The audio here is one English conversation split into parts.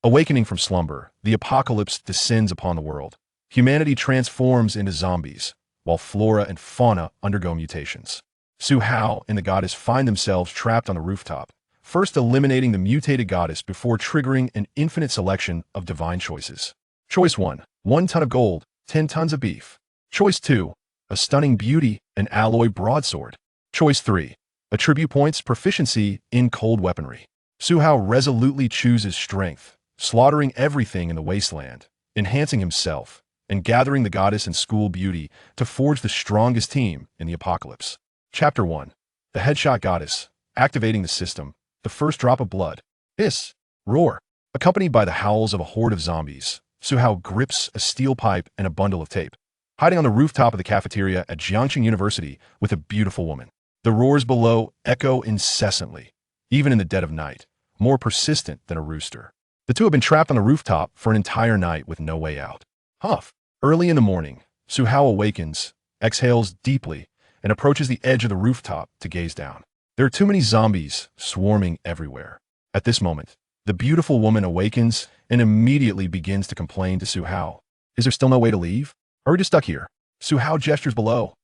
Awakening from slumber, the apocalypse descends upon the world. Humanity transforms into zombies, while flora and fauna undergo mutations. Su Hao and the goddess find themselves trapped on the rooftop, first eliminating the mutated goddess before triggering an infinite selection of divine choices. Choice 1, 1 ton of gold, 10 tons of beef. Choice 2, a stunning beauty, an alloy broadsword. Choice 3, attribute points proficiency in cold weaponry. Su Hao resolutely chooses strength, slaughtering everything in the wasteland, enhancing himself, and gathering the goddess and school beauty to forge the strongest team in the apocalypse. Chapter 1, the headshot goddess, activating the system, the first drop of blood. Hiss, roar. Accompanied by the howls of a horde of zombies, Su Hao grips a steel pipe and a bundle of tape, hiding on the rooftop of the cafeteria at Jiangxing University with a beautiful woman. The roars below echo incessantly, even in the dead of night, more persistent than a rooster. The two have been trapped on the rooftop for an entire night with no way out. Huff. Early in the morning, Su Hao awakens, exhales deeply, and approaches the edge of the rooftop to gaze down. There are too many zombies swarming everywhere. At this moment, the beautiful woman awakens and immediately begins to complain to Su Hao. Is there still no way to leave? Are we just stuck here? Su Hao gestures below.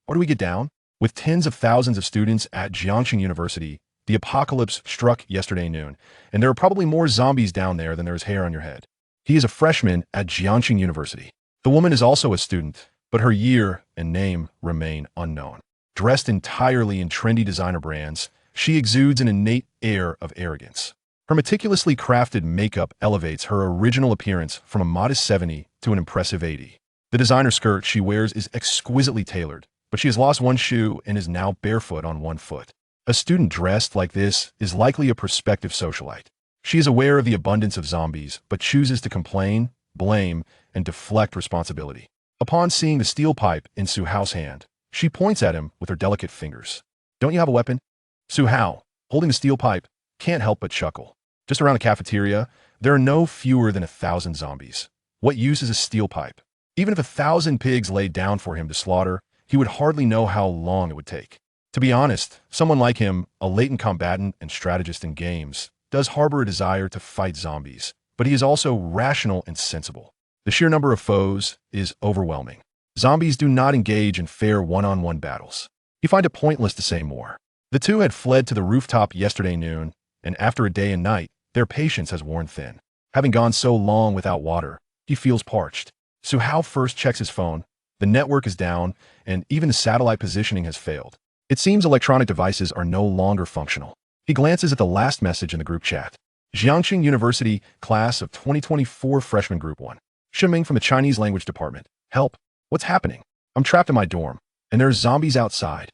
Or do we get down? With tens of thousands of students at Jiangxing University, the apocalypse struck yesterday noon, and there are probably more zombies down there than there is hair on your head. He is a freshman at Jiangxing University. The woman is also a student, but her year and name remain unknown. Dressed entirely in trendy designer brands, she exudes an innate air of arrogance. Her meticulously crafted makeup elevates her original appearance from a modest 70 to an impressive 80. The designer skirt she wears is exquisitely tailored, but she has lost one shoe and is now barefoot on one foot. A student dressed like this is likely a prospective socialite. She is aware of the abundance of zombies, but chooses to complain, blame, and deflect responsibility. Upon seeing the steel pipe in Su Hao's hand, she points at him with her delicate fingers. Don't you have a weapon? Su Hao, holding the steel pipe, can't help but chuckle. Just around the cafeteria, there are no fewer than 1,000 zombies. What use is a steel pipe? Even if 1,000 pigs laid down for him to slaughter, he would hardly know how long it would take. To be honest, someone like him, a latent combatant and strategist in games, does harbor a desire to fight zombies, but he is also rational and sensible. The sheer number of foes is overwhelming. Zombies do not engage in fair one-on-one battles. You find it pointless to say more. The two had fled to the rooftop yesterday noon, and after a day and night, their patience has worn thin. Having gone so long without water, he feels parched. Su Hao first checks his phone. The network is down, and even the satellite positioning has failed. It seems electronic devices are no longer functional. He glances at the last message in the group chat. Jiangxing University, class of 2024 freshman group 1. Shiming from the Chinese language department. Help. What's happening? I'm trapped in my dorm, and there's zombies outside.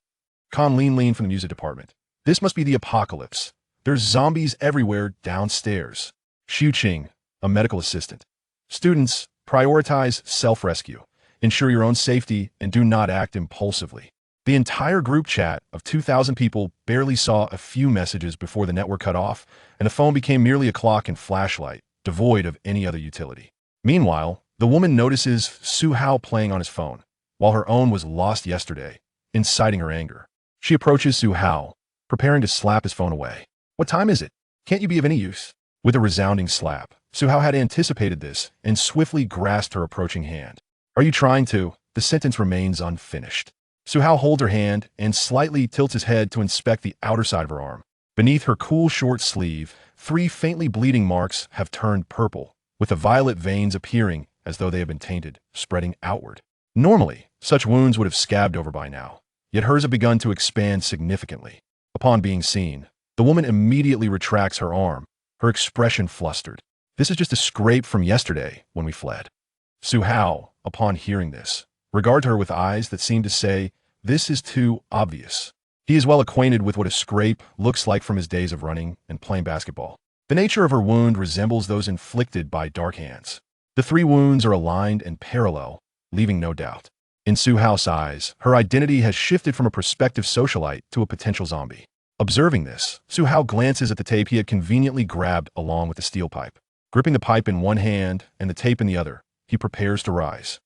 Con Lean from the music department. This must be the apocalypse. There's zombies everywhere downstairs. Xu Qing, a medical assistant. Students, prioritize self-rescue. Ensure your own safety and do not act impulsively. The entire group chat of 2,000 people barely saw a few messages before the network cut off, and the phone became merely a clock and flashlight, devoid of any other utility. Meanwhile, the woman notices Su Hao playing on his phone, while her own was lost yesterday, inciting her anger. She approaches Su Hao, preparing to slap his phone away. What time is it? Can't you be of any use? With a resounding slap, Su Hao had anticipated this and swiftly grasped her approaching hand. Are you trying to? The sentence remains unfinished. Su Hao holds her hand and slightly tilts his head to inspect the outer side of her arm. Beneath her cool short sleeve, 3 faintly bleeding marks have turned purple, with the violet veins appearing as though they have been tainted, spreading outward. Normally, such wounds would have scabbed over by now, yet hers have begun to expand significantly. Upon being seen, the woman immediately retracts her arm, her expression flustered. This is just a scrape from yesterday when we fled. Su Hao, upon hearing this, regards her with eyes that seem to say, this is too obvious. He is well acquainted with what a scrape looks like from his days of running and playing basketball. The nature of her wound resembles those inflicted by dark hands. The 3 wounds are aligned and parallel, leaving no doubt. In Su Hao's eyes, her identity has shifted from a prospective socialite to a potential zombie. Observing this, Su Hao glances at the tape he had conveniently grabbed along with the steel pipe. Gripping the pipe in one hand and the tape in the other, he prepares to rise.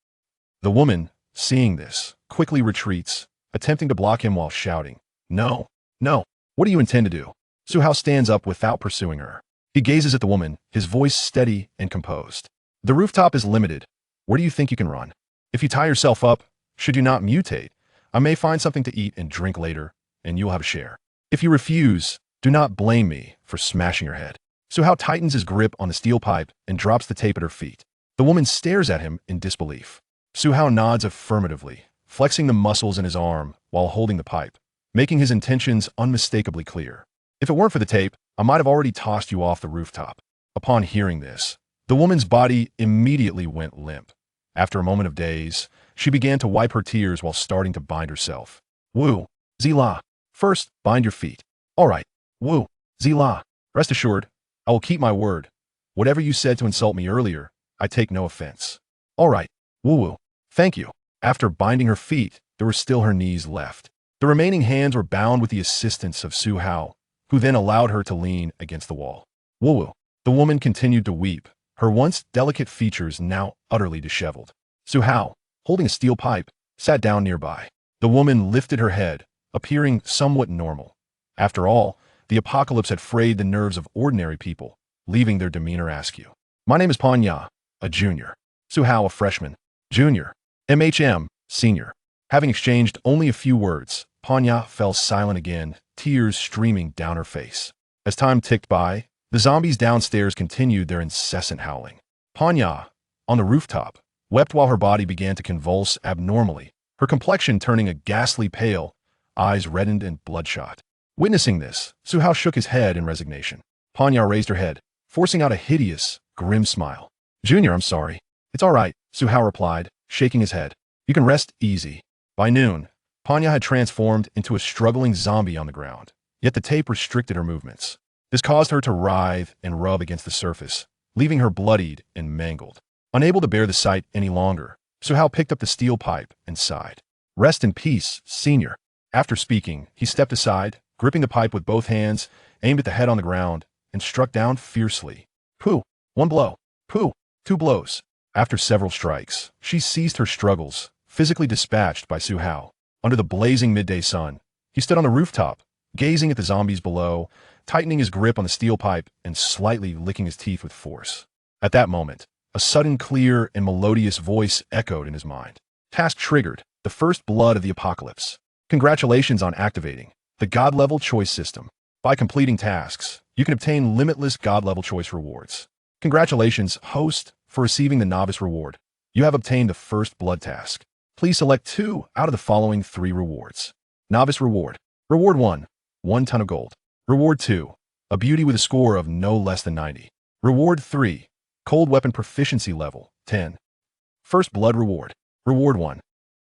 The woman, seeing this, quickly retreats, attempting to block him while shouting, No, no, what do you intend to do? Su Hao stands up without pursuing her. He gazes at the woman, his voice steady and composed. The rooftop is limited. Where do you think you can run? If you tie yourself up, should you not mutate, I may find something to eat and drink later, and you'll have a share. If you refuse, do not blame me for smashing your head. Suhao tightens his grip on the steel pipe and drops the tape at her feet. The woman stares at him in disbelief. Suhao nods affirmatively, flexing the muscles in his arm while holding the pipe, making his intentions unmistakably clear. If it weren't for the tape, I might have already tossed you off the rooftop. Upon hearing this, the woman's body immediately went limp. After a moment of daze, she began to wipe her tears while starting to bind herself. Wu, Zila. First, bind your feet. All right. Wu, Zila. Rest assured, I will keep my word. Whatever you said to insult me earlier, I take no offense. All right. Wu. Thank you. After binding her feet, there were still her knees left. The remaining hands were bound with the assistance of Suhao, who then allowed her to lean against the wall. Wu. The woman continued to weep, her once delicate features now utterly disheveled. Suhao, holding a steel pipe, sat down nearby. The woman lifted her head, appearing somewhat normal. After all, the apocalypse had frayed the nerves of ordinary people, leaving their demeanor askew. My name is Panya, a junior. Suhao, a freshman. Junior. MHM, senior. Having exchanged only a few words, Panya fell silent again, tears streaming down her face. As time ticked by, the zombies downstairs continued their incessant howling. Panya, on the rooftop, wept while her body began to convulse abnormally, her complexion turning a ghastly pale, eyes reddened and bloodshot. Witnessing this, Suhao shook his head in resignation. Panya raised her head, forcing out a hideous, grim smile. Junior, I'm sorry. It's all right, Suhao replied, shaking his head. You can rest easy. By noon, Panya had transformed into a struggling zombie on the ground, yet the tape restricted her movements. This caused her to writhe and rub against the surface, leaving her bloodied and mangled. Unable to bear the sight any longer, Suhao picked up the steel pipe and sighed. Rest in peace, senior. After speaking, he stepped aside, gripping the pipe with both hands, aimed at the head on the ground, and struck down fiercely. Pooh! One blow. Pooh! Two blows. After several strikes, she ceased her struggles, physically dispatched by Suhao. Under the blazing midday sun, he stood on the rooftop, gazing at the zombies below, tightening his grip on the steel pipe and slightly licking his teeth with force. At that moment, a sudden clear and melodious voice echoed in his mind. Task triggered, the first blood of the apocalypse. Congratulations on activating the God-level choice system. By completing tasks, you can obtain limitless God-level choice rewards. Congratulations, host, for receiving the novice reward. You have obtained the first blood task. Please select 2 out of the following 3 rewards. Novice reward. Reward 1, 1 ton of gold. Reward 2, a beauty with a score of no less than 90. Reward 3, cold weapon proficiency level, 10. First blood reward. Reward 1.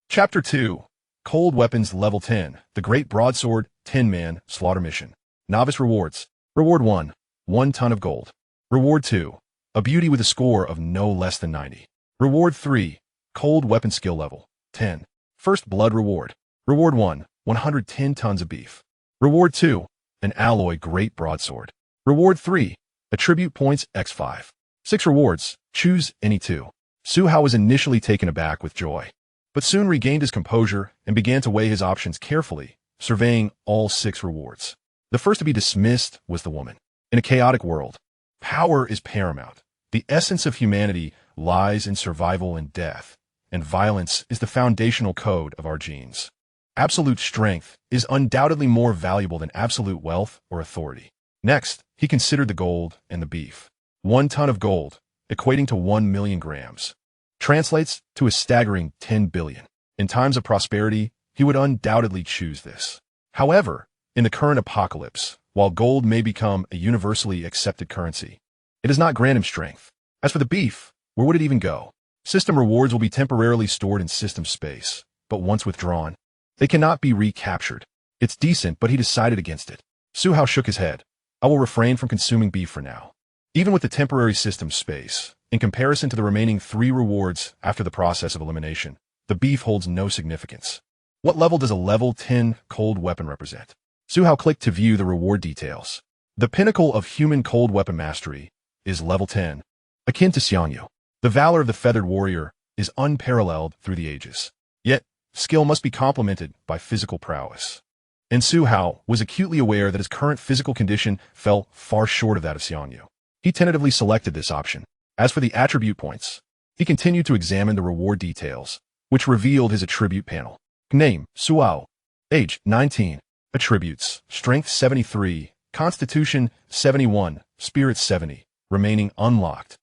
Chapter 2, cold weapons level 10, the great broadsword, 10-man slaughter mission. Novice rewards. Reward 1, 1 ton of gold. Reward 2, a beauty with a score of no less than 90. Reward 3, cold weapon skill level, 10. First blood reward. Reward 1, 110 tons of beef. Reward 2, an alloy great broadsword. Reward 3, attribute points x5. 6 rewards, choose any 2. Suhao was initially taken aback with joy, but soon regained his composure and began to weigh his options carefully, surveying all 6 rewards. The first to be dismissed was the woman. In a chaotic world, power is paramount. The essence of humanity lies in survival and death, and violence is the foundational code of our genes. Absolute strength is undoubtedly more valuable than absolute wealth or authority. Next, he considered the gold and the beef. 1 ton of gold, equating to 1 million grams, translates to a staggering 10 billion. In times of prosperity, he would undoubtedly choose this. However, in the current apocalypse, while gold may become a universally accepted currency, it does not grant him strength. As for the beef, where would it even go? System rewards will be temporarily stored in system space, but once withdrawn, they cannot be recaptured. It's decent, but he decided against it. Suhao shook his head. I will refrain from consuming beef for now. Even with the temporary system space, in comparison to the remaining 3 rewards after the process of elimination, the beef holds no significance. What level does a level 10 cold weapon represent? Suhao clicked to view the reward details. The pinnacle of human cold weapon mastery is level 10, akin to Xiangyu. The valor of the feathered warrior is unparalleled through the ages. Yet, skill must be complemented by physical prowess. And Suhao was acutely aware that his current physical condition fell far short of that of Xiangyu. He tentatively selected this option. As for the attribute points, he continued to examine the reward details, which revealed his attribute panel. Name, Suao. Age, 19. Attributes, Strength 73, Constitution 71, Spirit 70, remaining unlocked.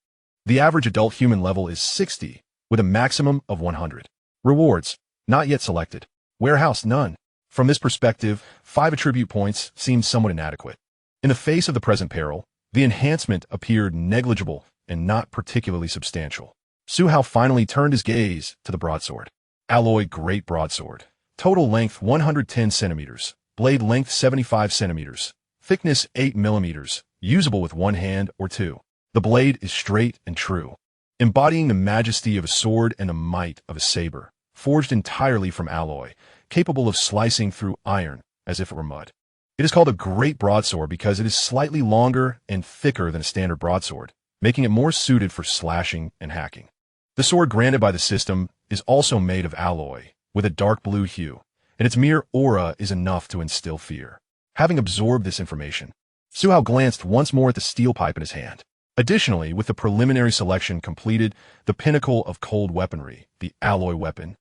The average adult human level is 60, with a maximum of 100. Rewards, not yet selected. Warehouse, none. From this perspective, 5 attribute points seemed somewhat inadequate. In the face of the present peril, the enhancement appeared negligible and not particularly substantial. Suhao finally turned his gaze to the broadsword. Alloy Great Broadsword. Total length 110 centimeters. Blade length 75 centimeters. Thickness 8 millimeters. Usable with one hand or two. The blade is straight and true, embodying the majesty of a sword and the might of a saber, forged entirely from alloy, capable of slicing through iron as if it were mud. It is called a great broadsword because it is slightly longer and thicker than a standard broadsword, making it more suited for slashing and hacking. The sword granted by the system is also made of alloy, with a dark blue hue, and its mere aura is enough to instill fear. Having absorbed this information, Suhao glanced once more at the steel pipe in his hand. Additionally, with the preliminary selection completed, the pinnacle of cold weaponry, the alloy weapon,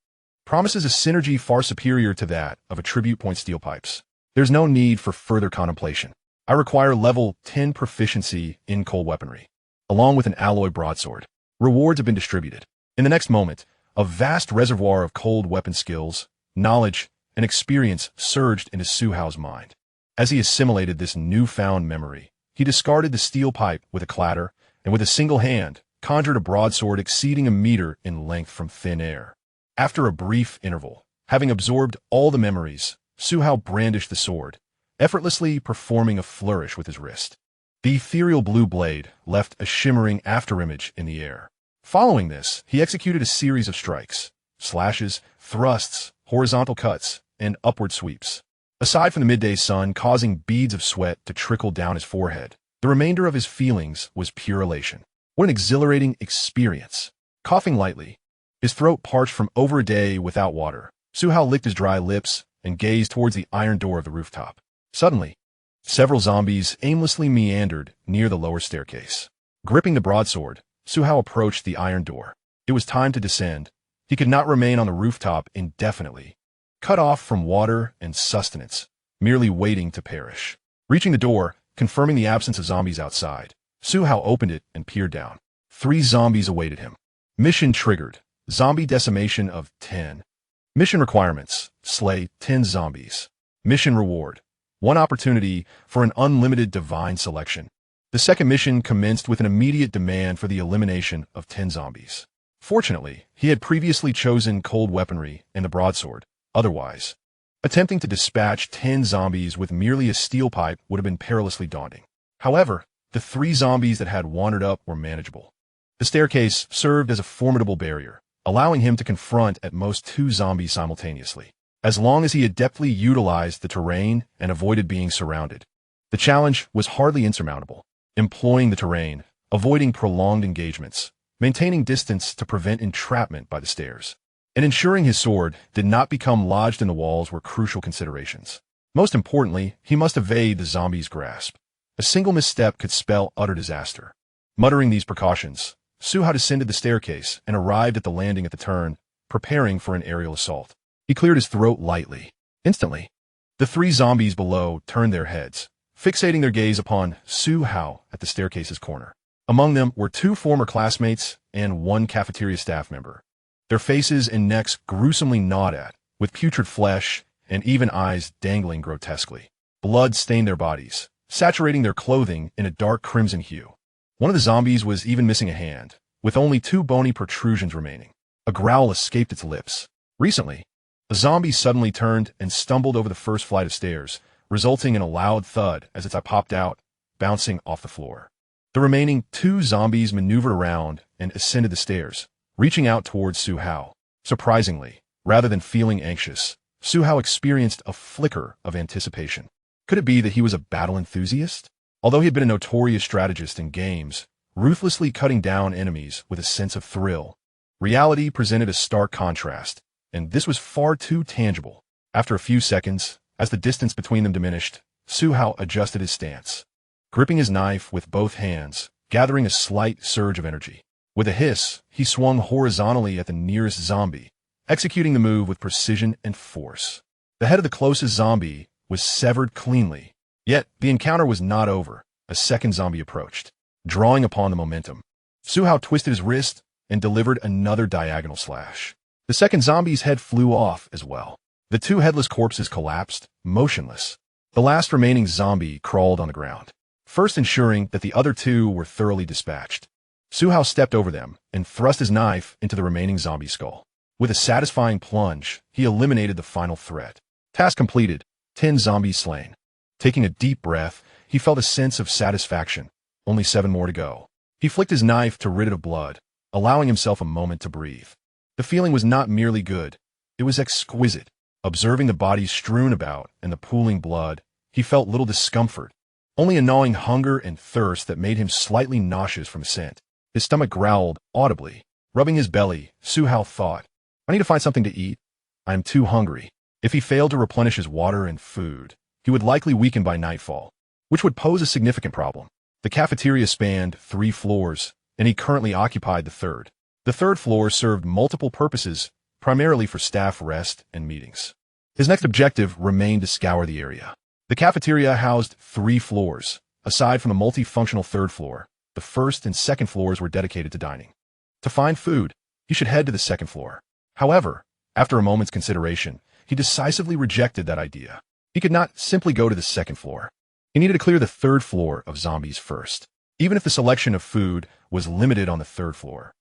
promises a synergy far superior to that of attribute point steel pipes. There's no need for further contemplation. I require level 10 proficiency in cold weaponry, along with an alloy broadsword. Rewards have been distributed. In the next moment, a vast reservoir of cold weapon skills, knowledge, and experience surged into Suhao's mind. As he assimilated this newfound memory, he discarded the steel pipe with a clatter, and with a single hand, conjured a broadsword exceeding a meter in length from thin air. After a brief interval, having absorbed all the memories, Suhao brandished the sword, effortlessly performing a flourish with his wrist. The ethereal blue blade left a shimmering afterimage in the air. Following this, he executed a series of strikes, slashes, thrusts, horizontal cuts, and upward sweeps. Aside from the midday sun causing beads of sweat to trickle down his forehead, the remainder of his feelings was pure elation. What an exhilarating experience. Coughing lightly, his throat parched from over a day without water, Suhao licked his dry lips and gazed towards the iron door of the rooftop. Suddenly, several zombies aimlessly meandered near the lower staircase. Gripping the broadsword, Suhao approached the iron door. It was time to descend. He could not remain on the rooftop indefinitely, cut off from water and sustenance, merely waiting to perish. Reaching the door, confirming the absence of zombies outside, Suhao opened it and peered down. 3 zombies awaited him. Mission triggered. Zombie decimation of 10. Mission requirements. Slay 10 zombies. Mission reward. 1 opportunity for an unlimited divine selection. The second mission commenced with an immediate demand for the elimination of 10 zombies. Fortunately, he had previously chosen cold weaponry and the broadsword. Otherwise, attempting to dispatch 10 zombies with merely a steel pipe would have been perilously daunting. However, the 3 zombies that had wandered up were manageable. The staircase served as a formidable barrier, allowing him to confront at most 2 zombies simultaneously, as long as he adeptly utilized the terrain and avoided being surrounded. The challenge was hardly insurmountable. Employing the terrain, avoiding prolonged engagements, maintaining distance to prevent entrapment by the stairs, and ensuring his sword did not become lodged in the walls were crucial considerations. Most importantly, he must evade the zombie's grasp. A single misstep could spell utter disaster. Muttering these precautions, Suhao descended the staircase and arrived at the landing at the turn, preparing for an aerial assault. He cleared his throat lightly. Instantly, the 3 zombies below turned their heads, fixating their gaze upon Suhao at the staircase's corner. Among them were 2 former classmates and 1 cafeteria staff member. Their faces and necks gruesomely gnawed at, with putrid flesh and even eyes dangling grotesquely. Blood stained their bodies, saturating their clothing in a dark crimson hue. One of the zombies was even missing a hand, with only 2 bony protrusions remaining. A growl escaped its lips. Recently, a zombie suddenly turned and stumbled over the first flight of stairs, resulting in a loud thud as its eye popped out, bouncing off the floor. The remaining 2 zombies maneuvered around and ascended the stairs, reaching out towards Suhao. Surprisingly, rather than feeling anxious, Suhao experienced a flicker of anticipation. Could it be that he was a battle enthusiast? Although he had been a notorious strategist in games, ruthlessly cutting down enemies with a sense of thrill, reality presented a stark contrast, and this was far too tangible. After a few seconds, as the distance between them diminished, Suhao adjusted his stance. Gripping his knife with both hands, gathering a slight surge of energy. With a hiss, he swung horizontally at the nearest zombie, executing the move with precision and force. The head of the closest zombie was severed cleanly. Yet, the encounter was not over. A second zombie approached, drawing upon the momentum. Suhao twisted his wrist and delivered another diagonal slash. The second zombie's head flew off as well. The two headless corpses collapsed, motionless. The last remaining zombie crawled on the ground, first ensuring that the other two were thoroughly dispatched. Suhao stepped over them and thrust his knife into the remaining zombie skull. With a satisfying plunge, he eliminated the final threat. Task completed, 10 zombies slain. Taking a deep breath, he felt a sense of satisfaction. Only 7 more to go. He flicked his knife to rid it of blood, allowing himself a moment to breathe. The feeling was not merely good, it was exquisite. Observing the bodies strewn about and the pooling blood, he felt little discomfort, only a gnawing hunger and thirst that made him slightly nauseous from the scent. His stomach growled audibly. Rubbing his belly, Suhao thought, I need to find something to eat. I am too hungry. If he failed to replenish his water and food, he would likely weaken by nightfall, which would pose a significant problem. The cafeteria spanned 3 floors, and he currently occupied the third. The third floor served multiple purposes, primarily for staff rest and meetings. His next objective remained to scour the area. The cafeteria housed 3 floors. Aside from the multifunctional third floor, the first and second floors were dedicated to dining. To find food, he should head to the second floor. However, after a moment's consideration, he decisively rejected that idea. He could not simply go to the second floor. He needed to clear the third floor of zombies first, even if the selection of food was limited on the third floor.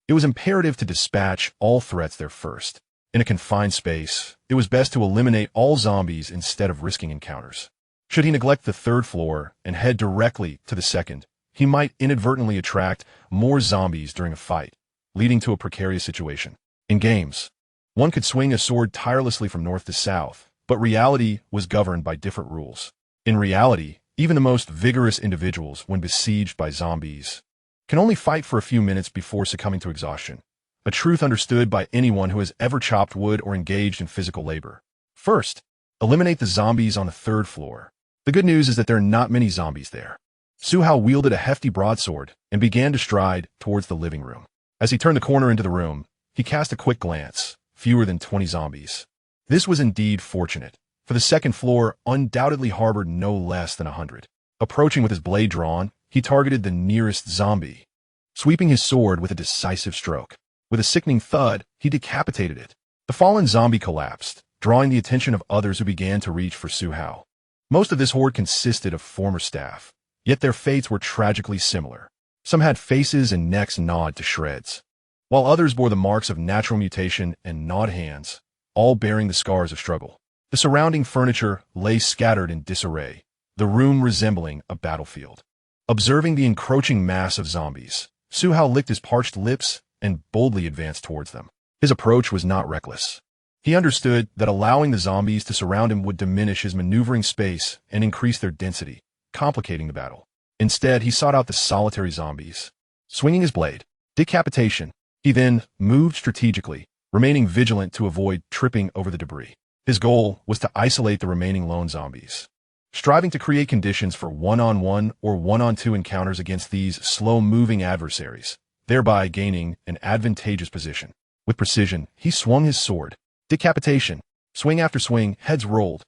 It was imperative to dispatch all threats there first. In a confined space, it was best to eliminate all zombies instead of risking encounters. Should he neglect the third floor and head directly to the second, he might inadvertently attract more zombies during a fight, leading to a precarious situation. In games, one could swing a sword tirelessly from north to south, but reality was governed by different rules. In reality, even the most vigorous individuals, when besieged by zombies, can only fight for a few minutes before succumbing to exhaustion, a truth understood by anyone who has ever chopped wood or engaged in physical labor. First, eliminate the zombies on the third floor. The good news is that there are not many zombies there. Suhao wielded a hefty broadsword and began to stride towards the living room. As he turned the corner into the room, he cast a quick glance. Fewer than 20 zombies. This was indeed fortunate, for the second floor undoubtedly harbored no less than 100. Approaching with his blade drawn, he targeted the nearest zombie, sweeping his sword with a decisive stroke. With a sickening thud, he decapitated it. The fallen zombie collapsed, drawing the attention of others who began to reach for Suhao. Most of this horde consisted of former staff, yet their fates were tragically similar. Some had faces and necks gnawed to shreds, while others bore the marks of natural mutation and gnawed hands, all bearing the scars of struggle. The surrounding furniture lay scattered in disarray, the room resembling a battlefield. Observing the encroaching mass of zombies, Suhao licked his parched lips and boldly advanced towards them. His approach was not reckless. He understood that allowing the zombies to surround him would diminish his maneuvering space and increase their density, complicating the battle. Instead, he sought out the solitary zombies. Swinging his blade, decapitation, he then moved strategically, remaining vigilant to avoid tripping over the debris. His goal was to isolate the remaining lone zombies, striving to create conditions for one-on-one or one-on-two encounters against these slow-moving adversaries, thereby gaining an advantageous position. With precision, he swung his sword. Decapitation. Swing after swing, heads rolled.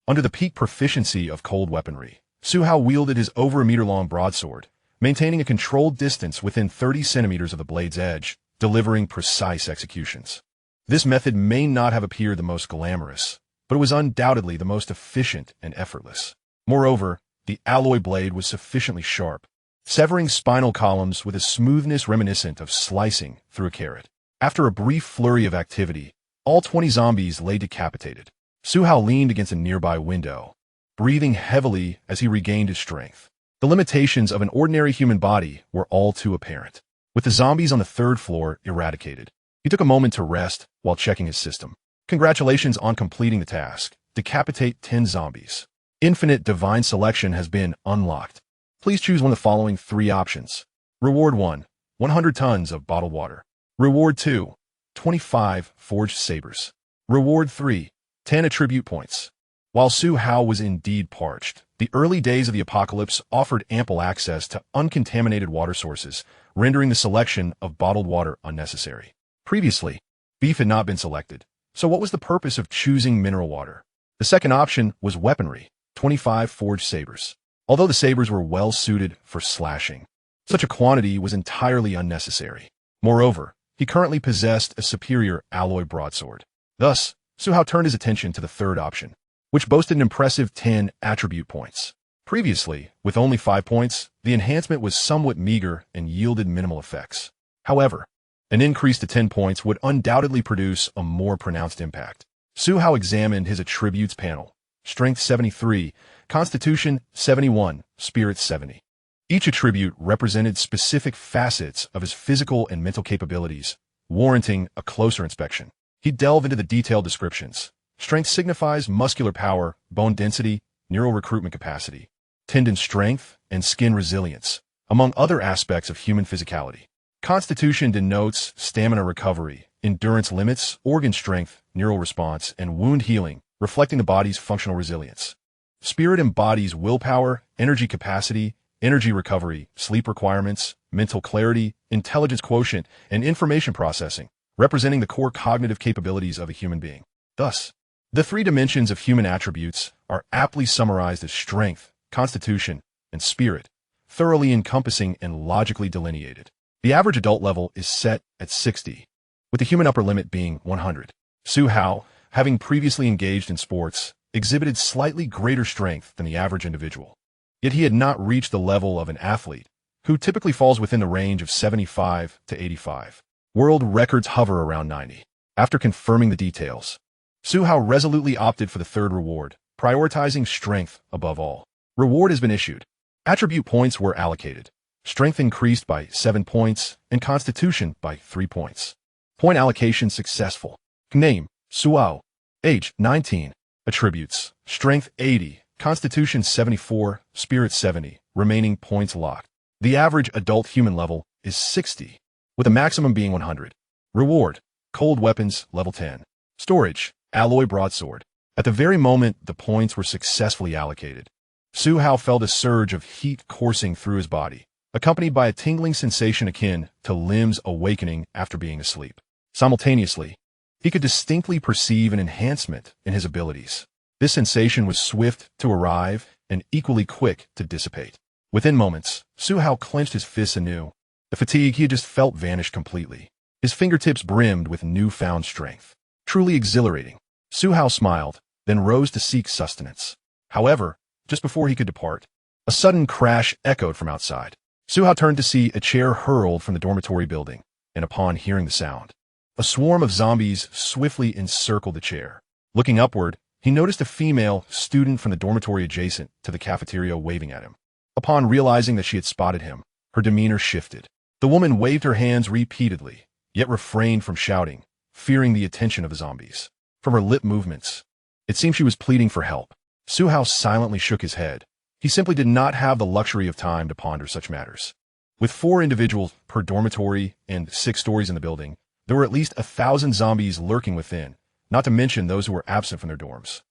Under the peak proficiency of cold weaponry, Suhao wielded his over a meter-long broadsword, maintaining a controlled distance within 30 centimeters of the blade's edge, delivering precise executions. This method may not have appeared the most glamorous, but it was undoubtedly the most efficient and effortless. Moreover, the alloy blade was sufficiently sharp, severing spinal columns with a smoothness reminiscent of slicing through a carrot. After a brief flurry of activity, all 20 zombies lay decapitated. Suhao leaned against a nearby window, breathing heavily as he regained his strength. The limitations of an ordinary human body were all too apparent. With the zombies on the third floor eradicated, he took a moment to rest while checking his system. Congratulations on completing the task. Decapitate 10 zombies. Infinite divine selection has been unlocked. Please choose one of the following 3 options. Reward 1, 100 tons of bottled water. Reward 2, 25 forged sabers. Reward 3, 10 attribute points. While Suhao was indeed parched, The early days of the apocalypse offered ample access to uncontaminated water sources, rendering the selection of bottled water unnecessary. Previously, beef had not been selected, so what was the purpose of choosing mineral water? The second option was weaponry, 25 forged sabers. Although the sabers were well suited for slashing, such a quantity was entirely unnecessary. Moreover, he currently possessed a superior alloy broadsword. Thus, Suhao turned his attention to the third option, which boasted an impressive 10 attribute points. Previously, with only 5 points, the enhancement was somewhat meager and yielded minimal effects. However, an increase to 10 points would undoubtedly produce a more pronounced impact. Suhao examined his attributes panel. Strength 73, Constitution 71, Spirit 70. Each attribute represented specific facets of his physical and mental capabilities, warranting a closer inspection. He'd delve into the detailed descriptions. Strength signifies muscular power, bone density, neural recruitment capacity, tendon strength, and skin resilience, among other aspects of human physicality. Constitution denotes stamina recovery, endurance limits, organ strength, neural response, and wound healing, reflecting the body's functional resilience. Spirit embodies willpower, energy capacity, energy recovery, sleep requirements, mental clarity, intelligence quotient, and information processing, representing the core cognitive capabilities of a human being. Thus, the three dimensions of human attributes are aptly summarized as strength, constitution, and spirit, thoroughly encompassing and logically delineated. The average adult level is set at 60, with the human upper limit being 100. Suhao, having previously engaged in sports, exhibited slightly greater strength than the average individual. Yet he had not reached the level of an athlete, who typically falls within the range of 75 to 85. World records hover around 90. After confirming the details, Suhao resolutely opted for the third reward, prioritizing strength above all. Reward has been issued. Attribute points were allocated. Strength increased by 7 points, and constitution by 3 points. Point allocation successful. Name, Suhao. Age, 19. Attributes, strength 80, constitution 74, spirit 70, remaining points locked. The average adult human level is 60, with a maximum being 100. Reward, cold weapons, level 10. Storage, alloy broadsword. At the very moment the points were successfully allocated, Suhao felt a surge of heat coursing through his body, accompanied by a tingling sensation akin to limbs awakening after being asleep. Simultaneously, he could distinctly perceive an enhancement in his abilities. This sensation was swift to arrive and equally quick to dissipate. Within moments, Suhao clenched his fists anew. The fatigue he had just felt vanished completely. His fingertips brimmed with newfound strength. Truly exhilarating. Suhao smiled, then rose to seek sustenance. However, just before he could depart, a sudden crash echoed from outside. Suhao turned to see a chair hurled from the dormitory building, and upon hearing the sound, a swarm of zombies swiftly encircled the chair. Looking upward, he noticed a female student from the dormitory adjacent to the cafeteria waving at him. Upon realizing that she had spotted him, her demeanor shifted. The woman waved her hands repeatedly, yet refrained from shouting, fearing the attention of the zombies. From her lip movements, it seemed she was pleading for help. Suhao silently shook his head. He simply did not have the luxury of time to ponder such matters. With 4 individuals per dormitory and 6 stories in the building, there were at least 1,000 zombies lurking within, not to mention those who were absent from their dorms.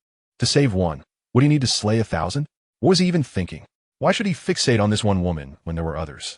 To save one, would he need to slay 1,000? What was he even thinking? Why should he fixate on this one woman when there were others?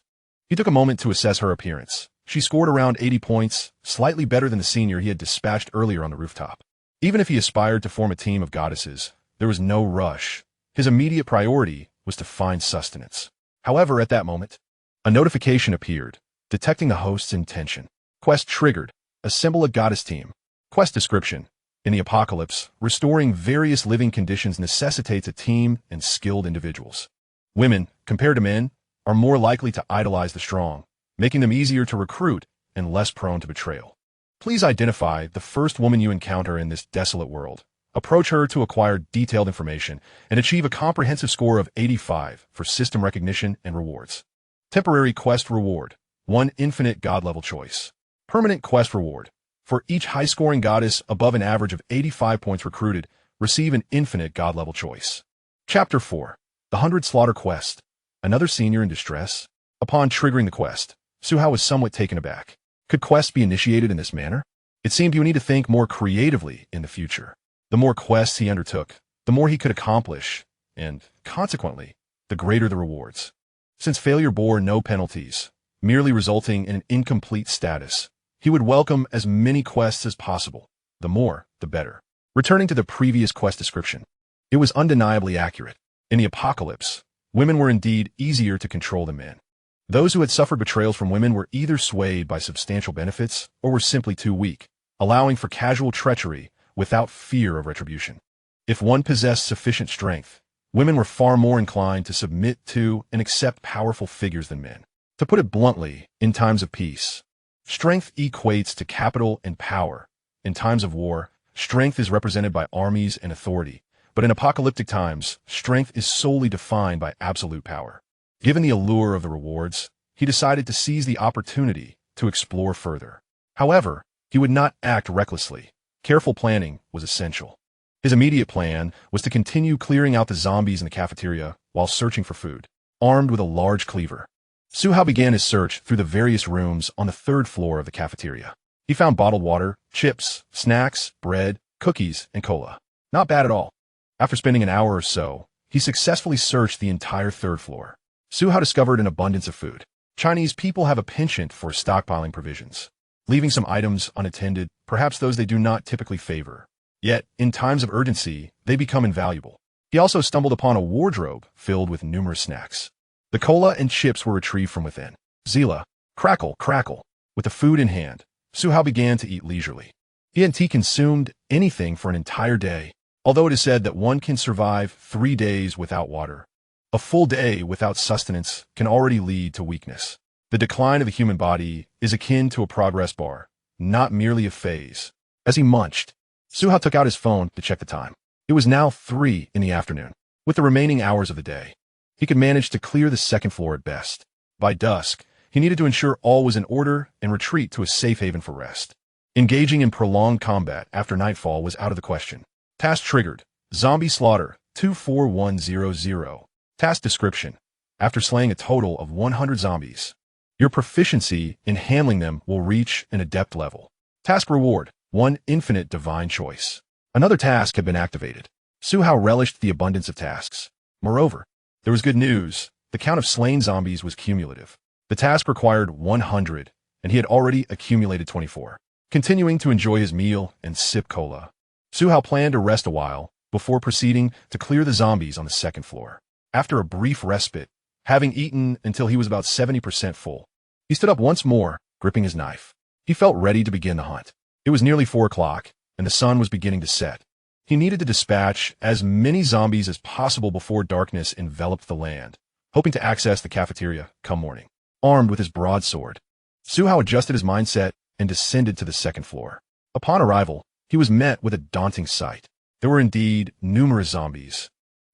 He took a moment to assess her appearance. She scored around 80 points, slightly better than the senior he had dispatched earlier on the rooftop. Even if he aspired to form a team of goddesses, there was no rush. His immediate priority was to find sustenance. However, at that moment, a notification appeared, detecting the host's intention. Quest triggered. Assemble a goddess team. Quest description. In the apocalypse, restoring various living conditions necessitates a team and skilled individuals. Women, compared to men, are more likely to idolize the strong, making them easier to recruit and less prone to betrayal. Please identify the first woman you encounter in this desolate world. Approach her to acquire detailed information and achieve a comprehensive score of 85 for system recognition and rewards. Temporary quest reward. 1 infinite god-level choice. Permanent quest reward. For each high-scoring goddess above an average of 85 points recruited, receive an infinite god-level choice. Chapter 4. The 100 Slaughter Quest. Another senior in distress? Upon triggering the quest, Suhao was somewhat taken aback. Could quests be initiated in this manner? It seemed he would need to think more creatively in the future. The more quests he undertook, the more he could accomplish, and, consequently, the greater the rewards. Since failure bore no penalties, merely resulting in an incomplete status, he would welcome as many quests as possible. The more, the better. Returning to the previous quest description, it was undeniably accurate. In the apocalypse, women were indeed easier to control than men. Those who had suffered betrayals from women were either swayed by substantial benefits or were simply too weak, allowing for casual treachery without fear of retribution. If one possessed sufficient strength, women were far more inclined to submit to and accept powerful figures than men. To put it bluntly, in times of peace, strength equates to capital and power. In times of war, strength is represented by armies and authority, but in apocalyptic times, strength is solely defined by absolute power. Given the allure of the rewards, he decided to seize the opportunity to explore further. However, he would not act recklessly. Careful planning was essential. His immediate plan was to continue clearing out the zombies in the cafeteria while searching for food, armed with a large cleaver. Suhao began his search through the various rooms on the third floor of the cafeteria. He found bottled water, chips, snacks, bread, cookies, and cola. Not bad at all. After spending an hour or so, he successfully searched the entire third floor. Suhao discovered an abundance of food. Chinese people have a penchant for stockpiling provisions, leaving some items unattended, perhaps those they do not typically favor. Yet, in times of urgency, they become invaluable. He also stumbled upon a wardrobe filled with numerous snacks. The cola and chips were retrieved from within. Zila, crackle, crackle. With the food in hand, Suhao began to eat leisurely. He hadn't consumed anything for an entire day, although it is said that one can survive 3 days without water. A full day without sustenance can already lead to weakness. The decline of the human body is akin to a progress bar, not merely a phase. As he munched, Suhao took out his phone to check the time. It was now 3 in the afternoon. With the remaining hours of the day, he could manage to clear the second floor at best. By dusk, he needed to ensure all was in order and retreat to a safe haven for rest. Engaging in prolonged combat after nightfall was out of the question. Task triggered. Zombie slaughter 24100. Task description. After slaying a total of 100 zombies, your proficiency in handling them will reach an adept level. Task reward. 1 infinite divine choice. Another task had been activated. Suhao relished the abundance of tasks. Moreover, there was good news. The count of slain zombies was cumulative. The task required 100, and he had already accumulated 24. Continuing to enjoy his meal and sip cola, Suhao planned to rest a while before proceeding to clear the zombies on the second floor. After a brief respite, having eaten until he was about 70% full, he stood up once more, gripping his knife. He felt ready to begin the hunt. It was nearly 4 o'clock, and the sun was beginning to set. He needed to dispatch as many zombies as possible before darkness enveloped the land, hoping to access the cafeteria come morning. Armed with his broadsword, Suhao adjusted his mindset and descended to the second floor. Upon arrival, he was met with a daunting sight. There were indeed numerous zombies,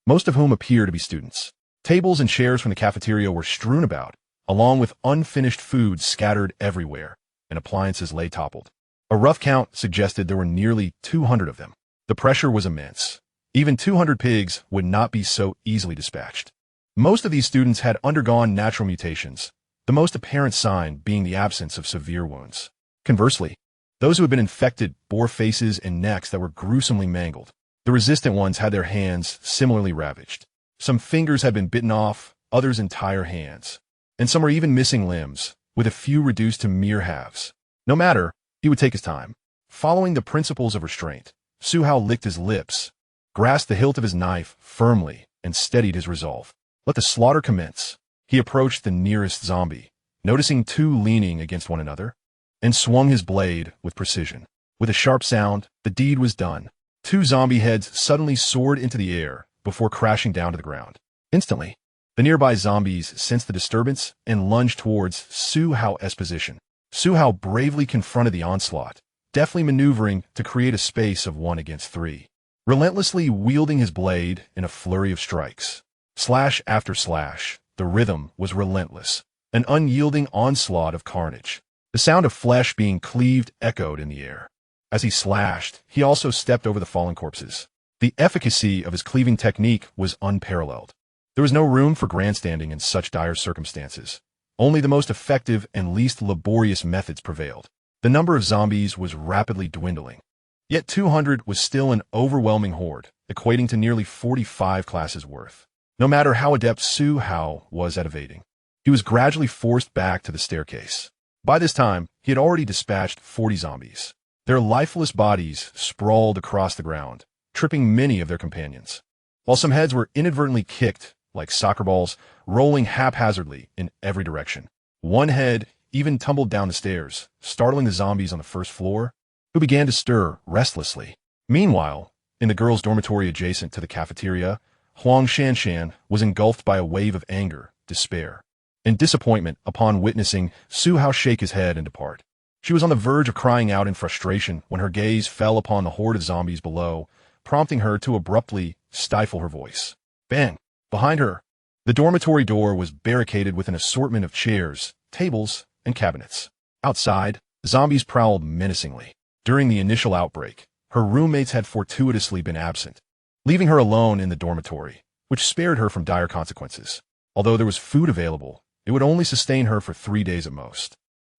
most of whom appeared to be students. Tables and chairs from the cafeteria were strewn about, along with unfinished food scattered everywhere, and appliances lay toppled. A rough count suggested there were nearly 200 of them. The pressure was immense. Even 200 pigs would not be so easily dispatched. Most of these students had undergone natural mutations, the most apparent sign being the absence of severe wounds. Conversely, those who had been infected bore faces and necks that were gruesomely mangled. The resistant ones had their hands similarly ravaged. Some fingers had been bitten off, others entire hands, and some were even missing limbs, with a few reduced to mere halves. No matter, he would take his time. Following the principles of restraint, Suhao licked his lips, grasped the hilt of his knife firmly, and steadied his resolve. Let the slaughter commence. He approached the nearest zombie, noticing 2 leaning against one another, and swung his blade with precision. With a sharp sound, the deed was done. 2 zombie heads suddenly soared into the air before crashing down to the ground. Instantly, the nearby zombies sensed the disturbance and lunged towards Suhao's position. Suhao bravely confronted the onslaught, deftly maneuvering to create a space of 1 against 3, relentlessly wielding his blade in a flurry of strikes. Slash after slash, the rhythm was relentless, an unyielding onslaught of carnage. The sound of flesh being cleaved echoed in the air. As he slashed, he also stepped over the fallen corpses. The efficacy of his cleaving technique was unparalleled. There was no room for grandstanding in such dire circumstances. Only the most effective and least laborious methods prevailed. The number of zombies was rapidly dwindling. Yet 200 was still an overwhelming horde, equating to nearly 45 classes worth. No matter how adept Su Hao was at evading, he was gradually forced back to the staircase. By this time, he had already dispatched 40 zombies. Their lifeless bodies sprawled across the ground, tripping many of their companions, while some heads were inadvertently kicked, like soccer balls, rolling haphazardly in every direction. One head even tumbled down the stairs, startling the zombies on the first floor, who began to stir restlessly. Meanwhile, in the girls' dormitory adjacent to the cafeteria, Huang Shanshan was engulfed by a wave of anger, despair, and disappointment upon witnessing Su Hao shake his head and depart. She was on the verge of crying out in frustration when her gaze fell upon the horde of zombies below, prompting her to abruptly stifle her voice. Bang! Behind her, the dormitory door was barricaded with an assortment of chairs, tables, and cabinets. Outside, zombies prowled menacingly. During the initial outbreak, her roommates had fortuitously been absent, leaving her alone in the dormitory, which spared her from dire consequences. Although there was food available, it would only sustain her for 3 days at most.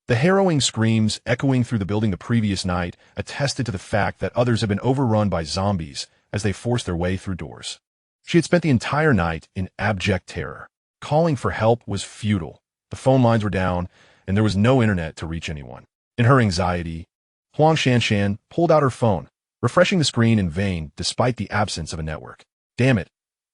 The harrowing screams echoing through the building the previous night attested to the fact that others had been overrun by zombies as they forced their way through doors. She had spent the entire night in abject terror. Calling for help was futile. The phone lines were down, and there was no internet to reach anyone. In her anxiety, Huang Shanshan pulled out her phone, refreshing the screen in vain despite the absence of a network. Damn it.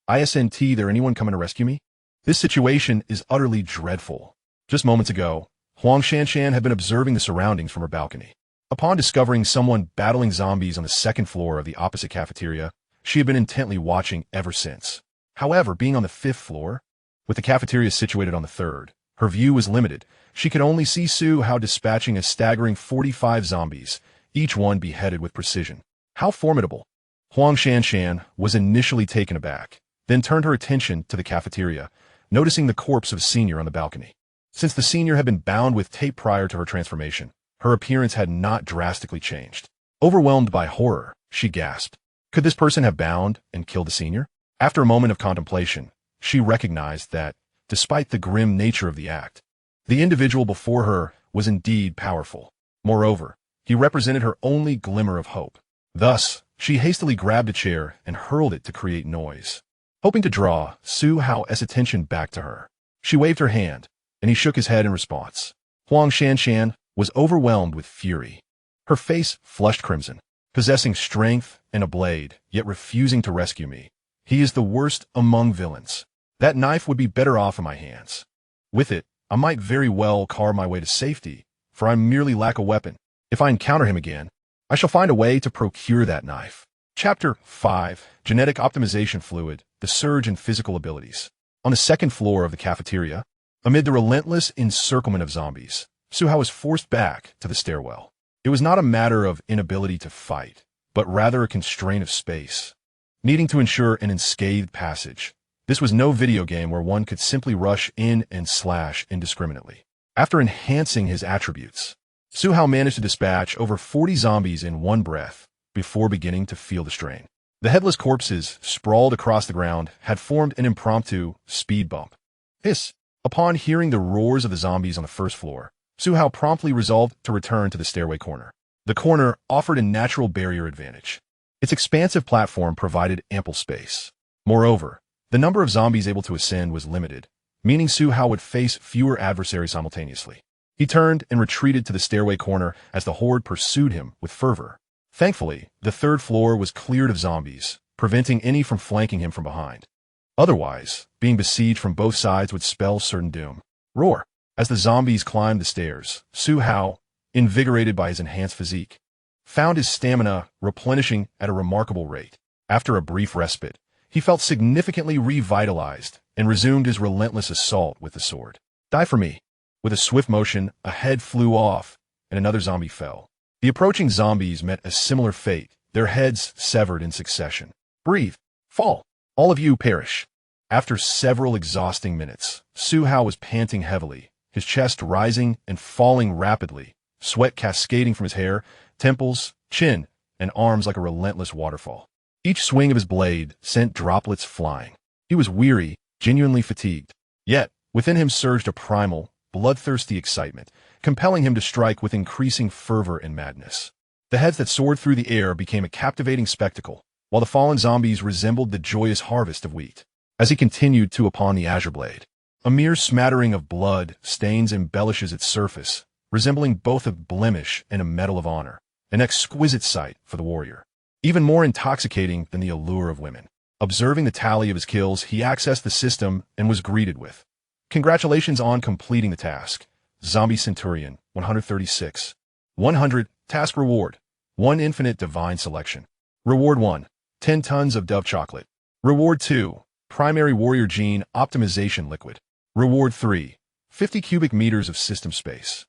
ISNT, there anyone coming to rescue me? This situation is utterly dreadful. Just moments ago, Huang Shanshan had been observing the surroundings from her balcony. Upon discovering someone battling zombies on the second floor of the opposite cafeteria, she had been intently watching ever since. However, being on the 5th floor, with the cafeteria situated on the 3rd, her view was limited. She could only see Su Hao dispatching a staggering 45 zombies, each one beheaded with precision. How formidable! Huang Shanshan was initially taken aback, then turned her attention to the cafeteria, noticing the corpse of a senior on the balcony. Since the senior had been bound with tape prior to her transformation, her appearance had not drastically changed. Overwhelmed by horror, she gasped. Could this person have bound and killed the senior? After a moment of contemplation, she recognized that, despite the grim nature of the act, the individual before her was indeed powerful. Moreover, he represented her only glimmer of hope. Thus, she hastily grabbed a chair and hurled it to create noise. Hoping to draw Su Hao's attention back to her, she waved her hand, and he shook his head in response. Huang Shanshan was overwhelmed with fury. Her face flushed crimson. Possessing strength and a blade, yet refusing to rescue me. He is the worst among villains. That knife would be better off in my hands. With it, I might very well carve my way to safety, for I merely lack a weapon. If I encounter him again, I shall find a way to procure that knife. Chapter 5. Genetic Optimization Fluid, the Surge in Physical Abilities. On the 2nd floor of the cafeteria, amid the relentless encirclement of zombies, Su Hao was forced back to the stairwell. It was not a matter of inability to fight, but rather a constraint of space, needing to ensure an unscathed passage. This was no video game where one could simply rush in and slash indiscriminately. After enhancing his attributes, Su Hao managed to dispatch over 40 zombies in one breath before beginning to feel the strain. The headless corpses sprawled across the ground had formed an impromptu speed bump. Hiss! Upon hearing the roars of the zombies on the 1st floor, Su Hao promptly resolved to return to the stairway corner. The corner offered a natural barrier advantage. Its expansive platform provided ample space. Moreover, the number of zombies able to ascend was limited, meaning Su Hao would face fewer adversaries simultaneously. He turned and retreated to the stairway corner as the horde pursued him with fervor. Thankfully, the 3rd floor was cleared of zombies, preventing any from flanking him from behind. Otherwise, being besieged from both sides would spell certain doom. Roar! As the zombies climbed the stairs, Su Hao, invigorated by his enhanced physique, found his stamina replenishing at a remarkable rate. After a brief respite, he felt significantly revitalized and resumed his relentless assault with the sword. Die for me! With a swift motion, a head flew off, and another zombie fell. The approaching zombies met a similar fate, their heads severed in succession. Breathe! Fall! All of you perish! After several exhausting minutes, Su Hao was panting heavily, his chest rising and falling rapidly, sweat cascading from his hair, temples, chin, and arms like a relentless waterfall. Each swing of his blade sent droplets flying. He was weary, genuinely fatigued. Yet, within him surged a primal, bloodthirsty excitement, compelling him to strike with increasing fervor and madness. The heads that soared through the air became a captivating spectacle, while the fallen zombies resembled the joyous harvest of wheat. As he continued to upon the azure blade, a mere smattering of blood stains embellishes its surface, resembling both a blemish and a medal of honor, an exquisite sight for the warrior. Even more intoxicating than the allure of women. Observing the tally of his kills, he accessed the system and was greeted with, "Congratulations on completing the task. Zombie Centurion, 136. 100, task reward. 1 infinite divine selection. Reward 1, 10 tons of dove chocolate. Reward 2, primary warrior gene optimization liquid. Reward 3, 50 cubic meters of system space."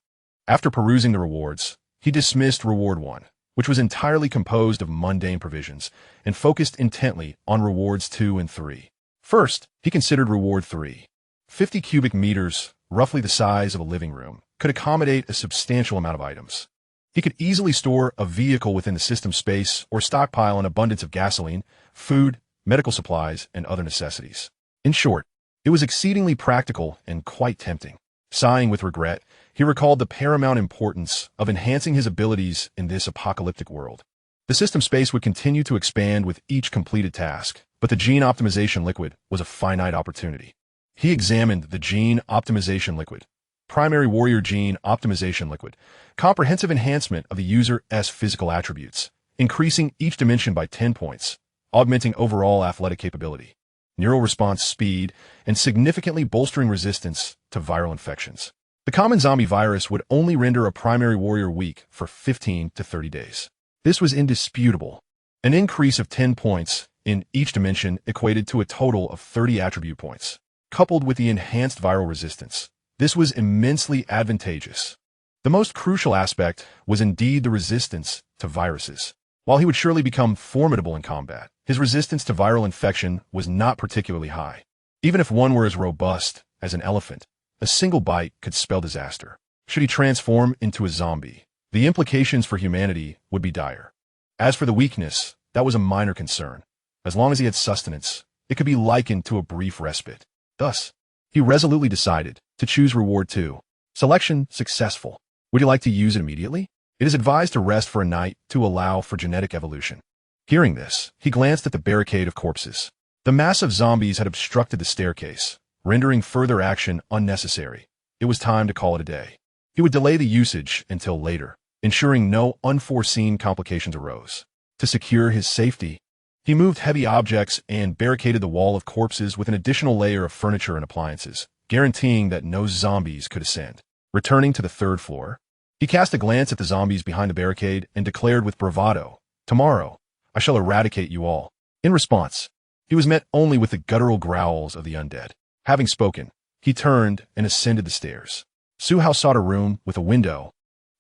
After perusing the rewards, he dismissed Reward 1, which was entirely composed of mundane provisions, and focused intently on Rewards 2 and 3. First, he considered Reward 3. 50 cubic meters, roughly the size of a living room, could accommodate a substantial amount of items. He could easily store a vehicle within the system space or stockpile an abundance of gasoline, food, medical supplies, and other necessities. In short, it was exceedingly practical and quite tempting. Sighing with regret, he recalled the paramount importance of enhancing his abilities in this apocalyptic world. The system space would continue to expand with each completed task, but the gene optimization liquid was a finite opportunity. He examined the gene optimization liquid, primary warrior gene optimization liquid, comprehensive enhancement of the user's physical attributes, increasing each dimension by 10 points, augmenting overall athletic capability, neural response speed, and significantly bolstering resistance to viral infections. The common zombie virus would only render a primary warrior weak for 15 to 30 days. This was indisputable. An increase of 10 points in each dimension equated to a total of 30 attribute points. Coupled with the enhanced viral resistance, this was immensely advantageous. The most crucial aspect was indeed the resistance to viruses. While he would surely become formidable in combat, his resistance to viral infection was not particularly high. Even if one were as robust as an elephant, a single bite could spell disaster. Should he transform into a zombie, the implications for humanity would be dire. As for the weakness, that was a minor concern. As long as he had sustenance, it could be likened to a brief respite. Thus, he resolutely decided to choose Reward 2. Selection successful. Would you like to use it immediately? It is advised to rest for a night to allow for genetic evolution. Hearing this, he glanced at the barricade of corpses. The mass of zombies had obstructed the staircase, rendering further action unnecessary. It was time to call it a day. He would delay the usage until later, ensuring no unforeseen complications arose. To secure his safety, he moved heavy objects and barricaded the wall of corpses with an additional layer of furniture and appliances, guaranteeing that no zombies could ascend. Returning to the 3rd floor, he cast a glance at the zombies behind the barricade and declared with bravado, "Tomorrow, I shall eradicate you all." In response, he was met only with the guttural growls of the undead. Having spoken, he turned and ascended the stairs. Suhao sought a room with a window,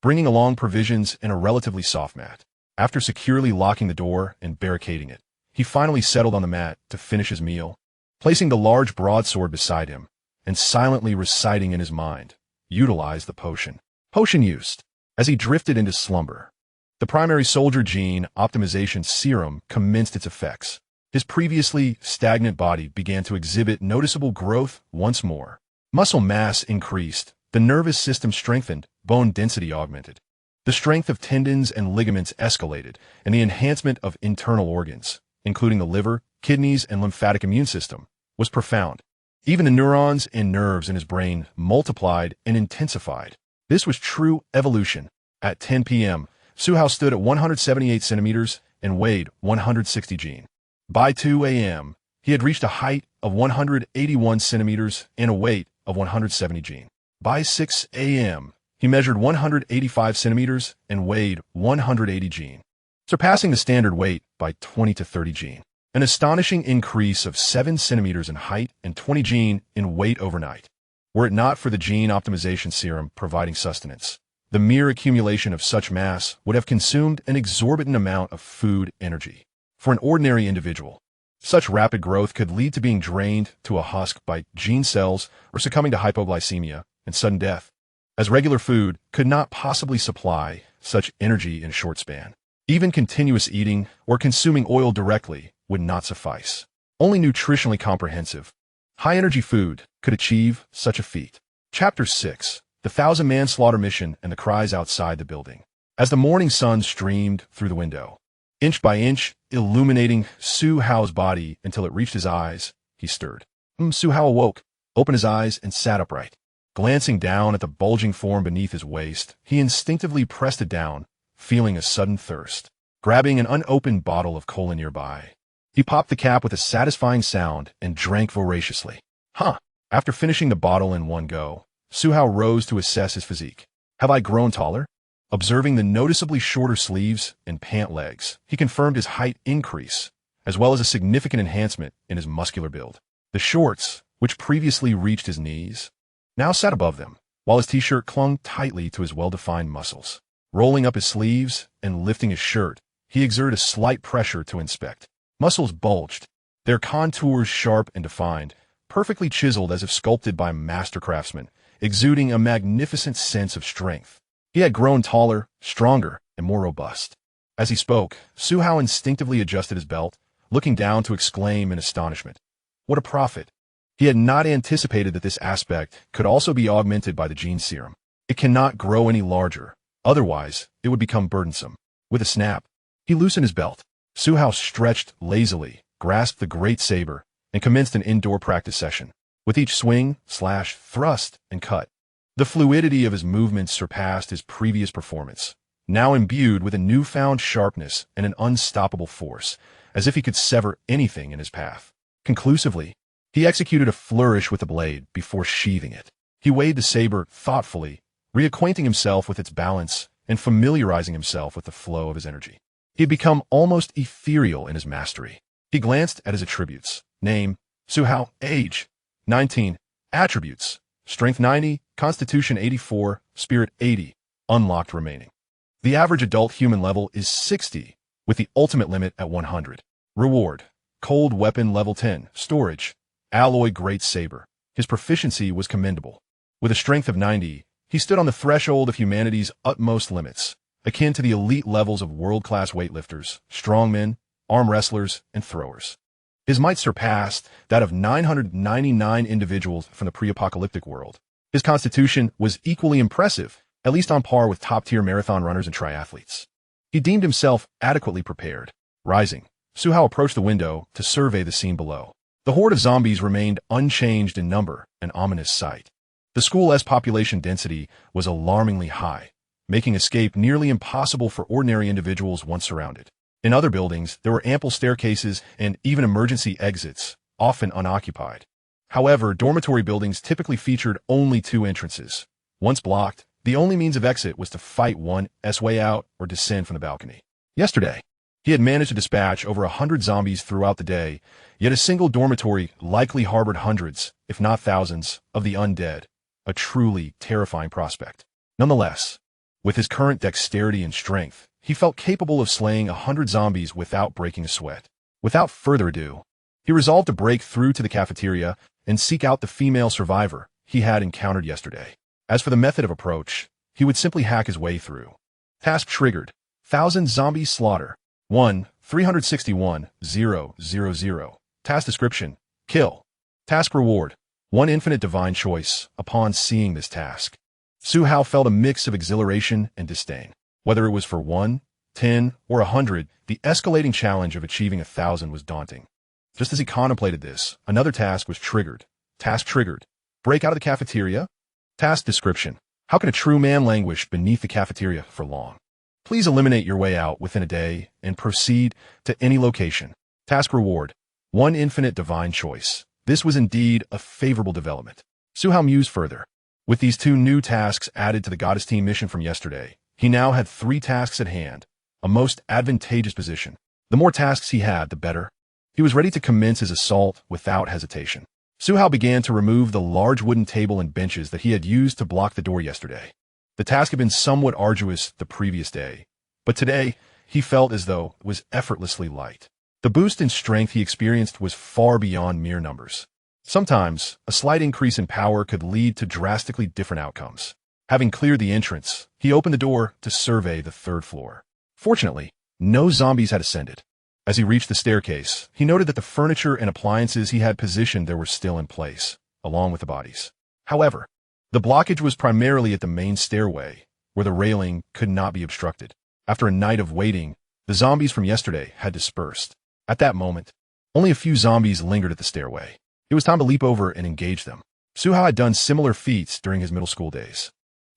bringing along provisions and a relatively soft mat. After securely locking the door and barricading it, he finally settled on the mat to finish his meal, placing the large broadsword beside him and silently reciting in his mind, "Utilize the potion." Potion used. As he drifted into slumber, the primary soldier gene optimization serum commenced its effects. His previously stagnant body began to exhibit noticeable growth once more. Muscle mass increased, the nervous system strengthened, bone density augmented. The strength of tendons and ligaments escalated, and the enhancement of internal organs, including the liver, kidneys, and lymphatic immune system, was profound. Even the neurons and nerves in his brain multiplied and intensified. This was true evolution. At 10 p.m., Suhao stood at 178 centimeters and weighed 160 gene. By 2 a.m., he had reached a height of 181 centimeters and a weight of 170 gene. By 6 a.m., he measured 185 centimeters and weighed 180 gene, surpassing the standard weight by 20 to 30 gene. An astonishing increase of 7 centimeters in height and 20 gene in weight overnight. Were it not for the gene optimization serum providing sustenance, the mere accumulation of such mass would have consumed an exorbitant amount of food energy. For an ordinary individual, such rapid growth could lead to being drained to a husk by gene cells or succumbing to hypoglycemia and sudden death, as regular food could not possibly supply such energy in a short span. Even continuous eating or consuming oil directly would not suffice. Only nutritionally comprehensive, high-energy food could achieve such a feat. Chapter 6. The 1,000-Man Slaughter Mission and the Cries Outside the Building. as the morning sun streamed through the window. Inch by inch, illuminating Su Hao's body until it reached his eyes, he stirred. Su Hao awoke, opened his eyes, and sat upright. Glancing down at the bulging form beneath his waist, he instinctively pressed it down, feeling a sudden thirst. Grabbing an unopened bottle of cola nearby, he popped the cap with a satisfying sound and drank voraciously. After finishing the bottle in one go, Su Hao rose to assess his physique. Have I grown taller? Observing the noticeably shorter sleeves and pant legs, he confirmed his height increase, as well as a significant enhancement in his muscular build. The shorts, which previously reached his knees, now sat above them, while his t-shirt clung tightly to his well-defined muscles. Rolling up his sleeves and lifting his shirt, he exerted a slight pressure to inspect. Muscles bulged, their contours sharp and defined, perfectly chiseled as if sculpted by a master craftsman, exuding a magnificent sense of strength. He had grown taller, stronger, and more robust. As he spoke, Su Hao instinctively adjusted his belt, looking down to exclaim in astonishment. What a profit! He had not anticipated that this aspect could also be augmented by the gene serum. It cannot grow any larger, otherwise it would become burdensome. With a snap, he loosened his belt. Su Hao stretched lazily, grasped the great saber, and commenced an indoor practice session. With each swing, slash, thrust, and cut, the fluidity of his movements surpassed his previous performance, now imbued with a newfound sharpness and an unstoppable force, as if he could sever anything in his path. Conclusively, he executed a flourish with the blade before sheathing it. He weighed the saber thoughtfully, reacquainting himself with its balance and familiarizing himself with the flow of his energy. He had become almost ethereal in his mastery. He glanced at his attributes. Name, Su Hao. Age, 19. Attributes, Strength 90, Constitution 84, Spirit 80, unlocked remaining. The average adult human level is 60, with the ultimate limit at 100. Reward, Cold Weapon Level 10, Storage, Alloy Great Saber. His proficiency was commendable. With a strength of 90, he stood on the threshold of humanity's utmost limits, akin to the elite levels of world-class weightlifters, strongmen, arm wrestlers, and throwers. His might surpassed that of 999 individuals from the pre-apocalyptic world. His constitution was equally impressive, at least on par with top-tier marathon runners and triathletes. He deemed himself adequately prepared. Rising, Su Hao approached the window to survey the scene below. The horde of zombies remained unchanged in number, an ominous sight. The school's population density was alarmingly high, making escape nearly impossible for ordinary individuals once surrounded. In other buildings, there were ample staircases and even emergency exits, often unoccupied. However, dormitory buildings typically featured only two entrances. Once blocked, the only means of exit was to fight one's way out or descend from the balcony. Yesterday, he had managed to dispatch over 100 zombies throughout the day, yet a single dormitory likely harbored hundreds, if not thousands, of the undead, a truly terrifying prospect. Nonetheless, with his current dexterity and strength, he felt capable of slaying 100 zombies without breaking a sweat. Without further ado, he resolved to break through to the cafeteria and seek out the female survivor he had encountered yesterday. As for the method of approach, he would simply hack his way through. Task triggered. 1,000 zombies slaughter. 1-361-000. Task description, kill. Task reward, 1 infinite divine choice. Upon seeing this task, Su Hao felt a mix of exhilaration and disdain. Whether it was for 1, 10, or 100, the escalating challenge of achieving 1,000 was daunting. Just as he contemplated this, another task was triggered. Task triggered, break out of the cafeteria. Task description, how can a true man languish beneath the cafeteria for long? Please eliminate your way out within a day and proceed to any location. Task reward, 1 infinite divine choice. This was indeed a favorable development. Su Hao mused further. With these 2 new tasks added to the Goddess Team mission from yesterday, he now had 3 tasks at hand, a most advantageous position. The more tasks he had, the better. He was ready to commence his assault without hesitation. Su Hao began to remove the large wooden table and benches that he had used to block the door yesterday. The task had been somewhat arduous the previous day, but today he felt as though it was effortlessly light. The boost in strength he experienced was far beyond mere numbers. Sometimes, a slight increase in power could lead to drastically different outcomes. Having cleared the entrance, he opened the door to survey the 3rd floor. Fortunately, no zombies had ascended. As he reached the staircase, he noted that the furniture and appliances he had positioned there were still in place, along with the bodies. However, the blockage was primarily at the main stairway, where the railing could not be obstructed. After a night of waiting, the zombies from yesterday had dispersed. At that moment, only a few zombies lingered at the stairway. It was time to leap over and engage them. Suhao had done similar feats during his middle school days.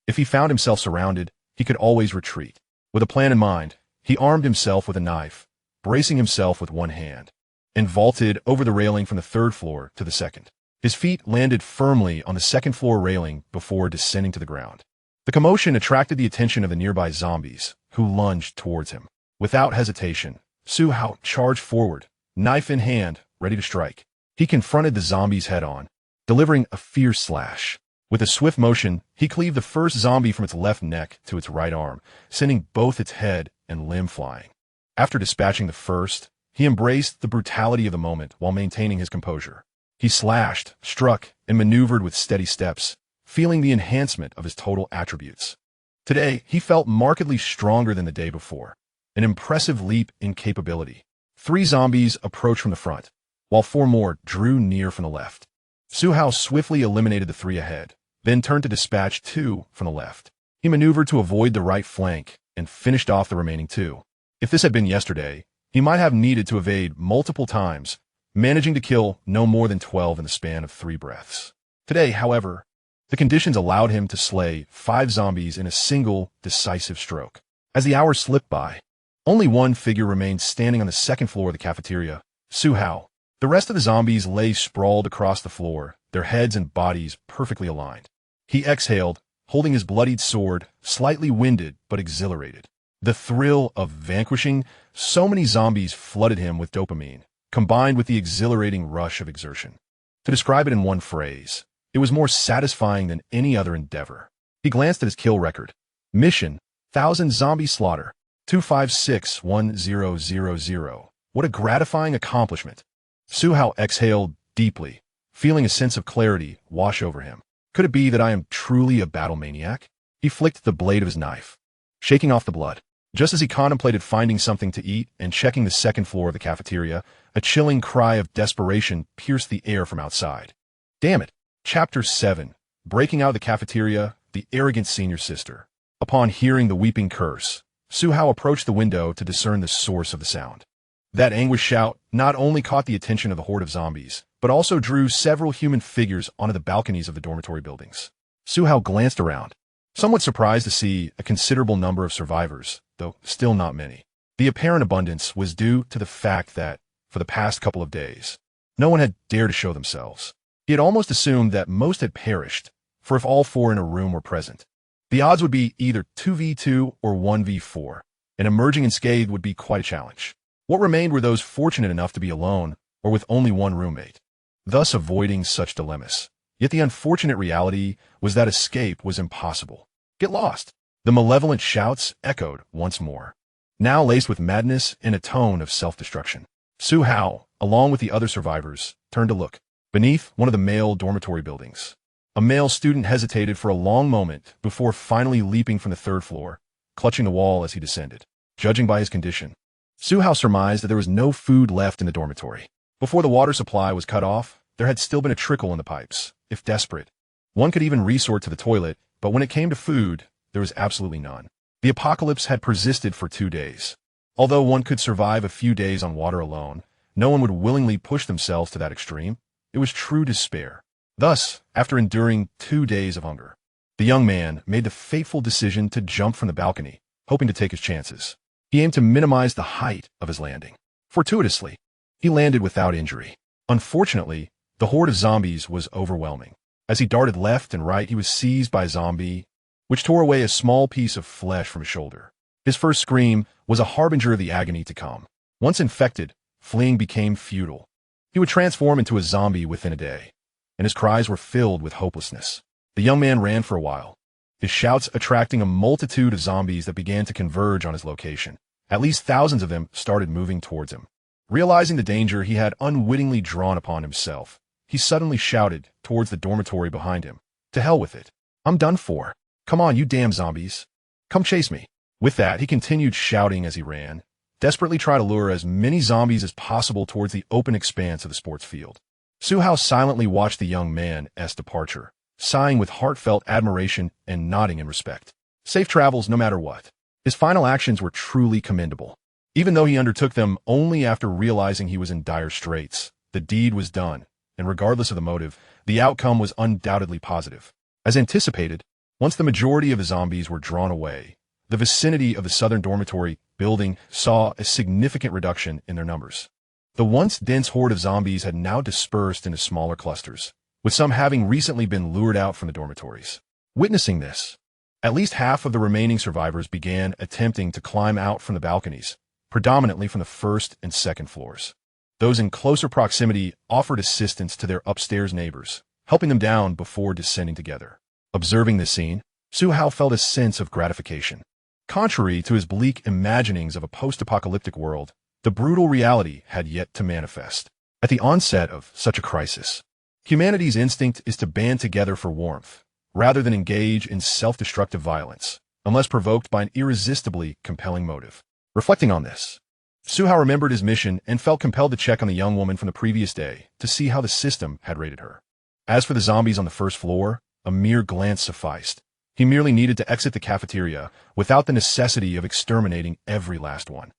If he found himself surrounded, he could always retreat. With a plan in mind, he armed himself with a knife, bracing himself with one hand, and vaulted over the railing from the third floor to the second. His feet landed firmly on the second floor railing before descending to the ground. The commotion attracted the attention of the nearby zombies, who lunged towards him. Without hesitation, Suhao charged forward, knife in hand, ready to strike. He confronted the zombies head-on, delivering a fierce slash. With a swift motion, he cleaved the first zombie from its left neck to its right arm, sending both its head and limb flying. After dispatching the first, he embraced the brutality of the moment while maintaining his composure. He slashed, struck, and maneuvered with steady steps, feeling the enhancement of his total attributes. Today, he felt markedly stronger than the day before, an impressive leap in capability. 3 zombies approached from the front, while 4 more drew near from the left. Suhao swiftly eliminated the 3 ahead, then turned to dispatch 2 from the left. He maneuvered to avoid the right flank and finished off the remaining 2. If this had been yesterday, he might have needed to evade multiple times, managing to kill no more than 12 in the span of 3 breaths. Today, however, the conditions allowed him to slay 5 zombies in a single, decisive stroke. As the hours slipped by, only one figure remained standing on the second floor of the cafeteria, Suhao. The rest of the zombies lay sprawled across the floor, their heads and bodies perfectly aligned. He exhaled, holding his bloodied sword, slightly winded but exhilarated. The thrill of vanquishing so many zombies flooded him with dopamine, combined with the exhilarating rush of exertion. To describe it in one phrase, it was more satisfying than any other endeavor. He glanced at his kill record. Mission: 1,000 zombie slaughter. 2561000. What a gratifying accomplishment. Suhao exhaled deeply, feeling a sense of clarity wash over him. Could it be that I am truly a battle maniac? He flicked the blade of his knife, shaking off the blood. Just as he contemplated finding something to eat and checking the second floor of the cafeteria, a chilling cry of desperation pierced the air from outside. Damn it! Chapter 7. Breaking out of the cafeteria, the arrogant senior sister. Upon hearing the weeping curse, Suhao approached the window to discern the source of the sound. That anguished shout not only caught the attention of the horde of zombies, but also drew several human figures onto the balconies of the dormitory buildings. Suhao glanced around, somewhat surprised to see a considerable number of survivors, though still not many. The apparent abundance was due to the fact that, for the past couple of days, no one had dared to show themselves. He had almost assumed that most had perished, for if all 4 in a room were present, the odds would be either 2v2 or 1v4, and emerging unscathed would be quite a challenge. What remained were those fortunate enough to be alone or with only one roommate, thus avoiding such dilemmas. Yet the unfortunate reality was that escape was impossible. Get lost! The malevolent shouts echoed once more, now laced with madness and a tone of self-destruction. Suhao, along with the other survivors, turned to look. Beneath one of the male dormitory buildings, a male student hesitated for a long moment before finally leaping from the 3rd floor, clutching the wall as he descended. Judging by his condition, Suhao surmised that there was no food left in the dormitory. Before the water supply was cut off, there had still been a trickle in the pipes. If desperate, one could even resort to the toilet, but when it came to food, there was absolutely none. The apocalypse had persisted for 2 days. Although one could survive a few days on water alone, no one would willingly push themselves to that extreme. It was true despair. Thus, after enduring 2 days of hunger, the young man made the fateful decision to jump from the balcony, hoping to take his chances. He aimed to minimize the height of his landing. Fortuitously, he landed without injury. Unfortunately, the horde of zombies was overwhelming. As he darted left and right, he was seized by a zombie, which tore away a small piece of flesh from his shoulder. His first scream was a harbinger of the agony to come. Once infected, fleeing became futile. He would transform into a zombie within a day, and his cries were filled with hopelessness. The young man ran for a while, his shouts attracting a multitude of zombies that began to converge on his location. At least thousands of them started moving towards him. Realizing the danger he had unwittingly drawn upon himself, he suddenly shouted towards the dormitory behind him, "To hell with it. I'm done for. Come on, you damn zombies. Come chase me." With that, he continued shouting as he ran, desperately trying to lure as many zombies as possible towards the open expanse of the sports field. Suhao silently watched the young man's departure, sighing with heartfelt admiration and nodding in respect. Safe travels no matter what. His final actions were truly commendable. Even though he undertook them only after realizing he was in dire straits, the deed was done, and regardless of the motive, the outcome was undoubtedly positive. As anticipated, once the majority of the zombies were drawn away, the vicinity of the southern dormitory building saw a significant reduction in their numbers. The once dense horde of zombies had now dispersed into smaller clusters, with some having recently been lured out from the dormitories. Witnessing this, at least half of the remaining survivors began attempting to climb out from the balconies, predominantly from the first and second floors. Those in closer proximity offered assistance to their upstairs neighbors, helping them down before descending together. Observing this scene, Su Hao felt a sense of gratification. Contrary to his bleak imaginings of a post-apocalyptic world, the brutal reality had yet to manifest. At the onset of such a crisis, humanity's instinct is to band together for warmth, rather than engage in self-destructive violence, unless provoked by an irresistibly compelling motive. Reflecting on this, Su Hao remembered his mission and felt compelled to check on the young woman from the previous day to see how the system had rated her. As for the zombies on the first floor, a mere glance sufficed. He merely needed to exit the cafeteria without the necessity of exterminating every last one.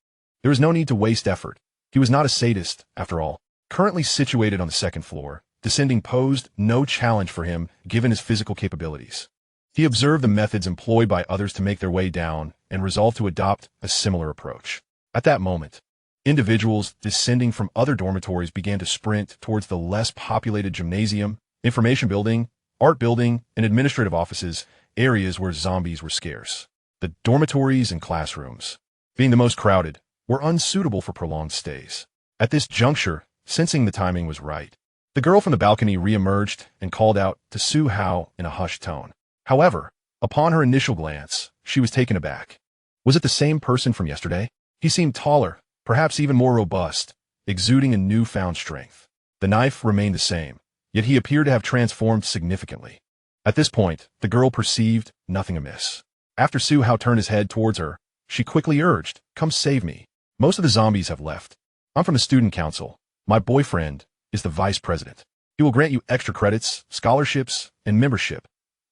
There was no need to waste effort. He was not a sadist, after all. Currently situated on the second floor, descending posed no challenge for him given his physical capabilities. He observed the methods employed by others to make their way down and resolved to adopt a similar approach. At that moment, individuals descending from other dormitories began to sprint towards the less populated gymnasium, information building, art building, and administrative offices, areas where zombies were scarce. The dormitories and classrooms, being the most crowded, were unsuitable for prolonged stays. At this juncture, sensing the timing was right, the girl from the balcony re-emerged and called out to Su Hao in a hushed tone. However, upon her initial glance, she was taken aback. Was it the same person from yesterday? He seemed taller, perhaps even more robust, exuding a newfound strength. The knife remained the same, yet he appeared to have transformed significantly. At this point, the girl perceived nothing amiss. After Su Hao turned his head towards her, she quickly urged, "Come save me. Most of the zombies have left. I'm from the student council. My boyfriend is the vice president. He will grant you extra credits, scholarships, and membership.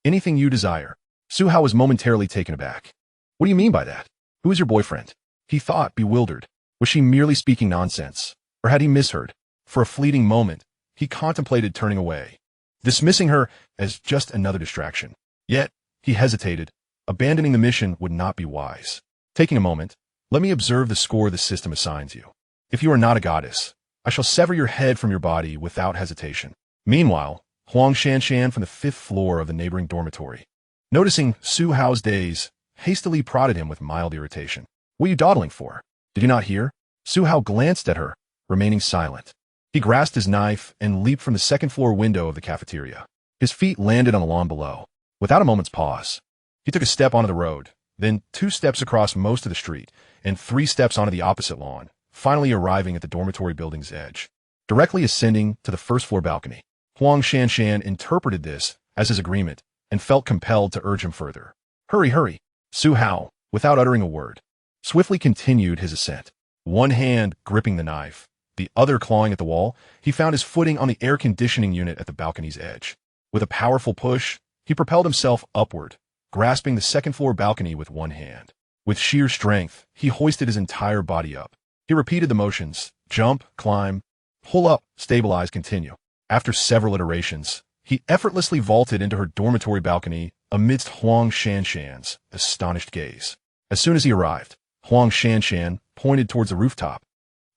Anything you desire." Su Hao was momentarily taken aback. "What do you mean by that? Who is your boyfriend?" He thought, bewildered. Was she merely speaking nonsense, or had he misheard? For a fleeting moment, he contemplated turning away, dismissing her as just another distraction. Yet, he hesitated. Abandoning the mission would not be wise. Taking a moment, "Let me observe the score the system assigns you. If you are not a goddess, I shall sever your head from your body without hesitation." Meanwhile, Huang Shanshan from the 5th floor of the neighboring dormitory, noticing Su Hao's daze, hastily prodded him with mild irritation. "What are you dawdling for? Did you not hear?" Su Hao glanced at her, remaining silent. He grasped his knife and leaped from the second-floor window of the cafeteria. His feet landed on the lawn below. Without a moment's pause, he took a step onto the road, then 2 steps across most of the street, and 3 steps onto the opposite lawn, finally arriving at the dormitory building's edge. Directly ascending to the first-floor balcony, Huang Shanshan interpreted this as his agreement and felt compelled to urge him further. "Hurry, hurry!" Su Hao, without uttering a word, swiftly continued his ascent. One hand gripping the knife, the other clawing at the wall, he found his footing on the air conditioning unit at the balcony's edge. With a powerful push, he propelled himself upward, grasping the second-floor balcony with one hand. With sheer strength, he hoisted his entire body up. He repeated the motions: jump, climb, pull up, stabilize, continue. After several iterations, he effortlessly vaulted into her dormitory balcony amidst Huang Shanshan's astonished gaze. As soon as he arrived, Huang Shanshan pointed towards the rooftop,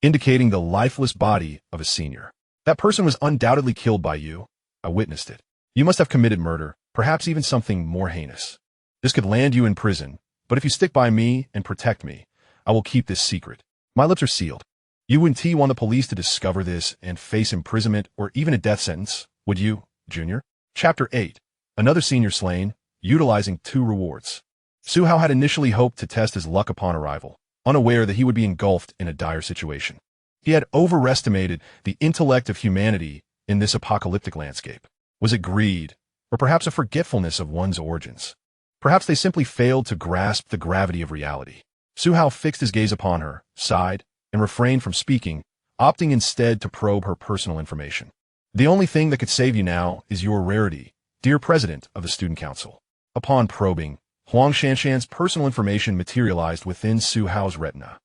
indicating the lifeless body of a senior. "That person was undoubtedly killed by you. I witnessed it. You must have committed murder, perhaps even something more heinous. This could land you in prison, but if you stick by me and protect me, I will keep this secret. My lips are sealed. You wouldn't want the police to discover this and face imprisonment or even a death sentence, would you, Junior?" Chapter 8. Another senior slain, utilizing 2 rewards. Su Hao had initially hoped to test his luck upon arrival, unaware that he would be engulfed in a dire situation. He had overestimated the intellect of humanity in this apocalyptic landscape. Was it greed, or perhaps a forgetfulness of one's origins? Perhaps they simply failed to grasp the gravity of reality. Su Hao fixed his gaze upon her, sighed, and refrained from speaking, opting instead to probe her personal information. "The only thing that could save you now is your rarity, dear President of the Student Council." Upon probing, Huang Shanshan's personal information materialized within Su Hao's retina.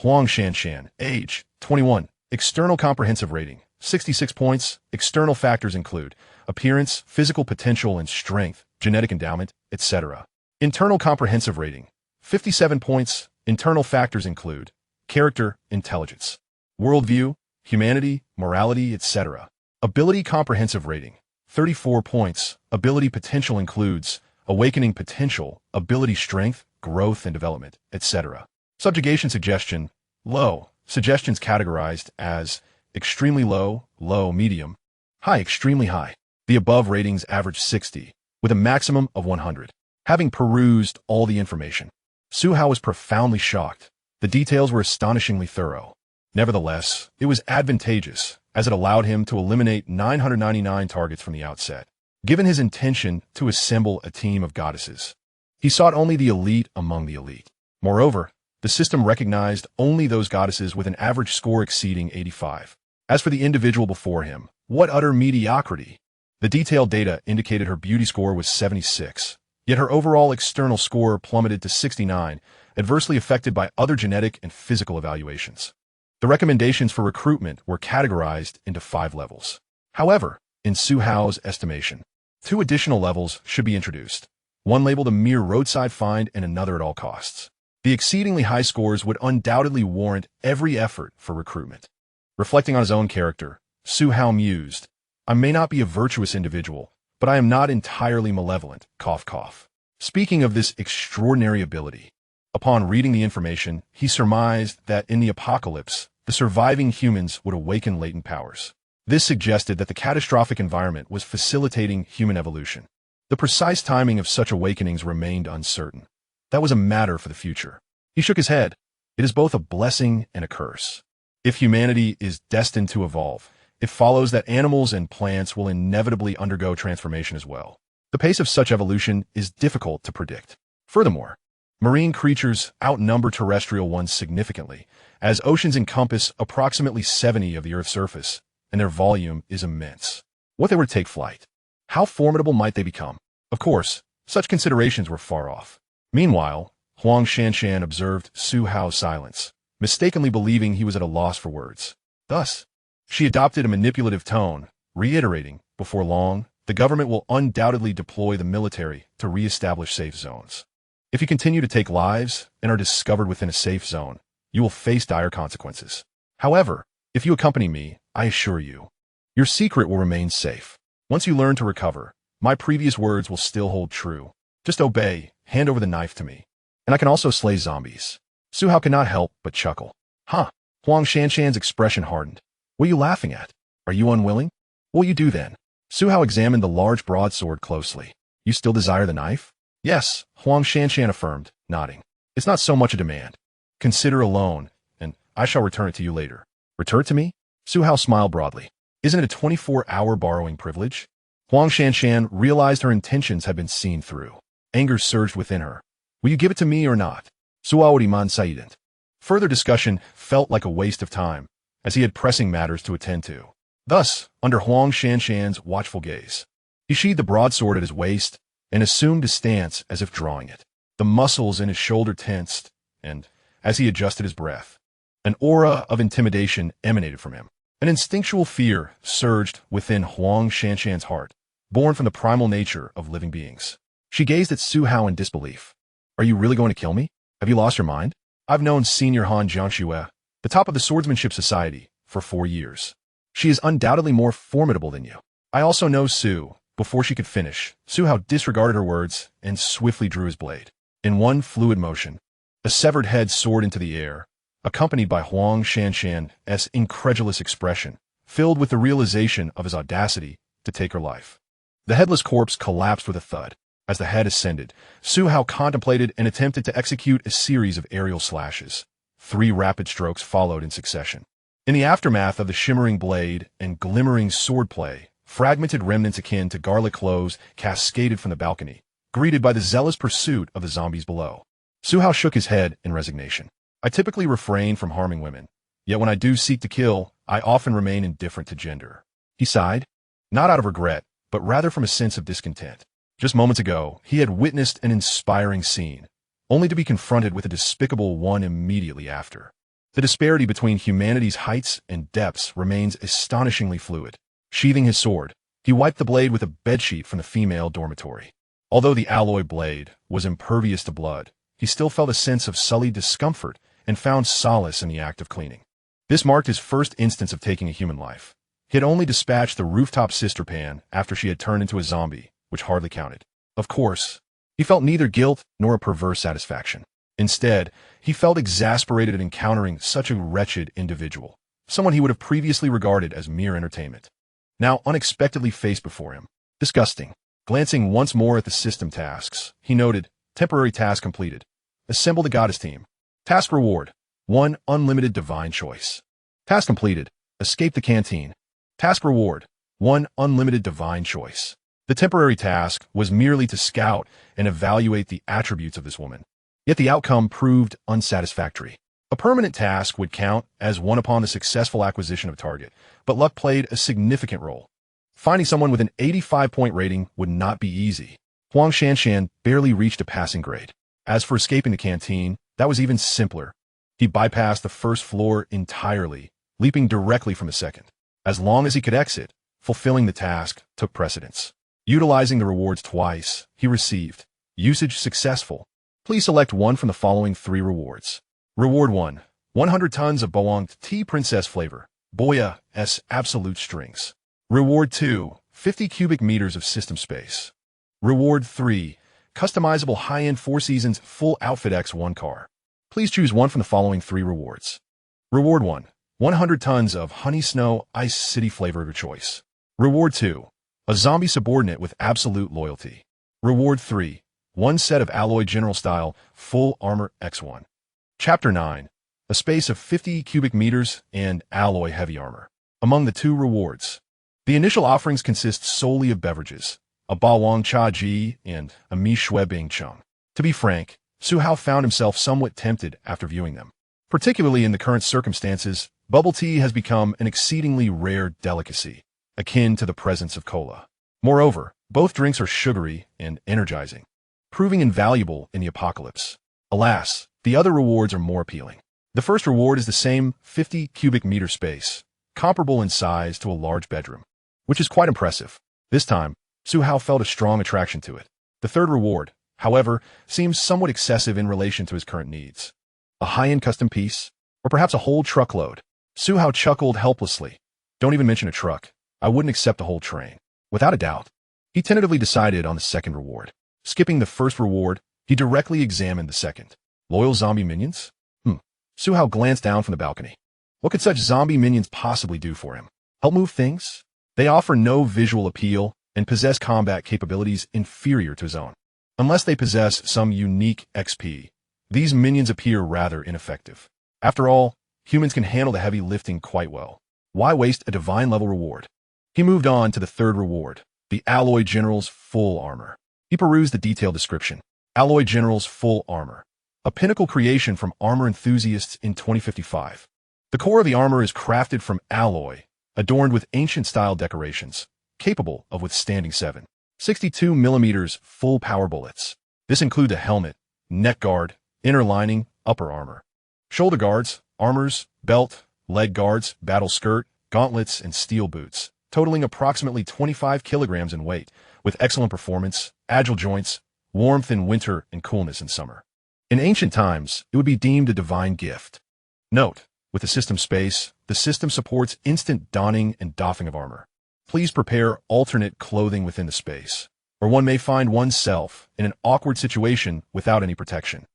Huang Shanshan, age, 21, external comprehensive rating, 66 points. External factors include appearance, physical potential and strength, genetic endowment, etc. Internal comprehensive rating, 57 points. Internal factors include character, intelligence, worldview, humanity, morality, etc. Ability comprehensive rating, 34 points. Ability potential includes awakening potential, ability strength, growth and development, etc. Subjugation suggestion, low. Suggestions categorized as extremely low, low, medium, high, extremely high. The above ratings average 60, with a maximum of 100. Having perused all the information, Su Hao was profoundly shocked. The details were astonishingly thorough. Nevertheless, it was advantageous, as it allowed him to eliminate 999 targets from the outset. Given his intention to assemble a team of goddesses, he sought only the elite among the elite. Moreover, the system recognized only those goddesses with an average score exceeding 85. As for the individual before him, what utter mediocrity! The detailed data indicated her beauty score was 76, yet her overall external score plummeted to 69, adversely affected by other genetic and physical evaluations. The recommendations for recruitment were categorized into 5 levels. However, in Su Hao's estimation, 2 additional levels should be introduced, one labeled a mere roadside find and another at all costs. The exceedingly high scores would undoubtedly warrant every effort for recruitment. Reflecting on his own character, Su Hao mused, I may not be a virtuous individual, but I am not entirely malevolent, cough cough. Speaking of this extraordinary ability, upon reading the information, he surmised that in the apocalypse, the surviving humans would awaken latent powers. This suggested that the catastrophic environment was facilitating human evolution. The precise timing of such awakenings remained uncertain. That was a matter for the future. He shook his head. It is both a blessing and a curse. If humanity is destined to evolve, it follows that animals and plants will inevitably undergo transformation as well. The pace of such evolution is difficult to predict. Furthermore, marine creatures outnumber terrestrial ones significantly, as oceans encompass approximately 70 of the Earth's surface, and their volume is immense. What they were to take flight? How formidable might they become? Of course, such considerations were far off. Meanwhile, Huang Shanshan observed Su Hao's silence, mistakenly believing he was at a loss for words. Thus, she adopted a manipulative tone, reiterating, before long, the government will undoubtedly deploy the military to re-establish safe zones. If you continue to take lives and are discovered within a safe zone, you will face dire consequences. However, if you accompany me, I assure you, your secret will remain safe. Once you learn to recover, my previous words will still hold true. Just obey, hand over the knife to me, and I can also slay zombies. Su Hao cannot help but chuckle. Huh? Huang Shanshan's expression hardened. What are you laughing at? Are you unwilling? What will you do then? Su Hao examined the large broadsword closely. You still desire the knife? Yes, Huang Shanshan affirmed, nodding. It's not so much a demand. Consider a loan, and I shall return it to you later. Return it to me? Su Hao smiled broadly. Isn't it a 24-hour borrowing privilege? Huang Shanshan realized her intentions had been seen through. Anger surged within her. Will you give it to me or not? Suawadiman Saidant. Further discussion felt like a waste of time, as he had pressing matters to attend to. Thus, under Huang Shanshan's watchful gaze, he sheathed the broadsword at his waist and assumed a stance as if drawing it. The muscles in his shoulder tensed, and, as he adjusted his breath, an aura of intimidation emanated from him. An instinctual fear surged within Huang Shanshan's heart, born from the primal nature of living beings. She gazed at Su Hao in disbelief. Are you really going to kill me? Have you lost your mind? I've known Senior Han Jiangxue, the top of the Swordsmanship Society, for 4 years. She is undoubtedly more formidable than you. I also know Su. Before she could finish, Su Hao disregarded her words and swiftly drew his blade. In one fluid motion, a severed head soared into the air, accompanied by Huang Shanshan's incredulous expression, filled with the realization of his audacity to take her life. The headless corpse collapsed with a thud. As the head ascended, Su Hao contemplated and attempted to execute a series of aerial slashes. 3 rapid strokes followed in succession. In the aftermath of the shimmering blade and glimmering swordplay, fragmented remnants akin to garlic cloves cascaded from the balcony, greeted by the zealous pursuit of the zombies below. Su Hao shook his head in resignation. I typically refrain from harming women, yet when I do seek to kill, I often remain indifferent to gender. He sighed, not out of regret, but rather from a sense of discontent. Just moments ago, he had witnessed an inspiring scene, only to be confronted with a despicable one immediately after. The disparity between humanity's heights and depths remains astonishingly fluid. Sheathing his sword, he wiped the blade with a bedsheet from the female dormitory. Although the alloy blade was impervious to blood, he still felt a sense of sullied discomfort and found solace in the act of cleaning. This marked his first instance of taking a human life. He had only dispatched the rooftop sister pan after she had turned into a zombie, which hardly counted. Of course, he felt neither guilt nor a perverse satisfaction. Instead, he felt exasperated at encountering such a wretched individual, someone he would have previously regarded as mere entertainment, now unexpectedly faced before him. Disgusting. Glancing once more at the system tasks, he noted, temporary task completed. Assemble the goddess team. Task reward, 1 unlimited divine choice. Task completed. Escape the canteen. Task reward, 1 unlimited divine choice. The temporary task was merely to scout and evaluate the attributes of this woman. Yet the outcome proved unsatisfactory. A permanent task would count as one upon the successful acquisition of a target, but luck played a significant role. Finding someone with an 85-point rating would not be easy. Huang Shanshan barely reached a passing grade. As for escaping the canteen, that was even simpler. He bypassed the first floor entirely, leaping directly from the second. As long as he could exit, fulfilling the task took precedence. Utilizing the rewards twice, he received usage successful. Please select one from the following 3 rewards. Reward 1, 100 tons of Boang tea princess flavor, Boya S absolute strings. Reward 2, 50 cubic meters of system space. Reward 3, customizable high-end 4 seasons full outfit X1 car. Please choose one from the following 3 rewards. Reward 1, 100 tons of honey snow ice city flavor of your choice. Reward 2, a zombie subordinate with absolute loyalty. Reward 3, 1 set of alloy general style full armor X1. Chapter 9, a space of 50 cubic meters and alloy heavy armor. Among the 2 rewards, the initial offerings consist solely of beverages, a Bawang Cha Ji and a Mi Shui Bing Chung. To be frank, Su Hao found himself somewhat tempted after viewing them. Particularly in the current circumstances, bubble tea has become an exceedingly rare delicacy, akin to the presence of cola. Moreover, both drinks are sugary and energizing, proving invaluable in the apocalypse. Alas, the other rewards are more appealing. The first reward is the same 50 cubic meter space, comparable in size to a large bedroom, which is quite impressive. This time, Su Hao felt a strong attraction to it. The third reward, however, seems somewhat excessive in relation to his current needs. A high-end custom piece, or perhaps a whole truckload. Su Hao chuckled helplessly. Don't even mention a truck. I wouldn't accept a whole train. Without a doubt, he tentatively decided on the second reward. Skipping the first reward, he directly examined the second. Loyal zombie minions? Su Hao glanced down from the balcony. What could such zombie minions possibly do for him? Help move things? They offer no visual appeal and possess combat capabilities inferior to his own. Unless they possess some unique XP, these minions appear rather ineffective. After all, humans can handle the heavy lifting quite well. Why waste a divine level reward? He moved on to the third reward, the Alloy General's full armor. He perused the detailed description. Alloy General's full armor. A pinnacle creation from armor enthusiasts in 2055. The core of the armor is crafted from alloy, adorned with ancient-style decorations, capable of withstanding 7.62 millimeters full power bullets. This includes a helmet, neck guard, inner lining, upper armor, shoulder guards, armors, belt, leg guards, battle skirt, gauntlets, and steel boots, totaling approximately 25 kilograms in weight, with excellent performance, agile joints, warmth in winter, and coolness in summer. In ancient times, it would be deemed a divine gift. Note, with the system space, the system supports instant donning and doffing of armor. Please prepare alternate clothing within the space, or one may find oneself in an awkward situation without any protection.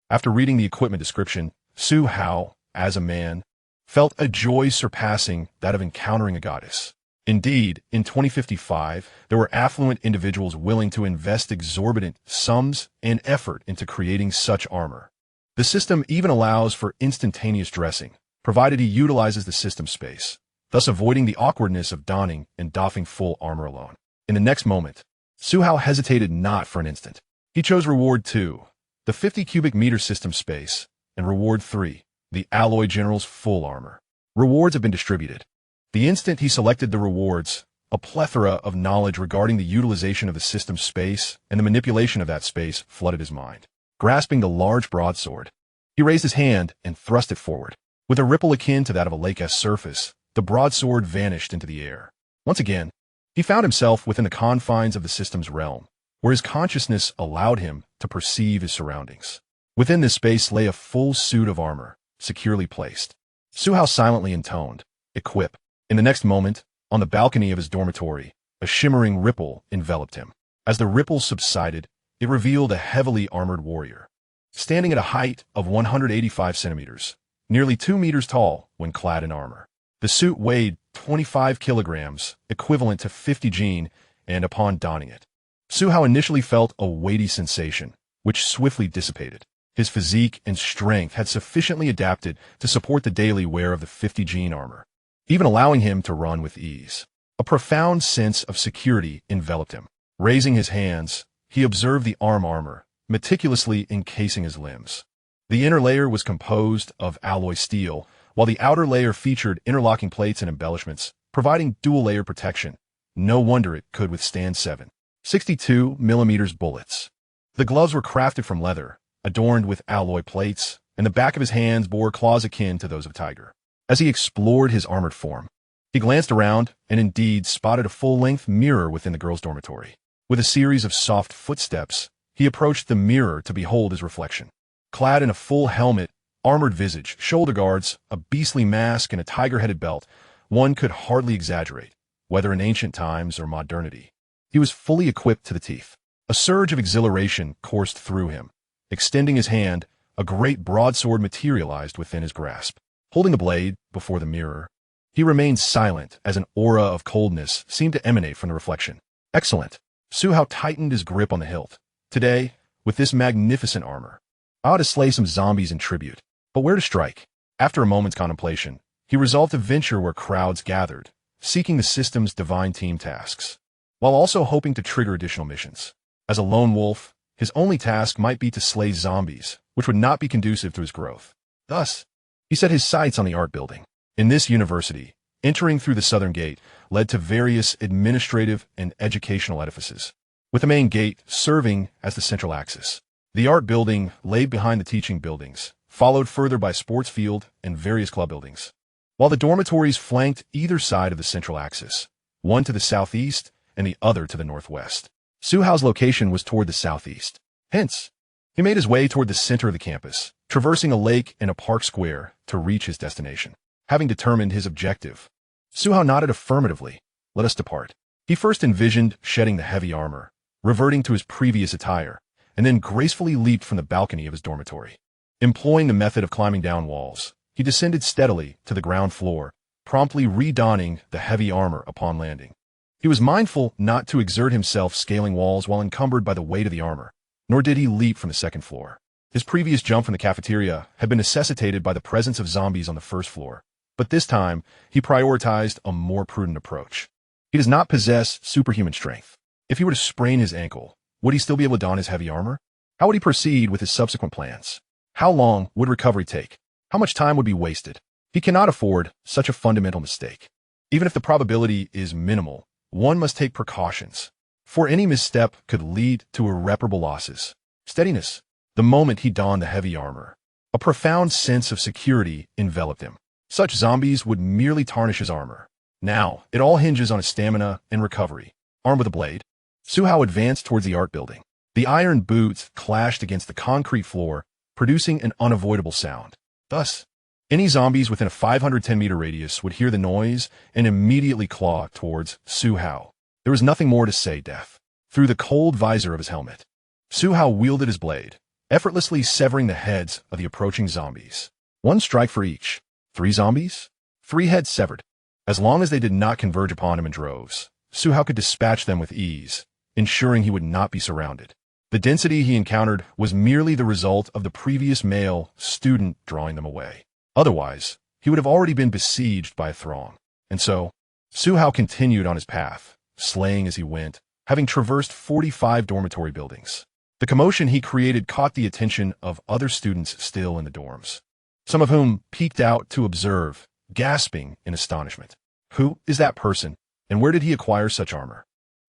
After reading the equipment description, Su Hao, as a man, felt a joy surpassing that of encountering a goddess. Indeed, in 2055, there were affluent individuals willing to invest exorbitant sums and effort into creating such armor. The system even allows for instantaneous dressing, provided he utilizes the system space, thus avoiding the awkwardness of donning and doffing full armor alone. In the next moment, Su Hao hesitated not for an instant. He chose Reward 2, the 50 cubic meter system space, and Reward 3, the Alloy General's full armor. Rewards have been distributed. The instant he selected the rewards, a plethora of knowledge regarding the utilization of the system's space and the manipulation of that space flooded his mind. Grasping the large broadsword, he raised his hand and thrust it forward. With a ripple akin to that of a lake's surface, the broadsword vanished into the air. Once again, he found himself within the confines of the system's realm, where his consciousness allowed him to perceive his surroundings. Within this space lay a full suit of armor, securely placed. Suhao silently intoned, "Equip." In the next moment, on the balcony of his dormitory, a shimmering ripple enveloped him. As the ripple subsided, it revealed a heavily armored warrior, standing at a height of 185 centimeters, nearly 2 meters tall when clad in armor. The suit weighed 25 kilograms, equivalent to 50 jin, and upon donning it, Suhao initially felt a weighty sensation, which swiftly dissipated. His physique and strength had sufficiently adapted to support the daily wear of the 50 jin armor, even allowing him to run with ease. A profound sense of security enveloped him. Raising his hands, he observed the armor, meticulously encasing his limbs. The inner layer was composed of alloy steel, while the outer layer featured interlocking plates and embellishments, providing dual-layer protection. No wonder it could withstand 7.62mm bullets. The gloves were crafted from leather, adorned with alloy plates, and the back of his hands bore claws akin to those of a tiger. As he explored his armored form, he glanced around and indeed spotted a full-length mirror within the girl's dormitory. With a series of soft footsteps, he approached the mirror to behold his reflection. Clad in a full helmet, armored visage, shoulder guards, a beastly mask, and a tiger-headed belt, one could hardly exaggerate, whether in ancient times or modernity. He was fully equipped to the teeth. A surge of exhilaration coursed through him. Extending his hand, a great broadsword materialized within his grasp. Holding the blade before the mirror, he remained silent as an aura of coldness seemed to emanate from the reflection. Excellent. Suhao tightened his grip on the hilt. Today, with this magnificent armor, I ought to slay some zombies in tribute. But where to strike? After a moment's contemplation, he resolved to venture where crowds gathered, seeking the system's divine team tasks, while also hoping to trigger additional missions. As a lone wolf, his only task might be to slay zombies, which would not be conducive to his growth. Thus, he set his sights on the art building. In this university, entering through the southern gate led to various administrative and educational edifices, with the main gate serving as the central axis. The art building lay behind the teaching buildings, followed further by sports field and various club buildings, while the dormitories flanked either side of the central axis, one to the southeast and the other to the northwest. Suhao's location was toward the southeast. Hence, he made his way toward the center of the campus, traversing a lake and a park square to reach his destination. Having determined his objective, Suhao nodded affirmatively. Let us depart. He first envisioned shedding the heavy armor, reverting to his previous attire, and then gracefully leaped from the balcony of his dormitory. Employing the method of climbing down walls, he descended steadily to the ground floor, promptly redonning the heavy armor upon landing. He was mindful not to exert himself scaling walls while encumbered by the weight of the armor, nor did he leap from the second floor. His previous jump from the cafeteria had been necessitated by the presence of zombies on the first floor, but this time he prioritized a more prudent approach. He does not possess superhuman strength. If he were to sprain his ankle, would he still be able to don his heavy armor? How would he proceed with his subsequent plans? How long would recovery take? How much time would be wasted? He cannot afford such a fundamental mistake. Even if the probability is minimal, one must take precautions, for any misstep could lead to irreparable losses. Steadiness. The moment he donned the heavy armor, a profound sense of security enveloped him. Such zombies would merely tarnish his armor. Now, it all hinges on his stamina and recovery. Armed with a blade, Suhao advanced towards the art building. The iron boots clashed against the concrete floor, producing an unavoidable sound. Thus, any zombies within a 510-meter radius would hear the noise and immediately claw towards Suhao. There was nothing more to say, death. Through the cold visor of his helmet, Suhao wielded his blade, effortlessly severing the heads of the approaching zombies. One strike for each. 3 zombies? 3 heads severed. As long as they did not converge upon him in droves, Suhao could dispatch them with ease, ensuring he would not be surrounded. The density he encountered was merely the result of the previous male student drawing them away. Otherwise, he would have already been besieged by a throng. And so, Suhao continued on his path, slaying as he went, having traversed 45 dormitory buildings. The commotion he created caught the attention of other students still in the dorms, some of whom peeked out to observe, gasping in astonishment. Who is that person? And where did he acquire such armor?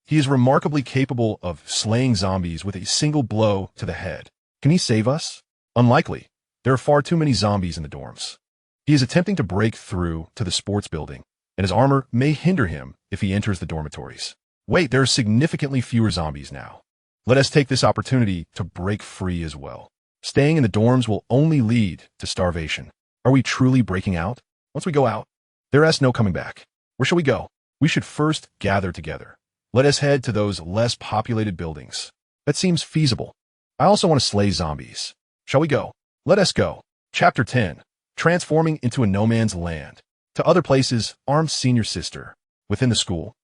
He is remarkably capable of slaying zombies with a single blow to the head. Can he save us? Unlikely. There are far too many zombies in the dorms. He is attempting to break through to the sports building, and his armor may hinder him if he enters the dormitories. Wait, there are significantly fewer zombies now. Let us take this opportunity to break free as well. Staying in the dorms will only lead to starvation. Are we truly breaking out? Once we go out, there is no coming back. Where shall we go? We should first gather together. Let us head to those less populated buildings. That seems feasible. I also want to slay zombies. Shall we go? Let us go. Chapter 10. Transforming into a no man's land. To other places, armed senior sister. Within the school,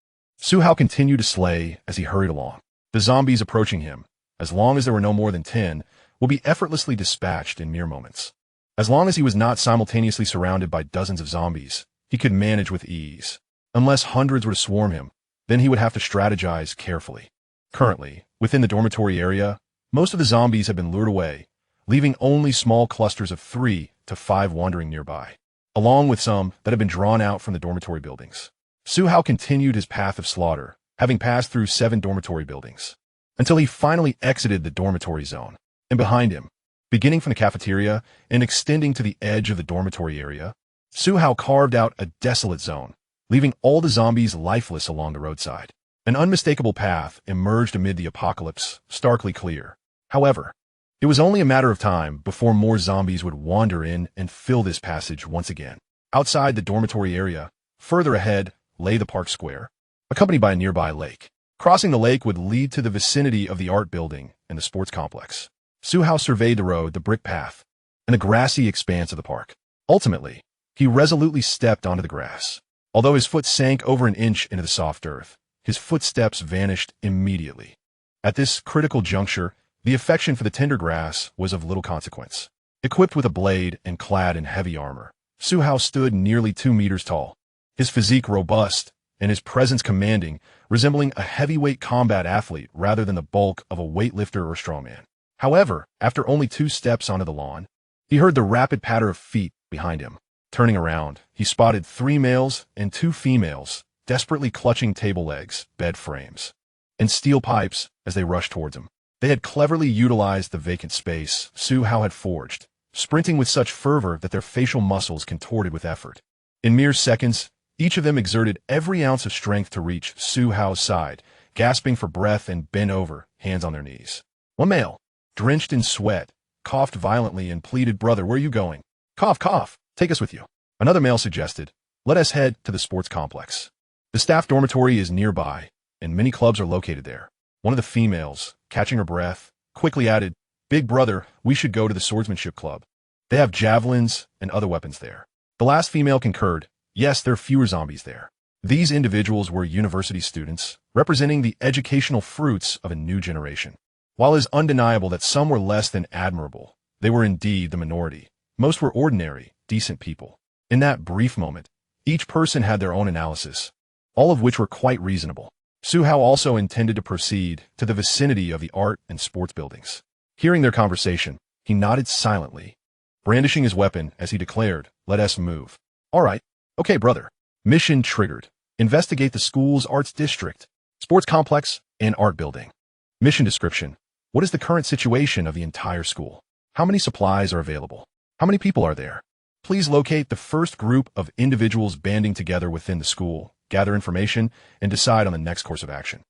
Suhao continued to slay as he hurried along. The zombies approaching him, as long as there were no more than 10, will be effortlessly dispatched in mere moments. As long as he was not simultaneously surrounded by dozens of zombies, he could manage with ease. Unless hundreds were to swarm him, then he would have to strategize carefully. Currently, within the dormitory area, most of the zombies have been lured away, leaving only small clusters of 3 to 5 wandering nearby, along with some that have been drawn out from the dormitory buildings. Suhao continued his path of slaughter, having passed through 7 dormitory buildings, until he finally exited the dormitory zone. And behind him, beginning from the cafeteria and extending to the edge of the dormitory area, Suhao carved out a desolate zone, leaving all the zombies lifeless along the roadside. An unmistakable path emerged amid the apocalypse, starkly clear. However, it was only a matter of time before more zombies would wander in and fill this passage once again. Outside the dormitory area, further ahead, lay the park square, accompanied by a nearby lake. Crossing the lake would lead to the vicinity of the art building and the sports complex. Suhao surveyed the road, the brick path, and the grassy expanse of the park. Ultimately, he resolutely stepped onto the grass. Although his foot sank over an inch into the soft earth, his footsteps vanished immediately. At this critical juncture, the affection for the tender grass was of little consequence. Equipped with a blade and clad in heavy armor, Suhao stood nearly 2 meters tall, his physique robust and his presence commanding, resembling a heavyweight combat athlete rather than the bulk of a weightlifter or strongman. However, after only 2 steps onto the lawn, he heard the rapid patter of feet behind him. Turning around, he spotted 3 males and 2 females, desperately clutching table legs, bed frames, and steel pipes as they rushed towards him. They had cleverly utilized the vacant space Suhao had forged, sprinting with such fervor that their facial muscles contorted with effort. In mere seconds, each of them exerted every ounce of strength to reach Suhao's side, gasping for breath and bent over, hands on their knees. One male, drenched in sweat, coughed violently and pleaded, "Brother, where are you going? Cough, cough, take us with you." Another male suggested, "Let us head to the sports complex. The staff dormitory is nearby, and many clubs are located there." One of the females, catching her breath, quickly added, "Big brother, we should go to the swordsmanship club. They have javelins and other weapons there." The last female concurred, "Yes, there are fewer zombies there." These individuals were university students, representing the educational fruits of a new generation. While it is undeniable that some were less than admirable, they were indeed the minority. Most were ordinary, decent people. In that brief moment, each person had their own analysis, all of which were quite reasonable. Suhao also intended to proceed to the vicinity of the art and sports buildings. Hearing their conversation, he nodded silently, brandishing his weapon as he declared, "Let us move." "All right. Okay, brother." Mission triggered. Investigate the school's arts district, sports complex, and art building. Mission description. What is the current situation of the entire school? How many supplies are available? How many people are there? Please locate the first group of individuals banding together within the school, gather information, and decide on the next course of action.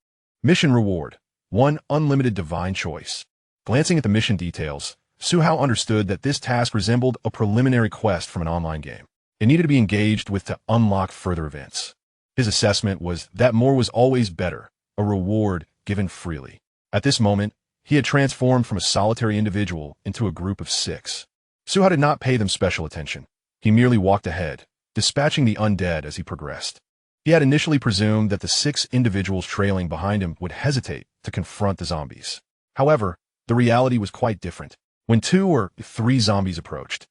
Mission reward. 1 unlimited divine choice. Glancing at the mission details, Suhao understood that this task resembled a preliminary quest from an online game. It needed to be engaged with to unlock further events. His assessment was that more was always better, a reward given freely. At this moment, he had transformed from a solitary individual into a group of 6. Suhao did not pay them special attention. He merely walked ahead, dispatching the undead as he progressed. He had initially presumed that the 6 individuals trailing behind him would hesitate to confront the zombies. However, the reality was quite different. When 2 or 3 zombies approached,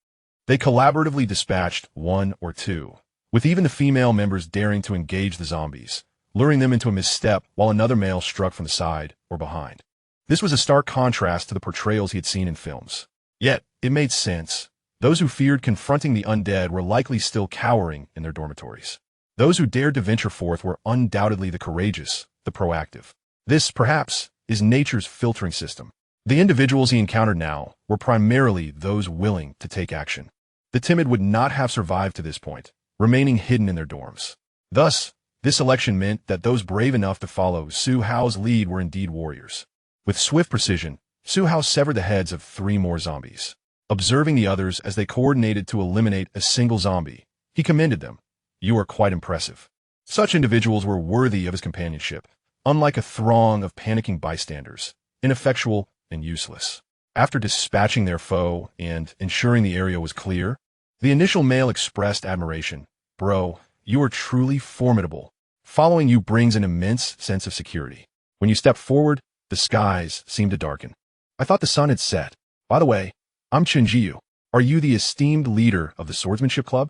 they collaboratively dispatched 1 or 2, with even the female members daring to engage the zombies, luring them into a misstep while another male struck from the side or behind. This was a stark contrast to the portrayals he had seen in films. Yet, it made sense. Those who feared confronting the undead were likely still cowering in their dormitories. Those who dared to venture forth were undoubtedly the courageous, the proactive. This, perhaps, is nature's filtering system. The individuals he encountered now were primarily those willing to take action. The timid would not have survived to this point, remaining hidden in their dorms. Thus, this election meant that those brave enough to follow Su Hao's lead were indeed warriors. With swift precision, Su Hao severed the heads of 3 more zombies. Observing the others as they coordinated to eliminate a single zombie, he commended them. "You are quite impressive." Such individuals were worthy of his companionship, unlike a throng of panicking bystanders, ineffectual and useless. After dispatching their foe and ensuring the area was clear, the initial male expressed admiration. "Bro, you are truly formidable. Following you brings an immense sense of security." When you step forward, the skies seem to darken. "I thought the sun had set. By the way, I'm Chenjiu. Are you the esteemed leader of the swordsmanship club?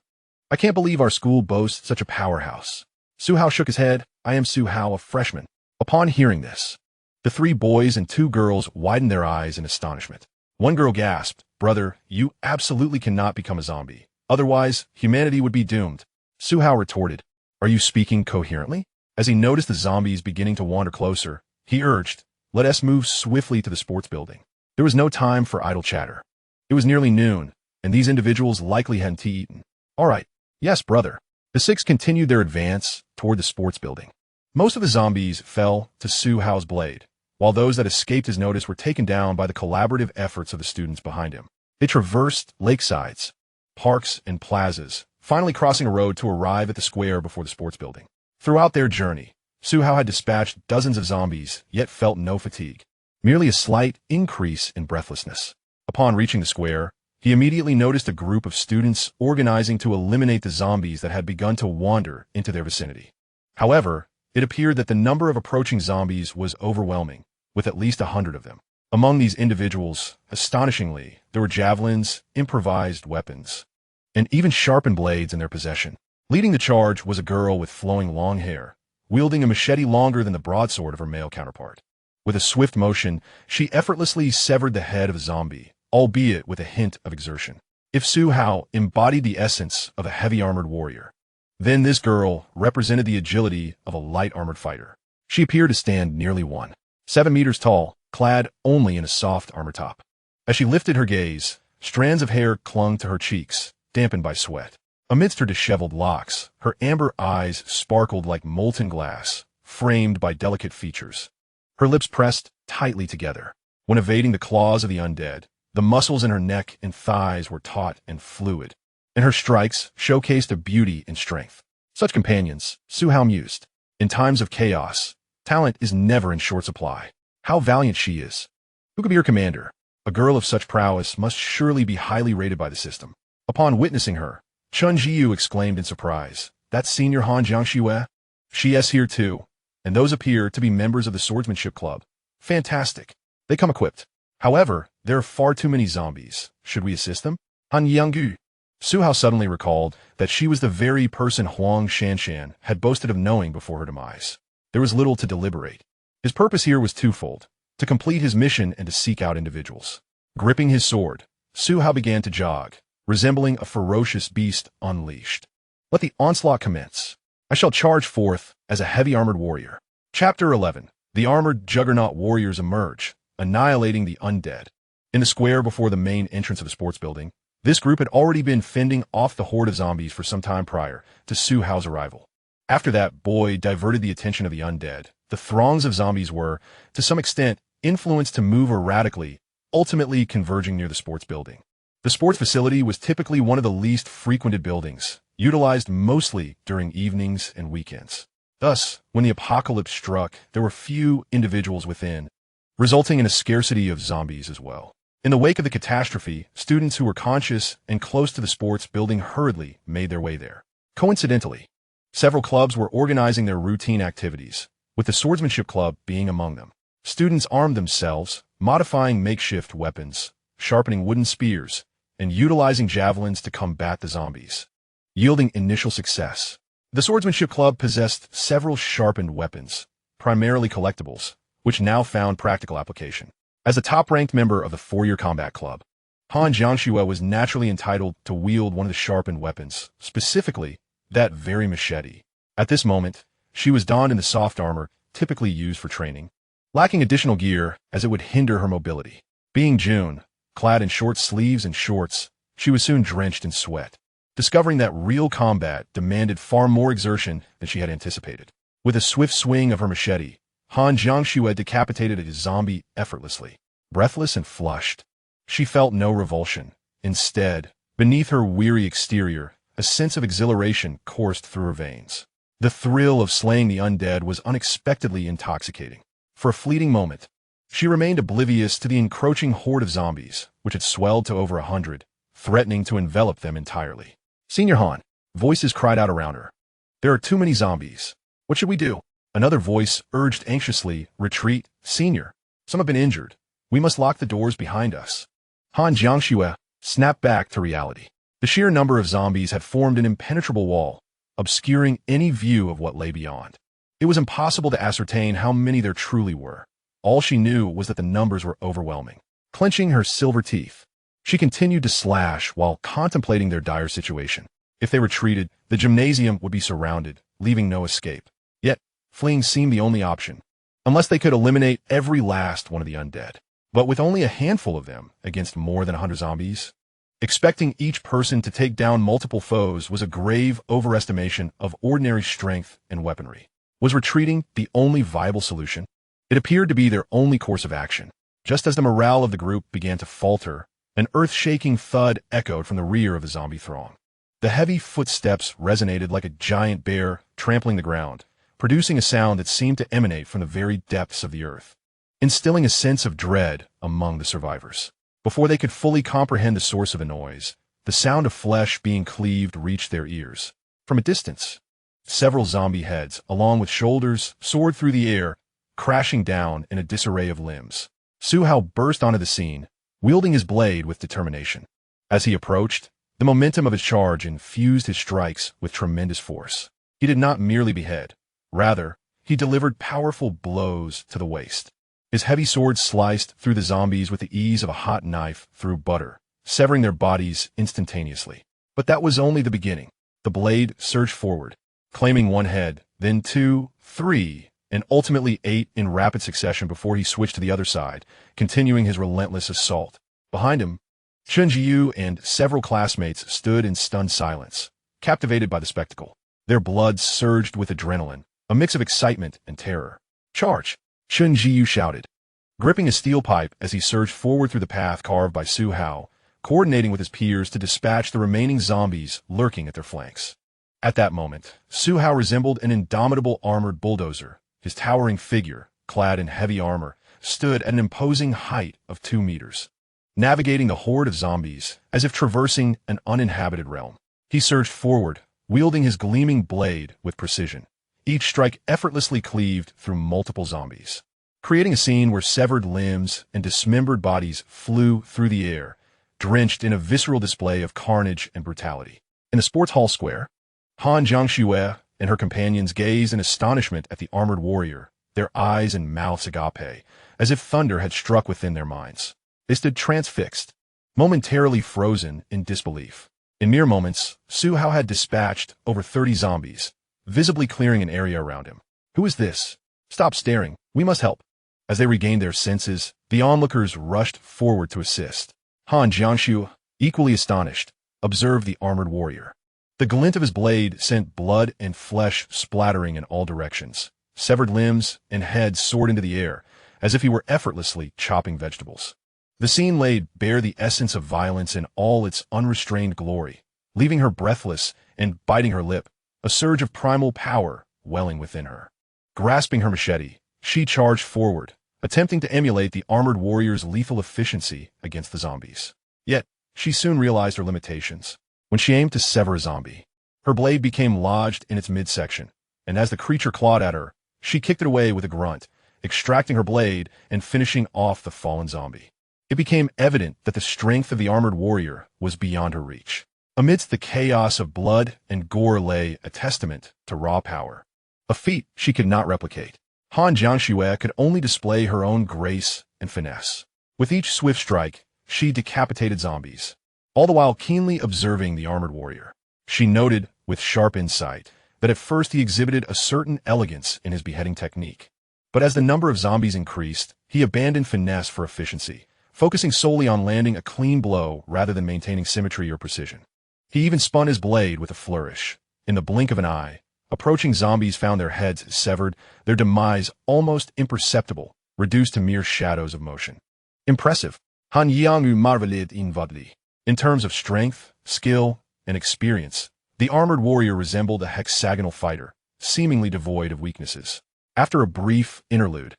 I can't believe our school boasts such a powerhouse." Su Hao shook his head. "I am Su Hao, a freshman." Upon hearing this, the 3 boys and 2 girls widened their eyes in astonishment. One girl gasped, "Brother, you absolutely cannot become a zombie. Otherwise, humanity would be doomed." Su Hao retorted, "Are you speaking coherently?" As he noticed the zombies beginning to wander closer, he urged, "Let us move swiftly to the sports building." There was no time for idle chatter. It was nearly noon, and these individuals likely hadn't eaten. "All right. Yes, brother." The 6 continued their advance toward the sports building. Most of the zombies fell to Su Hao's blade, while those that escaped his notice were taken down by the collaborative efforts of the students behind him. They traversed lakesides, parks, and plazas, finally crossing a road to arrive at the square before the sports building. Throughout their journey, Su Hao had dispatched dozens of zombies, yet felt no fatigue, merely a slight increase in breathlessness. Upon reaching the square, he immediately noticed a group of students organizing to eliminate the zombies that had begun to wander into their vicinity. However, it appeared that the number of approaching zombies was overwhelming, with at least 100 of them. Among these individuals, astonishingly, there were javelins, improvised weapons, and even sharpened blades in their possession. Leading the charge was a girl with flowing long hair, wielding a machete longer than the broadsword of her male counterpart. With a swift motion, she effortlessly severed the head of a zombie, albeit with a hint of exertion. If Su Hao embodied the essence of a heavy-armored warrior, then this girl represented the agility of a light-armored fighter. She appeared to stand nearly 1.7 meters tall, clad only in a soft armor top. As she lifted her gaze, strands of hair clung to her cheeks, dampened by sweat. Amidst her disheveled locks, her amber eyes sparkled like molten glass, framed by delicate features. Her lips pressed tightly together. When evading the claws of the undead, the muscles in her neck and thighs were taut and fluid, and her strikes showcased a beauty and strength. Such companions, Su Hao mused. In times of chaos, talent is never in short supply. How valiant she is. Who could be her commander? A girl of such prowess must surely be highly rated by the system. Upon witnessing her, Chun Jiu exclaimed in surprise, "That's Senior Han Jiangxue? She is here too, and those appear to be members of the swordsmanship club. Fantastic. They come equipped. However, there are far too many zombies. Should we assist them?" Han Yanggu. Su Hao suddenly recalled that she was the very person Huang Shanshan had boasted of knowing before her demise. There was little to deliberate. His purpose here was twofold: to complete his mission and to seek out individuals. Gripping his sword, Su Hao began to jog, resembling a ferocious beast unleashed. Let the onslaught commence. I shall charge forth as a heavy-armored warrior. Chapter 11. The armored juggernaut warriors emerge, annihilating the undead. In the square before the main entrance of the sports building, this group had already been fending off the horde of zombies for some time prior to Su Hao's arrival. After that boy diverted the attention of the undead, the throngs of zombies were, to some extent, influenced to move erratically, ultimately converging near the sports building. The sports facility was typically one of the least frequented buildings, utilized mostly during evenings and weekends. Thus, when the apocalypse struck, there were few individuals within, resulting in a scarcity of zombies as well. In the wake of the catastrophe, students who were conscious and close to the sports building hurriedly made their way there. Coincidentally, several clubs were organizing their routine activities, with the swordsmanship club being among them. Students armed themselves, modifying makeshift weapons, sharpening wooden spears, and utilizing javelins to combat the zombies, yielding initial success. The swordsmanship club possessed several sharpened weapons, primarily collectibles, which now found practical application. As a top-ranked member of the 4-year combat club, Han Jiangxue was naturally entitled to wield one of the sharpened weapons, specifically that very machete. At this moment, she was donned in the soft armor typically used for training, lacking additional gear as it would hinder her mobility. Being June, clad in short sleeves and shorts, she was soon drenched in sweat, discovering that real combat demanded far more exertion than she had anticipated. With a swift swing of her machete, Han Jiangxue decapitated a zombie effortlessly. Breathless and flushed, she felt no revulsion. Instead, beneath her weary exterior, a sense of exhilaration coursed through her veins. The thrill of slaying the undead was unexpectedly intoxicating. For a fleeting moment, she remained oblivious to the encroaching horde of zombies, which had swelled to over 100, threatening to envelop them entirely. Senior Han, voices cried out around her. There are too many zombies. What should we do? Another voice urged anxiously, retreat, Senior. Some have been injured. We must lock the doors behind us. Han Jiangxue snapped back to reality. The sheer number of zombies had formed an impenetrable wall, obscuring any view of what lay beyond. It was impossible to ascertain how many there truly were. All she knew was that the numbers were overwhelming. Clenching her silver teeth, she continued to slash while contemplating their dire situation. If they retreated, the gymnasium would be surrounded, leaving no escape. Yet, fleeing seemed the only option, unless they could eliminate every last one of the undead. But with only a handful of them against more than 100 zombies, expecting each person to take down multiple foes was a grave overestimation of ordinary strength and weaponry. Was retreating the only viable solution? It appeared to be their only course of action. Just as the morale of the group began to falter, an earth-shaking thud echoed from the rear of the zombie throng. The heavy footsteps resonated like a giant bear trampling the ground, producing a sound that seemed to emanate from the very depths of the earth, instilling a sense of dread among the survivors. Before they could fully comprehend the source of the noise, the sound of flesh being cleaved reached their ears. From a distance, several zombie heads, along with shoulders, soared through the air, crashing down in a disarray of limbs. Su Hao burst onto the scene, wielding his blade with determination. As he approached, the momentum of his charge infused his strikes with tremendous force. He did not merely behead. Rather, he delivered powerful blows to the waist. His heavy sword sliced through the zombies with the ease of a hot knife through butter, severing their bodies instantaneously. But that was only the beginning. The blade surged forward, claiming one head, then 2, 3, and ultimately 8 in rapid succession before he switched to the other side, continuing his relentless assault. Behind him, Chun Jiu and several classmates stood in stunned silence, captivated by the spectacle. Their blood surged with adrenaline, a mix of excitement and terror. Charge! Chun Jiu shouted, gripping a steel pipe as he surged forward through the path carved by Su Hao, coordinating with his peers to dispatch the remaining zombies lurking at their flanks. At that moment, Su Hao resembled an indomitable armored bulldozer. His towering figure, clad in heavy armor, stood at an imposing height of 2 meters, navigating the horde of zombies as if traversing an uninhabited realm. He surged forward, wielding his gleaming blade with precision. Each strike effortlessly cleaved through multiple zombies, creating a scene where severed limbs and dismembered bodies flew through the air, drenched in a visceral display of carnage and brutality. In the sports hall square, Han Jiangxue and her companions gazed in astonishment at the armored warrior, their eyes and mouths agape, as if thunder had struck within their minds. They stood transfixed, momentarily frozen in disbelief. In mere moments, Su Hao had dispatched over 30 zombies, visibly clearing an area around him. Who is this? Stop staring. We must help. As they regained their senses, the onlookers rushed forward to assist. Han Jiangxue, equally astonished, observed the armored warrior. The glint of his blade sent blood and flesh splattering in all directions. Severed limbs and heads soared into the air, as if he were effortlessly chopping vegetables. The scene laid bare the essence of violence in all its unrestrained glory, leaving her breathless and biting her lip, a surge of primal power welling within her. Grasping her machete, she charged forward, attempting to emulate the armored warrior's lethal efficiency against the zombies. Yet, she soon realized her limitations. When she aimed to sever a zombie, her blade became lodged in its midsection, and as the creature clawed at her, she kicked it away with a grunt, extracting her blade and finishing off the fallen zombie. It became evident that the strength of the armored warrior was beyond her reach. Amidst the chaos of blood and gore lay a testament to raw power, a feat she could not replicate. Han Jiangxue could only display her own grace and finesse. With each swift strike, she decapitated zombies, all the while keenly observing the armored warrior. She noted, with sharp insight, that at first he exhibited a certain elegance in his beheading technique. But as the number of zombies increased, he abandoned finesse for efficiency, focusing solely on landing a clean blow rather than maintaining symmetry or precision. He even spun his blade with a flourish. In the blink of an eye, approaching zombies found their heads severed, their demise almost imperceptible, reduced to mere shadows of motion. Impressive. Han Yang marveled inwardly. In terms of strength, skill, and experience, the armored warrior resembled a hexagonal fighter, seemingly devoid of weaknesses. After a brief interlude,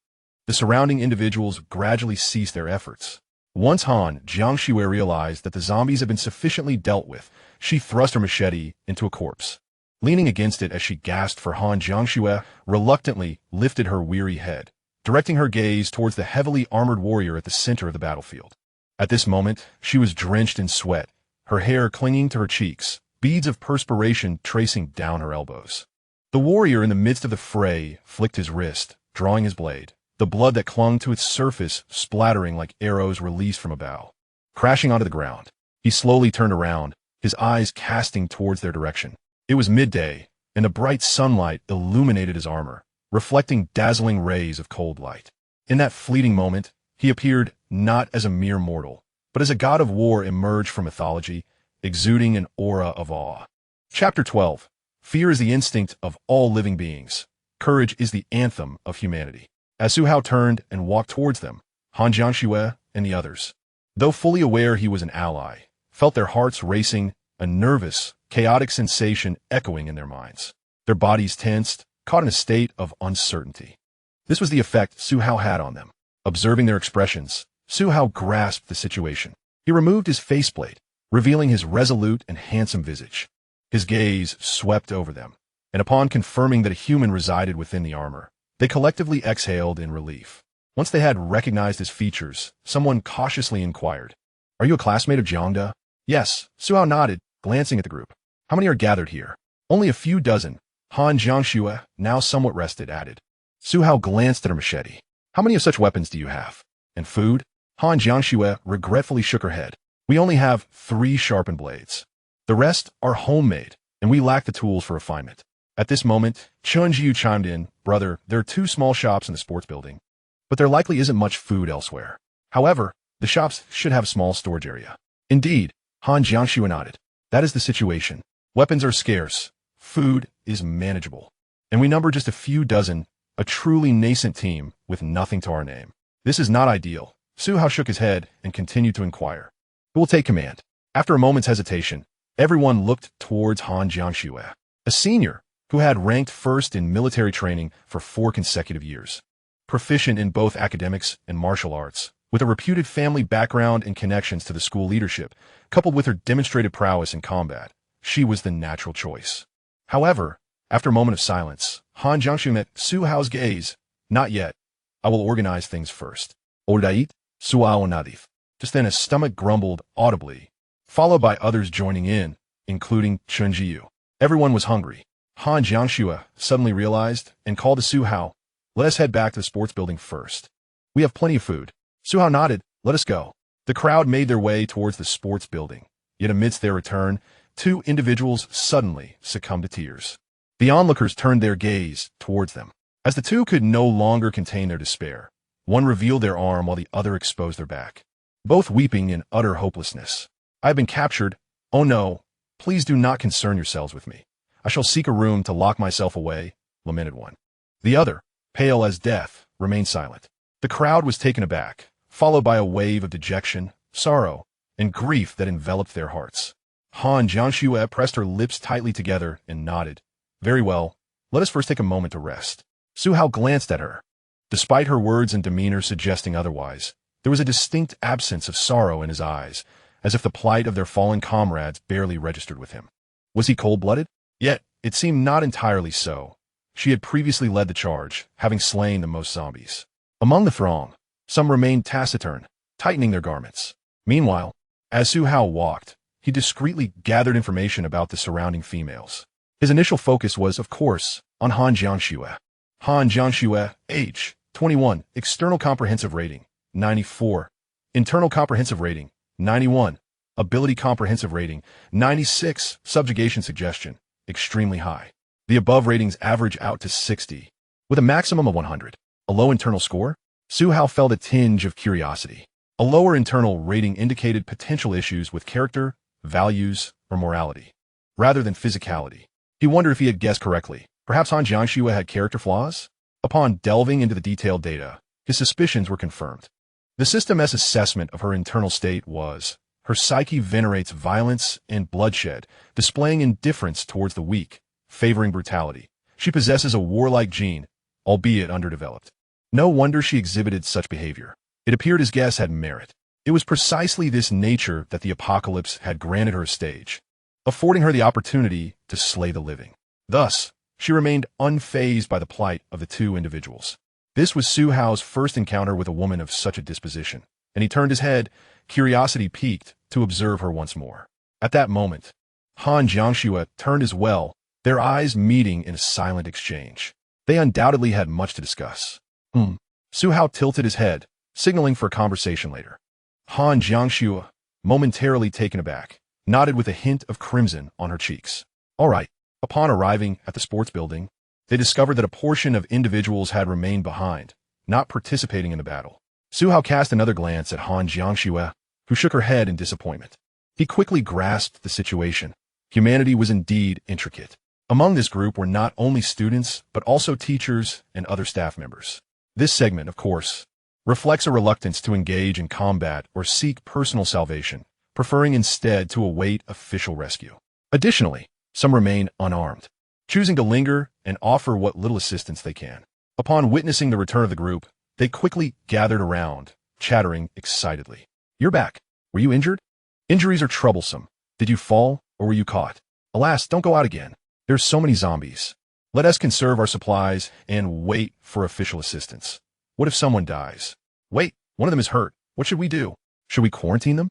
the surrounding individuals gradually ceased their efforts. Once Han Jiangxue realized that the zombies had been sufficiently dealt with, she thrust her machete into a corpse. Leaning against it as she gasped for Han Jiangxue, reluctantly lifted her weary head, directing her gaze towards the heavily armored warrior at the center of the battlefield. At this moment, she was drenched in sweat, her hair clinging to her cheeks, beads of perspiration tracing down her elbows. The warrior in the midst of the fray flicked his wrist, drawing his blade, the blood that clung to its surface splattering like arrows released from a bow. Crashing onto the ground, he slowly turned around, his eyes casting towards their direction. It was midday, and the bright sunlight illuminated his armor, reflecting dazzling rays of cold light. In that fleeting moment, he appeared not as a mere mortal, but as a god of war emerged from mythology, exuding an aura of awe. Chapter 12. Fear is the instinct of all living beings. Courage is the anthem of humanity. As Su Hao turned and walked towards them, Han Jiangxue and the others, though fully aware he was an ally, felt their hearts racing, a nervous, chaotic sensation echoing in their minds. Their bodies tensed, caught in a state of uncertainty. This was the effect Su Hao had on them. Observing their expressions, Su Hao grasped the situation. He removed his faceplate, revealing his resolute and handsome visage. His gaze swept over them, and upon confirming that a human resided within the armor, they collectively exhaled in relief. Once they had recognized his features, someone cautiously inquired, "Are you a classmate of Jiangda?" "Yes," Su Hao nodded, glancing at the group. "How many are gathered here?" "Only a few dozen," Han Jiangxue, now somewhat rested, added. Su Hao glanced at her machete. "How many of such weapons do you have? And food?" Han Jiangxue regretfully shook her head. "We only have 3 sharpened blades. The rest are homemade, and we lack the tools for refinement." At this moment, Chun Jiu chimed in, "Brother, there are 2 small shops in the sports building, but there likely isn't much food elsewhere. However, the shops should have a small storage area." "Indeed," Han Jiangxue nodded. "That is the situation. Weapons are scarce, food is manageable, and we number just a few dozen, a truly nascent team with nothing to our name. This is not ideal." Su Hao shook his head and continued to inquire, "Who will take command?" After a moment's hesitation, everyone looked towards Han Jiangxue, a senior who had ranked first in military training for 4 consecutive years. Proficient in both academics and martial arts, with a reputed family background and connections to the school leadership, coupled with her demonstrated prowess in combat, she was the natural choice. However, after a moment of silence, Han Jiangxue met Su Hao's gaze. "Not yet. I will organize things first." "Ordait?" Su Hao nodded. Just then a stomach grumbled audibly, followed by others joining in, including Chun Jiu. Everyone was hungry. Han Jiangxue suddenly realized and called to Su Hao, "Let us head back to the sports building first. We have plenty of food." Su Hao nodded. "Let us go." The crowd made their way towards the sports building, yet amidst their return, 2 individuals suddenly succumbed to tears. The onlookers turned their gaze towards them. As the 2 could no longer contain their despair, one revealed their arm while the other exposed their back, both weeping in utter hopelessness. "I have been captured. Oh no, please do not concern yourselves with me. I shall seek a room to lock myself away," lamented one. The other, pale as death, remained silent. The crowd was taken aback, followed by a wave of dejection, sorrow, and grief that enveloped their hearts. Han Jiangxue pressed her lips tightly together and nodded. "Very well, let us first take a moment to rest." Su Hao glanced at her. Despite her words and demeanor suggesting otherwise, there was a distinct absence of sorrow in his eyes, as if the plight of their fallen comrades barely registered with him. Was he cold-blooded? Yet, it seemed not entirely so. She had previously led the charge, having slain the most zombies. Among the throng, some remained taciturn, tightening their garments. Meanwhile, as Su Hao walked, he discreetly gathered information about the surrounding females. His initial focus was, of course, on Han Jiangxue. Han Jiangxue, age, 21, external comprehensive rating, 94. Internal comprehensive rating, 91. Ability comprehensive rating, 96. Subjugation suggestion, extremely high. The above ratings average out to 60, with a maximum of 100. A low internal score? Su Hao felt a tinge of curiosity. A lower internal rating indicated potential issues with character, values, or morality, rather than physicality. He wondered if he had guessed correctly. Perhaps Han Jiangxue had character flaws? Upon delving into the detailed data, his suspicions were confirmed. The system's assessment of her internal state was, her psyche venerates violence and bloodshed, displaying indifference towards the weak, favoring brutality. She possesses a warlike gene, albeit underdeveloped. No wonder she exhibited such behavior. It appeared his guess had merit. It was precisely this nature that the apocalypse had granted her a stage, affording her the opportunity to slay the living. Thus, she remained unfazed by the plight of the two individuals. This was Su Hao's first encounter with a woman of such a disposition, and he turned his head, curiosity piqued, to observe her once more. At that moment, Han Jiangxue turned as well, their eyes meeting in a silent exchange. They undoubtedly had much to discuss. Su Hao tilted his head, signaling for a conversation later. Han Jiangxue, momentarily taken aback, nodded with a hint of crimson on her cheeks. All right. Upon arriving at the sports building, they discovered that a portion of individuals had remained behind, not participating in the battle. Su Hao cast another glance at Han Jiangxue, who shook her head in disappointment. He quickly grasped the situation. Humanity was indeed intricate. Among this group were not only students, but also teachers and other staff members. This segment, of course, reflects a reluctance to engage in combat or seek personal salvation, preferring instead to await official rescue. Additionally, some remain unarmed, choosing to linger and offer what little assistance they can. Upon witnessing the return of the group, they quickly gathered around, chattering excitedly. You're back. Were you injured? Injuries are troublesome. Did you fall, or were you caught? Alas, don't go out again. There's so many zombies. Let us conserve our supplies and wait for official assistance. What if someone dies? Wait, one of them is hurt. What should we do? Should we quarantine them?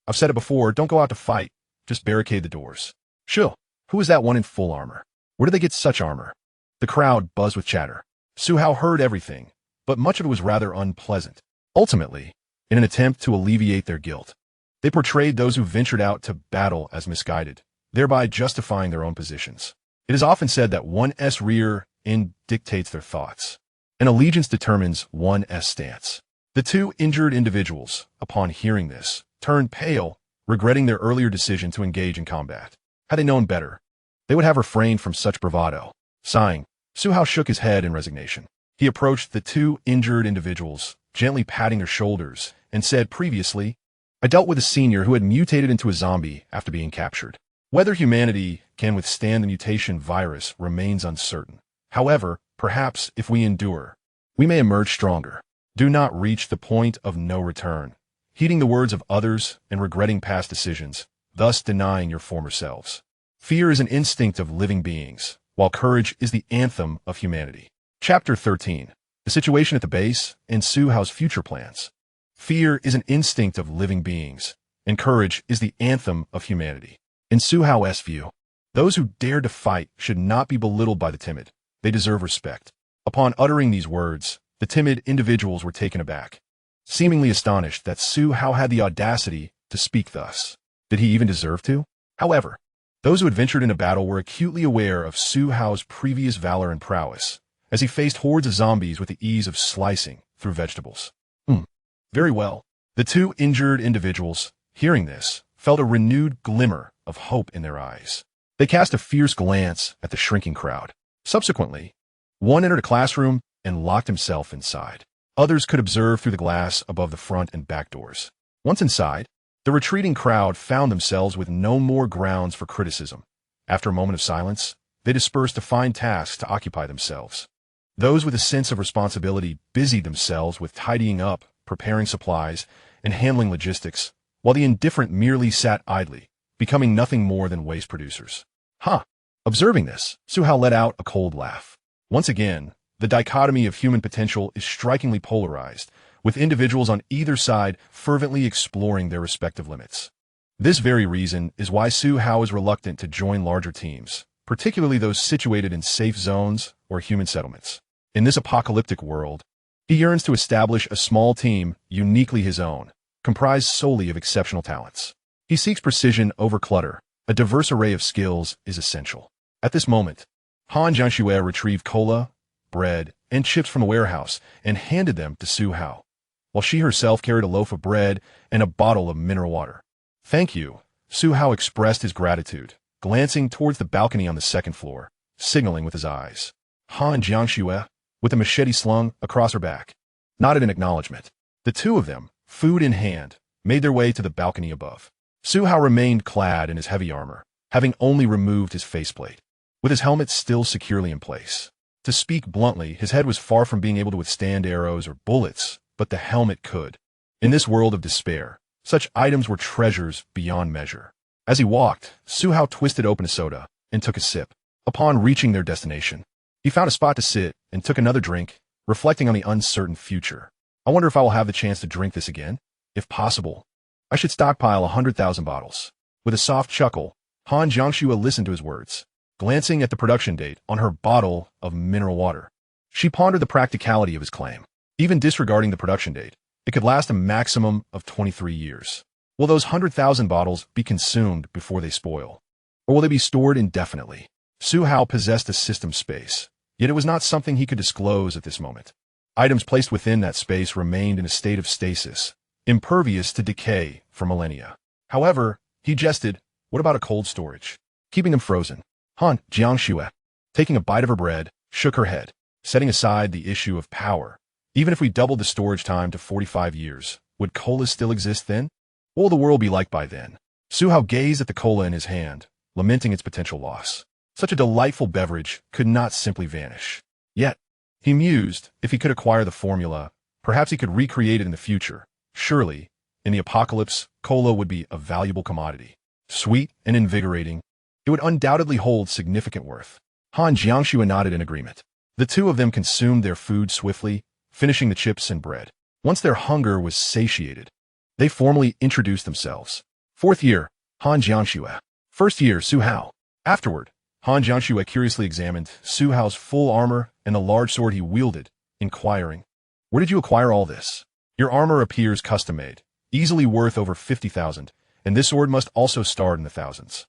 I've said it before, don't go out to fight. Just barricade the doors. Sure. Who is that one in full armor? Where did they get such armor? The crowd buzzed with chatter. Su Hao heard everything, but much of it was rather unpleasant. Ultimately, in an attempt to alleviate their guilt, they portrayed those who ventured out to battle as misguided, thereby justifying their own positions. It is often said that one's rear end dictates their thoughts, and allegiance determines one's stance. The two injured individuals, upon hearing this, turned pale, regretting their earlier decision to engage in combat. Had they known better, they would have refrained from such bravado. Sighing, Su Hao shook his head in resignation. He approached the two injured individuals, gently patting their shoulders, and said previously, I dealt with a senior who had mutated into a zombie after being captured. Whether humanity can withstand the mutation virus remains uncertain. However, perhaps if we endure, we may emerge stronger. Do not reach the point of no return, heeding the words of others and regretting past decisions, thus denying your former selves. Fear is an instinct of living beings, while courage is the anthem of humanity. Chapter 13. The situation at the base and Su Hao's future plans. Fear is an instinct of living beings, and courage is the anthem of humanity. In Su Hao's view, those who dare to fight should not be belittled by the timid. They deserve respect. Upon uttering these words, the timid individuals were taken aback, seemingly astonished that Su Hao had the audacity to speak thus. Did he even deserve to? However, those who had ventured into battle were acutely aware of Su Hao's previous valor and prowess, as he faced hordes of zombies with the ease of slicing through vegetables. Very well. The two injured individuals, hearing this, felt a renewed glimmer of hope in their eyes. They cast a fierce glance at the shrinking crowd. Subsequently, one entered a classroom and locked himself inside. Others could observe through the glass above the front and back doors. Once inside, the retreating crowd found themselves with no more grounds for criticism. After a moment of silence, they dispersed to find tasks to occupy themselves. Those with a sense of responsibility busied themselves with tidying up, preparing supplies, and handling logistics, while the indifferent merely sat idly, becoming nothing more than waste producers. Observing this, Su Hao let out a cold laugh. Once again, the dichotomy of human potential is strikingly polarized, with individuals on either side fervently exploring their respective limits. This very reason is why Su Hao is reluctant to join larger teams, particularly those situated in safe zones or human settlements. In this apocalyptic world, he yearns to establish a small team uniquely his own, comprised solely of exceptional talents. He seeks precision over clutter. A diverse array of skills is essential. At this moment, Han Jianxue retrieved cola, bread, and chips from the warehouse and handed them to Su Hao, while she herself carried a loaf of bread and a bottle of mineral water. Thank you, Su Hao expressed his gratitude, glancing towards the balcony on the second floor, signaling with his eyes. Han Jianxue, with a machete slung across her back, nodded in acknowledgement. The two of them, food in hand, made their way to the balcony above. Su Hao remained clad in his heavy armor, having only removed his faceplate, with his helmet still securely in place. To speak bluntly, his head was far from being able to withstand arrows or bullets, but the helmet could. In this world of despair, such items were treasures beyond measure. As he walked, Su Hao twisted open a soda and took a sip. Upon reaching their destination, he found a spot to sit and took another drink, reflecting on the uncertain future. I wonder if I will have the chance to drink this again. If possible, I should stockpile 100,000 bottles. With a soft chuckle, Han Jianxue listened to his words, glancing at the production date on her bottle of mineral water. She pondered the practicality of his claim. Even disregarding the production date, it could last a maximum of 23 years. Will those 100,000 bottles be consumed before they spoil? Or will they be stored indefinitely? Su Hao possessed a system space, yet it was not something he could disclose at this moment. Items placed within that space remained in a state of stasis, impervious to decay for millennia. However, he jested, what about a cold storage? Keeping them frozen. Han Jianxue, taking a bite of her bread, shook her head, setting aside the issue of power. Even if we doubled the storage time to 45 years, would cola still exist then? What will the world be like by then? Su Hao gazed at the cola in his hand, lamenting its potential loss. Such a delightful beverage could not simply vanish. Yet, he mused, if he could acquire the formula, perhaps he could recreate it in the future. Surely, in the apocalypse, cola would be a valuable commodity. Sweet and invigorating, it would undoubtedly hold significant worth. Han Jianxue nodded in agreement. The two of them consumed their food swiftly, finishing the chips and bread. Once their hunger was satiated, they formally introduced themselves. Fourth year, Han Jianxue. First year, Su Hao. Afterward, Han Jianxue curiously examined Su Hao's full armor and the large sword he wielded, inquiring, where did you acquire all this? Your armor appears custom-made, easily worth over 50,000, and this sword must also start in the thousands.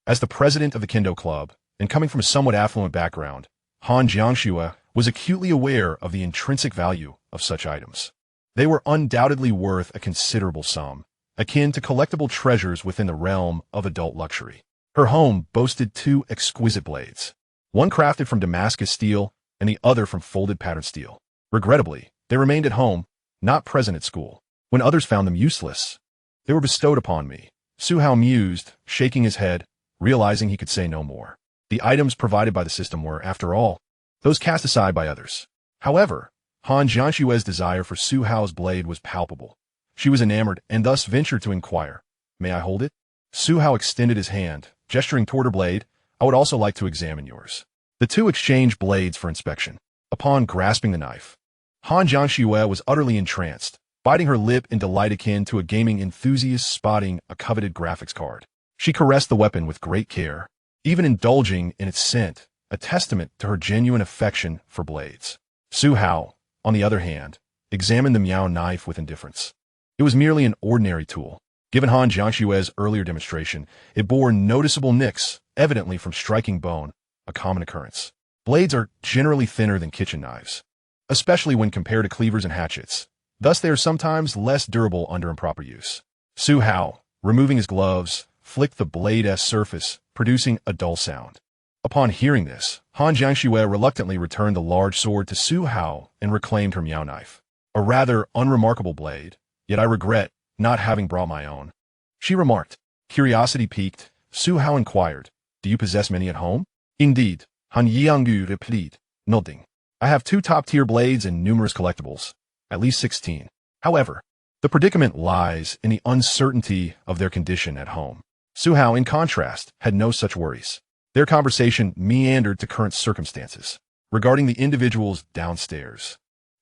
As the president of the Kendo Club, and coming from a somewhat affluent background, Han Jianxue was acutely aware of the intrinsic value of such items. They were undoubtedly worth a considerable sum, akin to collectible treasures within the realm of adult luxury. Her home boasted two exquisite blades, one crafted from Damascus steel and the other from folded pattern steel. Regrettably, they remained at home, not present at school. When others found them useless, they were bestowed upon me. Su Hao mused, shaking his head, realizing he could say no more. The items provided by the system were, after all, those cast aside by others. However, Han Jianxue's desire for Su Hao's blade was palpable. She was enamored and thus ventured to inquire, may I hold it? Su Hao extended his hand, gesturing toward her blade. I would also like to examine yours. The two exchanged blades for inspection. Upon grasping the knife, Han Jianxue was utterly entranced, biting her lip in delight akin to a gaming enthusiast spotting a coveted graphics card. She caressed the weapon with great care, even indulging in its scent, a testament to her genuine affection for blades. Su Hao, on the other hand, examined the Miao knife with indifference. It was merely an ordinary tool. Given Han Jianxue's earlier demonstration, it bore noticeable nicks, evidently from striking bone, a common occurrence. Blades are generally thinner than kitchen knives, especially when compared to cleavers and hatchets. Thus, they are sometimes less durable under improper use. Su Hao, removing his gloves, flicked the blade's surface, producing a dull sound. Upon hearing this, Han Jianxue reluctantly returned the large sword to Su Hao and reclaimed her Miao knife. A rather unremarkable blade, yet I regret not having brought my own, she remarked. Curiosity piqued, Su Hao inquired, do you possess many at home? Indeed, Han Jiangu replied, nodding. I have 2 top-tier blades and numerous collectibles, at least 16. However, the predicament lies in the uncertainty of their condition at home. Su Hao, in contrast, had no such worries. Their conversation meandered to current circumstances regarding the individuals downstairs.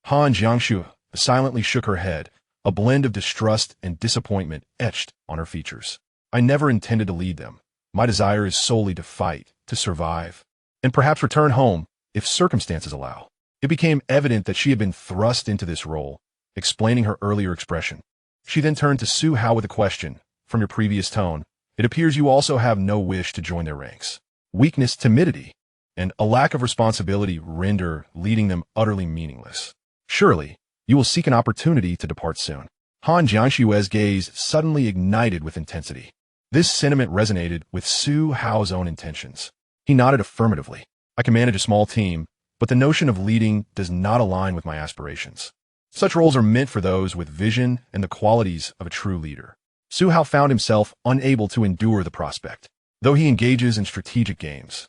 Han Jianxue silently shook her head, a blend of distrust and disappointment etched on her features. I never intended to lead them. My desire is solely to fight, to survive, and perhaps return home if circumstances allow. It became evident that she had been thrust into this role, explaining her earlier expression. She then turned to Su Hao with a question. From your previous tone, it appears you also have no wish to join their ranks. Weakness, timidity. and a lack of responsibility render leading them utterly meaningless. Surely, you will seek an opportunity to depart soon. Han Jiangshue's gaze suddenly ignited with intensity. This sentiment resonated with Su Hao's own intentions. He nodded affirmatively. I can manage a small team, but the notion of leading does not align with my aspirations. Such roles are meant for those with vision and the qualities of a true leader. Su Hao found himself unable to endure the prospect, though he engages in strategic games,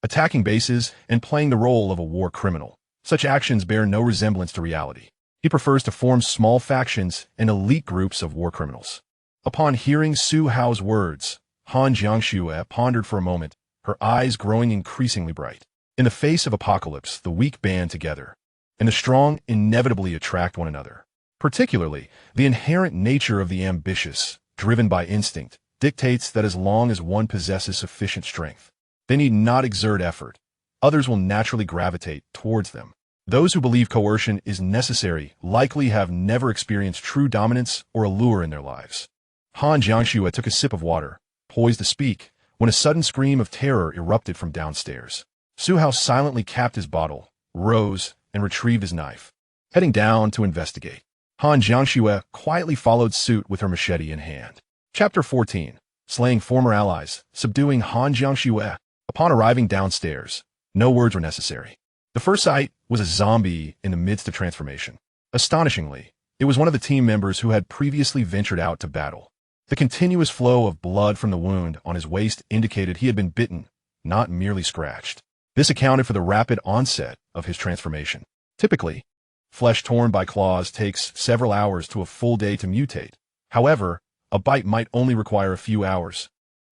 attacking bases and playing the role of a war criminal. Such actions bear no resemblance to reality. He prefers to form small factions and elite groups of war criminals. Upon hearing Su Hao's words, Han Jiangshue pondered for a moment, her eyes growing increasingly bright. In the face of apocalypse, the weak band together, and the strong inevitably attract one another. Particularly, the inherent nature of the ambitious, driven by instinct, dictates that as long as one possesses sufficient strength, they need not exert effort. Others will naturally gravitate towards them. Those who believe coercion is necessary likely have never experienced true dominance or allure in their lives. Han Jiangshue took a sip of water, poised to speak, when a sudden scream of terror erupted from downstairs. Su Hao silently capped his bottle, rose, and retrieved his knife, heading down to investigate. Han Jiangshue quietly followed suit with her machete in hand. Chapter 14. Slaying Former Allies, Subduing Han Jiangshue. Upon arriving downstairs, no words were necessary. The first sight was a zombie in the midst of transformation. Astonishingly, it was one of the team members who had previously ventured out to battle. The continuous flow of blood from the wound on his waist indicated he had been bitten, not merely scratched. This accounted for the rapid onset of his transformation. Typically, flesh torn by claws takes several hours to a full day to mutate. However, a bite might only require a few hours,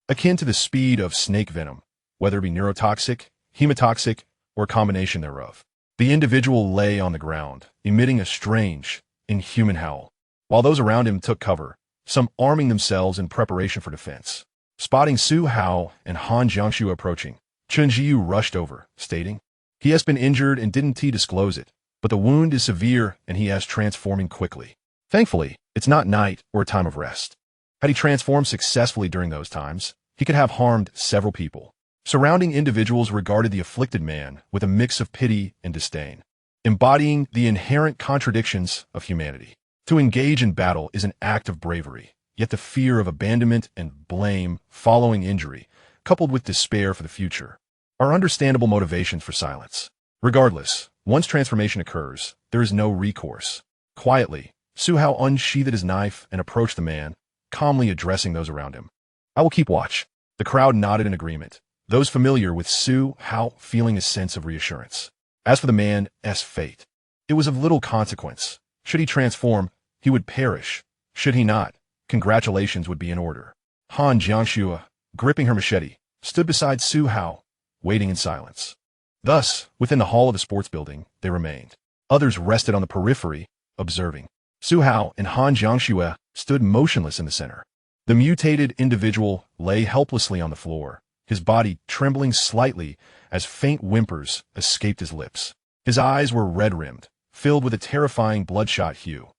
akin to the speed of snake venom, whether it be neurotoxic, hemotoxic, or a combination thereof. The individual lay on the ground, emitting a strange, inhuman howl, while those around him took cover, some arming themselves in preparation for defense. Spotting Su Hao and Han Jiangshue approaching, Chen Jiu rushed over, stating, "He has been injured and didn't disclose it, but the wound is severe and he is transforming quickly. Thankfully, it's not night or a time of rest. Had he transformed successfully during those times, he could have harmed several people." Surrounding individuals regarded the afflicted man with a mix of pity and disdain, embodying the inherent contradictions of humanity. To engage in battle is an act of bravery, yet the fear of abandonment and blame following injury, coupled with despair for the future, are understandable motivations for silence. Regardless, once transformation occurs, there is no recourse. Quietly, Su Hao unsheathed his knife and approached the man, calmly addressing those around him. "I will keep watch." The crowd nodded in agreement, those familiar with Su Hao feeling a sense of reassurance. As for the man's fate, it was of little consequence. Should he transform, he would perish. Should he not, congratulations would be in order. Han Jiangshue, gripping her machete, stood beside Su Hao, waiting in silence. Thus, within the hall of the sports building, they remained. Others rested on the periphery, observing. Su Hao and Han Jiangshue stood motionless in the center. The mutated individual lay helplessly on the floor, his body trembling slightly as faint whimpers escaped his lips. His eyes were red-rimmed, filled with a terrifying bloodshot hue,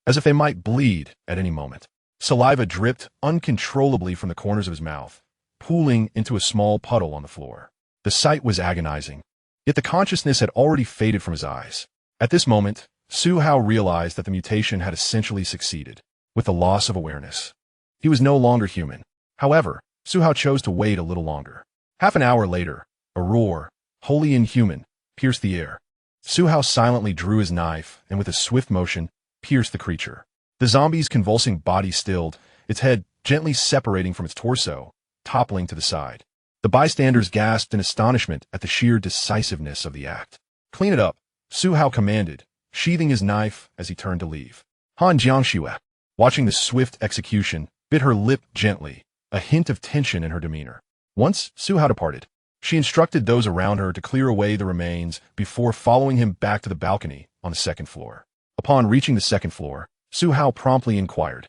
as if they might bleed at any moment. Saliva dripped uncontrollably from the corners of his mouth, pooling into a small puddle on the floor. The sight was agonizing, yet the consciousness had already faded from his eyes. At this moment, Su Hao realized that the mutation had essentially succeeded, with the loss of awareness. He was no longer human. However, Su Hao chose to wait a little longer. Half an hour later, a roar, wholly inhuman, pierced the air. Su Hao silently drew his knife and with a swift motion, pierced the creature. The zombie's convulsing body stilled, its head gently separating from its torso, toppling to the side. The bystanders gasped in astonishment at the sheer decisiveness of the act. "Clean it up," Su Hao commanded, sheathing his knife as he turned to leave. Han Jiangshue, watching the swift execution, bit her lip gently, a hint of tension in her demeanor. Once Su Hao departed, she instructed those around her to clear away the remains before following him back to the balcony on the second floor. Upon reaching the second floor, Su Hao promptly inquired,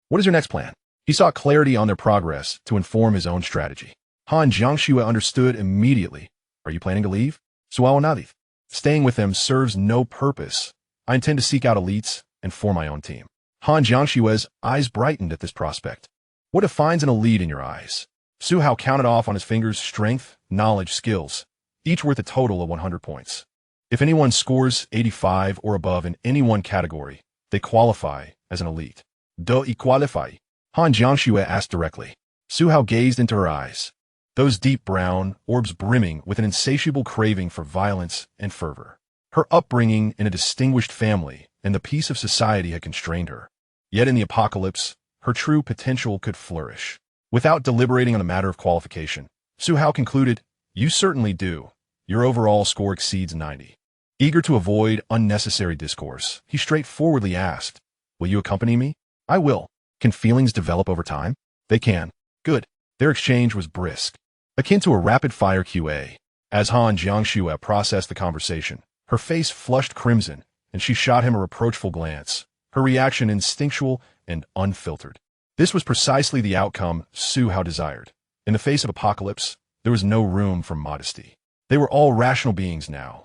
"What is your next plan?" He sought clarity on their progress to inform his own strategy. Han Jiangshue understood immediately. "Are you planning to leave?" "Su Hao Nadith. Staying with them serves no purpose. I intend to seek out elites and form my own team." Han Jiangshue's eyes brightened at this prospect. "What defines an elite in your eyes?" Su Hao counted off on his fingers strength, knowledge, skills, each worth a total of 100 points. If anyone scores 85 or above in any one category, they qualify as an elite. Do you qualify? Han Jiangxue asked directly. Su Hao gazed into her eyes, those deep brown orbs brimming with an insatiable craving for violence and fervor. Her upbringing in a distinguished family and the peace of society had constrained her. Yet in the apocalypse, her true potential could flourish. Without deliberating on the matter of qualification, Su Hao concluded, "You certainly do. Your overall score exceeds 90. Eager to avoid unnecessary discourse, he straightforwardly asked, "Will you accompany me?" "I will." "Can feelings develop over time?" "They can." "Good." Their exchange was brisk, akin to a rapid-fire QA. As Han Jiangxue processed the conversation, her face flushed crimson, and she shot him a reproachful glance, her reaction instinctual and unfiltered. This was precisely the outcome Su Hao desired. In the face of apocalypse, there was no room for modesty. They were all rational beings now,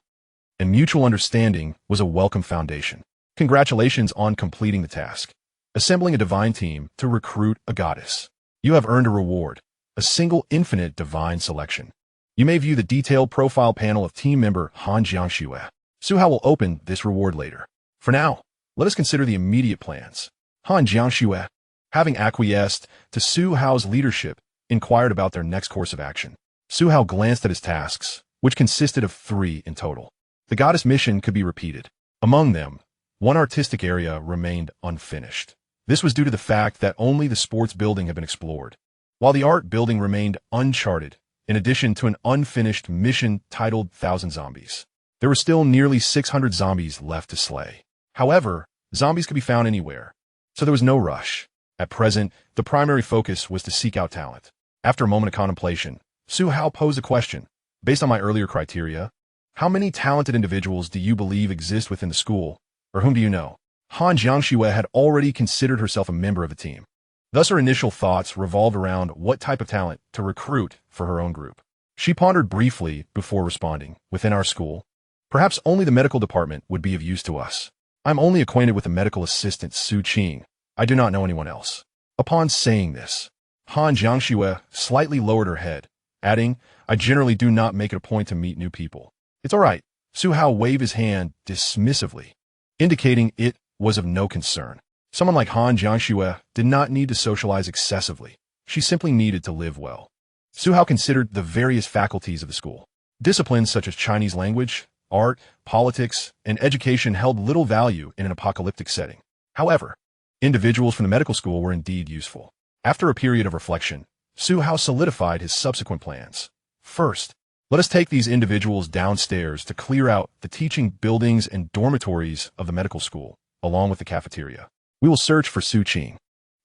and mutual understanding was a welcome foundation. Congratulations on completing the task. Assembling a divine team to recruit a goddess. You have earned a reward, a single infinite divine selection. You may view the detailed profile panel of team member Han Jiangxue. Su Hao will open this reward later. For now, let us consider the immediate plans. Han Jiangxue, having acquiesced to Su Hao's leadership, inquired about their next course of action. Su Hao glanced at his tasks, which consisted of 3 in total. The goddess mission could be repeated. Among them, one artistic area remained unfinished. This was due to the fact that only the sports building had been explored, while the art building remained uncharted, in addition to an unfinished mission titled 1,000 Zombies. There were still nearly 600 zombies left to slay. However, zombies could be found anywhere, so there was no rush. At present, the primary focus was to seek out talent. After a moment of contemplation, Su Hao posed a question. Based on my earlier criteria, how many talented individuals do you believe exist within the school, or whom do you know? Han Jiangxue had already considered herself a member of the team. Thus her initial thoughts revolved around what type of talent to recruit for her own group. She pondered briefly before responding. Within our school, perhaps only the medical department would be of use to us. I'm only acquainted with the medical assistant Su Qing. I do not know anyone else. Upon saying this, Han Jiangxue slightly lowered her head, adding, I generally do not make it a point to meet new people. It's all right. Su Hao waved his hand dismissively, indicating it was of no concern. Someone like Han Jiangxue did not need to socialize excessively. She simply needed to live well. Su Hao considered the various faculties of the school. Disciplines such as Chinese language, art, politics, and education held little value in an apocalyptic setting. However, individuals from the medical school were indeed useful. After a period of reflection, Su Hao solidified his subsequent plans. First, let us take these individuals downstairs to clear out the teaching buildings and dormitories of the medical school, along with the cafeteria. We will search for Su Qing.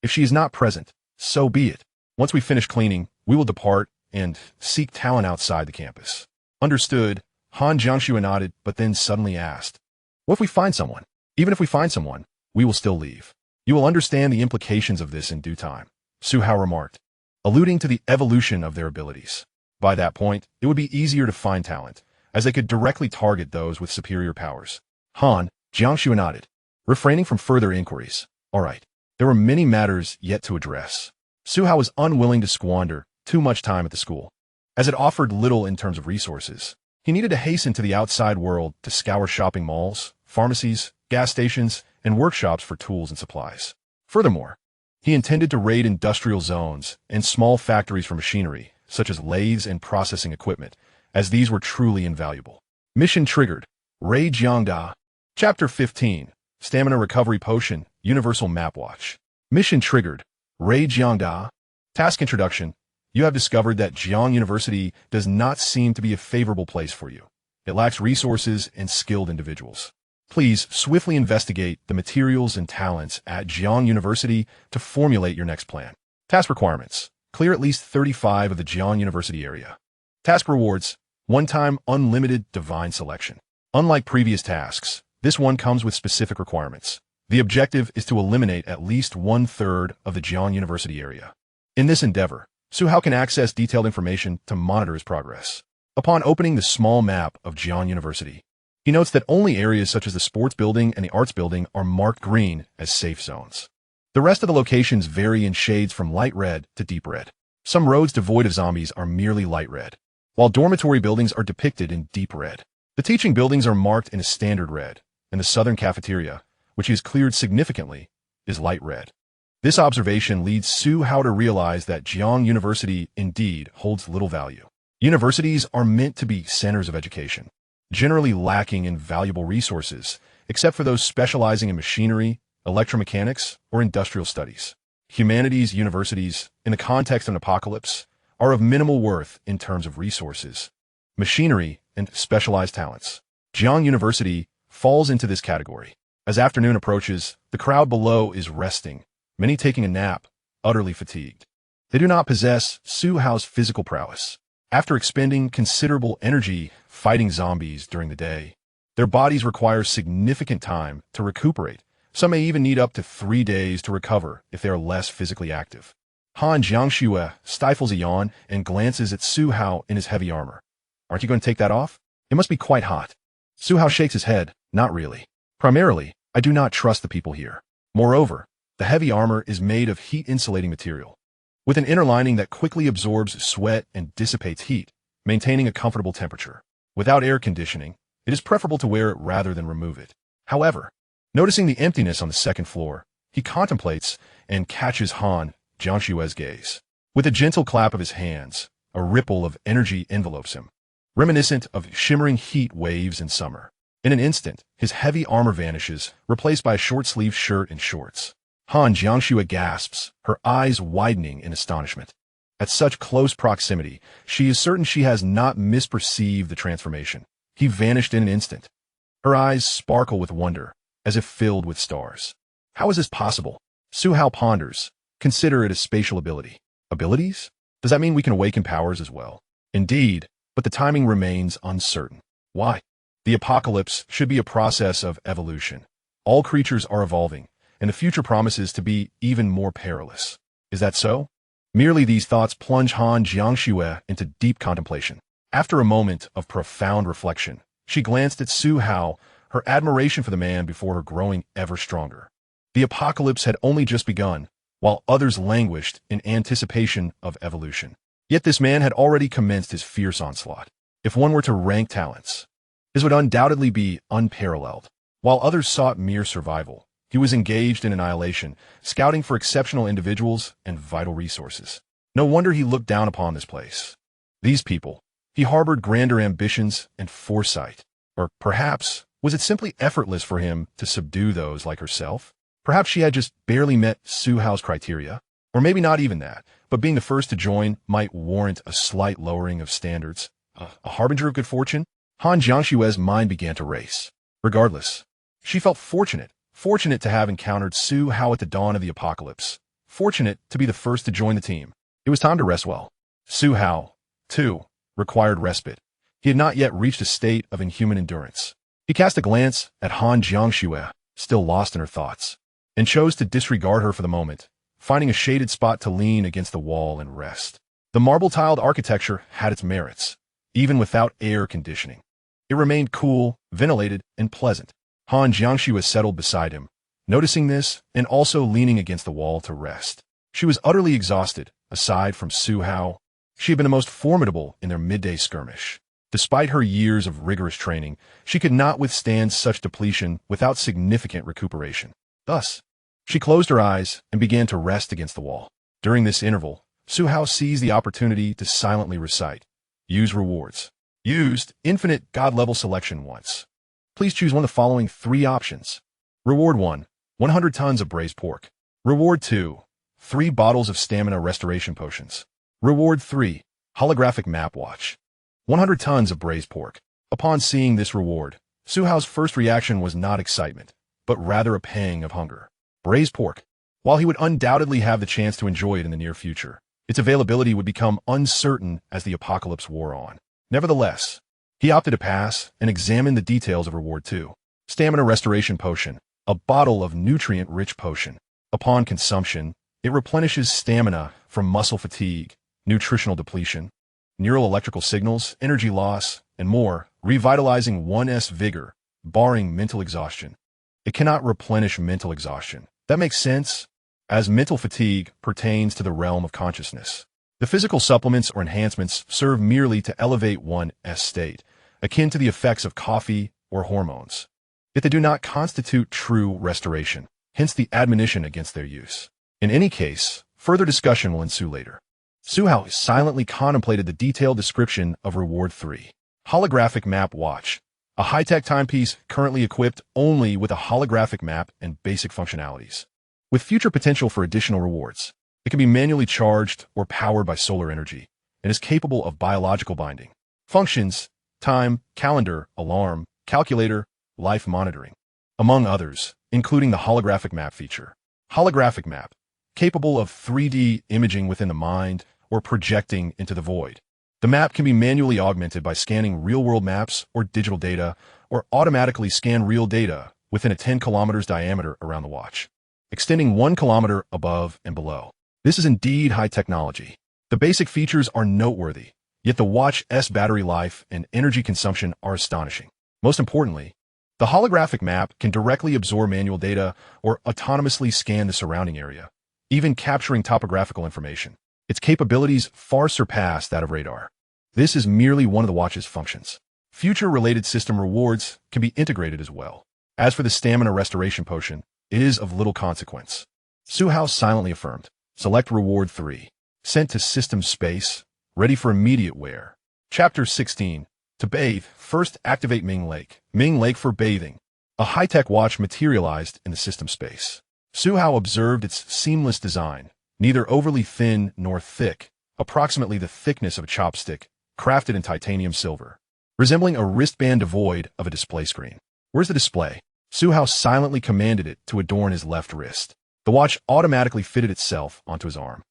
If she is not present, so be it. Once we finish cleaning, we will depart and seek talent outside the campus. Understood. Han Jiangxue nodded, but then suddenly asked, what if we find someone? Even if we find someone, we will still leave. You will understand the implications of this in due time, Su Hao remarked, alluding to the evolution of their abilities. By that point, it would be easier to find talent, as they could directly target those with superior powers. Han Jiangxue nodded, refraining from further inquiries. All right. There were many matters yet to address. Su Hao was unwilling to squander too much time at the school, as it offered little in terms of resources. He needed to hasten to the outside world to scour shopping malls, pharmacies, gas stations, and workshops for tools and supplies. Furthermore, he intended to raid industrial zones and small factories for machinery, such as lathes and processing equipment, as these were truly invaluable. Mission triggered. Raid Jiangda. Chapter 15. Stamina Recovery Potion, Universal Map Watch. Mission triggered. Raid Jiangda. Task introduction. You have discovered that Jiang University does not seem to be a favorable place for you. It lacks resources and skilled individuals. Please swiftly investigate the materials and talents at Jiang University to formulate your next plan. Task requirements. Clear at least 35 of the Jiang University area. Task rewards. One-time unlimited divine selection. Unlike previous tasks, this one comes with specific requirements. The objective is to eliminate at least 1/3 of the Jiang University area. In this endeavor, Su Hao can access detailed information to monitor his progress. Upon opening the small map of Jiang University, he notes that only areas such as the sports building and the arts building are marked green as safe zones. The rest of the locations vary in shades from light red to deep red. Some roads devoid of zombies are merely light red. while dormitory buildings are depicted in deep red. The teaching buildings are marked in a standard red, and the southern cafeteria, which is cleared significantly, is light red. This observation leads Su Hao to realize that Jiang University indeed holds little value. Universities are meant to be centers of education, generally lacking in valuable resources, except for those specializing in machinery, electromechanics, or industrial studies. Humanities universities, in the context of an apocalypse, are of minimal worth in terms of resources, machinery, and specialized talents. Jiang University falls into this category. As afternoon approaches, the crowd below is resting, many taking a nap, utterly fatigued. They do not possess Su Hao's physical prowess. After expending considerable energy fighting zombies during the day, their bodies require significant time to recuperate. Some may even need up to 3 days to recover if they are less physically active. Han Jiangxue stifles a yawn and glances at Su Hao in his heavy armor. Aren't you going to take that off? It must be quite hot. Su Hao shakes his head. Not really. Primarily, I do not trust the people here. Moreover, the heavy armor is made of heat-insulating material, with an inner lining that quickly absorbs sweat and dissipates heat, maintaining a comfortable temperature. Without air conditioning, it is preferable to wear it rather than remove it. However, noticing the emptiness on the second floor, he contemplates and catches Han Jiangxue's gaze. With a gentle clap of his hands, a ripple of energy envelopes him, reminiscent of shimmering heat waves in summer. In an instant, his heavy armor vanishes, replaced by a short-sleeved shirt and shorts. Han Jiangxue gasps, her eyes widening in astonishment. At such close proximity, she is certain she has not misperceived the transformation. He vanished in an instant. Her eyes sparkle with wonder, as if filled with stars. How is this possible? Su Hao ponders. Consider it a spatial ability. Abilities? Does that mean we can awaken powers as well? Indeed, but the timing remains uncertain. Why? The apocalypse should be a process of evolution. All creatures are evolving, and the future promises to be even more perilous. Is that so? Merely these thoughts plunge Han Jiangxue into deep contemplation. After a moment of profound reflection, she glanced at Su Hao, her admiration for the man before her growing ever stronger. The apocalypse had only just begun, while others languished in anticipation of evolution. Yet this man had already commenced his fierce onslaught. If one were to rank talents, his would undoubtedly be unparalleled. While others sought mere survival, he was engaged in annihilation, scouting for exceptional individuals and vital resources. No wonder he looked down upon this place. These people, he harbored grander ambitions and foresight. Or perhaps, was it simply effortless for him to subdue those like herself? Perhaps she had just barely met Su Hao's criteria. Or maybe not even that, but being the first to join might warrant a slight lowering of standards. A harbinger of good fortune? Han Jiangxue's mind began to race. Regardless, she felt fortunate to have encountered Su Hao at the dawn of the apocalypse. Fortunate to be the first to join the team. It was time to rest well. Su Hao, too, required respite. He had not yet reached a state of inhuman endurance. He cast a glance at Han Jiangxue, still lost in her thoughts, and chose to disregard her for the moment, finding a shaded spot to lean against the wall and rest. The marble-tiled architecture had its merits, even without air conditioning. It remained cool, ventilated, and pleasant. Han Jiangxue settled beside him, noticing this and also leaning against the wall to rest. She was utterly exhausted. Aside from Su Hao, she had been the most formidable in their midday skirmish. Despite her years of rigorous training, she could not withstand such depletion without significant recuperation. Thus, she closed her eyes and began to rest against the wall. During this interval, Su Hao seized the opportunity to silently recite. Use rewards. Used infinite God-level selection once. Please choose one of the following 3 options. Reward 1, 100 tons of braised pork. Reward 2, 3 bottles of stamina restoration potions. Reward 3, holographic map watch. 100 tons of braised pork. Upon seeing this reward, Su Hao's first reaction was not excitement, but rather a pang of hunger. Braised pork. While he would undoubtedly have the chance to enjoy it in the near future, its availability would become uncertain as the apocalypse wore on. Nevertheless, he opted to pass and examined the details of Reward 2. Stamina Restoration Potion, a bottle of nutrient-rich potion. Upon consumption, it replenishes stamina from muscle fatigue, nutritional depletion, neural electrical signals, energy loss, and more, revitalizing one's vigor, barring mental exhaustion. It cannot replenish mental exhaustion. That makes sense, as mental fatigue pertains to the realm of consciousness. The physical supplements or enhancements serve merely to elevate one's state, akin to the effects of coffee or hormones. Yet they do not constitute true restoration, hence the admonition against their use. In any case, further discussion will ensue later. Suhao silently contemplated the detailed description of Reward 3. Holographic Map Watch. A high-tech timepiece currently equipped only with a holographic map and basic functionalities. With future potential for additional rewards, it can be manually charged or powered by solar energy and is capable of biological binding. Functions: time, calendar, alarm, calculator, life monitoring, among others, including the holographic map feature. Holographic map, capable of 3D imaging within the mind or projecting into the void. The map can be manually augmented by scanning real-world maps or digital data, or automatically scan real data within a 10 kilometers diameter around the watch, extending 1 kilometer above and below. This is indeed high technology. The basic features are noteworthy, yet the watch's battery life and energy consumption are astonishing. Most importantly, the holographic map can directly absorb manual data or autonomously scan the surrounding area, even capturing topographical information. Its capabilities far surpass that of radar. This is merely one of the watch's functions. Future-related system rewards can be integrated as well. As for the stamina restoration potion, it is of little consequence. Suhao silently affirmed. Select Reward 3. Sent to System Space. Ready for immediate wear. Chapter 16. To bathe, first activate Ming Lake. Ming Lake for bathing. A high-tech watch materialized in the system space. Suhao observed its seamless design, neither overly thin nor thick, approximately the thickness of a chopstick, crafted in titanium silver, resembling a wristband devoid of a display screen. Where's the display? Suhao silently commanded it to adorn his left wrist. The watch automatically fitted itself onto his arm.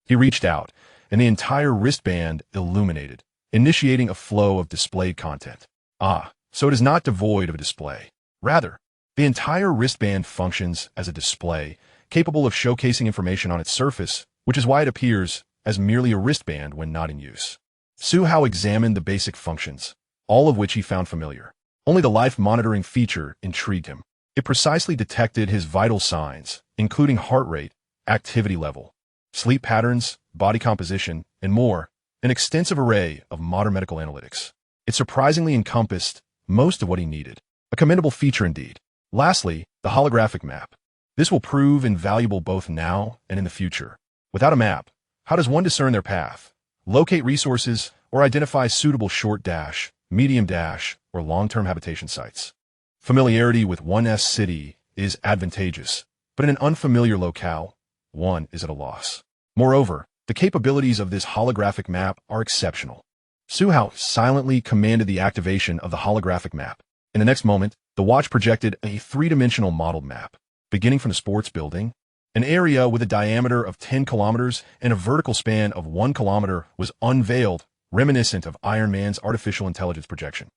He reached out, and the entire wristband illuminated, initiating a flow of displayed content. So it is not devoid of a display. Rather, the entire wristband functions as a display, capable of showcasing information on its surface, which is why it appears as merely a wristband when not in use. Suhao examined the basic functions, all of which he found familiar. Only the life monitoring feature intrigued him. It precisely detected his vital signs, including heart rate, activity level, sleep patterns, body composition, and more, an extensive array of modern medical analytics. It surprisingly encompassed most of what he needed. A commendable feature indeed. Lastly, the holographic map. This will prove invaluable both now and in the future. Without a map, how does one discern their path, locate resources, or identify suitable short dash, medium dash, or long-term habitation sites? Familiarity with one's city is advantageous, but in an unfamiliar locale, one is at a loss. Moreover, the capabilities of this holographic map are exceptional. Suhao silently commanded the activation of the holographic map. In the next moment, the watch projected a three-dimensional modeled map, beginning from the sports building. An area with a diameter of 10 kilometers and a vertical span of 1 kilometer was unveiled, reminiscent of Iron Man's artificial intelligence projection.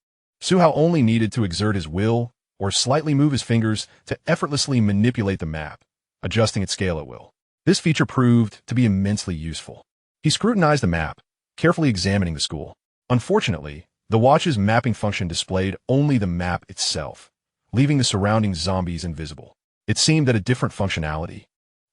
Suhao only needed to exert his will or slightly move his fingers to effortlessly manipulate the map, adjusting its scale at will. This feature proved to be immensely useful. He scrutinized the map, carefully examining the school. Unfortunately, the watch's mapping function displayed only the map itself, leaving the surrounding zombies invisible. It seemed that a different functionality,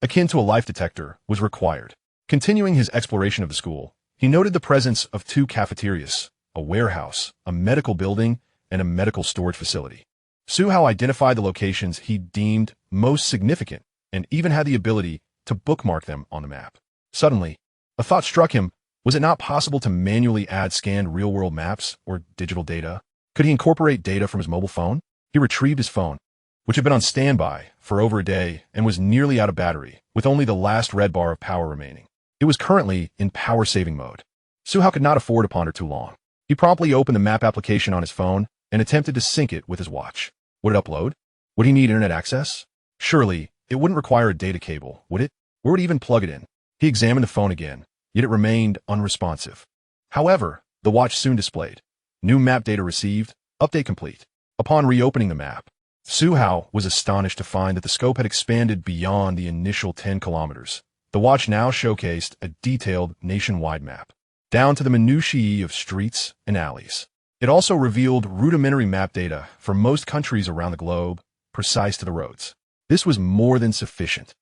akin to a life detector, was required. Continuing his exploration of the school, he noted the presence of 2 cafeterias, a warehouse, a medical building, and a medical storage facility. Suhao identified the locations he deemed most significant and even had the ability to bookmark them on the map. Suddenly, a thought struck him. Was it not possible to manually add scanned real-world maps or digital data? Could he incorporate data from his mobile phone? He retrieved his phone, which had been on standby for over a day and was nearly out of battery, with only the last red bar of power remaining. It was currently in power-saving mode. Suhao could not afford to ponder too long. He promptly opened the map application on his phone and attempted to sync it with his watch. Would it upload? Would he need internet access? Surely, it wouldn't require a data cable, would it? Where would he even plug it in? He examined the phone again, yet it remained unresponsive. However, the watch soon displayed. New map data received, update complete. Upon reopening the map, Suhao was astonished to find that the scope had expanded beyond the initial 10 kilometers. The watch now showcased a detailed nationwide map, down to the minutiae of streets and alleys. It also revealed rudimentary map data for most countries around the globe, precise to the roads. This was more than sufficient.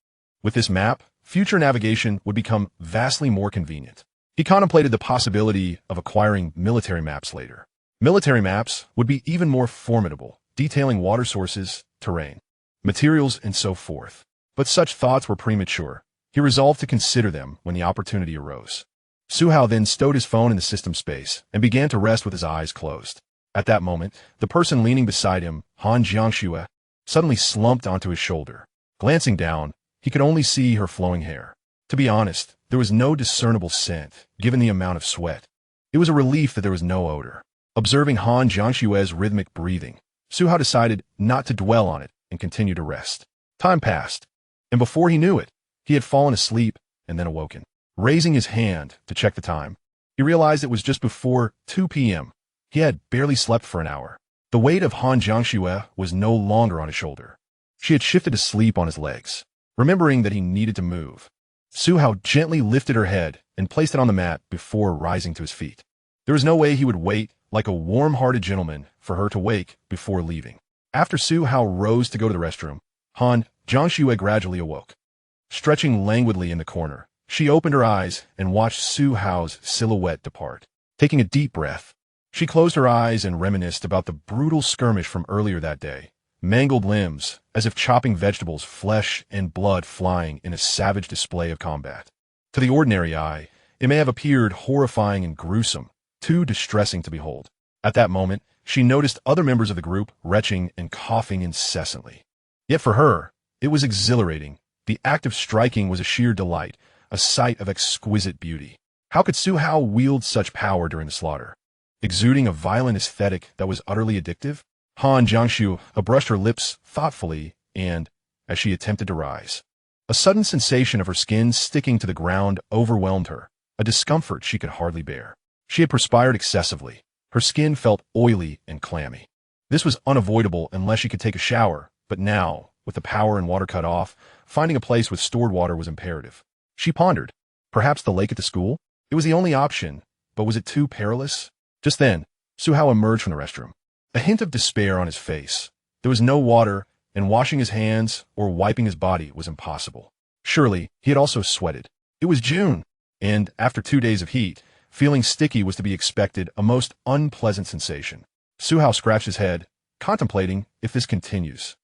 With this map, future navigation would become vastly more convenient. He contemplated the possibility of acquiring military maps later. Military maps would be even more formidable, detailing water sources, terrain, materials, and so forth. But such thoughts were premature. He resolved to consider them when the opportunity arose. Su Hao then stowed his phone in the system space and began to rest with his eyes closed. At that moment, the person leaning beside him, Han Jiangxue, suddenly slumped onto his shoulder. Glancing down, he could only see her flowing hair. To be honest, there was no discernible scent, given the amount of sweat. It was a relief that there was no odor. Observing Han Jiangxue's rhythmic breathing, Su Hao decided not to dwell on it and continue to rest. Time passed, and before he knew it, he had fallen asleep and then awoken. Raising his hand to check the time, he realized it was just before 2 p.m. He had barely slept for an hour. The weight of Han Jiangxue was no longer on his shoulder. She had shifted to sleep on his legs. Remembering that he needed to move, Su Hao gently lifted her head and placed it on the mat before rising to his feet. There was no way he would wait like a warm-hearted gentleman for her to wake before leaving. After Su Hao rose to go to the restroom, Han Jiangxue gradually awoke. Stretching languidly in the corner, she opened her eyes and watched Su Hao's silhouette depart. Taking a deep breath, she closed her eyes and reminisced about the brutal skirmish from earlier that day. Mangled limbs, as if chopping vegetables, flesh and blood flying in a savage display of combat. To the ordinary eye, it may have appeared horrifying and gruesome, too distressing to behold. At that moment, she noticed other members of the group retching and coughing incessantly. Yet for her, it was exhilarating. The act of striking was a sheer delight, a sight of exquisite beauty. How could Su Hao wield such power during the slaughter? Exuding a violent aesthetic that was utterly addictive? Han Jiangxue brushed her lips thoughtfully and, as she attempted to rise, a sudden sensation of her skin sticking to the ground overwhelmed her, a discomfort she could hardly bear. She had perspired excessively. Her skin felt oily and clammy. This was unavoidable unless she could take a shower, but now, with the power and water cut off, finding a place with stored water was imperative. She pondered. Perhaps the lake at the school? It was the only option, but was it too perilous? Just then, Su Hao emerged from the restroom, a hint of despair on his face. There was no water, and washing his hands or wiping his body was impossible. Surely, he had also sweated. It was June, and after 2 days of heat, feeling sticky was to be expected, a most unpleasant sensation. Su Hao scratched his head, contemplating, if this continues,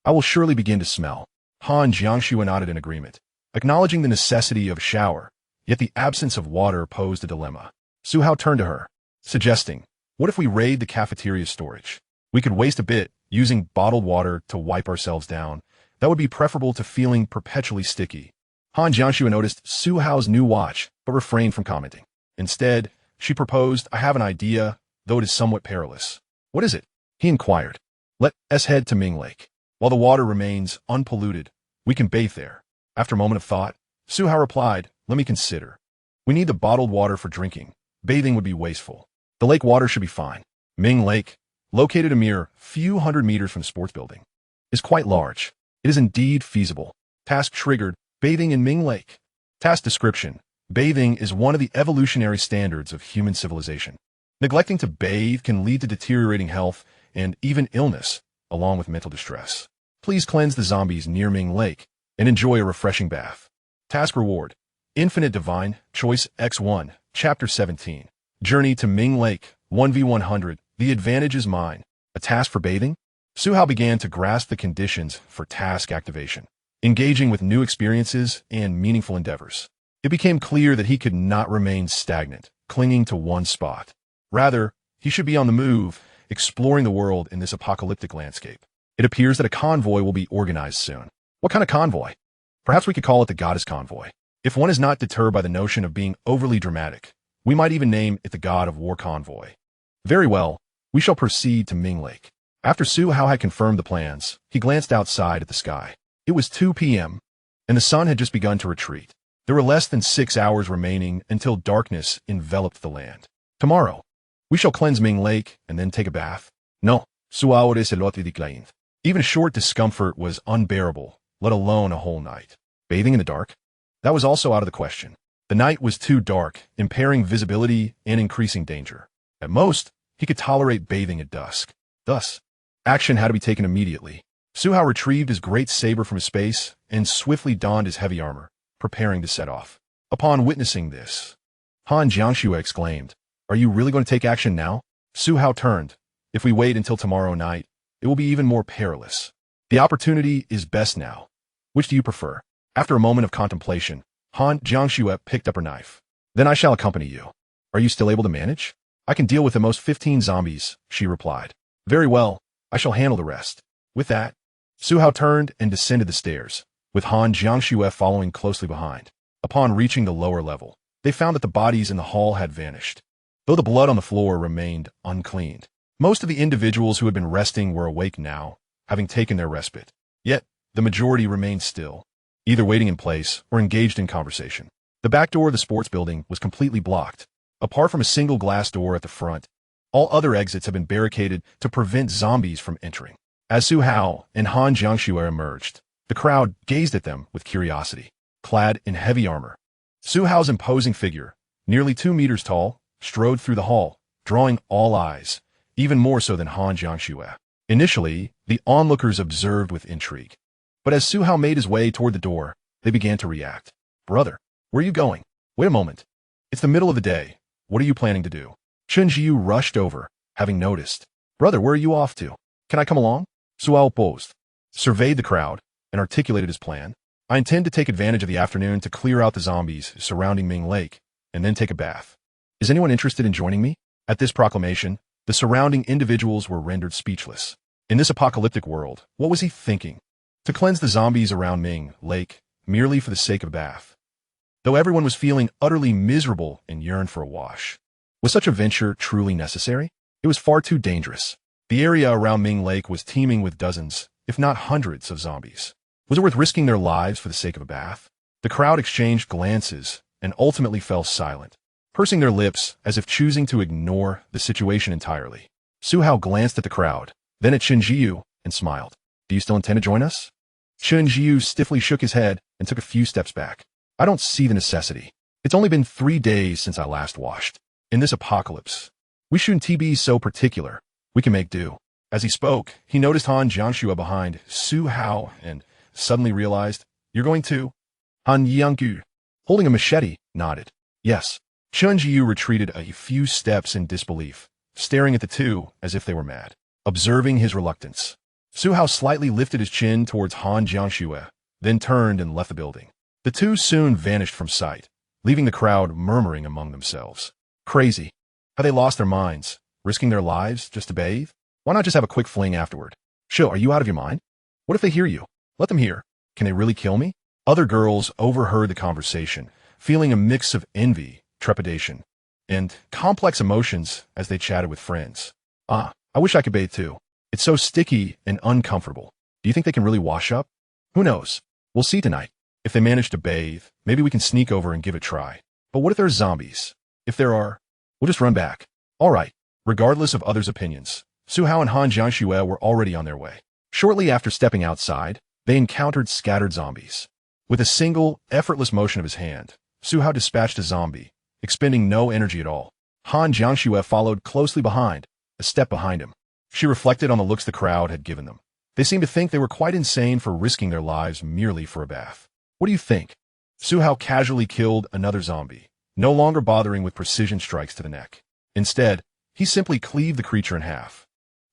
I will surely begin to smell. Han Jiangxue nodded in agreement, acknowledging the necessity of a shower, yet the absence of water posed a dilemma. Su Hao turned to her, suggesting, what if we raid the cafeteria storage? We could waste a bit, using bottled water to wipe ourselves down. That would be preferable to feeling perpetually sticky. Han Jiangxue noticed Su Hao's new watch, but refrained from commenting. Instead, she proposed, I have an idea, though it is somewhat perilous. What is it? He inquired. Let us head to Ming Lake. While the water remains unpolluted, we can bathe there. After a moment of thought, Su Hao replied, let me consider. We need the bottled water for drinking. Bathing would be wasteful. The lake water should be fine. Ming Lake, located a mere few hundred meters from the sports building, is quite large. It is indeed feasible. Task triggered, bathing in Ming Lake. Task description. Bathing is one of the evolutionary standards of human civilization. Neglecting to bathe can lead to deteriorating health and even illness, along with mental distress. Please cleanse the zombies near Ming Lake and enjoy a refreshing bath. Task reward. Infinite Divine, Choice X1, Chapter 17. Journey to Ming Lake, 1v100. The advantage is mine. A task for bathing? Su Hao began to grasp the conditions for task activation, engaging with new experiences and meaningful endeavors. It became clear that he could not remain stagnant, clinging to one spot. Rather, he should be on the move, exploring the world in this apocalyptic landscape. It appears that a convoy will be organized soon. What kind of convoy? Perhaps we could call it the Goddess Convoy. If one is not deterred by the notion of being overly dramatic, we might even name it the God of War Convoy. Very well, we shall proceed to Ming Lake. After Su Hao had confirmed the plans, he glanced outside at the sky. It was 2 p.m., and the sun had just begun to retreat. There were less than 6 hours remaining until darkness enveloped the land. Tomorrow, we shall cleanse Ming Lake and then take a bath. No, su ahora es el otro declined. Even a short discomfort was unbearable, let alone a whole night. Bathing in the dark? That was also out of the question. The night was too dark, impairing visibility and increasing danger. At most, he could tolerate bathing at dusk. Thus, action had to be taken immediately. Su Hao retrieved his great saber from his space and swiftly donned his heavy armor, preparing to set off. Upon witnessing this, Han Jiangxue exclaimed. Are you really going to take action now? Su Hao turned. If we wait until tomorrow night, it will be even more perilous. The opportunity is best now. Which do you prefer? After a moment of contemplation, Han Jiangxue picked up her knife. Then I shall accompany you. Are you still able to manage? I can deal with the most 15 zombies, she replied. Very well, I shall handle the rest. With that, Su Hao turned and descended the stairs, with Han Jiangxue following closely behind. Upon reaching the lower level, they found that the bodies in the hall had vanished, though the blood on the floor remained uncleaned. Most of the individuals who had been resting were awake now, having taken their respite. Yet, the majority remained still, either waiting in place or engaged in conversation. The back door of the sports building was completely blocked. Apart from a single glass door at the front, all other exits had been barricaded to prevent zombies from entering. As Su Hao and Han Jiangxue emerged, the crowd gazed at them with curiosity. Clad in heavy armor, Su Hao's imposing figure, nearly 2 meters tall, strode through the hall, drawing all eyes, even more so than Han Jiangxue. Initially, the onlookers observed with intrigue. But as Su Hao made his way toward the door, they began to react. Brother, where are you going? Wait a moment. It's the middle of the day. What are you planning to do? Chen Jiu rushed over, having noticed. Brother, where are you off to? Can I come along? Su Hao posed, surveyed the crowd, and articulated his plan. I intend to take advantage of the afternoon to clear out the zombies surrounding Ming Lake, and then take a bath. Is anyone interested in joining me? At this proclamation, the surrounding individuals were rendered speechless. In this apocalyptic world, what was he thinking? To cleanse the zombies around Ming Lake, merely for the sake of a bath. Though everyone was feeling utterly miserable and yearned for a wash. Was such a venture truly necessary? It was far too dangerous. The area around Ming Lake was teeming with dozens, if not hundreds, of zombies. Was it worth risking their lives for the sake of a bath? The crowd exchanged glances and ultimately fell silent, pursing their lips as if choosing to ignore the situation entirely. Su Hao glanced at the crowd, then at Chen Jiu, and smiled. Do you still intend to join us? Chen Jiu stiffly shook his head and took a few steps back. I don't see the necessity. It's only been 3 days since I last washed. In this apocalypse, we shouldn't be so particular. We can make do. As he spoke, he noticed Han Jiangxue behind Su Hao and suddenly realized, You're going to? Han Jiangxue, holding a machete, nodded. Yes. Chen Jiu retreated a few steps in disbelief, staring at the two as if they were mad. Observing his reluctance, Su Hao slightly lifted his chin towards Han Jiangxue, then turned and left the building. The two soon vanished from sight, leaving the crowd murmuring among themselves. Crazy. Have they lost their minds, risking their lives just to bathe? Why not just have a quick fling afterward? Sho, are you out of your mind? What if they hear you? Let them hear. Can they really kill me? Other girls overheard the conversation, feeling a mix of envy, trepidation, and complex emotions as they chatted with friends. I wish I could bathe too. It's so sticky and uncomfortable. Do you think they can really wash up? Who knows? We'll see tonight. If they manage to bathe, maybe we can sneak over and give it a try. But what if there's zombies? If there are, we'll just run back. All right. Regardless of others' opinions, Su Hao and Han Jiangxue were already on their way. Shortly after stepping outside, they encountered scattered zombies. With a single, effortless motion of his hand, Su Hao dispatched a zombie, expending no energy at all. Han Jiangxue followed closely behind, a step behind him. She reflected on the looks the crowd had given them. They seemed to think they were quite insane for risking their lives merely for a bath. What do you think? Su Hao casually killed another zombie, no longer bothering with precision strikes to the neck. Instead, he simply cleaved the creature in half,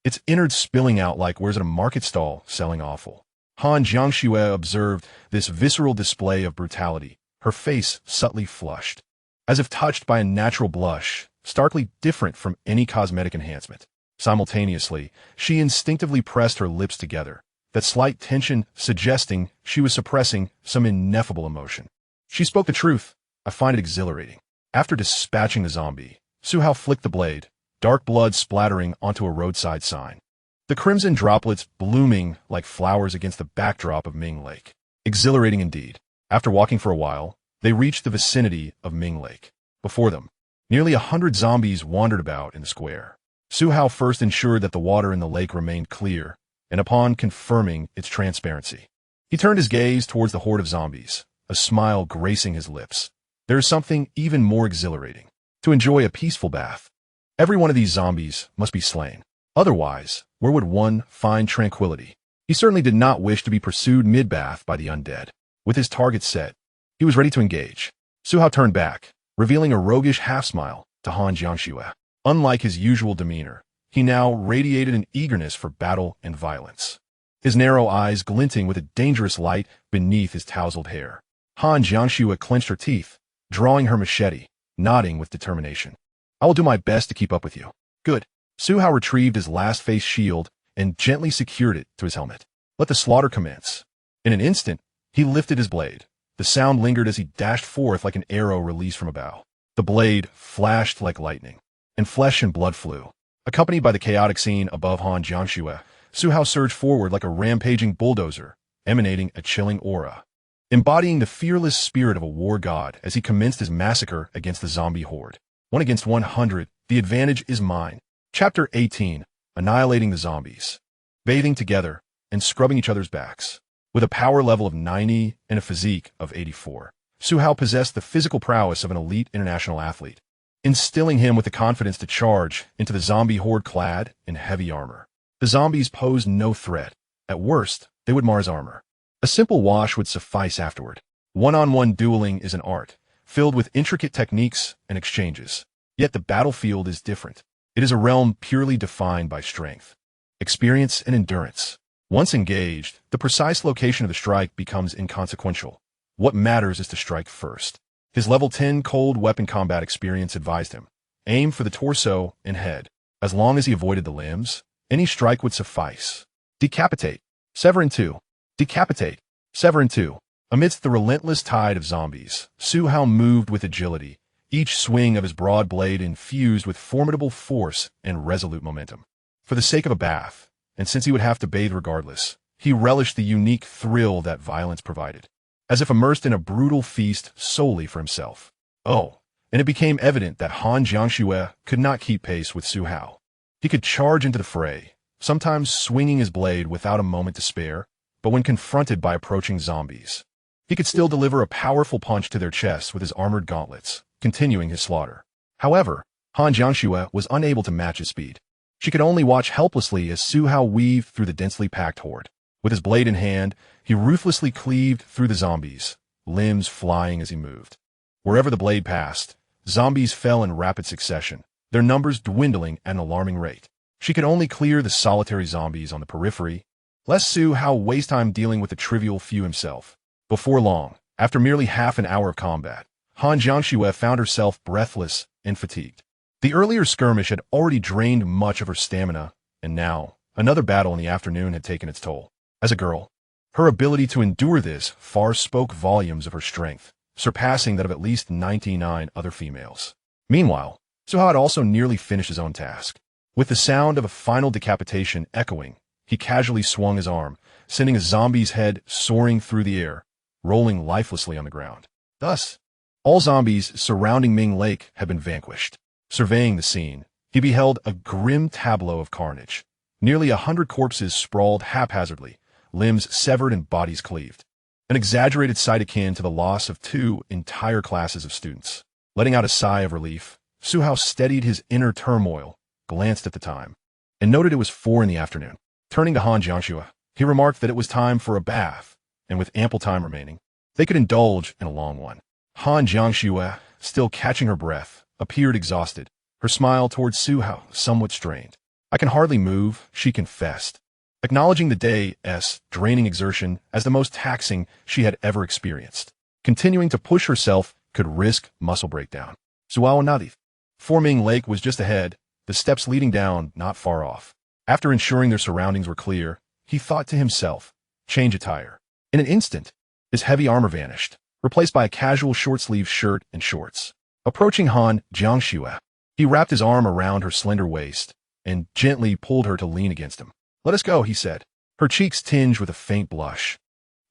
its innards spilling out like where's at a market stall selling offal. Han Jiangxue observed this visceral display of brutality, her face subtly flushed, as if touched by a natural blush, starkly different from any cosmetic enhancement. Simultaneously, she instinctively pressed her lips together, that slight tension suggesting she was suppressing some ineffable emotion. She spoke the truth. I find it exhilarating. After dispatching the zombie, Su Hao flicked the blade, dark blood splattering onto a roadside sign. The crimson droplets blooming like flowers against the backdrop of Ming Lake. Exhilarating indeed. After walking for a while, they reached the vicinity of Ming Lake. Before them, nearly 100 zombies wandered about in the square. Su Hao first ensured that the water in the lake remained clear, and upon confirming its transparency, he turned his gaze towards the horde of zombies, a smile gracing his lips. There is something even more exhilarating. To enjoy a peaceful bath. Every one of these zombies must be slain. Otherwise, where would one find tranquility? He certainly did not wish to be pursued mid-bath by the undead. With his target set, he was ready to engage. Su Hao turned back, revealing a roguish half-smile to Han Jiangxue. Unlike his usual demeanor, he now radiated an eagerness for battle and violence, his narrow eyes glinting with a dangerous light beneath his tousled hair. Han Jiangxue clenched her teeth, drawing her machete, nodding with determination. I will do my best to keep up with you. Good. Su Hao retrieved his last face shield and gently secured it to his helmet. Let the slaughter commence. In an instant, he lifted his blade. The sound lingered as he dashed forth like an arrow released from a bow. The blade flashed like lightning, and flesh and blood flew. Accompanied by the chaotic scene above Han Jiangxue, Su Hao surged forward like a rampaging bulldozer, emanating a chilling aura, embodying the fearless spirit of a war god as he commenced his massacre against the zombie horde. 1 against 100, the advantage is mine. Chapter 18, Annihilating the Zombies. Bathing together and scrubbing each other's backs. With a power level of 90 and a physique of 84, Su Hao possessed the physical prowess of an elite international athlete, instilling him with the confidence to charge into the zombie horde clad in heavy armor. The zombies posed no threat. At worst, they would mar his armor. A simple wash would suffice afterward. One-on-one dueling is an art, filled with intricate techniques and exchanges. Yet the battlefield is different. It is a realm purely defined by strength, experience, and endurance. Once engaged, the precise location of the strike becomes inconsequential. What matters is to strike first. His level 10 cold weapon combat experience advised him. Aim for the torso and head. As long as he avoided the limbs, any strike would suffice. Decapitate. Sever in two. Decapitate. Sever in two. Amidst the relentless tide of zombies, Su Hao moved with agility, each swing of his broad blade infused with formidable force and resolute momentum. For the sake of a bath, and since he would have to bathe regardless, he relished the unique thrill that violence provided, as if immersed in a brutal feast solely for himself. Oh, and it became evident that Han Jiangxue could not keep pace with Su Hao. He could charge into the fray, sometimes swinging his blade without a moment to spare, but when confronted by approaching zombies, he could still deliver a powerful punch to their chests with his armored gauntlets, continuing his slaughter. However, Han Jiangxue was unable to match his speed. She could only watch helplessly as Su Hao weaved through the densely packed horde. With his blade in hand, he ruthlessly cleaved through the zombies, limbs flying as he moved. Wherever the blade passed, zombies fell in rapid succession, their numbers dwindling at an alarming rate. She could only clear the solitary zombies on the periphery, lest Su Hao waste time dealing with the trivial few himself. Before long, after merely half an hour of combat, Han Jiangxue found herself breathless and fatigued. The earlier skirmish had already drained much of her stamina, and now, another battle in the afternoon had taken its toll. As a girl, her ability to endure this far spoke volumes of her strength, surpassing that of at least 99 other females. Meanwhile, Su Hao had also nearly finished his own task. With the sound of a final decapitation echoing, he casually swung his arm, sending a zombie's head soaring through the air, rolling lifelessly on the ground. Thus, all zombies surrounding Ming Lake had been vanquished. Surveying the scene, he beheld a grim tableau of carnage. Nearly 100 corpses sprawled haphazardly, limbs severed and bodies cleaved. An exaggerated sight akin to the loss of 2 entire classes of students. Letting out a sigh of relief, Su Hao steadied his inner turmoil, glanced at the time, and noted it was 4 in the afternoon. Turning to Han Jiangxue, he remarked that it was time for a bath, and with ample time remaining, they could indulge in a long one. Han Jiangxue, still catching her breath, appeared exhausted, her smile towards Su Hao somewhat strained. I can hardly move, she confessed, acknowledging the day's draining exertion as the most taxing she had ever experienced. Continuing to push herself could risk muscle breakdown. Suao nodded. Forming Lake was just ahead, the steps leading down not far off. After ensuring their surroundings were clear, he thought to himself, change attire. In an instant, his heavy armor vanished, replaced by a casual short-sleeved shirt and shorts. Approaching Han Jiangxue, he wrapped his arm around her slender waist and gently pulled her to lean against him. Let us go, he said, her cheeks tinged with a faint blush.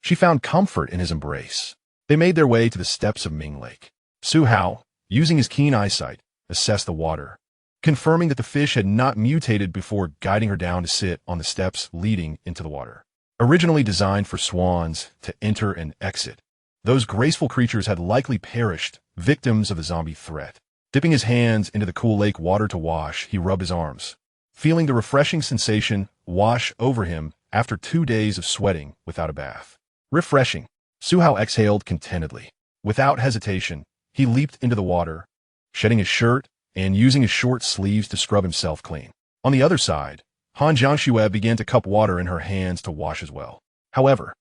She found comfort in his embrace. They made their way to the steps of Ming Lake. Su Hao, using his keen eyesight, assessed the water, confirming that the fish had not mutated before guiding her down to sit on the steps leading into the water. Originally designed for swans to enter and exit, those graceful creatures had likely perished, victims of the zombie threat. Dipping his hands into the cool lake water to wash, he rubbed his arms, feeling the refreshing sensation wash over him after 2 days of sweating without a bath. Refreshing. Su Hao exhaled contentedly. Without hesitation, he leaped into the water, shedding his shirt and using his short sleeves to scrub himself clean. On the other side, Han Jiangxue began to cup water in her hands to wash as well. However,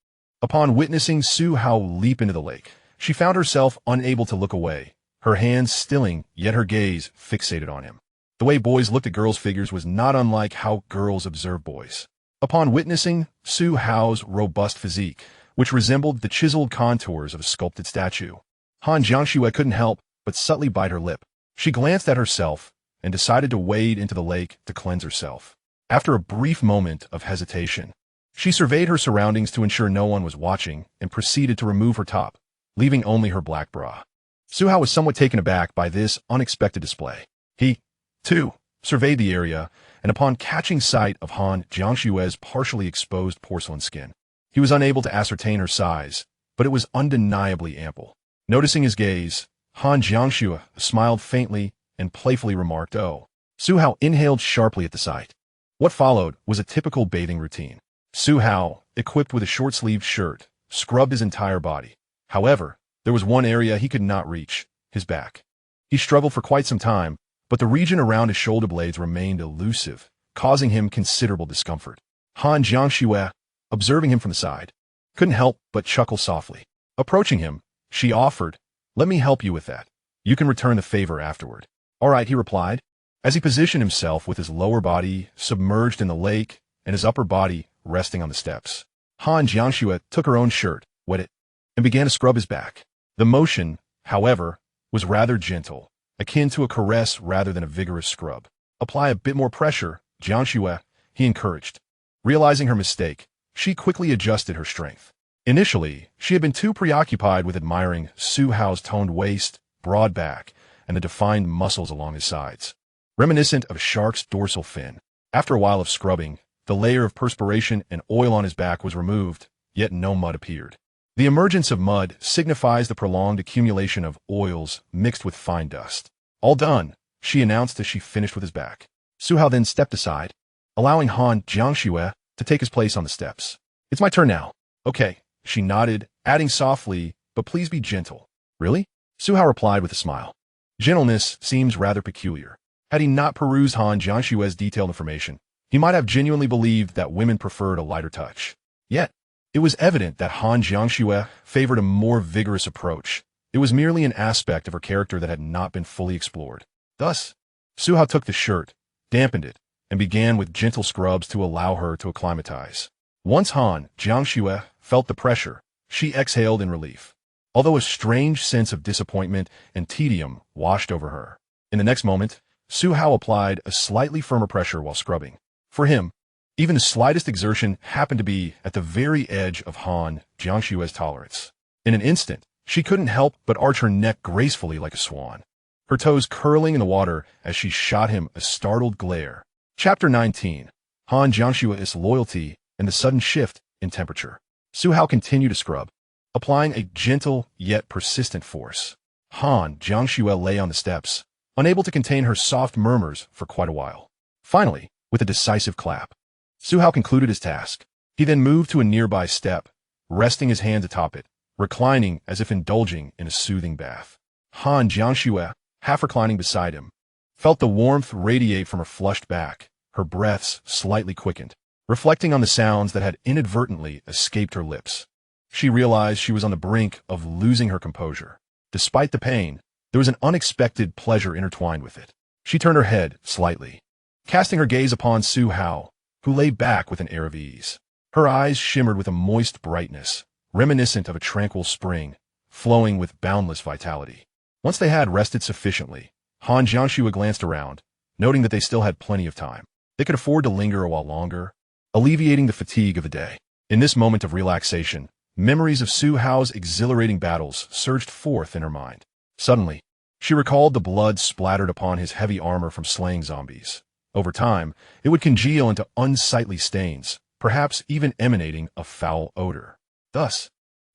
upon witnessing Su Hao leap into the lake, she found herself unable to look away, her hands stilling, yet her gaze fixated on him. The way boys looked at girls' figures was not unlike how girls observe boys. Upon witnessing Su Hao's robust physique, which resembled the chiseled contours of a sculpted statue, Han Jiangxue couldn't help but subtly bite her lip. She glanced at herself and decided to wade into the lake to cleanse herself. After a brief moment of hesitation, she surveyed her surroundings to ensure no one was watching and proceeded to remove her top, leaving only her black bra. Su Hao was somewhat taken aback by this unexpected display. He, too, surveyed the area, and upon catching sight of Han Jiangxue's partially exposed porcelain skin, he was unable to ascertain her size, but it was undeniably ample. Noticing his gaze, Han Jiangxue smiled faintly and playfully remarked, "Oh." Su Hao inhaled sharply at the sight. What followed was a typical bathing routine. Su Hao, equipped with a short-sleeved shirt, scrubbed his entire body. However, there was one area he could not reach, his back. He struggled for quite some time, but the region around his shoulder blades remained elusive, causing him considerable discomfort. Han Jiangxue, observing him from the side, couldn't help but chuckle softly. Approaching him, she offered, "Let me help you with that. You can return the favor afterward." "All right," he replied, as he positioned himself with his lower body submerged in the lake and his upper body resting on the steps. Han Jiangxue took her own shirt, wet it, and began to scrub his back. The motion, however, was rather gentle, akin to a caress rather than a vigorous scrub. "Apply a bit more pressure, Jiangxue," he encouraged. Realizing her mistake, she quickly adjusted her strength. Initially, she had been too preoccupied with admiring Su Hao's toned waist, broad back, and the defined muscles along his sides, reminiscent of a shark's dorsal fin. After a while of scrubbing, the layer of perspiration and oil on his back was removed, yet no mud appeared. The emergence of mud signifies the prolonged accumulation of oils mixed with fine dust. "All done," she announced as she finished with his back. Su Hao then stepped aside, allowing Han Jiangxue to take his place on the steps. "It's my turn now." "Okay," she nodded, adding softly, "but please be gentle." "Really?" Su Hao replied with a smile. Gentleness seems rather peculiar. Had he not perused Han Jiangxue's detailed information, he might have genuinely believed that women preferred a lighter touch. Yet, it was evident that Han Jiangxue favored a more vigorous approach. It was merely an aspect of her character that had not been fully explored. Thus, Su Hao took the shirt, dampened it, and began with gentle scrubs to allow her to acclimatize. Once Han Jiangxue felt the pressure, she exhaled in relief, although a strange sense of disappointment and tedium washed over her. In the next moment, Su Hao applied a slightly firmer pressure while scrubbing. For him, even the slightest exertion happened to be at the very edge of Han Jiangxue's tolerance. In an instant, she couldn't help but arch her neck gracefully like a swan, her toes curling in the water as she shot him a startled glare. Chapter 19. Han Jiangxue's loyalty and the sudden shift in temperature. Su Hao continued to scrub, applying a gentle yet persistent force. Han Jiangxue lay on the steps, unable to contain her soft murmurs for quite a while. Finally, with a decisive clap, Su Hao concluded his task. He then moved to a nearby step, resting his hands atop it, reclining as if indulging in a soothing bath. Han Jiangxue, half reclining beside him, felt the warmth radiate from her flushed back, her breaths slightly quickened, reflecting on the sounds that had inadvertently escaped her lips. She realized she was on the brink of losing her composure. Despite the pain, there was an unexpected pleasure intertwined with it. She turned her head slightly, casting her gaze upon Su Hao, who lay back with an air of ease. Her eyes shimmered with a moist brightness, reminiscent of a tranquil spring, flowing with boundless vitality. Once they had rested sufficiently, Han Jiangxue glanced around, noting that they still had plenty of time. They could afford to linger a while longer, alleviating the fatigue of the day. In this moment of relaxation, memories of Su Hao's exhilarating battles surged forth in her mind. Suddenly, she recalled the blood splattered upon his heavy armor from slaying zombies. Over time, it would congeal into unsightly stains, perhaps even emanating a foul odor. Thus,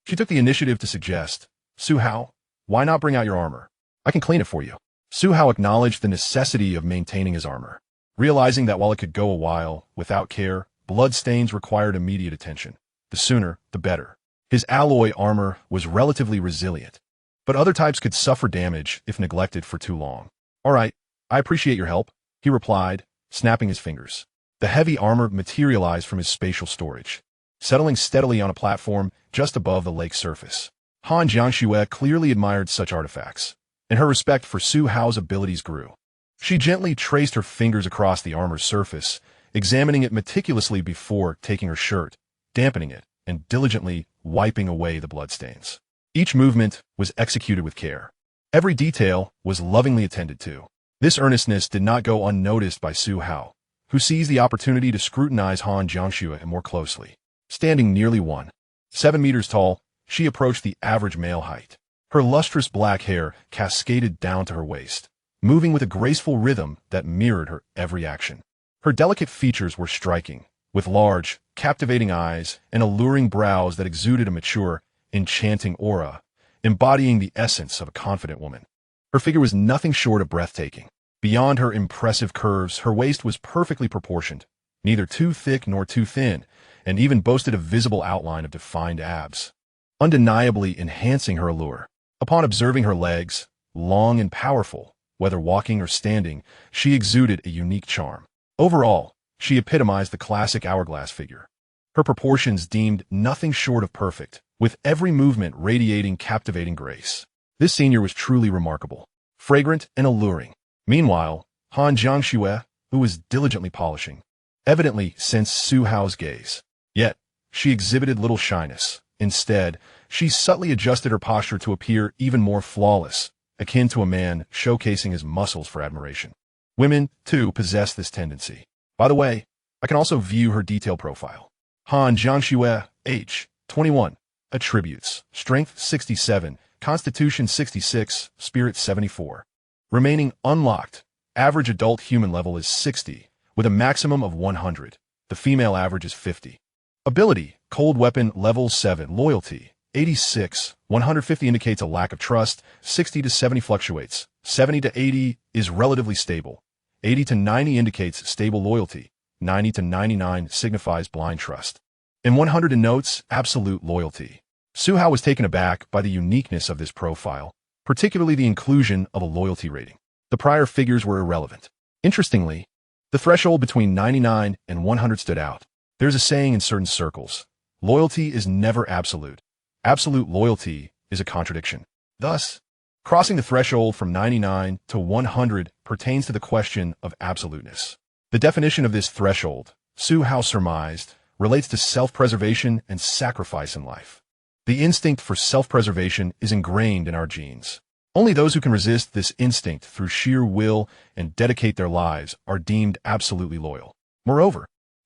she took the initiative to suggest, "Su Hao, why not bring out your armor? I can clean it for you." Su Hao acknowledged the necessity of maintaining his armor, realizing that while it could go a while without care, blood stains required immediate attention. The sooner, the better. His alloy armor was relatively resilient, but other types could suffer damage if neglected for too long. All right, I appreciate your help, he replied, snapping his fingers. The heavy armor materialized from his spatial storage, settling steadily on a platform just above the lake's surface. Han Jiangxue clearly admired such artifacts, and her respect for Su Hao's abilities grew. She gently traced her fingers across the armor's surface, examining it meticulously before taking her shirt, dampening it, and diligently wiping away the bloodstains. Each movement was executed with care. Every detail was lovingly attended to. This earnestness did not go unnoticed by Su Hao, who seized the opportunity to scrutinize Han Jiangxue more closely. Standing nearly 1.7 meters tall, she approached the average male height. Her lustrous black hair cascaded down to her waist, moving with a graceful rhythm that mirrored her every action. Her delicate features were striking, with large, captivating eyes and alluring brows that exuded a mature, enchanting aura, embodying the essence of a confident woman. Her figure was nothing short of breathtaking. Beyond her impressive curves, her waist was perfectly proportioned, neither too thick nor too thin, and even boasted a visible outline of defined abs, undeniably enhancing her allure. Upon observing her legs, long and powerful, whether walking or standing, she exuded a unique charm. Overall, she epitomized the classic hourglass figure. Her proportions deemed nothing short of perfect, with every movement radiating captivating grace. This senior was truly remarkable, fragrant and alluring. Meanwhile, Han Jiangxue, who was diligently polishing, evidently sensed Su Hao's gaze. Yet, she exhibited little shyness. Instead, she subtly adjusted her posture to appear even more flawless, akin to a man showcasing his muscles for admiration. Women, too, possess this tendency. By the way, I can also view her detail profile. Han Jiangxue, age 21, attributes, strength 67, constitution 66, spirit 74. Remaining unlocked, average adult human level is 60, with a maximum of 100. The female average is 50. Ability, cold weapon, level 7, loyalty, 86, 150 indicates a lack of trust, 60 to 70 fluctuates, 70 to 80 is relatively stable, 80 to 90 indicates stable loyalty, 90 to 99 signifies blind trust, and 100 denotes absolute loyalty. Su Hao was taken aback by the uniqueness of this profile, particularly the inclusion of a loyalty rating. The prior figures were irrelevant. Interestingly, the threshold between 99 and 100 stood out. There's a saying in certain circles, loyalty is never absolute. Absolute loyalty is a contradiction. Thus, crossing the threshold from 99 to 100 pertains to the question of absoluteness. The definition of this threshold, Su Hao surmised, relates to self-preservation and sacrifice in life. The instinct for self-preservation is ingrained in our genes. Only those who can resist this instinct through sheer will and dedicate their lives are deemed absolutely loyal. Moreover,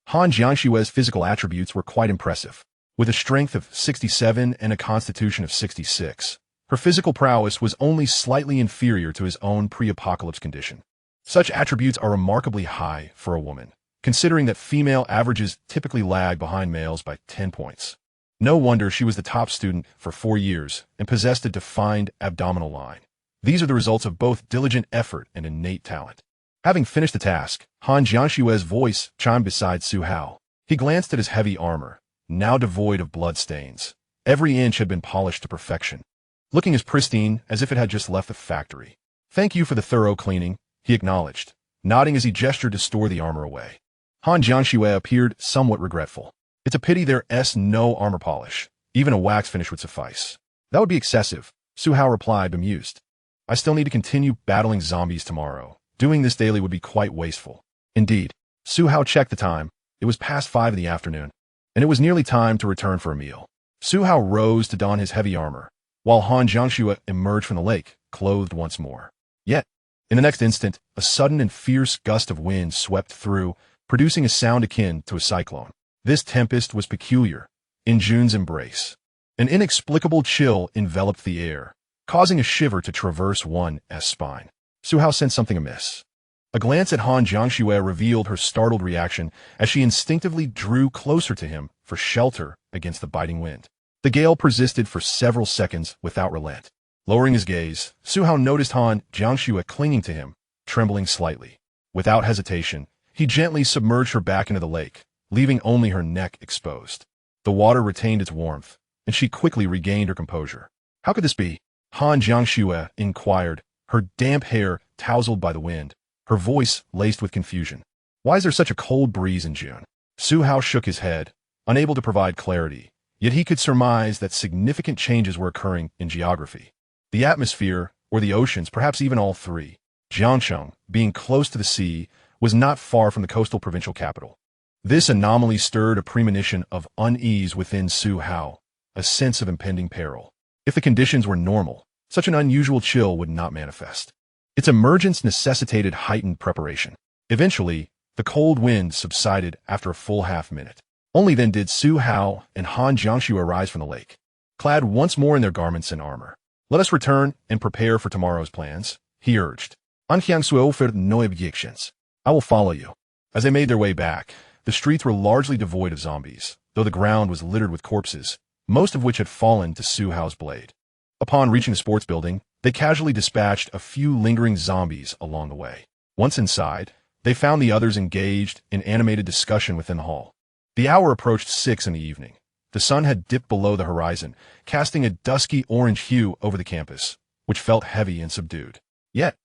Han Jiangxue's physical attributes were quite impressive. With a strength of 67 and a constitution of 66, her physical prowess was only slightly inferior to his own pre-apocalypse condition. Such attributes are remarkably high for a woman, considering that female averages typically lag behind males by 10 points. No wonder she was the top student for 4 years and possessed a defined abdominal line. These are the results of both diligent effort and innate talent. Having finished the task, Han Jiangxue's voice chimed beside Su Hao. He glanced at his heavy armor, now devoid of bloodstains. Every inch had been polished to perfection, looking as pristine as if it had just left the factory. "Thank you for the thorough cleaning," he acknowledged, nodding as he gestured to store the armor away. Han Jiangxue appeared somewhat regretful. "It's a pity there's no armor polish. Even a wax finish would suffice." "That would be excessive," Su Hao replied, bemused. "I still need to continue battling zombies tomorrow. Doing this daily would be quite wasteful." Indeed, Su Hao checked the time. It was past 5 in the afternoon, and it was nearly time to return for a meal. Su Hao rose to don his heavy armor, while Han Jiangxue emerged from the lake, clothed once more. Yet, in the next instant, a sudden and fierce gust of wind swept through, producing a sound akin to a cyclone. This tempest was peculiar, in June's embrace. An inexplicable chill enveloped the air, causing a shiver to traverse one's spine. Su Hao sensed something amiss. A glance at Han Jiangxue revealed her startled reaction as she instinctively drew closer to him for shelter against the biting wind. The gale persisted for several seconds without relent. Lowering his gaze, Su Hao noticed Han Jiangxue clinging to him, trembling slightly. Without hesitation, he gently submerged her back into the lake, leaving only her neck exposed. The water retained its warmth, and she quickly regained her composure. How could this be? Han Jiangxue inquired, her damp hair tousled by the wind, her voice laced with confusion. Why is there such a cold breeze in June? Su Hao shook his head, unable to provide clarity, yet he could surmise that significant changes were occurring in geography. The atmosphere, or the oceans, perhaps even all three. Jiangcheng, being close to the sea, was not far from the coastal provincial capital. This anomaly stirred a premonition of unease within Su Hao, a sense of impending peril. If the conditions were normal, such an unusual chill would not manifest. Its emergence necessitated heightened preparation. Eventually, the cold wind subsided after a full half-minute. Only then did Su Hao and Han Jiangxue arise from the lake, clad once more in their garments and armor. Let us return and prepare for tomorrow's plans, he urged. An Jiangxue offered no objections. I will follow you. As they made their way back, the streets were largely devoid of zombies, though the ground was littered with corpses, most of which had fallen to Su Hao's blade. Upon reaching the sports building, they casually dispatched a few lingering zombies along the way. Once inside, they found the others engaged in animated discussion within the hall. The hour approached 6 in the evening. The sun had dipped below the horizon, casting a dusky orange hue over the campus, which felt heavy and subdued. Yet,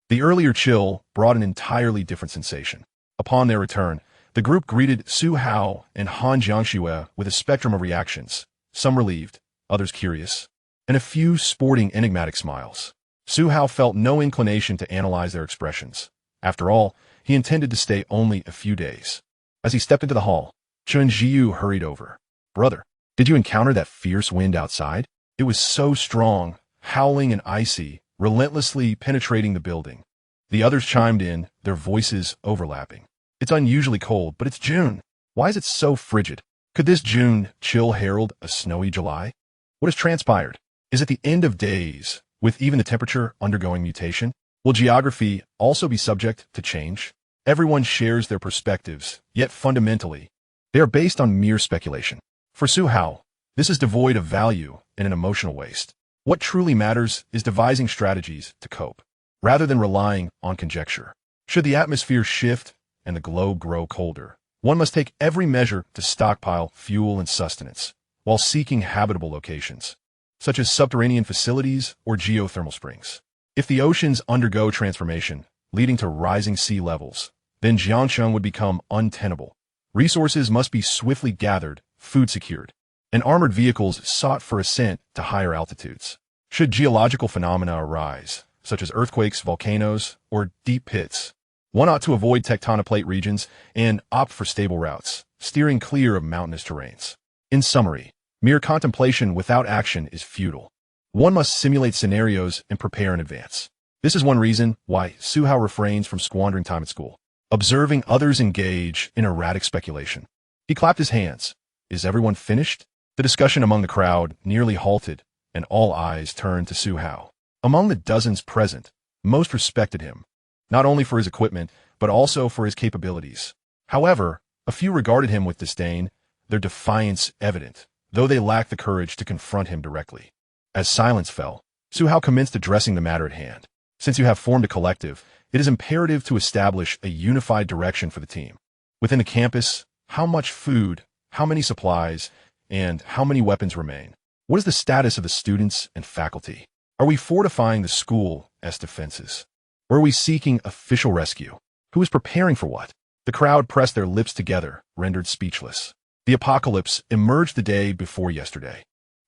the earlier chill brought an entirely different sensation. Upon their return, the group greeted Su Hao and Han Jiangxue with a spectrum of reactions, some relieved, others curious, and a few sporting enigmatic smiles. Su Hao felt no inclination to analyze their expressions. After all, he intended to stay only a few days. As he stepped into the hall, Chen Jiu hurried over. Brother, did you encounter that fierce wind outside? It was so strong, howling and icy, relentlessly penetrating the building. The others chimed in, their voices overlapping. It's unusually cold, but it's June. Why is it so frigid? Could this June chill herald a snowy July? What has transpired? Is it the end of days, with even the temperature undergoing mutation? Will geography also be subject to change? Everyone shares their perspectives, yet fundamentally, they are based on mere speculation. For Su Hao, this is devoid of value and an emotional waste. What truly matters is devising strategies to cope, rather than relying on conjecture. Should the atmosphere shift and the globe grow colder, one must take every measure to stockpile fuel and sustenance, while seeking habitable locations, such as subterranean facilities or geothermal springs. If the oceans undergo transformation, leading to rising sea levels, then Jiangcheng would become untenable. Resources must be swiftly gathered, food secured, and armored vehicles sought for ascent to higher altitudes. Should geological phenomena arise, such as earthquakes, volcanoes, or deep pits, one ought to avoid tectonic plate regions and opt for stable routes, steering clear of mountainous terrains. In summary, mere contemplation without action is futile. One must simulate scenarios and prepare in advance. This is one reason why Su Hao refrains from squandering time at school, observing others engage in erratic speculation. He clapped his hands. Is everyone finished? The discussion among the crowd nearly halted, and all eyes turned to Su Hao. Among the dozens present, most respected him, not only for his equipment, but also for his capabilities. However, a few regarded him with disdain, their defiance evident, though they lacked the courage to confront him directly. As silence fell, Su Hao commenced addressing the matter at hand. Since you have formed a collective, it is imperative to establish a unified direction for the team. Within the campus, how much food, how many supplies, and how many weapons remain? What is the status of the students and faculty? Are we fortifying the school as defenses? Or are we seeking official rescue? Who is preparing for what? The crowd pressed their lips together, rendered speechless. The apocalypse emerged the day before yesterday.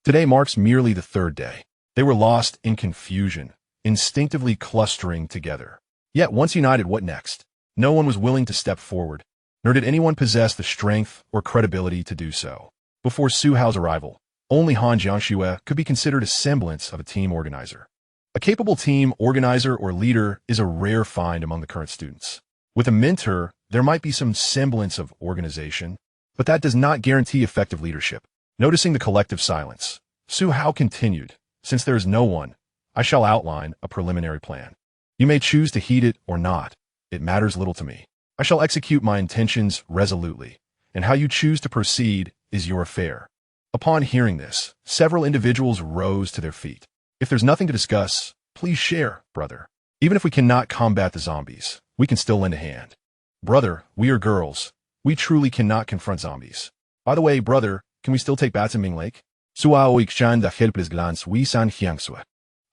Today marks merely the third day. They were lost in confusion, instinctively clustering together. Yet once united, what next? No one was willing to step forward, nor did anyone possess the strength or credibility to do so. Before Su Hao's arrival, only Han Jiangxue could be considered a semblance of a team organizer. A capable team organizer or leader is a rare find among the current students. With a mentor, there might be some semblance of organization, but that does not guarantee effective leadership. Noticing the collective silence, Su Hao continued, since there is no one, I shall outline a preliminary plan. You may choose to heed it or not. It matters little to me. I shall execute my intentions resolutely, and how you choose to proceed is your affair. Upon hearing this, several individuals rose to their feet. If there's nothing to discuss, please share, brother. Even if we cannot combat the zombies, we can still lend a hand. Brother, we are girls. We truly cannot confront zombies. By the way, brother, can we still take baths in Ming Lake? Suao Ikshan da helpless glance we san Jiangxue.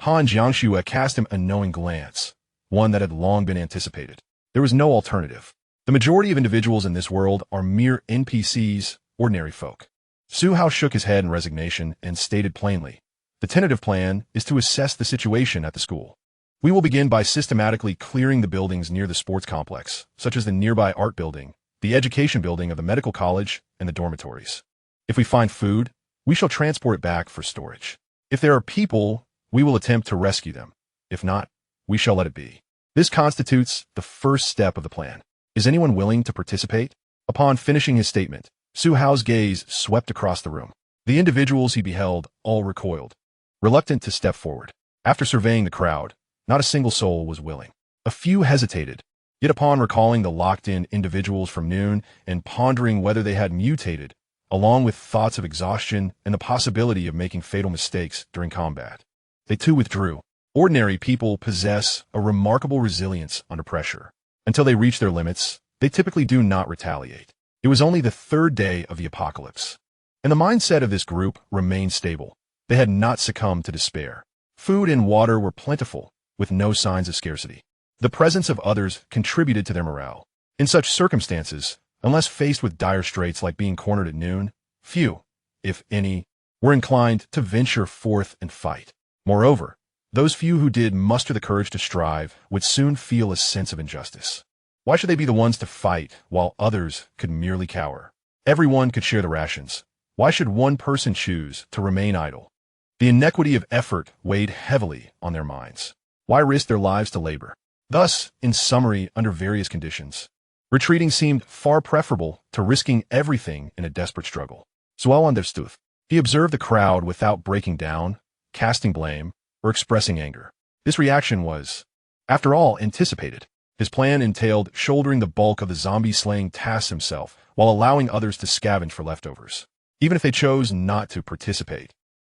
Han Jiangxue cast him a knowing glance, one that had long been anticipated. There was no alternative. The majority of individuals in this world are mere NPCs, ordinary folk. Su Hao shook his head in resignation and stated plainly, the tentative plan is to assess the situation at the school. We will begin by systematically clearing the buildings near the sports complex, such as the nearby art building, the education building of the medical college, and the dormitories. If we find food, we shall transport it back for storage. If there are people, we will attempt to rescue them. If not, we shall let it be. This constitutes the first step of the plan. Is anyone willing to participate? Upon finishing his statement, Su Hao's gaze swept across the room. The individuals he beheld all recoiled, reluctant to step forward. After surveying the crowd, not a single soul was willing. A few hesitated, yet upon recalling the locked-in individuals from noon and pondering whether they had mutated, along with thoughts of exhaustion and the possibility of making fatal mistakes during combat, they too withdrew. Ordinary people possess a remarkable resilience under pressure. Until they reach their limits, they typically do not retaliate. It was only the third day of the apocalypse, and the mindset of this group remained stable. They had not succumbed to despair. Food and water were plentiful, with no signs of scarcity. The presence of others contributed to their morale. In such circumstances, unless faced with dire straits like being cornered at noon, few, if any, were inclined to venture forth and fight. Moreover, those few who did muster the courage to strive would soon feel a sense of injustice. Why should they be the ones to fight while others could merely cower? Everyone could share the rations. Why should one person choose to remain idle? The inequity of effort weighed heavily on their minds. Why risk their lives to labor? Thus, in summary, under various conditions, retreating seemed far preferable to risking everything in a desperate struggle. Sual understood. He observed the crowd without breaking down, casting blame, or expressing anger. This reaction was, after all, anticipated. His plan entailed shouldering the bulk of the zombie-slaying tasks himself while allowing others to scavenge for leftovers. Even if they chose not to participate,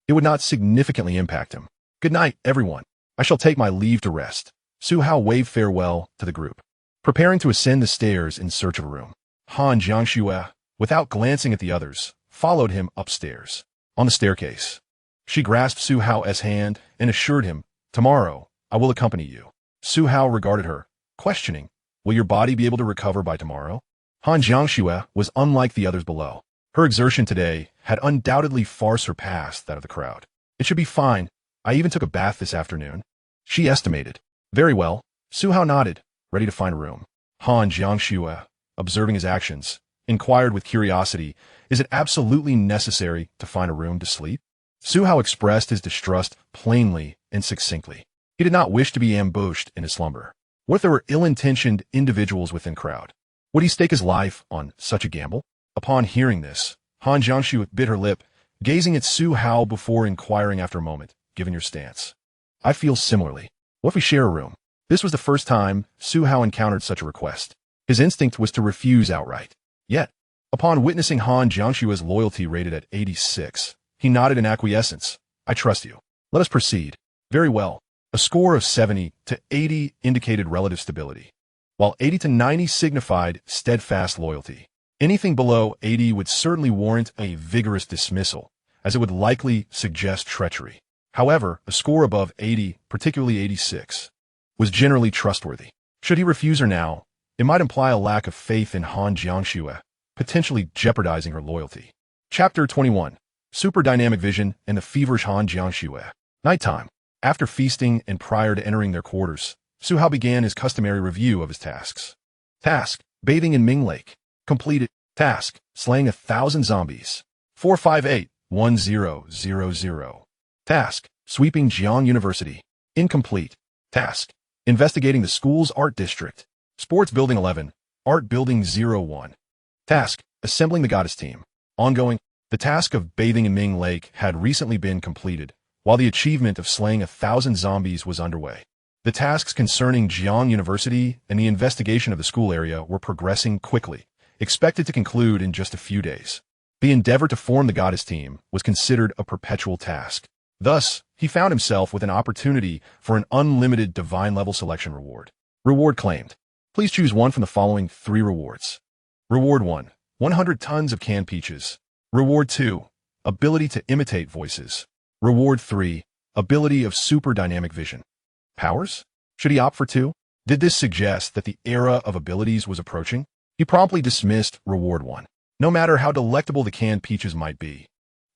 it would not significantly impact him. Good night, everyone. I shall take my leave to rest. Su Hao waved farewell to the group, preparing to ascend the stairs in search of a room. Han Jiangxue, without glancing at the others, followed him upstairs. On the staircase, she grasped Su Hao's hand and assured him, tomorrow, I will accompany you. Su Hao regarded her, questioning, will your body be able to recover by tomorrow? Han Jiangxue was unlike the others below. Her exertion today had undoubtedly far surpassed that of the crowd. It should be fine. I even took a bath this afternoon, she estimated. Very well. Su Hao nodded, ready to find a room. Han Jiangxue, observing his actions, inquired with curiosity, is it absolutely necessary to find a room to sleep? Su Hao expressed his distrust plainly and succinctly. He did not wish to be ambushed in his slumber. What if there were ill-intentioned individuals within crowd? Would he stake his life on such a gamble? Upon hearing this, Han Jiangxue bit her lip, gazing at Su Hao before inquiring after a moment, given your stance. I feel similarly. What if we share a room? This was the first time Su Hao encountered such a request. His instinct was to refuse outright. Yet, upon witnessing Han Jiangxue's loyalty rated at 86, he nodded in acquiescence. I trust you. Let us proceed. Very well. A score of 70 to 80 indicated relative stability, while 80 to 90 signified steadfast loyalty. Anything below 80 would certainly warrant a vigorous dismissal, as it would likely suggest treachery. However, a score above 80, particularly 86, was generally trustworthy. Should he refuse her now, it might imply a lack of faith in Han Jiangxue, potentially jeopardizing her loyalty. Chapter 21. Super Dynamic Vision and the Feverish Han Jiangxue. Nighttime. After feasting and prior to entering their quarters, Su Hao began his customary review of his tasks. Task: bathing in Ming Lake. Completed. Task: slaying 1,000 zombies. 458-1000. Task: sweeping Jiang University. Incomplete. Task: investigating the school's art district. Sports Building 11. Art Building 01. Task: assembling the goddess team. Ongoing. The task of bathing in Ming Lake had recently been completed, while the achievement of slaying 1,000 zombies was underway. The tasks concerning Jiang University and the investigation of the school area were progressing quickly, expected to conclude in just a few days. The endeavor to form the goddess team was considered a perpetual task. Thus, he found himself with an opportunity for an unlimited divine-level selection reward. Reward claimed. Please choose one from the following 3 rewards. Reward 1. 100 tons of canned peaches. Reward 2. Ability to imitate voices. Reward 3. ability of super dynamic vision. Powers? Should he opt for 2? Did this suggest that the era of abilities was approaching? He promptly dismissed Reward 1. No matter how delectable the canned peaches might be,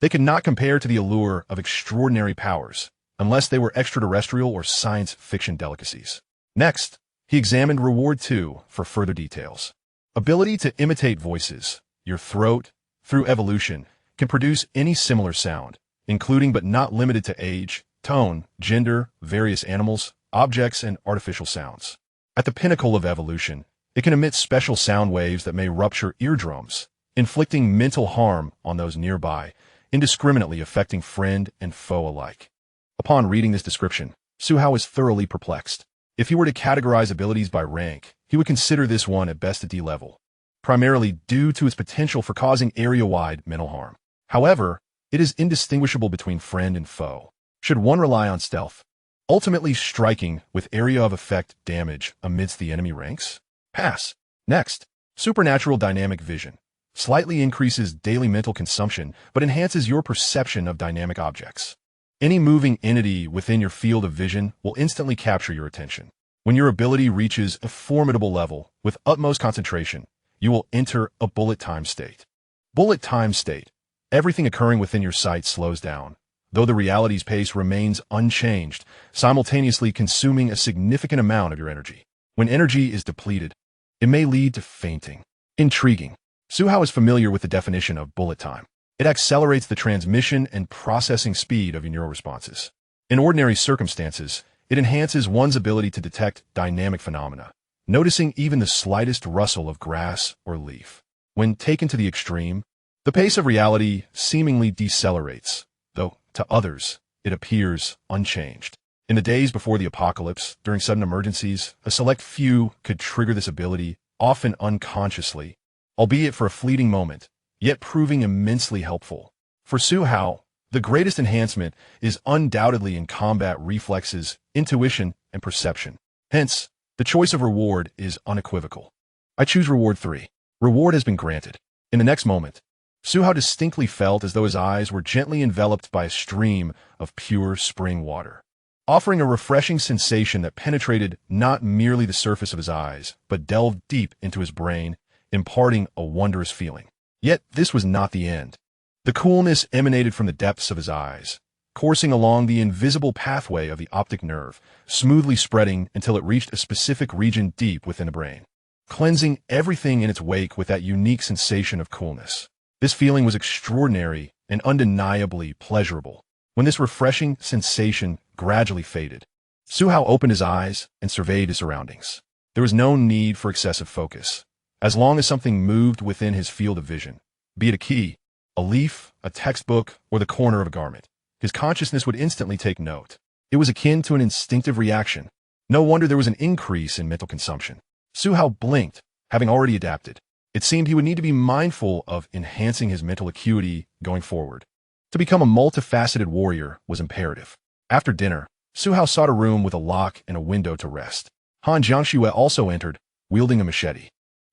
they could not compare to the allure of extraordinary powers, unless they were extraterrestrial or science fiction delicacies. Next, he examined Reward 2 for further details. Ability to imitate voices. Your throat, through evolution, can produce any similar sound, including but not limited to age, tone, gender, various animals, objects, and artificial sounds. At the pinnacle of evolution, it can emit special sound waves that may rupture eardrums, inflicting mental harm on those nearby, indiscriminately affecting friend and foe alike. Upon reading this description, Suhao is thoroughly perplexed. If he were to categorize abilities by rank, he would consider this one at best a D level, primarily due to its potential for causing area-wide mental harm. However, it is indistinguishable between friend and foe. Should one rely on stealth, ultimately striking with area of effect damage amidst the enemy ranks? Pass. Next, supernatural dynamic vision. Slightly increases daily mental consumption, but enhances your perception of dynamic objects. Any moving entity within your field of vision will instantly capture your attention. When your ability reaches a formidable level, with utmost concentration, you will enter a bullet time state. Bullet time state. Everything occurring within your sight slows down, though the reality's pace remains unchanged, simultaneously consuming a significant amount of your energy. When energy is depleted, it may lead to fainting. Intriguing. Suhao is familiar with the definition of bullet time. It accelerates the transmission and processing speed of your neural responses. In ordinary circumstances, it enhances one's ability to detect dynamic phenomena, noticing even the slightest rustle of grass or leaf. When taken to the extreme, the pace of reality seemingly decelerates, though to others, it appears unchanged. In the days before the apocalypse, during sudden emergencies, a select few could trigger this ability, often unconsciously, albeit for a fleeting moment, yet proving immensely helpful. For Suhao, the greatest enhancement is undoubtedly in combat reflexes, intuition, and perception. Hence, the choice of reward is unequivocal. I choose Reward 3. Reward has been granted. In the next moment, Suhao distinctly felt as though his eyes were gently enveloped by a stream of pure spring water, offering a refreshing sensation that penetrated not merely the surface of his eyes, but delved deep into his brain, imparting a wondrous feeling. Yet this was not the end. The coolness emanated from the depths of his eyes, coursing along the invisible pathway of the optic nerve, smoothly spreading until it reached a specific region deep within the brain, cleansing everything in its wake with that unique sensation of coolness. This feeling was extraordinary and undeniably pleasurable. When this refreshing sensation gradually faded, Suhao opened his eyes and surveyed his surroundings. There was no need for excessive focus. As long as something moved within his field of vision, be it a key, a leaf, a textbook, or the corner of a garment, his consciousness would instantly take note. It was akin to an instinctive reaction. No wonder there was an increase in mental consumption. Suhao blinked, having already adapted. It seemed he would need to be mindful of enhancing his mental acuity going forward. To become a multifaceted warrior was imperative. After dinner, Suhao sought a room with a lock and a window to rest. Han Jiangxue also entered, wielding a machete.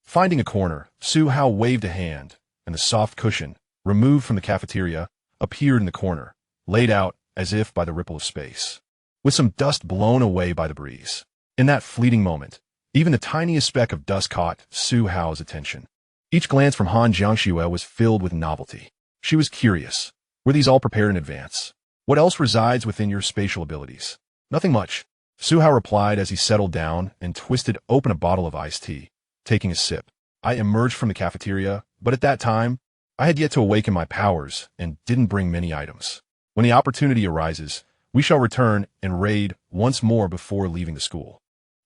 Finding a corner, Suhao waved a hand, and the soft cushion, removed from the cafeteria, appeared in the corner, laid out as if by the ripple of space, with some dust blown away by the breeze. In that fleeting moment, even the tiniest speck of dust caught Suhao's attention. Each glance from Han Jiangxue was filled with novelty. She was curious. Were these all prepared in advance? What else resides within your spatial abilities? Nothing much, Suhao replied as he settled down and twisted open a bottle of iced tea. Taking a sip, I emerged from the cafeteria, but at that time, I had yet to awaken my powers and didn't bring many items. When the opportunity arises, we shall return and raid once more before leaving the school.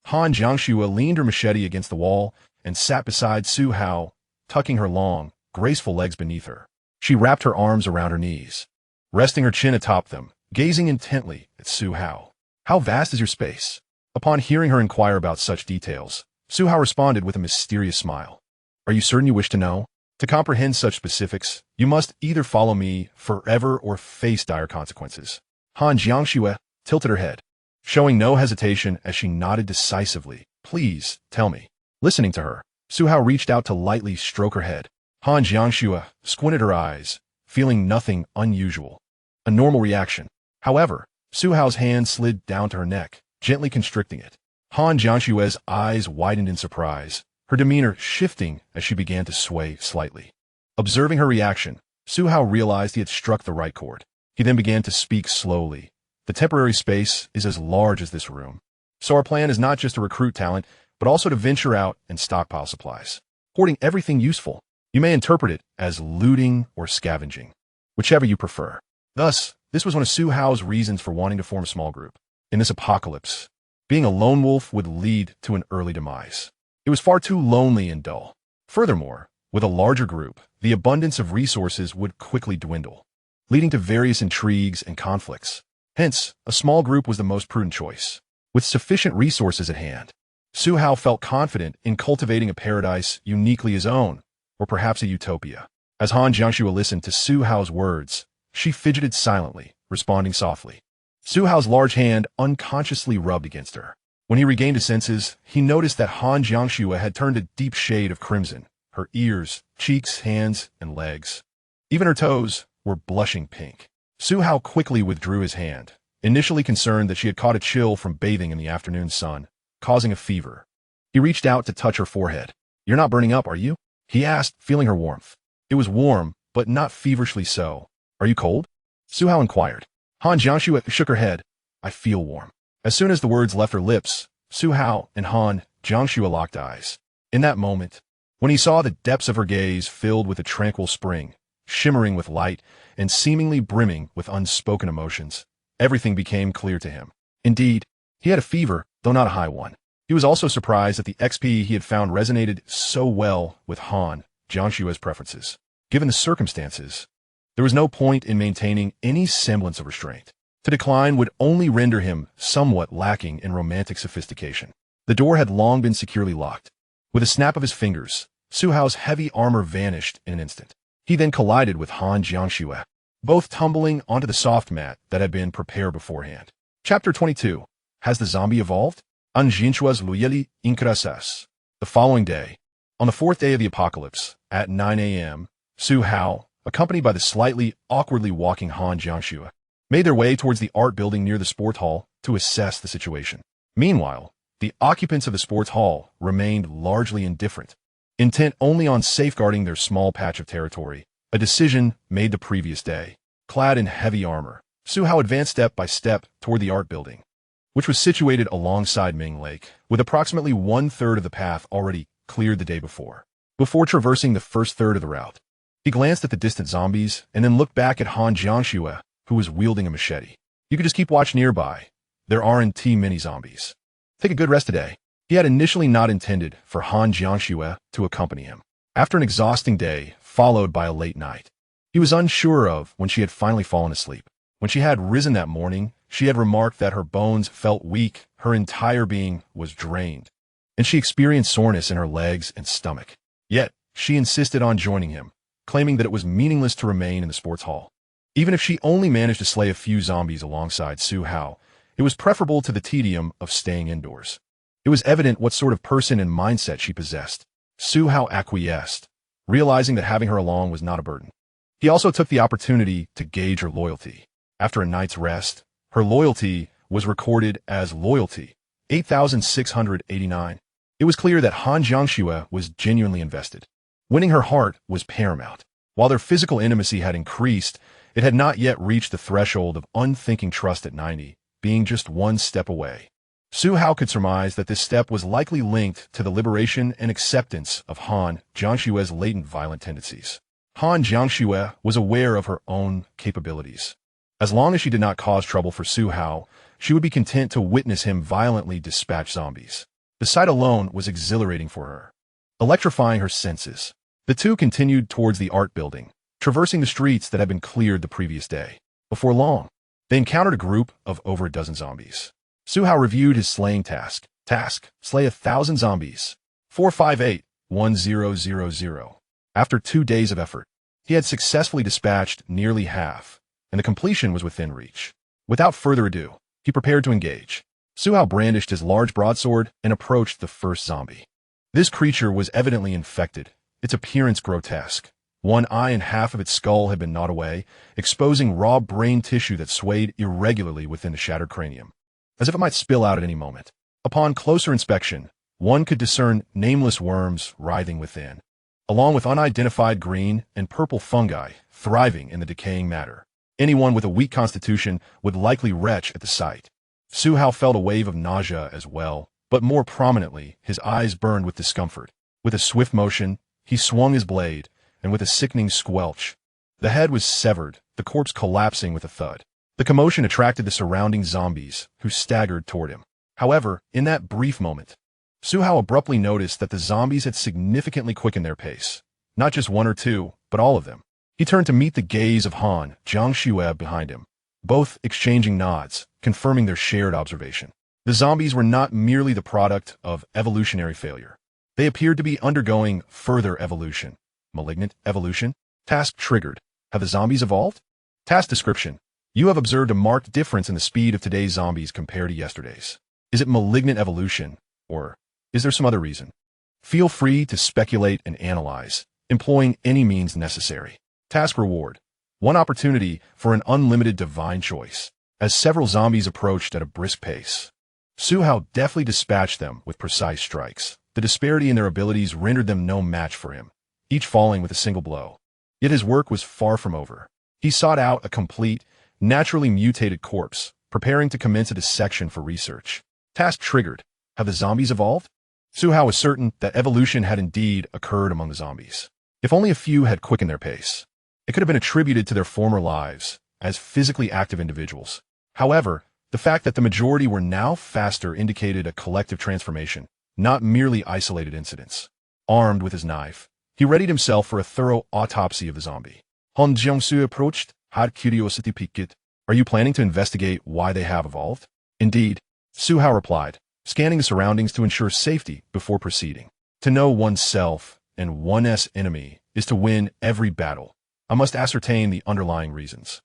Han Jiangxue leaned her machete against the wall and sat beside Suhao, tucking her long, graceful legs beneath her. She wrapped her arms around her knees, resting her chin atop them, gazing intently at Suhao. How vast is your space? Upon hearing her inquire about such details, Suhao responded with a mysterious smile. Are you certain you wish to know? To comprehend such specifics, you must either follow me forever or face dire consequences. Han Jiangxue tilted her head, showing no hesitation as she nodded decisively. Please, tell me. Listening to her, Suhao reached out to lightly stroke her head. Han Jiangxue squinted her eyes, feeling nothing unusual. A normal reaction. However, Su Hao's hand slid down to her neck, gently constricting it. Han Jianshue's eyes widened in surprise, her demeanor shifting as she began to sway slightly. Observing her reaction, Su Hao realized he had struck the right chord. He then began to speak slowly. The temporary space is as large as this room. So our plan is not just to recruit talent, but also to venture out and stockpile supplies, hoarding everything useful. You may interpret it as looting or scavenging, whichever you prefer. Thus, this was one of Su Hao's reasons for wanting to form a small group. In this apocalypse, being a lone wolf would lead to an early demise. It was far too lonely and dull. Furthermore, with a larger group, the abundance of resources would quickly dwindle, leading to various intrigues and conflicts. Hence, a small group was the most prudent choice. With sufficient resources at hand, Su Hao felt confident in cultivating a paradise uniquely his own, or perhaps a utopia. As Han Jiangxue listened to Su Hao's words, she fidgeted silently, responding softly. Su Hao's large hand unconsciously rubbed against her. When he regained his senses, he noticed that Han Jiangxue had turned a deep shade of crimson. Her ears, cheeks, hands, and legs, even her toes, were blushing pink. Su Hao quickly withdrew his hand, initially concerned that she had caught a chill from bathing in the afternoon sun, causing a fever. He reached out to touch her forehead. "You're not burning up, are you?" he asked, feeling her warmth. It was warm, but not feverishly so. "Are you cold?" Su Hao inquired. Han Jiangxue shook her head. "I feel warm." As soon as the words left her lips, Su Hao and Han Jiangxue locked eyes. In that moment, when he saw the depths of her gaze filled with a tranquil spring, shimmering with light and seemingly brimming with unspoken emotions, everything became clear to him. Indeed, he had a fever, though not a high one. He was also surprised that the XP he had found resonated so well with Han Jiangshue's preferences. Given the circumstances, there was no point in maintaining any semblance of restraint. To decline would only render him somewhat lacking in romantic sophistication. The door had long been securely locked. With a snap of his fingers, Su Hao's heavy armor vanished in an instant. He then collided with Han Jiangxue, both tumbling onto the soft mat that had been prepared beforehand. Chapter 22. Has the zombie evolved? Anjinchua's Luyeli Inkrasas. The following day, on the fourth day of the apocalypse, at 9 a.m., Su Hao, accompanied by the slightly awkwardly walking Han Jiangxue, made their way towards the art building near the sports hall to assess the situation. Meanwhile, the occupants of the sports hall remained largely indifferent, intent only on safeguarding their small patch of territory, a decision made the previous day. Clad in heavy armor, Su Hao advanced step by step toward the art building, which was situated alongside Ming Lake, with approximately one-third of the path already cleared the day before. Before traversing the first third of the route, he glanced at the distant zombies and then looked back at Han Jiangxue, who was wielding a machete. "You could just keep watch nearby. There aren't too many zombies. Take a good rest today." He had initially not intended for Han Jiangxue to accompany him. After an exhausting day, followed by a late night, he was unsure of when she had finally fallen asleep. When she had risen that morning, she had remarked that her bones felt weak, her entire being was drained, and she experienced soreness in her legs and stomach. Yet, she insisted on joining him, claiming that it was meaningless to remain in the sports hall. Even if she only managed to slay a few zombies alongside Su Hao, it was preferable to the tedium of staying indoors. It was evident what sort of person and mindset she possessed. Su Hao acquiesced, realizing that having her along was not a burden. He also took the opportunity to gauge her loyalty. After a night's rest, her loyalty was recorded as loyalty, 8,689. It was clear that Han Jiangxue was genuinely invested. Winning her heart was paramount. While their physical intimacy had increased, it had not yet reached the threshold of unthinking trust at 90, being just one step away. Su Hao could surmise that this step was likely linked to the liberation and acceptance of Han Jiangshue's latent violent tendencies. Han Jiangxue was aware of her own capabilities. As long as she did not cause trouble for Su Hao, she would be content to witness him violently dispatch zombies. The sight alone was exhilarating for her, electrifying her senses. The two continued towards the art building, traversing the streets that had been cleared the previous day. Before long, they encountered a group of over a dozen zombies. Su Hao reviewed his slaying task. Slay 1,000 zombies. 458-1000. After 2 days of effort, he had successfully dispatched nearly half, and the completion was within reach. Without further ado, he prepared to engage. Su Hao brandished his large broadsword and approached the first zombie. This creature was evidently infected, its appearance grotesque, One eye and half of its skull had been gnawed away, exposing raw brain tissue that swayed irregularly within the shattered cranium, as if it might spill out at any moment. Upon closer inspection, one could discern nameless worms writhing within, along with unidentified green and purple fungi thriving in the decaying matter. Anyone with a weak constitution would likely retch at the sight. Su Hao felt a wave of nausea as well, but more prominently, his eyes burned with discomfort. With a swift motion, he swung his blade, and with a sickening squelch, the head was severed, the corpse collapsing with a thud. The commotion attracted the surrounding zombies, who staggered toward him. However, in that brief moment, Su Hao abruptly noticed that the zombies had significantly quickened their pace. Not just one or two, but all of them. He turned to meet the gaze of Han Jiangxue behind him, both exchanging nods, confirming their shared observation. The zombies were not merely the product of evolutionary failure. They appeared to be undergoing further evolution. Malignant evolution? Task triggered. Have the zombies evolved? Task description. You have observed a marked difference in the speed of today's zombies compared to yesterday's. Is it malignant evolution, or is there some other reason? Feel free to speculate and analyze, employing any means necessary. Task reward. One opportunity for an unlimited divine choice. As several zombies approached at a brisk pace, Su Hao deftly dispatched them with precise strikes. The disparity in their abilities rendered them no match for him, each falling with a single blow. Yet his work was far from over. He sought out a complete, naturally mutated corpse, preparing to commence a dissection for research. Task triggered. Have the zombies evolved? Su Hao was certain that evolution had indeed occurred among the zombies. If only a few had quickened their pace, it could have been attributed to their former lives as physically active individuals. However, the fact that the majority were now faster indicated a collective transformation, not merely isolated incidents. Armed with his knife, he readied himself for a thorough autopsy of the zombie. Han Jiangsu approached, had curiosity piqued. Are you planning to investigate why they have evolved? Indeed, Su Hao replied, scanning the surroundings to ensure safety before proceeding. To know oneself and one's enemy is to win every battle. I must ascertain the underlying reasons.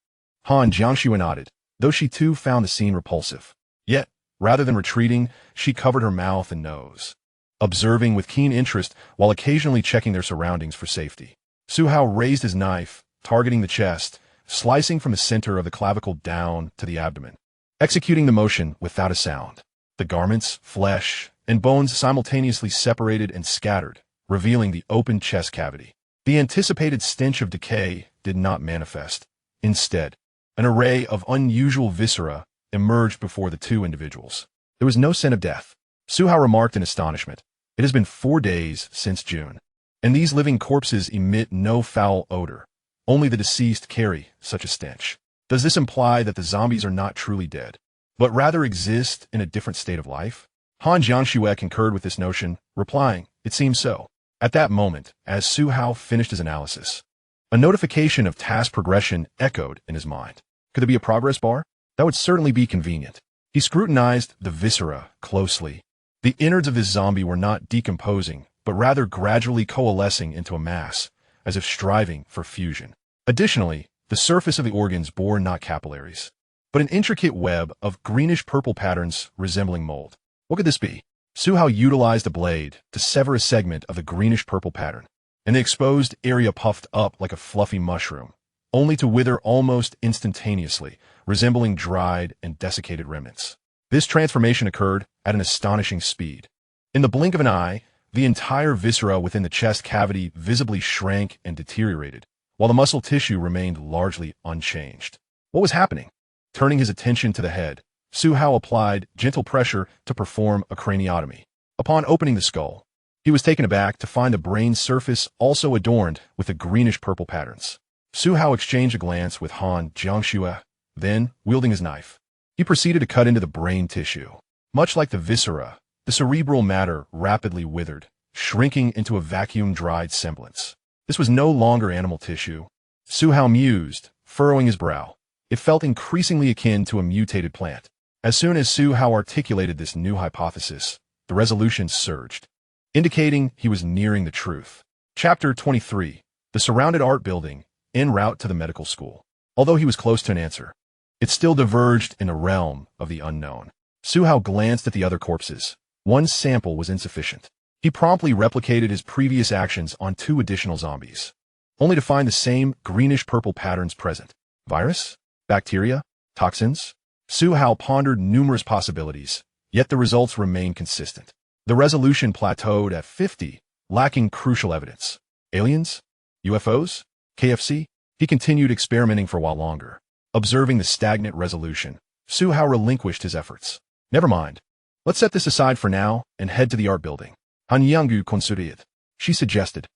Han Jiangxue nodded, though she too found the scene repulsive. Yet, rather than retreating, she covered her mouth and nose, observing with keen interest while occasionally checking their surroundings for safety. Su Hao raised his knife, targeting the chest, slicing from the center of the clavicle down to the abdomen, executing the motion without a sound. The garments, flesh, and bones simultaneously separated and scattered, revealing the open chest cavity. The anticipated stench of decay did not manifest. Instead, an array of unusual viscera emerged before the two individuals. There was no scent of death. Su Hao remarked in astonishment. It has been 4 days since June, and these living corpses emit no foul odor. Only the deceased carry such a stench. Does this imply that the zombies are not truly dead, but rather exist in a different state of life? Han Jiangxue concurred with this notion, replying, it seems so. At that moment, as Su Hao finished his analysis, a notification of task progression echoed in his mind. Could there be a progress bar? That would certainly be convenient. He scrutinized the viscera closely. The innards of this zombie were not decomposing, but rather gradually coalescing into a mass, as if striving for fusion. Additionally, the surface of the organs bore not capillaries, but an intricate web of greenish-purple patterns resembling mold. What could this be? Su Hao utilized a blade to sever a segment of the greenish-purple pattern, and the exposed area puffed up like a fluffy mushroom, only to wither almost instantaneously, resembling dried and desiccated remnants. This transformation occurred at an astonishing speed. In the blink of an eye, the entire viscera within the chest cavity visibly shrank and deteriorated, while the muscle tissue remained largely unchanged. What was happening? Turning his attention to the head, Su Hao applied gentle pressure to perform a craniotomy. Upon opening the skull, he was taken aback to find the brain's surface also adorned with the greenish-purple patterns. Su Hao exchanged a glance with Han Jiangxue, then, wielding his knife, he proceeded to cut into the brain tissue. Much like the viscera, the cerebral matter rapidly withered, shrinking into a vacuum-dried semblance. This was no longer animal tissue. Su Hao mused, furrowing his brow. It felt increasingly akin to a mutated plant. As soon as Su Hao articulated this new hypothesis, the resolution surged, indicating he was nearing the truth. Chapter 23. The surrounded art building, en route to the medical school. Although he was close to an answer, it still diverged in the realm of the unknown. Su Hao glanced at the other corpses. One sample was insufficient. He promptly replicated his previous actions on 2 additional zombies. only to find the same greenish-purple patterns present. Virus? Bacteria? Toxins? Su Hao pondered numerous possibilities, yet the results remained consistent. The resolution plateaued at 50, lacking crucial evidence. Aliens? UFOs? KFC? He continued experimenting for a while longer. Observing the stagnant resolution, Su Hao relinquished his efforts. Never mind. Let's set this aside for now and head to the art building. Hanyangu Konsuriyat. She suggested.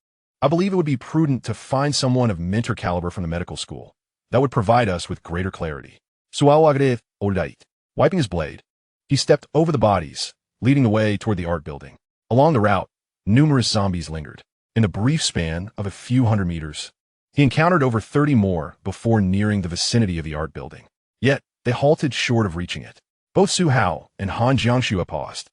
I believe it would be prudent to find someone of mentor caliber from the medical school. That would provide us with greater clarity. Suawagrev Odait. Wiping his blade, he stepped over the bodies, leading the way toward the art building. Along the route, numerous zombies lingered. In the brief span of a few hundred meters, he encountered over 30 more before nearing the vicinity of the art building. Yet, they halted short of reaching it. Both Su Hao and Han Jiangxue paused,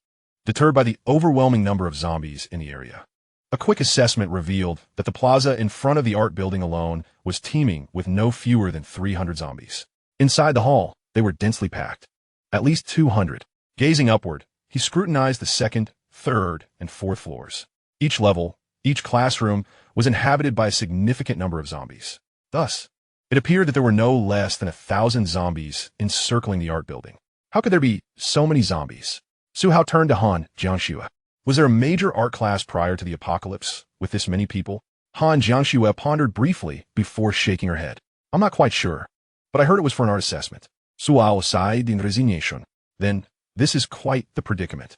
deterred by the overwhelming number of zombies in the area. A quick assessment revealed that the plaza in front of the art building alone was teeming with no fewer than 300 zombies. Inside the hall, they were densely packed. At least 200. Gazing upward, he scrutinized the second, third, and fourth floors. Each level, each classroom, was inhabited by a significant number of zombies. Thus, it appeared that there were no less than 1,000 zombies encircling the art building. How could there be so many zombies? Su Hao turned to Han Jiangxue. Was there a major art class prior to the apocalypse with this many people? Han Jiangxue pondered briefly before shaking her head. I'm not quite sure, but I heard it was for an art assessment. Su Hao sighed in resignation. Then, this is quite the predicament.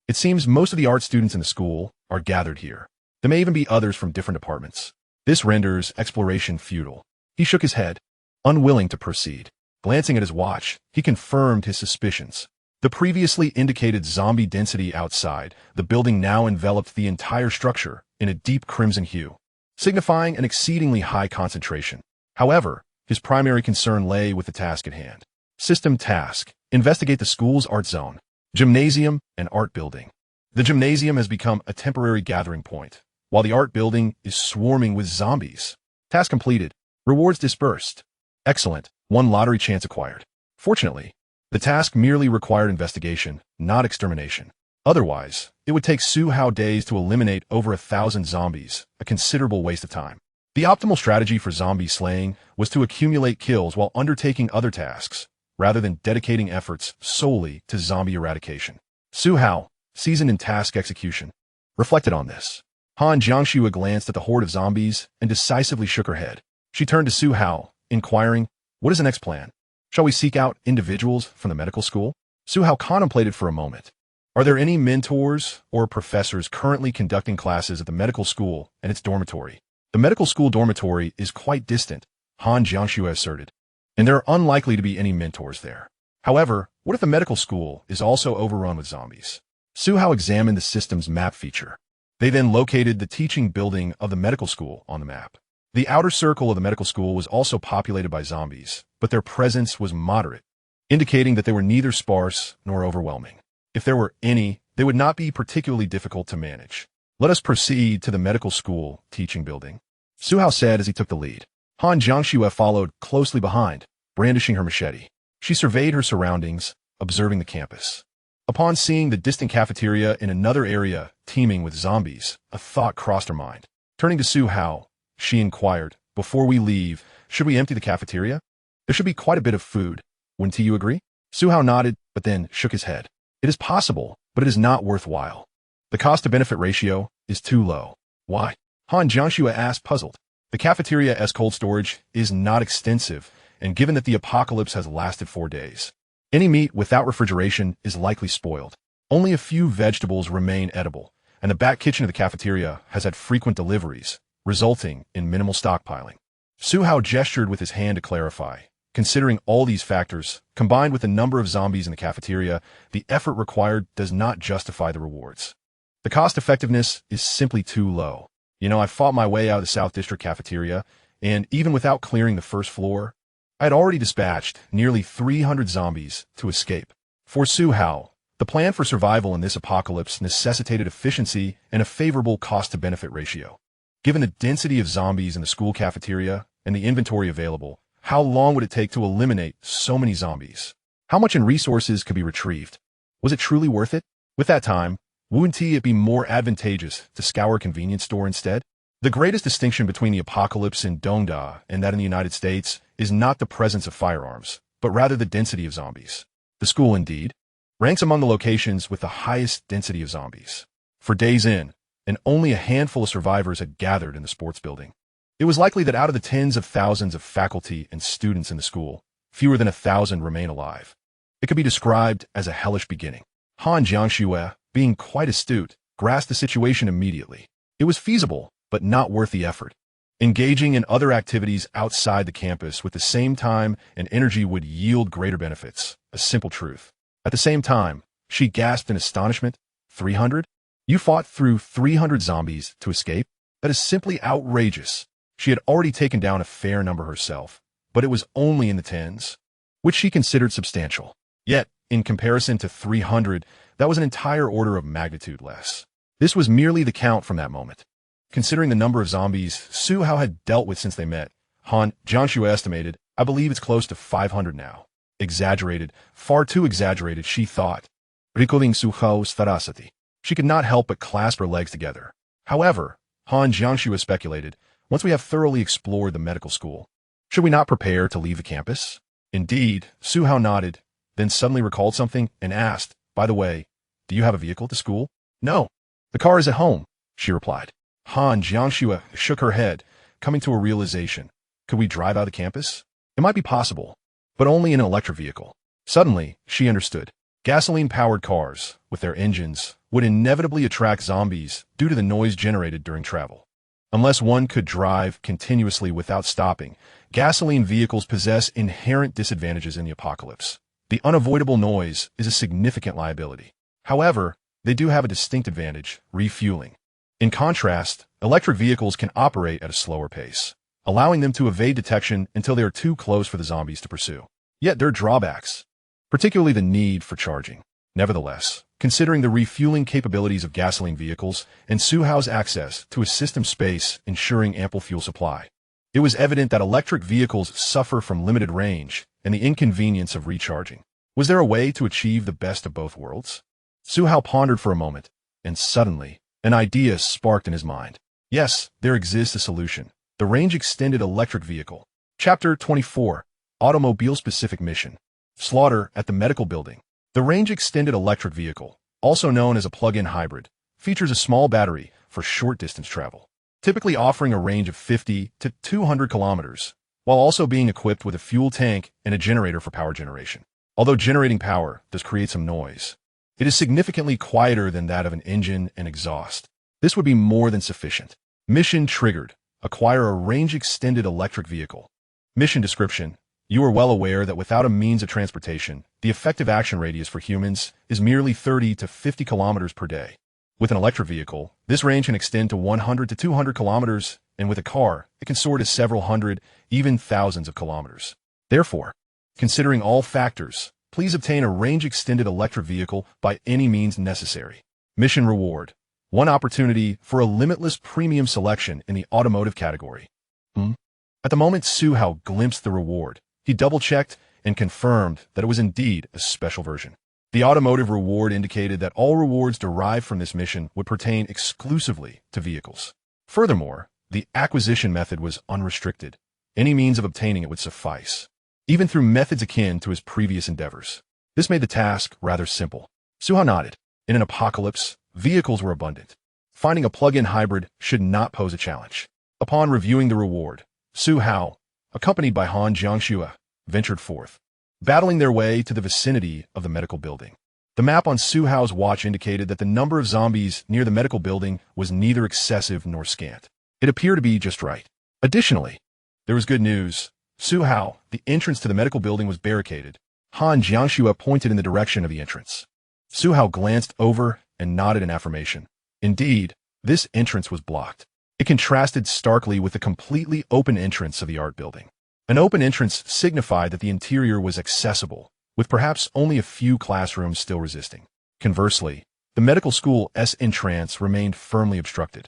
It seems most of the art students in the school are gathered here. There may even be others from different departments. This renders exploration futile. He shook his head, unwilling to proceed. Glancing at his watch, he confirmed his suspicions. The previously indicated zombie density outside the building now enveloped the entire structure in a deep crimson hue, signifying an exceedingly high concentration. However, his primary concern lay with the task at hand. System task: investigate the school's art zone, gymnasium, and art building. The gymnasium has become a temporary gathering point, while the art building is swarming with zombies. Task completed. Rewards dispersed. Excellent. 1 lottery chance acquired. Fortunately, the task merely required investigation, not extermination. Otherwise, it would take Su Hao days to eliminate over 1,000 zombies, a considerable waste of time. The optimal strategy for zombie slaying was to accumulate kills while undertaking other tasks, rather than dedicating efforts solely to zombie eradication. Su Hao, seasoned in task execution, reflected on this. Han Jiangxue glanced at the horde of zombies and decisively shook her head. She turned to Su Hao, inquiring, "What is the next plan? Shall we seek out individuals from the medical school?" Su Hao contemplated for a moment. Are there any mentors or professors currently conducting classes at the medical school and its dormitory? The medical school dormitory is quite distant, Han Jiangxue asserted, and there are unlikely to be any mentors there. However, what if the medical school is also overrun with zombies? Su Hao examined the system's map feature. They then located the teaching building of the medical school on the map. The outer circle of the medical school was also populated by zombies, but their presence was moderate, indicating that they were neither sparse nor overwhelming. If there were any, they would not be particularly difficult to manage. Let us proceed to the medical school teaching building, Su Hao said as he took the lead. Han Jiangxue followed closely behind, brandishing her machete. She surveyed her surroundings, observing the campus. Upon seeing the distant cafeteria in another area teeming with zombies, a thought crossed her mind. Turning to Su Hao, she inquired, "Before we leave, should we empty the cafeteria? There should be quite a bit of food. Wouldn't you agree?" Su Hao nodded, but then shook his head. "It is possible, but it is not worthwhile. The cost-to-benefit ratio is too low." "Why?" Han Jiangxue asked, puzzled. The cafeteria-esque cold storage is not extensive, and given that the apocalypse has lasted 4 days, any meat without refrigeration is likely spoiled. Only a few vegetables remain edible, and the back kitchen of the cafeteria has had frequent deliveries, resulting in minimal stockpiling. Su Hao gestured with his hand to clarify. Considering all these factors, combined with the number of zombies in the cafeteria, the effort required does not justify the rewards. The cost-effectiveness is simply too low. I fought my way out of the South District cafeteria, and even without clearing the first floor, I had already dispatched nearly 300 zombies to escape. For Su Hao, the plan for survival in this apocalypse necessitated efficiency and a favorable cost-to-benefit ratio. Given the density of zombies in the school cafeteria and the inventory available, how long would it take to eliminate so many zombies? How much in resources could be retrieved? Was it truly worth it? With that time, wouldn't it be more advantageous to scour a convenience store instead? The greatest distinction between the apocalypse in Dongda and that in the United States is not the presence of firearms, but rather the density of zombies. The school, indeed, ranks among the locations with the highest density of zombies. For days in, and only a handful of survivors had gathered in the sports building. It was likely that out of the tens of thousands of faculty and students in the school, fewer than 1,000 remain alive. It could be described as a hellish beginning. Han Jiangxue, being quite astute, grasped the situation immediately. It was feasible, but not worth the effort. Engaging in other activities outside the campus with the same time and energy would yield greater benefits, a simple truth. At the same time, she gasped in astonishment. 300? You fought through 300 zombies to escape? That is simply outrageous. She had already taken down a fair number herself, but it was only in the tens, which she considered substantial. Yet, in comparison to 300, that was an entire order of magnitude less. This was merely the count from that moment. Considering the number of zombies Su Hao had dealt with since they met, Han Jiangxue estimated, I believe it's close to 500 now. Exaggerated, far too exaggerated, she thought. Recalling Su Hao's ferocity, she could not help but clasp her legs together. However, Han Jiangxue speculated, once we have thoroughly explored the medical school, should we not prepare to leave the campus? Indeed, Su Hao nodded, then suddenly recalled something and asked, by the way, do you have a vehicle to school? No. The car is at home, she replied. Han Jiangxue shook her head, coming to a realization. Could we drive out of the campus? It might be possible, but only in an electric vehicle. Suddenly, she understood. Gasoline-powered cars, with their engines, would inevitably attract zombies due to the noise generated during travel. Unless one could drive continuously without stopping, gasoline vehicles possess inherent disadvantages in the apocalypse. The unavoidable noise is a significant liability. However, they do have a distinct advantage, refueling. In contrast, electric vehicles can operate at a slower pace, allowing them to evade detection until they are too close for the zombies to pursue. Yet there are drawbacks, particularly the need for charging. Nevertheless, considering the refueling capabilities of gasoline vehicles and Su Hao's access to a system space ensuring ample fuel supply, it was evident that electric vehicles suffer from limited range and the inconvenience of recharging. Was there a way to achieve the best of both worlds? Su Hao pondered for a moment, and suddenly, an idea sparked in his mind. Yes, there exists a solution. The range-extended electric vehicle. Chapter 24. Automobile-specific mission. Slaughter at the medical building. The range-extended electric vehicle, also known as a plug-in hybrid, features a small battery for short-distance travel, typically offering a range of 50 to 200 kilometers, while also being equipped with a fuel tank and a generator for power generation. Although generating power does create some noise, it is significantly quieter than that of an engine and exhaust. This would be more than sufficient. Mission triggered. Acquire a range-extended electric vehicle. Mission description. You are well aware that without a means of transportation, the effective action radius for humans is merely 30 to 50 kilometers per day. With an electric vehicle, this range can extend to 100 to 200 kilometers, and with a car, it can soar to several hundred, even thousands of kilometers. Therefore, considering all factors, please obtain a range-extended electric vehicle by any means necessary. Mission reward. One opportunity for a limitless premium selection in the automotive category. At the moment Su Hao glimpsed the reward, he double-checked and confirmed that it was indeed a special version. The automotive reward indicated that all rewards derived from this mission would pertain exclusively to vehicles. Furthermore, the acquisition method was unrestricted. Any means of obtaining it would suffice, even through methods akin to his previous endeavors. This made the task rather simple. Su Hao nodded. In an apocalypse, vehicles were abundant. Finding a plug-in hybrid should not pose a challenge. Upon reviewing the reward, Su Hao, accompanied by Han Jiangxue, ventured forth, battling their way to the vicinity of the medical building. The map on Su Hao's watch indicated that the number of zombies near the medical building was neither excessive nor scant. It appeared to be just right. Additionally, there was good news. Su Hao, the entrance to the medical building was barricaded. Han Jiangxue pointed in the direction of the entrance. Su Hao glanced over and nodded in affirmation. Indeed, this entrance was blocked. It contrasted starkly with the completely open entrance of the art building. An open entrance signified that the interior was accessible, with perhaps only a few classrooms still resisting. Conversely, the medical school's entrance remained firmly obstructed.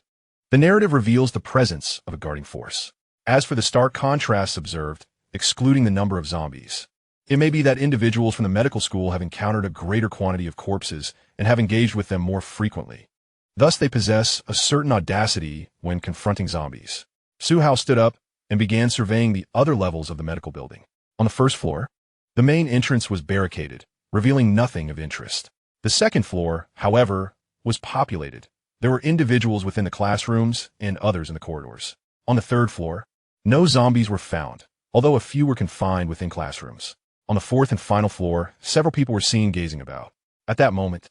The narrative reveals the presence of a guarding force. As for the stark contrasts observed, excluding the number of zombies, it may be that individuals from the medical school have encountered a greater quantity of corpses and have engaged with them more frequently. Thus they possess a certain audacity when confronting zombies. Suhao stood up and began surveying the other levels of the medical building. On the first floor, the main entrance was barricaded, revealing nothing of interest. The second floor, however, was populated. There were individuals within the classrooms and others in the corridors. On the third floor, no zombies were found, although a few were confined within classrooms. On the fourth and final floor, several people were seen gazing about. At that moment,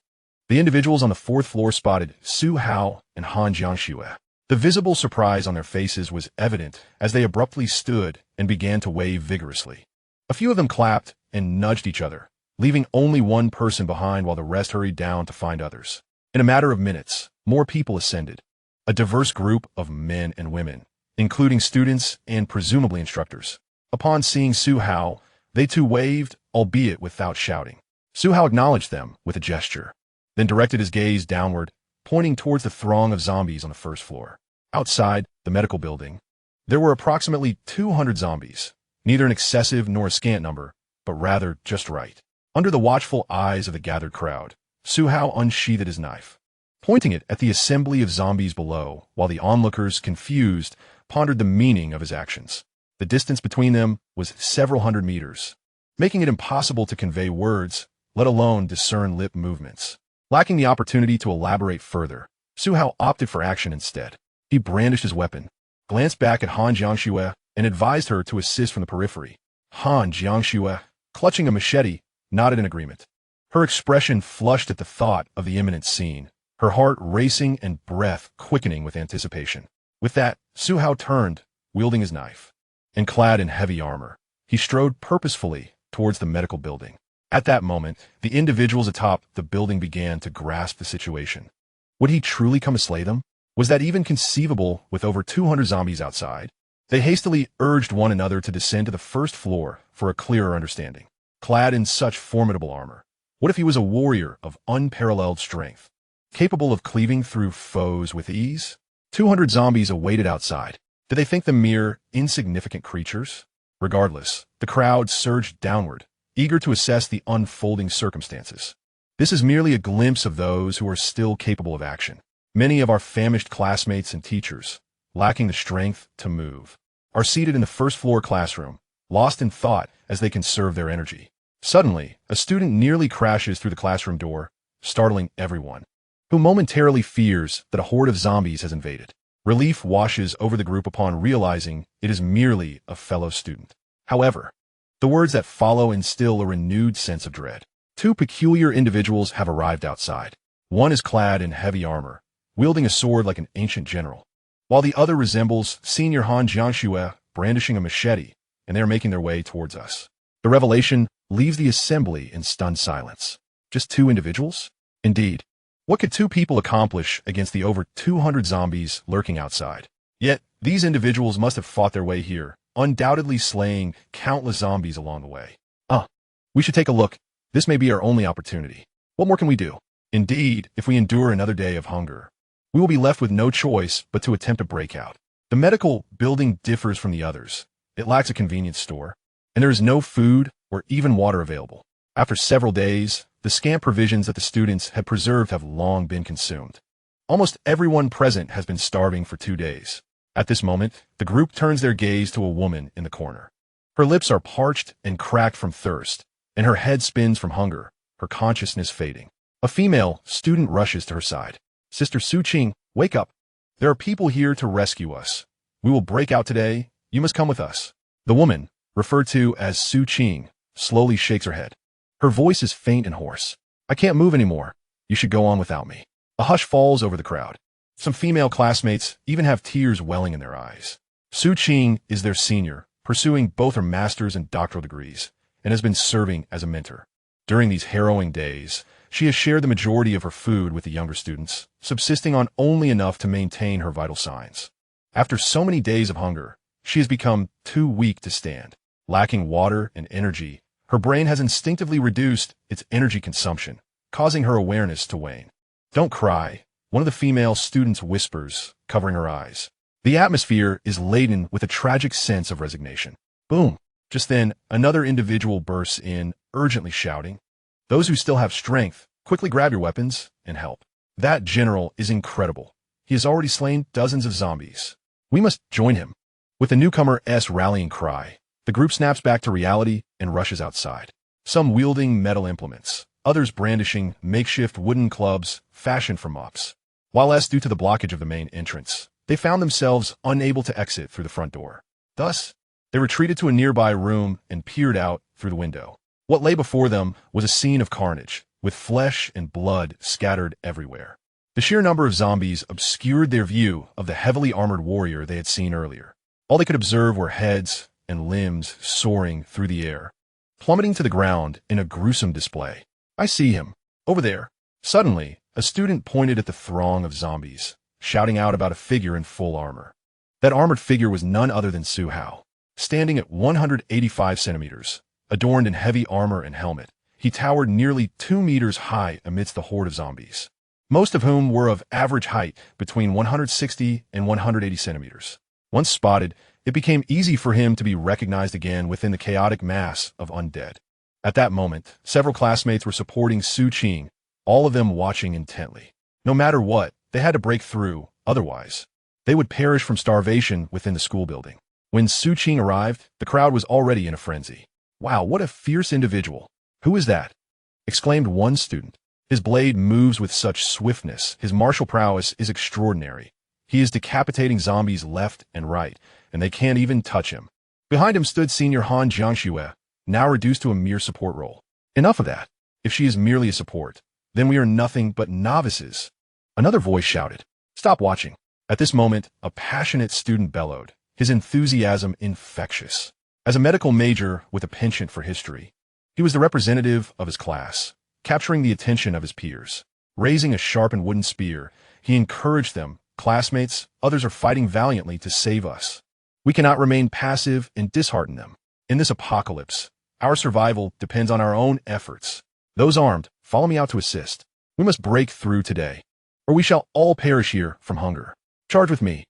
the individuals on the fourth floor spotted Su Hao and Han Jiangxue. The visible surprise on their faces was evident as they abruptly stood and began to wave vigorously. A few of them clapped and nudged each other, leaving only one person behind while the rest hurried down to find others. In a matter of minutes, more people ascended. A diverse group of men and women, including students and presumably instructors. Upon seeing Su Hao, they too waved, albeit without shouting. Su Hao acknowledged them with a gesture, then directed his gaze downward, pointing towards the throng of zombies on the first floor. Outside the medical building, there were approximately 200 zombies, neither an excessive nor a scant number, but rather just right. Under the watchful eyes of the gathered crowd, Su Hao unsheathed his knife, pointing it at the assembly of zombies below, while the onlookers, confused, pondered the meaning of his actions. The distance between them was several hundred meters, making it impossible to convey words, let alone discern lip movements. Lacking the opportunity to elaborate further, Su Hao opted for action instead. He brandished his weapon, glanced back at Han Jiangxue, and advised her to assist from the periphery. Han Jiangxue, clutching a machete, nodded in agreement. Her expression flushed at the thought of the imminent scene, her heart racing and breath quickening with anticipation. With that, Su Hao turned, wielding his knife. And clad in heavy armor, he strode purposefully towards the medical building. At that moment, the individuals atop the building began to grasp the situation. Would he truly come to slay them? Was that even conceivable with over 200 zombies outside? They hastily urged one another to descend to the first floor for a clearer understanding. Clad in such formidable armor, what if he was a warrior of unparalleled strength, capable of cleaving through foes with ease? 200 zombies awaited outside. Did they think them mere, insignificant creatures? Regardless, the crowd surged downward, eager to assess the unfolding circumstances. This is merely a glimpse of those who are still capable of action. Many of our famished classmates and teachers, lacking the strength to move, are seated in the first-floor classroom, lost in thought as they conserve their energy. Suddenly, a student nearly crashes through the classroom door, startling everyone, who momentarily fears that a horde of zombies has invaded. Relief washes over the group upon realizing it is merely a fellow student. However, the words that follow instill a renewed sense of dread. Two peculiar individuals have arrived outside. One is clad in heavy armor, wielding a sword like an ancient general, while the other resembles Senior Han Jiangxue brandishing a machete, and they are making their way towards us. The revelation leaves the assembly in stunned silence. Just two individuals? Indeed. What could two people accomplish against the over 200 zombies lurking outside? Yet, these individuals must have fought their way here, undoubtedly slaying countless zombies along the way. We should take a look. This may be our only opportunity. What more can we do? Indeed, if we endure another day of hunger, we will be left with no choice but to attempt a breakout. The medical building differs from the others. It lacks a convenience store, and there is no food or even water available. After several days, the scant provisions that the students had preserved have long been consumed. Almost everyone present has been starving for 2 days. At this moment, the group turns their gaze to a woman in the corner. Her lips are parched and cracked from thirst, and her head spins from hunger, her consciousness fading. A female student rushes to her side. Sister Su Qing, wake up. There are people here to rescue us. We will break out today. You must come with us. The woman, referred to as Su Qing, slowly shakes her head. Her voice is faint and hoarse. I can't move anymore. You should go on without me. A hush falls over the crowd. Some female classmates even have tears welling in their eyes. Su Qing is their senior, pursuing both her master's and doctoral degrees, and has been serving as a mentor. During these harrowing days, she has shared the majority of her food with the younger students, subsisting on only enough to maintain her vital signs. After so many days of hunger, she has become too weak to stand. Lacking water and energy, her brain has instinctively reduced its energy consumption, causing her awareness to wane. Don't cry, one of the female students whispers, covering her eyes. The atmosphere is laden with a tragic sense of resignation. Boom! Just then, another individual bursts in, urgently shouting, "Those who still have strength, quickly grab your weapons and help." That general is incredible. He has already slain dozens of zombies. We must join him. With the newcomer's rallying cry, the group snaps back to reality and rushes outside. Some wielding metal implements, others brandishing makeshift wooden clubs fashioned from mops. While due to the blockage of the main entrance, they found themselves unable to exit through the front door. Thus, they retreated to a nearby room and peered out through the window. What lay before them was a scene of carnage, with flesh and blood scattered everywhere. The sheer number of zombies obscured their view of the heavily armored warrior they had seen earlier. All they could observe were heads and limbs soaring through the air, plummeting to the ground in a gruesome display. I see him. Over there. Suddenly, a student pointed at the throng of zombies, shouting out about a figure in full armor. That armored figure was none other than Su Hao. Standing at 185 centimeters, adorned in heavy armor and helmet, he towered nearly 2 meters high amidst the horde of zombies, most of whom were of average height between 160 and 180 centimeters. Once spotted, it became easy for him to be recognized again within the chaotic mass of undead. At that moment, several classmates were supporting Su Qing, all of them watching intently. No matter what, they had to break through, otherwise they would perish from starvation within the school building. When Su Qing arrived, the crowd was already in a frenzy. "Wow, what a fierce individual! Who is that?" exclaimed one student. "His blade moves with such swiftness. His martial prowess is extraordinary. He is decapitating zombies left and right, and they can't even touch him." Behind him stood senior Han Jiangxue, now reduced to a mere support role. "Enough of that. If she is merely a support, then we are nothing but novices." Another voice shouted, "Stop watching." At this moment, a passionate student bellowed, his enthusiasm infectious. As a medical major with a penchant for history, he was the representative of his class, capturing the attention of his peers. Raising a sharpened wooden spear, he encouraged them, "Classmates, others are fighting valiantly to save us. We cannot remain passive and dishearten them. In this apocalypse, our survival depends on our own efforts. Those armed, follow me out to assist. We must break through today, or we shall all perish here from hunger. Charge with me."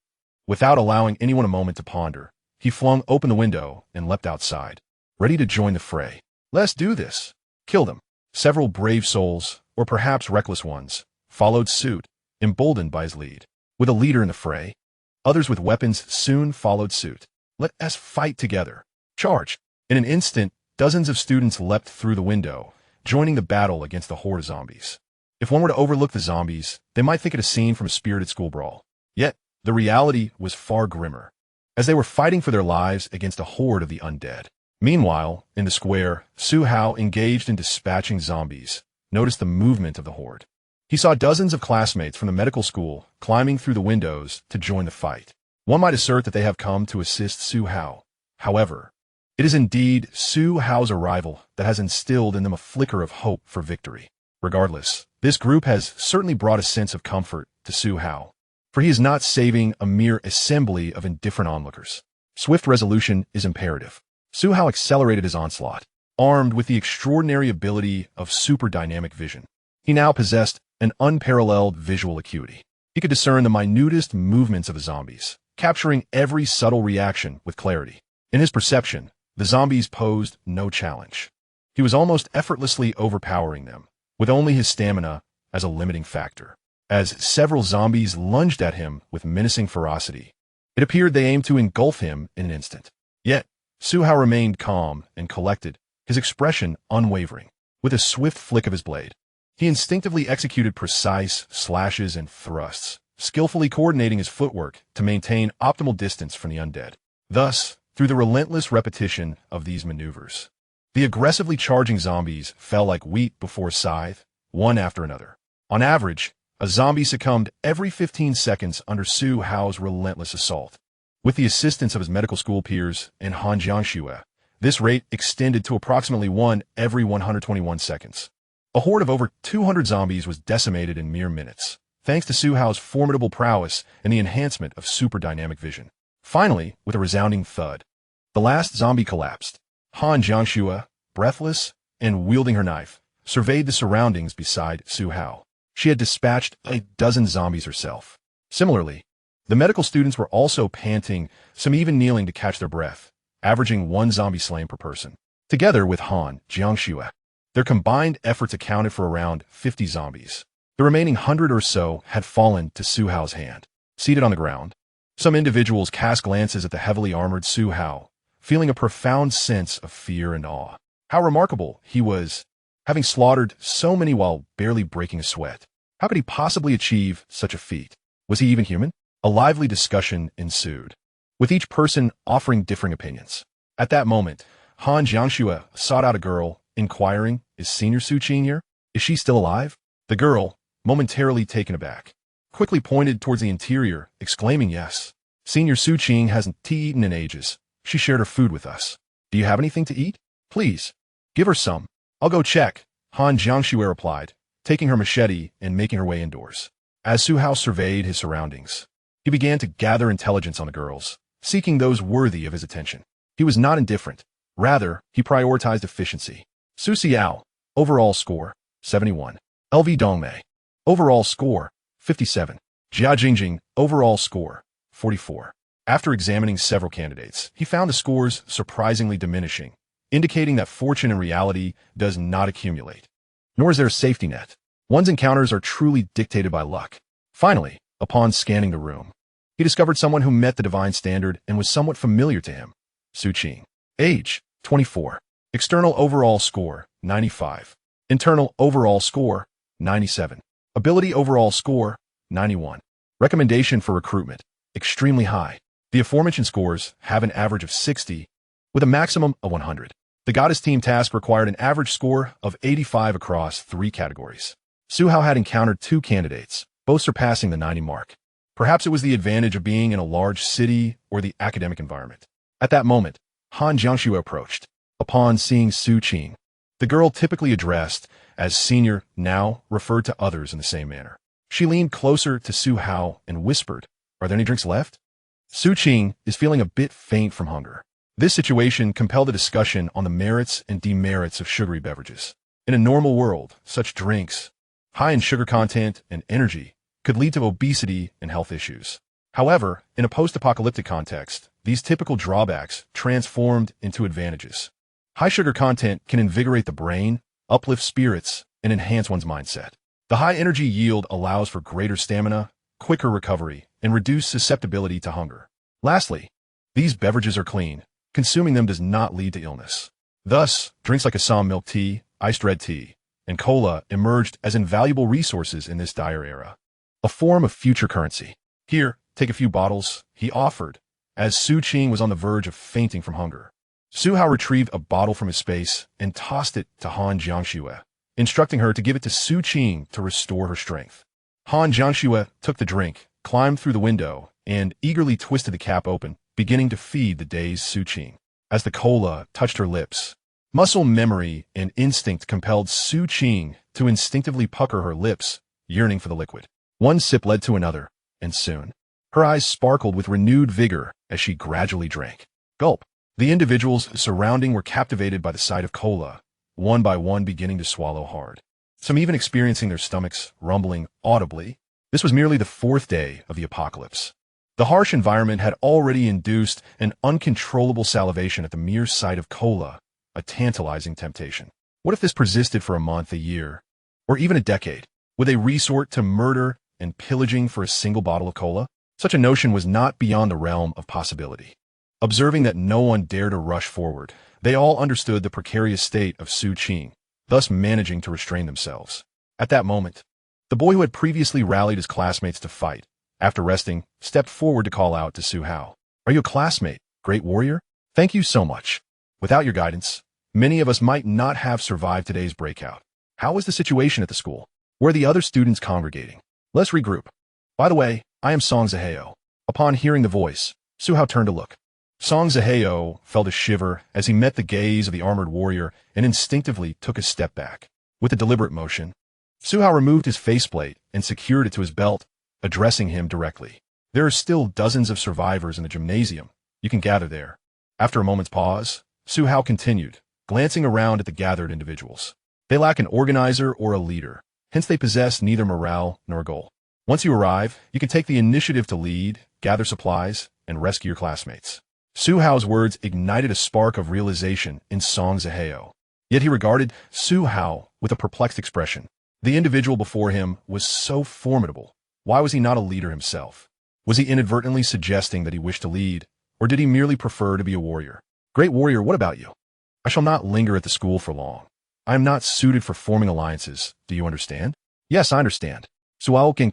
Without allowing anyone a moment to ponder, he flung open the window and leapt outside, ready to join the fray. "Let's do this. Kill them." Several brave souls, or perhaps reckless ones, followed suit, emboldened by his lead. With a leader in the fray, others with weapons soon followed suit. "Let us fight together. Charge." In an instant, dozens of students leapt through the window, joining the battle against the horde of zombies. If one were to overlook the zombies, they might think it a scene from a spirited school brawl. Yet, the reality was far grimmer, as they were fighting for their lives against a horde of the undead. Meanwhile, in the square, Su Hao, engaged in dispatching zombies, noticed the movement of the horde. He saw dozens of classmates from the medical school climbing through the windows to join the fight. One might assert that they have come to assist Su Hao. However, it is indeed Su Hao's arrival that has instilled in them a flicker of hope for victory. Regardless, this group has certainly brought a sense of comfort to Su Hao, for he is not saving a mere assembly of indifferent onlookers. Swift resolution is imperative. Su Hao accelerated his onslaught, armed with the extraordinary ability of super dynamic vision. He now possessed an unparalleled visual acuity. He could discern the minutest movements of the zombies, capturing every subtle reaction with clarity. In his perception, the zombies posed no challenge. He was almost effortlessly overpowering them, with only his stamina as a limiting factor. As several zombies lunged at him with menacing ferocity, it appeared they aimed to engulf him in an instant. Yet, Su Hao remained calm and collected, his expression unwavering. With a swift flick of his blade, he instinctively executed precise slashes and thrusts, skillfully coordinating his footwork to maintain optimal distance from the undead. Thus, through the relentless repetition of these maneuvers, the aggressively charging zombies fell like wheat before a scythe, one after another. On average, a zombie succumbed every 15 seconds under Su Hao's relentless assault. With the assistance of his medical school peers and Han Jiangxue, this rate extended to approximately one every 121 seconds. A horde of over 200 zombies was decimated in mere minutes, thanks to Su Hao's formidable prowess and the enhancement of super dynamic vision. Finally, with a resounding thud, the last zombie collapsed. Han Jiangxue, breathless and wielding her knife, surveyed the surroundings beside Su Hao. She had dispatched a dozen zombies herself. Similarly, the medical students were also panting, some even kneeling to catch their breath, averaging one zombie slain per person. Together with Han Jiangxue, their combined efforts accounted for around 50 zombies. The remaining 100 or so had fallen to Su Hao's hand. Seated on the ground, some individuals cast glances at the heavily armored Su Hao, feeling a profound sense of fear and awe. How remarkable he was, having slaughtered so many while barely breaking a sweat. How could he possibly achieve such a feat? Was he even human? A lively discussion ensued, with each person offering differing opinions. At that moment, Han Jiangxue sought out a girl, inquiring, "Is Senior Su Qing here? Is she still alive?" The girl, momentarily taken aback, quickly pointed towards the interior, exclaiming, "Yes. Senior Su Qing hasn't eaten in ages. She shared her food with us. Do you have anything to eat? Please, give her some." "I'll go check," Han Jiangxue replied, taking her machete and making her way indoors. As Su Hao surveyed his surroundings, he began to gather intelligence on the girls, seeking those worthy of his attention. He was not indifferent. Rather, he prioritized efficiency. Su Xiao, overall score, 71. LV Dongmei, overall score, 57. Jia Jingjing, overall score, 44. After examining several candidates, he found the scores surprisingly diminishing, indicating that fortune in reality does not accumulate. Nor is there a safety net. One's encounters are truly dictated by luck. Finally, upon scanning the room, he discovered someone who met the divine standard and was somewhat familiar to him. Su Qing. Age, 24. External overall score, 95. Internal overall score, 97. Ability overall score, 91. Recommendation for recruitment, extremely high. The aforementioned scores have an average of 60, with a maximum of 100. The goddess team task required an average score of 85 across 3 categories. Su Hao had encountered 2 candidates, both surpassing the 90 mark. Perhaps it was the advantage of being in a large city or the academic environment. At that moment, Han Jiangxue approached. Upon seeing Su Qing, the girl typically addressed as senior now referred to others in the same manner. She leaned closer to Su Hao and whispered, "Are there any drinks left?" Su Qing is feeling a bit faint from hunger. This situation compelled a discussion on the merits and demerits of sugary beverages. In a normal world, such drinks, high in sugar content and energy, could lead to obesity and health issues. However, in a post-apocalyptic context, these typical drawbacks transformed into advantages. High sugar content can invigorate the brain, uplift spirits, and enhance one's mindset. The high energy yield allows for greater stamina, quicker recovery, and reduced susceptibility to hunger. Lastly, these beverages are clean. Consuming them does not lead to illness. Thus, drinks like Assam milk tea, iced red tea, and cola emerged as invaluable resources in this dire era. A form of future currency. "Here, take a few bottles," he offered, as Su Qing was on the verge of fainting from hunger. Su Hao retrieved a bottle from his space and tossed it to Han Jiangxue, instructing her to give it to Su Qing to restore her strength. Han Jiangxue took the drink, climbed through the window, and eagerly twisted the cap open, beginning to feed the dazed Su Qing. As the cola touched her lips, muscle memory and instinct compelled Su Qing to instinctively pucker her lips, yearning for the liquid. One sip led to another, and soon, her eyes sparkled with renewed vigor as she gradually drank. Gulp. The individuals surrounding were captivated by the sight of cola, one by one beginning to swallow hard. Some even experiencing their stomachs rumbling audibly. This was merely the 4th day of the apocalypse. The harsh environment had already induced an uncontrollable salivation at the mere sight of cola, a tantalizing temptation. What if this persisted for a month, a year, or even a decade? Would they resort to murder and pillaging for a single bottle of cola? Such a notion was not beyond the realm of possibility. Observing that no one dared to rush forward, they all understood the precarious state of Su Qing, thus managing to restrain themselves. At that moment, the boy who had previously rallied his classmates to fight, after resting, stepped forward to call out to Su Hao. "Are you a classmate, great warrior? Thank you so much. Without your guidance, many of us might not have survived today's breakout. How is the situation at the school? Where are the other students congregating? Let's regroup. By the way, I am Song Zaheo." Upon hearing the voice, Su Hao turned to look. Song Zaheo felt a shiver as he met the gaze of the armored warrior and instinctively took a step back. With a deliberate motion, Su Hao removed his faceplate and secured it to his belt, addressing him directly. "There are still dozens of survivors in the gymnasium. You can gather there." After a moment's pause, Su Hao continued, glancing around at the gathered individuals. "They lack an organizer or a leader, hence they possess neither morale nor goal. Once you arrive, you can take the initiative to lead, gather supplies, and rescue your classmates." Su Hao's words ignited a spark of realization in Song Zaheo. Yet he regarded Su Hao with a perplexed expression. The individual before him was so formidable. Why was he not a leader himself? Was he inadvertently suggesting that he wished to lead, or did he merely prefer to be a warrior? Great warrior, what about you? I shall not linger at the school for long. I am not suited for forming alliances. Do you understand? Yes, I understand. Awaken,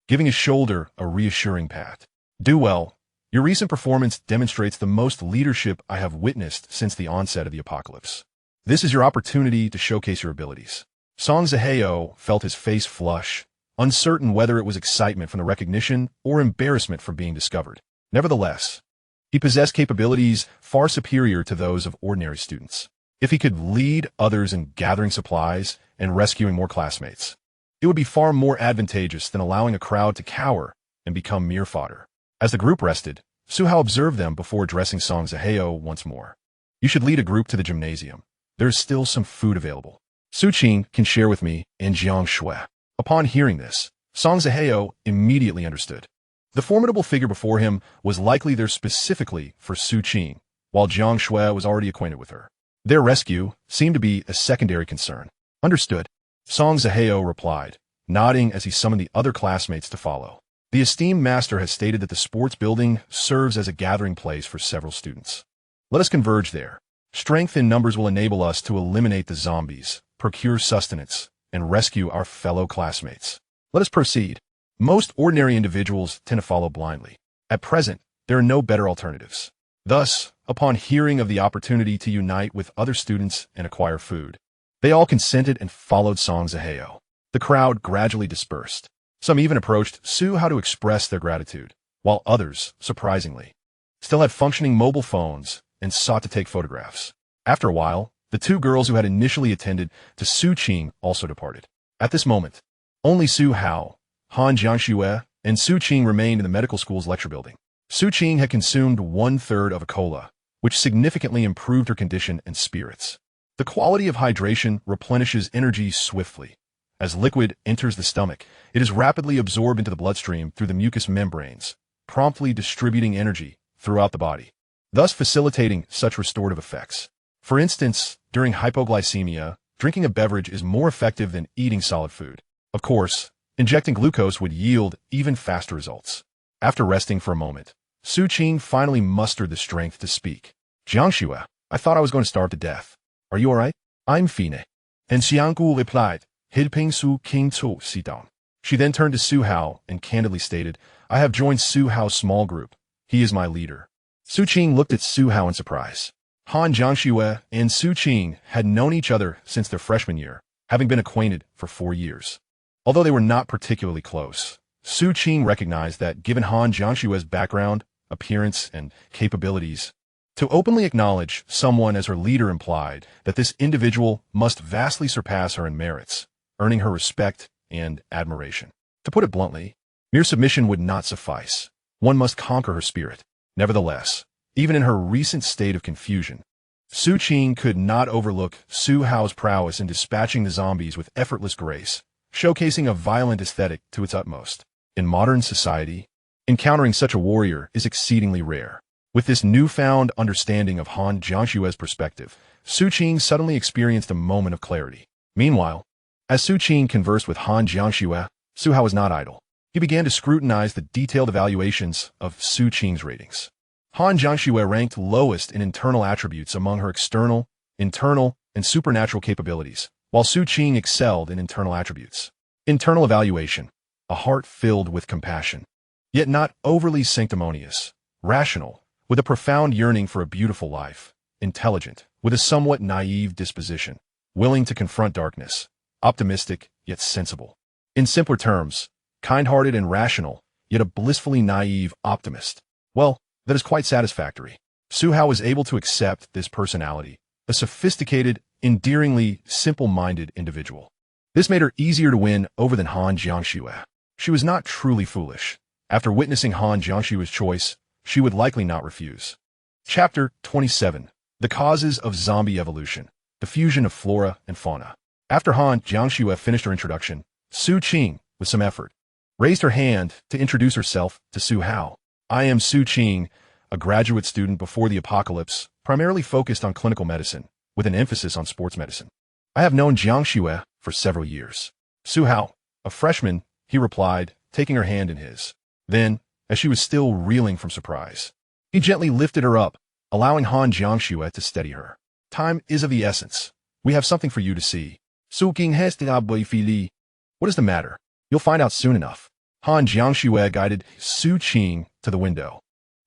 giving his shoulder a reassuring pat. Do well. Your recent performance demonstrates the most leadership I have witnessed since the onset of the apocalypse. This is your opportunity to showcase your abilities. Song Zaheo felt his face flush, uncertain whether it was excitement from the recognition or embarrassment for being discovered. Nevertheless, he possessed capabilities far superior to those of ordinary students. If he could lead others in gathering supplies and rescuing more classmates, it would be far more advantageous than allowing a crowd to cower and become mere fodder. As the group rested, Suhao observed them before addressing Song Zaheo once more. You should lead a group to the gymnasium. There is still some food available. Su Qing can share with me and Jiang Shui. Upon hearing this, Song Zaheo immediately understood. The formidable figure before him was likely there specifically for Su Qing, while Jiang Shui was already acquainted with her. Their rescue seemed to be a secondary concern. Understood. Song Zaheo replied, nodding as he summoned the other classmates to follow. The esteemed master has stated that the sports building serves as a gathering place for several students. Let us converge there. Strength in numbers will enable us to eliminate the zombies, procure sustenance, and rescue our fellow classmates. Let us proceed. Most ordinary individuals tend to follow blindly. At present, there are no better alternatives. Thus, upon hearing of the opportunity to unite with other students and acquire food, they all consented and followed Song Zaheo. The crowd gradually dispersed. Some even approached Suhao to express their gratitude, while others, surprisingly, still had functioning mobile phones and sought to take photographs. After a while, the two girls who had initially attended to Su Qing also departed. At this moment, only Suhao, Han Jiangxue, and Su Qing remained in the medical school's lecture building. Su Qing had consumed 1/3 of a cola, which significantly improved her condition and spirits. The quality of hydration replenishes energy swiftly. As liquid enters the stomach, it is rapidly absorbed into the bloodstream through the mucous membranes, promptly distributing energy throughout the body, thus facilitating such restorative effects. For instance, during hypoglycemia, drinking a beverage is more effective than eating solid food. Of course, injecting glucose would yield even faster results. After resting for a moment, Su Qing finally mustered the strength to speak. Jiangxue, I thought I was going to starve to death. Are you all right? I'm fine. And Xianggu replied, Hidping Su King Tu, sit down. She then turned to Suhao and candidly stated, I have joined Suhao's small group. He is my leader. Su Qing looked at Suhao in surprise. Han Jiangxue and Su Qing had known each other since their freshman year, having been acquainted for 4 years. Although they were not particularly close, Su Qing recognized that given Han Jiangxue's background, appearance, and capabilities, to openly acknowledge someone as her leader implied that this individual must vastly surpass her in merits, earning her respect and admiration. To put it bluntly, mere submission would not suffice. One must conquer her spirit. Nevertheless, even in her recent state of confusion, Su Qing could not overlook Suhao's prowess in dispatching the zombies with effortless grace, showcasing a violent aesthetic to its utmost. In modern society, encountering such a warrior is exceedingly rare. With this newfound understanding of Han Jiangxue's perspective, Su Qing suddenly experienced a moment of clarity. Meanwhile, as Su Qing conversed with Han Jiangxue, Suhao was not idle. He began to scrutinize the detailed evaluations of Su Qing's ratings. Han Jiangxue ranked lowest in internal attributes among her external, internal, and supernatural capabilities, while Su Qing excelled in internal attributes. Internal evaluation, a heart filled with compassion, yet not overly sanctimonious, rational, with a profound yearning for a beautiful life, intelligent, with a somewhat naive disposition, willing to confront darkness, optimistic yet sensible. In simpler terms, kind-hearted and rational, yet a blissfully naive optimist. Well, that is quite satisfactory. Suhao was able to accept this personality, a sophisticated, endearingly simple-minded individual. This made her easier to win over than Han Jiangxue. She was not truly foolish. After witnessing Han Jiangxue's choice, she would likely not refuse. Chapter 27. The Causes of Zombie Evolution. The Fusion of Flora and Fauna. After Han Jiangxue finished her introduction, Su Qing, with some effort, raised her hand to introduce herself to Suhao. I am Su Qing, a graduate student before the apocalypse, primarily focused on clinical medicine, with an emphasis on sports medicine. I have known Jiangxue for several years. Su Hao, a freshman, he replied, taking her hand in his. Then, as she was still reeling from surprise, he gently lifted her up, allowing Han Jiangxue to steady her. Time is of the essence. We have something for you to see. Su King Fili. What is the matter? You'll find out soon enough. Han Jiangxue guided Su Qing to the window,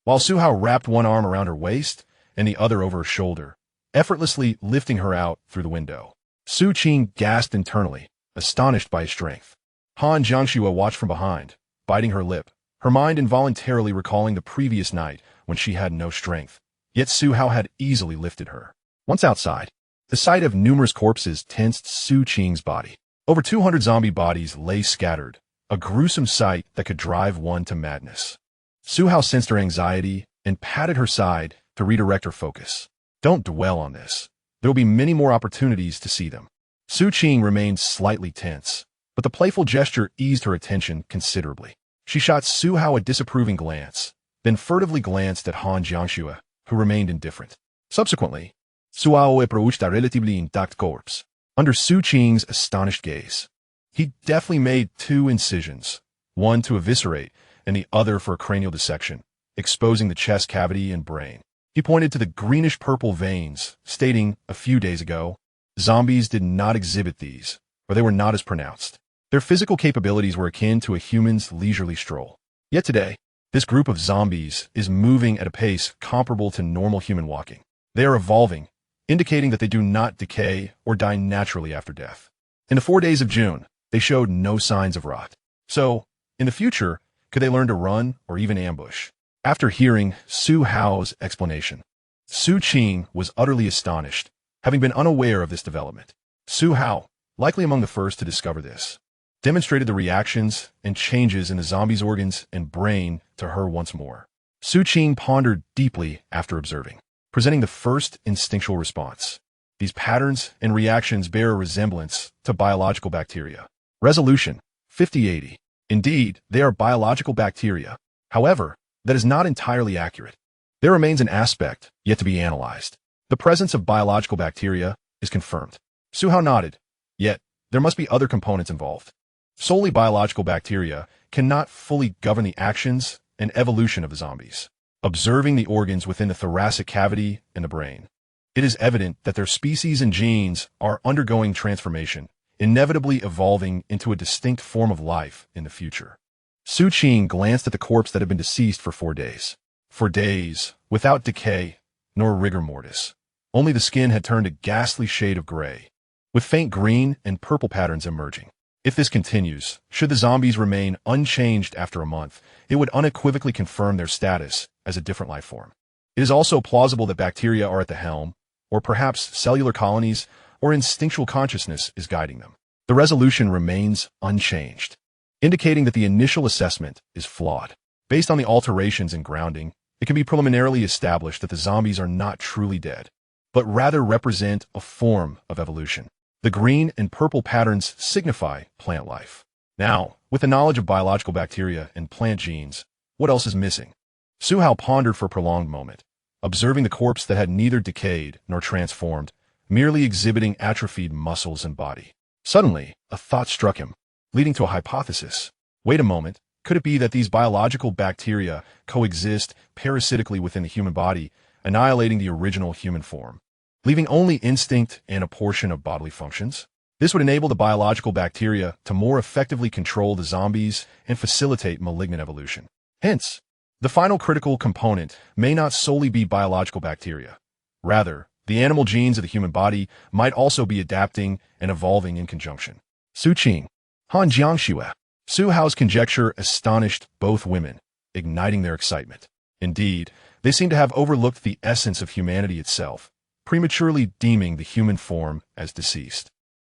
while Su Hao wrapped one arm around her waist and the other over her shoulder, effortlessly lifting her out through the window. Su Qing gasped internally, astonished by his strength. Han Jiangxue watched from behind, biting her lip, her mind involuntarily recalling the previous night when she had no strength. Yet Su Hao had easily lifted her. Once outside, the sight of numerous corpses tensed Su Qing's body. Over 200 zombie bodies lay scattered, a gruesome sight that could drive one to madness. Su Hao sensed her anxiety and patted her side to redirect her focus. Don't dwell on this. There will be many more opportunities to see them. Su Qing remained slightly tense, but the playful gesture eased her attention considerably. She shot Su Hao a disapproving glance, then furtively glanced at Han Jiangxue, who remained indifferent. Subsequently, Su Hao approached a relatively intact corpse. Under Su Qing's astonished gaze, he deftly made 2 incisions, one to eviscerate and the other for a cranial dissection, exposing the chest cavity and brain. He pointed to the greenish-purple veins, stating, a few days ago, zombies did not exhibit these, or they were not as pronounced. Their physical capabilities were akin to a human's leisurely stroll. Yet today, this group of zombies is moving at a pace comparable to normal human walking. They are evolving, indicating that they do not decay or die naturally after death. In the 4 days of June, they showed no signs of rot. So, in the future, could they learn to run or even ambush? After hearing Su Hao's explanation, Su Qing was utterly astonished, having been unaware of this development. Su Hao, likely among the first to discover this, demonstrated the reactions and changes in the zombie's organs and brain to her once more. Su Qing pondered deeply after observing, presenting the first instinctual response. These patterns and reactions bear a resemblance to biological bacteria. Resolution 5080. Indeed, they are biological bacteria. However, that is not entirely accurate. There remains an aspect yet to be analyzed. The presence of biological bacteria is confirmed. Su Hao nodded, yet there must be other components involved. Solely biological bacteria cannot fully govern the actions and evolution of the zombies. Observing the organs within the thoracic cavity and the brain, it is evident that their species and genes are undergoing transformation, inevitably evolving into a distinct form of life in the future. Su Qing glanced at the corpse that had been deceased for 4 days. For days, without decay nor rigor mortis. Only the skin had turned a ghastly shade of gray, with faint green and purple patterns emerging. If this continues, should the zombies remain unchanged after a month, it would unequivocally confirm their status as a different life form. It is also plausible that bacteria are at the helm, or perhaps cellular colonies or instinctual consciousness is guiding them. The resolution remains unchanged, indicating that the initial assessment is flawed. Based on the alterations in grounding, it can be preliminarily established that the zombies are not truly dead, but rather represent a form of evolution. The green and purple patterns signify plant life. Now, with the knowledge of biological bacteria and plant genes, what else is missing? Su Hao pondered for a prolonged moment, observing the corpse that had neither decayed nor transformed, merely exhibiting atrophied muscles and body. Suddenly, a thought struck him, leading to a hypothesis. Wait a moment, could it be that these biological bacteria coexist parasitically within the human body, annihilating the original human form, leaving only instinct and a portion of bodily functions? This would enable the biological bacteria to more effectively control the zombies and facilitate malignant evolution. Hence, the final critical component may not solely be biological bacteria. Rather, the animal genes of the human body might also be adapting and evolving in conjunction. Su Qing, Han Jiangxue. Su Hao's conjecture astonished both women, igniting their excitement. Indeed, they seem to have overlooked the essence of humanity itself, prematurely deeming the human form as deceased.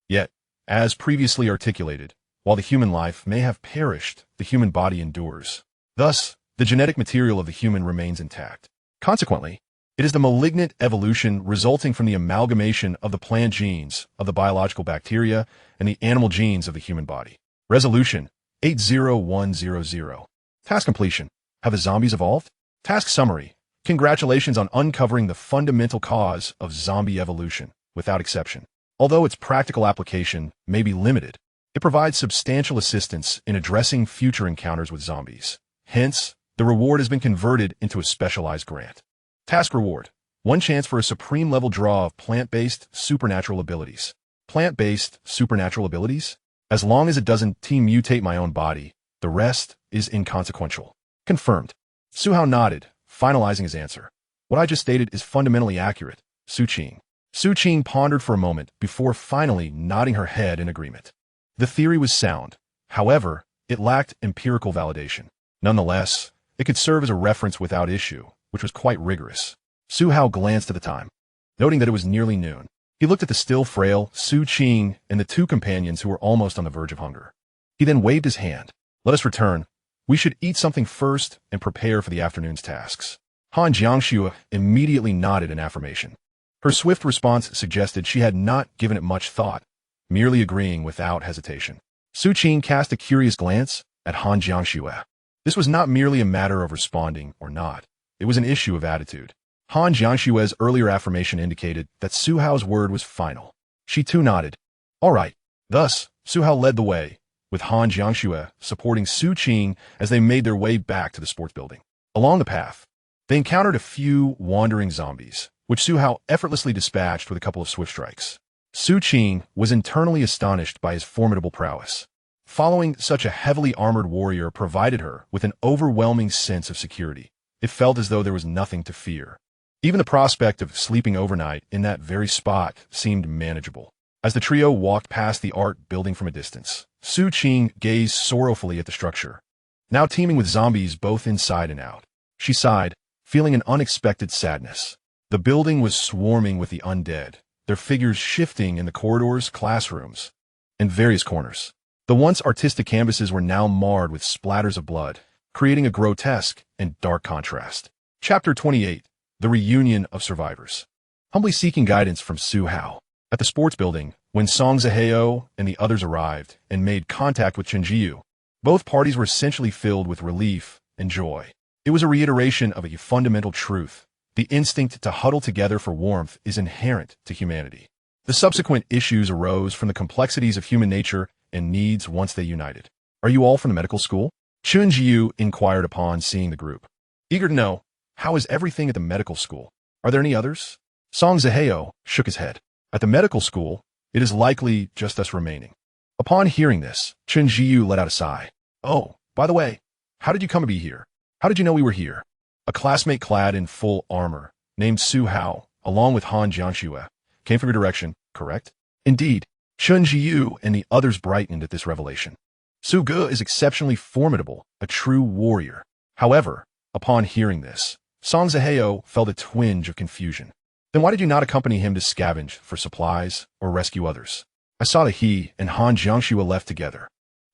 Yet, as previously articulated, while the human life may have perished, the human body endures. Thus, the genetic material of the human remains intact. Consequently, it is the malignant evolution resulting from the amalgamation of the plant genes of the biological bacteria and the animal genes of the human body. Resolution 80100. Task completion. Have the zombies evolved? Task summary. Congratulations on uncovering the fundamental cause of zombie evolution, without exception. Although its practical application may be limited, It provides substantial assistance in addressing future encounters with zombies. Hence, the reward has been converted into a specialized grant. Task reward: 1 chance for a supreme level draw of plant-based supernatural abilities. Plant-based supernatural abilities? As long as it doesn't mutate my own body, the rest is inconsequential. Confirmed. Suhao nodded, finalizing his answer. What I just stated is fundamentally accurate. Su Qing pondered for a moment before finally nodding her head in agreement. The theory was sound. However, it lacked empirical validation. Nonetheless, it could serve as a reference without issue, which was quite rigorous. Suhao glanced at the time, noting that it was nearly noon. He looked at the still frail Su Qing and the 2 companions who were almost on the verge of hunger. He then waved his hand. Let us return. We should eat something first and prepare for the afternoon's tasks. Han Jiangxue immediately nodded in affirmation. Her swift response suggested she had not given it much thought, merely agreeing without hesitation. Su Qing cast a curious glance at Han Jiangxue. This was not merely a matter of responding or not. It was an issue of attitude. Han Jiangxue's earlier affirmation indicated that Suhao's word was final. She too nodded. All right. Thus, Suhao led the way, with Han Jiangxue supporting Su Qing as they made their way back to the sports building. Along the path, they encountered a few wandering zombies, which Suhao effortlessly dispatched with a couple of swift strikes. Su Qing was internally astonished by his formidable prowess. Following such a heavily armored warrior provided her with an overwhelming sense of security. It felt as though there was nothing to fear. Even the prospect of sleeping overnight in that very spot seemed manageable. As the trio walked past the art building from a distance, Su Qing gazed sorrowfully at the structure, now teeming with zombies both inside and out. She sighed, feeling an unexpected sadness. The building was swarming with the undead, their figures shifting in the corridors, classrooms, and various corners. The once artistic canvases were now marred with splatters of blood, creating a grotesque and dark contrast. Chapter 28. The Reunion of Survivors. Humbly seeking guidance from Suhao. At the sports building, when Song Zihao and the others arrived and made contact with Chen Jiu, both parties were essentially filled with relief and joy. It was a reiteration of a fundamental truth. The instinct to huddle together for warmth is inherent to humanity. The subsequent issues arose from the complexities of human nature and needs once they united. Are you all from the medical school? Chen Jiu inquired upon seeing the group. Eager to know, how is everything at the medical school? Are there any others? Song Zihao shook his head. At the medical school, it is likely just us remaining. Upon hearing this, Chen Jiu let out a sigh. Oh, by the way, how did you come to be here? How did you know we were here? A classmate clad in full armor, named Suhao, along with Han Jiangxue, came from your direction, correct? Indeed. Chen Jiu and the others brightened at this revelation. Su Ge is exceptionally formidable, a true warrior. However, upon hearing this, Song Zihao felt a twinge of confusion. Then why did you not accompany him to scavenge for supplies or rescue others? I saw that he and Han Jiangxue left together.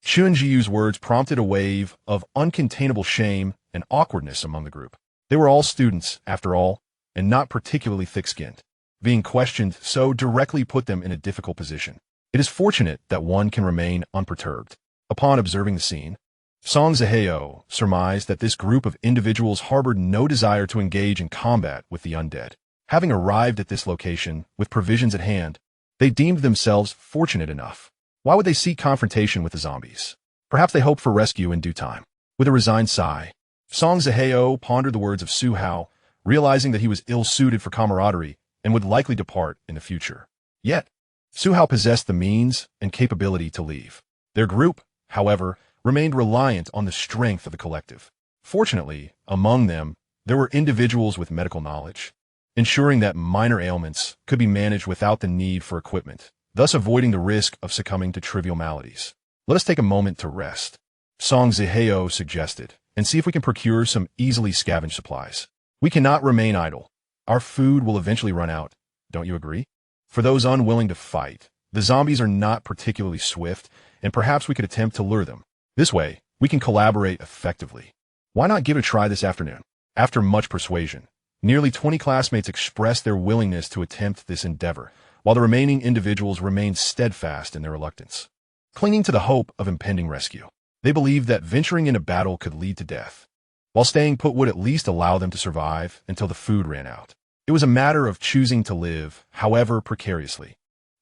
Chen Jiu's words prompted a wave of uncontainable shame and awkwardness among the group. They were all students, after all, and not particularly thick-skinned. Being questioned so directly put them in a difficult position. It is fortunate that one can remain unperturbed. Upon observing the scene, Song Zihao surmised that this group of individuals harbored no desire to engage in combat with the undead. Having arrived at this location with provisions at hand, they deemed themselves fortunate enough. Why would they seek confrontation with the zombies? Perhaps they hoped for rescue in due time. With a resigned sigh, Song Zihao pondered the words of Suhao, realizing that he was ill-suited for camaraderie and would likely depart in the future. Yet, Suhao possessed the means and capability to leave. Their group, however, remained reliant on the strength of the collective. Fortunately, among them, there were individuals with medical knowledge, ensuring that minor ailments could be managed without the need for equipment, thus avoiding the risk of succumbing to trivial maladies. Let us take a moment to rest, Song Zihao suggested, and see if we can procure some easily scavenged supplies. We cannot remain idle. Our food will eventually run out, don't you agree? For those unwilling to fight, the zombies are not particularly swift, and perhaps we could attempt to lure them. This way, we can collaborate effectively. Why not give it a try this afternoon? After much persuasion, nearly 20 classmates expressed their willingness to attempt this endeavor, while the remaining individuals remained steadfast in their reluctance. Clinging to the hope of impending rescue, they believed that venturing into battle could lead to death, while staying put would at least allow them to survive until the food ran out. It was a matter of choosing to live, however precariously.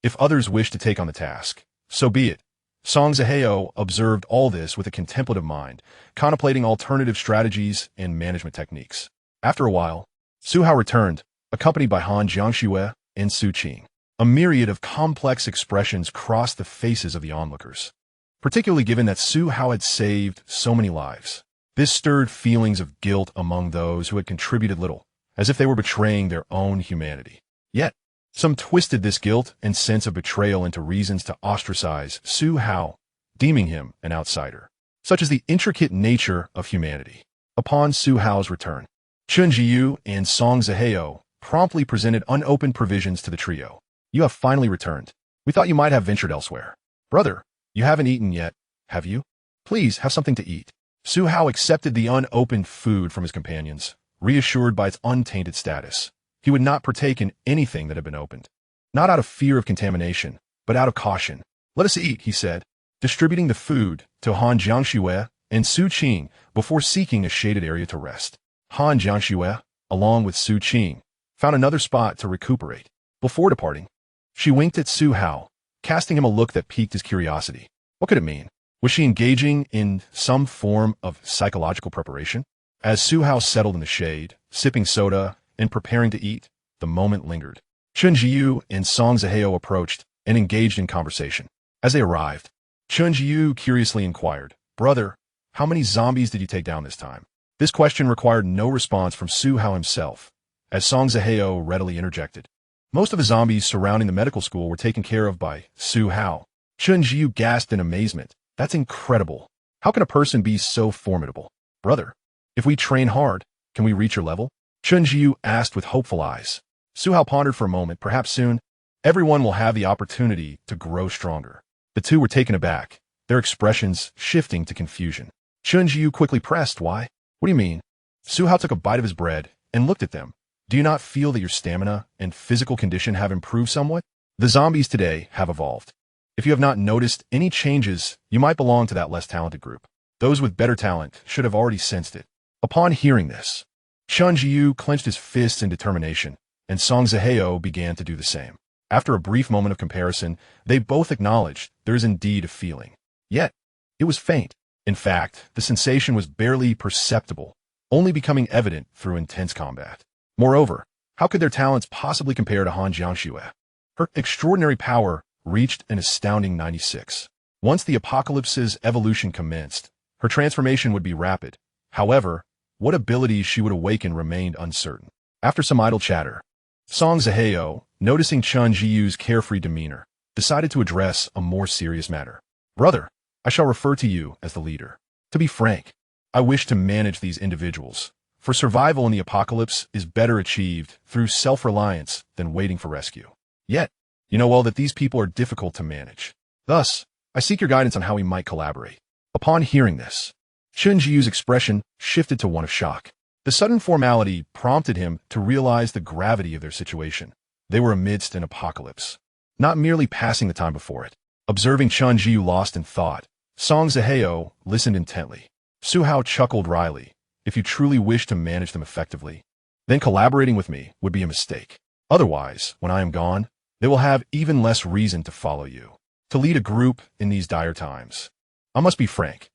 If others wished to take on the task, so be it. Song Zaheo observed all this with a contemplative mind, contemplating alternative strategies and management techniques. After a while, Su Hao returned, accompanied by Han Jiangxue and Su Qing. A myriad of complex expressions crossed the faces of the onlookers, particularly given that Su Hao had saved so many lives. This stirred feelings of guilt among those who had contributed little, as if they were betraying their own humanity. Yet, some twisted this guilt and sense of betrayal into reasons to ostracize Su Hao, deeming him an outsider, such as the intricate nature of humanity. Upon Su Hao's return, Chun Jiyu and Song Zaheo promptly presented unopened provisions to the trio. You have finally returned. We thought you might have ventured elsewhere. Brother, you haven't eaten yet, have you? Please have something to eat. Su Hao accepted the unopened food from his companions, reassured by its untainted status. He would not partake in anything that had been opened. Not out of fear of contamination, but out of caution. Let us eat, he said, distributing the food to Han Jiangxue and Su Qing before seeking a shaded area to rest. Han Jiangxue, along with Su Qing, found another spot to recuperate. Before departing, she winked at Su Hao, casting him a look that piqued his curiosity. What could it mean? Was she engaging in some form of psychological preparation? As Su Hao settled in the shade, sipping soda and preparing to eat, the moment lingered. Chun Jiyu and Song Zaheo approached and engaged in conversation. As they arrived, Chun Jiyu curiously inquired, Brother, how many zombies did you take down this time? This question required no response from Su Hao himself, as Song Zaheo readily interjected. Most of the zombies surrounding the medical school were taken care of by Su Hao. Chun Jiyu gasped in amazement. That's incredible. How can a person be so formidable? Brother, if we train hard, can we reach your level? Chun Jiyu asked with hopeful eyes. Su Hao pondered for a moment. Perhaps soon, everyone will have the opportunity to grow stronger. The two were taken aback, their expressions shifting to confusion. Chun Jiyu quickly pressed, Why? What do you mean? Su Hao took a bite of his bread and looked at them. Do you not feel that your stamina and physical condition have improved somewhat? The zombies today have evolved. If you have not noticed any changes, you might belong to that less talented group. Those with better talent should have already sensed it. Upon hearing this, Chun Jiyu clenched his fists in determination, and Song Zaheo began to do the same. After a brief moment of comparison, they both acknowledged there is indeed a feeling. Yet, it was faint. In fact, the sensation was barely perceptible, only becoming evident through intense combat. Moreover, how could their talents possibly compare to Han Jiangxue? Her extraordinary power reached an astounding 96. Once the apocalypse's evolution commenced, her transformation would be rapid. However, what abilities she would awaken remained uncertain. After some idle chatter, Song Zaheo, noticing Chun Jiyu's carefree demeanor, decided to address a more serious matter. Brother, I shall refer to you as the leader. To be frank, I wish to manage these individuals, for survival in the apocalypse is better achieved through self-reliance than waiting for rescue. Yet, you know well that these people are difficult to manage. Thus, I seek your guidance on how we might collaborate. Upon hearing this, Chun Jiyu's expression shifted to one of shock. The sudden formality prompted him to realize the gravity of their situation. They were amidst an apocalypse, not merely passing the time before it. Observing Chun Jiyu lost in thought, Song Zaheo listened intently. Su Hao chuckled wryly. If you truly wish to manage them effectively, then collaborating with me would be a mistake. Otherwise, when I am gone, they will have even less reason to follow you. To lead a group in these dire times, I must be frank.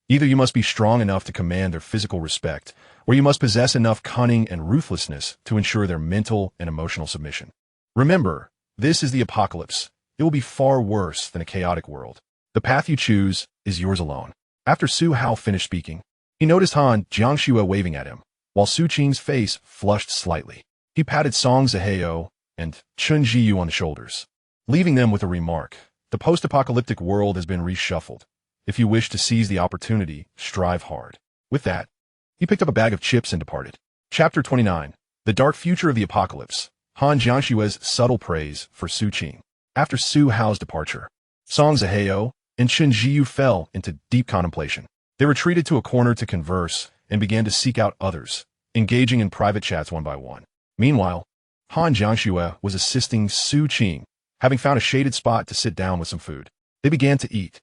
Either you must be strong enough to command their physical respect, or you must possess enough cunning and ruthlessness to ensure their mental and emotional submission. Remember, this is the apocalypse. It will be far worse than a chaotic world. The path you choose is yours alone. After Su Hao finished speaking, he noticed Han Jiangxue waving at him, while Su Qing's face flushed slightly. He patted Song Zaheo and Chun Jiyu on the shoulders, leaving them with a remark. The post-apocalyptic world has been reshuffled. If you wish to seize the opportunity, strive hard. With that, he picked up a bag of chips and departed. Chapter 29. The Dark Future of the Apocalypse. Han Jiangxue's subtle praise for Su Qing. After Su Hao's departure, Song Zaheo and Chun Jiyu fell into deep contemplation. They retreated to a corner to converse and began to seek out others, engaging in private chats one by one. Meanwhile, Han Jiangxue was assisting Su Qing, having found a shaded spot to sit down with some food. They began to eat,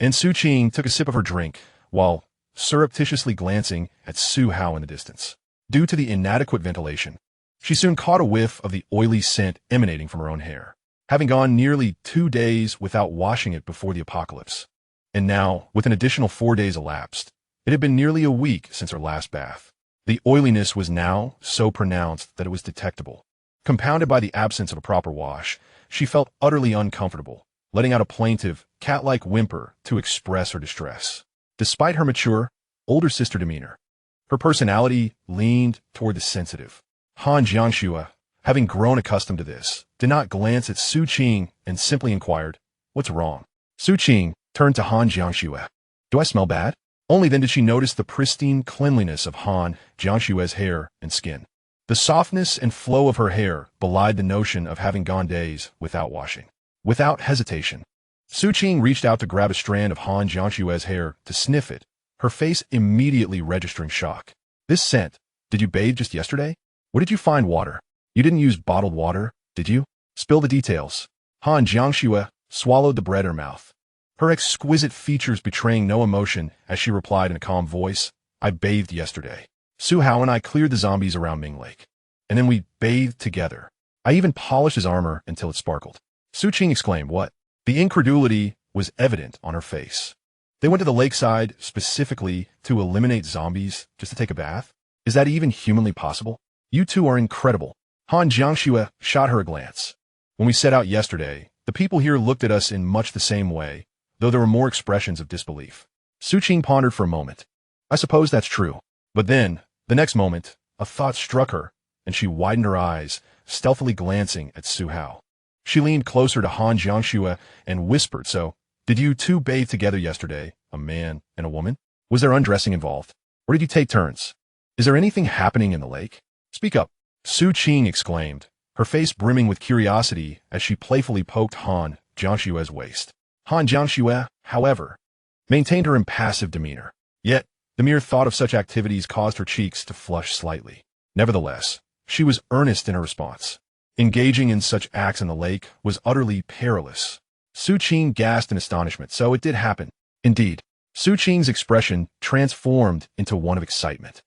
and Su Qing took a sip of her drink, while surreptitiously glancing at Su Hao in the distance. Due to the inadequate ventilation, she soon caught a whiff of the oily scent emanating from her own hair. having gone nearly 2 days without washing it before the apocalypse. And now, with an additional 4 days elapsed, it had been nearly a week since her last bath. The oiliness was now so pronounced that it was detectable. Compounded by the absence of a proper wash, she felt utterly uncomfortable, letting out a plaintive, cat-like whimper to express her distress. Despite her mature, older sister demeanor, her personality leaned toward the sensitive. Han Jiangxue, having grown accustomed to this, did not glance at Su Qing and simply inquired, "What's wrong?" Su Qing turned to Han Jiangxue. "Do I smell bad?" Only then did she notice the pristine cleanliness of Han Jiangxue's hair and skin. The softness and flow of her hair belied the notion of having gone days without washing. Without hesitation, Su Qing reached out to grab a strand of Han Jiangxue's hair to sniff it, her face immediately registering shock. "This scent, did you bathe just yesterday? Where did you find water? You didn't use bottled water, did you? Spill the details." Han Jiangxue swallowed the bread in her mouth, her exquisite features betraying no emotion as she replied in a calm voice, "I bathed yesterday. Su Hao and I cleared the zombies around Ming Lake. And then we bathed together. I even polished his armor until it sparkled." Su Qing exclaimed, "What?" The incredulity was evident on her face. "They went to the lakeside specifically to eliminate zombies just to take a bath? Is that even humanly possible? You two are incredible." Han Jiangxue shot her a glance. "When we set out yesterday, the people here looked at us in much the same way, though there were more expressions of disbelief." Su Qing pondered for a moment. "I suppose that's true." But then, the next moment, a thought struck her, and she widened her eyes, stealthily glancing at Su Hao. She leaned closer to Han Jiangxue and whispered, "So, did you two bathe together yesterday, a man and a woman? Was there undressing involved? Or did you take turns? Is there anything happening in the lake? Speak up." Su Qing exclaimed, her face brimming with curiosity as she playfully poked Han Jiangxue's waist. Han Jiangxue, however, maintained her impassive demeanor. Yet, the mere thought of such activities caused her cheeks to flush slightly. Nevertheless, she was earnest in her response. Engaging in such acts in the lake was utterly perilous. Su Qing gasped in astonishment. "So it did happen." Indeed, Su Qing's expression transformed into one of excitement,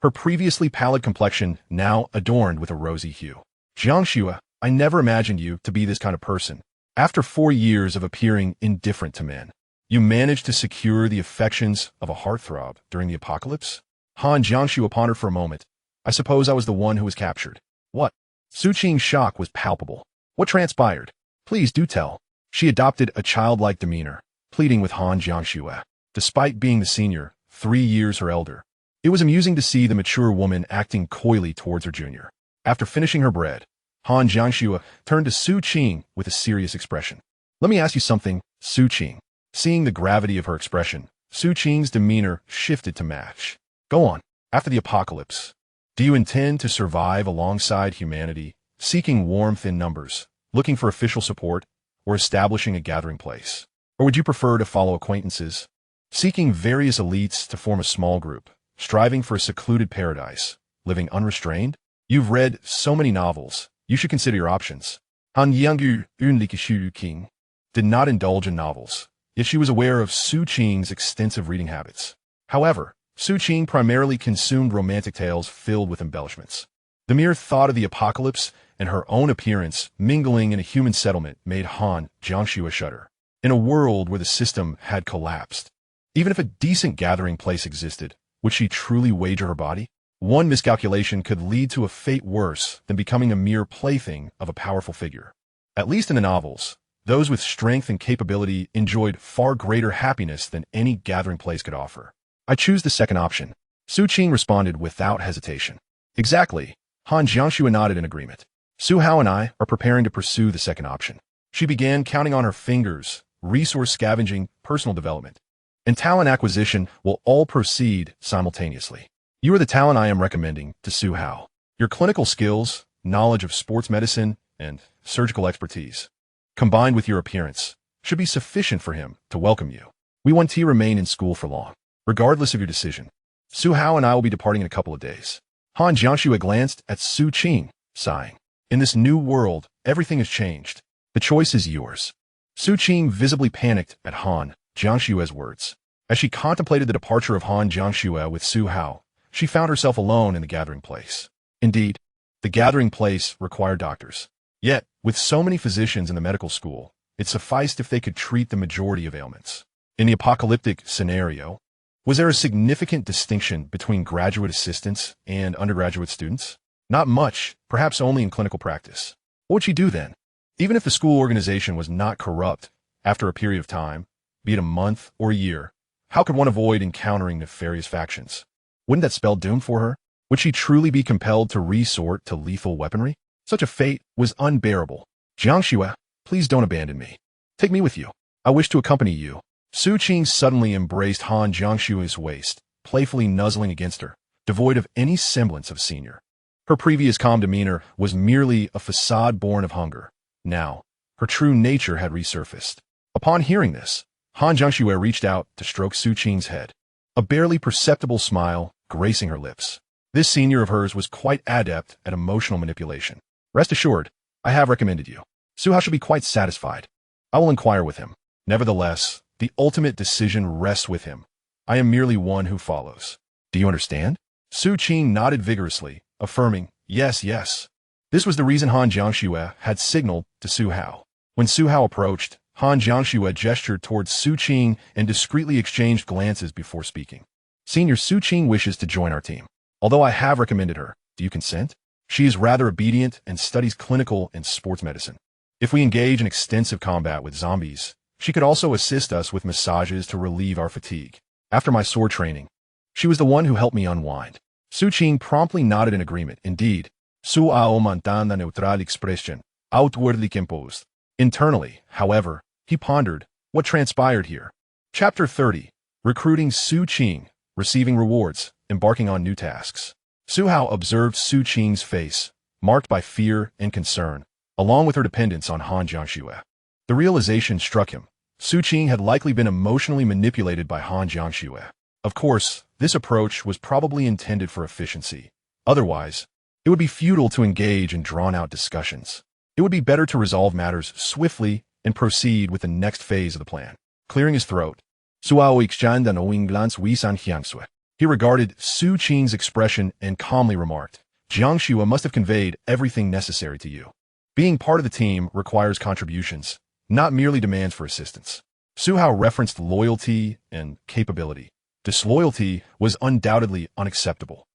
her previously pallid complexion now adorned with a rosy hue. "Jiangxue, I never imagined you to be this kind of person. After 4 years of appearing indifferent to men, you managed to secure the affections of a heartthrob during the apocalypse?" Han Jiangxue pondered for a moment. "I suppose I was the one who was captured." "What?" Su Qing's shock was palpable. "What transpired? Please do tell." She adopted a childlike demeanor, pleading with Han Jiangxue. Despite being the senior, 3 years her elder, it was amusing to see the mature woman acting coyly towards her junior. After finishing her bread, Han Jiangxue turned to Su Qing with a serious expression. "Let me ask you something, Su Qing." Seeing the gravity of her expression, Su Qing's demeanor shifted to match. "Go on. After the apocalypse, do you intend to survive alongside humanity, seeking warmth in numbers, looking for official support, or establishing a gathering place? Or would you prefer to follow acquaintances, seeking various elites to form a small group, striving for a secluded paradise, living unrestrained? You've read so many novels. You should consider your options." Han Jiangxue did not indulge in novels, yet she was aware of Su Qing's extensive reading habits. However, Su Qing primarily consumed romantic tales filled with embellishments. The mere thought of the apocalypse and her own appearance mingling in a human settlement made Han Jiangxue shudder. In a world where the system had collapsed, even if a decent gathering place existed, would she truly wager her body? One miscalculation could lead to a fate worse than becoming a mere plaything of a powerful figure. At least in the novels, those with strength and capability enjoyed far greater happiness than any gathering place could offer. "I choose the second option," Su Qing responded without hesitation. "Exactly." Han Jiangxue nodded in agreement. "Su Hao and I are preparing to pursue the second option." She began counting on her fingers. Resource scavenging, personal development, and talent acquisition will all proceed simultaneously. "You are the talent I am recommending to Su Hao. Your clinical skills, knowledge of sports medicine, and surgical expertise, combined with your appearance, should be sufficient for him to welcome you. We want to remain in school for long. Regardless of your decision, Su Hao and I will be departing in a couple of days." Han Jiangxue glanced at Su Qing, sighing. "In this new world, everything has changed. The choice is yours." Su Qing visibly panicked at Han Jiangxue's words. As she contemplated the departure of Han Jiangxue with Su Hao, she found herself alone in the gathering place. Indeed, the gathering place required doctors. Yet, with so many physicians in the medical school, it sufficed if they could treat the majority of ailments. In the apocalyptic scenario, was there a significant distinction between graduate assistants and undergraduate students? Not much, perhaps only in clinical practice. What would she do then? Even if the school organization was not corrupt, after a period of time, be it a month or a year, how could one avoid encountering nefarious factions? Wouldn't that spell doom for her? Would she truly be compelled to resort to lethal weaponry? Such a fate was unbearable. Jiangxue, please don't abandon me. Take me with you. I wish to accompany you. Su Qing suddenly embraced Han Jiangshue's waist, playfully nuzzling against her, devoid of any semblance of senior. Her previous calm demeanor was merely a facade born of hunger. Now, her true nature had resurfaced. Upon hearing this, Han Jiangxue reached out to stroke Su Qing's head, a barely perceptible smile gracing her lips. This senior of hers was quite adept at emotional manipulation. Rest assured, I have recommended you. Su Hao should be quite satisfied. I will inquire with him. Nevertheless, the ultimate decision rests with him. I am merely one who follows. Do you understand? Su Qing nodded vigorously, affirming, yes, yes. This was the reason Han Jiangxue had signaled to Su Hao. When Su Hao approached, Han Jiangxue gestured towards Su Qing and discreetly exchanged glances before speaking. Senior Su Qing wishes to join our team. Although I have recommended her, do you consent? She is rather obedient and studies clinical and sports medicine. If we engage in extensive combat with zombies, she could also assist us with massages to relieve our fatigue. After my sword training, she was the one who helped me unwind. Su Qing promptly nodded in agreement. Indeed, Su Ao mantan la neutral expression, outwardly composed. Internally, however, he pondered what transpired here. Chapter 30. Recruiting Su Qing, receiving rewards, embarking on new tasks. Su Hao observed Su Qing's face, marked by fear and concern, along with her dependence on Han Jiangxue. The realization struck him. Su Qing had likely been emotionally manipulated by Han Jiangxue. Of course, this approach was probably intended for efficiency. Otherwise, it would be futile to engage in drawn-out discussions. It would be better to resolve matters swiftly and proceed with the next phase of the plan. Clearing his throat, Su Hao exchanged an owing glance with San Jiangxue. He regarded Su Qing's expression and calmly remarked, Jiangxue must have conveyed everything necessary to you. Being part of the team requires contributions, not merely demands for assistance. Su Hao referenced loyalty and capability. Disloyalty was undoubtedly unacceptable.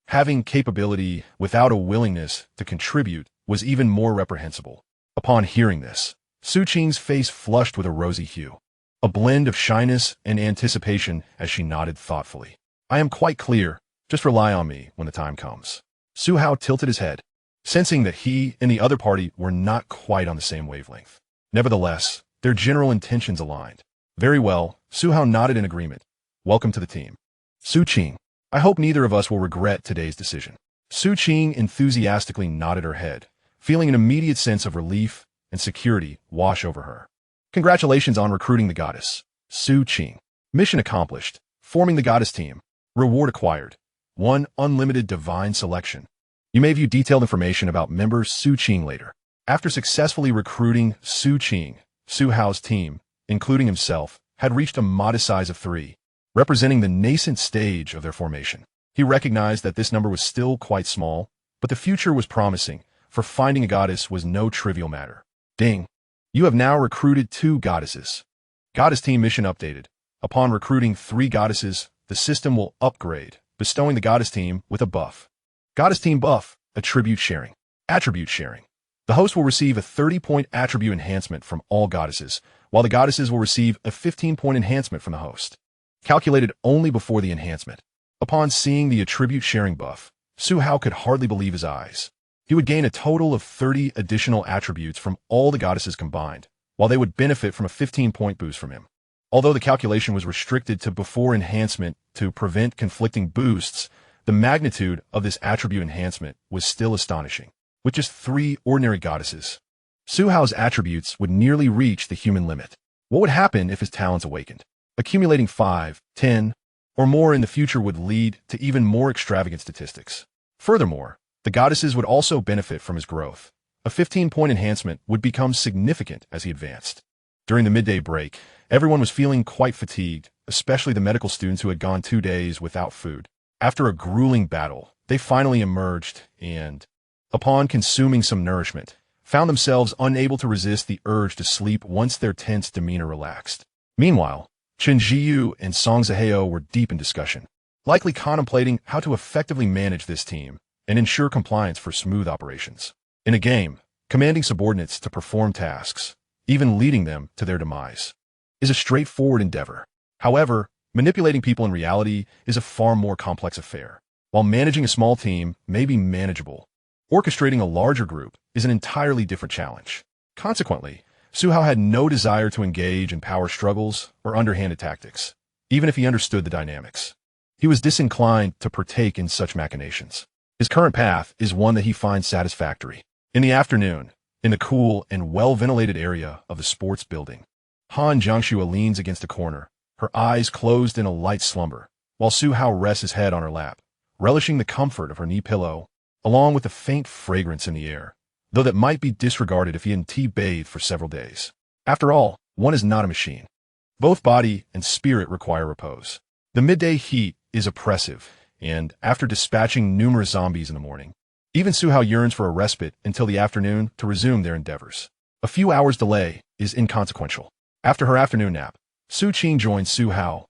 Having capability without a willingness to contribute was even more reprehensible. Upon hearing this, Su Qing's face flushed with a rosy hue, a blend of shyness and anticipation as she nodded thoughtfully. I am quite clear. Just rely on me when the time comes. Su Hao tilted his head, sensing that he and the other party were not quite on the same wavelength. Nevertheless, their general intentions aligned. Very well, Su Hao nodded in agreement. Welcome to the team. Su Qing, I hope neither of us will regret today's decision. Su Qing enthusiastically nodded her head, feeling an immediate sense of relief and security wash over her. Congratulations on recruiting the goddess, Su Qing. Mission accomplished. Forming the goddess team. Reward acquired. 1 unlimited divine selection. You may view detailed information about members Su Qing later. After successfully recruiting Su Qing, Su Hao's team, including himself, had reached a modest size of 3, representing the nascent stage of their formation. He recognized that this number was still quite small, but the future was promising, for finding a goddess was no trivial matter. Ding! You have now recruited 2 goddesses. Goddess team mission updated. Upon recruiting 3 goddesses, the system will upgrade, bestowing the goddess team with a buff. Goddess team buff, attribute sharing. Attribute sharing. The host will receive a 30-point attribute enhancement from all goddesses, while the goddesses will receive a 15-point enhancement from the host, calculated only before the enhancement. Upon seeing the attribute sharing buff, Su Hao could hardly believe his eyes. He would gain a total of 30 additional attributes from all the goddesses combined, while they would benefit from a 15-point boost from him. Although the calculation was restricted to before enhancement to prevent conflicting boosts, the magnitude of this attribute enhancement was still astonishing. With just 3 ordinary goddesses, Su Hao's attributes would nearly reach the human limit. What would happen if his talents awakened? Accumulating 5, 10, or more in the future would lead to even more extravagant statistics. Furthermore, the goddesses would also benefit from his growth. A 15-point enhancement would become significant as he advanced. During the midday break, everyone was feeling quite fatigued, especially the medical students who had gone 2 days without food. After a grueling battle, they finally emerged and, upon consuming some nourishment, found themselves unable to resist the urge to sleep once their tense demeanor relaxed. Meanwhile, Chen Jiyu and Song Zaheo were deep in discussion, likely contemplating how to effectively manage this team and ensure compliance for smooth operations. In a game, commanding subordinates to perform tasks, even leading them to their demise, is a straightforward endeavor. However, manipulating people in reality is a far more complex affair. While managing a small team may be manageable, orchestrating a larger group is an entirely different challenge. Consequently, Su Hao had no desire to engage in power struggles or underhanded tactics, even if he understood the dynamics. He was disinclined to partake in such machinations. His current path is one that he finds satisfactory. In the afternoon, in the cool and well-ventilated area of the sports building, Han Jiangxue leans against a corner, her eyes closed in a light slumber, while Su Hao rests his head on her lap, relishing the comfort of her knee pillow, along with the faint fragrance in the air, though that might be disregarded if he hadn't tea-bathed for several days. After all, one is not a machine. Both body and spirit require repose. The midday heat is oppressive, and after dispatching numerous zombies in the morning, even Su Hao yearns for a respite until the afternoon to resume their endeavors. A few hours' delay is inconsequential. After her afternoon nap, Su Qing joins Su Hao.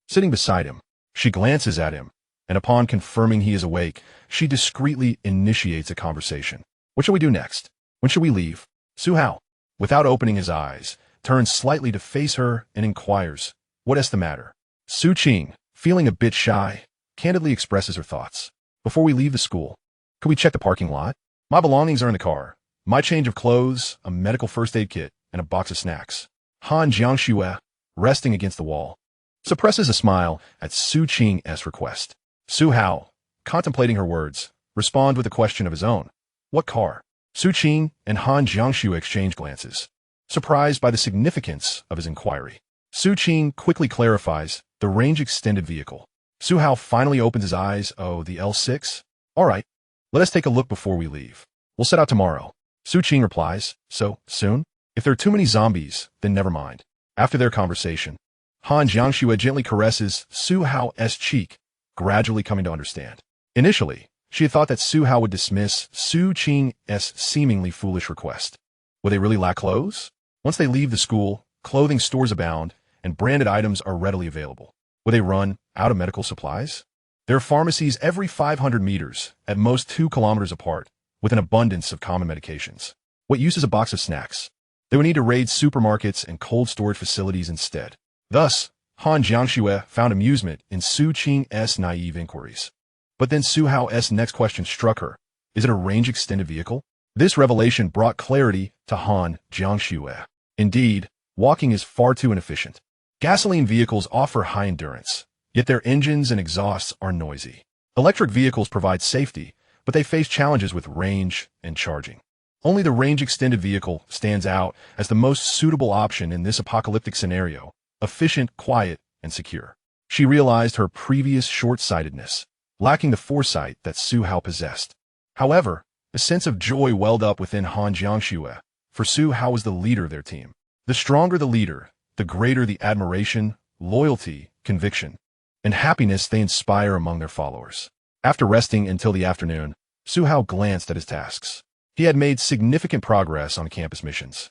Sitting beside him, she glances at him, and upon confirming he is awake, she discreetly initiates a conversation. What shall we do next? When should we leave? Su Hao, without opening his eyes, turns slightly to face her and inquires, what is the matter? Su Qing, feeling a bit shy, candidly expresses her thoughts. Before we leave the school, could we check the parking lot? My belongings are in the car. My change of clothes, a medical first aid kit, and a box of snacks. Han Jiangxue, resting against the wall, suppresses a smile at Su Qing's request. Su Hao, contemplating her words, responds with a question of his own. What car? Su Qing and Han Jiangxue exchange glances, surprised by the significance of his inquiry. Su Qing quickly clarifies, the range-extended vehicle. Su Hao finally opens his eyes. Oh, the L6? All right, let us take a look before we leave. We'll set out tomorrow. Su Qing replies, so soon? If there are too many zombies, then never mind. After their conversation, Han Jiangxue gently caresses Su Hao's cheek, gradually coming to understand. Initially, she had thought that Su Hao would dismiss Su Qing's seemingly foolish request. Will they really lack clothes? Once they leave the school, clothing stores abound, and branded items are readily available. Will they run out of medical supplies? There are pharmacies every 500 meters, at most 2 kilometers apart, with an abundance of common medications. What use is a box of snacks? They would need to raid supermarkets and cold storage facilities instead. Thus, Han Jiangxue found amusement in Su Qing's naive inquiries. But then Su Hao's next question struck her. Is it a range-extended vehicle? This revelation brought clarity to Han Jiangxue. Indeed, walking is far too inefficient. Gasoline vehicles offer high endurance, yet their engines and exhausts are noisy. Electric vehicles provide safety, but they face challenges with range and charging. Only the range-extended vehicle stands out as the most suitable option in this apocalyptic scenario, efficient, quiet, and secure. She realized her previous short-sightedness, lacking the foresight that Su Hao possessed. However, a sense of joy welled up within Han Jiangxue, for Su Hao was the leader of their team. The stronger the leader, the greater the admiration, loyalty, conviction, and happiness they inspire among their followers. After resting until the afternoon, Su Hao glanced at his tasks. He had made significant progress on campus missions.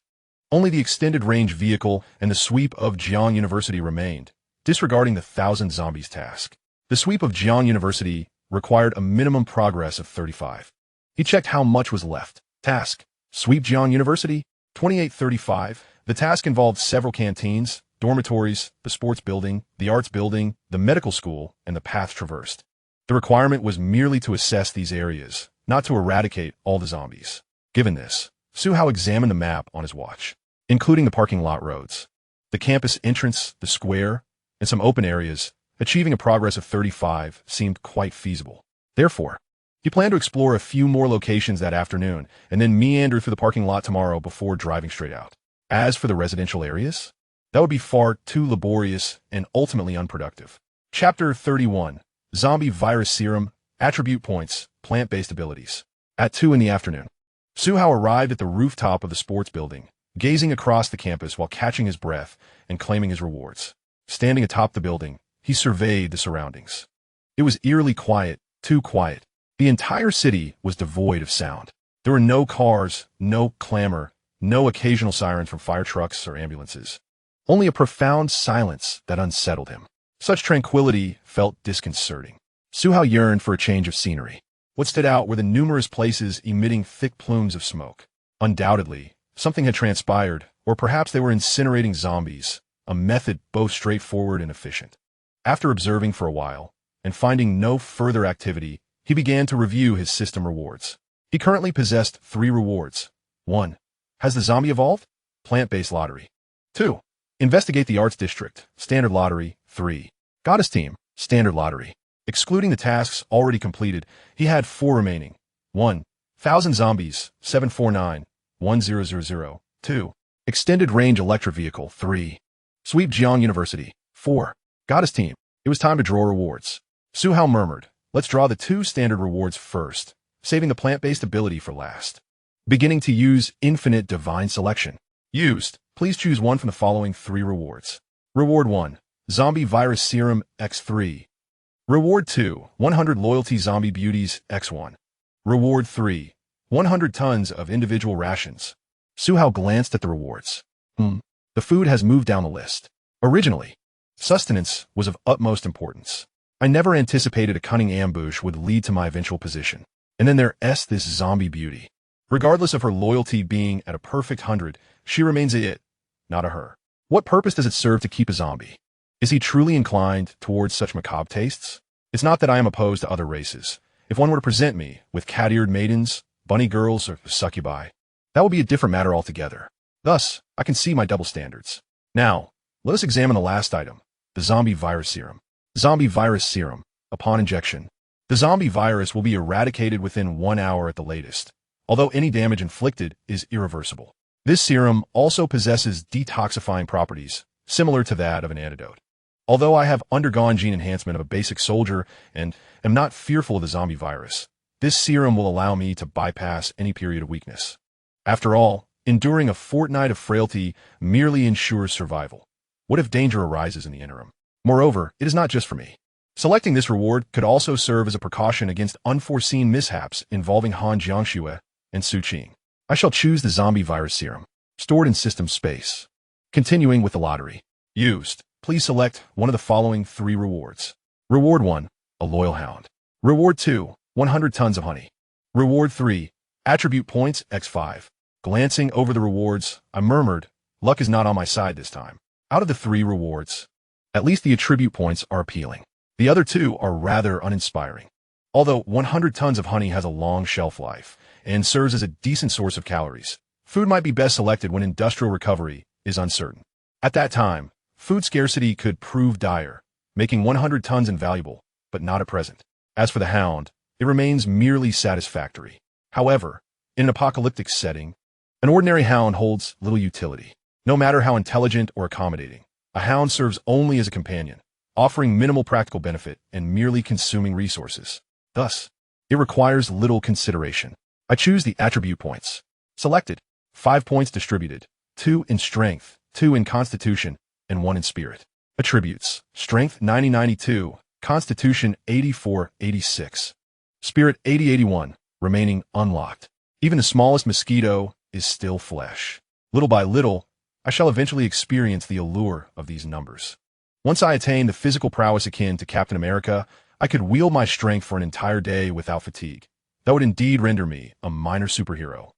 Only the extended range vehicle and the sweep of Jiang University remained, disregarding the 1,000 zombies task. The sweep of Jiang University required a minimum progress of 35. He checked how much was left. Task: Sweep Jiang University, 2835. The task involved several canteens, dormitories, the sports building, the arts building, the medical school, and the paths traversed. The requirement was merely to assess these areas, not to eradicate all the zombies. Given this, Su Hao examined the map on his watch, including the parking lot roads, the campus entrance, the square, and some open areas. Achieving a progress of 35 seemed quite feasible. Therefore, he planned to explore a few more locations that afternoon and then meander through the parking lot tomorrow before driving straight out. As for the residential areas, that would be far too laborious and ultimately unproductive. Chapter 31, Zombie Virus Serum, Attribute Points, Plant-Based Abilities. At 2 in the afternoon, Su Hao arrived at the rooftop of the sports building, gazing across the campus while catching his breath and claiming his rewards. Standing atop the building, he surveyed the surroundings. It was eerily quiet, too quiet. The entire city was devoid of sound. There were no cars, no clamor, no occasional sirens from fire trucks or ambulances. Only a profound silence that unsettled him. Such tranquility felt disconcerting. Suhao yearned for a change of scenery. What stood out were the numerous places emitting thick plumes of smoke. Undoubtedly, something had transpired, or perhaps they were incinerating zombies, a method both straightforward and efficient. After observing for a while, and finding no further activity, he began to review his system rewards. He currently possessed 3 rewards. 1. Has the zombie evolved? Plant-based lottery. 2. Investigate the arts district, standard lottery. 3. Goddess team, standard lottery. Excluding the tasks already completed, he had 4 remaining. 1. 1,000 zombies, 749-1000. 2. Extended range electric vehicle. 3. Sweep Jiang University. 4. Goddess team. It was time to draw rewards. Suhao murmured, let's draw the 2 standard rewards first, saving the plant-based ability for last. Beginning to use infinite divine selection. Used. Please choose one from the following 3 rewards. Reward 1. Zombie Virus Serum X3. Reward 2. 100 Loyalty Zombie Beauties X1. Reward 3. 100 tons of individual rations. Suhao glanced at the rewards. The food has moved down the list. Originally, sustenance was of utmost importance. I never anticipated a cunning ambush would lead to my eventual position. And then there's this zombie beauty. Regardless of her loyalty being at a perfect 100, she remains a it, not a her. What purpose does it serve to keep a zombie? Is he truly inclined towards such macabre tastes? It's not that I am opposed to other races. If one were to present me with cat-eared maidens, bunny girls, or succubi, that would be a different matter altogether. Thus, I can see my double standards. Now, let us examine the last item, the zombie virus serum. Zombie virus serum. Upon injection, the zombie virus will be eradicated within 1 hour at the latest, although any damage inflicted is irreversible. This serum also possesses detoxifying properties, similar to that of an antidote. Although I have undergone gene enhancement of a basic soldier and am not fearful of the zombie virus, this serum will allow me to bypass any period of weakness. After all, enduring a fortnight of frailty merely ensures survival. What if danger arises in the interim? Moreover, it is not just for me. Selecting this reward could also serve as a precaution against unforeseen mishaps involving Han Jiangxue and Su Qing. I shall choose the zombie virus serum, stored in system space. Continuing with the lottery. Used. Please select one of the following 3 rewards. Reward 1. A loyal hound. Reward 2. 100 tons of honey. Reward 3. Attribute points X5. Glancing over the rewards, I murmured, luck is not on my side this time. Out of the 3 rewards, at least the attribute points are appealing. The other 2 are rather uninspiring. Although 100 tons of honey has a long shelf life and serves as a decent source of calories, food might be best selected when industrial recovery is uncertain. At that time, food scarcity could prove dire, making 100 tons invaluable, but not at present. As for the hound, it remains merely satisfactory. However, in an apocalyptic setting, an ordinary hound holds little utility. No matter how intelligent or accommodating, a hound serves only as a companion, offering minimal practical benefit and merely consuming resources. Thus, it requires little consideration. I choose the attribute points. Selected. 5 points distributed. 2 in strength, 2 in constitution, and 1 in spirit. Attributes. Strength 90-92, constitution 84-86. Spirit 80-81, remaining unlocked. Even the smallest mosquito is still flesh. Little by little, I shall eventually experience the allure of these numbers. Once I attain the physical prowess akin to Captain America, I could wield my strength for an entire day without fatigue. That would indeed render me a minor superhero.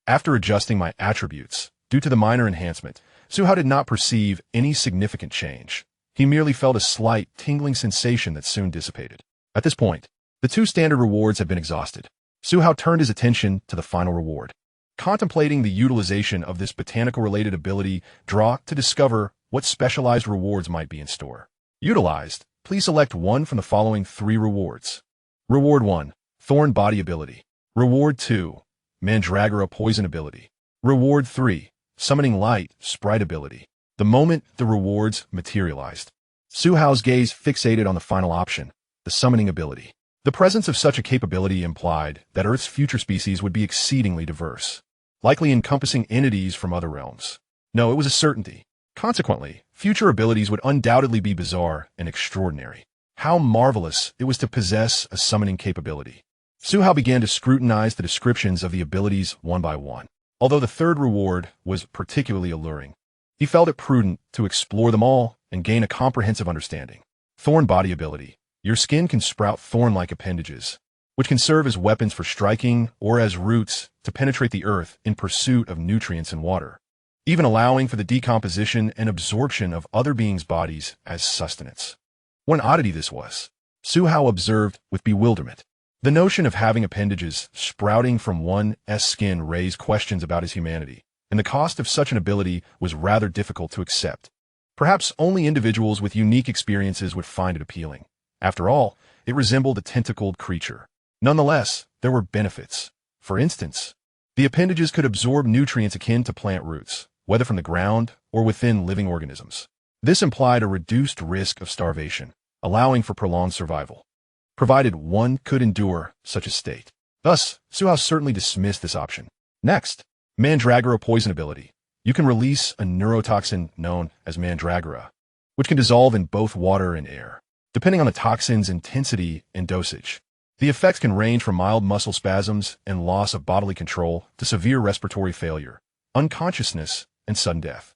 After adjusting my attributes, due to the minor enhancement, Suhao did not perceive any significant change. He merely felt a slight, tingling sensation that soon dissipated. At this point, the 2 standard rewards had been exhausted. Suhao turned his attention to the final reward. Contemplating the utilization of this botanical-related ability, draw to discover what specialized rewards might be in store. Utilized. Please select one from the following 3 rewards. Reward 1. Thorn Body Ability. Reward 2. Mandragora Poison Ability. Reward 3. Summoning Light Sprite Ability. The moment the rewards materialized, Suhao's gaze fixated on the final option, the summoning ability. The presence of such a capability implied that Earth's future species would be exceedingly diverse, likely encompassing entities from other realms. No, it was a certainty. Consequently, future abilities would undoubtedly be bizarre and extraordinary. How marvelous it was to possess a summoning capability. Su Hao began to scrutinize the descriptions of the abilities one by one. Although the third reward was particularly alluring, he felt it prudent to explore them all and gain a comprehensive understanding. Thorn body ability. Your skin can sprout thorn-like appendages, which can serve as weapons for striking or as roots to penetrate the earth in pursuit of nutrients and water, even allowing for the decomposition and absorption of other beings' bodies as sustenance. What an oddity this was, Su Hao observed with bewilderment. The notion of having appendages sprouting from one's skin raised questions about his humanity, and the cost of such an ability was rather difficult to accept. Perhaps only individuals with unique experiences would find it appealing. After all, it resembled a tentacled creature. Nonetheless, there were benefits. For instance, the appendages could absorb nutrients akin to plant roots, whether from the ground or within living organisms. This implied a reduced risk of starvation, allowing for prolonged survival, provided one could endure such a state. Thus, Su Hao certainly dismissed this option. Next, Mandragora poison ability. You can release a neurotoxin known as Mandragora, which can dissolve in both water and air, depending on the toxin's intensity and dosage. The effects can range from mild muscle spasms and loss of bodily control to severe respiratory failure, unconsciousness, and sudden death.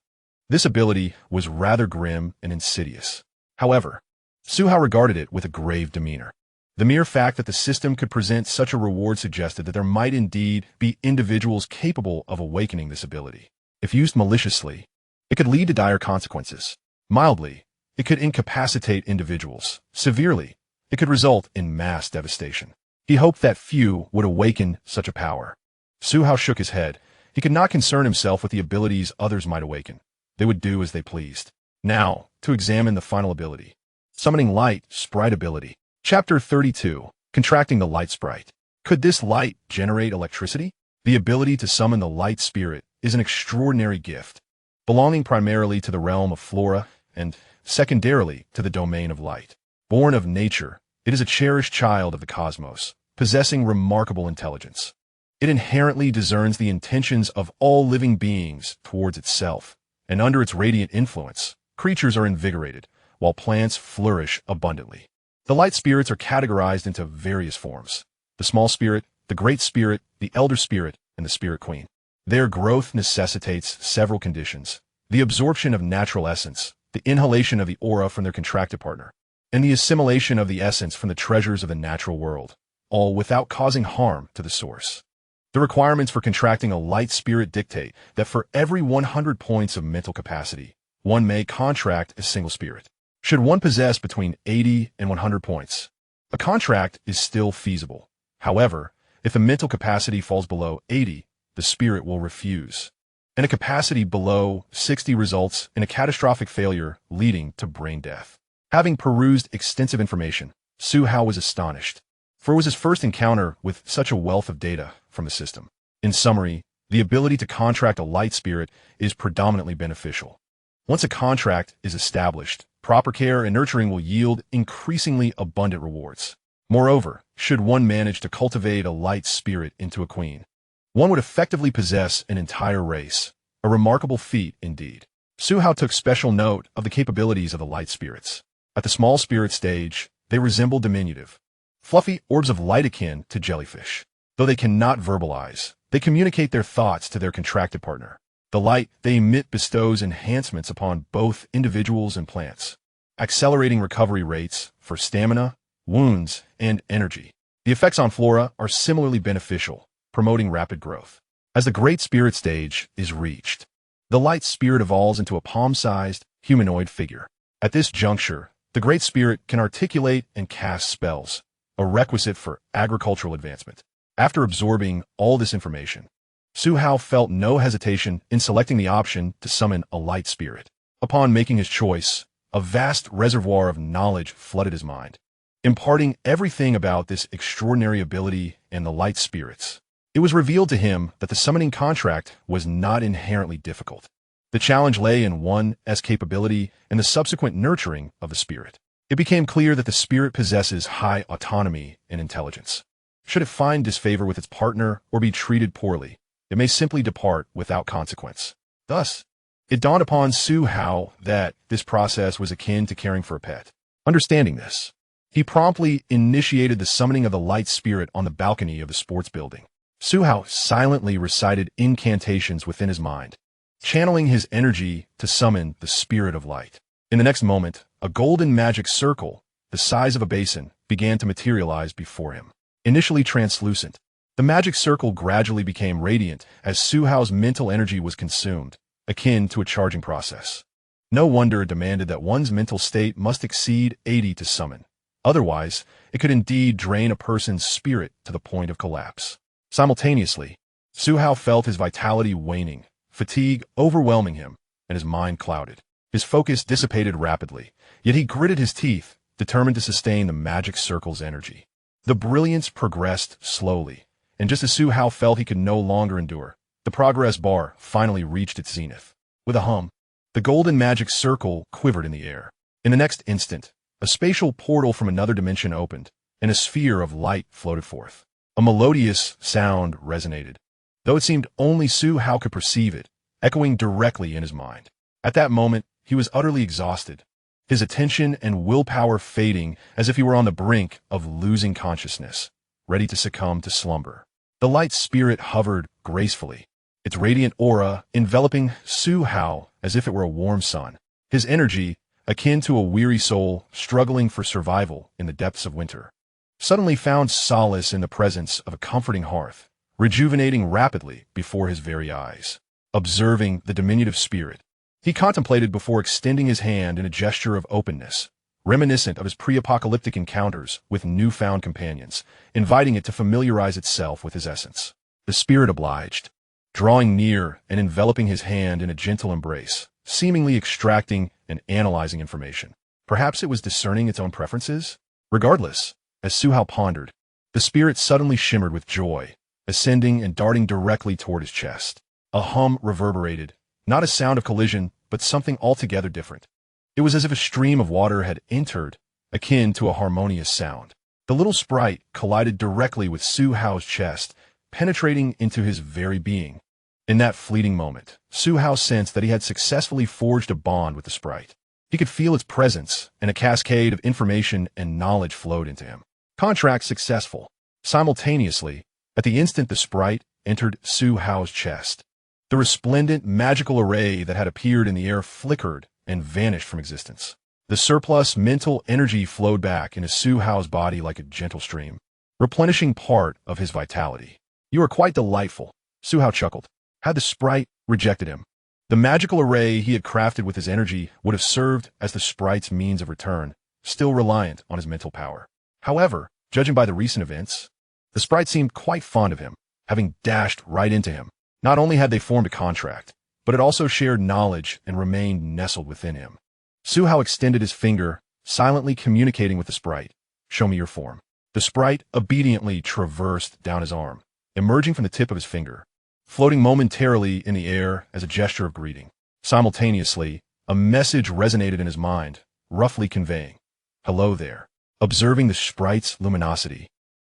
This ability was rather grim and insidious. However, Su Hao regarded it with a grave demeanor. The mere fact that the system could present such a reward suggested that there might indeed be individuals capable of awakening this ability. If used maliciously, it could lead to dire consequences. Mildly, it could incapacitate individuals. Severely, it could result in mass devastation. He hoped that few would awaken such a power. Su Hao shook his head. He could not concern himself with the abilities others might awaken. They would do as they pleased. Now, to examine the final ability. Summoning Light Sprite ability. Chapter 32. Contracting the Light Sprite. Could this light generate electricity? The ability to summon the light spirit is an extraordinary gift, belonging primarily to the realm of flora and, secondarily, to the domain of light. Born of nature, it is a cherished child of the cosmos, possessing remarkable intelligence. It inherently discerns the intentions of all living beings towards itself, and under its radiant influence, creatures are invigorated, while plants flourish abundantly. The light spirits are categorized into various forms: the small spirit, the great spirit, the elder spirit, and the spirit queen. Their growth necessitates several conditions: the absorption of natural essence, the inhalation of the aura from their contracted partner, and the assimilation of the essence from the treasures of the natural world, all without causing harm to the source. The requirements for contracting a light spirit dictate that for every 100 points of mental capacity, one may contract a single spirit. Should one possess between 80 and 100 points, a contract is still feasible. However, if the mental capacity falls below 80, the spirit will refuse, and a capacity below 60 results in a catastrophic failure leading to brain death. Having perused extensive information, Su Hao was astonished, for it was his first encounter with such a wealth of data from the system. In summary, the ability to contract a light spirit is predominantly beneficial. Once a contract is established, proper care and nurturing will yield increasingly abundant rewards. Moreover, should one manage to cultivate a light spirit into a queen, one would effectively possess an entire race, a remarkable feat indeed. Su Hao took special note of the capabilities of the light spirits. At the small spirit stage, they resemble diminutive, fluffy orbs of light akin to jellyfish. Though they cannot verbalize, they communicate their thoughts to their contracted partner. The light they emit bestows enhancements upon both individuals and plants, accelerating recovery rates for stamina, wounds, and energy. The effects on flora are similarly beneficial, promoting rapid growth. As the Great Spirit stage is reached, the light spirit evolves into a palm-sized, humanoid figure. At this juncture, the Great Spirit can articulate and cast spells, a requisite for agricultural advancement. After absorbing all this information, Su Hao felt no hesitation in selecting the option to summon a light spirit. Upon making his choice, a vast reservoir of knowledge flooded his mind, imparting everything about this extraordinary ability and the light spirits. It was revealed to him that the summoning contract was not inherently difficult. The challenge lay in one's capability and the subsequent nurturing of the spirit. It became clear that the spirit possesses high autonomy and intelligence. Should it find disfavor with its partner or be treated poorly, it may simply depart without consequence. Thus, it dawned upon Su Hao that this process was akin to caring for a pet. Understanding this, He promptly initiated the summoning of the light spirit on the balcony of the sports building. Su Hao silently recited incantations within his mind, channeling his energy to summon the spirit of light. In the next moment, a golden magic circle, the size of a basin, began to materialize before him. Initially translucent, the magic circle gradually became radiant as Su Hao's mental energy was consumed, akin to a charging process. No wonder it demanded that one's mental state must exceed 80 to summon. Otherwise, it could indeed drain a person's spirit to the point of collapse. Simultaneously, Su Hao felt his vitality waning, fatigue overwhelming him, and his mind clouded. His focus dissipated rapidly, yet he gritted his teeth, determined to sustain the magic circle's energy. The brilliance progressed slowly, and just as Su Hao felt he could no longer endure, the progress bar finally reached its zenith. With a hum, the golden magic circle quivered in the air. In the next instant, a spatial portal from another dimension opened, and a sphere of light floated forth. A melodious sound resonated, though it seemed only Su Hao could perceive it, echoing directly in his mind. At that moment, he was utterly exhausted, his attention and willpower fading as if he were on the brink of losing consciousness, ready to succumb to slumber. The light spirit hovered gracefully, its radiant aura enveloping Su Hao as if it were a warm sun. His energy, akin to a weary soul struggling for survival in the depths of winter, suddenly found solace in the presence of a comforting hearth, rejuvenating rapidly before his very eyes. Observing the diminutive spirit, he contemplated before extending his hand in a gesture of openness, reminiscent of his pre-apocalyptic encounters with newfound companions, inviting it to familiarize itself with his essence. The spirit obliged, drawing near and enveloping his hand in a gentle embrace, seemingly extracting and analyzing information. Perhaps it was discerning its own preferences? Regardless, as Su Hao pondered, the spirit suddenly shimmered with joy, ascending and darting directly toward his chest. A hum reverberated, not a sound of collision, but something altogether different. It was as if a stream of water had entered, akin to a harmonious sound. The little sprite collided directly with Su Hao's chest, penetrating into his very being. In that fleeting moment, Su Hao sensed that he had successfully forged a bond with the sprite. He could feel its presence, and a cascade of information and knowledge flowed into him. Contract successful. Simultaneously, at the instant the sprite entered Su Hao's chest, the resplendent magical array that had appeared in the air flickered and vanished from existence. The surplus mental energy flowed back into Su Hao's body like a gentle stream, replenishing part of his vitality. "You are quite delightful," Su Hao chuckled. Had the sprite rejected him, the magical array he had crafted with his energy would have served as the sprite's means of return, still reliant on his mental power. However, judging by the recent events, the sprite seemed quite fond of him, having dashed right into him. Not only had they formed a contract, but it also shared knowledge and remained nestled within him. Su Hao extended his finger, silently communicating with the sprite. "Show me your form." The sprite obediently traversed down his arm, emerging from the tip of his finger, floating momentarily in the air as a gesture of greeting. Simultaneously, a message resonated in his mind, roughly conveying, "Hello there." Observing the sprite's luminosity,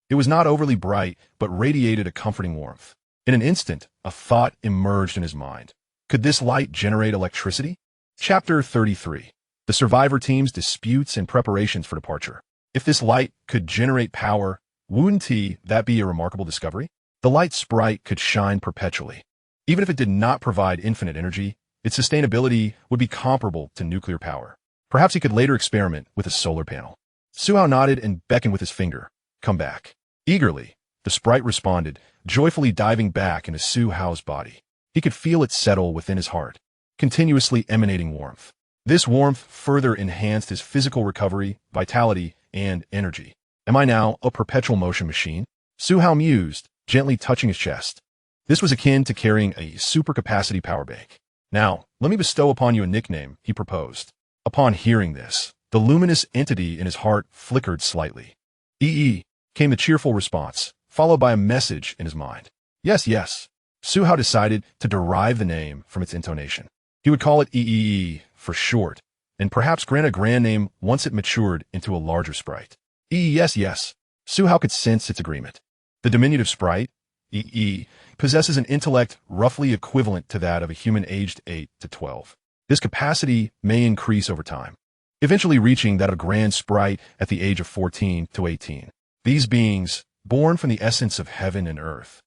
it was not overly bright, but radiated a comforting warmth. In an instant, a thought emerged in his mind. Could this light generate electricity? Chapter 33. The Survivor Team's Disputes and Preparations for Departure. If this light could generate power, wouldn't that be a remarkable discovery? The light sprite could shine perpetually. Even if it did not provide infinite energy, its sustainability would be comparable to nuclear power. Perhaps he could later experiment with a solar panel. Su Hao nodded and beckoned with his finger. "Come back." Eagerly, the sprite responded, joyfully diving back into Su Hao's body. He could feel it settle within his heart, continuously emanating warmth. This warmth further enhanced his physical recovery, vitality, and energy. "Am I now a perpetual motion machine?" Su Hao mused, gently touching his chest. This was akin to carrying a supercapacity power bank. "Now, let me bestow upon you a nickname," he proposed. Upon hearing this, the luminous entity in his heart flickered slightly. "EE," came the cheerful response, followed by a message in his mind. "Yes, yes." Su Hao decided to derive the name from its intonation. He would call it EEE for short, and perhaps grant a grand name once it matured into a larger sprite. Yes, yes. Su Hao could sense its agreement. The diminutive sprite, EE, possesses an intellect roughly equivalent to that of a human aged 8 to 12. This capacity may increase over time, eventually reaching that of a grand sprite at the age of 14 to 18. These beings, born from the essence of heaven and earth,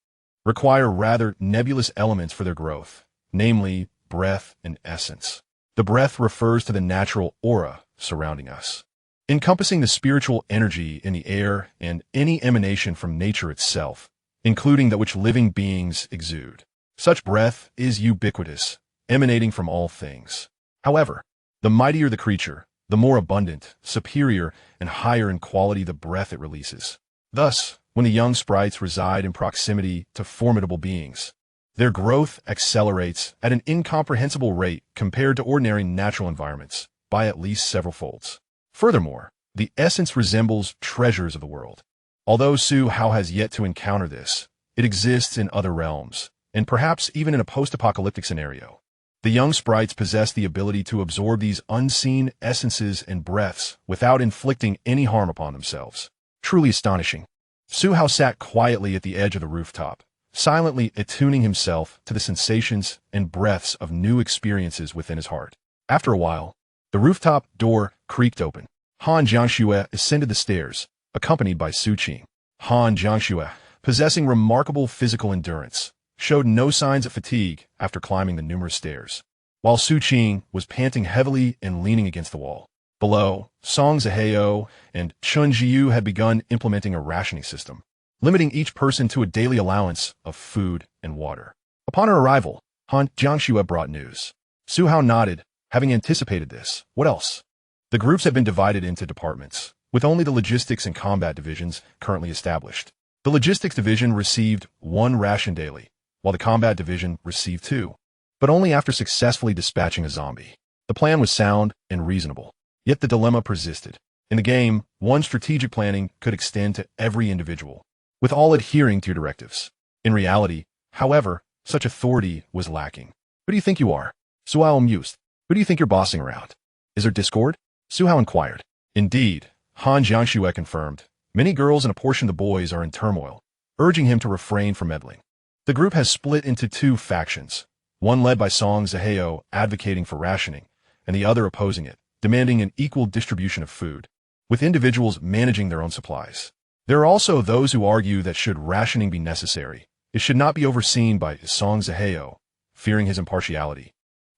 require rather nebulous elements for their growth, namely breath and essence. The breath refers to the natural aura surrounding us, encompassing the spiritual energy in the air and any emanation from nature itself, including that which living beings exude. Such breath is ubiquitous, emanating from all things. However, the mightier the creature, the more abundant, superior, and higher in quality the breath it releases. Thus, when the young sprites reside in proximity to formidable beings, their growth accelerates at an incomprehensible rate compared to ordinary natural environments by at least several folds. Furthermore, the essence resembles treasures of the world. Although Su Hao has yet to encounter this, it exists in other realms, and perhaps even in a post-apocalyptic scenario. The young sprites possess the ability to absorb these unseen essences and breaths without inflicting any harm upon themselves. Truly astonishing. Su Hao sat quietly at the edge of the rooftop, silently attuning himself to the sensations and breaths of new experiences within his heart. After a while, the rooftop door creaked open. Han Jiangxue ascended the stairs, accompanied by Su Qing. Han Jiangxue, possessing remarkable physical endurance, showed no signs of fatigue after climbing the numerous stairs, while Su Qing was panting heavily and leaning against the wall. Below, Song Zihao and Chun Jiu had begun implementing a rationing system, limiting each person to a daily allowance of food and water. Upon her arrival, Han Jiangxue brought news. Su Hao nodded, having anticipated this. What else? The groups had been divided into departments, with only the logistics and combat divisions currently established. The logistics division received 1 ration daily, while the combat division received 2, but only after successfully dispatching a zombie. The plan was sound and reasonable, yet the dilemma persisted. In the game, one strategic planning could extend to every individual, with all adhering to your directives. In reality, however, such authority was lacking. Who do you think you are? Su Hao mused. Who do you think you're bossing around? Is there discord? Su Hao inquired. Indeed, Han Jiangxue confirmed. Many girls and a portion of the boys are in turmoil, urging him to refrain from meddling. The group has split into 2 factions, one led by Song Zihao advocating for rationing, and the other opposing it, demanding an equal distribution of food, with individuals managing their own supplies. There are also those who argue that should rationing be necessary, it should not be overseen by Song Zihao, fearing his impartiality,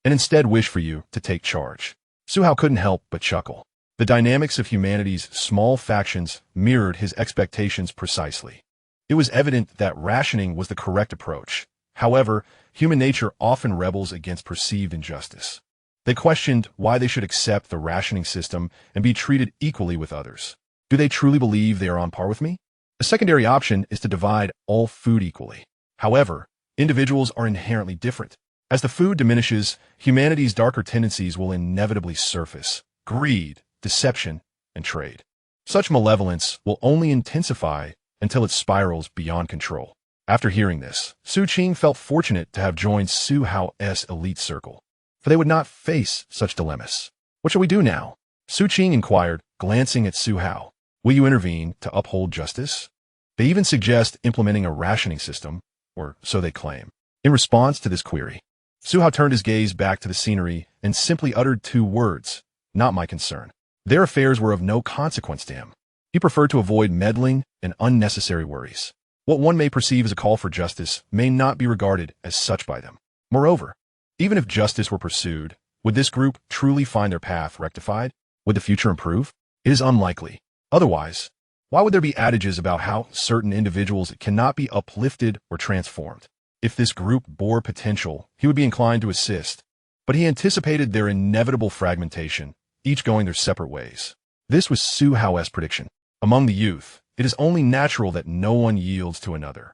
and instead wish for you to take charge. Su Hao couldn't help but chuckle. The dynamics of humanity's small factions mirrored his expectations precisely. It was evident that rationing was the correct approach. However, human nature often rebels against perceived injustice. They questioned why they should accept the rationing system and be treated equally with others. Do they truly believe they are on par with me? A secondary option is to divide all food equally. However, individuals are inherently different. As the food diminishes, humanity's darker tendencies will inevitably surface: greed, deception, and trade. Such malevolence will only intensify until it spirals beyond control. After hearing this, Su Qing felt fortunate to have joined Su Hao's elite circle, for they would not face such dilemmas. What shall we do now? Su Qing inquired, glancing at Su Hao. Will you intervene to uphold justice? They even suggest implementing a rationing system, or so they claim. In response to this query, Su Hao turned his gaze back to the scenery and simply uttered 2 words, not my concern. Their affairs were of no consequence to him. He preferred to avoid meddling and unnecessary worries. What one may perceive as a call for justice may not be regarded as such by them. Moreover, even if justice were pursued, would this group truly find their path rectified? Would the future improve? It is unlikely. Otherwise, why would there be adages about how certain individuals cannot be uplifted or transformed? If this group bore potential, he would be inclined to assist, but he anticipated their inevitable fragmentation, each going their separate ways. This was Su Hao's prediction. Among the youth, it is only natural that no one yields to another.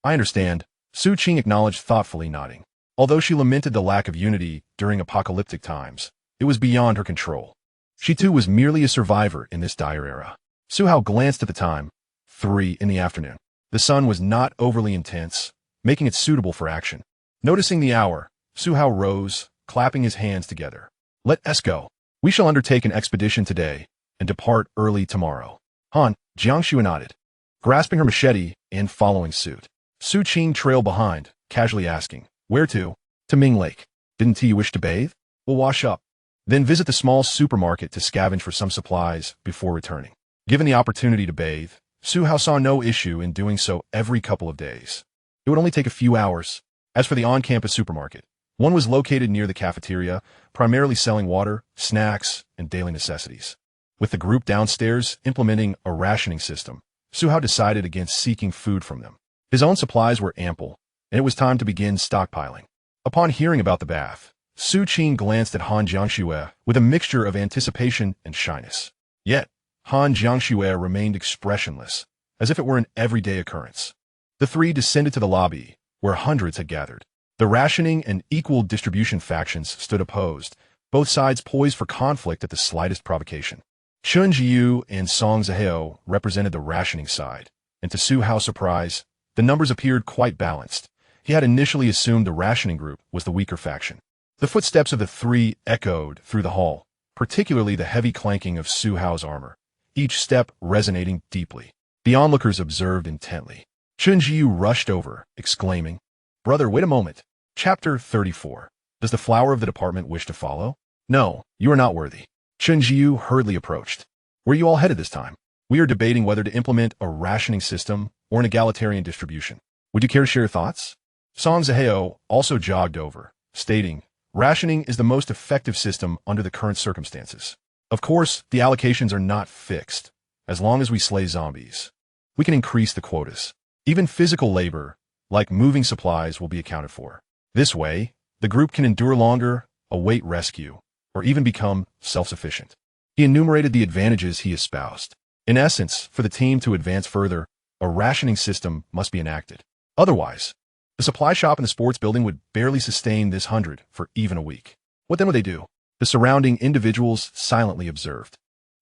I understand, Su Qing acknowledged thoughtfully, nodding. Although she lamented the lack of unity during apocalyptic times, it was beyond her control. She too was merely a survivor in this dire era. Su Hao glanced at the time, 3 in the afternoon. The sun was not overly intense, making it suitable for action. Noticing the hour, Su Hao rose, clapping his hands together. Let us go. We shall undertake an expedition today and depart early tomorrow. Han Jiangxue nodded, grasping her machete and following suit. Su Qing trailed behind, casually asking, where to? To Ming Lake. Didn't he wish to bathe? We'll wash up. Then visit the small supermarket to scavenge for some supplies before returning. Given the opportunity to bathe, Su Hao saw no issue in doing so every couple of days. It would only take a few hours. As for the on-campus supermarket, one was located near the cafeteria, primarily selling water, snacks, and daily necessities. With the group downstairs implementing a rationing system, Su Hao decided against seeking food from them. His own supplies were ample, and it was time to begin stockpiling. Upon hearing about the bath, Su Qing glanced at Han Jiangxue with a mixture of anticipation and shyness. Yet, Han Jiangxue remained expressionless, as if it were an everyday occurrence. The three descended to the lobby, where hundreds had gathered. The rationing and equal distribution factions stood opposed, both sides poised for conflict at the slightest provocation. Chun Jiu and Song Zihao represented the rationing side, and to Su Hao's surprise, the numbers appeared quite balanced. He had initially assumed the rationing group was the weaker faction. The footsteps of the three echoed through the hall, particularly the heavy clanking of Su Hao's armor, each step resonating deeply. The onlookers observed intently. Chun Jiu rushed over, exclaiming, "Brother, wait a moment. Chapter 34. Does the flower of the department wish to follow?" "No, you are not worthy." Chun Jiu hurriedly approached. "Where are you all headed this time?" "We are debating whether to implement a rationing system or an egalitarian distribution. Would you care to share your thoughts?" Song Zihao also jogged over, stating, "Rationing is the most effective system under the current circumstances. Of course, the allocations are not fixed. As long as we slay zombies, we can increase the quotas. Even physical labor, like moving supplies, will be accounted for. This way, the group can endure longer, await rescue, or even become self-sufficient." He enumerated the advantages he espoused. In essence, for the team to advance further, a rationing system must be enacted. Otherwise, the supply shop in the sports building would barely sustain this 100 for even a week. What then would they do? The surrounding individuals silently observed.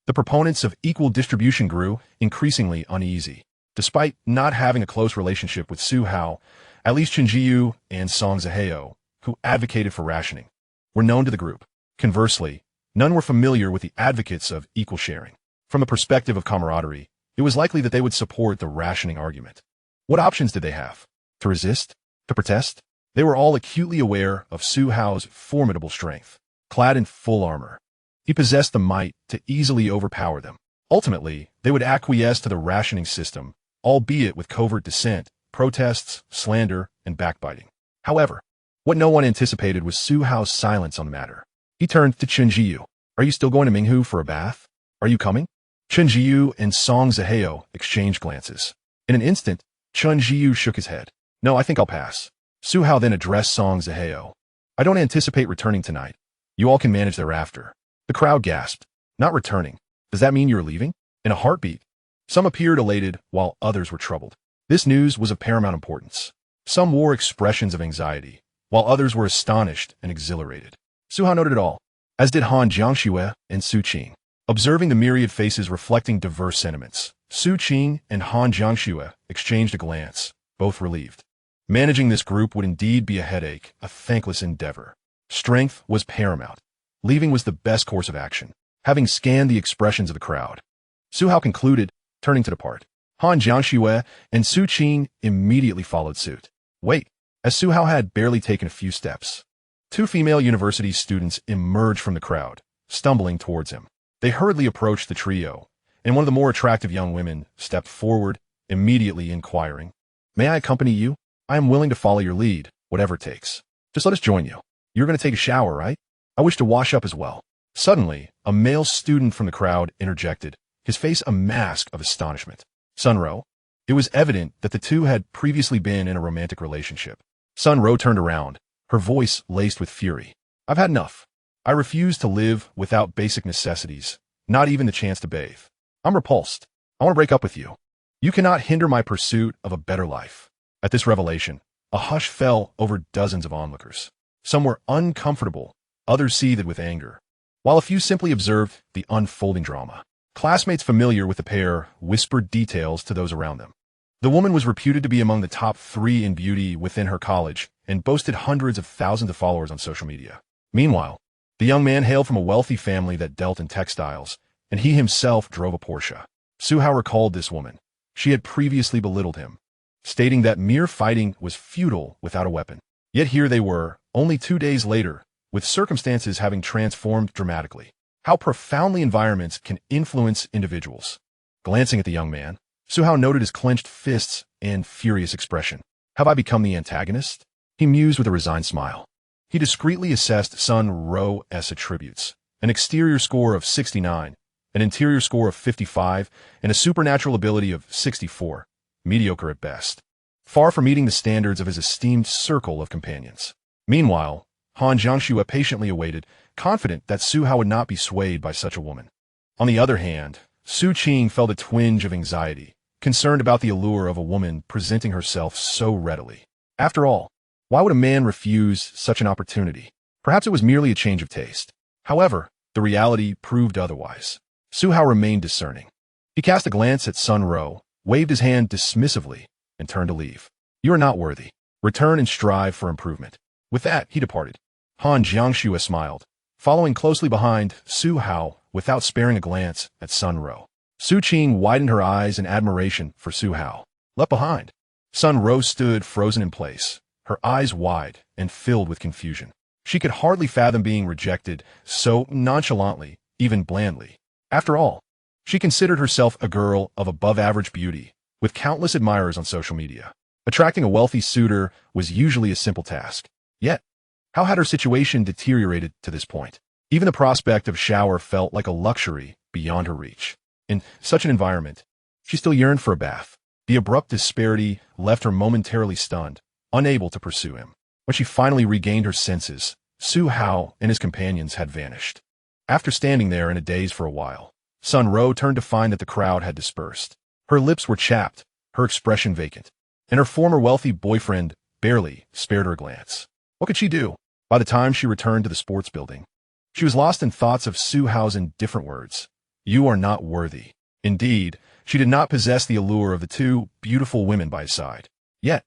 The proponents of equal distribution grew increasingly uneasy. Despite not having a close relationship with Su Hao, at least Chun Jiu and Song Zihao, who advocated for rationing, were known to the group. Conversely, none were familiar with the advocates of equal sharing. From the perspective of camaraderie, it was likely that they would support the rationing argument. What options did they have? To resist? To protest? They were all acutely aware of Su Hao's formidable strength. Clad in full armor, he possessed the might to easily overpower them. Ultimately, they would acquiesce to the rationing system, albeit with covert dissent, protests, slander, and backbiting. However, what no one anticipated was Su Hao's silence on the matter. He turned to Chun Jiu. "Are you still going to Minghu for a bath? Are you coming?" Chun Jiu and Song Zihao exchanged glances. In an instant, Chun Jiu shook his head. "No, I think I'll pass." Su Hao then addressed Song Zihao. "I don't anticipate returning tonight. You all can manage thereafter." The crowd gasped. "Not returning? Does that mean you're leaving?" In a heartbeat, some appeared elated while others were troubled. This news was of paramount importance. Some wore expressions of anxiety, while others were astonished and exhilarated. Su Hao noted it all, as did Han Jiangxue and Su Qing. Observing the myriad faces reflecting diverse sentiments, Su Qing and Han Jiangxue exchanged a glance, both relieved. Managing this group would indeed be a headache, a thankless endeavor. Strength was paramount. Leaving was the best course of action. Having scanned the expressions of the crowd, Su Hao concluded, turning to depart. Han Jiangxue and Su Qing immediately followed suit. Wait, as Su Hao had barely taken a few steps, two female university students emerged from the crowd, stumbling towards him. They hurriedly approached the trio, and one of the more attractive young women stepped forward, immediately inquiring, "May I accompany you? I am willing to follow your lead, whatever it takes. Just let us join you. You're going to take a shower, right? I wish to wash up as well." Suddenly, a male student from the crowd interjected, his face a mask of astonishment. Sunro. It was evident that the two had previously been in a romantic relationship. Sunro turned around, her voice laced with fury. "I've had enough. I refuse to live without basic necessities, not even the chance to bathe. I'm repulsed. I want to break up with you. You cannot hinder my pursuit of a better life." At this revelation, a hush fell over dozens of onlookers. Some were uncomfortable, others seethed with anger, while a few simply observed the unfolding drama. Classmates familiar with the pair whispered details to those around them. The woman was reputed to be among the top 3 in beauty within her college and boasted hundreds of thousands of followers on social media. Meanwhile, the young man hailed from a wealthy family that dealt in textiles, and he himself drove a Porsche. Su Hao recalled this woman. She had previously belittled him, stating that mere fighting was futile without a weapon. Yet here they were, only 2 days later, with circumstances having transformed dramatically. How profoundly environments can influence individuals. Glancing at the young man, Su Hao noted his clenched fists and furious expression. Have I become the antagonist? He mused with a resigned smile. He discreetly assessed Sun Ro's attributes. An exterior score of 69, an interior score of 55, and a supernatural ability of 64, mediocre at best. Far from meeting the standards of his esteemed circle of companions. Meanwhile, Han Jiangxue patiently awaited, confident that Su Hao would not be swayed by such a woman. On the other hand, Su Qing felt a twinge of anxiety, concerned about the allure of a woman presenting herself so readily. After all, why would a man refuse such an opportunity? Perhaps it was merely a change of taste. However, the reality proved otherwise. Su Hao remained discerning. He cast a glance at Sun Ro, waved his hand dismissively, and turned to leave. You are not worthy. Return and strive for improvement. With that, he departed. Han Jiangxue smiled, following closely behind Su Hao without sparing a glance at Sun Ro. Su Qing widened her eyes in admiration for Su Hao. Left behind, Sun Ro stood frozen in place, her eyes wide and filled with confusion. She could hardly fathom being rejected so nonchalantly, even blandly. After all, she considered herself a girl of above-average beauty, with countless admirers on social media. Attracting a wealthy suitor was usually a simple task. Yet, how had her situation deteriorated to this point? Even the prospect of shower felt like a luxury beyond her reach. In such an environment, she still yearned for a bath. The abrupt disparity left her momentarily stunned, unable to pursue him. When she finally regained her senses, Su Hao and his companions had vanished. After standing there in a daze for a while, Sun Ro turned to find that the crowd had dispersed. Her lips were chapped, her expression vacant, and her former wealthy boyfriend barely spared her a glance. What could she do? By the time she returned to the sports building, she was lost in thoughts of Su Hao's indifferent words. You are not worthy. Indeed, she did not possess the allure of the two beautiful women by his side. Yet,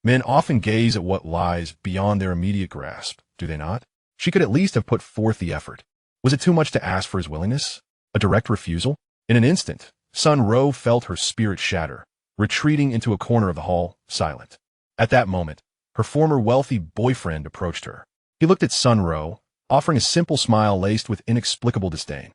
men often gaze at what lies beyond their immediate grasp, do they not? She could at least have put forth the effort. Was it too much to ask for his willingness? A direct refusal? In an instant, Sun Ro felt her spirit shatter, retreating into a corner of the hall, silent. At that moment, her former wealthy boyfriend approached her. He looked at Sun Ro, offering a simple smile laced with inexplicable disdain.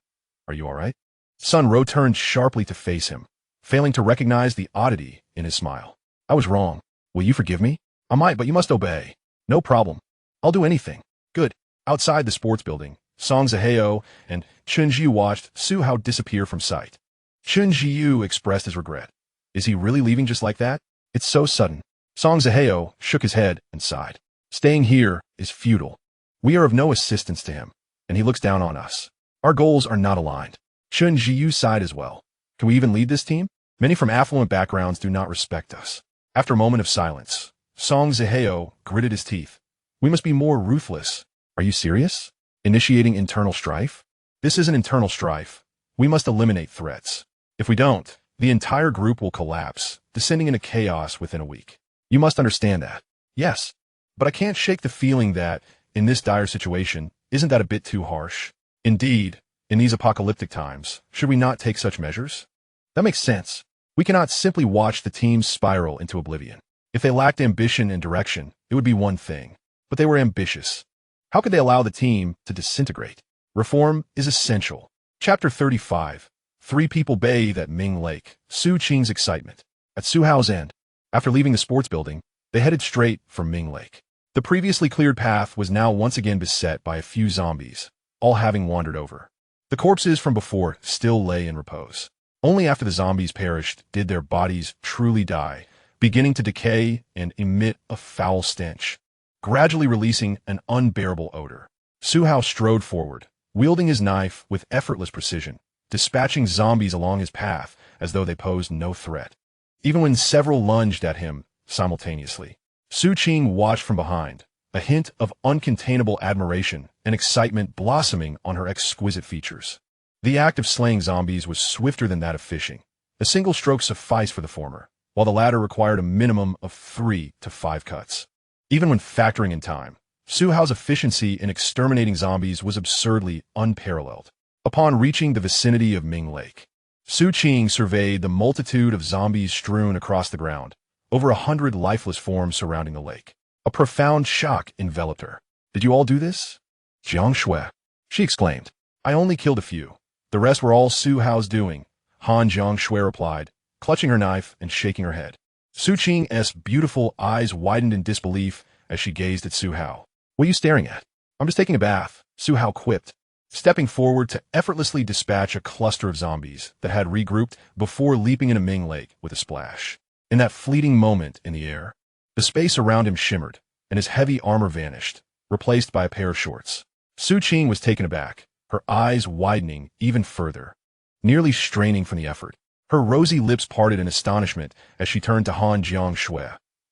Are you all right? Sun Ro turned sharply to face him, failing to recognize the oddity in his smile. I was wrong. Will you forgive me? I might, but you must obey. No problem. I'll do anything. Good. Outside the sports building, Song Zihao and Chun Jiu watched Su Hao disappear from sight. Chun Jiu expressed his regret. Is he really leaving just like that? It's so sudden. Song Zihao shook his head and sighed. Staying here is futile. We are of no assistance to him, and he looks down on us. Our goals are not aligned. Chun Jiu sighed as well. Can we even lead this team? Many from affluent backgrounds do not respect us. After a moment of silence, Song Zihao gritted his teeth. We must be more ruthless. Are you serious? Initiating internal strife? This isn't internal strife. We must eliminate threats. If we don't, the entire group will collapse, descending into chaos within a week. You must understand that. Yes, but I can't shake the feeling that, in this dire situation, isn't that a bit too harsh? Indeed, in these apocalyptic times, should we not take such measures? That makes sense. We cannot simply watch the team spiral into oblivion. If they lacked ambition and direction, it would be one thing. But they were ambitious. How could they allow the team to disintegrate? Reform is essential. Chapter 35. 3 people bathe at Ming Lake. Su Qing's excitement. At Su Hao's end, after leaving the sports building, they headed straight for Ming Lake. The previously cleared path was now once again beset by a few zombies, all having wandered over. The corpses from before still lay in repose. Only after the zombies perished did their bodies truly die, beginning to decay and emit a foul stench, gradually releasing an unbearable odor. Su Hao strode forward, wielding his knife with effortless precision, dispatching zombies along his path as though they posed no threat. Even when several lunged at him simultaneously, Su Qing watched from behind, a hint of uncontainable admiration and excitement blossoming on her exquisite features. The act of slaying zombies was swifter than that of fishing. A single stroke sufficed for the former, while the latter required a minimum of 3 to 5 cuts. Even when factoring in time, Su Hao's efficiency in exterminating zombies was absurdly unparalleled. Upon reaching the vicinity of Ming Lake, Su Qing surveyed the multitude of zombies strewn across the ground, over 100 lifeless forms surrounding the lake. A profound shock enveloped her. Did you all do this? Jiang Shui, she exclaimed. I only killed a few. The rest were all Su Hao's doing, Han Jiang Shui replied, clutching her knife and shaking her head. Su Qing's beautiful eyes widened in disbelief as she gazed at Su Hao. What are you staring at? I'm just taking a bath, Su Hao quipped, stepping forward to effortlessly dispatch a cluster of zombies that had regrouped before leaping into Ming Lake with a splash. In that fleeting moment in the air, the space around him shimmered, and his heavy armor vanished, replaced by a pair of shorts. Su Qing was taken aback, her eyes widening even further, nearly straining from the effort. Her rosy lips parted in astonishment as she turned to Han Jiang Shui,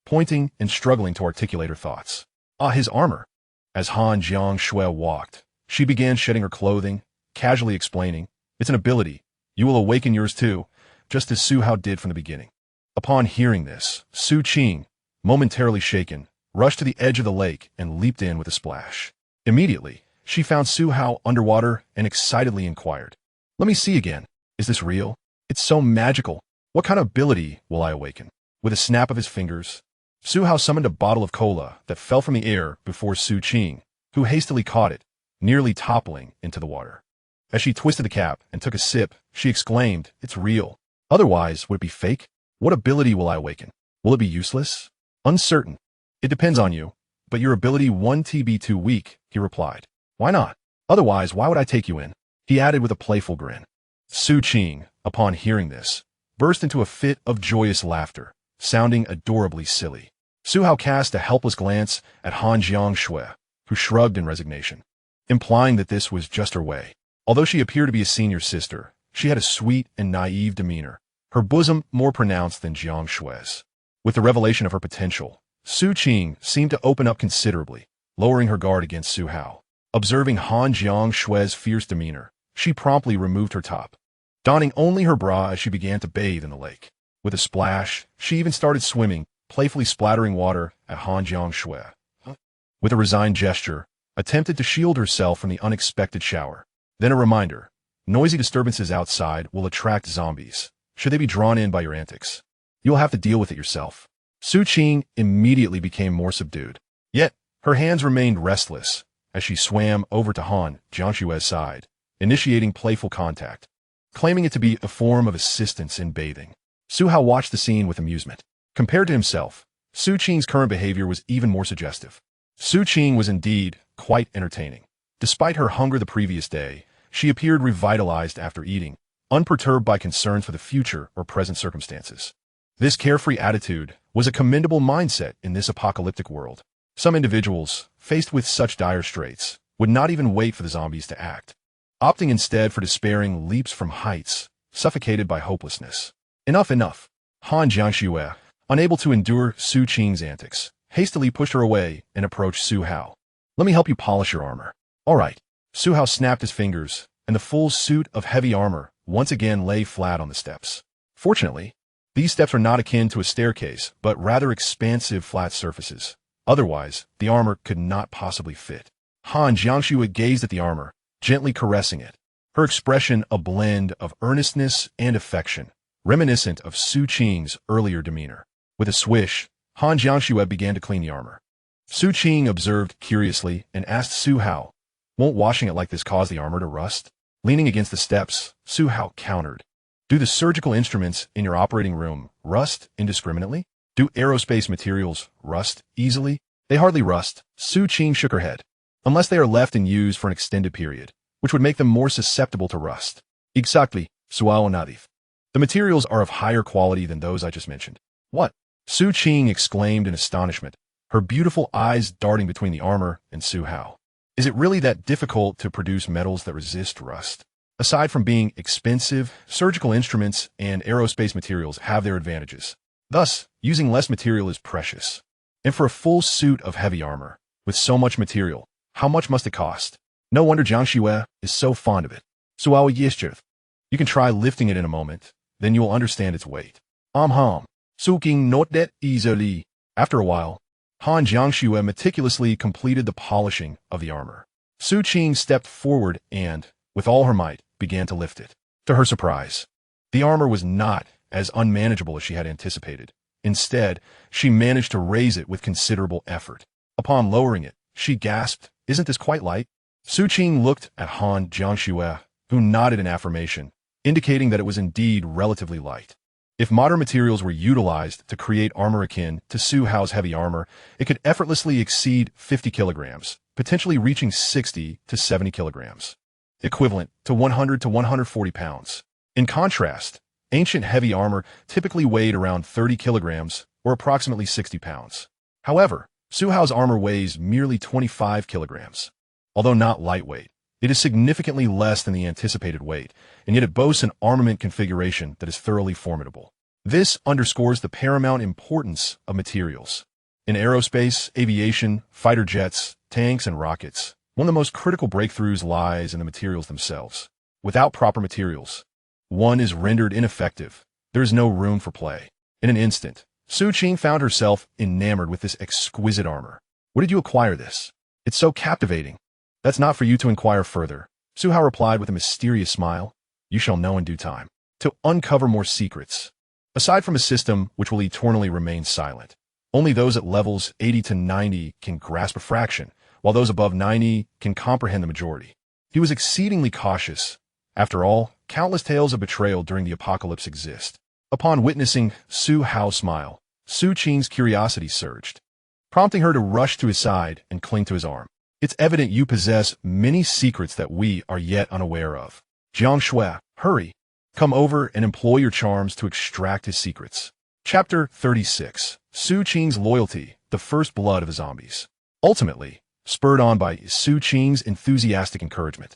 pointing and struggling to articulate her thoughts. Ah, his armor. As Han Jiang Shui walked, she began shedding her clothing, casually explaining, it's an ability. You will awaken yours too, just as Su Hao did from the beginning. Upon hearing this, Su Qing, momentarily shaken, rushed to the edge of the lake and leaped in with a splash. Immediately, she found Su Hao underwater and excitedly inquired, let me see again. Is this real? It's so magical. What kind of ability will I awaken? With a snap of his fingers, Su Hao summoned a bottle of cola that fell from the air before Su Qing, who hastily caught it, nearly toppling into the water. As she twisted the cap and took a sip, she exclaimed, it's real. Otherwise, would it be fake? What ability will I awaken? Will it be useless? Uncertain. It depends on you, but your ability 1TB too weak, he replied. Why not? Otherwise, why would I take you in? He added with a playful grin. Su Qing, upon hearing this, burst into a fit of joyous laughter, sounding adorably silly. Su Hao cast a helpless glance at Han Jiang Shui, who shrugged in resignation, implying that this was just her way. Although she appeared to be a senior sister, she had a sweet and naive demeanor, her bosom more pronounced than Jiang Shui's. With the revelation of her potential, Su Qing seemed to open up considerably, lowering her guard against Su Hao. Observing Han Jiang Shui's fierce demeanor, she promptly removed her top, donning only her bra as she began to bathe in the lake. With a splash, she even started swimming, playfully splattering water at Han Jiang Shui. With a resigned gesture, attempted to shield herself from the unexpected shower. Then a reminder, noisy disturbances outside will attract zombies, should they be drawn in by your antics. You'll have to deal with it yourself. Su Qing immediately became more subdued. Yet, her hands remained restless as she swam over to Han Jiangshui's side, initiating playful contact, claiming it to be a form of assistance in bathing. Su Hao watched the scene with amusement. Compared to himself, Su Qing's current behavior was even more suggestive. Su Qing was indeed quite entertaining. Despite her hunger the previous day, she appeared revitalized after eating, unperturbed by concerns for the future or present circumstances. This carefree attitude was a commendable mindset in this apocalyptic world. Some individuals, faced with such dire straits, would not even wait for the zombies to act, opting instead for despairing leaps from heights, suffocated by hopelessness. Enough. Han Jiangshui, unable to endure Su Qing's antics, hastily pushed her away and approached Su Hao. Let me help you polish your armor. All right. Su Hao snapped his fingers, and the full suit of heavy armor once again lay flat on the steps. Fortunately, these steps are not akin to a staircase, but rather expansive flat surfaces. Otherwise, the armor could not possibly fit. Han Jiangshui gazed at the armor, gently caressing it, her expression a blend of earnestness and affection, reminiscent of Su Qing's earlier demeanor. With a swish, Han Jiangshui began to clean the armor. Su Qing observed curiously and asked Su Hao, won't washing it like this cause the armor to rust? Leaning against the steps, Su Hao countered, do the surgical instruments in your operating room rust indiscriminately? Do aerospace materials rust easily? They hardly rust. Su Qing shook her head. Unless they are left and used for an extended period, which would make them more susceptible to rust. Exactly, Suao Nadif. The materials are of higher quality than those I just mentioned. What? Su Qing exclaimed in astonishment, her beautiful eyes darting between the armor and Su Hao. Is it really that difficult to produce metals that resist rust? Aside from being expensive, surgical instruments and aerospace materials have their advantages. Thus, using less material is precious. And for a full suit of heavy armor, with so much material, how much must it cost? No wonder Jiang Shui is so fond of it. Suao Yishchirth. You can try lifting it in a moment, then you will understand its weight. Su Qing not that easily. After a while, Han Jiangshui meticulously completed the polishing of the armor. Su Qing stepped forward and, with all her might, began to lift it. To her surprise, the armor was not as unmanageable as she had anticipated. Instead, she managed to raise it with considerable effort. Upon lowering it, she gasped, isn't this quite light? Su Qing looked at Han Jiangxue, who nodded in affirmation, indicating that it was indeed relatively light. If modern materials were utilized to create armor akin to Su Hao's heavy armor, it could effortlessly exceed 50 kilograms, potentially reaching 60 to 70 kilograms, equivalent to 100 to 140 pounds. In contrast, ancient heavy armor typically weighed around 30 kilograms, or approximately 60 pounds. However, Su Hao's armor weighs merely 25 kilograms. Although not lightweight, it is significantly less than the anticipated weight, and yet it boasts an armament configuration that is thoroughly formidable. This underscores the paramount importance of materials. In aerospace, aviation, fighter jets, tanks, and rockets, one of the most critical breakthroughs lies in the materials themselves. Without proper materials, one is rendered ineffective. There is no room for play. In an instant, Su Qing found herself enamored with this exquisite armor. Where did you acquire this? It's so captivating. That's not for you to inquire further, Su Hao replied with a mysterious smile. You shall know in due time. To uncover more secrets. Aside from a system which will eternally remain silent, only those at levels 80 to 90 can grasp a fraction, while those above 90 can comprehend the majority. He was exceedingly cautious. After all, countless tales of betrayal during the apocalypse exist. Upon witnessing Su Hao's smile, Su Qing's curiosity surged, prompting her to rush to his side and cling to his arm. It's evident you possess many secrets that we are yet unaware of. Jiangxue, hurry. Come over and employ your charms to extract his secrets. Chapter 36. Su Qing's Loyalty, the First Blood of the Zombies. Ultimately, spurred on by Su Qing's enthusiastic encouragement,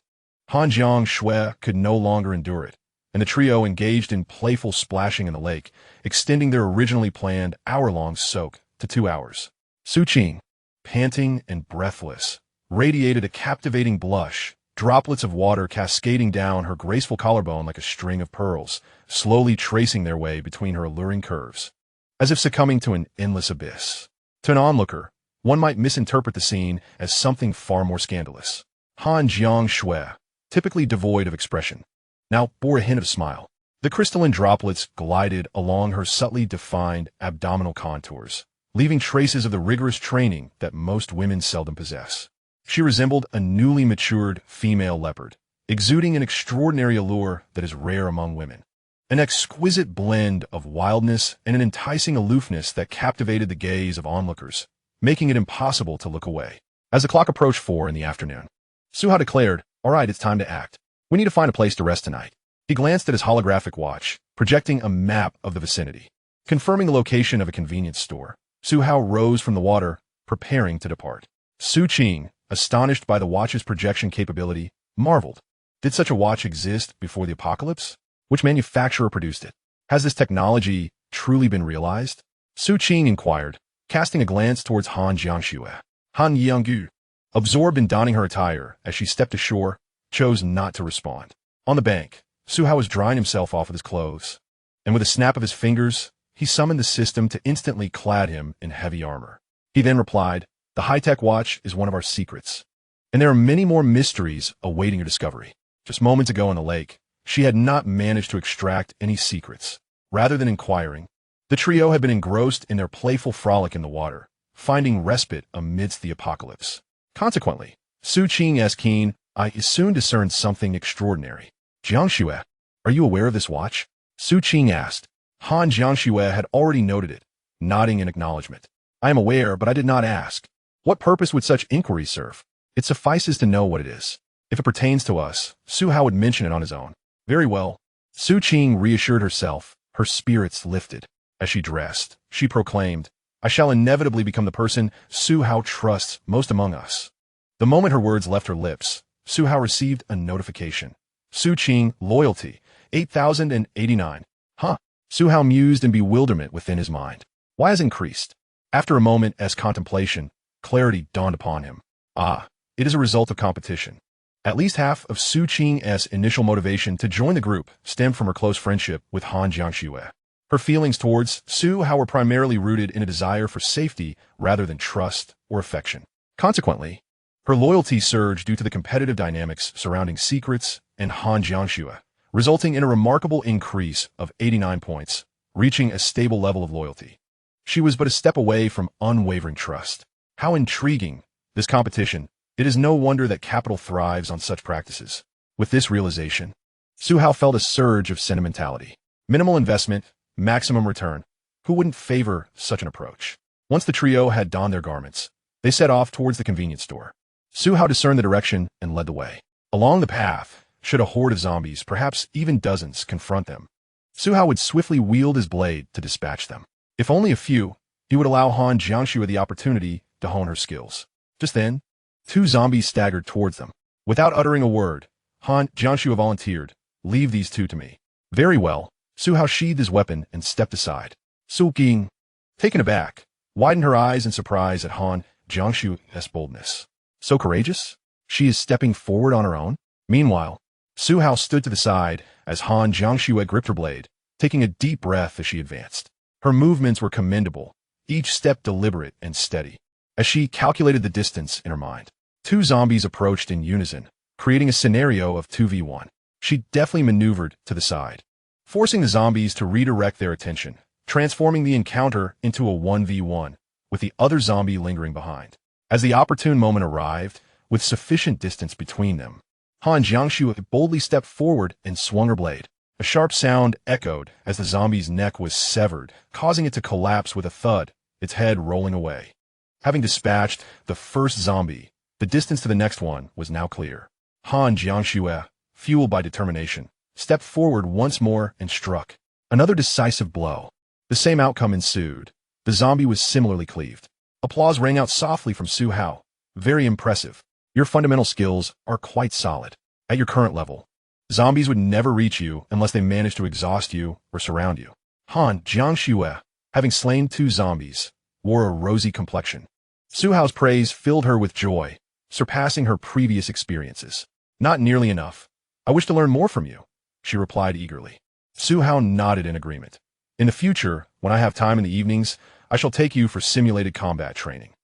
Han Jiangxue could no longer endure it, and the trio engaged in playful splashing in the lake, extending their originally planned hour-long soak to 2 hours. Su Qing, panting and breathless, radiated a captivating blush, droplets of water cascading down her graceful collarbone like a string of pearls, slowly tracing their way between her alluring curves, as if succumbing to an endless abyss. To an onlooker, one might misinterpret the scene as something far more scandalous. Han Jiangxue, typically devoid of expression, now bore a hint of smile. The crystalline droplets glided along her subtly defined abdominal contours, leaving traces of the rigorous training that most women seldom possess. She resembled a newly matured female leopard, exuding an extraordinary allure that is rare among women. An exquisite blend of wildness and an enticing aloofness that captivated the gaze of onlookers, making it impossible to look away. As the clock approached 4 in the afternoon, Su Hao declared, "All right, it's time to act. We need to find a place to rest tonight." He glanced at his holographic watch, projecting a map of the vicinity. Confirming the location of a convenience store, Su Hao rose from the water, preparing to depart. Su Qing, astonished by the watch's projection capability, marveled. Did such a watch exist before the apocalypse? Which manufacturer produced it? Has this technology truly been realized? Su Qing inquired, casting a glance towards Han Jiangxue. Han Yanggu, absorbed in donning her attire as she stepped ashore, chose not to respond. On the bank, Su Hao was drying himself off with his clothes, and with a snap of his fingers, he summoned the system to instantly clad him in heavy armor. He then replied, "The high-tech watch is one of our secrets, and there are many more mysteries awaiting your discovery." Just moments ago in the lake, she had not managed to extract any secrets. Rather than inquiring, the trio had been engrossed in their playful frolic in the water, finding respite amidst the apocalypse. Consequently, Su Qing's keen eye soon discerned something extraordinary. "Jiangxue, are you aware of this watch?" Su Qing asked. Han Jiangxue had already noted it, nodding in acknowledgement. "I am aware, but I did not ask. What purpose would such inquiries serve? It suffices to know what it is. If it pertains to us, Su Hao would mention it on his own." "Very well." Su Qing reassured herself, her spirits lifted. As she dressed, she proclaimed, "I shall inevitably become the person Su Hao trusts most among us." The moment her words left her lips, Su Hao received a notification. Su Qing, loyalty, 8,089. Huh? Su Hao mused in bewilderment within his mind. Why has it increased? After a moment as contemplation, clarity dawned upon him. It is a result of competition. At least half of Su Qing's initial motivation to join the group stemmed from her close friendship with Han Jiangxue. Her feelings towards Su Hao were primarily rooted in a desire for safety rather than trust or affection. Consequently, her loyalty surged due to the competitive dynamics surrounding secrets and Han Jiangxue, resulting in a remarkable increase of 89 points, reaching a stable level of loyalty. She was but a step away from unwavering trust. How intriguing! This competition, It is no wonder that capital thrives on such practices. With this realization, Su Hao felt a surge of sentimentality. Minimal investment, maximum return. Who wouldn't favor such an approach? Once the trio had donned their garments, they set off towards the convenience store. Su Hao discerned the direction and led the way. Along the path, should a horde of zombies, perhaps even dozens, confront them, Su Hao would swiftly wield his blade to dispatch them. If only a few, he would allow Han Jiangxue the opportunity to hone her skills. Just then, 2 zombies staggered towards them. Without uttering a word, Han Jiangxue volunteered, "Leave these 2 to me." Very well. Su Hao sheathed his weapon and stepped aside. Su Qing, taken aback, widened her eyes in surprise at Han Jiangxue's boldness. So courageous? She is stepping forward on her own? Meanwhile, Su Hao stood to the side as Han Jiangxue gripped her blade, taking a deep breath as she advanced. Her movements were commendable, each step deliberate and steady. As she calculated the distance in her mind, 2 zombies approached in unison, creating a scenario of 2v1. She deftly maneuvered to the side, forcing the zombies to redirect their attention, transforming the encounter into a 1v1, with the other zombie lingering behind. As the opportune moment arrived, with sufficient distance between them, Han Jiangxue boldly stepped forward and swung her blade. A sharp sound echoed as the zombie's neck was severed, causing it to collapse with a thud, its head rolling away. Having dispatched the first zombie, the distance to the next one was now clear. Han Jiangxue, fueled by determination, stepped forward once more and struck another decisive blow. The same outcome ensued. The zombie was similarly cleaved. Applause rang out softly from Su Hao. "Very impressive. Your fundamental skills are quite solid. At your current level, zombies would never reach you unless they managed to exhaust you or surround you." Han Jiangxue, having slain 2 zombies, wore a rosy complexion. Su Hao's praise filled her with joy, surpassing her previous experiences. "Not nearly enough. I wish to learn more from you," she replied eagerly. Su Hao nodded in agreement. "In the future, when I have time in the evenings, I shall take you for simulated combat training."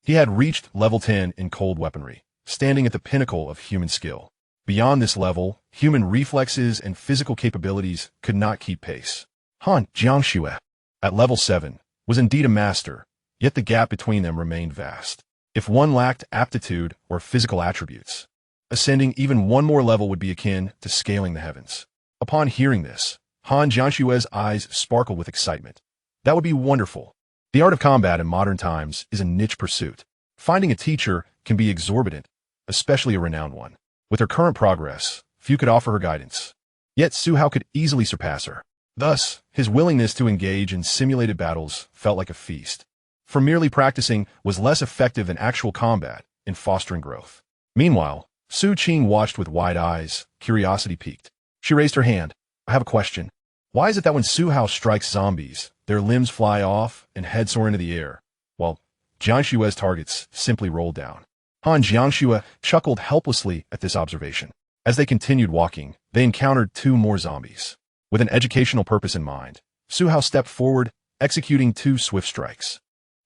He had reached level 10 in cold weaponry, standing at the pinnacle of human skill. Beyond this level, human reflexes and physical capabilities could not keep pace. Han Jiangxue, at level 7, was indeed a master, yet the gap between them remained vast. If one lacked aptitude or physical attributes, ascending even one more level would be akin to scaling the heavens. Upon hearing this, Han Jiangxue's eyes sparkled with excitement. That would be wonderful. The art of combat in modern times is a niche pursuit. Finding a teacher can be exorbitant, especially a renowned one. With her current progress, few could offer her guidance. Yet Su Hao could easily surpass her. Thus, his willingness to engage in simulated battles felt like a feast. For merely practicing was less effective than actual combat in fostering growth. Meanwhile, Su Qing watched with wide eyes, curiosity piqued. She raised her hand. "I have a question. Why is it that when Su Hao strikes zombies, their limbs fly off and heads soar into the air, while Jiangxue's targets simply roll down?" Han Jiangxue chuckled helplessly at this observation. As they continued walking, they encountered 2 more zombies. With an educational purpose in mind, Su Hao stepped forward, executing 2 swift strikes.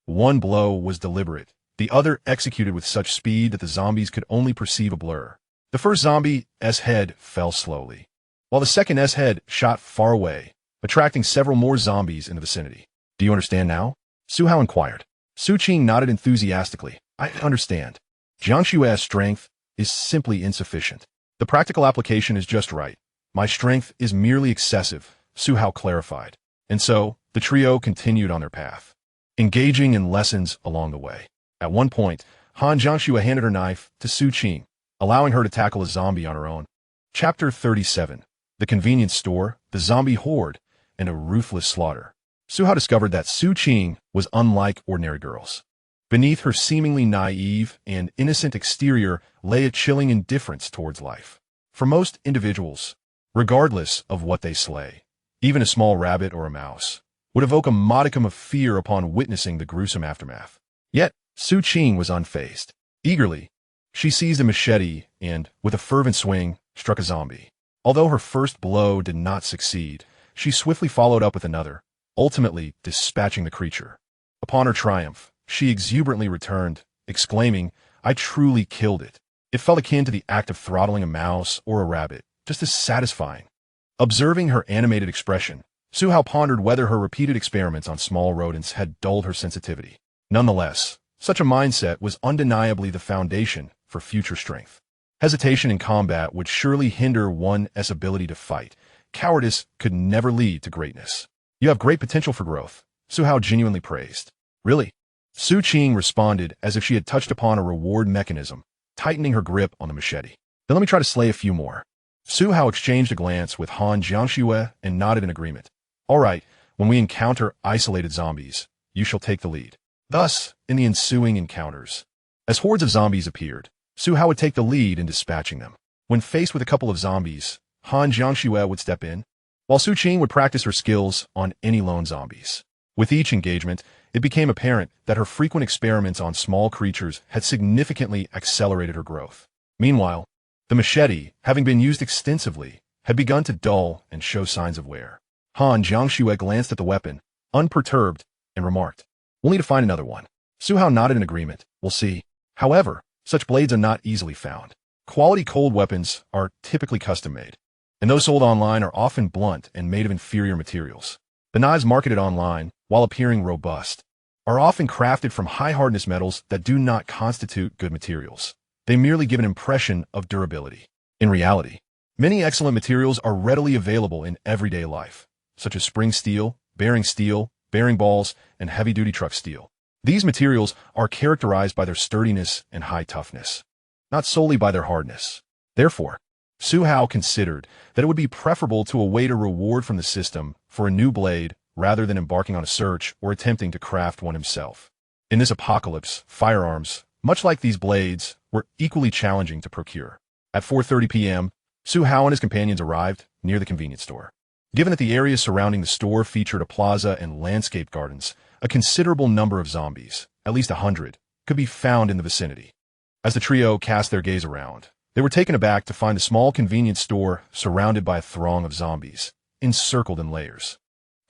One blow was deliberate, the other executed with such speed that the zombies could only perceive a blur. The first zombie's head fell slowly, while the second's head shot far away, attracting several more zombies in the vicinity. "Do you understand now?" Su Hao inquired. Su Qing nodded enthusiastically. "I understand. Jiangxue's strength is simply insufficient. The practical application is just right. My strength is merely excessive," Su Hao clarified. And so, the trio continued on their path, engaging in lessons along the way. At one point, Han Jiangxue handed her knife to Su Qing, allowing her to tackle a zombie on her own. Chapter 37. The Convenience Store, the Zombie Horde, and a Ruthless Slaughter. Su Hao discovered that Su Qing was unlike ordinary girls. Beneath her seemingly naive and innocent exterior lay a chilling indifference towards life. For most individuals, regardless of what they slay, even a small rabbit or a mouse would evoke a modicum of fear upon witnessing the gruesome aftermath. Yet, Su Qing was unfazed. Eagerly, she seized a machete and, with a fervent swing, struck a zombie. Although her first blow did not succeed, she swiftly followed up with another, ultimately dispatching the creature. Upon her triumph, she exuberantly returned, exclaiming, "I truly killed it." It felt akin to the act of throttling a mouse or a rabbit, just as satisfying. Observing her animated expression, Su Hao pondered whether her repeated experiments on small rodents had dulled her sensitivity. Nonetheless, such a mindset was undeniably the foundation for for future strength. Hesitation in combat would surely hinder one's ability to fight. Cowardice could never lead to greatness. You have great potential for growth, Su Hao genuinely praised. Really? Su Qing responded as if she had touched upon a reward mechanism, tightening her grip on the machete. Then let me try to slay a few more. Su Hao exchanged a glance with Han Jiangxue and nodded in agreement. All right, when we encounter isolated zombies, you shall take the lead. Thus, in the ensuing encounters, as hordes of zombies appeared, Su Hao would take the lead in dispatching them. When faced with a couple of zombies, Han Jiangxue would step in, while Su Qing would practice her skills on any lone zombies. With each engagement, it became apparent that her frequent experiments on small creatures had significantly accelerated her growth. Meanwhile, the machete, having been used extensively, had begun to dull and show signs of wear. Han Jiangxue glanced at the weapon, unperturbed, and remarked, "We'll need to find another one." Su Hao nodded in agreement. "We'll see." However, such blades are not easily found. Quality cold weapons are typically custom-made, and those sold online are often blunt and made of inferior materials. The knives marketed online, while appearing robust, are often crafted from high-hardness metals that do not constitute good materials. They merely give an impression of durability. In reality, many excellent materials are readily available in everyday life, such as spring steel, bearing balls, and heavy-duty truck steel. These materials are characterized by their sturdiness and high toughness, not solely by their hardness. Therefore, Su Hao considered that it would be preferable to await a reward from the system for a new blade rather than embarking on a search or attempting to craft one himself. In this apocalypse, firearms, much like these blades, were equally challenging to procure. At 4:30 p.m., Su Hao and his companions arrived near the convenience store. Given that the areas surrounding the store featured a plaza and landscape gardens, a considerable number of zombies, at least 100, could be found in the vicinity. As the trio cast their gaze around, they were taken aback to find the small convenience store surrounded by a throng of zombies, encircled in layers.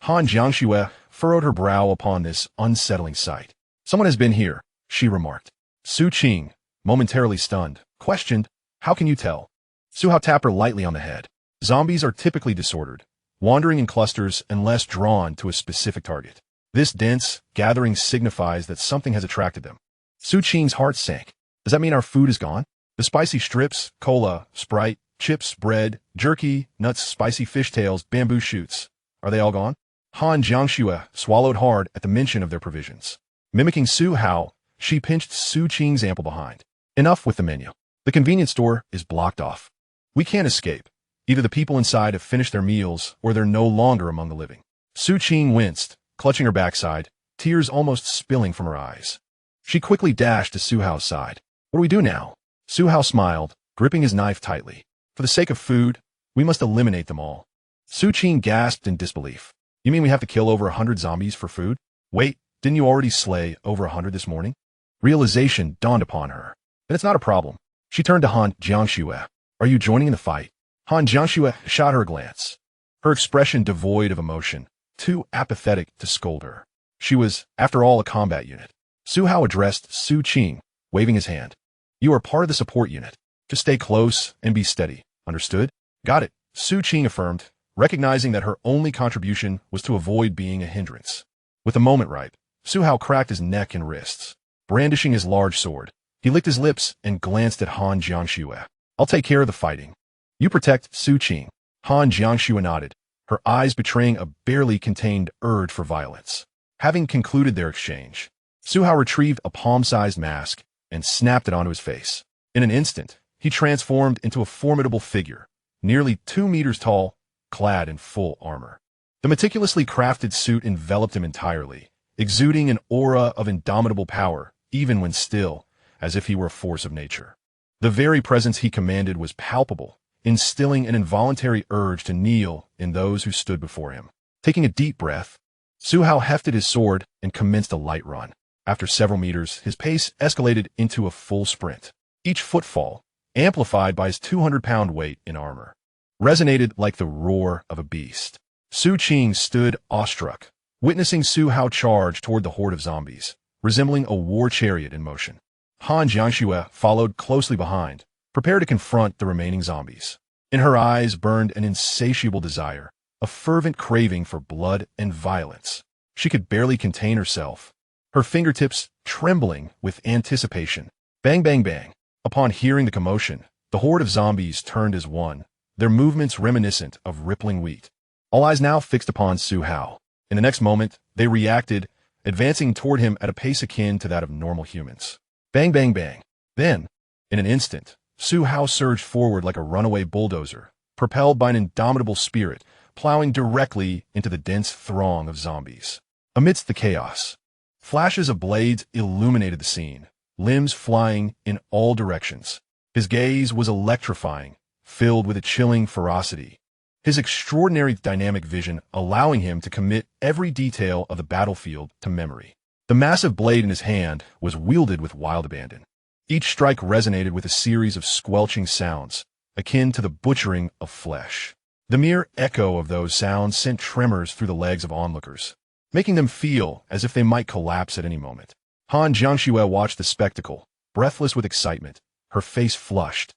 Han Jiangxue furrowed her brow upon this unsettling sight. "Someone has been here," she remarked. Su Qing, momentarily stunned, questioned, "How can you tell?" Su Hao tapped her lightly on the head. Zombies are typically disordered, wandering in clusters and less drawn to a specific target. This dense gathering signifies that something has attracted them. Su Qing's heart sank. "Does that mean our food is gone? The spicy strips, cola, Sprite, chips, bread, jerky, nuts, spicy fishtails, bamboo shoots. Are they all gone?" Han Jiangxue swallowed hard at the mention of their provisions. Mimicking Su Hao, she pinched Su Qing's ample behind. "Enough with the menu. The convenience store is blocked off. We can't escape. Either the people inside have finished their meals or they're no longer among the living." Su Qing winced, clutching her backside, tears almost spilling from her eyes. She quickly dashed to Su Hao's side. "What do we do now?" Su Hao smiled, gripping his knife tightly. "For the sake of food, we must eliminate them all." Su Qing gasped in disbelief. "You mean we have to kill over 100 zombies for food? Wait, didn't you already slay over 100 this morning?" Realization dawned upon her. "Then it's not a problem." She turned to Han Jiangxue. "Are you joining in the fight?" Han Jiangxue shot her a glance, her expression devoid of emotion, too apathetic to scold her. She was, after all, a combat unit. Su Hao addressed Su Qing, waving his hand. "You are part of the support unit. Just stay close and be steady. Understood?" "Got it," Su Qing affirmed, recognizing that her only contribution was to avoid being a hindrance. With the moment ripe, Su Hao cracked his neck and wrists. Brandishing his large sword, he licked his lips and glanced at Han Jiangxue. "I'll take care of the fighting. You protect Su Qing." Han Jiangxue nodded, her eyes betraying a barely contained urge for violence. Having concluded their exchange, Su Hao retrieved a palm-sized mask and snapped it onto his face. In an instant, he transformed into a formidable figure, nearly 2 meters tall, clad in full armor. The meticulously crafted suit enveloped him entirely, exuding an aura of indomitable power, even when still, as if he were a force of nature. The very presence he commanded was palpable, instilling an involuntary urge to kneel in those who stood before him. Taking a deep breath, Su Hao hefted his sword and commenced a light run. After several meters, his pace escalated into a full sprint. Each footfall, amplified by his 200-pound weight in armor, resonated like the roar of a beast. Su Qing stood awestruck, witnessing Su Hao charge toward the horde of zombies, resembling a war chariot in motion. Han Jiangxue followed closely behind, prepared to confront the remaining zombies. In her eyes burned an insatiable desire, a fervent craving for blood and violence. She could barely contain herself, her fingertips trembling with anticipation. Bang, bang, bang. Upon hearing the commotion, the horde of zombies turned as one, their movements reminiscent of rippling wheat. All eyes now fixed upon Su Hao. In the next moment, they reacted, advancing toward him at a pace akin to that of normal humans. Bang, bang, bang. Then, in an instant, Su Hao surged forward like a runaway bulldozer, propelled by an indomitable spirit, plowing directly into the dense throng of zombies. Amidst the chaos, flashes of blades illuminated the scene, limbs flying in all directions. His gaze was electrifying, filled with a chilling ferocity. His extraordinary dynamic vision allowing him to commit every detail of the battlefield to memory. The massive blade in his hand was wielded with wild abandon. Each strike resonated with a series of squelching sounds, akin to the butchering of flesh. The mere echo of those sounds sent tremors through the legs of onlookers, making them feel as if they might collapse at any moment. Han Jiangxue watched the spectacle, breathless with excitement, her face flushed,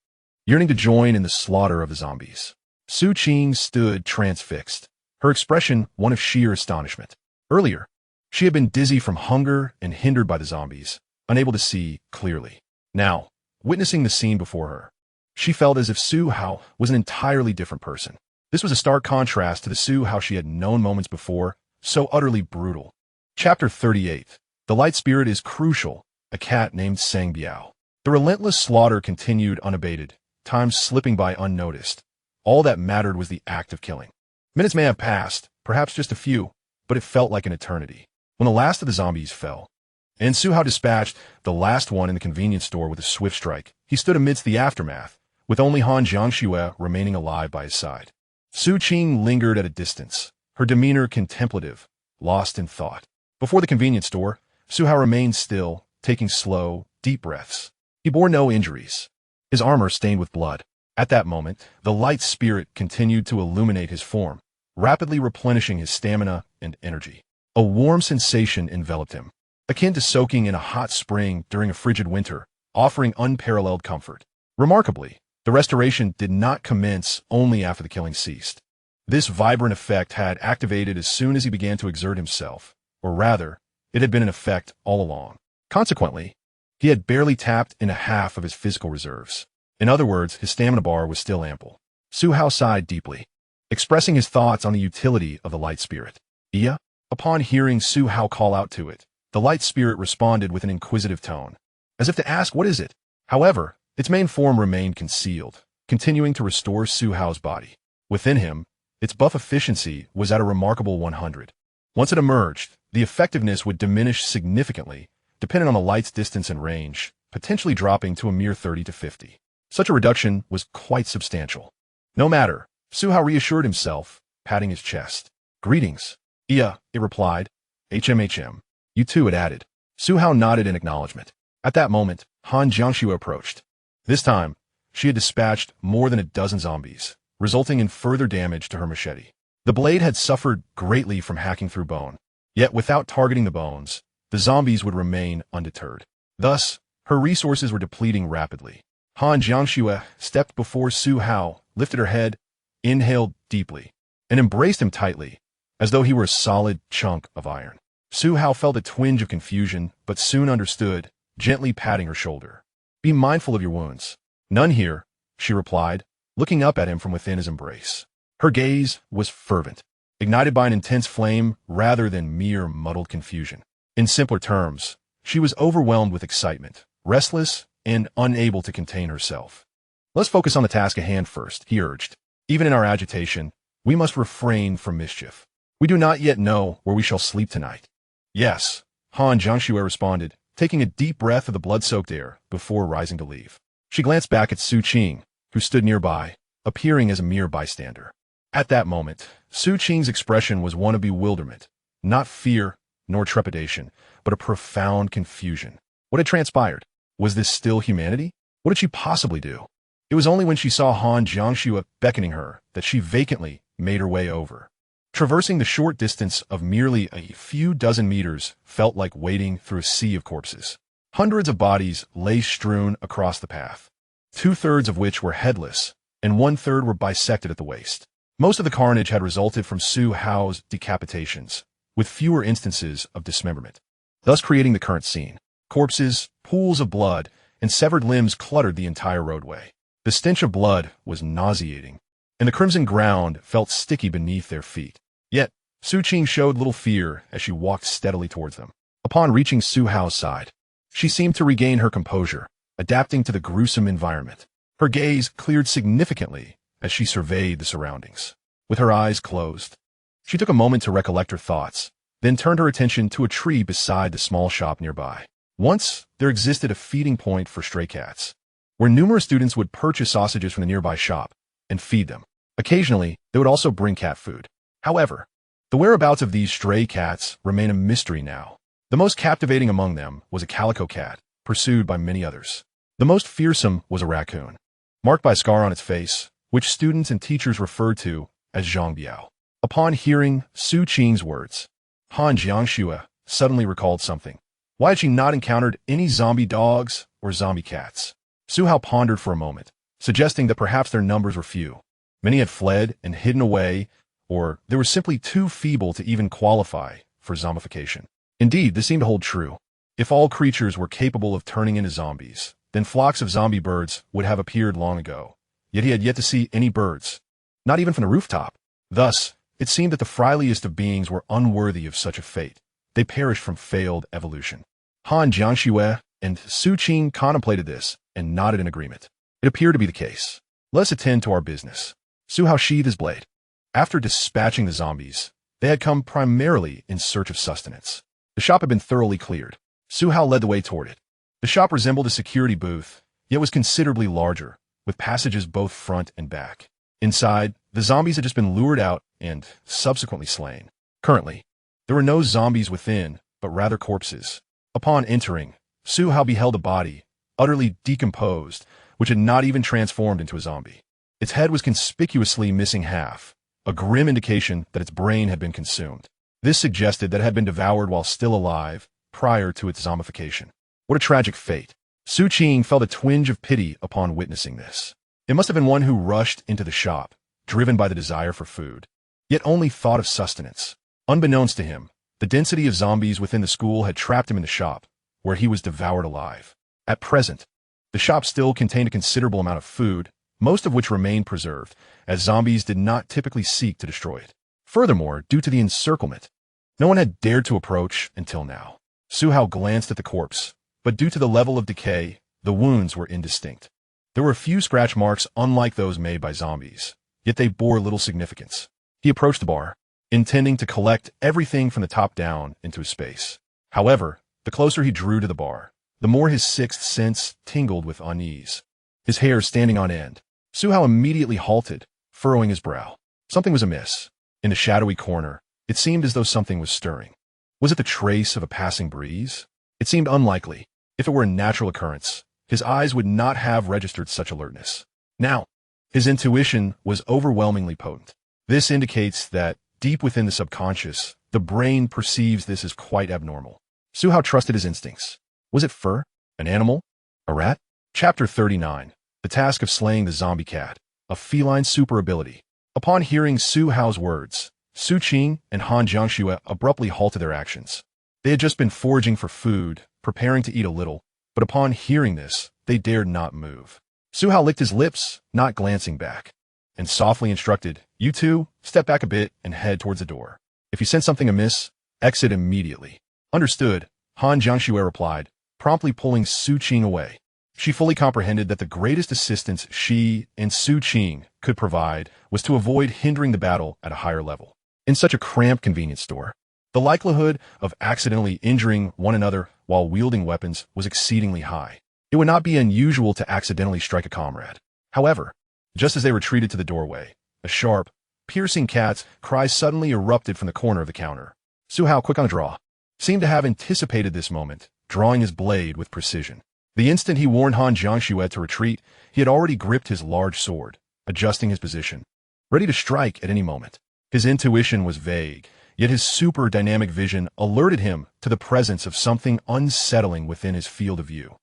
yearning to join in the slaughter of the zombies. Su Qing stood transfixed, her expression one of sheer astonishment. Earlier, she had been dizzy from hunger and hindered by the zombies, unable to see clearly. Now, witnessing the scene before her, she felt as if Su Hao was an entirely different person. This was a stark contrast to the Su Hao she had known moments before, so utterly brutal. Chapter 38. The Light Spirit is Crucial, a cat named Sang Biao. The relentless slaughter continued unabated, time slipping by unnoticed. All that mattered was the act of killing. Minutes may have passed, perhaps just a few, but it felt like an eternity. When the last of the zombies fell, and Su Hao dispatched the last one in the convenience store with a swift strike, he stood amidst the aftermath, with only Han Jiangxue remaining alive by his side. Su Qing lingered at a distance, her demeanor contemplative, lost in thought. Before the convenience store, Su Hao remained still, taking slow, deep breaths. He bore no injuries, his armor stained with blood. At that moment, the light spirit continued to illuminate his form, rapidly replenishing his stamina and energy. A warm sensation enveloped him, akin to soaking in a hot spring during a frigid winter, offering unparalleled comfort. Remarkably, the restoration did not commence only after the killing ceased. This vibrant effect had activated as soon as he began to exert himself, or rather, it had been in effect all along. Consequently, he had barely tapped into half of his physical reserves. In other words, his stamina bar was still ample. Su Hao sighed deeply, expressing his thoughts on the utility of the light spirit. Iya? Upon hearing Su Hao call out to it, the light spirit responded with an inquisitive tone, as if to ask, what is it? However, its main form remained concealed, continuing to restore Su Hao's body. Within him, its buff efficiency was at a remarkable 100. Once it emerged, the effectiveness would diminish significantly, depending on the light's distance and range, potentially dropping to a mere 30 to 50. Such a reduction was quite substantial. No matter, Su Hao reassured himself, patting his chest. Greetings. Iya, it replied. HMHM. You too, it added. Su Hao nodded in acknowledgement. At that moment, Han Jiangxue approached. This time, she had dispatched more than a dozen zombies, resulting in further damage to her machete. The blade had suffered greatly from hacking through bone, yet without targeting the bones, the zombies would remain undeterred. Thus, her resources were depleting rapidly. Han Jiangxue stepped before Su Hao, lifted her head, inhaled deeply, and embraced him tightly, as though he were a solid chunk of iron. Su Hao felt a twinge of confusion, but soon understood, gently patting her shoulder. Be mindful of your wounds. None here, she replied, looking up at him from within his embrace. Her gaze was fervent, ignited by an intense flame rather than mere muddled confusion. In simpler terms, she was overwhelmed with excitement, restless, and unable to contain herself. Let's focus on the task at hand first, he urged. Even in our agitation, we must refrain from mischief. We do not yet know where we shall sleep tonight. Yes, Han Jiangxue responded, taking a deep breath of the blood-soaked air before rising to leave. She glanced back at Su Qing, who stood nearby, appearing as a mere bystander. At that moment, Su Qing's expression was one of bewilderment, not fear nor trepidation, but a profound confusion. What had transpired? Was this still humanity? What did she possibly do? It was only when she saw Han Jiangxue beckoning her that she vacantly made her way over. Traversing the short distance of merely a few dozen meters felt like wading through a sea of corpses. Hundreds of bodies lay strewn across the path, 2/3 of which were headless, and 1/3 were bisected at the waist. Most of the carnage had resulted from Su Hao's decapitations, with fewer instances of dismemberment, thus creating the current scene. Corpses, pools of blood, and severed limbs cluttered the entire roadway. The stench of blood was nauseating, and the crimson ground felt sticky beneath their feet. Yet, Su Qing showed little fear as she walked steadily towards them. Upon reaching Su Hao's side, she seemed to regain her composure, adapting to the gruesome environment. Her gaze cleared significantly as she surveyed the surroundings. With her eyes closed, she took a moment to recollect her thoughts, then turned her attention to a tree beside the small shop nearby. Once, there existed a feeding point for stray cats, where numerous students would purchase sausages from the nearby shop and feed them. Occasionally, they would also bring cat food. However, the whereabouts of these stray cats remain a mystery now. The most captivating among them was a calico cat, pursued by many others. The most fearsome was a raccoon, marked by a scar on its face, which students and teachers referred to as Zhangbiao. Upon hearing Su Qing's words, Han Jiangxue suddenly recalled something. Why had she not encountered any zombie dogs or zombie cats? Su Hao pondered for a moment, suggesting that perhaps their numbers were few. Many had fled and hidden away, or they were simply too feeble to even qualify for zombification. Indeed, this seemed to hold true. If all creatures were capable of turning into zombies, then flocks of zombie birds would have appeared long ago. Yet he had yet to see any birds, not even from the rooftop. Thus, it seemed that the frailest of beings were unworthy of such a fate. They perished from failed evolution. Han Jiangxue and Su Qing contemplated this and nodded in agreement. It appeared to be the case. Let us attend to our business. Su Hao sheathed his blade. After dispatching the zombies, they had come primarily in search of sustenance. The shop had been thoroughly cleared. Su Hao led the way toward it. The shop resembled a security booth, yet was considerably larger, with passages both front and back. Inside, the zombies had just been lured out and subsequently slain. Currently, there were no zombies within, but rather corpses. Upon entering, Su Hao beheld a body, utterly decomposed, which had not even transformed into a zombie. Its head was conspicuously missing half, a grim indication that its brain had been consumed. This suggested that it had been devoured while still alive, prior to its zombification. What a tragic fate. Su Qing felt a twinge of pity upon witnessing this. It must have been one who rushed into the shop, driven by the desire for food, yet only thought of sustenance. Unbeknownst to him, the density of zombies within the school had trapped him in the shop, where he was devoured alive. At present, the shop still contained a considerable amount of food, most of which remained preserved, as zombies did not typically seek to destroy it. Furthermore, due to the encirclement, no one had dared to approach until now. Su Hao glanced at the corpse, but due to the level of decay, the wounds were indistinct. There were a few scratch marks unlike those made by zombies, yet they bore little significance. He approached the bar, intending to collect everything from the top down into his space. However, the closer he drew to the bar, the more his sixth sense tingled with unease. His hair standing on end, Su Hao immediately halted, furrowing his brow. Something was amiss. In the shadowy corner, it seemed as though something was stirring. Was it the trace of a passing breeze? It seemed unlikely. If it were a natural occurrence, his eyes would not have registered such alertness. Now, his intuition was overwhelmingly potent. This indicates that, deep within the subconscious, the brain perceives this as quite abnormal. Su Hao trusted his instincts. Was it fur? An animal? A rat? Chapter 39. The task of slaying the zombie cat. A feline super ability. Upon hearing Su Hao's words, Su Qing and Han Jiangxue abruptly halted their actions. They had just been foraging for food, preparing to eat a little, but upon hearing this, they dared not move. Su Hao licked his lips, not glancing back, and softly instructed, "You two, step back a bit and head towards the door. If you sense something amiss, exit immediately." Understood, Han Jiangxue replied, promptly pulling Su Qing away. She fully comprehended that the greatest assistance she and Su Qing could provide was to avoid hindering the battle at a higher level. In such a cramped convenience store, the likelihood of accidentally injuring one another while wielding weapons was exceedingly high. It would not be unusual to accidentally strike a comrade. However, just as they retreated to the doorway, a sharp, piercing cat's cry suddenly erupted from the corner of the counter. Su Hao, quick on a draw, seemed to have anticipated this moment, drawing his blade with precision. The instant he warned Han Jiangxue to retreat, he had already gripped his large sword, adjusting his position, ready to strike at any moment. His intuition was vague, yet his super dynamic vision alerted him to the presence of something unsettling within his field of view.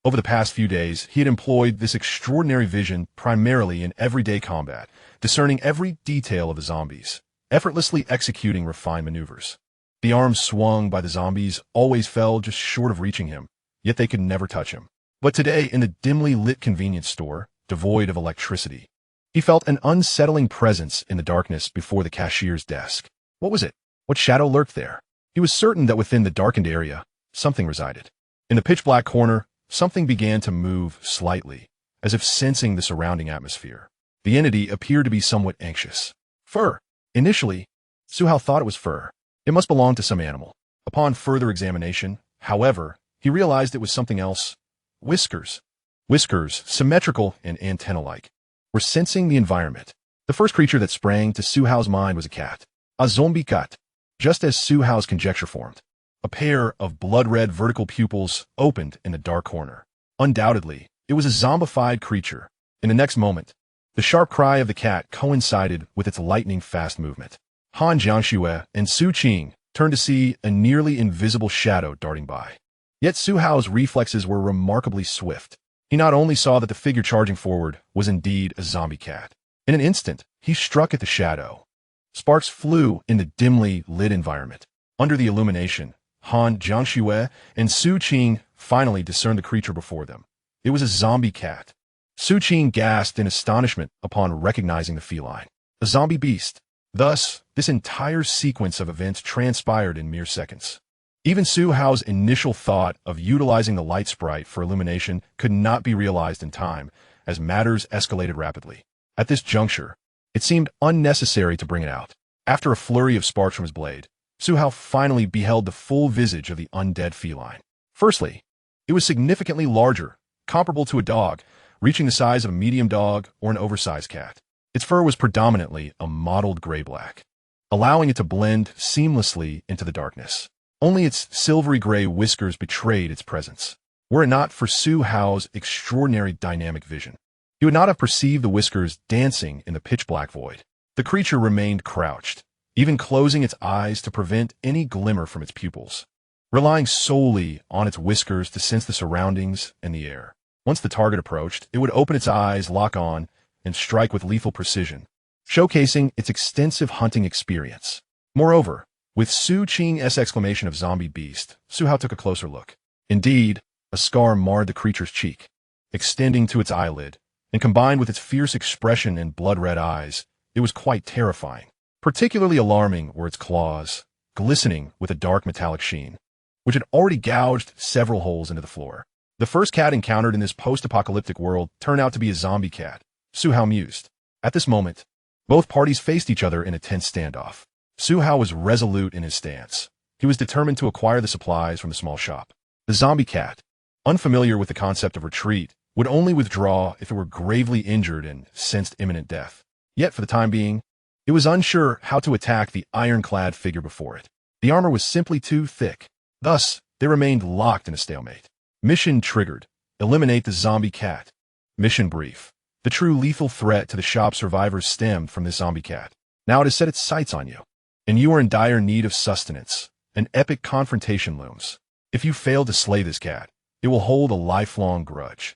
Over the past few days, he had employed this extraordinary vision primarily in everyday combat, discerning every detail of the zombies, effortlessly executing refined maneuvers. The arms swung by the zombies always fell just short of reaching him, yet they could never touch him. But today, in the dimly lit convenience store, devoid of electricity, he felt an unsettling presence in the darkness before the cashier's desk. What was it? What shadow lurked there? He was certain that within the darkened area, something resided. In the pitch-black corner, something began to move slightly, as if sensing the surrounding atmosphere. The entity appeared to be somewhat anxious. Fur. Initially, Suhao thought it was fur. It must belong to some animal. Upon further examination, however, he realized it was something else. Whiskers. Whiskers, symmetrical and antenna-like, were sensing the environment. The first creature that sprang to Suhao's mind was a cat. A zombie cat. Just as Suhao's conjecture formed, a pair of blood-red vertical pupils opened in the dark corner. Undoubtedly, it was a zombified creature. In the next moment, the sharp cry of the cat coincided with its lightning-fast movement. Han Jiangxue and Su Qing turned to see a nearly invisible shadow darting by. Yet Suhao's reflexes were remarkably swift. He not only saw that the figure charging forward was indeed a zombie cat. In an instant, he struck at the shadow. Sparks flew in the dimly lit environment. Under the illumination, Han Jiangxue and Su Qing finally discerned the creature before them. It was a zombie cat. Su Qing gasped in astonishment upon recognizing the feline. A zombie beast. Thus, this entire sequence of events transpired in mere seconds. Even Suhao's initial thought of utilizing the light sprite for illumination could not be realized in time, as matters escalated rapidly. At this juncture, it seemed unnecessary to bring it out. After a flurry of sparks from his blade, Suhao finally beheld the full visage of the undead feline. Firstly, it was significantly larger, comparable to a dog, reaching the size of a medium dog or an oversized cat. Its fur was predominantly a mottled gray-black, allowing it to blend seamlessly into the darkness. Only its silvery gray whiskers betrayed its presence. Were it not for Suhao's extraordinary dynamic vision, he would not have perceived the whiskers dancing in the pitch-black void. The creature remained crouched, even closing its eyes to prevent any glimmer from its pupils, relying solely on its whiskers to sense the surroundings and the air. Once the target approached, it would open its eyes, lock on, and strike with lethal precision, showcasing its extensive hunting experience. Moreover, with Su Qing's exclamation of zombie beast, Suhao took a closer look. Indeed, a scar marred the creature's cheek, extending to its eyelid, and combined with its fierce expression and blood-red eyes, it was quite terrifying. Particularly alarming were its claws, glistening with a dark metallic sheen, which had already gouged several holes into the floor. The first cat encountered in this post-apocalyptic world turned out to be a zombie cat, Suhao mused. At this moment, both parties faced each other in a tense standoff. Suhao was resolute in his stance. He was determined to acquire the supplies from the small shop. The zombie cat, unfamiliar with the concept of retreat, would only withdraw if it were gravely injured and sensed imminent death. Yet, for the time being, it was unsure how to attack the ironclad figure before it. The armor was simply too thick. Thus, they remained locked in a stalemate. Mission triggered. Eliminate the zombie cat. Mission brief. The true lethal threat to the shop's survivors stemmed from this zombie cat. Now it has set its sights on you, and you are in dire need of sustenance. An epic confrontation looms. If you fail to slay this cat, it will hold a lifelong grudge,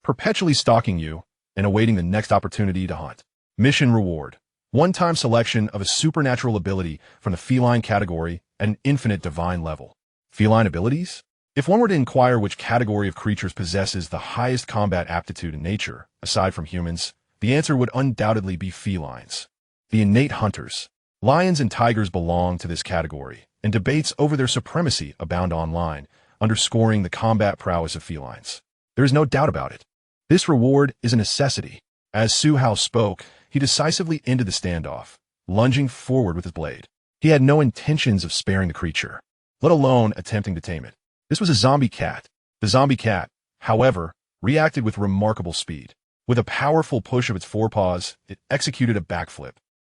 perpetually stalking you and awaiting the next opportunity to hunt. Mission reward. One-time selection of a supernatural ability from the feline category at an infinite divine level. Feline abilities? If one were to inquire which category of creatures possesses the highest combat aptitude in nature, aside from humans, the answer would undoubtedly be felines. The innate hunters. Lions and tigers belong to this category, and debates over their supremacy abound online, underscoring the combat prowess of felines. There is no doubt about it. This reward is a necessity. As Suhao spoke, he decisively ended the standoff, lunging forward with his blade. He had no intentions of sparing the creature, let alone attempting to tame it. This was a zombie cat. The zombie cat, however, reacted with remarkable speed. With a powerful push of its forepaws, it executed a backflip,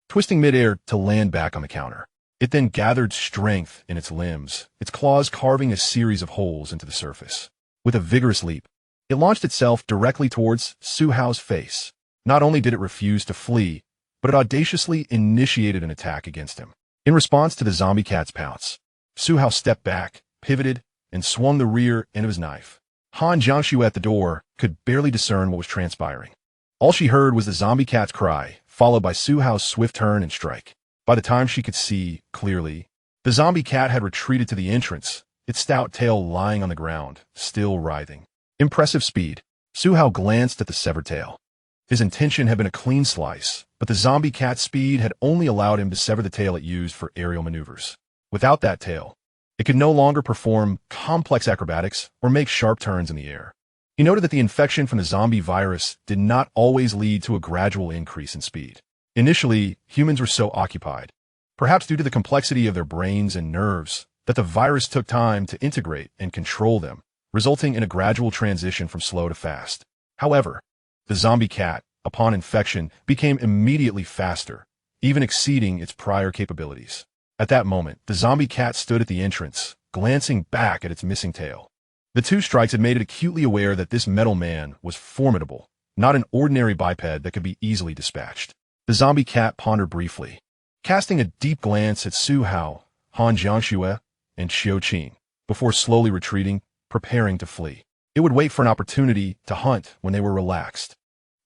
twisting midair to land back on the counter. It then gathered strength in its limbs, its claws carving a series of holes into the surface. With a vigorous leap, it launched itself directly towards Suhao's face. Not only did it refuse to flee, but it audaciously initiated an attack against him. In response to the zombie cat's pounce, Suhao stepped back, pivoted, and swung the rear end of his knife. Han Jiangxue at the door could barely discern what was transpiring. All she heard was the zombie cat's cry, followed by Suhao's swift turn and strike. By the time she could see clearly, the zombie cat had retreated to the entrance, its stout tail lying on the ground, still writhing. Impressive speed. Su Hao glanced at the severed tail. His intention had been a clean slice, but the zombie cat's speed had only allowed him to sever the tail it used for aerial maneuvers. Without that tail, it could no longer perform complex acrobatics or make sharp turns in the air. He noted that the infection from the zombie virus did not always lead to a gradual increase in speed. Initially, humans were so occupied, perhaps due to the complexity of their brains and nerves, that the virus took time to integrate and control them, resulting in a gradual transition from slow to fast. However, the zombie cat, upon infection, became immediately faster, even exceeding its prior capabilities. At that moment, the zombie cat stood at the entrance, glancing back at its missing tail. The two strikes had made it acutely aware that this metal man was formidable, not an ordinary biped that could be easily dispatched. The zombie cat pondered briefly, casting a deep glance at Su Hao, Han Jiangxue, and Xiao Qing, before slowly retreating, preparing to flee. It would wait for an opportunity to hunt when they were relaxed.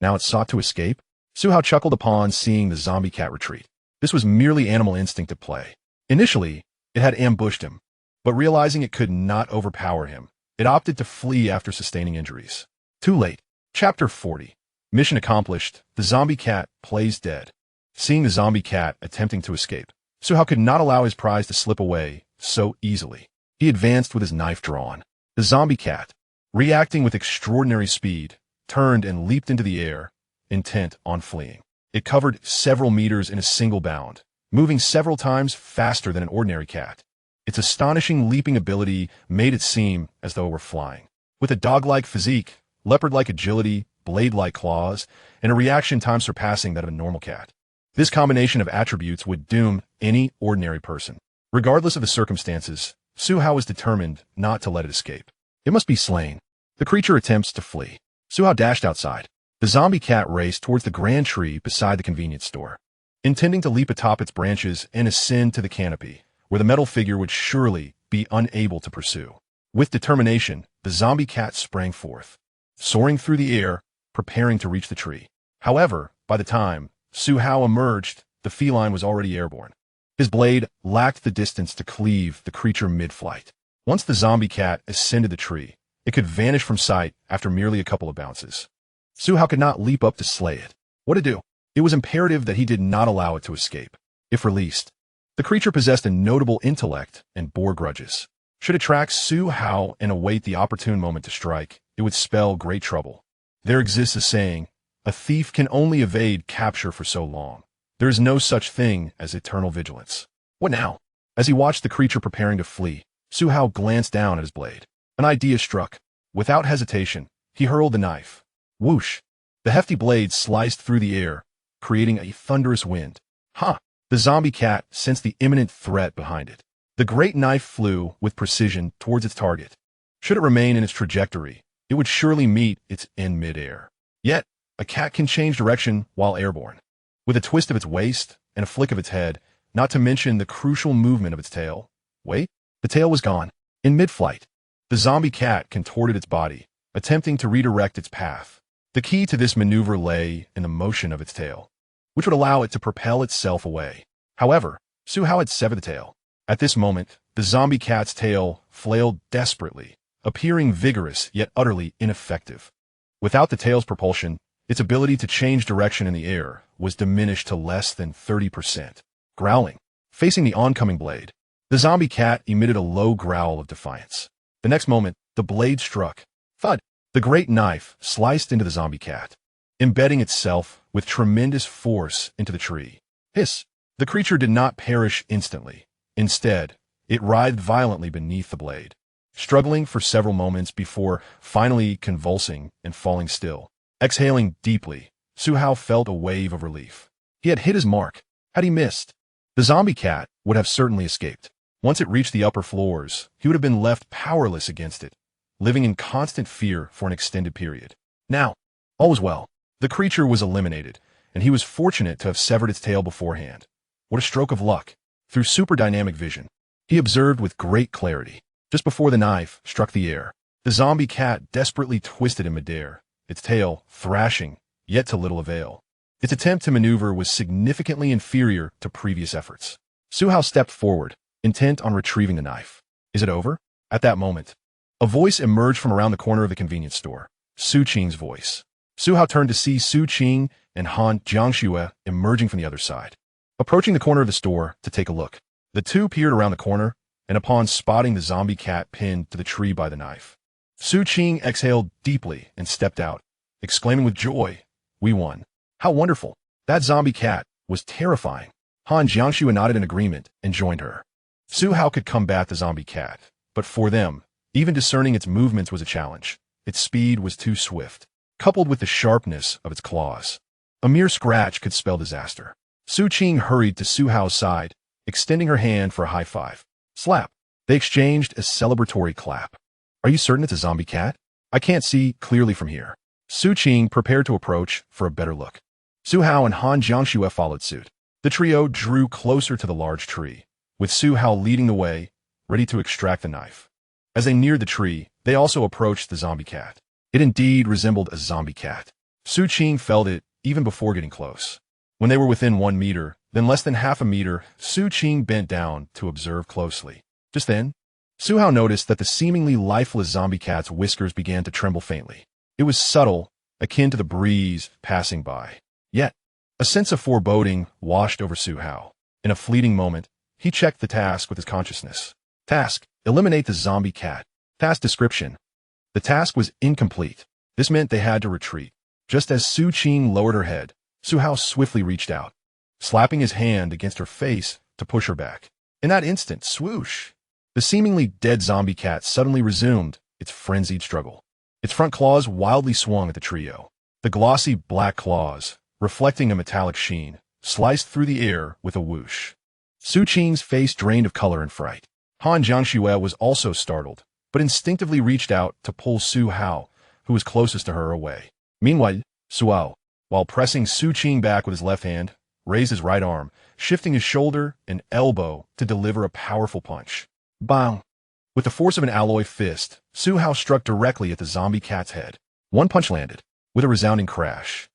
Now it sought to escape? Su Hao chuckled upon seeing the zombie cat retreat. This was merely animal instinct at play. Initially, it had ambushed him, but realizing it could not overpower him, it opted to flee after sustaining injuries. Too late. Chapter 40. Mission accomplished. The zombie cat plays dead. Seeing the zombie cat attempting to escape, Su Hao could not allow his prize to slip away so easily. He advanced with his knife drawn. The zombie cat, reacting with extraordinary speed, turned and leaped into the air, intent on fleeing. It covered several meters in a single bound, moving several times faster than an ordinary cat. Its astonishing leaping ability made it seem as though it were flying. With a dog-like physique, leopard-like agility, blade-like claws, and a reaction time surpassing that of a normal cat. This combination of attributes would doom any ordinary person. Regardless of the circumstances, Su Hao was determined not to let it escape. It must be slain. The creature attempts to flee. Su Hao dashed outside. The zombie cat raced towards the grand tree beside the convenience store, intending to leap atop its branches and ascend to the canopy, where the metal figure would surely be unable to pursue. With determination, the zombie cat sprang forth, soaring through the air, preparing to reach the tree. However, by the time Su Hao emerged, the feline was already airborne. His blade lacked the distance to cleave the creature mid-flight. Once the zombie cat ascended the tree, it could vanish from sight after merely a couple of bounces. Su Hao could not leap up to slay it. What to do? It was imperative that he did not allow it to escape. If released, the creature possessed a notable intellect and bore grudges. Should it track Su Hao and await the opportune moment to strike, it would spell great trouble. There exists a saying, a thief can only evade capture for so long. There is no such thing as eternal vigilance. What now? As he watched the creature preparing to flee, Su Hao glanced down at his blade. An idea struck. Without hesitation, he hurled the knife. Whoosh! The hefty blade sliced through the air, creating a thunderous wind. Ha! The zombie cat sensed the imminent threat behind it. The great knife flew with precision towards its target. Should it remain in its trajectory, it would surely meet its end mid-air. Yet, a cat can change direction while airborne. With a twist of its waist and a flick of its head, not to mention the crucial movement of its tail. Wait, the tail was gone. In mid-flight, the zombie cat contorted its body, attempting to redirect its path. The key to this maneuver lay in the motion of its tail, which would allow it to propel itself away. However, Su Hao had severed the tail. At this moment, the zombie cat's tail flailed desperately, appearing vigorous yet utterly ineffective. Without the tail's propulsion, its ability to change direction in the air was diminished to less than 30%. Growling, facing the oncoming blade, the zombie cat emitted a low growl of defiance. The next moment, the blade struck. Thud! The great knife sliced into the zombie cat, embedding itself with tremendous force into the tree. Hiss! The creature did not perish instantly. Instead, it writhed violently beneath the blade, struggling for several moments before finally convulsing and falling still. Exhaling deeply, Su Hao felt a wave of relief. He had hit his mark. Had he missed, the zombie cat would have certainly escaped. Once it reached the upper floors, he would have been left powerless against it, living in constant fear for an extended period. Now, all was well. The creature was eliminated, and he was fortunate to have severed its tail beforehand. What a stroke of luck. Through super dynamic vision, he observed with great clarity. Just before the knife struck the air, the zombie cat desperately twisted in midair, its tail thrashing, yet to little avail. Its attempt to maneuver was significantly inferior to previous efforts. Su Hao stepped forward, intent on retrieving the knife. Is it over? At that moment, A voice emerged from around the corner of the convenience store. Su Qing's voice. Su Hao turned to see Su Qing and Han Jiangxue emerging from the other side, approaching the corner of the store to take a look. The two peered around the corner, and upon spotting the zombie cat pinned to the tree by the knife, Su Qing exhaled deeply and stepped out, exclaiming with joy, "We won. How wonderful." That zombie cat was terrifying. Han Jiangxue nodded in agreement and joined her. Su Hao could combat the zombie cat, but for them, even discerning its movements was a challenge. Its speed was too swift, coupled with the sharpness of its claws. A mere scratch could spell disaster. Su Qing hurried to Su Hao's side, extending her hand for a high five. Slap. They exchanged a celebratory clap. "Are you certain it's a zombie cat? I can't see clearly from here." Su Qing prepared to approach for a better look. Su Hao and Han Jiangxue followed suit. The trio drew closer to the large tree, with Su Hao leading the way, ready to extract the knife. As they neared the tree, they also approached the zombie cat. It indeed resembled a zombie cat. Su Qing felt it even before getting close. When they were within 1 meter, then less than half a meter, Su Qing bent down to observe closely. Just then, Su Hao noticed that the seemingly lifeless zombie cat's whiskers began to tremble faintly. It was subtle, akin to the breeze passing by. Yet, a sense of foreboding washed over Su Hao. In a fleeting moment, he checked the task with his consciousness. Task: eliminate the zombie cat. Task description: the task was incomplete. This meant they had to retreat. Just as Su Qing lowered her head, Su Hao swiftly reached out, slapping his hand against her face to push her back. In that instant, swoosh! The seemingly dead zombie cat suddenly resumed its frenzied struggle. Its front claws wildly swung at the trio. The glossy black claws, reflecting a metallic sheen, sliced through the air with a whoosh. Su Qing's face drained of color and fright. Han Jiangxue was also startled, but instinctively reached out to pull Su Hao, who was closest to her, away. Meanwhile, Su Hao, while pressing Su Qing back with his left hand, raised his right arm, shifting his shoulder and elbow to deliver a powerful punch. Bang! With the force of an alloy fist, Su Hao struck directly at the zombie cat's head. One punch landed, with a resounding crash.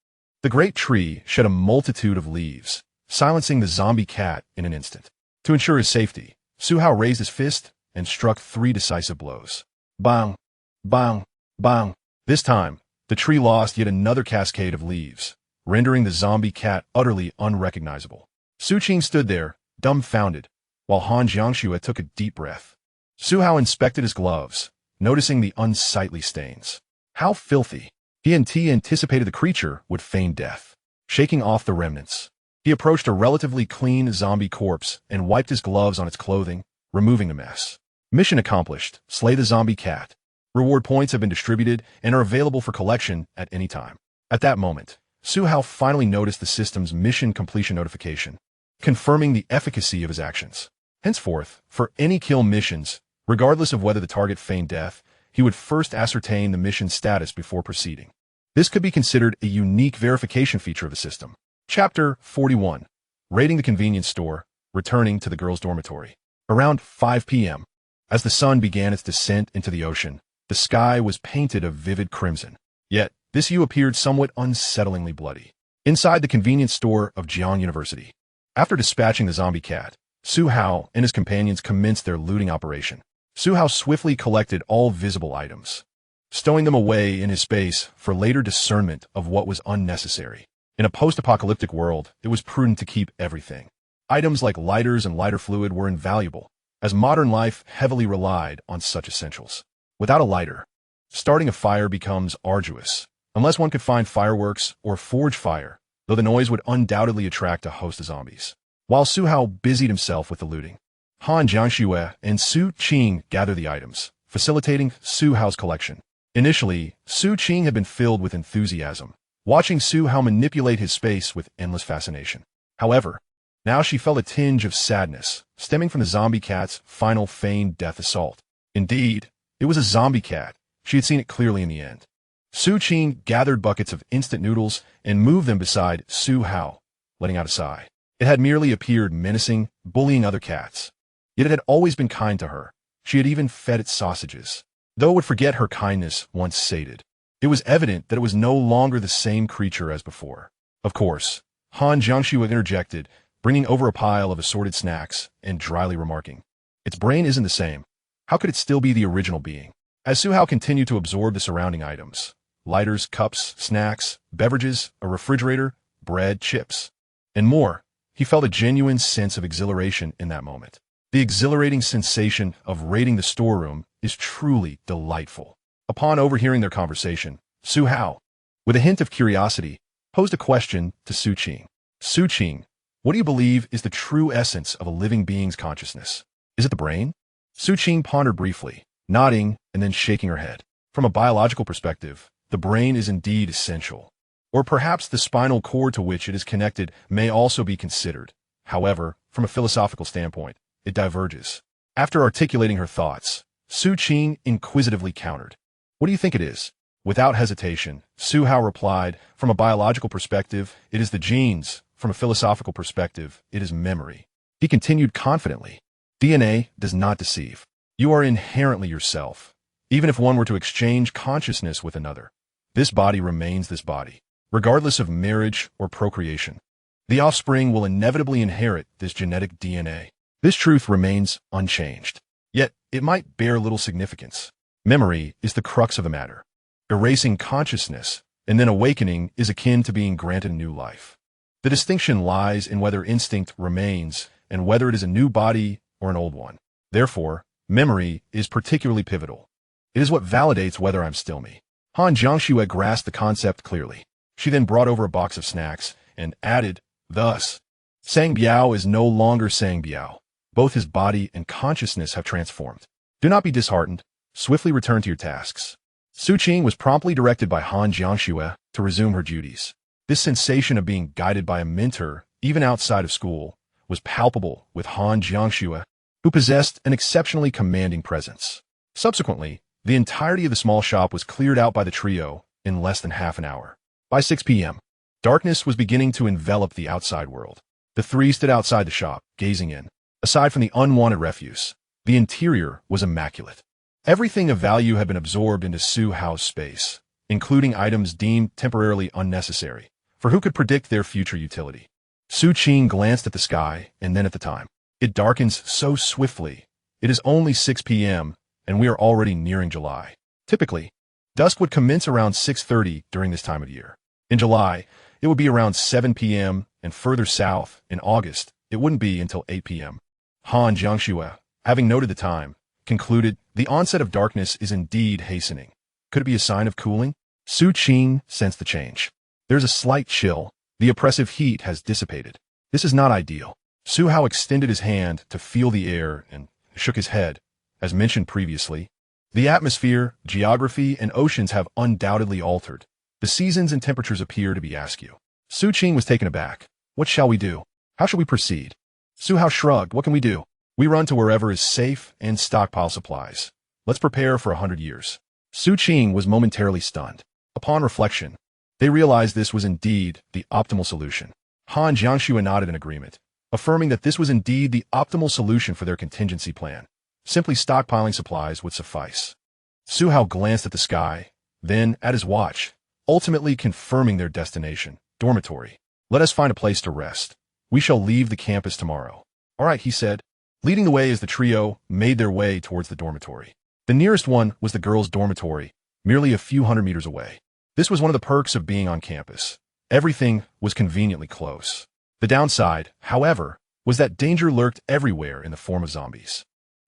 The great tree shed a multitude of leaves, silencing the zombie cat in an instant. To ensure his safety, Su Hao raised his fist and struck 3 decisive blows. Bang! Bang! Bang! This time, the tree lost yet another cascade of leaves, rendering the zombie cat utterly unrecognizable. Su Qing stood there, dumbfounded, while Han Jiangxue took a deep breath. Su Hao inspected his gloves, noticing the unsightly stains. How filthy! He anticipated the creature would feign death. Shaking off the remnants, he approached a relatively clean zombie corpse and wiped his gloves on its clothing, removing the mess. Mission accomplished. Slay the zombie cat. Reward points have been distributed and are available for collection at any time. At that moment, Su Hao finally noticed the system's mission completion notification, confirming the efficacy of his actions. Henceforth, for any kill missions, regardless of whether the target feigned death, he would first ascertain the mission status before proceeding. This could be considered a unique verification feature of the system. Chapter 41. Raiding the convenience store, returning to the girls' dormitory. Around 5 p.m., as the sun began its descent into the ocean, the sky was painted a vivid crimson. Yet, this hue appeared somewhat unsettlingly bloody. Inside the convenience store of Jiang University, after dispatching the zombie cat, Su Hao and his companions commenced their looting operation. Su Hao swiftly collected all visible items, stowing them away in his space for later discernment of what was unnecessary. In a post-apocalyptic world, it was prudent to keep everything. Items like lighters and lighter fluid were invaluable, as modern life heavily relied on such essentials. Without a lighter, starting a fire becomes arduous, unless one could find fireworks or forge fire, though the noise would undoubtedly attract a host of zombies. While Su Hao busied himself with the looting, Han Jiangxue and Su Qing gathered the items, facilitating Su Hao's collection. Initially, Su Qing had been filled with enthusiasm, watching Su Hao manipulate his space with endless fascination. However, now she felt a tinge of sadness, stemming from the zombie cat's final feigned death assault. Indeed, it was a zombie cat. She had seen it clearly in the end. Su Qing gathered buckets of instant noodles and moved them beside Su Hao, letting out a sigh. It had merely appeared menacing, bullying other cats. Yet it had always been kind to her. She had even fed it sausages. Though it would forget her kindness once sated, it was evident that it was no longer the same creature as before. Of course, Han Jiangxue interjected, bringing over a pile of assorted snacks and dryly remarking, "Its brain isn't the same. How could it still be the original being?" As Su Hao continued to absorb the surrounding items, lighters, cups, snacks, beverages, a refrigerator, bread, chips, and more, he felt a genuine sense of exhilaration in that moment. The exhilarating sensation of raiding the storeroom is truly delightful. Upon overhearing their conversation, Su Hao, with a hint of curiosity, posed a question to Su Qing. Su Qing, what do you believe is the true essence of a living being's consciousness? Is it the brain? Su Qing pondered briefly, nodding and then shaking her head. From a biological perspective, the brain is indeed essential. Or perhaps the spinal cord to which it is connected may also be considered. However, from a philosophical standpoint, it diverges. After articulating her thoughts, Su Qing inquisitively countered. What do you think it is? Without hesitation, Su Hao replied, from a biological perspective, it is the genes. From a philosophical perspective, it is memory. He continued confidently. DNA does not deceive. You are inherently yourself. Even if one were to exchange consciousness with another, this body remains this body, regardless of marriage or procreation. The offspring will inevitably inherit this genetic DNA. This truth remains unchanged. Yet, it might bear little significance. Memory is the crux of the matter. Erasing consciousness and then awakening is akin to being granted a new life. The distinction lies in whether instinct remains and whether it is a new body or an old one. Therefore, memory is particularly pivotal. It is what validates whether I'm still me. Han Jiangxue grasped the concept clearly. She then brought over a box of snacks and added, thus, Sang Biao is no longer Sang Biao. Both his body and consciousness have transformed. Do not be disheartened. Swiftly return to your tasks. Su Qing was promptly directed by Han Jiangxue to resume her duties. This sensation of being guided by a mentor, even outside of school, was palpable with Han Jiangxue, who possessed an exceptionally commanding presence. Subsequently, the entirety of the small shop was cleared out by the trio in less than half an hour. By 6 p.m., darkness was beginning to envelop the outside world. The three stood outside the shop, gazing in. Aside from the unwanted refuse, the interior was immaculate. Everything of value had been absorbed into Su Hao's space, including items deemed temporarily unnecessary, for who could predict their future utility? Su Qing glanced at the sky and then at the time. It darkens so swiftly. It is only 6 p.m., and we are already nearing July. Typically, dusk would commence around 6:30 during this time of year. In July, it would be around 7 p.m., and further south, in August, it wouldn't be until 8 p.m. Han Jiangxue, having noted the time, concluded the onset of darkness is indeed hastening. Could it be a sign of cooling? Su Qing sensed the change. There's a slight chill. The oppressive heat has dissipated. This is not ideal. Su Hao extended his hand to feel the air and shook his head. As mentioned previously, the atmosphere, geography, and oceans have undoubtedly altered. The seasons and temperatures appear to be askew. Su Qing was taken aback. What shall we do? How shall we proceed? Su Hao shrugged. What can we do? We run to wherever is safe and stockpile supplies. Let's prepare for 100 years. Su Qing was momentarily stunned. Upon reflection, they realized this was indeed the optimal solution. Han Jiangxue nodded in agreement, affirming that this was indeed the optimal solution for their contingency plan. Simply stockpiling supplies would suffice. Su Hao glanced at the sky, then at his watch, ultimately confirming their destination, dormitory. Let us find a place to rest. We shall leave the campus tomorrow. All right, he said, leading the way as the trio made their way towards the dormitory. The nearest one was the girls' dormitory, merely a few hundred meters away. This was one of the perks of being on campus. Everything was conveniently close. The downside, however, was that danger lurked everywhere in the form of zombies.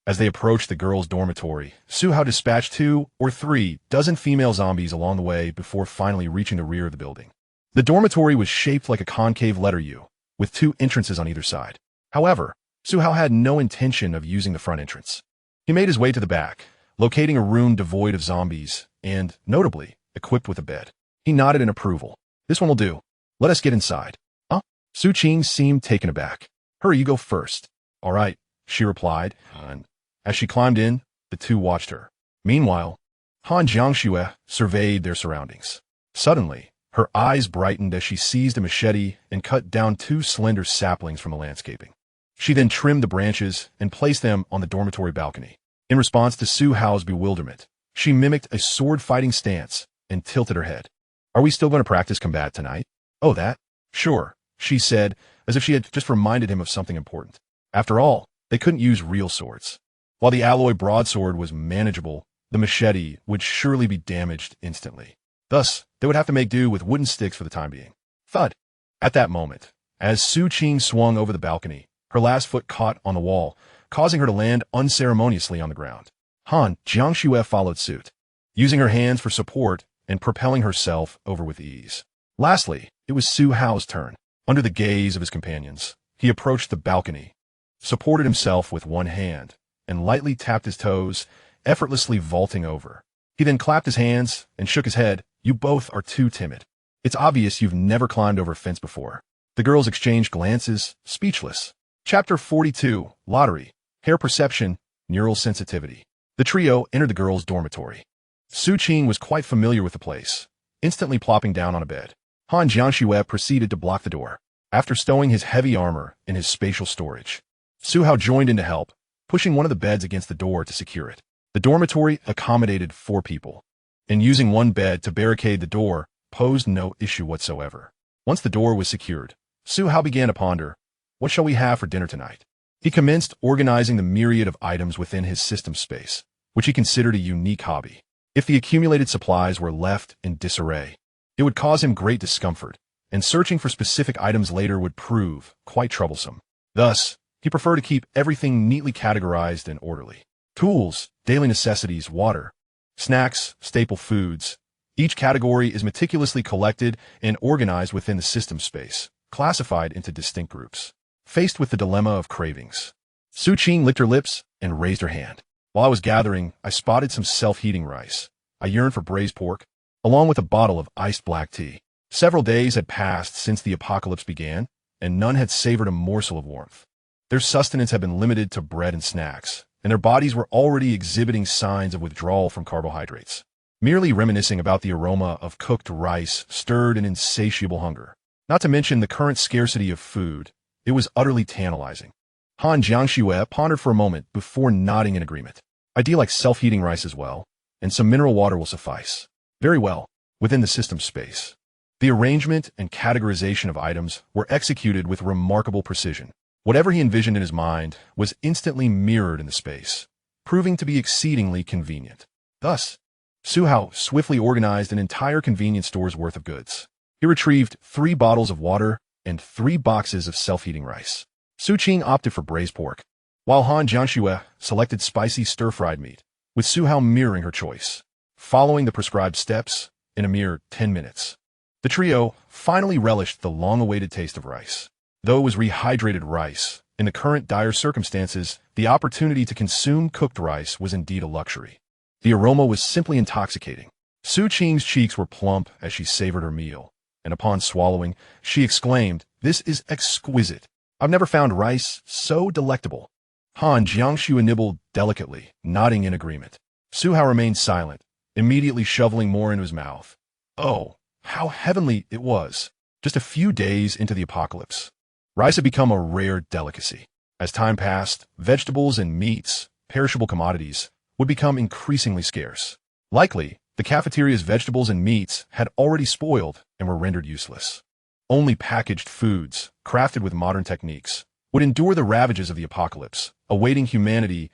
As they approached the girls' dormitory, Su Hao dispatched 2 or 3 dozen female zombies along the way before finally reaching the rear of the building. The dormitory was shaped like a concave letter U, with 2 entrances on either side. However, Su Hao had no intention of using the front entrance. He made his way to the back, locating a room devoid of zombies and, notably, equipped with a bed. He nodded in approval. This one will do. Let us get inside. Huh? Su Qing seemed taken aback. Hurry, you go first. All right, she replied, and as she climbed in, the two watched her. Meanwhile, Han Jiangxue surveyed their surroundings. Suddenly, her eyes brightened as she seized a machete and cut down 2 slender saplings from the landscaping. She then trimmed the branches and placed them on the dormitory balcony. In response to Su Hao's bewilderment, she mimicked a sword-fighting stance and tilted her head. Are we still going to practice combat tonight? Oh, that? Sure, she said, as if she had just reminded him of something important. After all, they couldn't use real swords. While the alloy broadsword was manageable, The machete would surely be damaged instantly. Thus, they would have to make do with wooden sticks for the time being. Thud! At that moment, as Su Qing swung over the balcony, her last foot caught on the wall, causing her to land unceremoniously on the ground. Han Jiangxue followed suit, using her hands for support and propelling herself over with ease. Lastly, it was Su Hao's turn. Under the gaze of his companions, he approached the balcony, supported himself with one hand, and lightly tapped his toes, effortlessly vaulting over. He then clapped his hands and shook his head. You both are too timid. It's obvious you've never climbed over a fence before. The girls exchanged glances, speechless. Chapter 42, Lottery, Hair Perception, Neural Sensitivity. The trio entered the girls' dormitory. Su Qing was quite familiar with the place, instantly plopping down on a bed. Han Jiangxue proceeded to block the door. After stowing his heavy armor in his spatial storage, Su Hao joined in to help, pushing one of the beds against the door to secure it. The dormitory accommodated 4 people, and using one bed to barricade the door posed no issue whatsoever. Once the door was secured, Su Hao began to ponder, what shall we have for dinner tonight? He commenced organizing the myriad of items within his system space, which he considered a unique hobby. If the accumulated supplies were left in disarray, it would cause him great discomfort, and searching for specific items later would prove quite troublesome. Thus, he preferred to keep everything neatly categorized and orderly. Tools, daily necessities, water, snacks, staple foods. Each category is meticulously collected and organized within the system space, classified into distinct groups. Faced with the dilemma of cravings, Su Qing licked her lips and raised her hand. While I was gathering, I spotted some self-heating rice. I yearned for braised pork, along with a bottle of iced black tea. Several days had passed since the apocalypse began, and none had savored a morsel of warmth. Their sustenance had been limited to bread and snacks, and their bodies were already exhibiting signs of withdrawal from carbohydrates. Merely reminiscing about the aroma of cooked rice stirred an insatiable hunger. Not to mention the current scarcity of food, it was utterly tantalizing. Han Jiangxue pondered for a moment before nodding in agreement. I do like self-heating rice as well, and some mineral water will suffice. Very well, within the system space. The arrangement and categorization of items were executed with remarkable precision. Whatever he envisioned in his mind was instantly mirrored in the space, proving to be exceedingly convenient. Thus, Su Hao swiftly organized an entire convenience store's worth of goods. He retrieved 3 bottles of water and 3 boxes of self-heating rice. Su Qing opted for braised pork, while Han Jiangxue selected spicy stir-fried meat, with Su Hao mirroring her choice. Following the prescribed steps, in a mere 10 minutes, the trio finally relished the long-awaited taste of rice. Though it was rehydrated rice, in the current dire circumstances, the opportunity to consume cooked rice was indeed a luxury. The aroma was simply intoxicating. Su Qing's cheeks were plump as she savored her meal, and upon swallowing, she exclaimed, "This is exquisite. I've never found rice so delectable." Han Jiangxue nibbled delicately, nodding in agreement. Su Hao remained silent, immediately shoveling more into his mouth. Oh, how heavenly it was. Just a few days into the apocalypse, rice had become a rare delicacy. As time passed, vegetables and meats, perishable commodities, would become increasingly scarce. Likely, the cafeteria's vegetables and meats had already spoiled and were rendered useless. Only packaged foods, crafted with modern techniques, would endure the ravages of the apocalypse, awaiting humanity's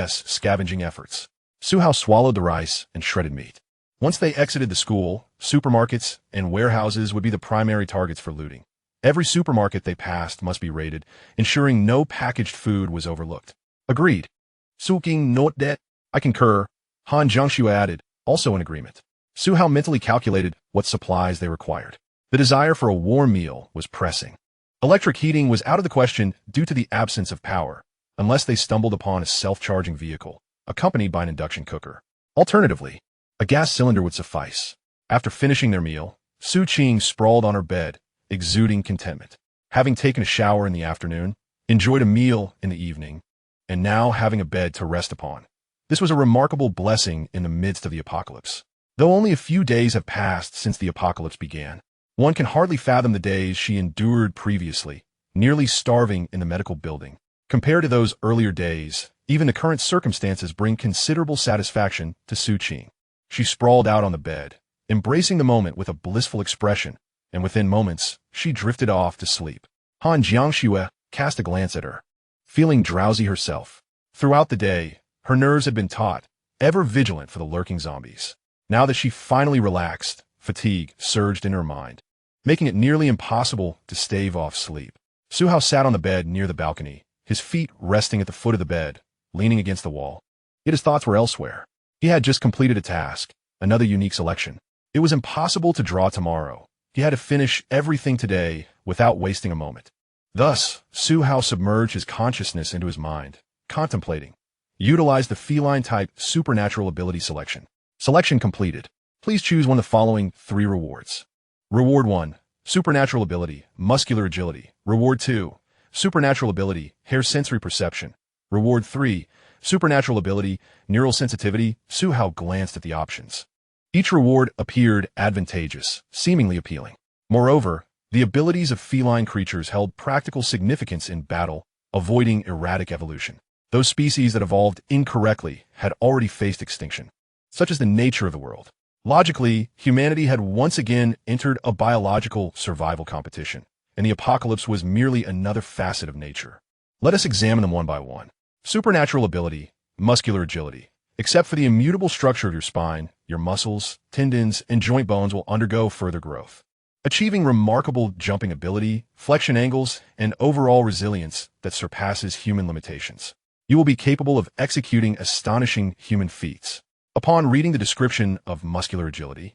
scavenging efforts. Su Hao swallowed the rice and shredded meat. Once they exited the school, supermarkets and warehouses would be the primary targets for looting. Every supermarket they passed must be raided, ensuring no packaged food was overlooked. Agreed. Su Qing note that. I concur, Han Jiangxue added, also in agreement. Su Hao mentally calculated what supplies they required. The desire for a warm meal was pressing. Electric heating was out of the question due to the absence of power, unless they stumbled upon a self-charging vehicle, accompanied by an induction cooker. Alternatively, a gas cylinder would suffice. After finishing their meal, Su Qing sprawled on her bed, exuding contentment. Having taken a shower in the afternoon, enjoyed a meal in the evening, and now having a bed to rest upon. This was a remarkable blessing in the midst of the apocalypse. Though only a few days have passed since the apocalypse began, one can hardly fathom the days she endured previously, nearly starving in the medical building. Compared to those earlier days, even the current circumstances bring considerable satisfaction to Su Qing. She sprawled out on the bed, embracing the moment with a blissful expression, and within moments, she drifted off to sleep. Han Jiangxue cast a glance at her, feeling drowsy herself. Throughout the day, her nerves had been taut, ever vigilant for the lurking zombies. Now that she finally relaxed, fatigue surged in her mind, making it nearly impossible to stave off sleep. Suhao sat on the bed near the balcony, his feet resting at the foot of the bed, leaning against the wall. Yet his thoughts were elsewhere. He had just completed a task, another unique selection. It was impossible to draw tomorrow. He had to finish everything today without wasting a moment. Thus, Suhao submerged his consciousness into his mind, contemplating. Utilize the feline-type supernatural ability selection. Selection completed. Please choose one of the following 3 rewards. Reward 1, supernatural ability, muscular agility. Reward 2, supernatural ability, hair sensory perception. Reward 3, supernatural ability, neural sensitivity. Suhao glanced at the options. Each reward appeared advantageous, seemingly appealing. Moreover, the abilities of feline creatures held practical significance in battle, avoiding erratic evolution. Those species that evolved incorrectly had already faced extinction. Such is the nature of the world. Logically, humanity had once again entered a biological survival competition, and the apocalypse was merely another facet of nature. Let us examine them one by one. Supernatural ability, muscular agility. Except for the immutable structure of your spine, your muscles, tendons, and joint bones will undergo further growth, achieving remarkable jumping ability, flexion angles, and overall resilience that surpasses human limitations. You will be capable of executing astonishing human feats. Upon reading the description of muscular agility,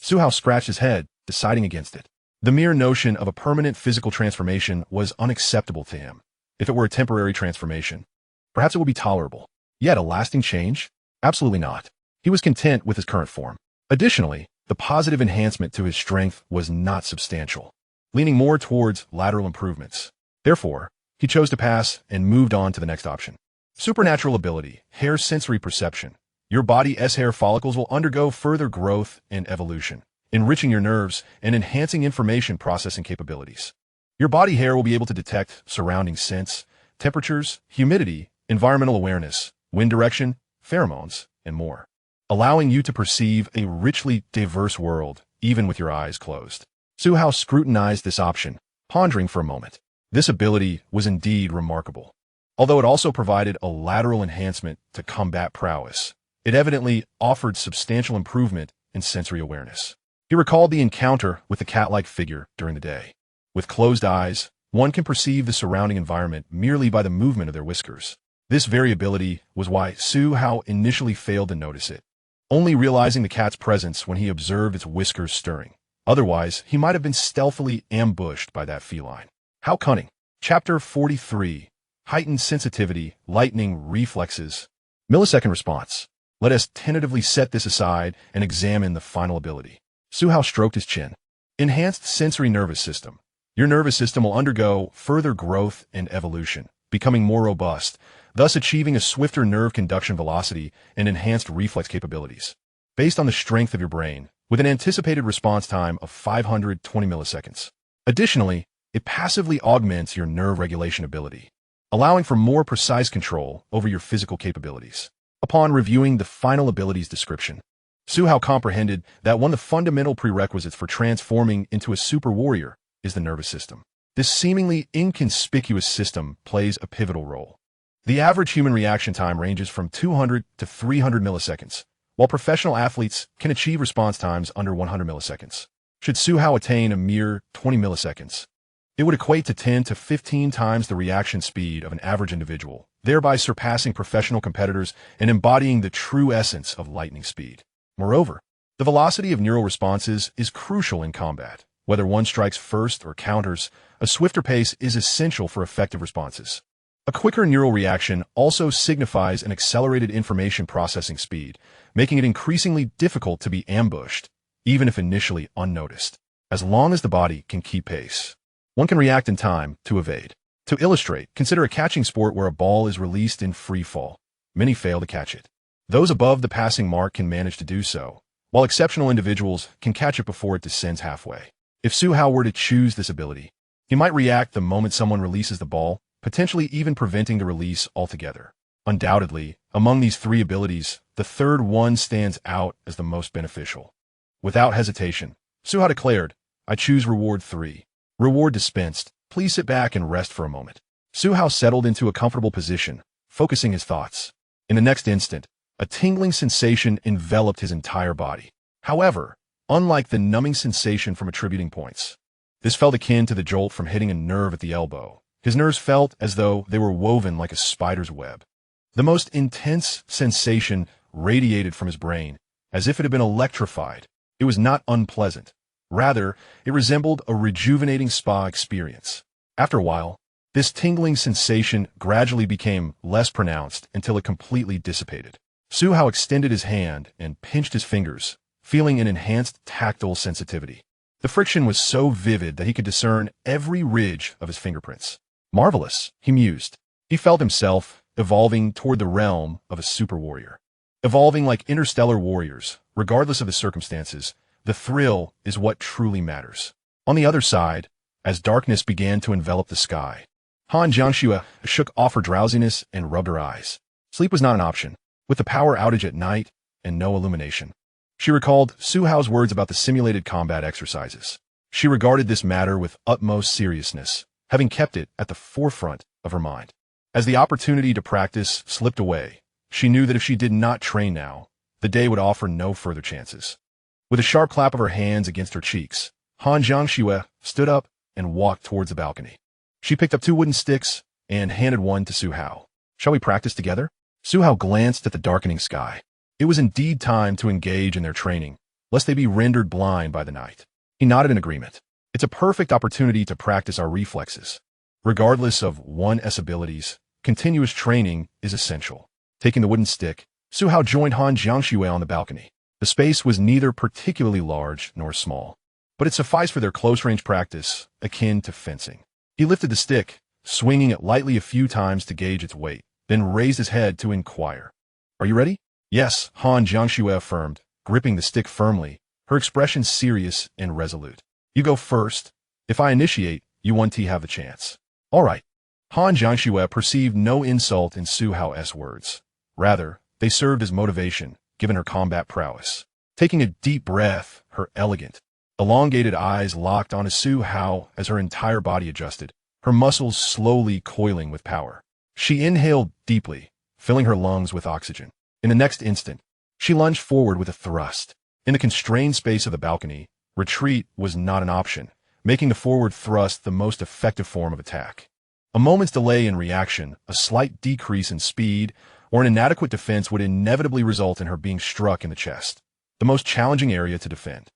Suhao scratched his head, deciding against it. The mere notion of a permanent physical transformation was unacceptable to him. If it were a temporary transformation, perhaps it would be tolerable. Yet a lasting change? Absolutely not. He was content with his current form. Additionally, the positive enhancement to his strength was not substantial, leaning more towards lateral improvements. Therefore, he chose to pass and moved on to the next option. Supernatural ability, hair sensory perception. Your body's hair follicles will undergo further growth and evolution, enriching your nerves and enhancing information processing capabilities. Your body hair will be able to detect surrounding scents, temperatures, humidity, environmental awareness, wind direction, pheromones, and more, allowing you to perceive a richly diverse world, even with your eyes closed. Suhao scrutinized this option, pondering for a moment. This ability was indeed remarkable. Although it also provided a lateral enhancement to combat prowess, it evidently offered substantial improvement in sensory awareness. He recalled the encounter with the cat-like figure during the day. With closed eyes, one can perceive the surrounding environment merely by the movement of their whiskers. This variability was why Suhao initially failed to notice it, only realizing the cat's presence when he observed its whiskers stirring. Otherwise, he might have been stealthily ambushed by that feline. How cunning. Chapter 43. Heightened sensitivity, lightning reflexes. Millisecond response. Let us tentatively set this aside and examine the final ability. Suhao stroked his chin. Enhanced sensory nervous system. Your nervous system will undergo further growth and evolution, becoming more robust, thus achieving a swifter nerve conduction velocity and enhanced reflex capabilities. Based on the strength of your brain, with an anticipated response time of 520 milliseconds. Additionally, it passively augments your nerve regulation ability, allowing for more precise control over your physical capabilities. Upon reviewing the final abilities description, Suhao comprehended that one of the fundamental prerequisites for transforming into a super warrior is the nervous system. This seemingly inconspicuous system plays a pivotal role. The average human reaction time ranges from 200 to 300 milliseconds, while professional athletes can achieve response times under 100 milliseconds. Should Suhao attain a mere 20 milliseconds, it would equate to 10 to 15 times the reaction speed of an average individual, thereby surpassing professional competitors and embodying the true essence of lightning speed. Moreover, the velocity of neural responses is crucial in combat. Whether one strikes first or counters, a swifter pace is essential for effective responses. A quicker neural reaction also signifies an accelerated information processing speed, making it increasingly difficult to be ambushed, even if initially unnoticed. As long as the body can keep pace, one can react in time to evade. To illustrate, consider a catching sport where a ball is released in free fall. Many fail to catch it. Those above the passing mark can manage to do so, while exceptional individuals can catch it before it descends halfway. If Suhao were to choose this ability, he might react the moment someone releases the ball, potentially even preventing the release altogether. Undoubtedly, among these 3 abilities, the third one stands out as the most beneficial. Without hesitation, Suhao declared, "I choose reward 3. Reward dispensed. Please sit back and rest for a moment." Suhao settled into a comfortable position, focusing his thoughts. In the next instant, A tingling sensation enveloped his entire body. However, unlike the numbing sensation from attributing points, this felt akin to the jolt from hitting a nerve at the elbow. His nerves felt as though they were woven like a spider's web. The most intense sensation radiated from his brain, as if it had been electrified. It was not unpleasant. Rather, it resembled a rejuvenating spa experience. After a while, this tingling sensation gradually became less pronounced until it completely dissipated. Su Hao extended his hand and pinched his fingers, feeling an enhanced tactile sensitivity. The friction was so vivid that he could discern every ridge of his fingerprints. Marvelous, he mused. He felt himself evolving toward the realm of a super warrior. Evolving like interstellar warriors, regardless of the circumstances, the thrill is what truly matters. On the other side, as darkness began to envelop the sky, Han Jiangxue shook off her drowsiness and rubbed her eyes. Sleep was not an option. With the power outage at night and no illumination, she recalled Su Hao's words about the simulated combat exercises. She regarded this matter with utmost seriousness, having kept it at the forefront of her mind. As the opportunity to practice slipped away, she knew that if she did not train now, the day would offer no further chances. With a sharp clap of her hands against her cheeks, Han Jiangxue stood up and walked towards the balcony. She picked up 2 wooden sticks and handed one to Su Hao. "Shall we practice together?" Su Hao glanced at the darkening sky. It was indeed time to engage in their training, lest they be rendered blind by the night. He nodded in agreement. It's a perfect opportunity to practice our reflexes. Regardless of one's abilities, continuous training is essential. Taking the wooden stick, Su Hao joined Han Jiangxue on the balcony. The space was neither particularly large nor small, but it sufficed for their close-range practice, akin to fencing. He lifted the stick, swinging it lightly a few times to gauge its weight, then raised his head to inquire. "Are you ready?" "Yes," Han Jiangxue affirmed, gripping the stick firmly, her expression serious and resolute. "You go first. If I initiate, you want to have the chance." "All right." Han Jiangxue perceived no insult in Su Hao's words. Rather, they served as motivation, given her combat prowess. Taking a deep breath, her elegant, elongated eyes locked onto Su Hao as her entire body adjusted, her muscles slowly coiling with power. She inhaled deeply, filling her lungs with oxygen. In the next instant, she lunged forward with a thrust. In the constrained space of the balcony, retreat was not an option, making the forward thrust the most effective form of attack. A moment's delay in reaction, a slight decrease in speed, or an inadequate defense would inevitably result in her being struck in the chest, the most challenging area to defend.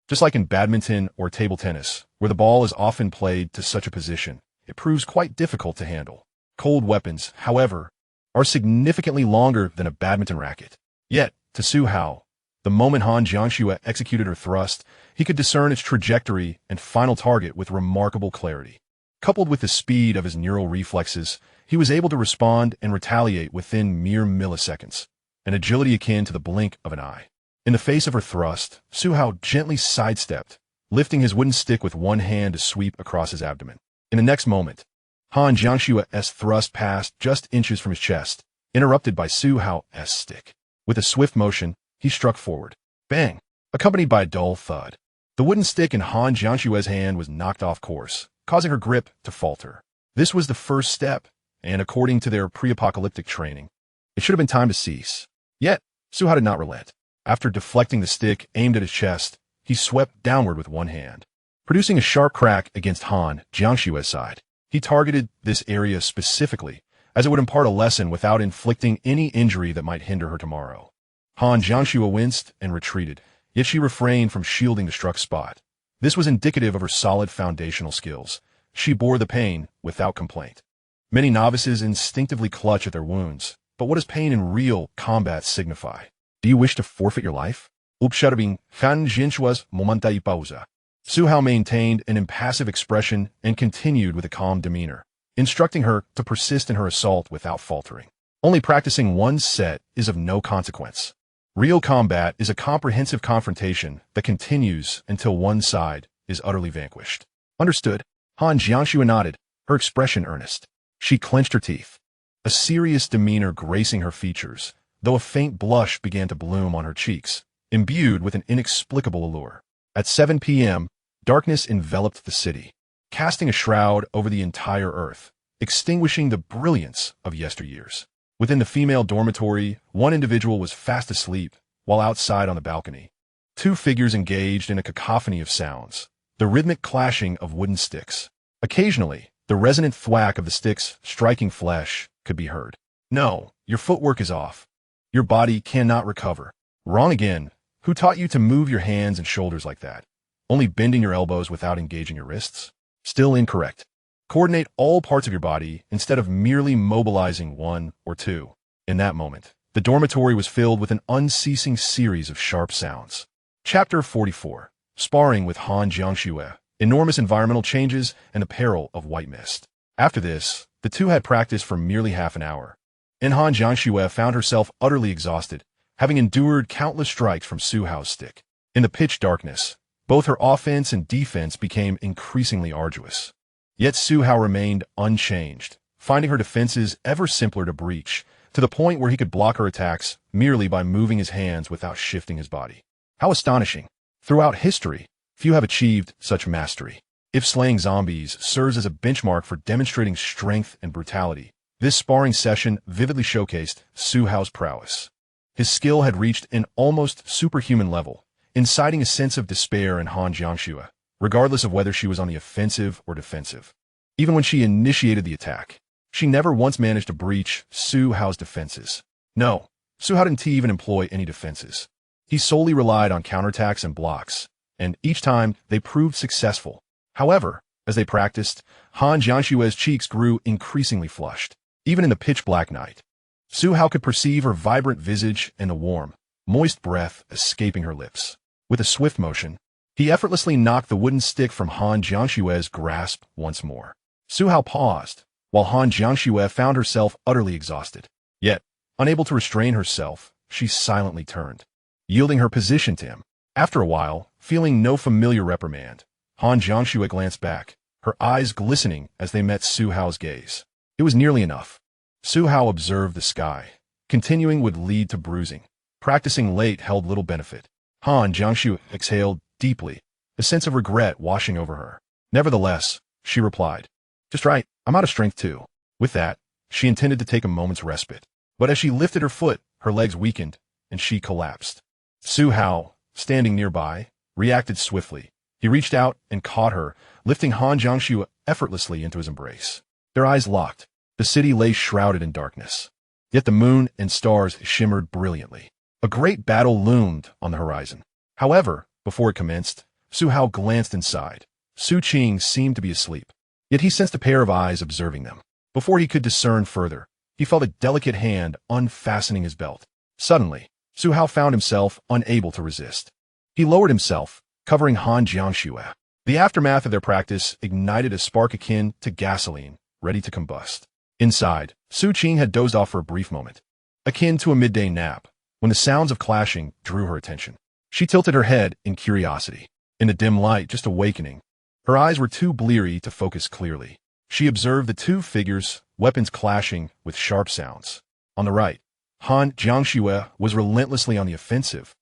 Just like in badminton or table tennis, where the ball is often played to such a position, it proves quite difficult to handle. Cold weapons, however, are significantly longer than a badminton racket. Yet, to Su Hao, the moment Han Jiangxue executed her thrust, he could discern its trajectory and final target with remarkable clarity. Coupled with the speed of his neural reflexes, he was able to respond and retaliate within mere milliseconds, an agility akin to the blink of an eye. In the face of her thrust, Su Hao gently sidestepped, lifting his wooden stick with one hand to sweep across his abdomen. In the next moment, Han Jiangxue's thrust passed just inches from his chest, interrupted by Su Hao's stick. With a swift motion, he struck forward. Bang! Accompanied by a dull thud. The wooden stick in Han Jiangxue's hand was knocked off course, causing her grip to falter. This was the first step, and according to their pre-apocalyptic training, it should have been time to cease. Yet, Su Hao did not relent. After deflecting the stick aimed at his chest, he swept downward with one hand, producing a sharp crack against Han Jiangxue's side. He targeted this area specifically, as it would impart a lesson without inflicting any injury that might hinder her tomorrow. Han Jiangxue winced and retreated, yet she refrained from shielding the struck spot. This was indicative of her solid foundational skills. She bore the pain without complaint. Many novices instinctively clutch at their wounds, but what does pain in real combat signify? Do you wish to forfeit your life? Observing Han Jiangxue's momentary pausa, Su Hao maintained an impassive expression and continued with a calm demeanor, instructing her to persist in her assault without faltering. Only practicing one set is of no consequence. Real combat is a comprehensive confrontation that continues until one side is utterly vanquished. Understood? Han Jiangxue nodded, her expression earnest. She clenched her teeth, a serious demeanor gracing her features, though a faint blush began to bloom on her cheeks, imbued with an inexplicable allure. At 7 p.m., darkness enveloped the city, casting a shroud over the entire earth, extinguishing the brilliance of yesteryears. Within the female dormitory, one individual was fast asleep, while outside on the balcony. Two figures engaged in a cacophony of sounds, the rhythmic clashing of wooden sticks. Occasionally, the resonant thwack of the sticks striking flesh could be heard. No, your footwork is off. Your body cannot recover. Wrong again. Who taught you to move your hands and shoulders like that? Only bending your elbows without engaging your wrists? Still incorrect. Coordinate all parts of your body instead of merely mobilizing one or two. In that moment, the dormitory was filled with an unceasing series of sharp sounds. Chapter 44. Sparring with Han Jiangxue. Enormous environmental changes and the peril of white mist. After this, the two had practiced for merely half an hour. And Han Jiangxue found herself utterly exhausted, having endured countless strikes from Su Hao's stick. In the pitch darkness, both her offense and defense became increasingly arduous. Yet Su Hao remained unchanged, finding her defenses ever simpler to breach, to the point where he could block her attacks merely by moving his hands without shifting his body. How astonishing! Throughout history, few have achieved such mastery. If slaying zombies serves as a benchmark for demonstrating strength and brutality, this sparring session vividly showcased Su Hao's prowess. His skill had reached an almost superhuman level, inciting a sense of despair in Han Jiangxue, regardless of whether she was on the offensive or defensive. Even when she initiated the attack, she never once managed to breach Su Hao's defenses. No, Su Hao didn't even employ any defenses. He solely relied on counterattacks and blocks, and each time they proved successful. However, as they practiced, Han Jiangxue's cheeks grew increasingly flushed. Even in the pitch-black night, Su Hao could perceive her vibrant visage and the warm, moist breath escaping her lips. With a swift motion, he effortlessly knocked the wooden stick from Han Jiangxue's grasp once more. Su Hao paused, while Han Jiangxue found herself utterly exhausted. Yet, unable to restrain herself, she silently turned, yielding her position to him. After a while, feeling no familiar reprimand, Han Jiangxue glanced back, her eyes glistening as they met Su Hao's gaze. It was nearly enough. Su Hao observed the sky. Continuing would lead to bruising. Practicing late held little benefit. Han Jiangxue exhaled deeply, a sense of regret washing over her. Nevertheless, she replied, "Just right, I'm out of strength too." With that, she intended to take a moment's respite. But as she lifted her foot, her legs weakened, and she collapsed. Su Hao, standing nearby, reacted swiftly. He reached out and caught her, lifting Han Jiangxue effortlessly into his embrace. Their eyes locked. The city lay shrouded in darkness. Yet the moon and stars shimmered brilliantly. A great battle loomed on the horizon. However, before it commenced, Su Hao glanced inside. Su Qing seemed to be asleep. Yet he sensed a pair of eyes observing them. Before he could discern further, he felt a delicate hand unfastening his belt. Suddenly, Su Hao found himself unable to resist. He lowered himself, covering Han Jiangxue. The aftermath of their practice ignited a spark akin to gasoline, ready to combust. Inside, Su Qing had dozed off for a brief moment, akin to a midday nap, when the sounds of clashing drew her attention. She tilted her head in curiosity. In the dim light just awakening, her eyes were too bleary to focus clearly. She observed the two figures, weapons clashing with sharp sounds. On the right, Han Jiangxue was relentlessly on the offensive,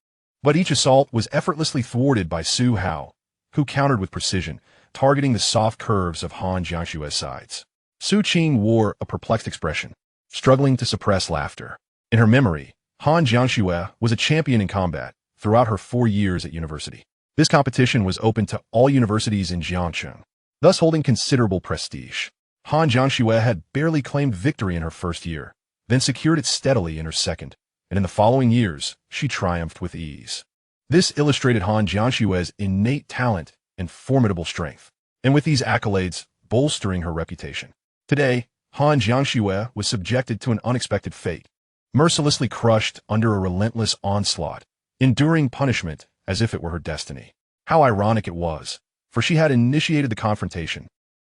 but each assault was effortlessly thwarted by Su Hao, who countered with precision, targeting the soft curves of Han Jiangxue's sides. Su Qing wore a perplexed expression, struggling to suppress laughter. In her memory, Han Jiangxue was a champion in combat throughout her 4 years at university. This competition was open to all universities in Jiangcheng, thus holding considerable prestige. Han Jiangxue had barely claimed victory in her first year, then secured it steadily in her second, and in the following years, she triumphed with ease. This illustrated Han Jiangxue's innate talent and formidable strength, and with these accolades bolstering her reputation. Today, Han Jiangxue was subjected to an unexpected fate, mercilessly crushed under a relentless onslaught, enduring punishment as if it were her destiny. How ironic it was, for she had initiated the confrontation.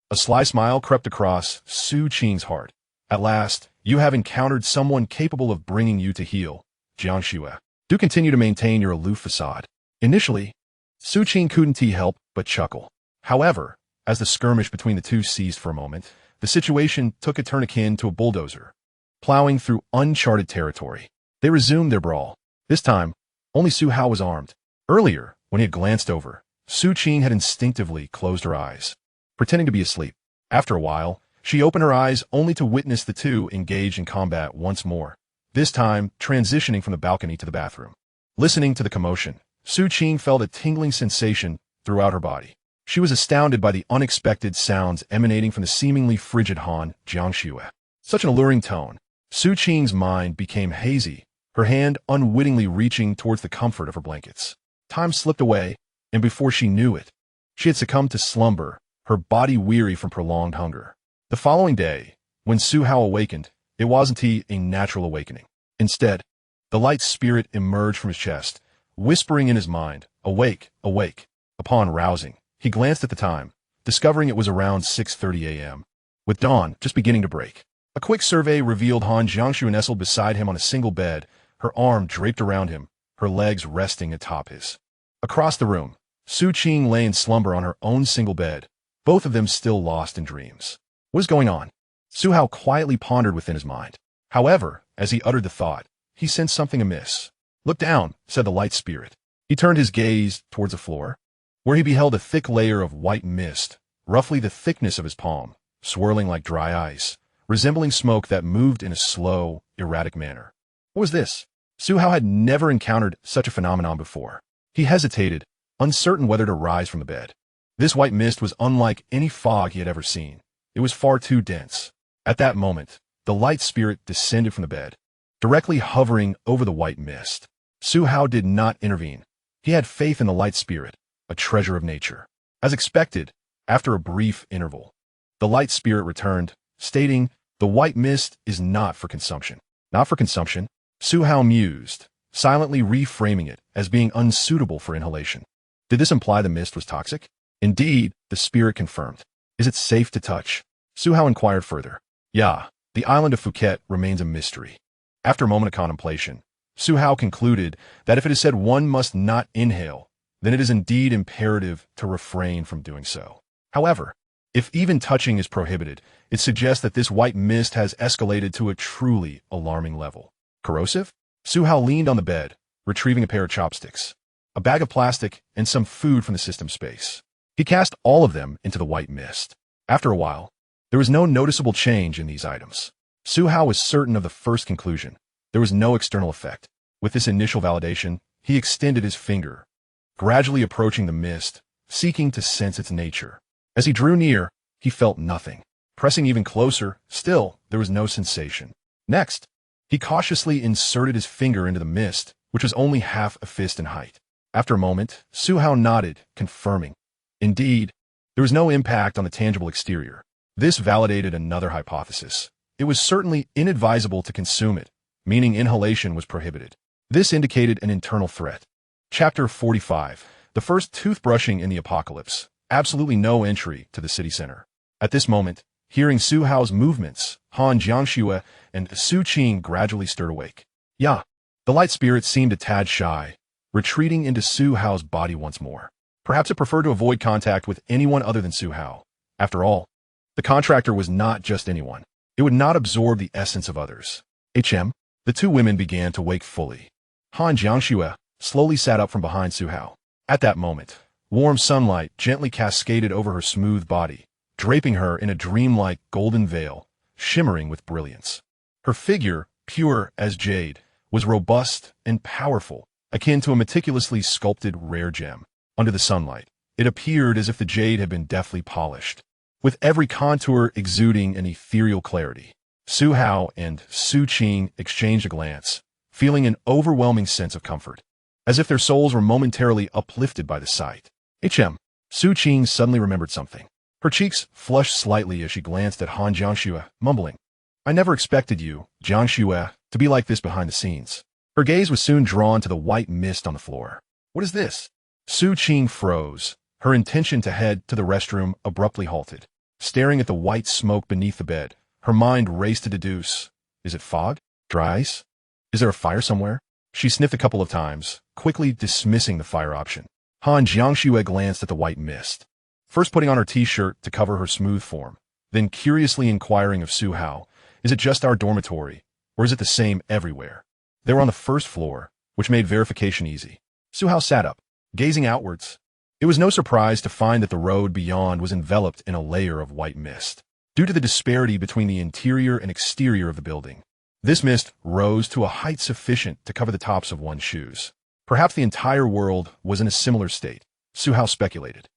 A sly smile crept across Su Qing's heart. At last, you have encountered someone capable of bringing you to heel, Jiangxue. Do continue to maintain your aloof facade. Initially, Su Qing couldn't help but chuckle. However, as the skirmish between the two ceased for a moment, the situation took a turn akin to a bulldozer, plowing through uncharted territory. They resumed their brawl. This time, only Su Hao was armed. Earlier, when he had glanced over, Su Qing had instinctively closed her eyes, pretending to be asleep. After a while, She opened her eyes only to witness the two engaged in combat once more, this time transitioning from the balcony to the bathroom. Listening to the commotion, Su Qing felt a tingling sensation throughout her body. She was astounded by the unexpected sounds emanating from the seemingly frigid Han Jiangxue. Such an alluring tone. Su Qing's mind became hazy, her hand unwittingly reaching towards the comfort of her blankets. Time slipped away, and before she knew it, she had succumbed to slumber, her body weary from prolonged hunger. The following day, when Su Hao awakened, it wasn't a natural awakening. Instead, the light spirit emerged from his chest, whispering in his mind, "Awake, awake." Upon rousing, he glanced at the time, discovering it was around 6:30 a.m., with dawn just beginning to break. A quick survey revealed Han Jiangxue nestled beside him on a single bed, her arm draped around him, her legs resting atop his. Across the room, Su Qing lay in slumber on her own single bed, both of them still lost in dreams. What is going on? Su Hao quietly pondered within his mind. However, as he uttered the thought, he sensed something amiss. "Look down," said the light spirit. He turned his gaze towards the floor, where he beheld a thick layer of white mist, roughly the thickness of his palm, swirling like dry ice, resembling smoke that moved in a slow, erratic manner. What was this? Su Hao had never encountered such a phenomenon before. He hesitated, uncertain whether to rise from the bed. This white mist was unlike any fog he had ever seen. It was far too dense. At that moment, the light spirit descended from the bed, directly hovering over the white mist. Su Hao did not intervene. He had faith in the light spirit, a treasure of nature. As expected, after a brief interval, the light spirit returned, stating, "The white mist is not for consumption." Not for consumption? Su Hao mused, silently reframing it as being unsuitable for inhalation. Did this imply the mist was toxic? Indeed, the spirit confirmed. Is it safe to touch? Su Hao inquired further. Yeah, the island of Phuket remains a mystery. After a moment of contemplation, Su Hao concluded that if it is said one must not inhale, then it is indeed imperative to refrain from doing so. However, if even touching is prohibited, it suggests that this white mist has escalated to a truly alarming level. Corrosive? Su Hao leaned on the bed, retrieving a pair of chopsticks, a bag of plastic, and some food from the system space. He cast all of them into the white mist. After a while, there was no noticeable change in these items. Su Hao was certain of the first conclusion. There was no external effect. With this initial validation, he extended his finger, gradually approaching the mist, seeking to sense its nature. As he drew near, he felt nothing. Pressing even closer, still, there was no sensation. Next, he cautiously inserted his finger into the mist, which was only half a fist in height. After a moment, Su Hao nodded, confirming. Indeed, there was no impact on the tangible exterior. This validated another hypothesis. It was certainly inadvisable to consume it, meaning inhalation was prohibited. This indicated an internal threat. Chapter 45. The first toothbrushing in the apocalypse. Absolutely no entry to the city center. At this moment, hearing Su Hao's movements, Han Jiangxue and Su Qing gradually stirred awake. Yeah, the light spirit seemed a tad shy, retreating into Su Hao's body once more. Perhaps it preferred to avoid contact with anyone other than Su Hao. After all, the contractor was not just anyone. It would not absorb the essence of others. The two women began to wake fully. Han Jiangxue slowly sat up from behind Su Hao. At that moment, warm sunlight gently cascaded over her smooth body, draping her in a dreamlike golden veil, shimmering with brilliance. Her figure, pure as jade, was robust and powerful, akin to a meticulously sculpted rare gem. Under the sunlight, it appeared as if the jade had been deftly polished, with every contour exuding an ethereal clarity. Su Hao and Su Qing exchanged a glance, feeling an overwhelming sense of comfort, as if their souls were momentarily uplifted by the sight. Su Qing suddenly remembered something. Her cheeks flushed slightly as she glanced at Han Jiangxue, mumbling, "I never expected you, Jiangxue, to be like this behind the scenes." Her gaze was soon drawn to the white mist on the floor. What is this? Su Qing froze. Her intention to head to the restroom abruptly halted. Staring at the white smoke beneath the bed, her mind raced to deduce, is it fog? Dry ice? Is there a fire somewhere? She sniffed a couple of times, quickly dismissing the fire option. Han Jiangxue glanced at the white mist, first putting on her t-shirt to cover her smooth form, then curiously inquiring of Su Hao, is it just our dormitory, or is it the same everywhere? They were on the first floor, which made verification easy. Su Hao sat up, gazing outwards. It was no surprise to find that the road beyond was enveloped in a layer of white mist. due to the disparity between the interior and exterior of the building. This mist rose to a height sufficient to cover the tops of one's shoes. Perhaps the entire world was in a similar state, Su Hao speculated.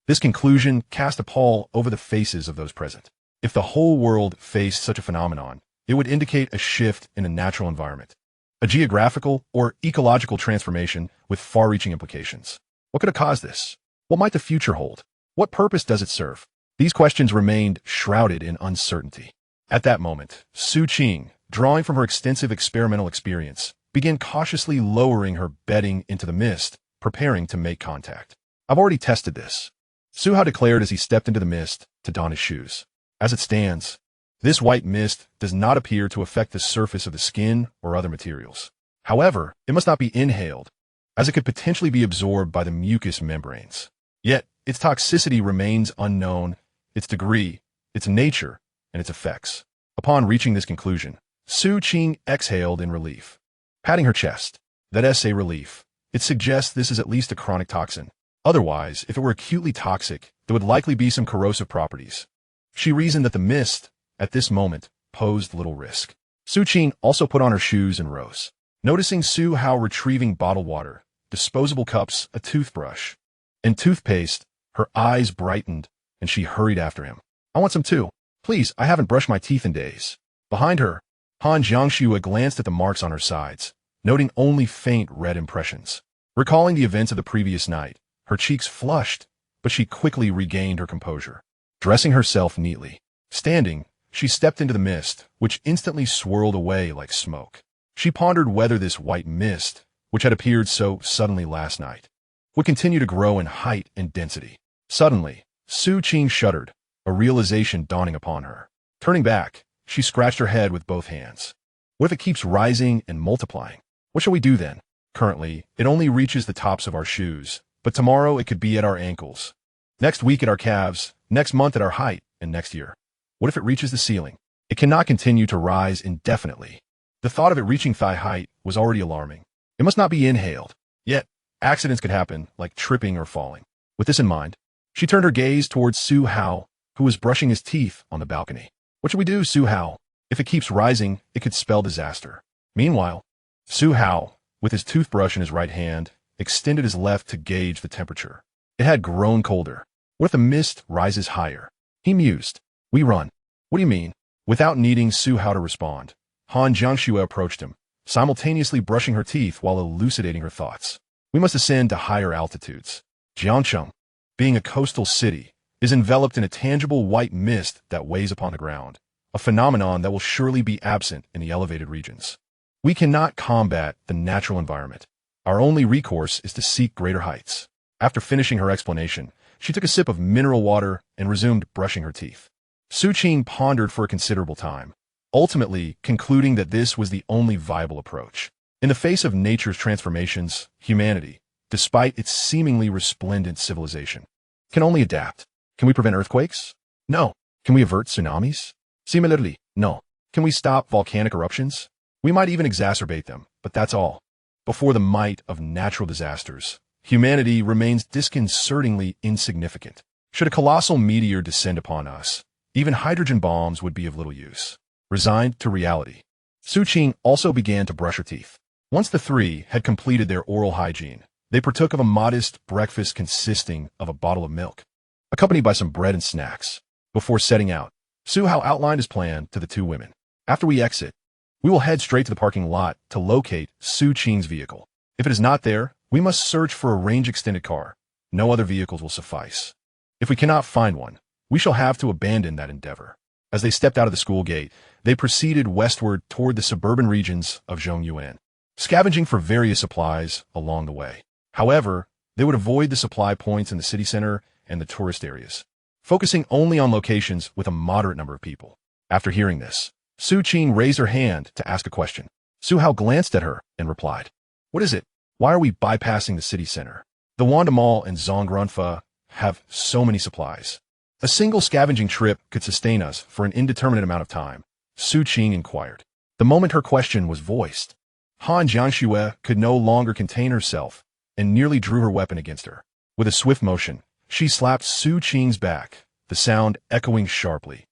This conclusion cast a pall over the faces of those present. If the whole world faced such a phenomenon, it would indicate a shift in a natural environment, a geographical or ecological transformation with far-reaching implications. What could have caused this? What might the future hold? What purpose does it serve? These questions remained shrouded in uncertainty. At that moment, Su Qing, drawing from her extensive experimental experience, began cautiously lowering her bedding into the mist, preparing to make contact. I've already tested this, Su Hao declared as he stepped into the mist to don his shoes. As it stands, this white mist does not appear to affect the surface of the skin or other materials. However, it must not be inhaled, as it could potentially be absorbed by the mucous membranes. Yet, its toxicity remains unknown, its degree, its nature, and its effects. Upon reaching this conclusion, Su Qing exhaled in relief, patting her chest. That's a relief. It suggests this is at least a chronic toxin. Otherwise, if it were acutely toxic, there would likely be some corrosive properties. She reasoned that the mist, at this moment, posed little risk. Su Qing also put on her shoes and rose. Noticing Su Hao retrieving bottled water, disposable cups, a toothbrush, and toothpaste, her eyes brightened, and she hurried after him. I want some too. Please, I haven't brushed my teeth in days. Behind her, Han Jiangxue glanced at the marks on her sides, noting only faint red impressions. Recalling the events of the previous night, her cheeks flushed, but she quickly regained her composure. Dressing herself neatly, standing, she stepped into the mist, which instantly swirled away like smoke. She pondered whether this white mist, which had appeared so suddenly last night, would continue to grow in height and density. Suddenly, Su Qing shuddered, a realization dawning upon her. Turning back, she scratched her head with both hands. What if it keeps rising and multiplying? What shall we do then? Currently, it only reaches the tops of our shoes, but tomorrow it could be at our ankles. Next week at our calves, next month at our height, and next year. What if it reaches the ceiling? It cannot continue to rise indefinitely. The thought of it reaching thigh height was already alarming. It must not be inhaled. Yet, accidents could happen, like tripping or falling. With this in mind, she turned her gaze towards Su Hao, who was brushing his teeth on the balcony. What should we do, Su Hao? If it keeps rising, it could spell disaster. Meanwhile, Su Hao, with his toothbrush in his right hand, extended his left to gauge the temperature. It had grown colder. What if the mist rises higher? He mused. We run. What do you mean? Without needing Su Hao to respond, Han Jiangxue approached him, simultaneously brushing her teeth while elucidating her thoughts. We must ascend to higher altitudes. Jiangcheng, being a coastal city, is enveloped in a tangible white mist that weighs upon the ground, a phenomenon that will surely be absent in the elevated regions. We cannot combat the natural environment. Our only recourse is to seek greater heights. After finishing her explanation, she took a sip of mineral water and resumed brushing her teeth. Su Qing pondered for a considerable time, ultimately concluding that this was the only viable approach. In the face of nature's transformations, humanity, despite its seemingly resplendent civilization, can only adapt. Can we prevent earthquakes? No. Can we avert tsunamis? Similarly, no. Can we stop volcanic eruptions? We might even exacerbate them, but that's all. Before the might of natural disasters, humanity remains disconcertingly insignificant. Should a colossal meteor descend upon us, even hydrogen bombs would be of little use. Resigned to reality, Su Qing also began to brush her teeth. Once the three had completed their oral hygiene, they partook of a modest breakfast consisting of a bottle of milk, accompanied by some bread and snacks. Before setting out, Su Hao outlined his plan to the two women. After we exit, we will head straight to the parking lot to locate Su Qing's vehicle. If it is not there, we must search for a range-extended car. No other vehicles will suffice. If we cannot find one, we shall have to abandon that endeavor. As they stepped out of the school gate, they proceeded westward toward the suburban regions of Zhongyuan, scavenging for various supplies along the way. However, they would avoid the supply points in the city center and the tourist areas, focusing only on locations with a moderate number of people. After hearing this, Su Qing raised her hand to ask a question. Su Hao glanced at her and replied, What is it? Why are we bypassing the city center? The Wanda Mall and Zhongrunfa have so many supplies. A single scavenging trip could sustain us for an indeterminate amount of time, Su Qing inquired. The moment her question was voiced, Han Jiangxue could no longer contain herself and nearly drew her weapon against her. With a swift motion, she slapped Su Qing's back, the sound echoing sharply.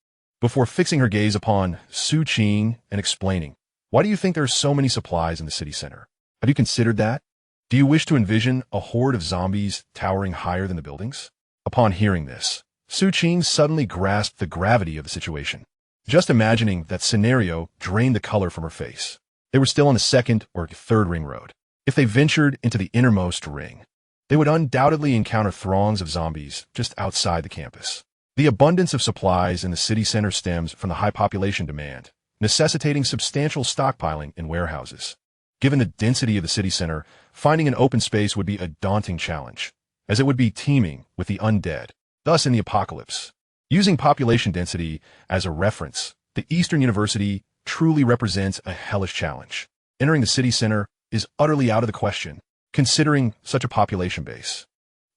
before fixing her gaze upon Su Qing and explaining, "Why do you think there are so many supplies in the city center? Have you considered that? Do you wish to envision a horde of zombies towering higher than the buildings?" Upon hearing this, Su Qing suddenly grasped the gravity of the situation. Just imagining that scenario drained the color from her face. They were still on the second or third ring road. If they ventured into the innermost ring, they would undoubtedly encounter throngs of zombies just outside the campus. The abundance of supplies in the city center stems from the high population demand, necessitating substantial stockpiling in warehouses. Given the density of the city center, finding an open space would be a daunting challenge, as it would be teeming with the undead. Thus, in the apocalypse, using population density as a reference, the Eastern University truly represents a hellish challenge. Entering the city center is utterly out of the question, considering such a population base.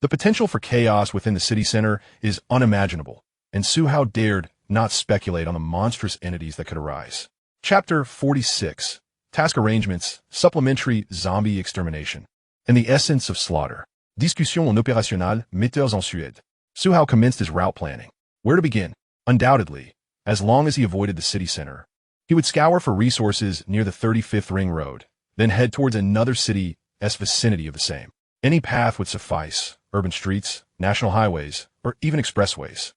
The potential for chaos within the city center is unimaginable, and Su Hao dared not speculate on the monstrous entities that could arise. Chapter 46. Task Arrangements, Supplementary Zombie Extermination. In the essence of slaughter. Discussion en opérationnel, metteurs en Suède. Su Hao commenced his route planning. Where to begin? Undoubtedly, as long as he avoided the city center, he would scour for resources near the 35th Ring Road, then head towards another city's vicinity of the same. Any path would suffice, urban streets, national highways, or even expressways.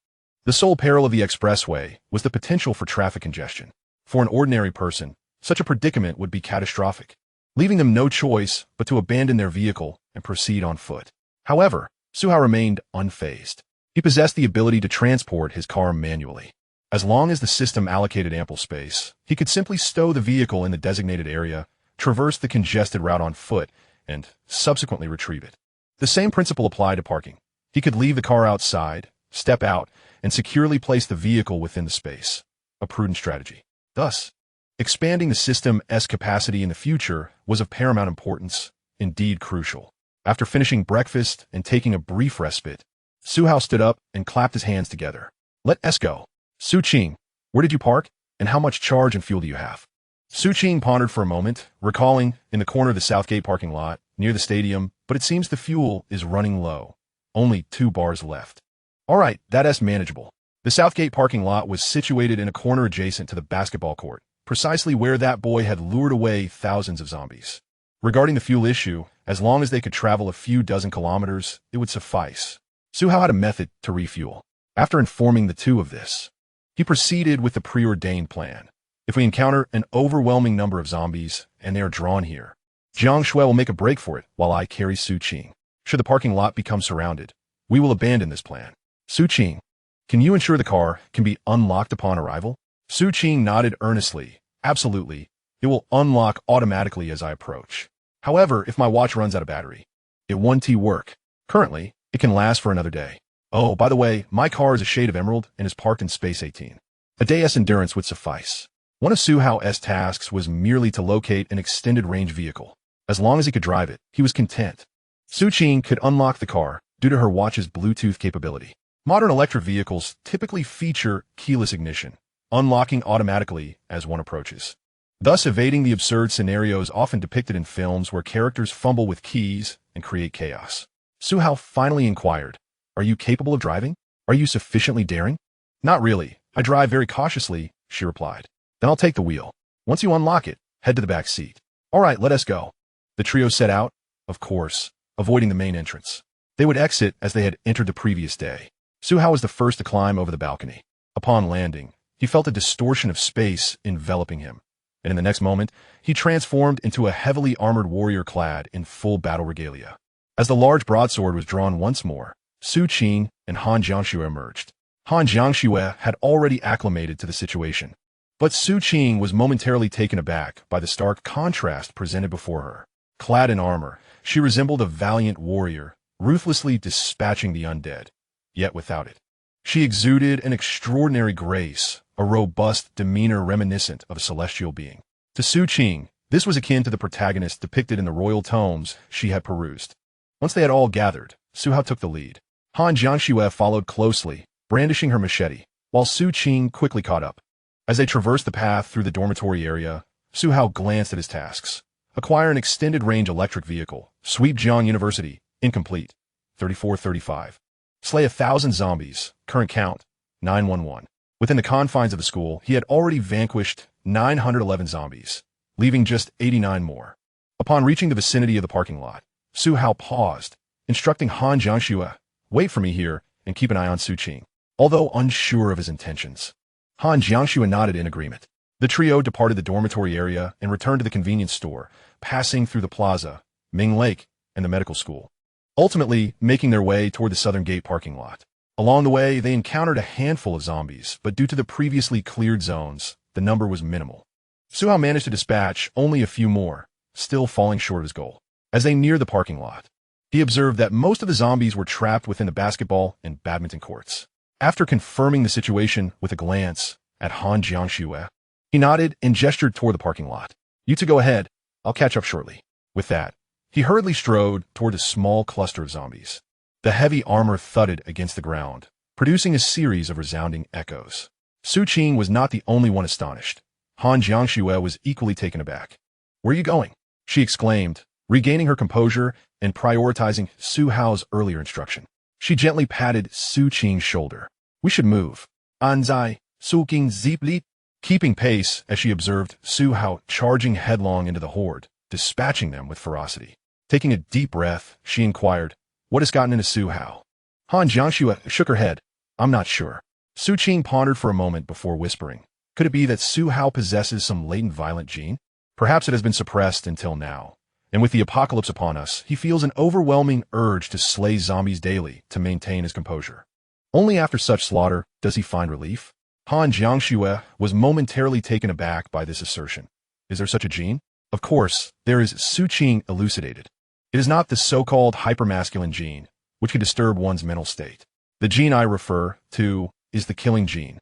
The sole peril of the expressway was the potential for traffic congestion. For an ordinary person, such a predicament would be catastrophic, leaving them no choice but to abandon their vehicle and proceed on foot. However, Su Hao remained unfazed. He possessed the ability to transport his car manually. As long as the system allocated ample space, he could simply stow the vehicle in the designated area, traverse the congested route on foot, and subsequently retrieve it. The same principle applied to parking. He could leave the car outside, step out, and securely place the vehicle within the space. A prudent strategy. Thus, expanding the system's capacity in the future was of paramount importance, indeed crucial. After finishing breakfast and taking a brief respite, Su Hao stood up and clapped his hands together. "Let's go. Su Qing, where did you park, and how much charge and fuel do you have?" Su Qing pondered for a moment, recalling in the corner of the Southgate parking lot, near the stadium, but it seems the fuel is running low. Only 2 bars left. All right, that's manageable. The Southgate parking lot was situated in a corner adjacent to the basketball court, precisely where that boy had lured away thousands of zombies. Regarding the fuel issue, as long as they could travel a few dozen kilometers, it would suffice. Su Hao had a method to refuel. After informing the two of this, he proceeded with the preordained plan. If we encounter an overwhelming number of zombies, and they are drawn here, Jiang Shui will make a break for it while I carry Su Qing. Should the parking lot become surrounded, we will abandon this plan. Su Qing, can you ensure the car can be unlocked upon arrival? Su Qing nodded earnestly. Absolutely. It will unlock automatically as I approach. However, if my watch runs out of battery, it won't work. Currently, it can last for another day. Oh, by the way, my car is a shade of emerald and is parked in space 18. A day's endurance would suffice. One of Su Hao's tasks was merely to locate an extended range vehicle. As long as he could drive it, he was content. Su Qing could unlock the car due to her watch's Bluetooth capability. Modern electric vehicles typically feature keyless ignition, unlocking automatically as one approaches, thus evading the absurd scenarios often depicted in films where characters fumble with keys and create chaos. Su Hao finally inquired, "Are you capable of driving? Are you sufficiently daring?" "Not really. I drive very cautiously," she replied. "Then I'll take the wheel. Once you unlock it, head to the back seat." "All right, let us go." The trio set out, of course, avoiding the main entrance. They would exit as they had entered the previous day. Su Hao was the first to climb over the balcony. Upon landing, he felt a distortion of space enveloping him, and in the next moment, he transformed into a heavily armored warrior clad in full battle regalia. As the large broadsword was drawn once more, Su Qing and Han Jiangxue emerged. Han Jiangxue had already acclimated to the situation, but Su Qing was momentarily taken aback by the stark contrast presented before her. Clad in armor, she resembled a valiant warrior, ruthlessly dispatching the undead, yet without it. She exuded an extraordinary grace, a robust demeanor reminiscent of a celestial being. To Su Qing, this was akin to the protagonist depicted in the royal tomes she had perused. Once they had all gathered, Su Hao took the lead. Han Jiangxue followed closely, brandishing her machete, while Su Qing quickly caught up. As they traversed the path through the dormitory area, Su Hao glanced at his tasks. Acquire an extended-range electric vehicle. Sweep Jiang University. Incomplete. 3435. Slay 1,000 zombies. Current count. 911. Within the confines of the school, he had already vanquished 911 zombies, leaving just 89 more. Upon reaching the vicinity of the parking lot, Su Hao paused, instructing Han Jiangxue, "Wait for me here and keep an eye on Su Qing." Although unsure of his intentions, Han Jiangxue nodded in agreement. The trio departed the dormitory area and returned to the convenience store, passing through the plaza, Ming Lake, and the medical school, ultimately making their way toward the southern gate parking lot. Along the way, they encountered a handful of zombies, but due to the previously cleared zones, the number was minimal. Su Hao managed to dispatch only a few more, still falling short of his goal. As they neared the parking lot, he observed that most of the zombies were trapped within the basketball and badminton courts. After confirming the situation with a glance at Han Jiangxue, he nodded and gestured toward the parking lot. "You two go ahead. I'll catch up shortly." With that, he hurriedly strode toward a small cluster of zombies. The heavy armor thudded against the ground, producing a series of resounding echoes. Su Qing was not the only one astonished. Han Jiangxue was equally taken aback. "Where are you going?" she exclaimed, regaining her composure and prioritizing Su Hao's earlier instruction. She gently patted Su Qing's shoulder. "We should move." Anzai, Su Qing zipli, keeping pace as she observed Su Hao charging headlong into the horde, dispatching them with ferocity. Taking a deep breath, she inquired, "What has gotten into Su Hao?" Han Jiangxue shook her head. "I'm not sure." Su Qing pondered for a moment before whispering, "Could it be that Su Hao possesses some latent violent gene? Perhaps it has been suppressed until now, and with the apocalypse upon us, he feels an overwhelming urge to slay zombies daily to maintain his composure. Only after such slaughter does he find relief." Han Jiangxue was momentarily taken aback by this assertion. "Is there such a gene?" "Of course, there is," Su Qing elucidated. "It is not the so-called hypermasculine gene, which can disturb one's mental state. The gene I refer to is the killing gene,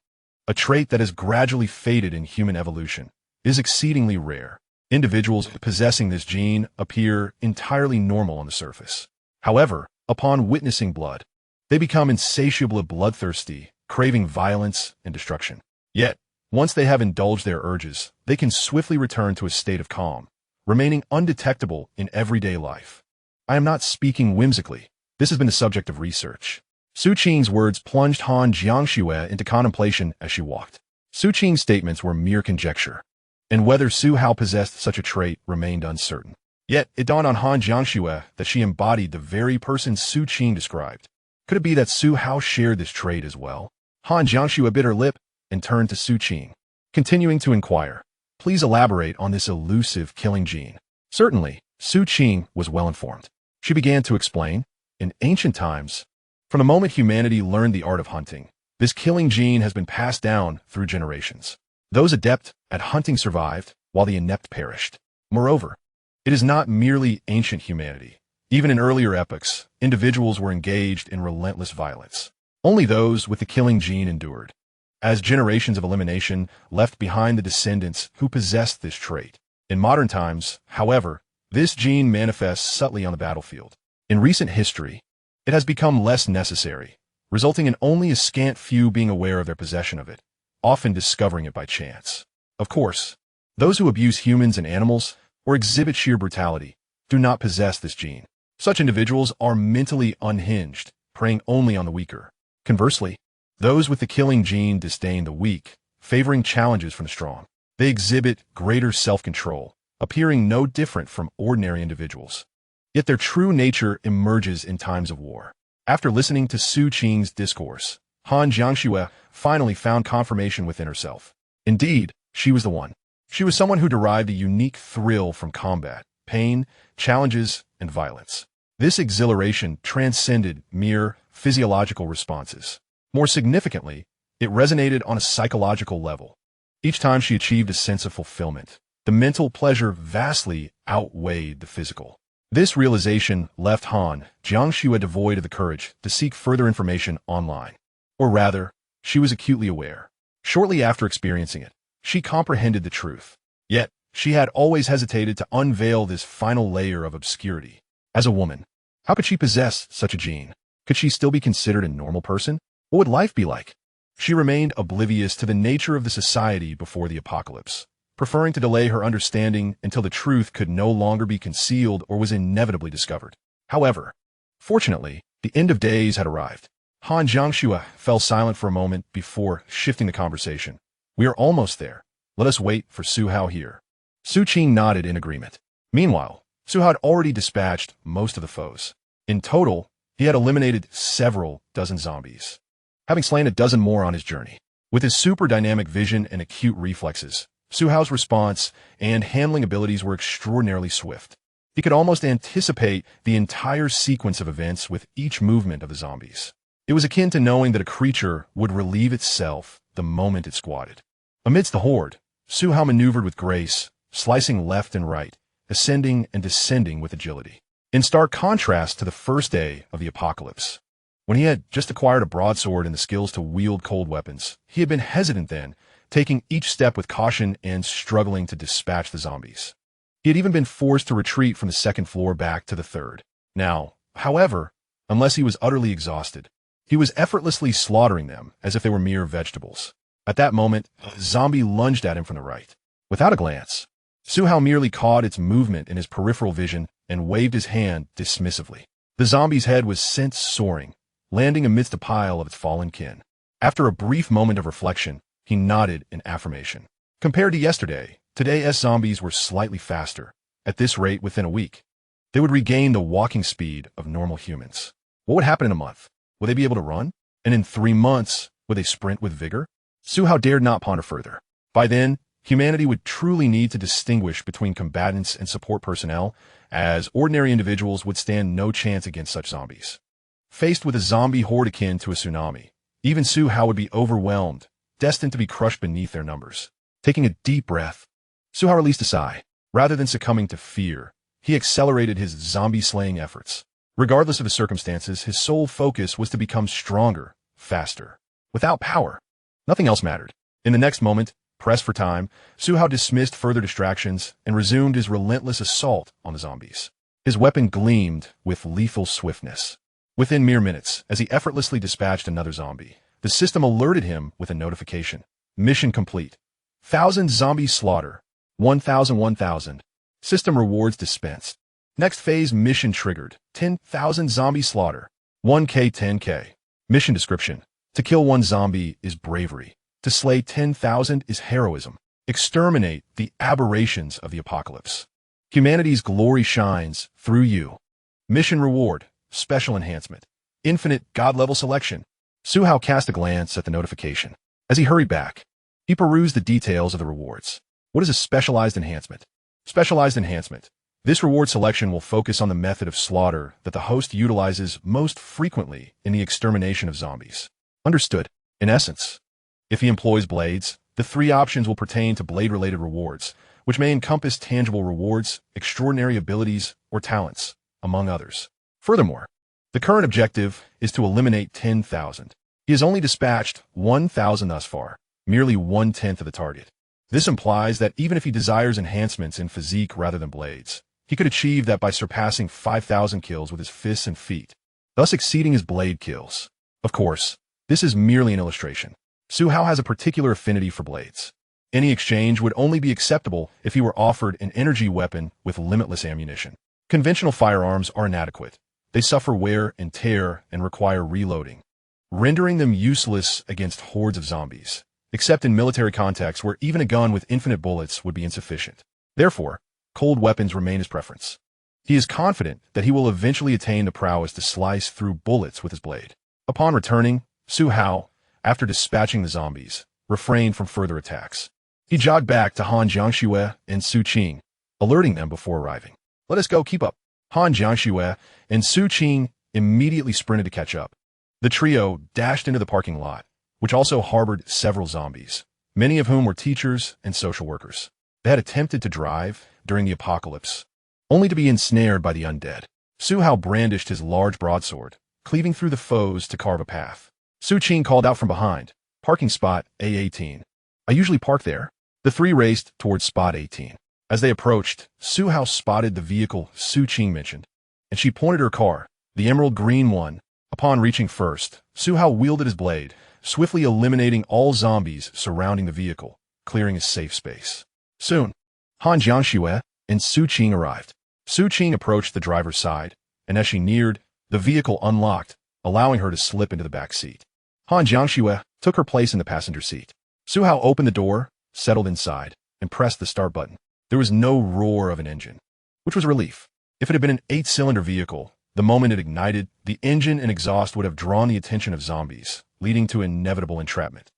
a trait that has gradually faded in human evolution. It is exceedingly rare. Individuals possessing this gene appear entirely normal on the surface. However, upon witnessing blood, they become insatiably bloodthirsty, craving violence and destruction. Yet, once they have indulged their urges, they can swiftly return to a state of calm, remaining undetectable in everyday life. I am not speaking whimsically. This has been the subject of research." Su Qing's words plunged Han Jiangxue into contemplation as she walked. Su Qing's statements were mere conjecture, and whether Su Hao possessed such a trait remained uncertain. Yet, it dawned on Han Jiangxue that she embodied the very person Su Qing described. Could it be that Su Hao shared this trait as well? Han Jiangxue bit her lip and turned to Su Qing, continuing to inquire, "Please elaborate on this elusive killing gene." Certainly, Su Qing was well informed. She began to explain, "In ancient times, from the moment humanity learned the art of hunting, this killing gene has been passed down through generations. Those adept at hunting survived, while the inept perished. Moreover, it is not merely ancient humanity. Even in earlier epochs, individuals were engaged in relentless violence. Only those with the killing gene endured, as generations of elimination left behind the descendants who possessed this trait. In modern times, however, this gene manifests subtly on the battlefield. In recent history, it has become less necessary, resulting in only a scant few being aware of their possession of it, often discovering it by chance. Of course, those who abuse humans and animals or exhibit sheer brutality do not possess this gene. Such individuals are mentally unhinged, preying only on the weaker. Conversely, those with the killing gene disdain the weak, favoring challenges from the strong. They exhibit greater self-control, appearing no different from ordinary individuals. Yet their true nature emerges in times of war. After listening to Su Qing's discourse, Han Jiangxue finally found confirmation within herself. Indeed, she was the one. She was someone who derived a unique thrill from combat, pain, challenges, and violence. This exhilaration transcended mere physiological responses. More significantly, it resonated on a psychological level. Each time she achieved a sense of fulfillment, the mental pleasure vastly outweighed the physical. This realization left Han Jiangxue devoid of the courage to seek further information online. Or rather, she was acutely aware. Shortly after experiencing it, she comprehended the truth. Yet, she had always hesitated to unveil this final layer of obscurity. As a woman, how could she possess such a gene? Could she still be considered a normal person? What would life be like? She remained oblivious to the nature of the society before the apocalypse, preferring to delay her understanding until the truth could no longer be concealed or was inevitably discovered. However, fortunately, the end of days had arrived. Han Jiangxue fell silent for a moment before shifting the conversation. We are almost there. Let us wait for Su Hao here. Su Qing nodded in agreement. Meanwhile, Su Hao had already dispatched most of the foes. In total, he had eliminated several dozen zombies, having slain a dozen more on his journey. With his super dynamic vision and acute reflexes, Su Hao's response and handling abilities were extraordinarily swift. He could almost anticipate the entire sequence of events with each movement of the zombies. It was akin to knowing that a creature would relieve itself the moment it squatted. Amidst the horde, Su Hao maneuvered with grace, slicing left and right, ascending and descending with agility. In stark contrast to the first day of the apocalypse, when he had just acquired a broadsword and the skills to wield cold weapons, he had been hesitant then, taking each step with caution and struggling to dispatch the zombies. He had even been forced to retreat from the second floor back to the third. Now, however, unless he was utterly exhausted, he was effortlessly slaughtering them as if they were mere vegetables. At that moment, a zombie lunged at him from the right. Without a glance, Su Hao merely caught its movement in his peripheral vision and waved his hand dismissively. The zombie's head was sent soaring, landing amidst a pile of its fallen kin. After a brief moment of reflection, he nodded in affirmation. Compared to yesterday, today's zombies were slightly faster. At this rate, within a week, they would regain the walking speed of normal humans. What would happen in a month? Would they be able to run? And in 3 months, would they sprint with vigor? Su Hao dared not ponder further. By then, humanity would truly need to distinguish between combatants and support personnel, as ordinary individuals would stand no chance against such zombies. Faced with a zombie horde akin to a tsunami, even Su Hao would be overwhelmed, destined to be crushed beneath their numbers. Taking a deep breath, Su Hao released a sigh. Rather than succumbing to fear, he accelerated his zombie-slaying efforts. Regardless of the circumstances, his sole focus was to become stronger, faster. Without power, nothing else mattered. In the next moment, pressed for time, Su Hao dismissed further distractions and resumed his relentless assault on the zombies. His weapon gleamed with lethal swiftness. Within mere minutes, as he effortlessly dispatched another zombie, the system alerted him with a notification. Mission complete. 1,000 zombies slaughter. 1,000. System rewards dispensed. Next phase mission triggered. 10,000 zombie slaughter. 1K 10K. Mission description. To kill one zombie is bravery. To slay 10,000 is heroism. Exterminate the aberrations of the apocalypse. Humanity's glory shines through you. Mission reward. Special enhancement. Infinite God-level selection. Su Hao cast a glance at the notification. As he hurried back, he perused the details of the rewards. What is a specialized enhancement? Specialized enhancement. This reward selection will focus on the method of slaughter that the host utilizes most frequently in the extermination of zombies. Understood. In essence, if he employs blades, the 3 options will pertain to blade-related rewards, which may encompass tangible rewards, extraordinary abilities, or talents, among others. Furthermore, the current objective is to eliminate 10,000. He has only dispatched 1,000 thus far, merely 1/10 of the target. This implies that even if he desires enhancements in physique rather than blades, he could achieve that by surpassing 5,000 kills with his fists and feet, thus exceeding his blade kills. Of course, this is merely an illustration. Su Hao has a particular affinity for blades. Any exchange would only be acceptable if he were offered an energy weapon with limitless ammunition. Conventional firearms are inadequate. They suffer wear and tear and require reloading, rendering them useless against hordes of zombies, except in military contexts where even a gun with infinite bullets would be insufficient. Therefore, cold weapons remain his preference. He is confident that he will eventually attain the prowess to slice through bullets with his blade. Upon returning, Su Hao, after dispatching the zombies, refrained from further attacks. He jogged back to Han Jiangxue and Su Qing, alerting them before arriving. Let us go, keep up. Han Jiangxue and Su Qing immediately sprinted to catch up. The trio dashed into the parking lot, which also harbored several zombies, many of whom were teachers and social workers. They had attempted to drive during the apocalypse, only to be ensnared by the undead. Su Hao brandished his large broadsword, cleaving through the foes to carve a path. Su Qing called out from behind, "Parking spot A18. I usually park there." The 3 raced towards spot 18. As they approached, Su Hao spotted the vehicle Su Qing mentioned, and she pointed her car, the emerald green one. Upon reaching first, Su Hao wielded his blade, swiftly eliminating all zombies surrounding the vehicle, clearing a safe space. Soon, Han Jiangxue and Su Qing arrived. Su Qing approached the driver's side, and as she neared, the vehicle unlocked, allowing her to slip into the back seat. Han Jiangxue took her place in the passenger seat. Su Hao opened the door, settled inside, and pressed the start button. There was no roar of an engine, which was a relief. If it had been an 8-cylinder vehicle, the moment it ignited, the engine and exhaust would have drawn the attention of zombies, leading to inevitable entrapment.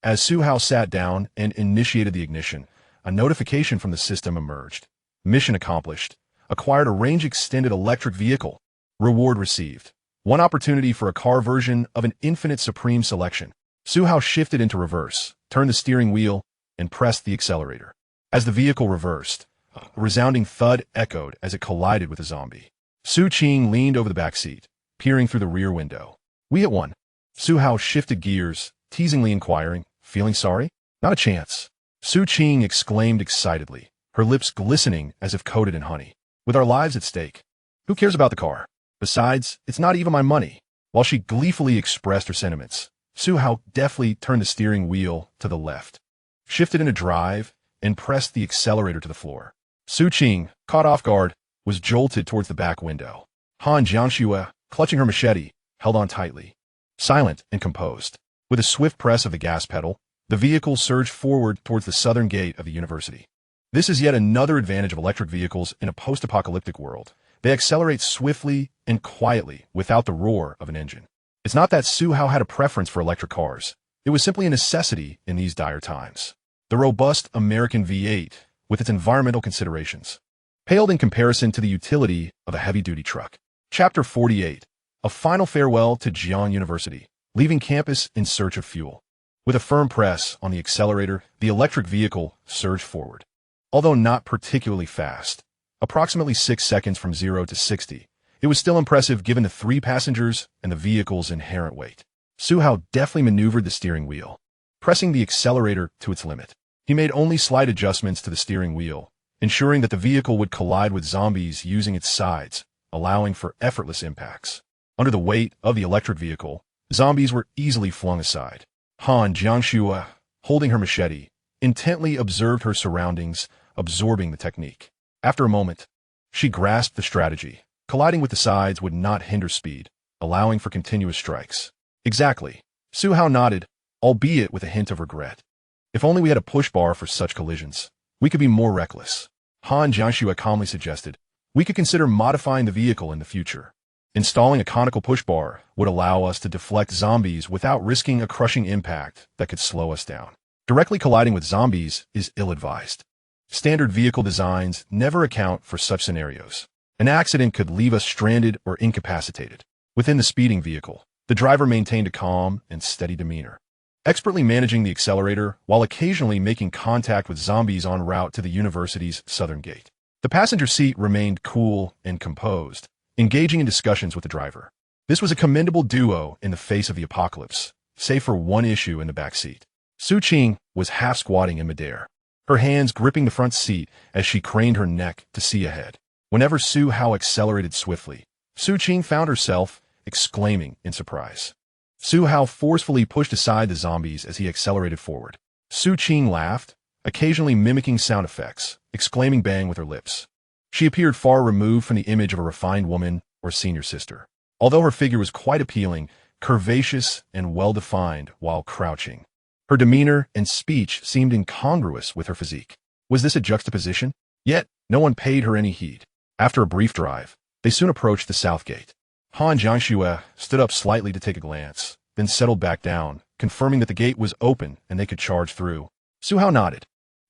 As Su Hao sat down and initiated the ignition, a notification from the system emerged. Mission accomplished. Acquired a range-extended electric vehicle. Reward received. One opportunity for a car version of an infinite supreme selection. Su Hao shifted into reverse, turned the steering wheel, and pressed the accelerator. As the vehicle reversed, a resounding thud echoed as it collided with a zombie. Su Qing leaned over the back seat, peering through the rear window. We hit one. Su Hao shifted gears, teasingly inquiring, feeling sorry? Not a chance. Su Qing exclaimed excitedly, her lips glistening as if coated in honey. With our lives at stake, who cares about the car? Besides, it's not even my money. While she gleefully expressed her sentiments, Su Hao deftly turned the steering wheel to the left, shifted into drive, and pressed the accelerator to the floor. Su Qing, caught off guard, was jolted towards the back window. Han Jiangxue, clutching her machete, held on tightly. Silent and composed, with a swift press of the gas pedal, the vehicle surged forward towards the southern gate of the university. This is yet another advantage of electric vehicles in a post-apocalyptic world. They accelerate swiftly and quietly without the roar of an engine. It's not that Su Hao had a preference for electric cars. It was simply a necessity in these dire times. The robust American V8, with its environmental considerations, paled in comparison to the utility of a heavy-duty truck. Chapter 48. A final farewell to Jiang University, leaving campus in search of fuel. With a firm press on the accelerator, the electric vehicle surged forward. Although not particularly fast, approximately 6 seconds from 0 to 60, it was still impressive given the 3 passengers and the vehicle's inherent weight. Su Hao deftly maneuvered the steering wheel, pressing the accelerator to its limit. He made only slight adjustments to the steering wheel, ensuring that the vehicle would collide with zombies using its sides, allowing for effortless impacts. Under the weight of the electric vehicle, zombies were easily flung aside. Han Jiangxue, holding her machete, intently observed her surroundings, absorbing the technique. After a moment, she grasped the strategy. Colliding with the sides would not hinder speed, allowing for continuous strikes. Exactly. Su Hao nodded, albeit with a hint of regret. If only we had a push bar for such collisions, we could be more reckless. Han Jiangxue calmly suggested, we could consider modifying the vehicle in the future. Installing a conical push bar would allow us to deflect zombies without risking a crushing impact that could slow us down. Directly colliding with zombies is ill-advised. Standard vehicle designs never account for such scenarios. An accident could leave us stranded or incapacitated. Within the speeding vehicle, the driver maintained a calm and steady demeanor, expertly managing the accelerator while occasionally making contact with zombies en route to the university's southern gate. The passenger seat remained cool and composed, engaging in discussions with the driver. This was a commendable duo in the face of the apocalypse, save for one issue in the back seat. Su Qing was half-squatting in midair, her hands gripping the front seat as she craned her neck to see ahead. Whenever Su Hao accelerated swiftly, Su Qing found herself exclaiming in surprise. Su Hao forcefully pushed aside the zombies as he accelerated forward. Su Qing laughed, occasionally mimicking sound effects, exclaiming bang with her lips. She appeared far removed from the image of a refined woman or senior sister. Although her figure was quite appealing, curvaceous and well-defined while crouching, her demeanor and speech seemed incongruous with her physique. Was this a juxtaposition? Yet, no one paid her any heed. After a brief drive, they soon approached the south gate. Han Jiangxue stood up slightly to take a glance, then settled back down, confirming that the gate was open and they could charge through. Su Hao nodded.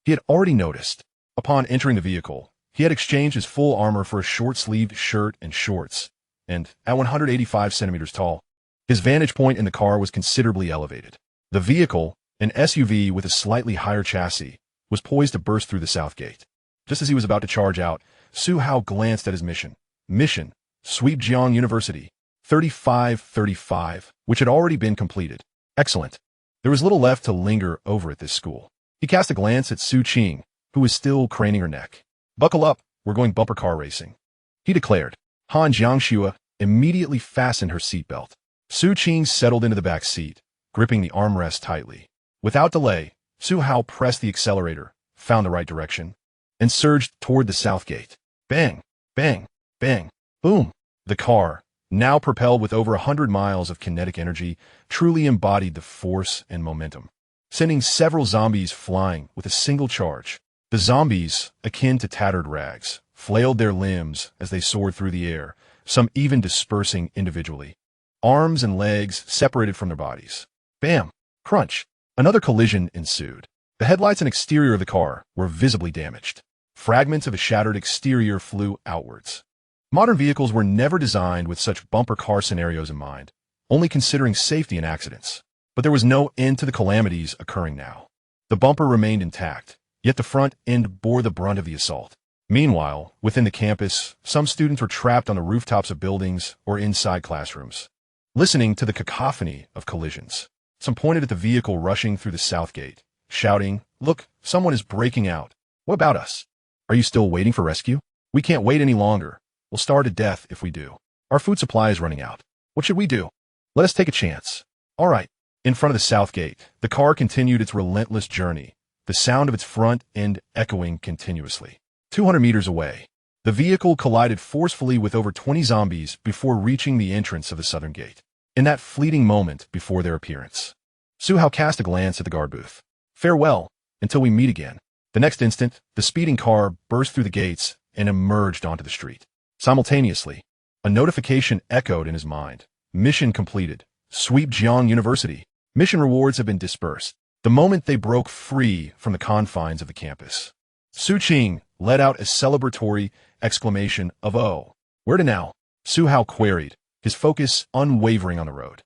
He had already noticed. Upon entering the vehicle, he had exchanged his full armor for a short-sleeved shirt and shorts, and, at 185 centimeters tall, his vantage point in the car was considerably elevated. The vehicle, an SUV with a slightly higher chassis, was poised to burst through the south gate. Just as he was about to charge out, Su Hao glanced at his mission. Mission: Sweep Jiang University, 3535, which had already been completed. Excellent. There was little left to linger over at this school. He cast a glance at Su Qing, who was still craning her neck. Buckle up, we're going bumper car racing, he declared. Han Jiangxue immediately fastened her seatbelt. Su Qing settled into the back seat, gripping the armrest tightly. Without delay, Su Hao pressed the accelerator, found the right direction, and surged toward the south gate. Bang, bang, bang, boom. The car, now propelled with over 100 miles of kinetic energy, truly embodied the force and momentum, sending several zombies flying with a single charge. The zombies, akin to tattered rags, flailed their limbs as they soared through the air, some even dispersing individually. Arms and legs separated from their bodies. Bam! Crunch! Another collision ensued. The headlights and exterior of the car were visibly damaged. Fragments of a shattered exterior flew outwards. Modern vehicles were never designed with such bumper car scenarios in mind, only considering safety and accidents. But there was no end to the calamities occurring now. The bumper remained intact, yet the front end bore the brunt of the assault. Meanwhile, within the campus, some students were trapped on the rooftops of buildings or inside classrooms, listening to the cacophony of collisions. Some pointed at the vehicle rushing through the south gate, shouting, "Look, someone is breaking out. What about us? Are you still waiting for rescue? We can't wait any longer. We'll starve to death if we do. Our food supply is running out. What should we do? Let us take a chance." All right. In front of the south gate, the car continued its relentless journey, the sound of its front end echoing continuously. 200 meters away, the vehicle collided forcefully with over 20 zombies before reaching the entrance of the southern gate. In that fleeting moment before their appearance, Suhao cast a glance at the guard booth. "Farewell, until we meet again." The next instant, the speeding car burst through the gates and emerged onto the street. Simultaneously, a notification echoed in his mind. Mission completed. Sweep Jiang University. Mission rewards have been dispersed. The moment they broke free from the confines of the campus, Su Qing let out a celebratory exclamation of "Oh, where to now?" Su Hao queried, his focus unwavering on the road.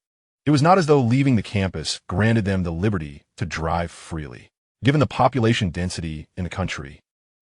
It was not as though leaving the campus granted them the liberty to drive freely, given the population density in the country.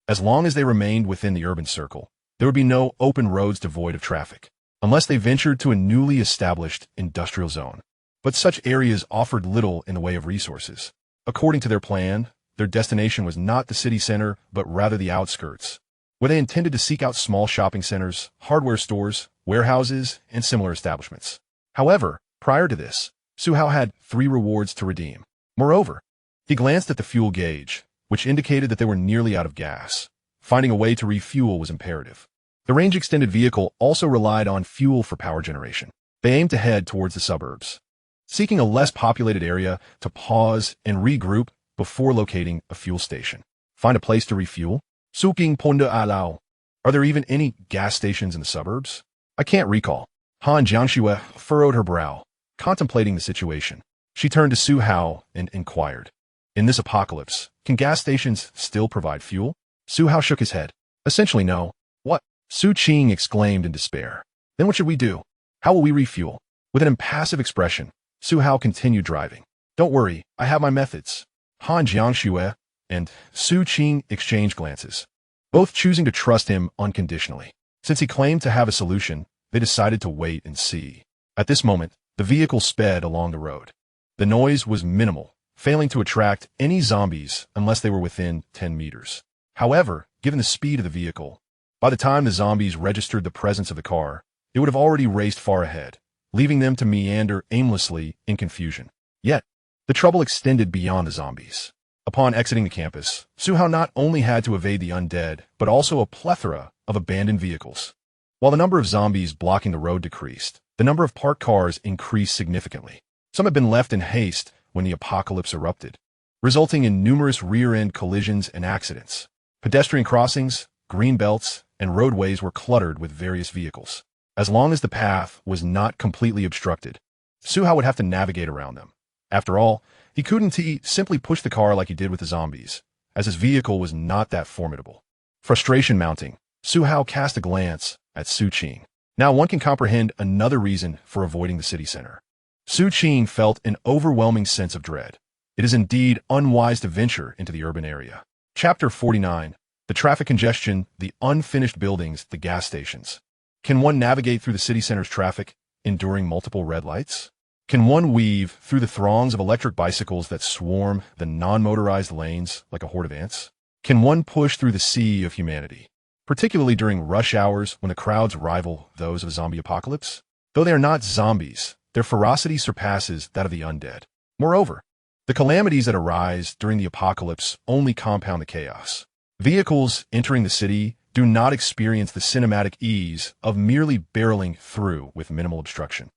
As long as they remained within the urban circle, there would be no open roads devoid of traffic, unless they ventured to a newly established industrial zone. But such areas offered little in the way of resources. According to their plan, their destination was not the city center, but rather the outskirts, where they intended to seek out small shopping centers, hardware stores, warehouses, and similar establishments. However, prior to this, Su Hao had 3 rewards to redeem. Moreover, he glanced at the fuel gauge, which indicated that they were nearly out of gas. Finding a way to refuel was imperative. The range-extended vehicle also relied on fuel for power generation. They aimed to head towards the suburbs, seeking a less populated area to pause and regroup before locating a fuel station. Find a place to refuel? Suking Ponda Alao. Are there even any gas stations in the suburbs? I can't recall. Han Jiangxue furrowed her brow, contemplating the situation. She turned to Su Hao and inquired, "In this apocalypse, can gas stations still provide fuel?" Su Hao shook his head. "Essentially no." "What?" Su Qing exclaimed in despair. "Then what should we do? How will we refuel?" With an impassive expression, Su Hao continued driving. "Don't worry, I have my methods." Han Jiangxue and Su Qing exchanged glances, both choosing to trust him unconditionally. Since he claimed to have a solution, they decided to wait and see. At this moment, the vehicle sped along the road. The noise was minimal, failing to attract any zombies unless they were within 10 meters. However, given the speed of the vehicle, by the time the zombies registered the presence of the car, it would have already raced far ahead, leaving them to meander aimlessly in confusion. Yet, the trouble extended beyond the zombies. Upon exiting the campus, Su Hao not only had to evade the undead, but also a plethora of abandoned vehicles. While the number of zombies blocking the road decreased, the number of parked cars increased significantly. Some had been left in haste when the apocalypse erupted, resulting in numerous rear-end collisions and accidents. Pedestrian crossings, green belts, and roadways were cluttered with various vehicles. As long as the path was not completely obstructed, Su Hao would have to navigate around them. After all, he couldn't simply push the car like he did with the zombies, as his vehicle was not that formidable. Frustration mounting, Su Hao cast a glance at Su Qing. Now one can comprehend another reason for avoiding the city center. Su Qing felt an overwhelming sense of dread. It is indeed unwise to venture into the urban area. Chapter 49. The traffic congestion, the unfinished buildings, the gas stations. Can one navigate through the city center's traffic, enduring multiple red lights? Can one weave through the throngs of electric bicycles that swarm the non-motorized lanes like a horde of ants? Can one push through the sea of humanity, particularly during rush hours when the crowds rival those of a zombie apocalypse? Though they are not zombies, their ferocity surpasses that of the undead. Moreover, the calamities that arise during the apocalypse only compound the chaos. Vehicles entering the city do not experience the cinematic ease of merely barreling through with minimal obstruction.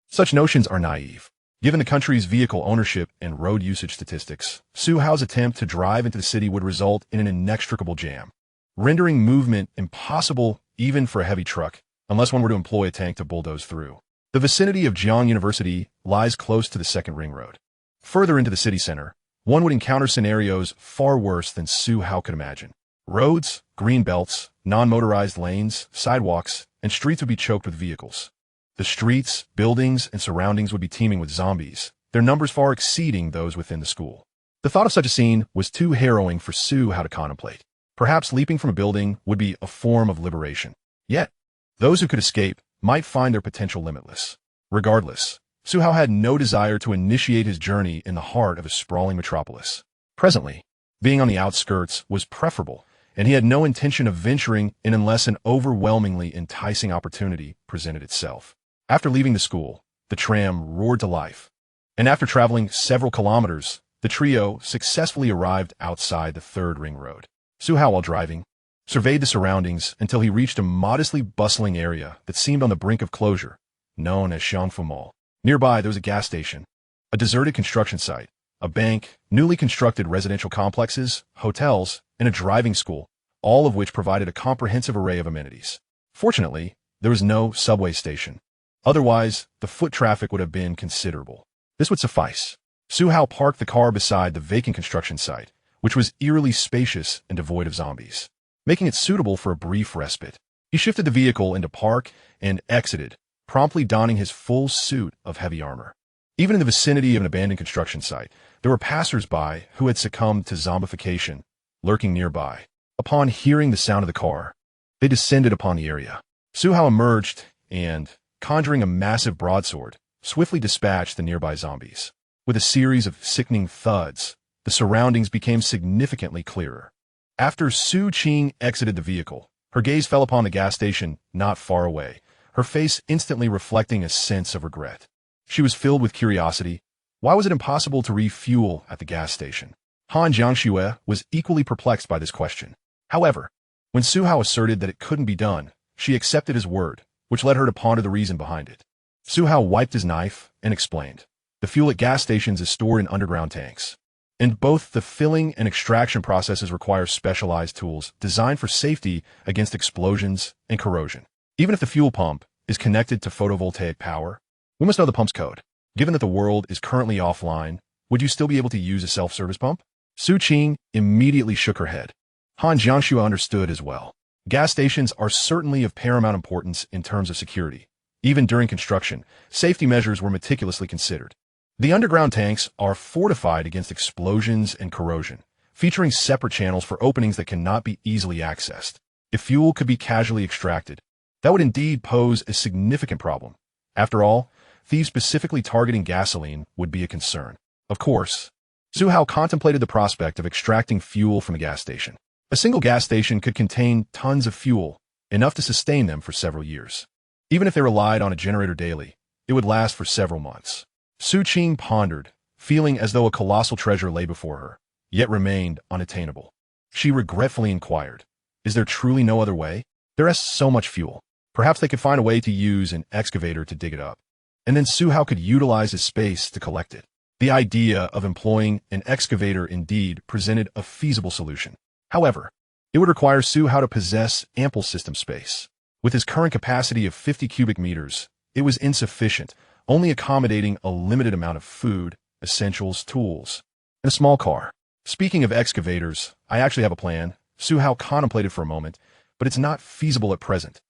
Such notions are naive. Given the country's vehicle ownership and road usage statistics, Su Hao's attempt to drive into the city would result in an inextricable jam, rendering movement impossible even for a heavy truck, unless one were to employ a tank to bulldoze through. The vicinity of Jiang University lies close to the second ring road. Further into the city center, one would encounter scenarios far worse than Su Hao could imagine. Roads, green belts, non-motorized lanes, sidewalks, and streets would be choked with vehicles. The streets, buildings, and surroundings would be teeming with zombies, their numbers far exceeding those within the school. The thought of such a scene was too harrowing for Su Hao to contemplate. Perhaps leaping from a building would be a form of liberation. Yet, those who could escape might find their potential limitless. Regardless, Su Hao had no desire to initiate his journey in the heart of a sprawling metropolis. Presently, being on the outskirts was preferable, and he had no intention of venturing in unless an overwhelmingly enticing opportunity presented itself. After leaving the school, the tram roared to life, and after traveling several kilometers, the trio successfully arrived outside the third ring road. Su Hao, while driving, surveyed the surroundings until he reached a modestly bustling area that seemed on the brink of closure, known as Xiangfu Mall. Nearby, there was a gas station, a deserted construction site, a bank, newly constructed residential complexes, hotels, and a driving school, all of which provided a comprehensive array of amenities. Fortunately, there was no subway station. Otherwise, the foot traffic would have been considerable. This would suffice. Su Hao parked the car beside the vacant construction site, which was eerily spacious and devoid of zombies, making it suitable for a brief respite. He shifted the vehicle into park and exited, promptly donning his full suit of heavy armor. Even in the vicinity of an abandoned construction site, there were passers-by who had succumbed to zombification, lurking nearby. Upon hearing the sound of the car, they descended upon the area. Su Hao emerged and, conjuring a massive broadsword, swiftly dispatched the nearby zombies. With a series of sickening thuds, the surroundings became significantly clearer. After Su Qing exited the vehicle, her gaze fell upon the gas station not far away, her face instantly reflecting a sense of regret. She was filled with curiosity. Why was it impossible to refuel at the gas station? Han Jiangxue was equally perplexed by this question. However, when Su Hao asserted that it couldn't be done, she accepted his word, which led her to ponder the reason behind it. Su Hao wiped his knife and explained. The fuel at gas stations is stored in underground tanks, and both the filling and extraction processes require specialized tools designed for safety against explosions and corrosion. Even if the fuel pump is connected to photovoltaic power, we must know the pump's code. Given that the world is currently offline, would you still be able to use a self-service pump? Su Qing immediately shook her head. Han Jiangxue understood as well. Gas stations are certainly of paramount importance in terms of security. Even during construction, safety measures were meticulously considered. The underground tanks are fortified against explosions and corrosion, featuring separate channels for openings that cannot be easily accessed. If fuel could be casually extracted, that would indeed pose a significant problem. After all, thieves specifically targeting gasoline would be a concern. Of course, Su Hao contemplated the prospect of extracting fuel from a gas station. A single gas station could contain tons of fuel, enough to sustain them for several years. Even if they relied on a generator daily, it would last for several months. Su Qing pondered, feeling as though a colossal treasure lay before her, yet remained unattainable. She regretfully inquired, is there truly no other way? There is so much fuel. Perhaps they could find a way to use an excavator to dig it up, and then Su Hao could utilize his space to collect it. The idea of employing an excavator indeed presented a feasible solution. However, it would require Su Hao to possess ample system space. With his current capacity of 50 cubic meters, it was insufficient, only accommodating a limited amount of food, essentials, tools, and a small car. Speaking of excavators, I actually have a plan. Su Hao contemplated for a moment, but it's not feasible at present.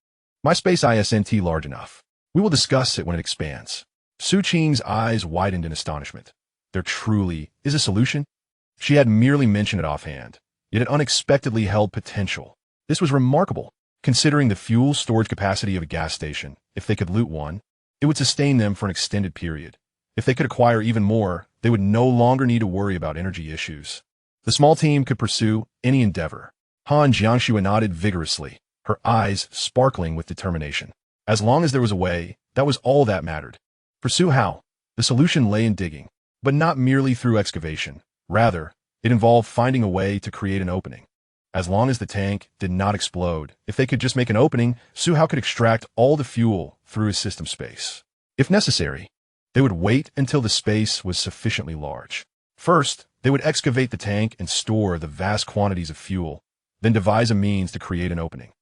My space isn't large enough. We will discuss it when it expands. Su Qing's eyes widened in astonishment. There truly is a solution? She had merely mentioned it offhand, yet it unexpectedly held potential. This was remarkable, considering the fuel storage capacity of a gas station. If they could loot one, it would sustain them for an extended period. If they could acquire even more, they would no longer need to worry about energy issues. The small team could pursue any endeavor. Han Jiangxue nodded vigorously, her eyes sparkling with determination. As long as there was a way, that was all that mattered. For Su Hao, the solution lay in digging, but not merely through excavation. Rather, it involved finding a way to create an opening. As long as the tank did not explode, if they could just make an opening, Su Hao could extract all the fuel through his system space. If necessary, they would wait until the space was sufficiently large. First, they would excavate the tank and store the vast quantities of fuel, then devise a means to create an opening.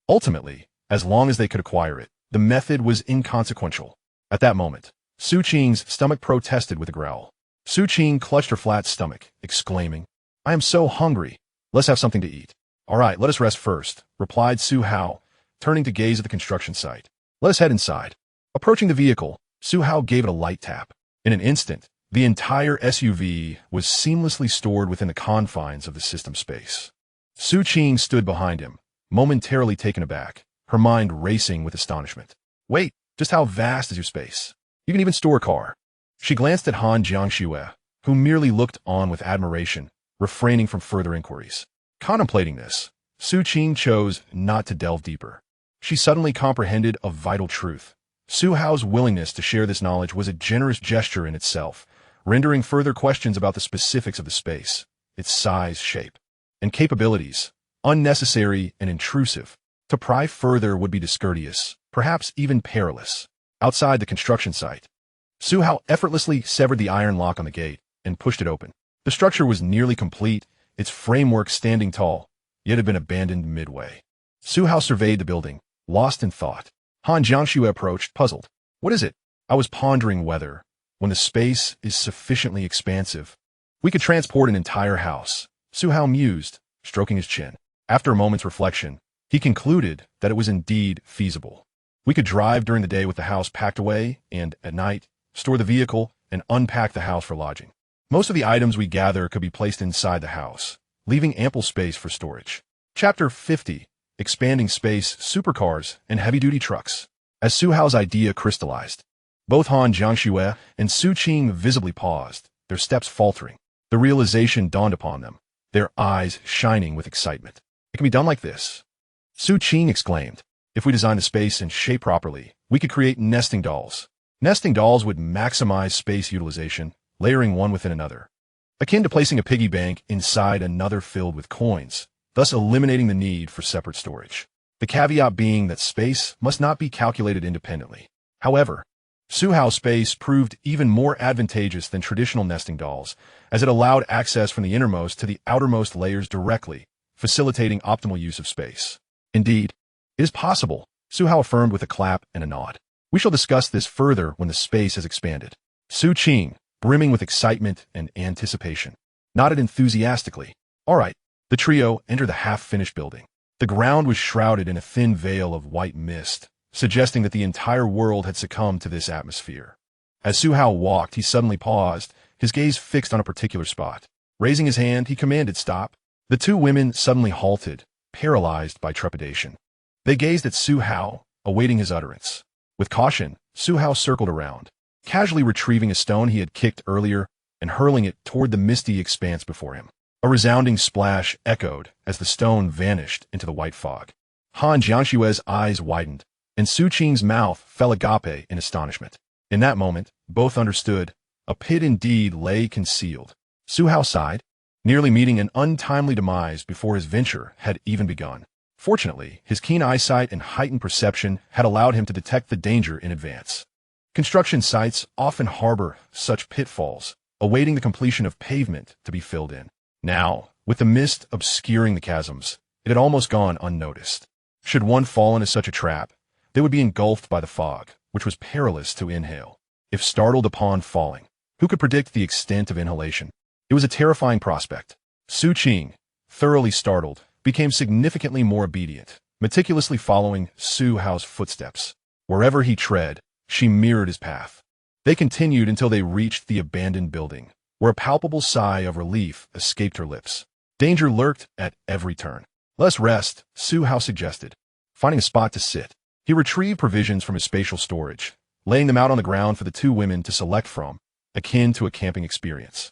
Ultimately, as long as they could acquire it, the method was inconsequential. At that moment, Su Qing's stomach protested with a growl. Su Qing clutched her flat stomach, exclaiming, "I am so hungry. Let's have something to eat." "All right, let us rest first," replied Su Hao, turning to gaze at the construction site. "Let us head inside." Approaching the vehicle, Su Hao gave it a light tap. In an instant, the entire SUV was seamlessly stored within the confines of the system space. Su Qing stood behind him, momentarily taken aback, her mind racing with astonishment. "Wait, just how vast is your space? You can even store a car." She glanced at Han Jiangxue, who merely looked on with admiration, refraining from further inquiries. Contemplating this, Su Qing chose not to delve deeper. She suddenly comprehended a vital truth. Su Hao's willingness to share this knowledge was a generous gesture in itself, rendering further questions about the specifics of the space, its size, shape, and capabilities unnecessary and intrusive. To pry further would be discourteous, perhaps even perilous. Outside the construction site, Su Hao effortlessly severed the iron lock on the gate and pushed it open. The structure was nearly complete, its framework standing tall, yet had been abandoned midway. Su Hao surveyed the building, lost in thought. Han Jiangxue approached, puzzled. "What is it?" "I was pondering whether, when the space is sufficiently expansive, we could transport an entire house," Su Hao mused, stroking his chin. After a moment's reflection, he concluded that it was indeed feasible. "We could drive during the day with the house packed away and, at night, store the vehicle and unpack the house for lodging. Most of the items we gather could be placed inside the house, leaving ample space for storage." Chapter 50. Expanding Space, Supercars, and Heavy-Duty Trucks. As Su Hao's idea crystallized, both Han Jiangxue and Su Qing visibly paused, their steps faltering. The realization dawned upon them, their eyes shining with excitement. "It can be done like this," Su Qing exclaimed. "If we design the space and shape properly, we could create nesting dolls. Nesting dolls would maximize space utilization, layering one within another, akin to placing a piggy bank inside another filled with coins, thus eliminating the need for separate storage. The caveat being that space must not be calculated independently. However, Su Hao's space proved even more advantageous than traditional nesting dolls, as it allowed access from the innermost to the outermost layers directly, facilitating optimal use of space. "Indeed, it is possible," Su Hao affirmed with a clap and a nod. "We shall discuss this further when the space has expanded." Su Qing, brimming with excitement and anticipation, nodded enthusiastically. "All right." The trio entered the half-finished building. The ground was shrouded in a thin veil of white mist, suggesting that the entire world had succumbed to this atmosphere. As Su Hao walked, he suddenly paused, his gaze fixed on a particular spot. Raising his hand, he commanded, "Stop." The two women suddenly halted, paralyzed by trepidation. They gazed at Su Hao, awaiting his utterance. With caution, Su Hao circled around, casually retrieving a stone he had kicked earlier and hurling it toward the misty expanse before him. A resounding splash echoed as the stone vanished into the white fog. Han Jiangxue's eyes widened, and Su Qing's mouth fell agape in astonishment. In that moment, both understood. A pit indeed lay concealed. Su Hao sighed, nearly meeting an untimely demise before his venture had even begun. Fortunately, his keen eyesight and heightened perception had allowed him to detect the danger in advance. Construction sites often harbor such pitfalls, awaiting the completion of pavement to be filled in. Now, with the mist obscuring the chasms, it had almost gone unnoticed. Should one fall into such a trap, they would be engulfed by the fog, which was perilous to inhale. If startled upon falling, who could predict the extent of inhalation? It was a terrifying prospect. Su Qing, thoroughly startled, became significantly more obedient, meticulously following Su Hao's footsteps. Wherever he tread, she mirrored his path. They continued until they reached the abandoned building, where a palpable sigh of relief escaped her lips. Danger lurked at every turn. "Let's rest," Su Hao suggested. Finding a spot to sit, he retrieved provisions from his spatial storage, laying them out on the ground for the two women to select from, akin to a camping experience.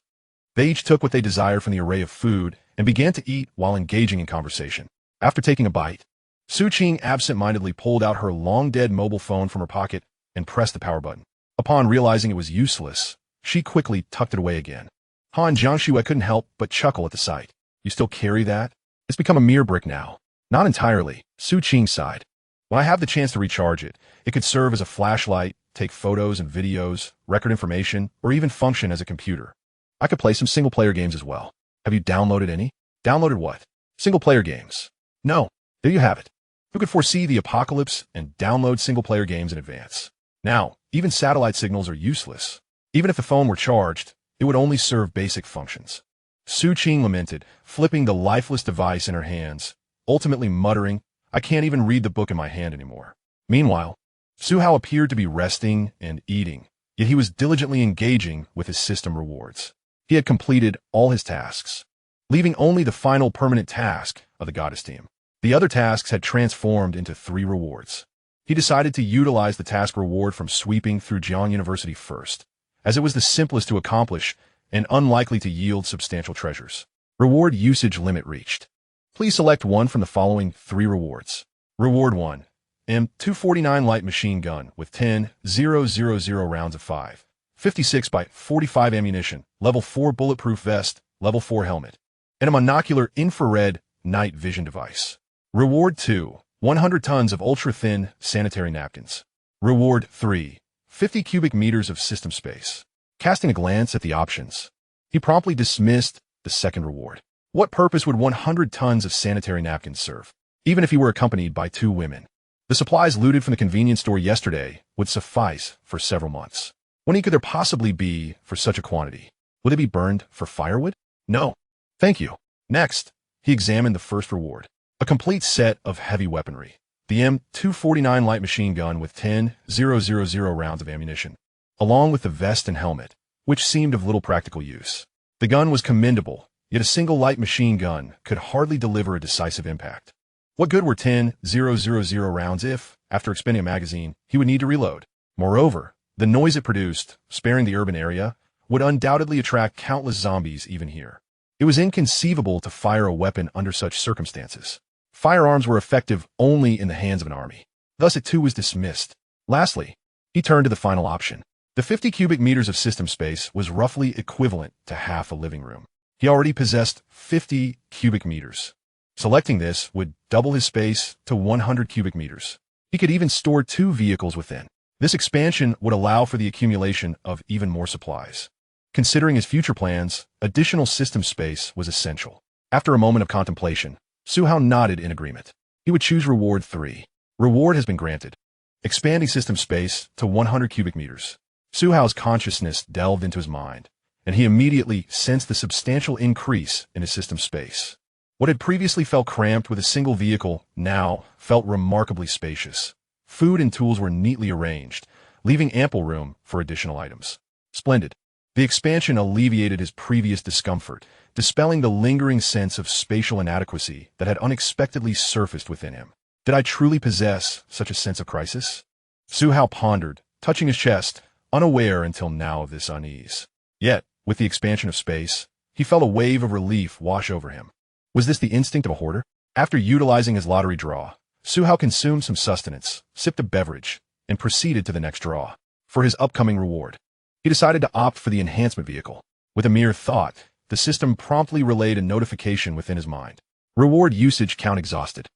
They each took what they desired from the array of food and began to eat while engaging in conversation. After taking a bite, Su Qing absent-mindedly pulled out her long-dead mobile phone from her pocket and pressed the power button. Upon realizing it was useless, she quickly tucked it away again. Han Jiangxue couldn't help but chuckle at the sight. "You still carry that?" It's become a mere brick now. Not entirely, Su Qing sighed. When I have the chance to recharge it, it could serve as a flashlight, take photos and videos, record information, or even function as a computer. I could play some single-player games as well. Have you downloaded any? Downloaded what? Single-player games. No. There you have it. Who could foresee the apocalypse and download single-player games in advance? Now, even satellite signals are useless. Even if the phone were charged, it would only serve basic functions. Su Qing lamented, flipping the lifeless device in her hands, ultimately muttering, I can't even read the book in my hand anymore. Meanwhile, Su Hao appeared to be resting and eating, yet he was diligently engaging with his system rewards. He had completed all his tasks, leaving only the final permanent task of the goddess team. The other tasks had transformed into 3 rewards. He decided to utilize the task reward from sweeping through Jiang University first, as it was the simplest to accomplish and unlikely to yield substantial treasures. Reward usage limit reached. Please select one from the following 3 rewards. Reward 1. M249 light machine gun with 10,000 rounds of 5.56 by 45 ammunition, level 4 bulletproof vest, level 4 helmet, and a monocular infrared night vision device. Reward 2. 100 tons of ultra-thin sanitary napkins. Reward 3. 50 cubic meters of system space. Casting a glance at the options, he promptly dismissed the second reward. What purpose would 100 tons of sanitary napkins serve, even if he were accompanied by 2 women? The supplies looted from the convenience store yesterday would suffice for several months. What need could there possibly be for such a quantity? Would they be burned for firewood? No. Thank you. Next, he examined the first reward. A complete set of heavy weaponry. The M249 light machine gun with 10,000 rounds of ammunition, along with the vest and helmet, which seemed of little practical use. The gun was commendable, yet a single light machine gun could hardly deliver a decisive impact. What good were 10,000 rounds if, after expending a magazine, he would need to reload? Moreover, the noise it produced, sparing the urban area, would undoubtedly attract countless zombies even here. It was inconceivable to fire a weapon under such circumstances. Firearms were effective only in the hands of an army. Thus it too was dismissed. Lastly, he turned to the final option. The 50 cubic meters of system space was roughly equivalent to half a living room. He already possessed 50 cubic meters. Selecting this would double his space to 100 cubic meters. He could even store 2 vehicles within. This expansion would allow for the accumulation of even more supplies. Considering his future plans, additional system space was essential. After a moment of contemplation, Su Hao nodded in agreement. He would choose Reward 3. Reward has been granted. Expanding system space to 100 cubic meters. Su Hao's consciousness delved into his mind, and he immediately sensed the substantial increase in his system space. What had previously felt cramped with a single vehicle now felt remarkably spacious. Food and tools were neatly arranged, leaving ample room for additional items. Splendid. The expansion alleviated his previous discomfort, dispelling the lingering sense of spatial inadequacy that had unexpectedly surfaced within him. Did I truly possess such a sense of crisis? Su Hao pondered, touching his chest, unaware until now of this unease. Yet, with the expansion of space, he felt a wave of relief wash over him. Was this the instinct of a hoarder? After utilizing his lottery draw, Su Hao consumed some sustenance, sipped a beverage, and proceeded to the next draw. For his upcoming reward, he decided to opt for the enhancement vehicle. With a mere thought, the system promptly relayed a notification within his mind. Reward usage count exhausted.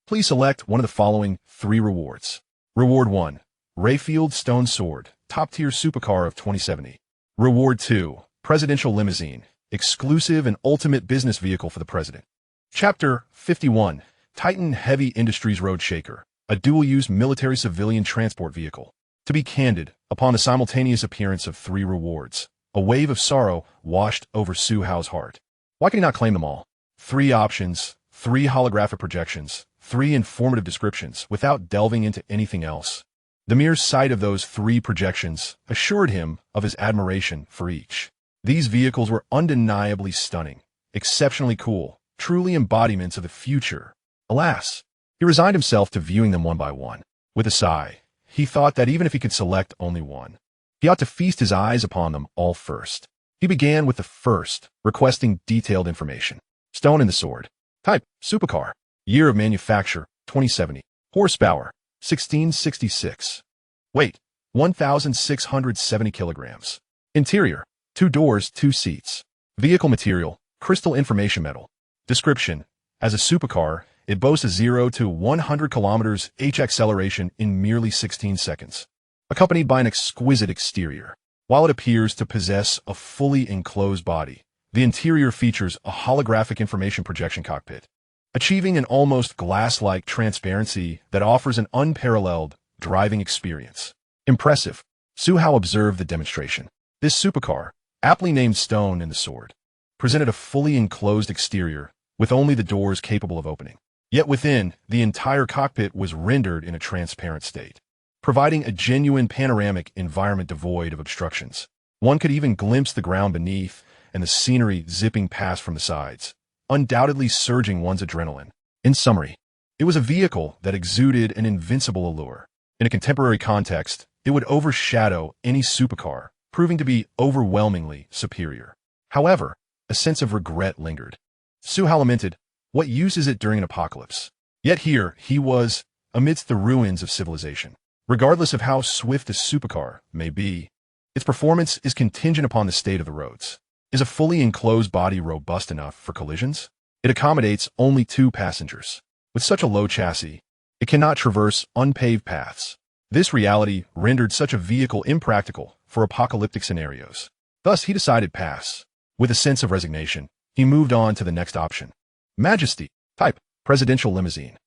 Please select one of the following 3 rewards. Reward 1. Rayfield Stone Sword, top-tier supercar of 2070. Reward 2. Presidential Limousine, exclusive and ultimate business vehicle for the president. Chapter 51. Titan Heavy Industries Road Shaker, a dual-use military-civilian transport vehicle. To be candid, upon the simultaneous appearance of 3 rewards, a wave of sorrow washed over Su Hao's heart. Why could he not claim them all? 3 options, 3 holographic projections, 3 informative descriptions, without delving into anything else. The mere sight of those 3 projections assured him of his admiration for each. These vehicles were undeniably stunning, exceptionally cool, truly embodiments of the future. Alas, he resigned himself to viewing them one by one. With a sigh, he thought that even if he could select only one, he ought to feast his eyes upon them all first. He began with the first, requesting detailed information. Stone in the sword. Type, supercar. Year of manufacture, 2070. Horsepower, 1666. Weight, 1,670 kilograms. Interior, 2 doors, 2 seats. Vehicle material, crystal information metal. Description, As a supercar, it boasts a 0 to 100 kilometers h acceleration in merely 16 seconds, accompanied by an exquisite exterior. While it appears to possess a fully enclosed body, the interior features a holographic information projection cockpit, achieving an almost glass-like transparency that offers an unparalleled driving experience. Impressive. Suhao observed the demonstration. This supercar, aptly named Stone in the Sword, presented a fully enclosed exterior with only the doors capable of opening. Yet within, the entire cockpit was rendered in a transparent state, providing a genuine panoramic environment devoid of obstructions. One could even glimpse the ground beneath and the scenery zipping past from the sides, undoubtedly surging one's adrenaline. In summary, it was a vehicle that exuded an invincible allure. In a contemporary context, it would overshadow any supercar, proving to be overwhelmingly superior. However, a sense of regret lingered. Suhao lamented, what use is it during an apocalypse? Yet here he was, amidst the ruins of civilization. Regardless of how swift a supercar may be, its performance is contingent upon the state of the roads. Is a fully enclosed body robust enough for collisions? It accommodates only 2 passengers. With such a low chassis, it cannot traverse unpaved paths. This reality rendered such a vehicle impractical for apocalyptic scenarios. Thus, he decided pass. With a sense of resignation, he moved on to the next option. Majesty. Type, presidential limousine.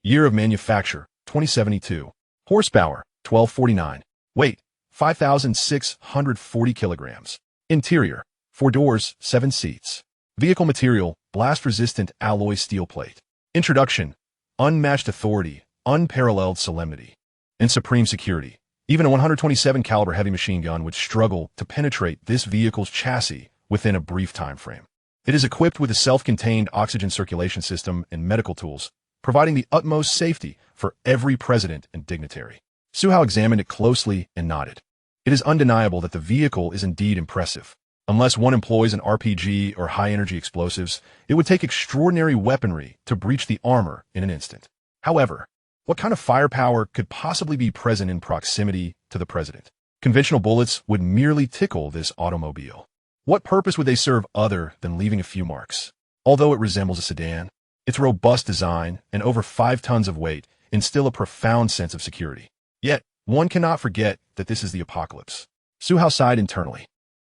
Year of manufacture, 2072. Horsepower, 1249. Weight, 5,640 kilograms. Interior, 4 doors, 7 seats. Vehicle material, blast-resistant alloy steel plate. Introduction, unmatched authority, unparalleled solemnity, and supreme security. Even a 127 caliber heavy machine gun would struggle to penetrate this vehicle's chassis within a brief time frame. It is equipped with a self-contained oxygen circulation system and medical tools, providing the utmost safety for every president and dignitary. Suhao examined it closely and nodded. It is undeniable that the vehicle is indeed impressive. Unless one employs an RPG or high-energy explosives, it would take extraordinary weaponry to breach the armor in an instant. However, what kind of firepower could possibly be present in proximity to the president? Conventional bullets would merely tickle this automobile. What purpose would they serve other than leaving a few marks? Although it resembles a sedan, its robust design and over 5 tons of weight instill a profound sense of security. Yet, one cannot forget that this is the apocalypse. Suhao sighed internally.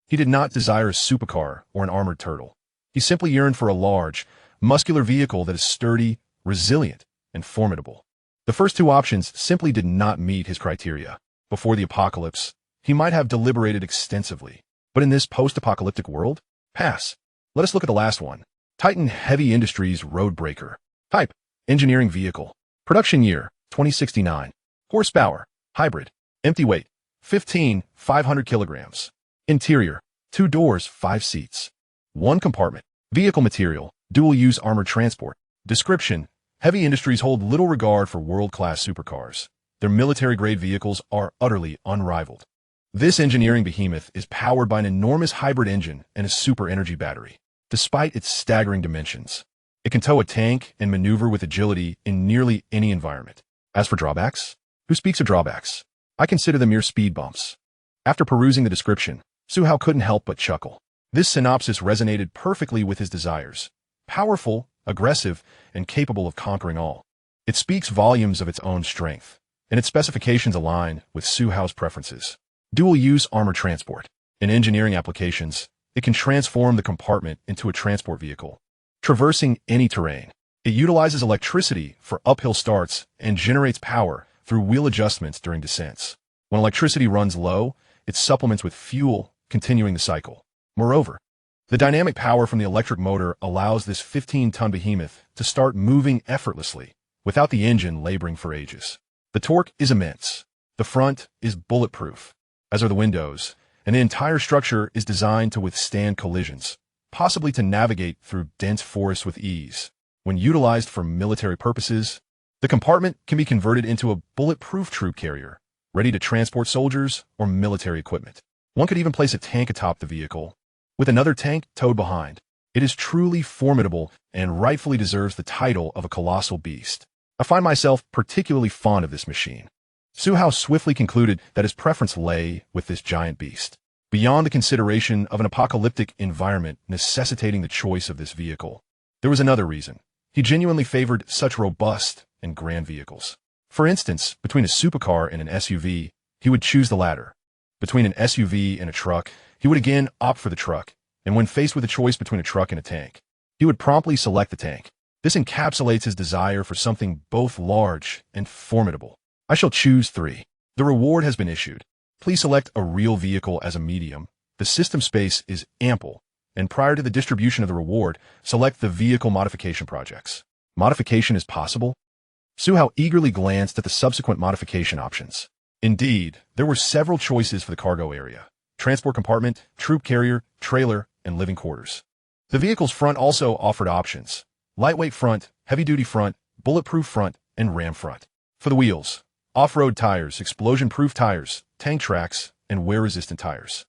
He did not desire a supercar or an armored turtle. He simply yearned for a large, muscular vehicle that is sturdy, resilient, and formidable. The first 2 options simply did not meet his criteria. Before the apocalypse, he might have deliberated extensively. But in this post-apocalyptic world, pass. Let us look at the last one. Titan Heavy Industries Roadbreaker. Type, engineering vehicle. Production year, 2069. Horsepower, hybrid. Empty weight, 15,500 kilograms. Interior, 2 doors, 5 seats. 1 compartment. Vehicle material, dual-use armored transport. Description, Heavy Industries hold little regard for world-class supercars. Their military-grade vehicles are utterly unrivaled. This engineering behemoth is powered by an enormous hybrid engine and a super-energy battery. Despite its staggering dimensions, it can tow a tank and maneuver with agility in nearly any environment. As for drawbacks, who speaks of drawbacks? I consider them mere speed bumps. After perusing the description, Suhao couldn't help but chuckle. This synopsis resonated perfectly with his desires. Powerful, aggressive, and capable of conquering all. It speaks volumes of its own strength, and its specifications align with Suhao's preferences. Dual-use armored transport. In engineering applications, it can transform the compartment into a transport vehicle, traversing any terrain. It utilizes electricity for uphill starts and generates power through wheel adjustments during descents. When electricity runs low, it supplements with fuel, continuing the cycle. Moreover, the dynamic power from the electric motor allows this 15-ton behemoth to start moving effortlessly, without the engine laboring for ages. The torque is immense. The front is bulletproof, as are the windows, and the entire structure is designed to withstand collisions, possibly to navigate through dense forests with ease. When utilized for military purposes, the compartment can be converted into a bulletproof troop carrier, ready to transport soldiers or military equipment. One could even place a tank atop the vehicle, with another tank towed behind. It is truly formidable and rightfully deserves the title of a colossal beast. I find myself particularly fond of this machine. Suhao swiftly concluded that his preference lay with this giant beast. Beyond the consideration of an apocalyptic environment necessitating the choice of this vehicle, there was another reason. He genuinely favored such robust and grand vehicles. For instance, between a supercar and an SUV, he would choose the latter. Between an SUV and a truck, he would again opt for the truck, and when faced with a choice between a truck and a tank, he would promptly select the tank. This encapsulates his desire for something both large and formidable. I shall choose 3. The reward has been issued. Please select a real vehicle as a medium. The system space is ample, and prior to the distribution of the reward, select the vehicle modification projects. Modification is possible? Suhao eagerly glanced at the subsequent modification options. Indeed, there were several choices for the cargo area: transport compartment, troop carrier, trailer, and living quarters. The vehicle's front also offered options: lightweight front, heavy-duty front, bulletproof front, and ram front. For the wheels, off-road tires, explosion-proof tires, tank tracks, and wear-resistant tires.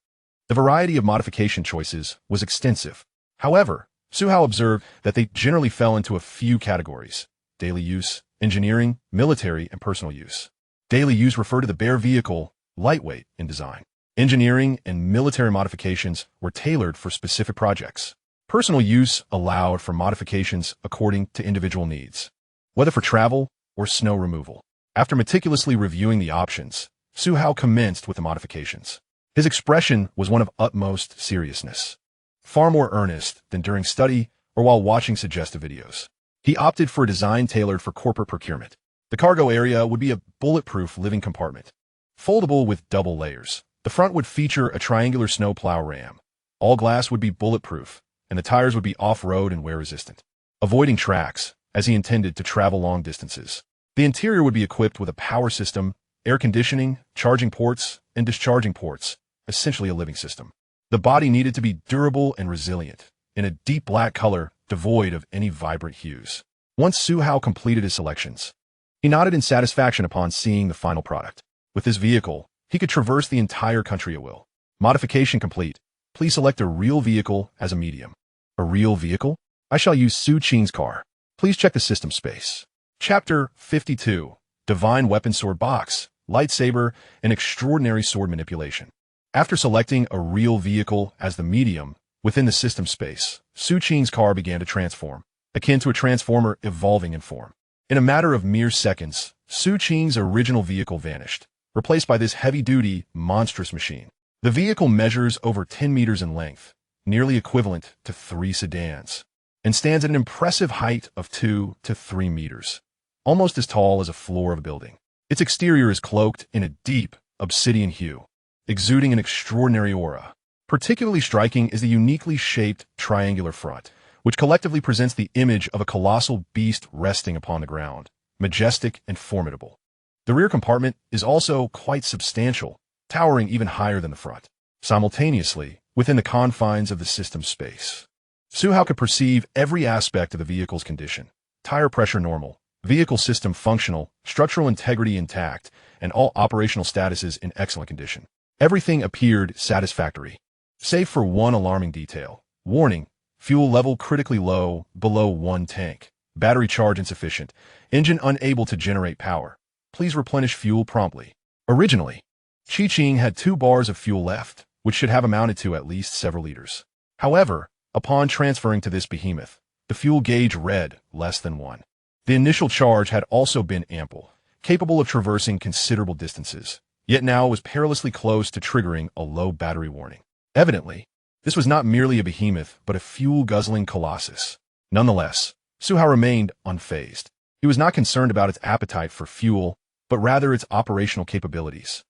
The variety of modification choices was extensive. However, Suhao observed that they generally fell into a few categories: daily use, engineering, military, and personal use. Daily use referred to the bare vehicle, lightweight in design. Engineering and military modifications were tailored for specific projects. Personal use allowed for modifications according to individual needs, whether for travel or snow removal. After meticulously reviewing the options, Suhao commenced with the modifications. His expression was one of utmost seriousness, far more earnest than during study or while watching suggestive videos. He opted for a design tailored for corporate procurement. The cargo area would be a bulletproof living compartment, foldable with double layers. The front would feature a triangular snowplow ram. All glass would be bulletproof, and the tires would be off-road and wear-resistant, avoiding tracks, as he intended to travel long distances. The interior would be equipped with a power system, air conditioning, charging ports, and discharging ports, essentially a living system. The body needed to be durable and resilient, in a deep black color devoid of any vibrant hues. Once Suhao completed his selections, he nodded in satisfaction upon seeing the final product. With this vehicle, he could traverse the entire country at will. Modification complete. Please select a real vehicle as a medium. A real vehicle? I shall use Su Qing's car. Please check the system space. Chapter 52. Divine Weapon Sword Box, Lightsaber, and Extraordinary Sword Manipulation. After selecting a real vehicle as the medium within the system space, Su Qing's car began to transform, akin to a transformer evolving in form. In a matter of mere seconds, Su Qing's original vehicle vanished, replaced by this heavy-duty, monstrous machine. The vehicle measures over 10 meters in length, nearly equivalent to 3 sedans, and stands at an impressive height of 2 to 3 meters, almost as tall as a floor of a building. Its exterior is cloaked in a deep, obsidian hue, exuding an extraordinary aura. Particularly striking is the uniquely shaped triangular front, which collectively presents the image of a colossal beast resting upon the ground, majestic and formidable. The rear compartment is also quite substantial, towering even higher than the front. Simultaneously, within the confines of the system space, Suhao could perceive every aspect of the vehicle's condition: tire pressure normal, vehicle system functional, structural integrity intact, and all operational statuses in excellent condition. Everything appeared satisfactory, save for one alarming detail. Warning: fuel level critically low, below 1 tank. Battery charge insufficient. Engine unable to generate power. Please replenish fuel promptly. Originally, Qi Qing had 2 bars of fuel left, which should have amounted to at least several liters. However, upon transferring to this behemoth, the fuel gauge read less than 1. The initial charge had also been ample, capable of traversing considerable distances, yet now was perilously close to triggering a low battery warning. Evidently, this was not merely a behemoth, but a fuel-guzzling colossus. Nonetheless, Suhao remained unfazed. He was not concerned about its appetite for fuel, but rather its operational capabilities.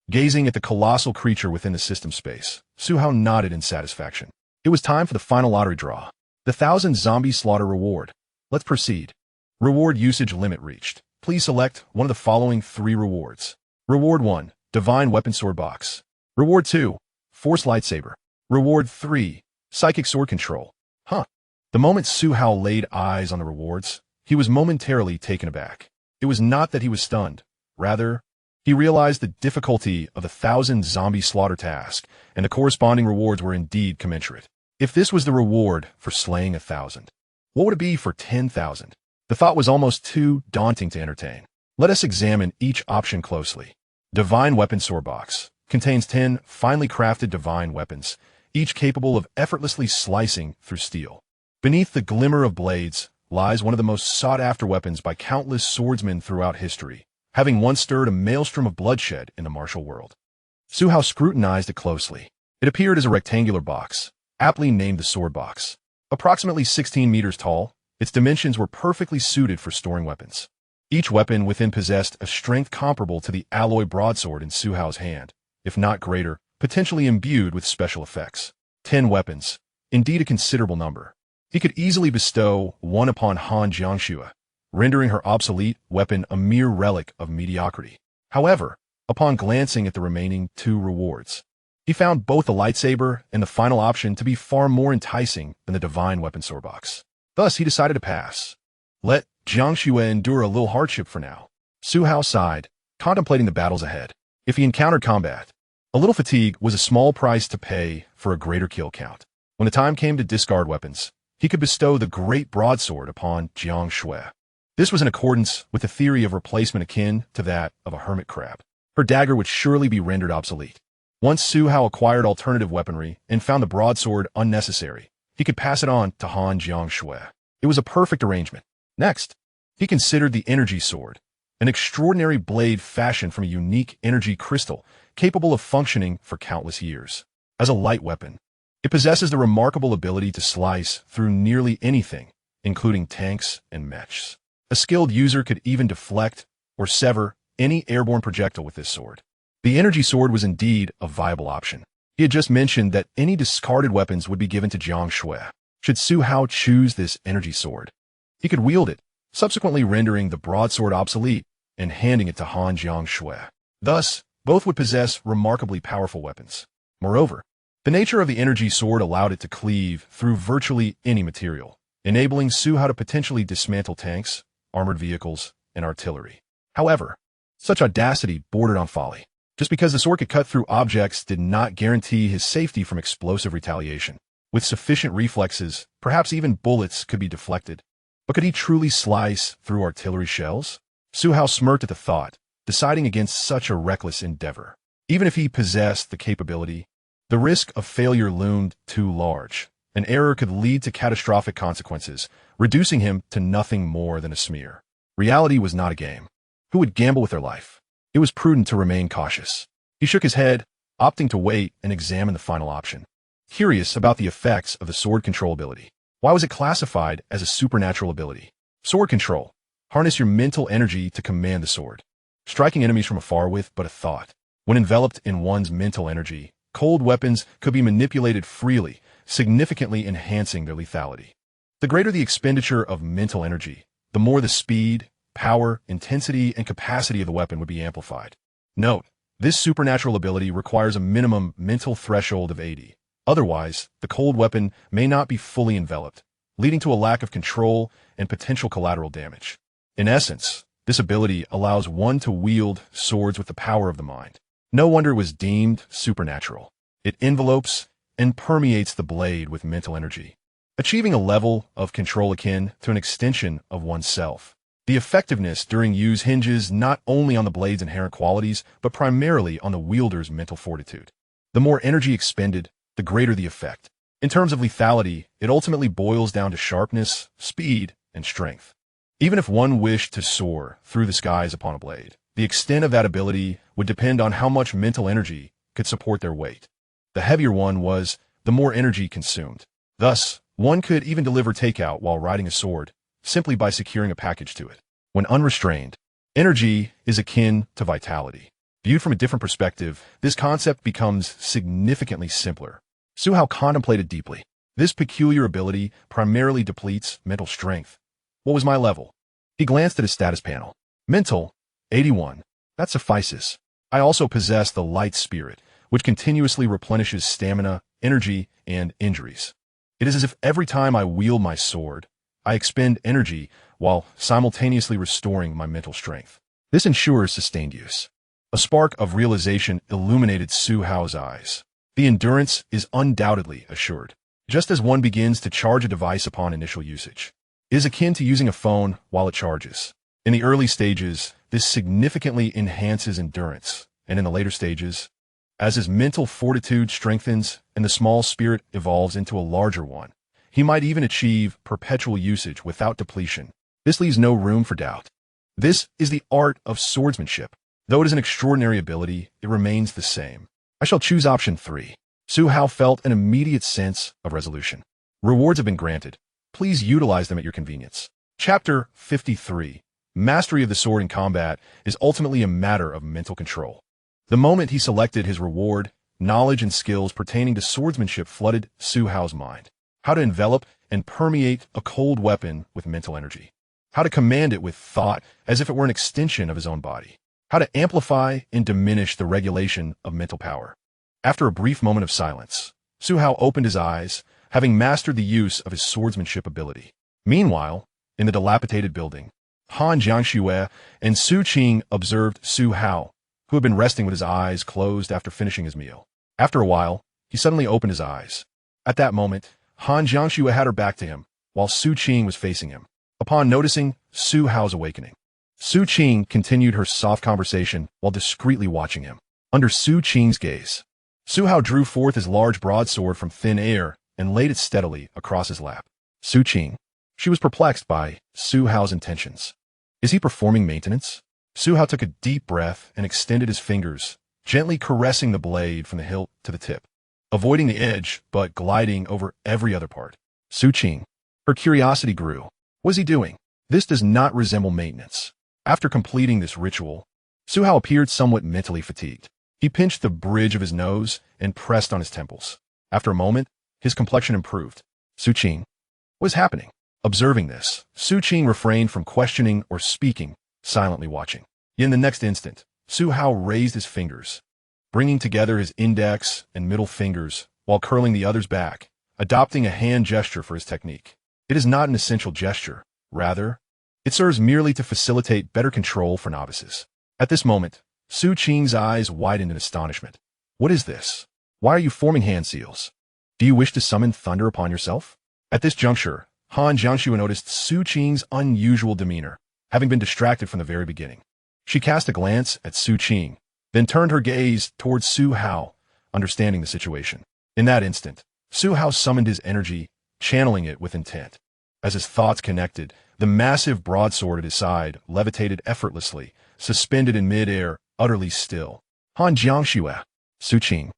Gazing at the colossal creature within the system space, Suhao nodded in satisfaction. It was time for the final lottery draw. The 1,000 zombie slaughter reward. Let's proceed. Reward usage limit reached. Please select one of the following 3 rewards. Reward 1, Divine Weapon Sword Box. Reward 2, Force Lightsaber. Reward 3, Psychic Sword Control. The moment Suhao laid eyes on the rewards, he was momentarily taken aback. It was not that he was stunned. Rather, he realized the difficulty of the 1,000 zombie slaughter task, and the corresponding rewards were indeed commensurate. If this was the reward for slaying 1,000, what would it be for 10,000? The thought was almost too daunting to entertain. Let us examine each option closely. Divine Weapon Sword Box contains 10 finely crafted divine weapons, each capable of effortlessly slicing through steel. Beneath the glimmer of blades lies one of the most sought-after weapons by countless swordsmen throughout history, having once stirred a maelstrom of bloodshed in the martial world. Su Hao scrutinized it closely. It appeared as a rectangular box, aptly named the sword box. Approximately 16 meters tall, its dimensions were perfectly suited for storing weapons. Each weapon within possessed a strength comparable to the alloy broadsword in Su Hao's hand, if not greater, potentially imbued with special effects. 10 weapons, indeed a considerable number. He could easily bestow one upon Han Jiangxue, rendering her obsolete weapon a mere relic of mediocrity. However, upon glancing at the remaining 2 rewards, he found both the lightsaber and the final option to be far more enticing than the divine weapon sword box. Thus, he decided to pass. Let Jiangxue endure a little hardship for now. Su Hao sighed, contemplating the battles ahead. If he encountered combat, a little fatigue was a small price to pay for a greater kill count. When the time came to discard weapons, he could bestow the great broadsword upon Jiangxue. This was in accordance with the theory of replacement akin to that of a hermit crab. Her dagger would surely be rendered obsolete. Once Su Hao acquired alternative weaponry and found the broadsword unnecessary, he could pass it on to Han Jiangxue. It was a perfect arrangement. Next, he considered the energy sword, an extraordinary blade fashioned from a unique energy crystal capable of functioning for countless years. As a light weapon, it possesses the remarkable ability to slice through nearly anything, including tanks and mechs. A skilled user could even deflect or sever any airborne projectile with this sword. The energy sword was indeed a viable option. He had just mentioned that any discarded weapons would be given to Jiangxue. Should Su Hao choose this energy sword, he could wield it, subsequently rendering the broadsword obsolete and handing it to Han Jiangxue. Thus, both would possess remarkably powerful weapons. Moreover, the nature of the energy sword allowed it to cleave through virtually any material, enabling Su Hao to potentially dismantle tanks, armored vehicles, and artillery. However, such audacity bordered on folly. Just because the sword could cut through objects did not guarantee his safety from explosive retaliation. With sufficient reflexes, perhaps even bullets could be deflected. But could he truly slice through artillery shells? Su Hao smirked at the thought, deciding against such a reckless endeavor. Even if he possessed the capability, the risk of failure loomed too large. An error could lead to catastrophic consequences, reducing him to nothing more than a smear. Reality was not a game. Who would gamble with their life? It was prudent to remain cautious. He shook his head, opting to wait and examine the final option. Curious about the effects of the sword control ability. Why was it classified as a supernatural ability? Sword control. Harness your mental energy to command the sword, striking enemies from afar with but a thought. When enveloped in one's mental energy, cold weapons could be manipulated freely, significantly enhancing their lethality. The greater the expenditure of mental energy, the more the speed, power, intensity, and capacity of the weapon would be amplified. Note, this supernatural ability requires a minimum mental threshold of 80. Otherwise, the cold weapon may not be fully enveloped, leading to a lack of control and potential collateral damage. In essence, this ability allows one to wield swords with the power of the mind. No wonder it was deemed supernatural. It envelopes and permeates the blade with mental energy, achieving a level of control akin to an extension of oneself. The effectiveness during use hinges not only on the blade's inherent qualities, but primarily on the wielder's mental fortitude. The more energy expended, the greater the effect. In terms of lethality, it ultimately boils down to sharpness, speed, and strength. Even if one wished to soar through the skies upon a blade, the extent of that ability would depend on how much mental energy could support their weight. The heavier one was, the more energy consumed. Thus, one could even deliver takeout while riding a sword, simply by securing a package to it. When unrestrained, energy is akin to vitality. Viewed from a different perspective, this concept becomes significantly simpler. Su Hao contemplated deeply. This peculiar ability primarily depletes mental strength. What was my level? He glanced at his status panel. Mental, 81. That suffices. I also possess the light spirit, which continuously replenishes stamina, energy, and injuries. It is as if every time I wield my sword, I expend energy while simultaneously restoring my mental strength. This ensures sustained use. A spark of realization illuminated Su Hao's eyes. The endurance is undoubtedly assured, just as one begins to charge a device upon initial usage. It is akin to using a phone while it charges. In the early stages, this significantly enhances endurance, and in the later stages, as his mental fortitude strengthens and the small spirit evolves into a larger one, He might even achieve perpetual usage without depletion. This leaves no room for doubt. This is the art of swordsmanship. Though it is an extraordinary ability, it remains the same. I shall choose option 3. Su Hao felt an immediate sense of resolution. Rewards have been granted. Please utilize them at your convenience. Chapter 53. Mastery of the sword in combat is ultimately a matter of mental control. The moment he selected his reward, knowledge and skills pertaining to swordsmanship flooded Su Hao's mind. How to envelop and permeate a cold weapon with mental energy. How to command it with thought as if it were an extension of his own body. How to amplify and diminish the regulation of mental power. After a brief moment of silence, Su Hao opened his eyes, having mastered the use of his swordsmanship ability. Meanwhile, in the dilapidated building, Han Jiangxue and Su Qing observed Su Hao, who had been resting with his eyes closed after finishing his meal. After a while, he suddenly opened his eyes. At that moment, Han Jiangxue had her back to him, while Su Qing was facing him. Upon noticing Su Hao's awakening, Su Qing continued her soft conversation while discreetly watching him. Under Su Qing's gaze, Su Hao drew forth his large broadsword from thin air and laid it steadily across his lap. Su Qing. She was perplexed by Su Hao's intentions. Is he performing maintenance? Su Hao took a deep breath and extended his fingers, gently caressing the blade from the hilt to the tip, avoiding the edge but gliding over every other part. Su Qing. Her curiosity grew. What is he doing? This does not resemble maintenance. After completing this ritual, Su Hao appeared somewhat mentally fatigued. He pinched the bridge of his nose and pressed on his temples. After a moment, his complexion improved. Su Qing. What is happening? Observing this, Su Qing refrained from questioning or speaking, silently watching. In the next instant, Su Hao raised his fingers, bringing together his index and middle fingers while curling the others back, adopting a hand gesture for his technique. It is not an essential gesture. Rather, it serves merely to facilitate better control for novices. At this moment, Su Qing's eyes widened in astonishment. What is this? Why are you forming hand seals? Do you wish to summon thunder upon yourself? At this juncture, Han Jiangxue noticed Su Qing's unusual demeanor, having been distracted from the very beginning. She cast a glance at Su Qing, then turned her gaze towards Su Hao, understanding the situation. In that instant, Su Hao summoned his energy, channeling it with intent. As his thoughts connected, the massive broadsword at his side levitated effortlessly, suspended in mid-air, utterly still. Han Jiangxue. Su Qing.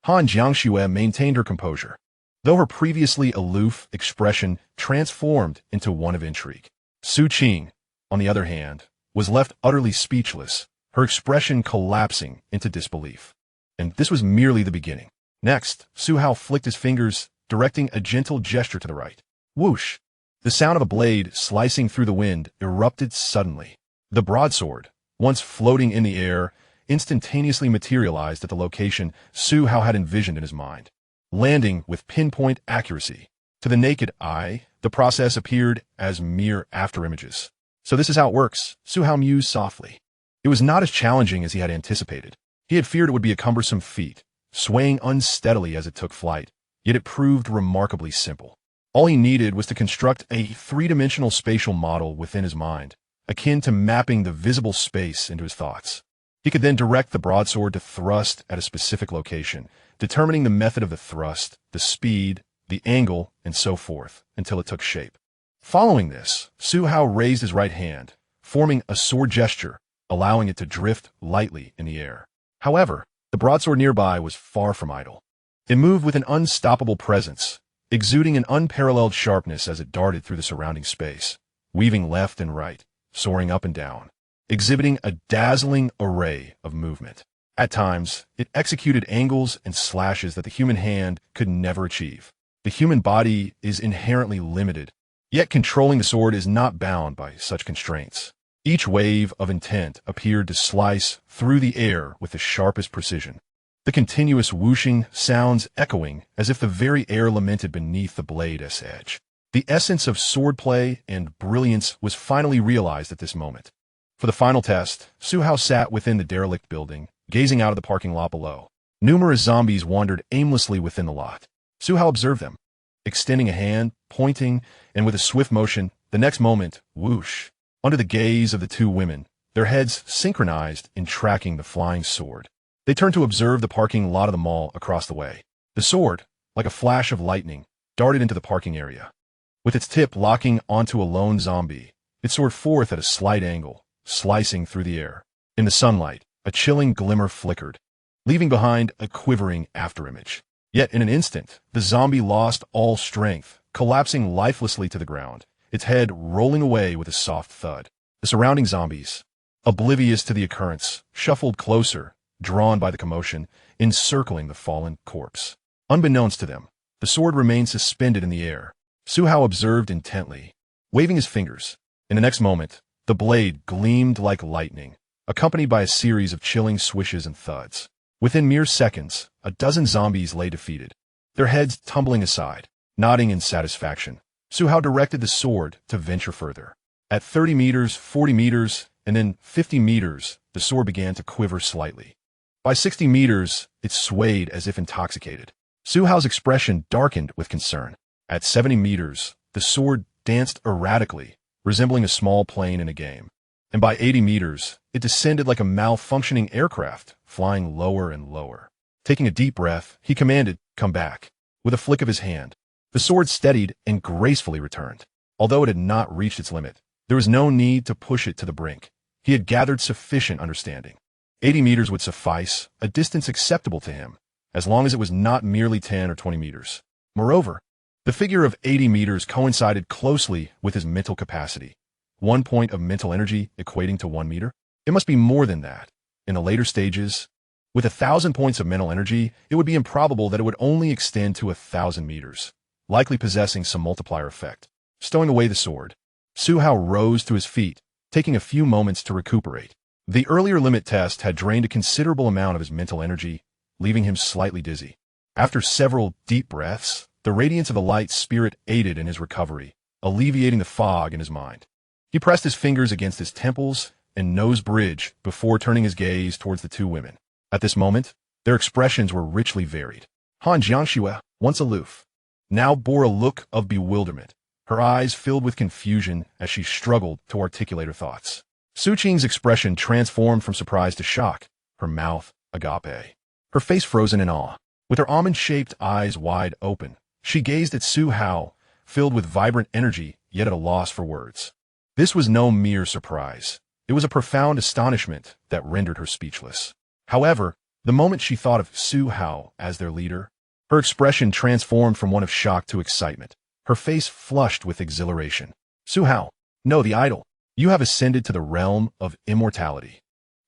Han Jiangxue maintained her composure, though her previously aloof expression transformed into one of intrigue. Su Qing, on the other hand, was left utterly speechless, her expression collapsing into disbelief. And this was merely the beginning. Next, Su Hao flicked his fingers, directing a gentle gesture to the right. Whoosh! The sound of a blade slicing through the wind erupted suddenly. The broadsword, once floating in the air, instantaneously materialized at the location Su Hao had envisioned in his mind, landing with pinpoint accuracy. To the naked eye, the process appeared as mere afterimages. So this is how it works, Su Hao mused softly. It was not as challenging as he had anticipated. He had feared it would be a cumbersome feat, swaying unsteadily as it took flight, yet it proved remarkably simple. All he needed was to construct a three-dimensional spatial model within his mind, akin to mapping the visible space into his thoughts. He could then direct the broadsword to thrust at a specific location, determining the method of the thrust, the speed, the angle, and so forth, until it took shape. Following this, Su Hao raised his right hand, forming a sword gesture, allowing it to drift lightly in the air. However, the broadsword nearby was far from idle. It moved with an unstoppable presence, exuding an unparalleled sharpness as it darted through the surrounding space, weaving left and right, soaring up and down, exhibiting a dazzling array of movement. At times, it executed angles and slashes that the human hand could never achieve. The human body is inherently limited, yet controlling the sword is not bound by such constraints. Each wave of intent appeared to slice through the air with the sharpest precision. The continuous whooshing sounds echoing as if the very air lamented beneath the blade's edge. The essence of swordplay and brilliance was finally realized at this moment. For the final test, Su Hao sat within the derelict building, gazing out of the parking lot below. Numerous zombies wandered aimlessly within the lot. Su Hao observed them, extending a hand, pointing, and with a swift motion, the next moment, whoosh. Under the gaze of the two women, their heads synchronized in tracking the flying sword. They turned to observe the parking lot of the mall across the way. The sword, like a flash of lightning, darted into the parking area. With its tip locking onto a lone zombie, it soared forth at a slight angle, slicing through the air. In the sunlight, a chilling glimmer flickered, leaving behind a quivering afterimage. Yet in an instant, the zombie lost all strength, collapsing lifelessly to the ground, its head rolling away with a soft thud. The surrounding zombies, oblivious to the occurrence, shuffled closer, drawn by the commotion, encircling the fallen corpse. Unbeknownst to them, the sword remained suspended in the air. Suhao observed intently, waving his fingers. In the next moment, the blade gleamed like lightning, accompanied by a series of chilling swishes and thuds. Within mere seconds, a dozen zombies lay defeated, their heads tumbling aside, nodding in satisfaction. Suhao directed the sword to venture further. At 30 meters, 40 meters, and then 50 meters, the sword began to quiver slightly. By 60 meters, it swayed as if intoxicated. Suhao's expression darkened with concern. At 70 meters, the sword danced erratically, resembling a small plane in a game. And by 80 meters, it descended like a malfunctioning aircraft, flying lower and lower. Taking a deep breath, he commanded, "Come back." With a flick of his hand, the sword steadied and gracefully returned. Although it had not reached its limit, there was no need to push it to the brink. He had gathered sufficient understanding. 80 meters would suffice, a distance acceptable to him, as long as it was not merely 10 or 20 meters. Moreover, the figure of 80 meters coincided closely with his mental capacity. 1 point of mental energy equating to 1 meter? It must be more than that. In the later stages, with 1,000 points of mental energy, it would be improbable that it would only extend to 1,000 meters, likely possessing some multiplier effect. Stowing away the sword, Suhao rose to his feet, taking a few moments to recuperate. The earlier limit test had drained a considerable amount of his mental energy, leaving him slightly dizzy. After several deep breaths, the radiance of the light spirit aided in his recovery, alleviating the fog in his mind. He pressed his fingers against his temples and nose bridge before turning his gaze towards the two women. At this moment, their expressions were richly varied. Han Jiangxue, once aloof, now bore a look of bewilderment, her eyes filled with confusion as she struggled to articulate her thoughts. Su Qing's expression transformed from surprise to shock, her mouth agape, her face frozen in awe. With her almond-shaped eyes wide open, she gazed at Su Hao, filled with vibrant energy, yet at a loss for words. This was no mere surprise. It was a profound astonishment that rendered her speechless. However, the moment she thought of Su Hao as their leader, her expression transformed from one of shock to excitement. Her face flushed with exhilaration. Su Hao, no, the idol. You have ascended to the realm of immortality,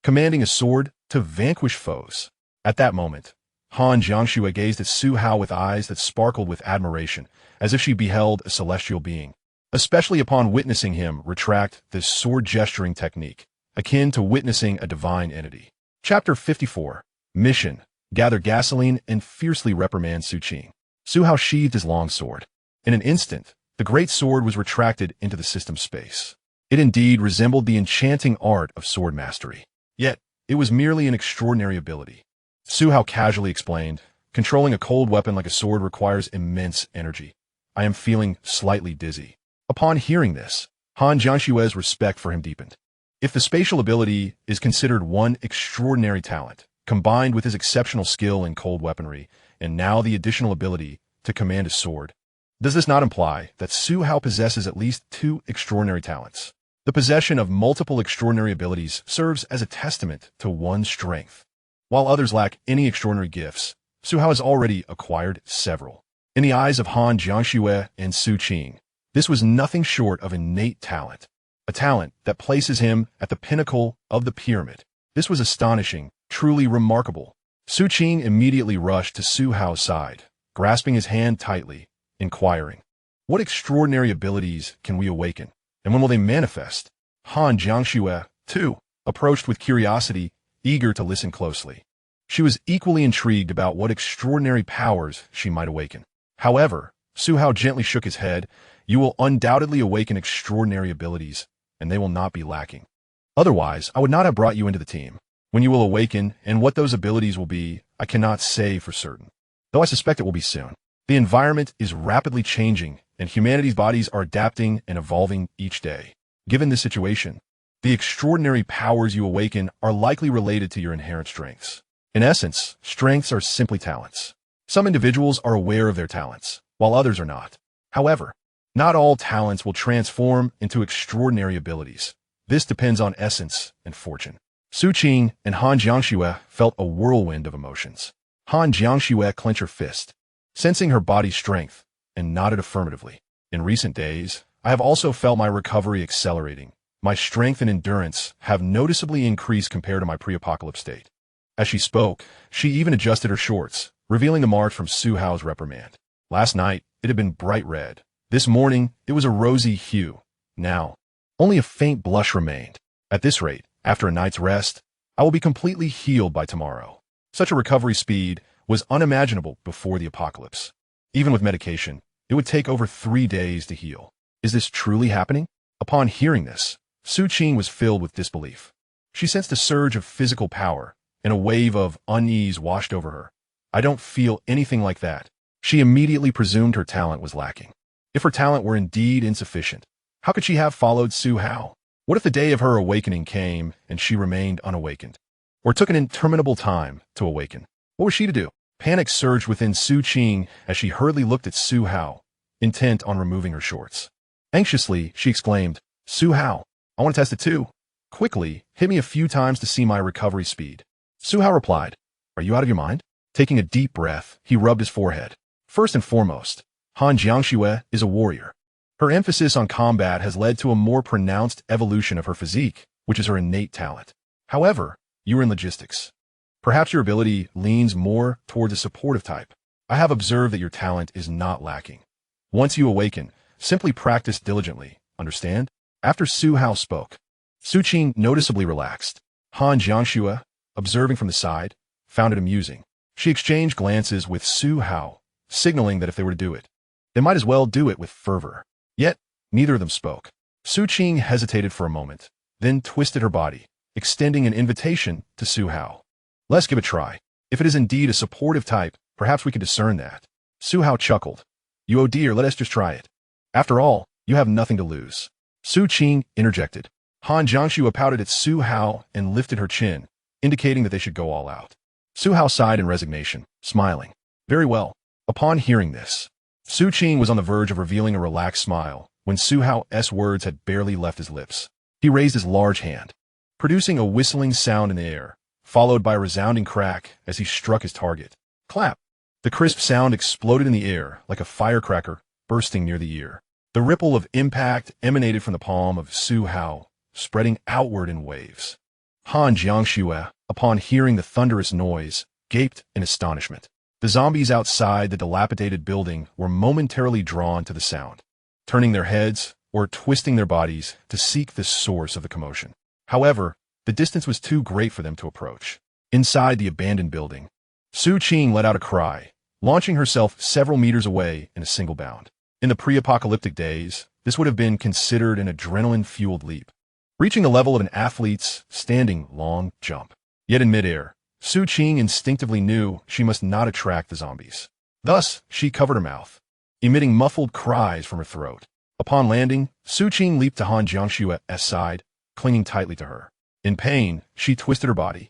commanding a sword to vanquish foes. At that moment, Han Jiangxue gazed at Su Hao with eyes that sparkled with admiration, as if she beheld a celestial being, especially upon witnessing him retract this sword-gesturing technique, akin to witnessing a divine entity. Chapter 54. Mission: Gather gasoline and fiercely reprimand Su Qing. Su Hao sheathed his long sword. In an instant, the great sword was retracted into the system space. It indeed resembled the enchanting art of sword mastery. Yet, it was merely an extraordinary ability. Su Hao casually explained, "Controlling a cold weapon like a sword requires immense energy. I am feeling slightly dizzy." Upon hearing this, Han Jiangxue's respect for him deepened. If the spatial ability is considered one extraordinary talent, combined with his exceptional skill in cold weaponry, and now the additional ability to command a sword, does this not imply that Su Hao possesses at least two extraordinary talents? The possession of multiple extraordinary abilities serves as a testament to one's strength. While others lack any extraordinary gifts, Su Hao has already acquired several. In the eyes of Han Jiangxue and Su Qing, this was nothing short of innate talent, a talent that places him at the pinnacle of the pyramid. This was astonishing, truly remarkable. Su Qing immediately rushed to Su Hao's side, grasping his hand tightly, inquiring, "What extraordinary abilities can we awaken, and when will they manifest?" Han Jiangxue, too, approached with curiosity, eager to listen closely. She was equally intrigued about what extraordinary powers she might awaken. However, Su Hao gently shook his head. "You will undoubtedly awaken extraordinary abilities, and they will not be lacking. Otherwise, I would not have brought you into the team. When you will awaken, and what those abilities will be, I cannot say for certain, though I suspect it will be soon. The environment is rapidly changing, and humanity's bodies are adapting and evolving each day. Given this situation, the extraordinary powers you awaken are likely related to your inherent strengths. In essence, strengths are simply talents. Some individuals are aware of their talents, while others are not. However, not all talents will transform into extraordinary abilities. This depends on essence and fortune. Su Qing and Han Jiangxue felt a whirlwind of emotions. Han Jiangxue clenched her fist, sensing her body's strength, and nodded affirmatively. In recent days, I have also felt my recovery accelerating. My strength and endurance have noticeably increased compared to my pre-apocalypse state. As she spoke, she even adjusted her shorts, revealing the marks from Su Hao's reprimand. Last night, it had been bright red. This morning, it was a rosy hue. Now, only a faint blush remained. At this rate, after a night's rest, I will be completely healed by tomorrow. Such a recovery speed was unimaginable before the apocalypse. Even with medication, it would take over 3 days to heal. Is this truly happening? Upon hearing this, Su Qing was filled with disbelief. She sensed a surge of physical power, and a wave of unease washed over her. I don't feel anything like that. She immediately presumed her talent was lacking. If her talent were indeed insufficient, how could she have followed Su Hao? What if the day of her awakening came and she remained unawakened? Or took an interminable time to awaken? What was she to do? Panic surged within Su Qing as she hurriedly looked at Su Hao, intent on removing her shorts. Anxiously, she exclaimed, Su Hao, I want to test it too. Quickly, hit me a few times to see my recovery speed. Su Hao replied, Are you out of your mind? Taking a deep breath, he rubbed his forehead. First and foremost, Han Jiangxue is a warrior. Her emphasis on combat has led to a more pronounced evolution of her physique, which is her innate talent. However, you are in logistics. Perhaps your ability leans more towards a supportive type. I have observed that your talent is not lacking. Once you awaken, simply practice diligently, understand? After Su Hao spoke, Su Qing noticeably relaxed. Han Jiangxue, observing from the side, found it amusing. She exchanged glances with Su Hao, signaling that if they were to do it, they might as well do it with fervor. Yet, neither of them spoke. Su Qing hesitated for a moment, then twisted her body, extending an invitation to Su Hao. Let's give it a try. If it is indeed a supportive type, perhaps we could discern that. Su Hao chuckled. Oh dear, let us just try it. After all, you have nothing to lose. Su Qing interjected. Han Jiangxue pouted at Su Hao and lifted her chin, indicating that they should go all out. Su Hao sighed in resignation, smiling. Very well. Upon hearing this, Su Qing was on the verge of revealing a relaxed smile when Su Hao's words had barely left his lips. He raised his large hand, producing a whistling sound in the air, followed by a resounding crack as he struck his target. Clap! The crisp sound exploded in the air like a firecracker bursting near the ear. The ripple of impact emanated from the palm of Su Hao, spreading outward in waves. Han Jiangxue, upon hearing the thunderous noise, gaped in astonishment. The zombies outside the dilapidated building were momentarily drawn to the sound, turning their heads or twisting their bodies to seek the source of the commotion. However, the distance was too great for them to approach. Inside the abandoned building, Su Qing let out a cry, launching herself several meters away in a single bound. In the pre-apocalyptic days, this would have been considered an adrenaline-fueled leap, reaching the level of an athlete's standing long jump. Yet in midair, Su Qing instinctively knew she must not attract the zombies. Thus, she covered her mouth, emitting muffled cries from her throat. Upon landing, Su Qing leaped to Han Jiangxue's side, clinging tightly to her. In pain, she twisted her body,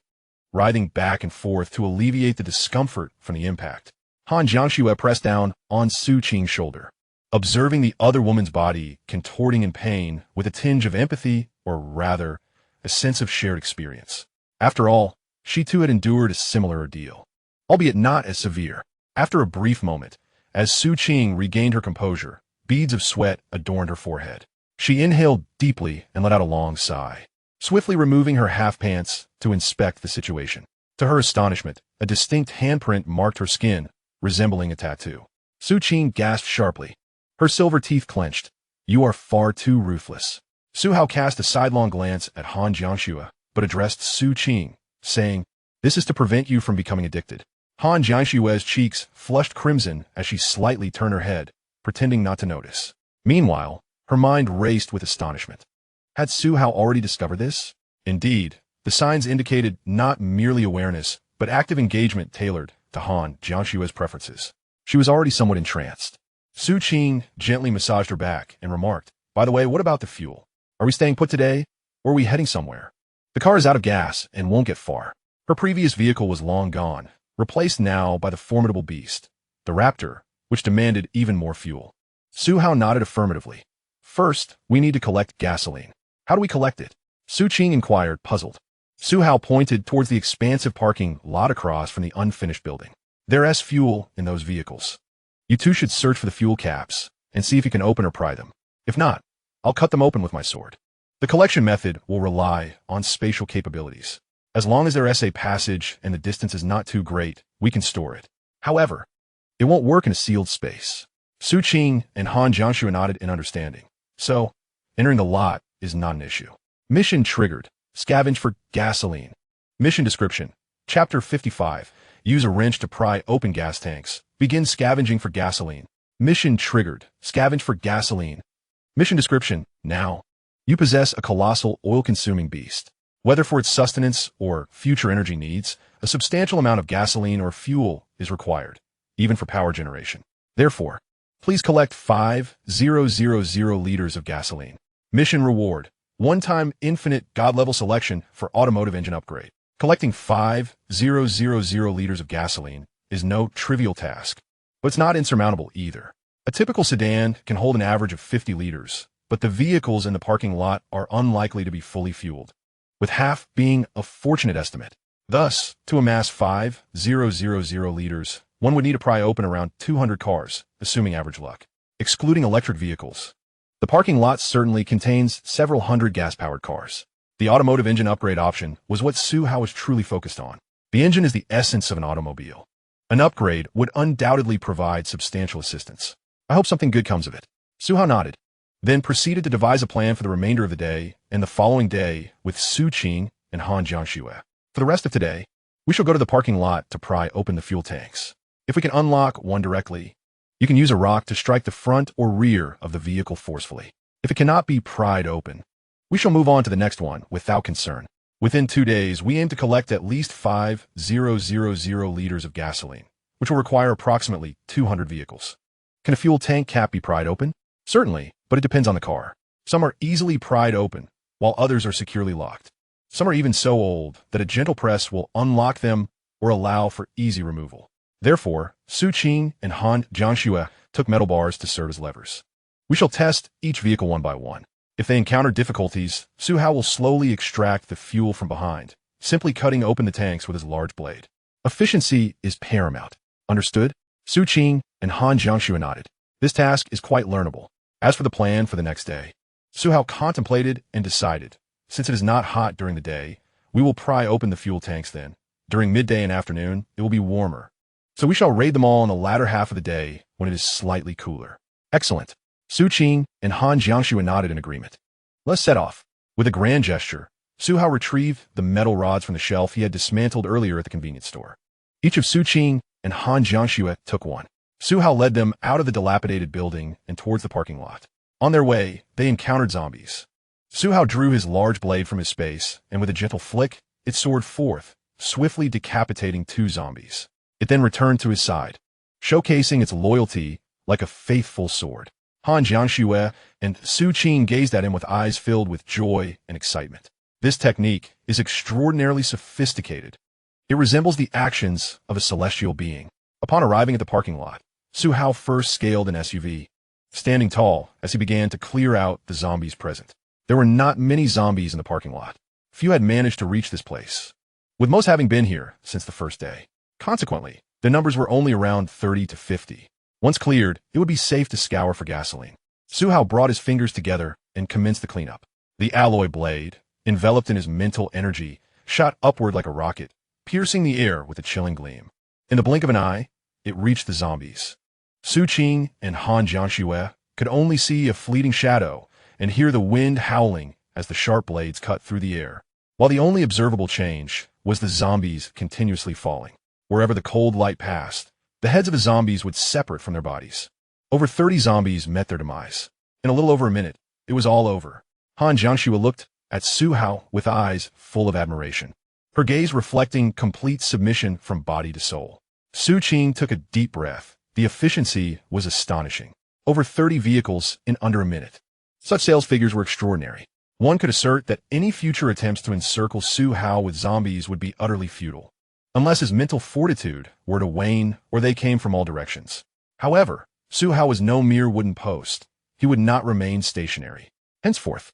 writhing back and forth to alleviate the discomfort from the impact. Han Jiangxue pressed down on Su Qing's shoulder, observing the other woman's body contorting in pain with a tinge of empathy, or rather, a sense of shared experience. After all, she too had endured a similar ordeal, albeit not as severe. After a brief moment, as Su Qing regained her composure, beads of sweat adorned her forehead. She inhaled deeply and let out a long sigh, swiftly removing her half-pants to inspect the situation. To her astonishment, a distinct handprint marked her skin, resembling a tattoo. Su Qing gasped sharply, her silver teeth clenched. You are far too ruthless. Su Hao cast a sidelong glance at Han Jiangxue, but addressed Su Qing, saying, This is to prevent you from becoming addicted. Han Jiangxue's cheeks flushed crimson as she slightly turned her head, pretending not to notice. Meanwhile, her mind raced with astonishment. Had Su Hao already discovered this? Indeed, the signs indicated not merely awareness, but active engagement tailored to Han Jiangxue's preferences. She was already somewhat entranced. Su Qing gently massaged her back and remarked, By the way, what about the fuel? Are we staying put today, or are we heading somewhere? The car is out of gas and won't get far. Her previous vehicle was long gone, replaced now by the formidable beast, the raptor, which demanded even more fuel. Su Hao nodded affirmatively. First, we need to collect gasoline. How do we collect it? Su Qing inquired, puzzled. Su Hao pointed towards the expansive parking lot across from the unfinished building. There's fuel in those vehicles. You two should search for the fuel caps and see if you can open or pry them. If not, I'll cut them open with my sword. The collection method will rely on spatial capabilities. As long as there's a passage and the distance is not too great, we can store it. However, it won't work in a sealed space. Su Qing and Han Jianshu nodded in understanding. So, entering the lot is not an issue. Mission triggered. Scavenge for gasoline. Mission description. Chapter 55. Use a wrench to pry open gas tanks. Begin scavenging for gasoline. Mission triggered. Scavenge for gasoline. Mission description. Now, you possess a colossal oil-consuming beast. Whether for its sustenance or future energy needs, a substantial amount of gasoline or fuel is required, even for power generation. Therefore, please collect 5,000 liters of gasoline. Mission reward. One-time infinite God-level selection for automotive engine upgrade. Collecting 5,000 liters of gasoline is no trivial task, but it's not insurmountable either. A typical sedan can hold an average of 50 liters, but the vehicles in the parking lot are unlikely to be fully fueled, with half being a fortunate estimate. Thus, to amass 5,000 liters, one would need to pry open around 200 cars, assuming average luck. Excluding electric vehicles, the parking lot certainly contains several hundred gas-powered cars. The automotive engine upgrade option was what Su Hao was truly focused on. The engine is the essence of an automobile. An upgrade would undoubtedly provide substantial assistance. I hope something good comes of it. Su Hao nodded, then proceeded to devise a plan for the remainder of the day and the following day with Su Qing and Han Jianshu. For the rest of today, we shall go to the parking lot to pry open the fuel tanks. If we can unlock one directly, you can use a rock to strike the front or rear of the vehicle forcefully. If it cannot be pried open, we shall move on to the next one without concern. Within 2 days, we aim to collect at least 5,000 liters of gasoline, which will require approximately 200 vehicles. Can a fuel tank cap be pried open? Certainly, but it depends on the car. Some are easily pried open, while others are securely locked. Some are even so old that a gentle press will unlock them or allow for easy removal. Therefore, Su Qing and Han Jianshu took metal bars to serve as levers. We shall test each vehicle one by one. If they encounter difficulties, Su Hao will slowly extract the fuel from behind, simply cutting open the tanks with his large blade. Efficiency is paramount. Understood? Su Qing and Han Jianshu nodded. This task is quite learnable. As for the plan for the next day, Su Hao contemplated and decided, since it is not hot during the day, we will pry open the fuel tanks then. During midday and afternoon, it will be warmer. So we shall raid them all in the latter half of the day when it is slightly cooler. Excellent. Su Qing and Han Jianshu nodded in agreement. Let's set off. With a grand gesture, Su Hao retrieved the metal rods from the shelf he had dismantled earlier at the convenience store. Each of Su Qing and Han Jianshu took one. Su Hao led them out of the dilapidated building and towards the parking lot. On their way, they encountered zombies. Su Hao drew his large blade from his space, and with a gentle flick, it soared forth, swiftly decapitating 2 zombies. It then returned to his side, showcasing its loyalty like a faithful sword. Han Jianshu and Su Qing gazed at him with eyes filled with joy and excitement. This technique is extraordinarily sophisticated. It resembles the actions of a celestial being. Upon arriving at the parking lot, Su Hao first scaled an SUV, standing tall as he began to clear out the zombies present. There were not many zombies in the parking lot. Few had managed to reach this place, with most having been here since the first day. Consequently, the numbers were only around 30 to 50. Once cleared, it would be safe to scour for gasoline. Su Hao brought his fingers together and commenced the cleanup. The alloy blade, enveloped in his mental energy, shot upward like a rocket, piercing the air with a chilling gleam. In the blink of an eye, it reached the zombies. Su Qing and Han Jianshu could only see a fleeting shadow and hear the wind howling as the sharp blades cut through the air, while the only observable change was the zombies continuously falling. Wherever the cold light passed, the heads of the zombies would separate from their bodies. Over 30 zombies met their demise. In a little over a minute, it was all over. Han Jianshu looked at Su Hao with eyes full of admiration, her gaze reflecting complete submission from body to soul. Su Qing took a deep breath. The efficiency was astonishing. Over 30 vehicles in under a minute. Such sales figures were extraordinary. One could assert that any future attempts to encircle Su Hao with zombies would be utterly futile, unless his mental fortitude were to wane or they came from all directions. However, Su Hao was no mere wooden post. He would not remain stationary. Henceforth,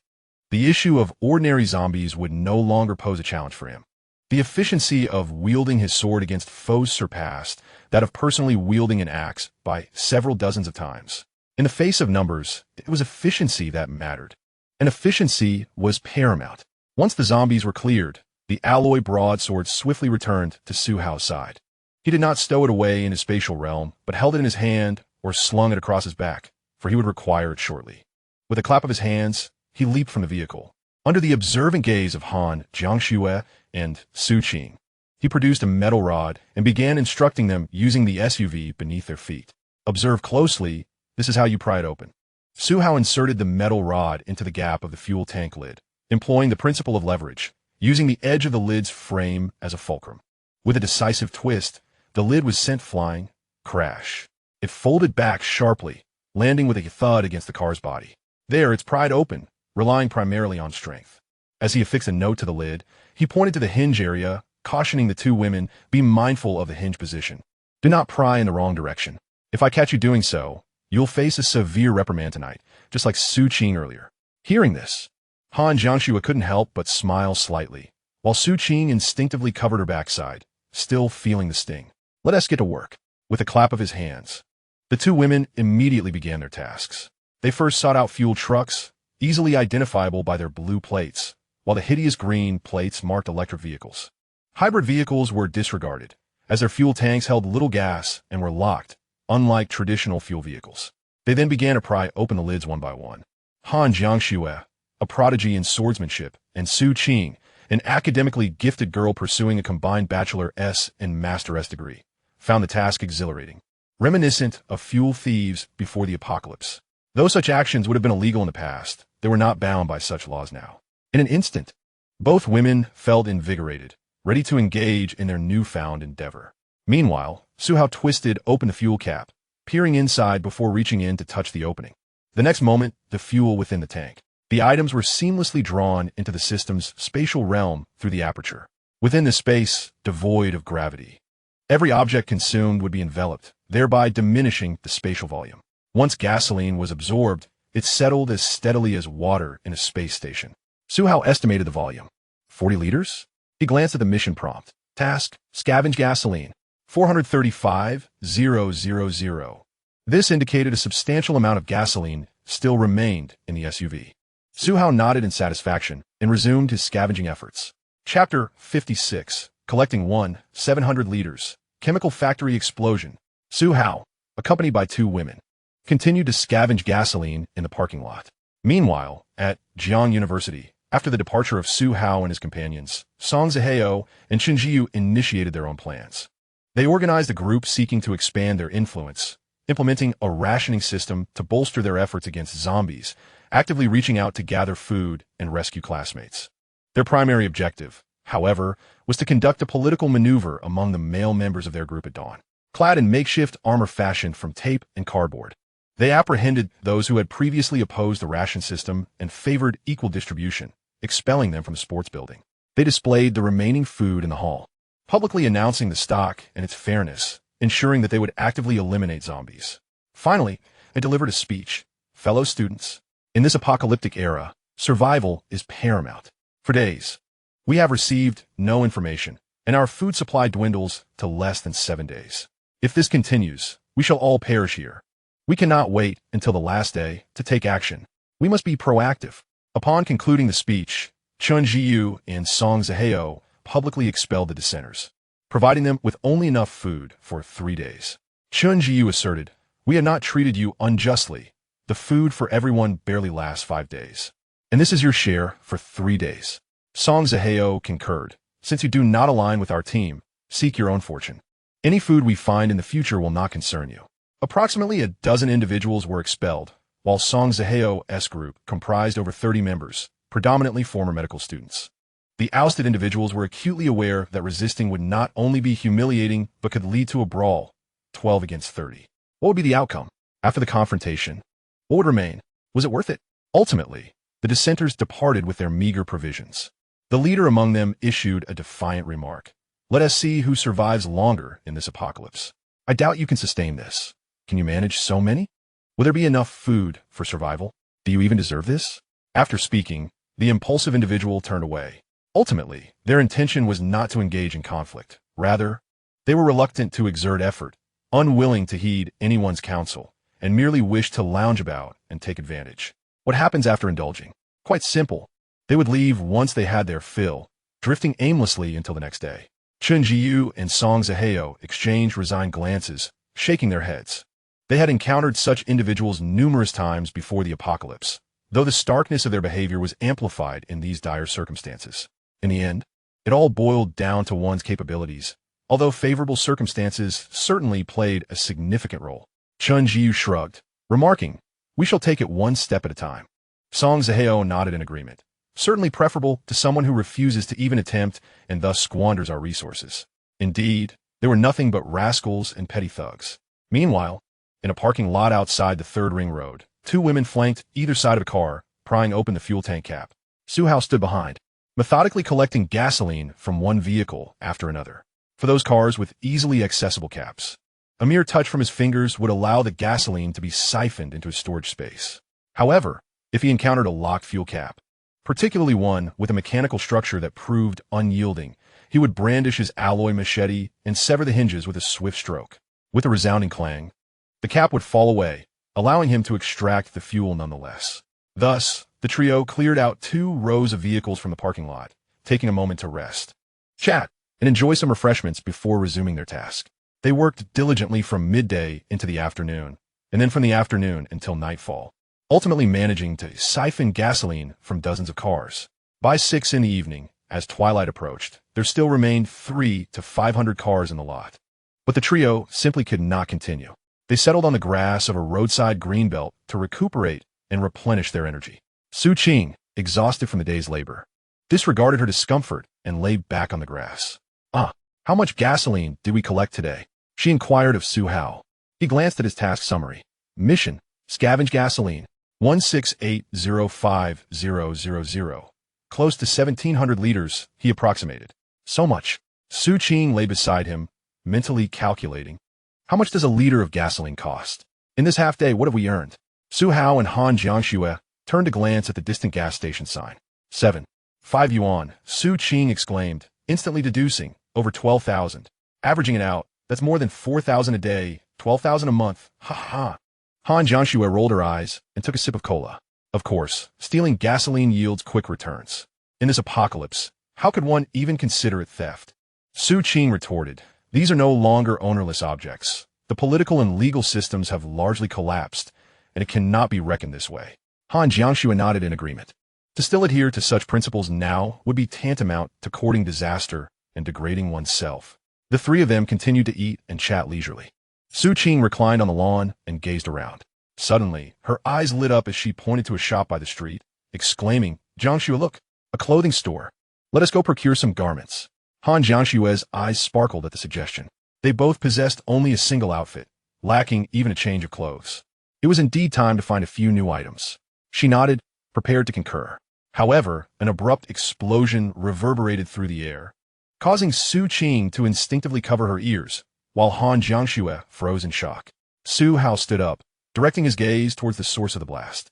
the issue of ordinary zombies would no longer pose a challenge for him. The efficiency of wielding his sword against foes surpassed that of personally wielding an axe by several dozens of times. In the face of numbers, it was efficiency that mattered, and efficiency was paramount. Once the zombies were cleared, the alloy broadsword swiftly returned to Su Hao's side. He did not stow it away in his spatial realm, but held it in his hand or slung it across his back, for he would require it shortly. With a clap of his hands, he leaped from the vehicle. Under the observant gaze of Han, Jiangxue, and Su Qing, he produced a metal rod and began instructing them using the SUV beneath their feet. Observe closely, this is how you pry it open. Su Hao inserted the metal rod into the gap of the fuel tank lid, employing the principle of leverage, using the edge of the lid's frame as a fulcrum. With a decisive twist, the lid was sent flying. Crash. It folded back sharply, landing with a thud against the car's body. There, it's pried open, relying primarily on strength. As he affixed a note to the lid, he pointed to the hinge area, cautioning the two women, be mindful of the hinge position. Do not pry in the wrong direction. If I catch you doing so, you'll face a severe reprimand tonight, just like Su Qing earlier. Hearing this, Han Jiangxue couldn't help but smile slightly, while Su Qing instinctively covered her backside, still feeling the sting. Let us get to work. With a clap of his hands, the two women immediately began their tasks. They first sought out fuel trucks, easily identifiable by their blue plates, while the hideous green plates marked electric vehicles. Hybrid vehicles were disregarded, as their fuel tanks held little gas and were locked, unlike traditional fuel vehicles. They then began to pry open the lids one by one. Han Jiangxue, a prodigy in swordsmanship, and Su Qing, an academically gifted girl pursuing a combined Bachelor S and Master S degree, found the task exhilarating, reminiscent of fuel thieves before the apocalypse. Though such actions would have been illegal in the past, they were not bound by such laws now. In an instant, both women felt invigorated, ready to engage in their newfound endeavor. Meanwhile, Su Hao twisted open the fuel cap, peering inside before reaching in to touch the opening. The next moment, the fuel within the tank. The items were seamlessly drawn into the system's spatial realm through the aperture. Within the space, devoid of gravity, every object consumed would be enveloped, thereby diminishing the spatial volume. Once gasoline was absorbed, it settled as steadily as water in a space station. Su Hao estimated the volume. 40 liters? He glanced at the mission prompt. Task, scavenge gasoline. 435,000. This indicated a substantial amount of gasoline still remained in the SUV. Su Hao nodded in satisfaction and resumed his scavenging efforts. Chapter 56, Collecting 700 liters. Chemical factory explosion. Su Hao, accompanied by two women, continued to scavenge gasoline in the parking lot. Meanwhile, at Jiang University, after the departure of Su Hao and his companions, Song Zihao and Chen Jiu initiated their own plans. They organized a group seeking to expand their influence, implementing a rationing system to bolster their efforts against zombies, actively reaching out to gather food and rescue classmates. Their primary objective, however, was to conduct a political maneuver among the male members of their group at dawn. Clad in makeshift armor fashioned from tape and cardboard, they apprehended those who had previously opposed the ration system and favored equal distribution, expelling them from the sports building. They displayed the remaining food in the hall, publicly announcing the stock and its fairness, ensuring that they would actively eliminate zombies. Finally, they delivered a speech. Fellow students, in this apocalyptic era, survival is paramount. For days, we have received no information, and our food supply dwindles to less than 7 days. If this continues, we shall all perish here. We cannot wait until the last day to take action. We must be proactive. Upon concluding the speech, Chen Jiu and Song Zihao publicly expelled the dissenters, providing them with only enough food for 3 days. Chen Jiu asserted, "We have not treated you unjustly. The food for everyone barely lasts 5 days. And this is your share for 3 days." Song Zihao concurred, "Since you do not align with our team, seek your own fortune. Any food we find in the future will not concern you." Approximately a dozen individuals were expelled, while Song Zihao's group comprised over 30 members, predominantly former medical students. The ousted individuals were acutely aware that resisting would not only be humiliating, but could lead to a brawl, 12 against 30. What would be the outcome? After the confrontation, what would remain? Was it worth it? Ultimately, the dissenters departed with their meager provisions. The leader among them issued a defiant remark. "Let us see who survives longer in this apocalypse. I doubt you can sustain this. Can you manage so many? Will there be enough food for survival? Do you even deserve this? After speaking, the impulsive individual turned away. Ultimately, their intention was not to engage in conflict. Rather, they were reluctant to exert effort, unwilling to heed anyone's counsel, and merely wished to lounge about and take advantage. What happens after indulging? Quite simple. They would leave once they had their fill, drifting aimlessly until the next day. Chun Jiyu and Song Zaheo exchanged resigned glances, shaking their heads. They had encountered such individuals numerous times before the apocalypse, though the starkness of their behavior was amplified in these dire circumstances. In the end, it all boiled down to one's capabilities, although favorable circumstances certainly played a significant role. Chun Jiyu shrugged, remarking, "We shall take it one step at a time." Song Zaheo nodded in agreement. Certainly preferable to someone who refuses to even attempt and thus squanders our resources. Indeed, they were nothing but rascals and petty thugs. Meanwhile, in a parking lot outside the third ring road, two women flanked either side of a car, prying open the fuel tank cap. Suhao stood behind, methodically collecting gasoline from one vehicle after another. For those cars with easily accessible caps, a mere touch from his fingers would allow the gasoline to be siphoned into a storage space. However, if he encountered a locked fuel cap, particularly one with a mechanical structure that proved unyielding, he would brandish his alloy machete and sever the hinges with a swift stroke. With a resounding clang, the cap would fall away, allowing him to extract the fuel nonetheless. Thus, the trio cleared out 2 rows of vehicles from the parking lot, taking a moment to rest, chat, and enjoy some refreshments before resuming their task. They worked diligently from midday into the afternoon, and then from the afternoon until nightfall, ultimately managing to siphon gasoline from dozens of cars. By 6 in the evening, as twilight approached, there still remained 300 to 500 cars in the lot. But the trio simply could not continue. They settled on the grass of a roadside greenbelt to recuperate and replenish their energy. Su Qing, exhausted from the day's labor, disregarded her discomfort and lay back on the grass. How much gasoline did we collect today? She inquired of Su Hao. He glanced at his task summary. Mission: scavenge gasoline. 16805,000. Close to 1,700 liters, he approximated. So much. Su Qing lay beside him, mentally calculating. How much does a liter of gasoline cost? In this half day, what have we earned? Su Hao and Han Jiangxue turned to glance at the distant gas station sign. 5 yuan, Su Qing exclaimed, instantly deducing, over 12,000. Averaging it out, that's more than 4,000 a day, 12,000 a month. Ha ha. Han Jiangxue rolled her eyes and took a sip of cola. Of course, stealing gasoline yields quick returns. In this apocalypse, how could one even consider it theft? Su Qing retorted, these are no longer ownerless objects. The political and legal systems have largely collapsed, and it cannot be reckoned this way. Han Jiangxue nodded in agreement. To still adhere to such principles now would be tantamount to courting disaster and degrading oneself. The 3 of them continued to eat and chat leisurely. Su Qing reclined on the lawn and gazed around. Suddenly, her eyes lit up as she pointed to a shop by the street, exclaiming, Jiangxue, look, a clothing store. Let us go procure some garments. Han Jiangxue's eyes sparkled at the suggestion. They both possessed only a single outfit, lacking even a change of clothes. It was indeed time to find a few new items. She nodded, prepared to concur. However, an abrupt explosion reverberated through the air, causing Su Qing to instinctively cover her ears, while Han Jiangxue froze in shock. Su Hao stood up, directing his gaze towards the source of the blast.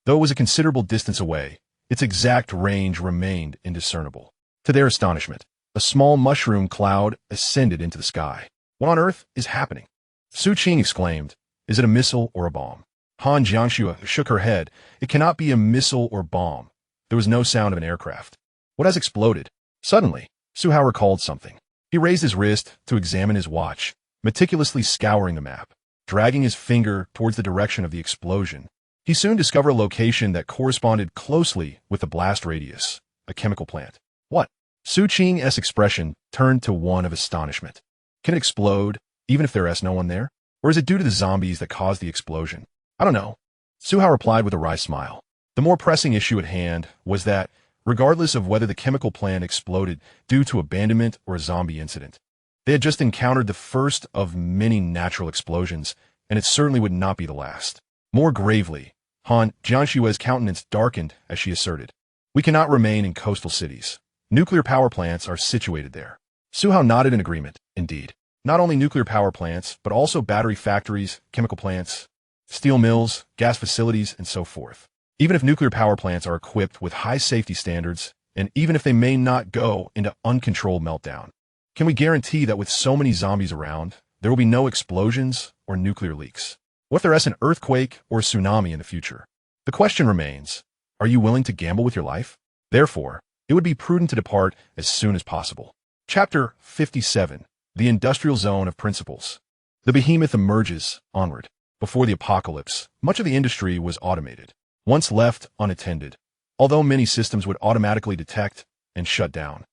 Though it was a considerable distance away, its exact range remained indiscernible. To their astonishment, a small mushroom cloud ascended into the sky. What on earth is happening? Su Qing exclaimed, is it a missile or a bomb? Han Jiangxue shook her head. It cannot be a missile or bomb. There was no sound of an aircraft. What has exploded? Suddenly, Su Hao recalled something. He raised his wrist to examine his watch, meticulously scouring the map. Dragging his finger towards the direction of the explosion, he soon discovered a location that corresponded closely with the blast radius, a chemical plant. What? Su Qing's expression turned to one of astonishment. Can it explode, even if there is no one there? Or is it due to the zombies that caused the explosion? I don't know. Su Hao replied with a wry smile. The more pressing issue at hand was that, regardless of whether the chemical plant exploded due to abandonment or a zombie incident, they had just encountered the first of many natural explosions, and it certainly would not be the last. More gravely, Han Jiangxue's countenance darkened as she asserted, we cannot remain in coastal cities. Nuclear power plants are situated there. Su Hao nodded in agreement. Indeed. Not only nuclear power plants, but also battery factories, chemical plants, steel mills, gas facilities, and so forth. Even if nuclear power plants are equipped with high safety standards, and even if they may not go into uncontrolled meltdown, can we guarantee that with so many zombies around, there will be no explosions or nuclear leaks? What if there is an earthquake or a tsunami in the future? The question remains, are you willing to gamble with your life? Therefore, it would be prudent to depart as soon as possible. Chapter 57. The Industrial Zone of Principles. The behemoth emerges onward. Before the apocalypse, much of the industry was automated, once left unattended, although many systems would automatically detect and shut down.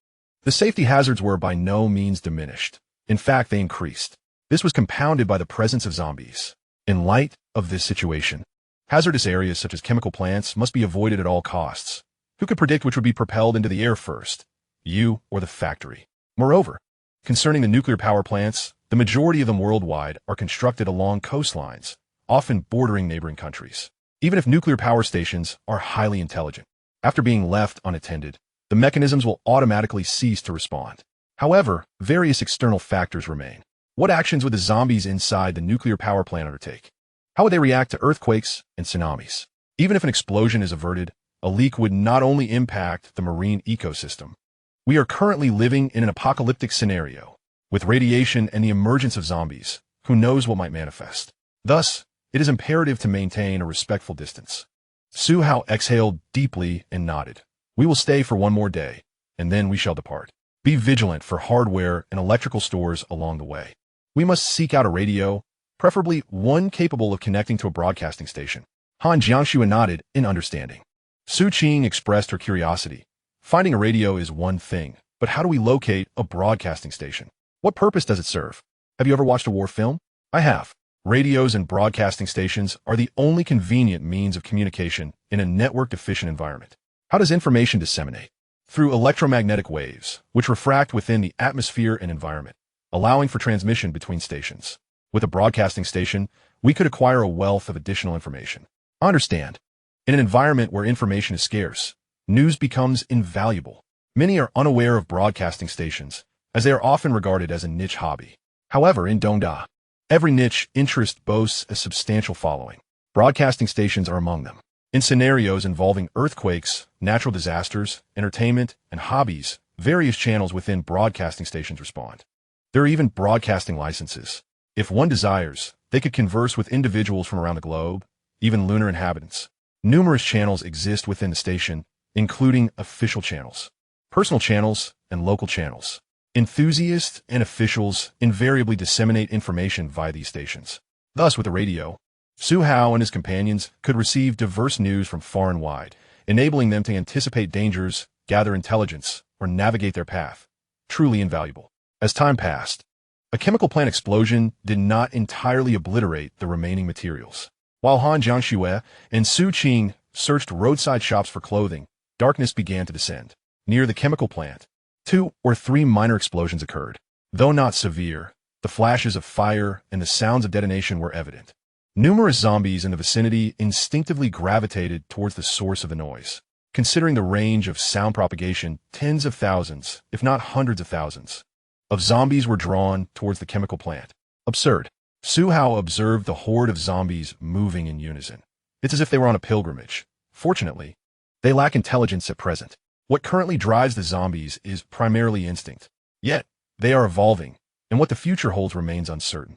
The safety hazards were by no means diminished. In fact, they increased. This was compounded by the presence of zombies. In light of this situation, hazardous areas such as chemical plants must be avoided at all costs. Who could predict which would be propelled into the air first, you or the factory? Moreover, concerning the nuclear power plants, the majority of them worldwide are constructed along coastlines, often bordering neighboring countries. Even if nuclear power stations are highly intelligent, after being left unattended, the mechanisms will automatically cease to respond. However, various external factors remain. What actions would the zombies inside the nuclear power plant undertake? How would they react to earthquakes and tsunamis? Even if an explosion is averted, a leak would not only impact the marine ecosystem. We are currently living in an apocalyptic scenario. With radiation and the emergence of zombies, who knows what might manifest? Thus, it is imperative to maintain a respectful distance. Su Hao exhaled deeply and nodded. We will stay for one more day, and then we shall depart. Be vigilant for hardware and electrical stores along the way. We must seek out a radio, preferably one capable of connecting to a broadcasting station. Han Jiangxue nodded in understanding. Su Qing expressed her curiosity. Finding a radio is one thing, but how do we locate a broadcasting station? What purpose does it serve? Have you ever watched a war film? I have. Radios and broadcasting stations are the only convenient means of communication in a network-efficient environment. How does information disseminate? Through electromagnetic waves, which refract within the atmosphere and environment, allowing for transmission between stations. With a broadcasting station, we could acquire a wealth of additional information. Understand, in an environment where information is scarce, news becomes invaluable. Many are unaware of broadcasting stations, as they are often regarded as a niche hobby. However, in Dongda, every niche interest boasts a substantial following. Broadcasting stations are among them. In scenarios involving earthquakes, natural disasters, entertainment, and hobbies, various channels within broadcasting stations respond. There are even broadcasting licenses. If one desires, they could converse with individuals from around the globe, even lunar inhabitants. Numerous channels exist within the station, including official channels, personal channels, and local channels. Enthusiasts and officials invariably disseminate information via these stations. Thus, with the radio, Su Hao and his companions could receive diverse news from far and wide, enabling them to anticipate dangers, gather intelligence, or navigate their path. Truly invaluable. As time passed, a chemical plant explosion did not entirely obliterate the remaining materials. While Han Jiangxue and Su Qing searched roadside shops for clothing, darkness began to descend. Near the chemical plant, 2 or 3 minor explosions occurred. Though not severe, the flashes of fire and the sounds of detonation were evident. Numerous zombies in the vicinity instinctively gravitated towards the source of the noise. Considering the range of sound propagation, tens of thousands, if not hundreds of thousands, of zombies were drawn towards the chemical plant. Absurd. Su Hao observed the horde of zombies moving in unison. It's as if they were on a pilgrimage. Fortunately, they lack intelligence at present. What currently drives the zombies is primarily instinct. Yet, they are evolving, and what the future holds remains uncertain.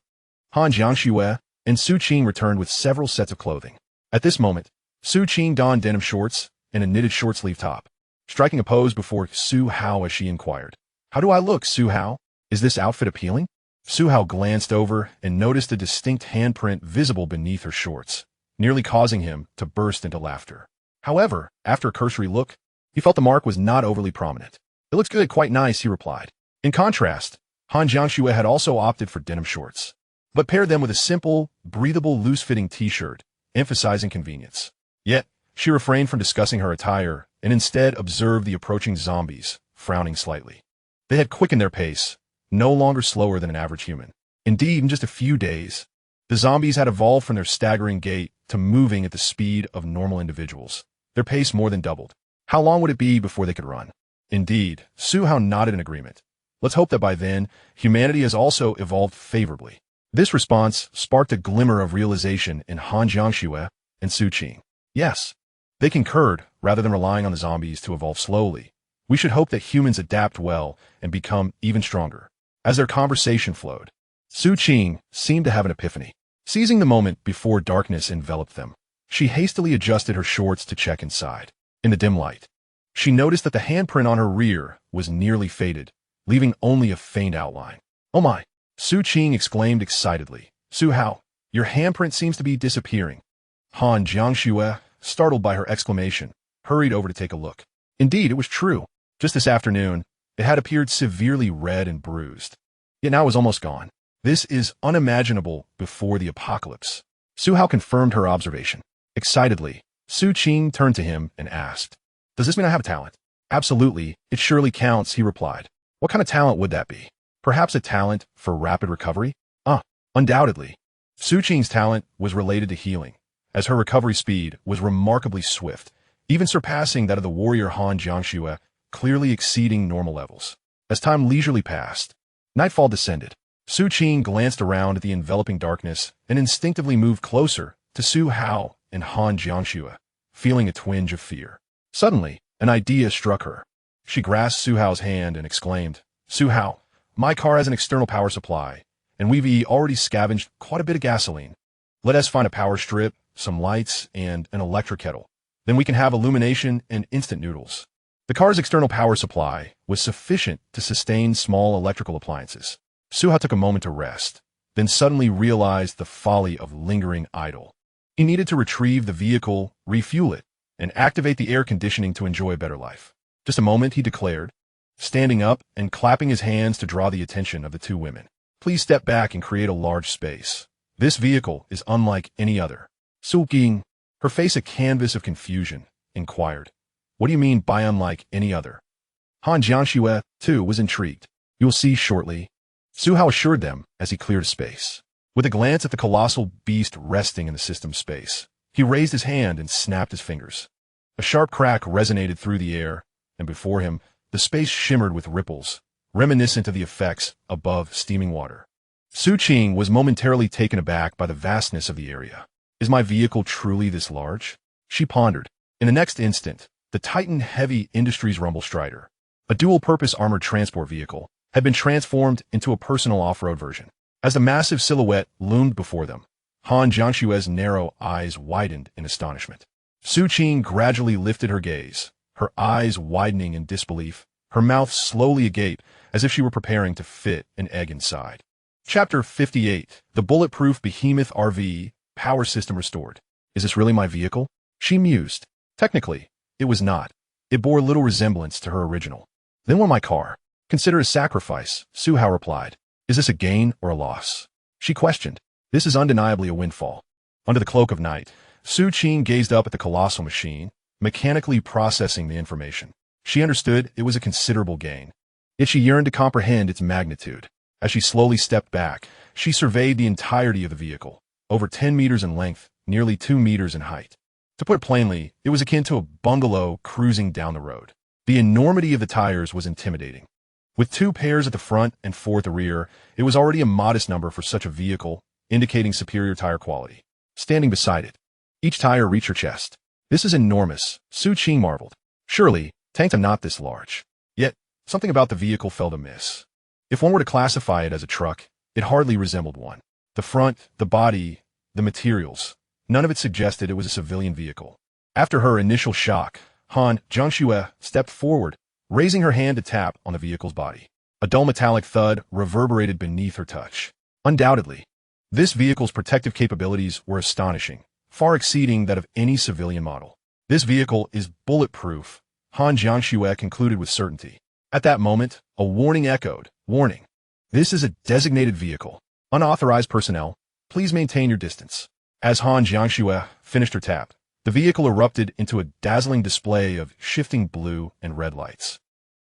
Han Jiangxue and Su Qing returned with several sets of clothing. At this moment, Su Qing donned denim shorts and a knitted short-sleeve top, striking a pose before Su Hao as she inquired, "How do I look, Su Hao? Is this outfit appealing?" Su Hao glanced over and noticed a distinct handprint visible beneath her shorts, nearly causing him to burst into laughter. However, after a cursory look, he felt the mark was not overly prominent. "It looks good, quite nice," he replied. In contrast, Han Jiangxue had also opted for denim shorts, but paired them with a simple, breathable, loose-fitting t-shirt, emphasizing convenience. Yet, she refrained from discussing her attire and instead observed the approaching zombies, frowning slightly. They had quickened their pace, no longer slower than an average human. Indeed, in just a few days, the zombies had evolved from their staggering gait to moving at the speed of normal individuals. Their pace more than doubled. How long would it be before they could run? Indeed, Su Hao nodded in agreement. Let's hope that by then, humanity has also evolved favorably. This response sparked a glimmer of realization in Han Jiangxue and Su Qing. Yes, they concurred, rather than relying on the zombies to evolve slowly. We should hope that humans adapt well and become even stronger. As their conversation flowed, Su Qing seemed to have an epiphany. Seizing the moment before darkness enveloped them, she hastily adjusted her shorts to check inside. In the dim light, she noticed that the handprint on her rear was nearly faded, leaving only a faint outline. "Oh my!" Su Qing exclaimed excitedly. "Su Hao, your handprint seems to be disappearing." Han Jiangxue, startled by her exclamation, hurried over to take a look. Indeed, it was true. Just this afternoon, it had appeared severely red and bruised. Yet now it was almost gone. This is unimaginable before the apocalypse. Su Hao confirmed her observation. Excitedly, Su Qing turned to him and asked, "Does this mean I have a talent?" "Absolutely, it surely counts," he replied. "What kind of talent would that be? Perhaps a talent for rapid recovery?" Undoubtedly. Su Qing's talent was related to healing, as her recovery speed was remarkably swift, even surpassing that of the warrior Han Jiangxue, clearly exceeding normal levels. As time leisurely passed, nightfall descended. Su Qing glanced around at the enveloping darkness and instinctively moved closer to Su Hao and Han Jiangxue, feeling a twinge of fear. Suddenly, an idea struck her. She grasped Su Hao's hand and exclaimed, "Su Hao, my car has an external power supply, and we've already scavenged quite a bit of gasoline. Let us find a power strip, some lights, and an electric kettle. Then we can have illumination and instant noodles." The car's external power supply was sufficient to sustain small electrical appliances. Su Hao took a moment to rest, then suddenly realized the folly of lingering idle. He needed to retrieve the vehicle, refuel it, and activate the air conditioning to enjoy a better life. "Just a moment," he declared, standing up and clapping his hands to draw the attention of the two women. "Please step back and create a large space. This vehicle is unlike any other." Su Qing, her face a canvas of confusion, inquired, "What do you mean by unlike any other?" Han Jiangxue, too, was intrigued. "You'll see shortly," Su Hao assured them as he cleared a space. With a glance at the colossal beast resting in the system space, he raised his hand and snapped his fingers. A sharp crack resonated through the air, and before him, the space shimmered with ripples, reminiscent of the effects above steaming water. Su Qing was momentarily taken aback by the vastness of the area. "Is my vehicle truly this large?" she pondered. In the next instant, the Titan Heavy Industries Rumble Strider, a dual-purpose armored transport vehicle, had been transformed into a personal off-road version. As the massive silhouette loomed before them, Han Jiangxue's narrow eyes widened in astonishment. Su Qing gradually lifted her gaze, her eyes widening in disbelief, her mouth slowly agape as if she were preparing to fit an egg inside. Chapter 58, The Bulletproof Behemoth RV, Power System Restored. "Is this really my vehicle?" she mused. Technically, it was not. It bore little resemblance to her original. "Then what my car? Consider a sacrifice," Su Hao replied. "Is this a gain or a loss?" she questioned. "This is undeniably a windfall." Under the cloak of night, Su Qing gazed up at the colossal machine, mechanically processing the information. She understood it was a considerable gain, yet she yearned to comprehend its magnitude. As she slowly stepped back, she surveyed the entirety of the vehicle, over 10 meters in length, nearly 2 meters in height. To put it plainly, it was akin to a bungalow cruising down the road. The enormity of the tires was intimidating. With 2 pairs at the front and 4 at the rear, it was already a modest number for such a vehicle, indicating superior tire quality. Standing beside it, each tire reached her chest. "This is enormous," Su Qing marveled. Surely, tanks are not this large. Yet, something about the vehicle felt amiss. If one were to classify it as a truck, it hardly resembled one. The front, the body, the materials, none of it suggested it was a civilian vehicle. After her initial shock, Han Jiangxue stepped forward, raising her hand to tap on the vehicle's body. A dull metallic thud reverberated beneath her touch. Undoubtedly, this vehicle's protective capabilities were astonishing, far exceeding that of any civilian model. "This vehicle is bulletproof," Han Jiangxue concluded with certainty. At that moment, a warning echoed. "Warning. This is a designated vehicle. Unauthorized personnel, please maintain your distance." As Han Jiangxue finished her tap, the vehicle erupted into a dazzling display of shifting blue and red lights.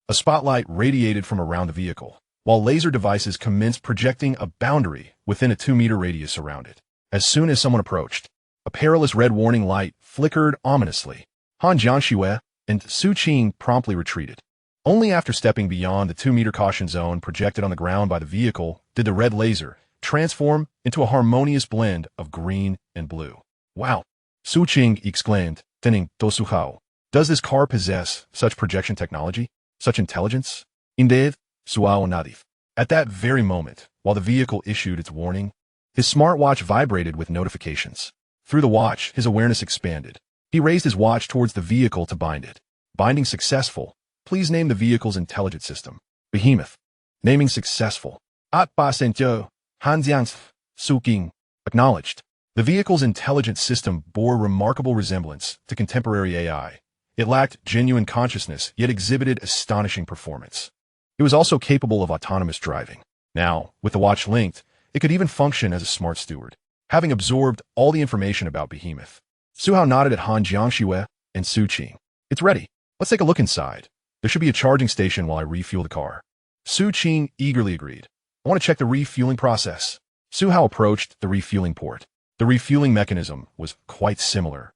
A spotlight radiated from around the vehicle, while laser devices commenced projecting a boundary within a 2-meter radius around it. As soon as someone approached, a perilous red warning light flickered ominously. Han Jiangxue and Su Qing promptly retreated. Only after stepping beyond the 2-meter caution zone projected on the ground by the vehicle did the red laser transform into a harmonious blend of green and blue. Wow! Su Qing exclaimed, "Tening dosu hao. Does this car possess such projection technology? Such intelligence?" Indeed, Suao nadif. At that very moment, while the vehicle issued its warning, his smartwatch vibrated with notifications. Through the watch, his awareness expanded. He raised his watch towards the vehicle to bind it. Binding successful. Please name the vehicle's intelligence system. Behemoth. Naming successful. Atba Sentyo. Hanjiang's. Suking. Acknowledged. The vehicle's intelligence system bore remarkable resemblance to contemporary AI. It lacked genuine consciousness, yet exhibited astonishing performance. It was also capable of autonomous driving. Now, with the watch linked, it could even function as a smart steward. Having absorbed all the information about Behemoth, Su Hao nodded at Han Jiangxue and Su Qing. "It's ready. Let's take a look inside. There should be a charging station while I refuel the car." Su Qing eagerly agreed. "I want to check the refueling process." Su Hao approached the refueling port. The refueling mechanism was quite similar.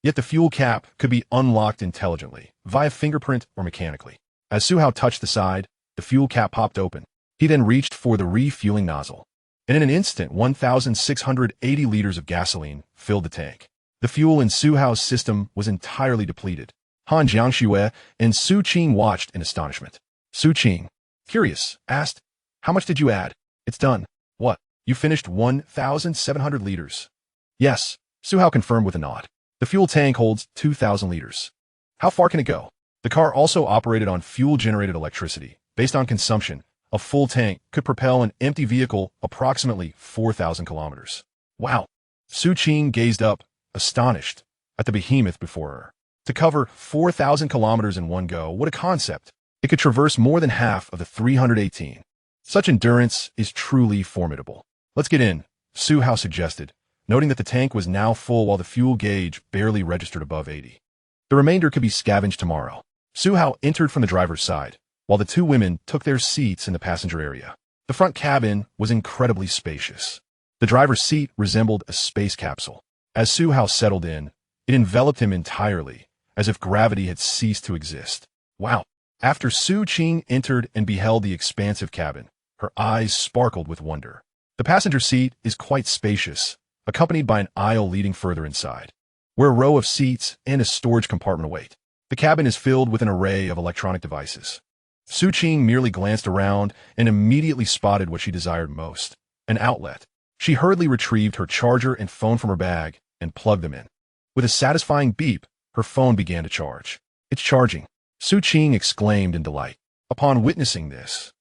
Yet the fuel cap could be unlocked intelligently, via fingerprint or mechanically. As Su Hao touched the side, the fuel cap popped open. He then reached for the refueling nozzle. And in an instant, 1,680 liters of gasoline filled the tank. The fuel in Su Hao's system was entirely depleted. Han Jiangxue and Su Qing watched in astonishment. Su Qing, curious, asked, "How much did you add?" "It's done." "What? You finished 1,700 liters?" "Yes," Su Hao confirmed with a nod. "The fuel tank holds 2,000 liters." "How far can it go?" The car also operated on fuel-generated electricity. Based on consumption, a full tank could propel an empty vehicle approximately 4,000 kilometers. Wow! Su Qing gazed up, astonished, at the behemoth before her. To cover 4,000 kilometers in one go, what a concept! It could traverse more than half of the 318. Such endurance is truly formidable. "Let's get in," Su Hao suggested, noting that the tank was now full while the fuel gauge barely registered above 80. The remainder could be scavenged tomorrow. Su Hao entered from the driver's side, while the two women took their seats in the passenger area. The front cabin was incredibly spacious. The driver's seat resembled a space capsule. As Su Hao settled in, it enveloped him entirely, as if gravity had ceased to exist. Wow! After Su Qing entered and beheld the expansive cabin, her eyes sparkled with wonder. The passenger seat is quite spacious, accompanied by an aisle leading further inside, where a row of seats and a storage compartment await. The cabin is filled with an array of electronic devices. Su Qing merely glanced around and immediately spotted what she desired most, an outlet. She hurriedly retrieved her charger and phone from her bag and plugged them in. With a satisfying beep, her phone began to charge. "It's charging," Su Qing exclaimed in delight. Upon witnessing this,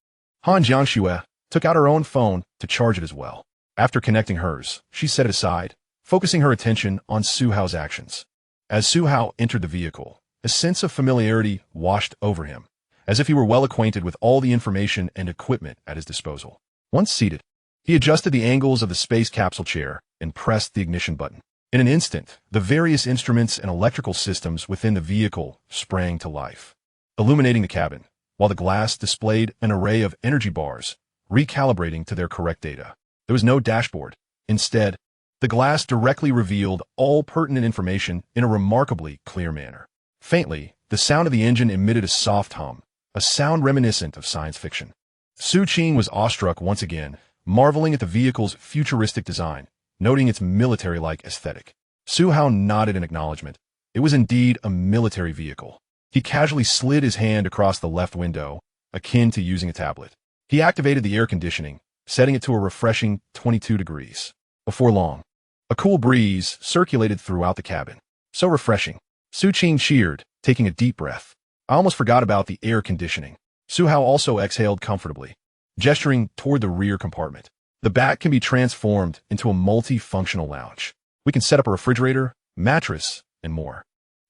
Han Jiangxue took out her own phone to charge it as well. After connecting hers, she set it aside, focusing her attention on Su Hao's actions. As Su Hao entered the vehicle, a sense of familiarity washed over him, as if he were well acquainted with all the information and equipment at his disposal. Once seated, he adjusted the angles of the space capsule chair and pressed the ignition button. In an instant, the various instruments and electrical systems within the vehicle sprang to life, illuminating the cabin, while the glass displayed an array of energy bars, recalibrating to their correct data. There was no dashboard. Instead, the glass directly revealed all pertinent information in a remarkably clear manner. Faintly, the sound of the engine emitted a soft hum, a sound reminiscent of science fiction. Su Qing was awestruck once again, marveling at the vehicle's futuristic design, noting its military-like aesthetic. Su Hao nodded in acknowledgement. It was indeed a military vehicle. He casually slid his hand across the left window, akin to using a tablet. He activated the air conditioning, setting it to a refreshing 22 degrees. Before long, a cool breeze circulated throughout the cabin. So refreshing. Su Qing cheered, taking a deep breath. "I almost forgot about the air conditioning." Su Hao also exhaled comfortably, gesturing toward the rear compartment. "The back can be transformed into a multi-functional lounge. We can set up a refrigerator, mattress, and more.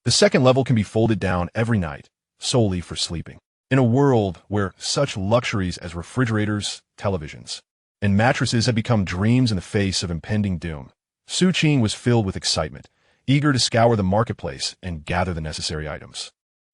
The second level can be folded down every night, solely for sleeping." In a world where such luxuries as refrigerators, televisions, and mattresses had become dreams in the face of impending doom, Su Qing was filled with excitement, eager to scour the marketplace and gather the necessary items.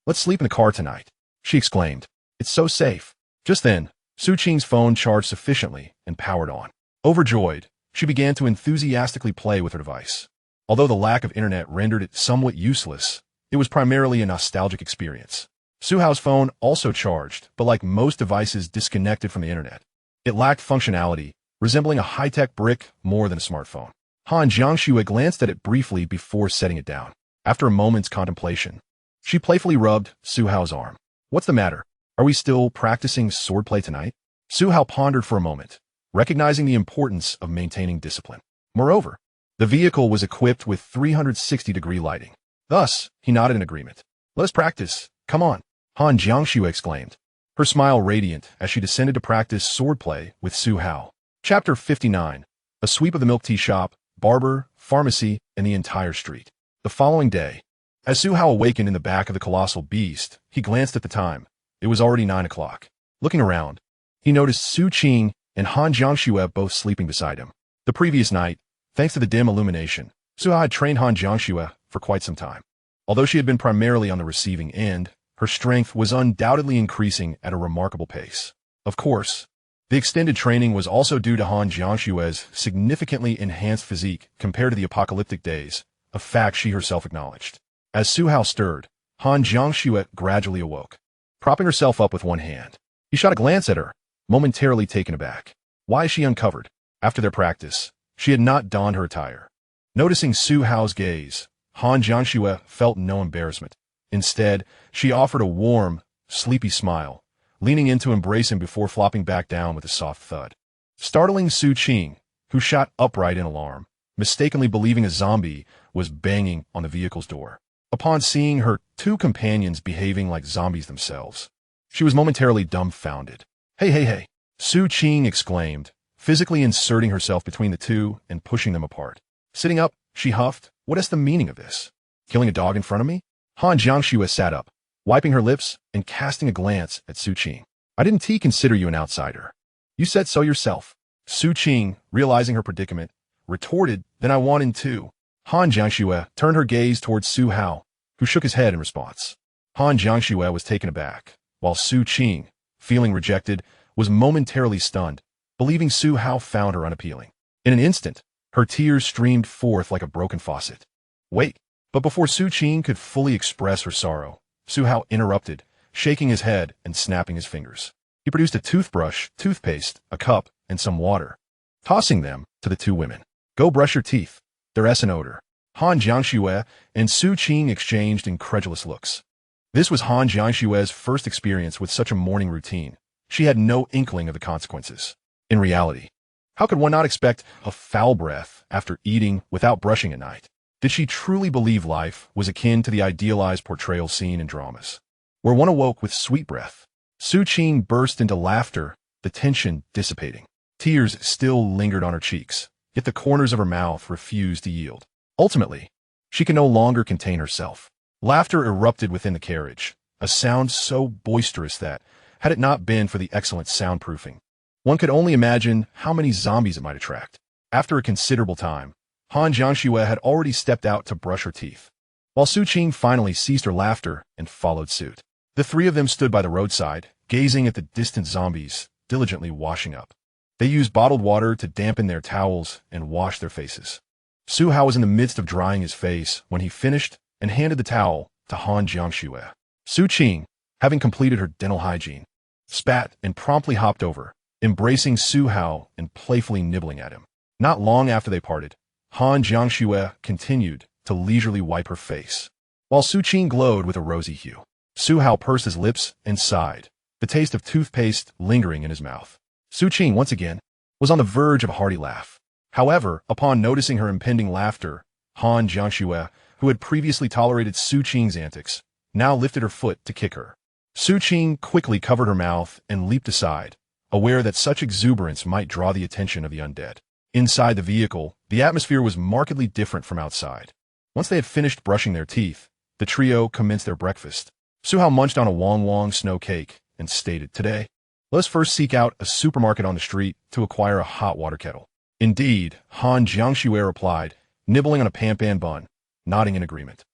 "Let's sleep in the car tonight," she exclaimed. "It's so safe." Just then, Su Qing's phone charged sufficiently and powered on. Overjoyed, she began to enthusiastically play with her device. Although the lack of internet rendered it somewhat useless, it was primarily a nostalgic experience. Su Hao's phone also charged, but like most devices disconnected from the internet. It lacked functionality, resembling a high-tech brick more than a smartphone. Han Jiangxue glanced at it briefly before setting it down. After a moment's contemplation, she playfully rubbed Su Hao's arm. What's the matter? Are we still practicing swordplay tonight? Su Hao pondered for a moment, recognizing the importance of maintaining discipline. Moreover, the vehicle was equipped with 360-degree lighting. Thus, he nodded in agreement. Let us practice. Come on, Han Jiangxue exclaimed, her smile radiant as she descended to practice swordplay with Su Hao. Chapter 59. A sweep of the milk tea shop, barber, pharmacy, and the entire street. The following day, as Su Hao awakened in the back of the colossal beast, he glanced at the time. It was already 9 o'clock. Looking around, he noticed Su Qing and Han Jiangxue both sleeping beside him. The previous night, thanks to the dim illumination, Su Hao had trained Han Jiangxue for quite some time. Although she had been primarily on the receiving end, her strength was undoubtedly increasing at a remarkable pace. Of course, the extended training was also due to Han Jiangxue's significantly enhanced physique compared to the apocalyptic days, a fact she herself acknowledged. As Su Hao stirred, Han Jiangxue gradually awoke, propping herself up with one hand. He shot a glance at her, momentarily taken aback. Why is she uncovered? After their practice, she had not donned her attire. Noticing Su Hao's gaze, Han Jiangxue felt no embarrassment. Instead, she offered a warm, sleepy smile, leaning in to embrace him before flopping back down with a soft thud. Startling Su Qing, who shot upright in alarm, mistakenly believing a zombie was banging on the vehicle's door. Upon seeing her two companions behaving like zombies themselves, she was momentarily dumbfounded. Hey, Su Qing exclaimed, physically inserting herself between the two and pushing them apart. Sitting up, she huffed, what is the meaning of this? Killing a dog in front of me? Han Jiangxue sat up, wiping her lips and casting a glance at Su Qing. I didn't consider you an outsider. You said so yourself. Su Qing, realizing her predicament, retorted, then I wanted to. Han Jiangxue turned her gaze towards Su Hao, who shook his head in response. Han Jiangxue was taken aback, while Su Qing, feeling rejected, was momentarily stunned, believing Su Hao found her unappealing. In an instant, her tears streamed forth like a broken faucet. Wait, but before Su Qing could fully express her sorrow, Su Hao interrupted, shaking his head and snapping his fingers. He produced a toothbrush, toothpaste, a cup, and some water, tossing them to the two women. Go brush your teeth. Their essence odor. Han Jiangxue and Su Qing exchanged incredulous looks. This was Han Jiangxue's first experience with such a morning routine. She had no inkling of the consequences. In reality, how could one not expect a foul breath after eating without brushing at night? Did she truly believe life was akin to the idealized portrayal seen in dramas, where one awoke with sweet breath? Su Qing burst into laughter, the tension dissipating. Tears still lingered on her cheeks, yet the corners of her mouth refused to yield. Ultimately, she could no longer contain herself. Laughter erupted within the carriage, a sound so boisterous that, had it not been for the excellent soundproofing, one could only imagine how many zombies it might attract. After a considerable time, Han Jiangxue had already stepped out to brush her teeth, while Su Qing finally ceased her laughter and followed suit. The three of them stood by the roadside, gazing at the distant zombies, diligently washing up. They used bottled water to dampen their towels and wash their faces. Su Hao was in the midst of drying his face when he finished and handed the towel to Han Jiangxue. Su Qing, having completed her dental hygiene, spat and promptly hopped over, embracing Su Hao and playfully nibbling at him. Not long after they parted, Han Jiangxue continued to leisurely wipe her face, while Su Qing glowed with a rosy hue. Su Hao pursed his lips and sighed, the taste of toothpaste lingering in his mouth. Su Qing, once again, was on the verge of a hearty laugh. However, upon noticing her impending laughter, Han Jiangxue, who had previously tolerated Su Qing's antics, now lifted her foot to kick her. Su Qing quickly covered her mouth and leaped aside, aware that such exuberance might draw the attention of the undead. Inside the vehicle, the atmosphere was markedly different from outside. Once they had finished brushing their teeth, the trio commenced their breakfast. Su Hao munched on a wong snow cake and stated, Today, let us first seek out a supermarket on the street to acquire a hot water kettle. Indeed, Han Jiangxue replied, nibbling on a pan bun, nodding in agreement.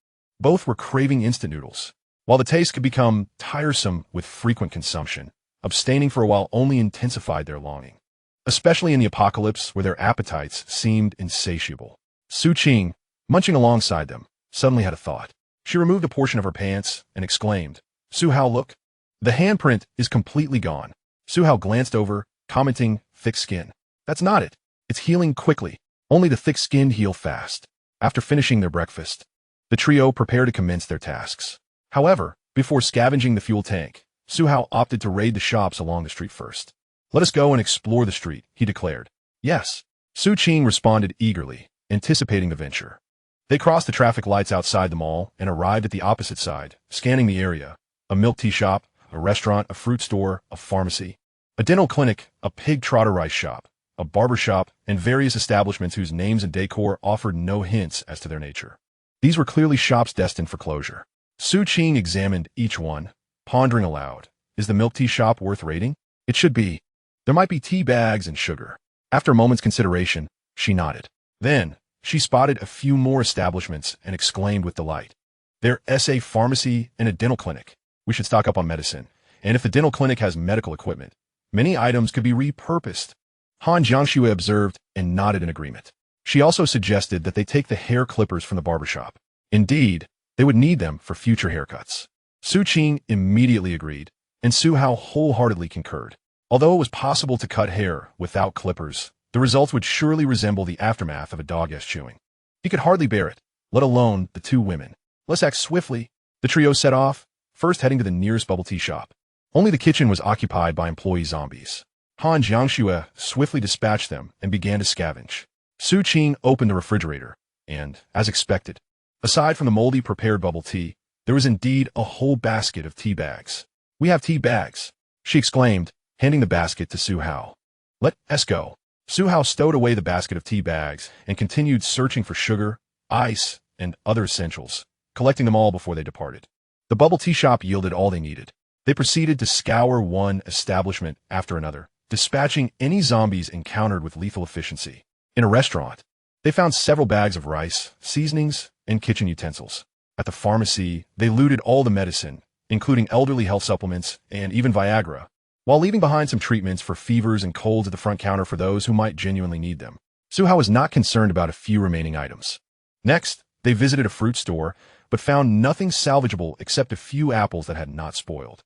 Both were craving instant noodles. While the taste could become tiresome with frequent consumption, abstaining for a while only intensified their longing, especially in the apocalypse where their appetites seemed insatiable. Su Qing, munching alongside them, suddenly had a thought. She removed a portion of her pants and exclaimed, Su Hao, look. The handprint is completely gone. Su Hao glanced over, commenting, thick skin. That's not it. It's healing quickly. Only the thick-skinned heal fast. After finishing their breakfast, the trio prepared to commence their tasks. However, before scavenging the fuel tank, Su Hao opted to raid the shops along the street first. Let us go and explore the street, he declared. Yes. Su Qing responded eagerly, anticipating the venture. They crossed the traffic lights outside the mall and arrived at the opposite side, scanning the area. A milk tea shop, a restaurant, a fruit store, a pharmacy, a dental clinic, a pig trotter rice shop, a barber shop, and various establishments whose names and decor offered no hints as to their nature. These were clearly shops destined for closure. Su Qing examined each one, pondering aloud. Is the milk tea shop worth raiding? It should be. There might be tea bags and sugar. After a moment's consideration, she nodded. Then, she spotted a few more establishments and exclaimed with delight. There's a pharmacy and a dental clinic. We should stock up on medicine. And if the dental clinic has medical equipment, many items could be repurposed. Han Jiangxue observed and nodded in agreement. She also suggested that they take the hair clippers from the barbershop. Indeed, they would need them for future haircuts. Su Qing immediately agreed, and Su Hao wholeheartedly concurred. Although it was possible to cut hair without clippers, the results would surely resemble the aftermath of a dog-ass chewing. He could hardly bear it, let alone the two women. Let's act swiftly. The trio set off, first heading to the nearest bubble tea shop. Only the kitchen was occupied by employee zombies. Han Jiangxue swiftly dispatched them and began to scavenge. Su Qing opened the refrigerator, and, as expected, aside from the moldy prepared bubble tea, there was indeed a whole basket of tea bags. We have tea bags, she exclaimed, handing the basket to Su Hao. Let's go. Su Hao stowed away the basket of tea bags and continued searching for sugar, ice, and other essentials, collecting them all before they departed. The bubble tea shop yielded all they needed. They proceeded to scour one establishment after another, dispatching any zombies encountered with lethal efficiency. In a restaurant, they found several bags of rice, seasonings, and kitchen utensils. At the pharmacy, they looted all the medicine, including elderly health supplements and even Viagra, while leaving behind some treatments for fevers and colds at the front counter for those who might genuinely need them. Su Hao was not concerned about a few remaining items. Next, they visited a fruit store, but found nothing salvageable except a few apples that had not spoiled.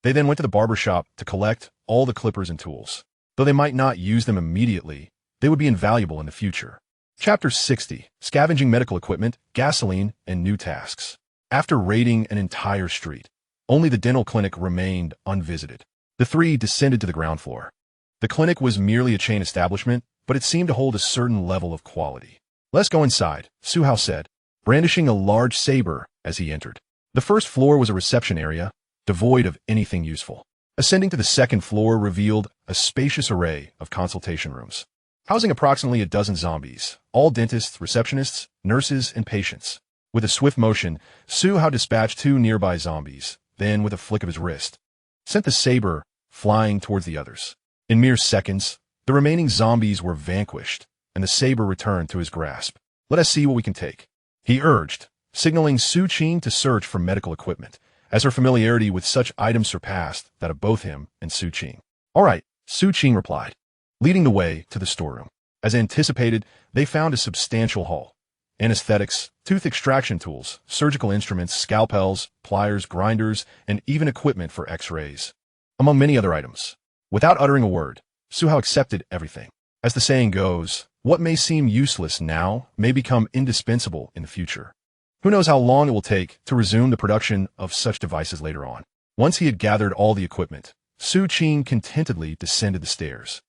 They then went to the barber shop to collect all the clippers and tools. Though they might not use them immediately, they would be invaluable in the future. Chapter 60. Scavenging medical equipment, gasoline, and new tasks. After raiding an entire street, only the dental clinic remained unvisited. The three descended to the ground floor. The clinic was merely a chain establishment, but it seemed to hold a certain level of quality. Let's go inside, Su Hao said, brandishing a large saber as he entered. The first floor was a reception area, devoid of anything useful. Ascending to the second floor revealed a spacious array of consultation rooms, housing approximately a dozen zombies, all dentists, receptionists, nurses, and patients. With a swift motion, Su Hao dispatched two nearby zombies, then, with a flick of his wrist, sent the saber flying towards the others. In mere seconds, the remaining zombies were vanquished, and the saber returned to his grasp. Let us see what we can take, he urged, signaling Su Qing to search for medical equipment, as her familiarity with such items surpassed that of both him and Su Qing. All right, Su Qing replied, leading the way to the storeroom. As anticipated, they found a substantial haul. Anesthetics, tooth extraction tools, surgical instruments, scalpels, pliers, grinders, and even equipment for X-rays, among many other items. Without uttering a word, Su Hao accepted everything. As the saying goes, what may seem useless now may become indispensable in the future. Who knows how long it will take to resume the production of such devices later on. Once he had gathered all the equipment, Su Qing contentedly descended the stairs.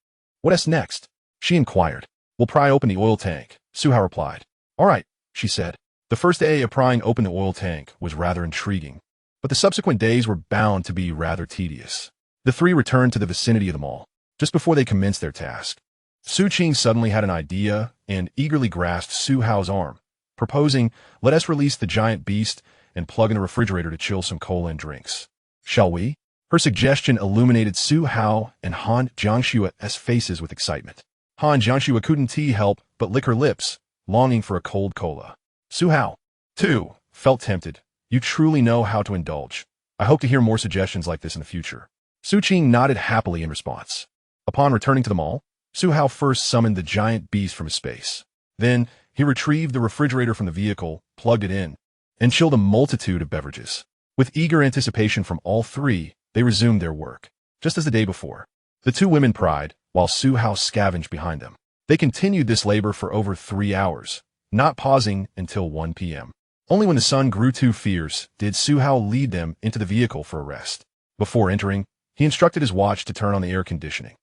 What's next? She inquired. We'll pry open the oil tank, Su Hao replied. All right, she said. The first day of prying open the oil tank was rather intriguing, but the subsequent days were bound to be rather tedious. The three returned to the vicinity of the mall, just before they commenced their task. Su Qing suddenly had an idea and eagerly grasped Su Hao's arm, proposing, let us release the giant beast and plug in the refrigerator to chill some cola and drinks. Shall we? Her suggestion illuminated Su Hao and Han Jiangshue's faces with excitement. Han Jiangxue couldn't help but lick her lips, longing for a cold cola. Su Hao, too, felt tempted. You truly know how to indulge. I hope to hear more suggestions like this in the future. Su Qing nodded happily in response. Upon returning to the mall, Su Hao first summoned the giant beast from his space. Then, he retrieved the refrigerator from the vehicle, plugged it in, and chilled a multitude of beverages. With eager anticipation from all three, they resumed their work. Just as the day before, the two women pried, while Su Hao scavenged behind them. They continued this labor for over 3 hours, not pausing until 1 p.m. Only when the sun grew too fierce did Su Hao lead them into the vehicle for a rest. Before entering, he instructed his watch to turn on the air conditioning.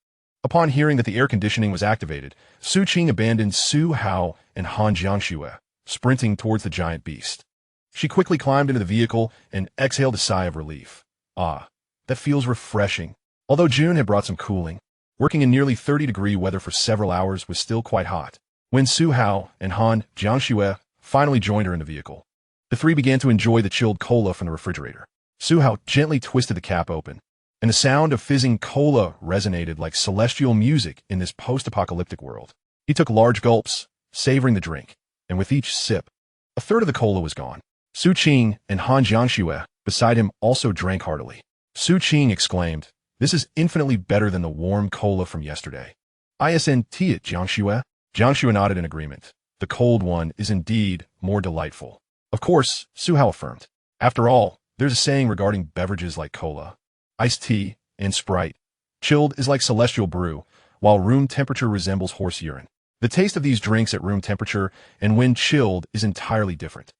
Upon hearing that the air conditioning was activated, Su Qing abandoned Su Hao and Han Jiangxue, sprinting towards the giant beast. She quickly climbed into the vehicle and exhaled a sigh of relief. Ah, that feels refreshing. Although June had brought some cooling, working in nearly 30-degree weather for several hours was still quite hot. When Su Hao and Han Jiangxue finally joined her in the vehicle, the three began to enjoy the chilled cola from the refrigerator. Su Hao gently twisted the cap open, and the sound of fizzing cola resonated like celestial music in this post-apocalyptic world. He took large gulps, savoring the drink, and with each sip, a third of the cola was gone. Su Qing and Han Jiangxue, beside him, also drank heartily. Su Qing exclaimed, "This is infinitely better than the warm cola from yesterday." "Isn't it, Jiangxue?" Jiangxue nodded in agreement. "The cold one is indeed more delightful." Of course, Su Hao affirmed. After all, there's a saying regarding beverages like cola, iced tea, and Sprite. Chilled is like celestial brew, while room temperature resembles horse urine. The taste of these drinks at room temperature and when chilled is entirely different.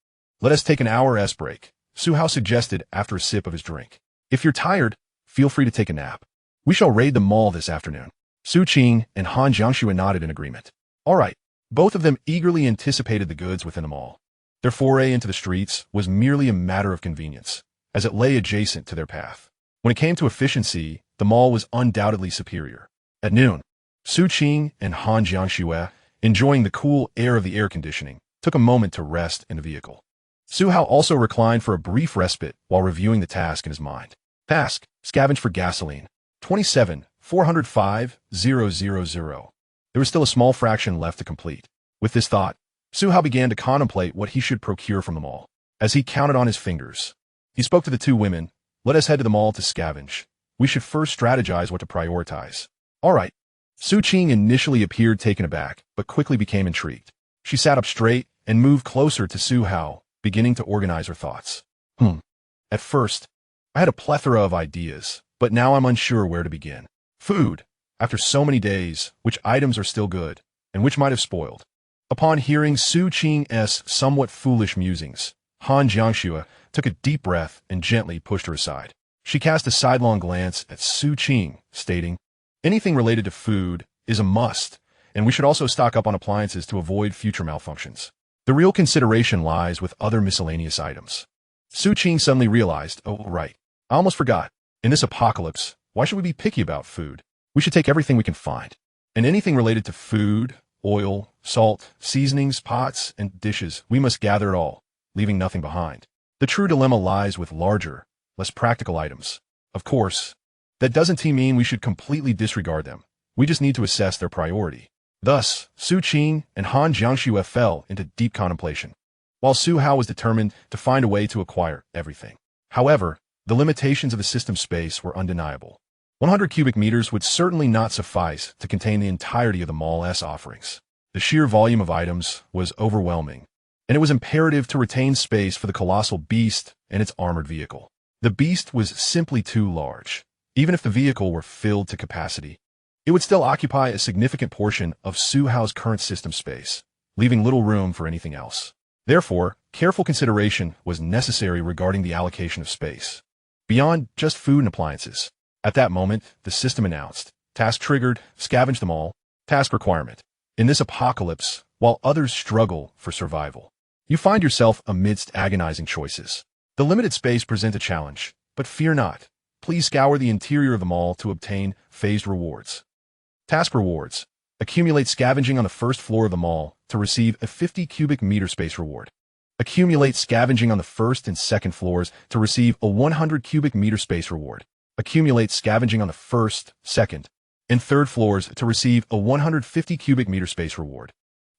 "Let us take an hour's break," Su Hao suggested after a sip of his drink. "If you're tired, feel free to take a nap. We shall raid the mall this afternoon." Su Qing and Han Jiangxue nodded in agreement. All right. Both of them eagerly anticipated the goods within the mall. Their foray into the streets was merely a matter of convenience, as it lay adjacent to their path. When it came to efficiency, the mall was undoubtedly superior. At noon, Su Qing and Han Jiangxue, enjoying the cool air of the air conditioning, took a moment to rest in the vehicle. Su Hao also reclined for a brief respite while reviewing the task in his mind. Task: scavenge for gasoline. 27,405,000. There was still a small fraction left to complete. With this thought, Su Hao began to contemplate what he should procure from the mall. As he counted on his fingers, he spoke to the two women. "Let us head to the mall to scavenge. We should first strategize what to prioritize." All right. Su Qing initially appeared taken aback, but quickly became intrigued. She sat up straight and moved closer to Su Hao, beginning to organize her thoughts. At first, I had a plethora of ideas, but now I'm unsure where to begin. Food. After so many days, which items are still good, and which might have spoiled? Upon hearing Su Qing's somewhat foolish musings, Han Jiangxue took a deep breath and gently pushed her aside. She cast a sidelong glance at Su Qing, stating, "Anything related to food is a must, and we should also stock up on appliances to avoid future malfunctions. The real consideration lies with other miscellaneous items." Su Qing suddenly realized, "Oh, right. I almost forgot. In this apocalypse, why should we be picky about food? We should take everything we can find. And anything related to food, oil, salt, seasonings, pots, and dishes, we must gather it all, leaving nothing behind. The true dilemma lies with larger, less practical items. Of course, that doesn't mean we should completely disregard them. We just need to assess their priority." Thus, Su Qing and Han Jiangxue fell into deep contemplation, while Su Hao was determined to find a way to acquire everything. However, the limitations of the system space were undeniable. 100 cubic meters would certainly not suffice to contain the entirety of the mall's offerings. The sheer volume of items was overwhelming, and it was imperative to retain space for the colossal beast and its armored vehicle. The beast was simply too large. Even if the vehicle were filled to capacity, it would still occupy a significant portion of Su Hao's current system space, leaving little room for anything else. Therefore, careful consideration was necessary regarding the allocation of space. Beyond just food and appliances. At that moment, the system announced, "Task triggered, scavenge them all. Task requirement. In this apocalypse, while others struggle for survival, you find yourself amidst agonizing choices. The limited space presents a challenge, but fear not. Please scour the interior of the mall to obtain phased rewards. Task rewards. Accumulate scavenging on the first floor of the mall to receive a 50 cubic meter space reward. Accumulate scavenging on the first and second floors to receive a 100 cubic meter space reward. Accumulate scavenging on the first, second, and third floors to receive a 150 cubic meter space reward."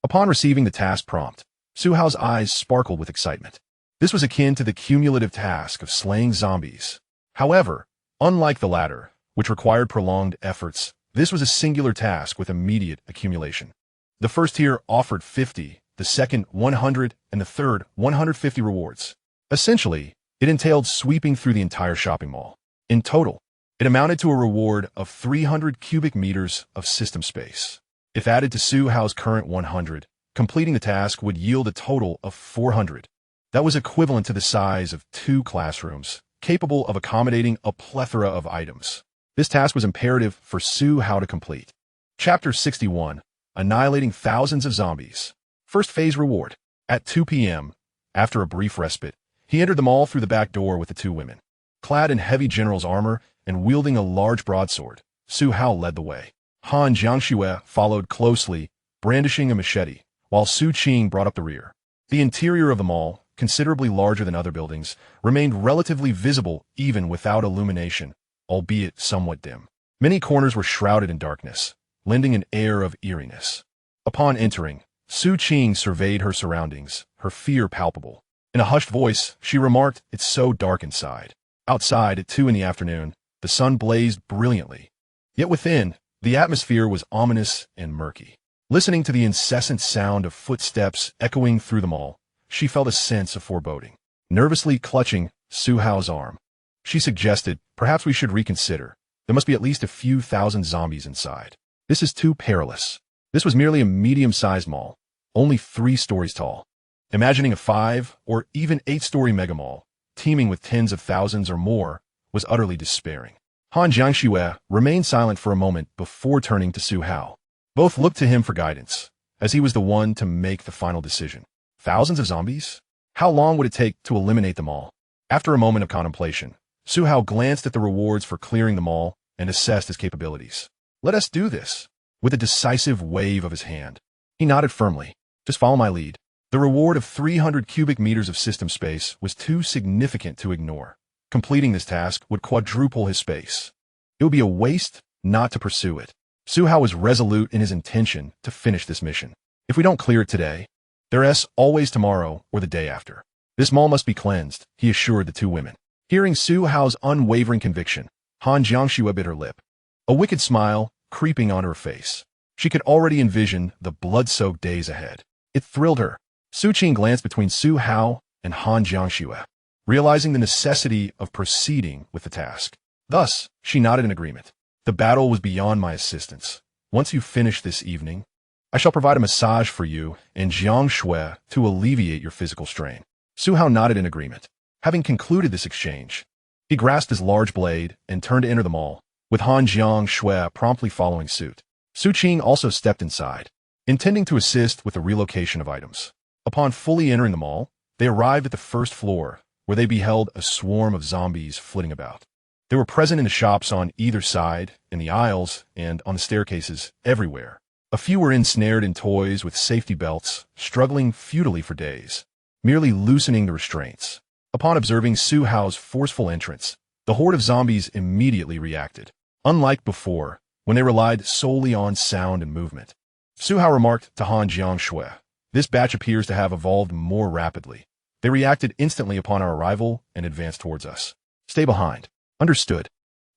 Upon receiving the task prompt, Su Hao's eyes sparkled with excitement. This was akin to the cumulative task of slaying zombies. However, unlike the latter, which required prolonged efforts, this was a singular task with immediate accumulation. The first tier offered 50, the second 100, and the third 150 rewards. Essentially, It entailed sweeping through the entire shopping mall. In total, it amounted to a reward of 300 cubic meters of system space. If added to Su Hao's current 100, completing the task would yield a total of 400. That was equivalent to the size of 2 classrooms, capable of accommodating a plethora of items. This task was imperative for Su Hao to complete. Chapter 61. Annihilating thousands of zombies. First phase reward. At 2 p.m., after a brief respite, he entered the mall through the back door with the 2 women. Clad in heavy general's armor and wielding a large broadsword, Su Hao led the way. Han Jiangxue followed closely, brandishing a machete, while Su Qing brought up the rear. The interior of the mall, considerably larger than other buildings, remained relatively visible even without illumination, albeit somewhat dim. Many corners were shrouded in darkness, lending an air of eeriness. Upon entering, Su Qing surveyed her surroundings, her fear palpable. In a hushed voice, she remarked, "It's so dark inside." Outside, at 2 in the afternoon, the sun blazed brilliantly. Yet within, the atmosphere was ominous and murky. Listening to the incessant sound of footsteps echoing through the mall, she felt a sense of foreboding. Nervously clutching Su Hao's arm, she suggested, "Perhaps we should reconsider. There must be at least a few thousand zombies inside. This is too perilous." This was merely a medium-sized mall, only 3 stories tall. Imagining a 5 or even 8-story megamall, teeming with tens of thousands or more, was utterly despairing. Han Jiangxue remained silent for a moment before turning to Su Hao. Both looked to him for guidance, as he was the one to make the final decision. Thousands of zombies? How long would it take to eliminate them all? After a moment of contemplation, Su Hao glanced at the rewards for clearing the mall and assessed his capabilities. "Let us do this." With a decisive wave of his hand, he nodded firmly. "Just follow my lead." The reward of 300 cubic meters of system space was too significant to ignore. Completing this task would quadruple his space. It would be a waste not to pursue it. Su Hao was resolute in his intention to finish this mission. "If we don't clear it today, there's always tomorrow or the day after. This mall must be cleansed," he assured the 2 women. Hearing Su Hao's unwavering conviction, Han Jiangxue bit her lip, a wicked smile creeping onto her face. She could already envision the blood-soaked days ahead. It thrilled her. Su Qing glanced between Su Hao and Han Jiangxue, realizing the necessity of proceeding with the task. Thus, she nodded in agreement. "The battle was beyond my assistance. Once you finish this evening, I shall provide a massage for you and Jiangxue to alleviate your physical strain." Su Hao nodded in agreement. Having concluded this exchange, he grasped his large blade and turned to enter the mall, with Han Jiangxue promptly following suit. Su Qing also stepped inside, intending to assist with the relocation of items. Upon fully entering the mall, they arrived at the first floor, where they beheld a swarm of zombies flitting about. They were present in the shops on either side, in the aisles, and on the staircases, everywhere. A few were ensnared in toys with safety belts, struggling futilely for days, merely loosening the restraints. Upon observing Su Hao's forceful entrance, the horde of zombies immediately reacted. Unlike before, when they relied solely on sound and movement. Su Hao remarked to Han Jiangxue, "This batch appears to have evolved more rapidly. They reacted instantly upon our arrival and advanced towards us. Stay behind." "Understood."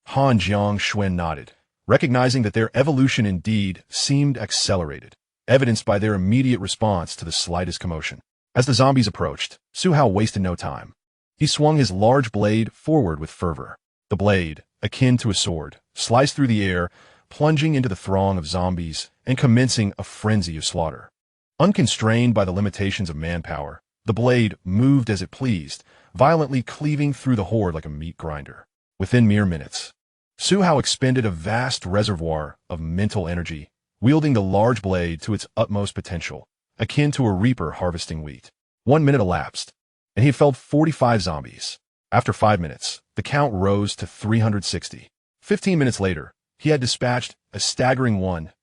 Han Jiangxue nodded, recognizing that their evolution indeed seemed accelerated, evidenced by their immediate response to the slightest commotion. As the zombies approached, Su Hao wasted no time. He swung his large blade forward with fervor. The blade, akin to a sword, sliced through the air, plunging into the throng of zombies and commencing a frenzy of slaughter. Unconstrained by the limitations of manpower, the blade moved as it pleased, violently cleaving through the horde like a meat grinder. Within mere minutes, Su Hao expended a vast reservoir of mental energy, wielding the large blade to its utmost potential, akin to a reaper harvesting wheat. 1 minute elapsed, and he had felled 45 zombies. After 5 minutes, the count rose to 360. 15 minutes later, he had dispatched a staggering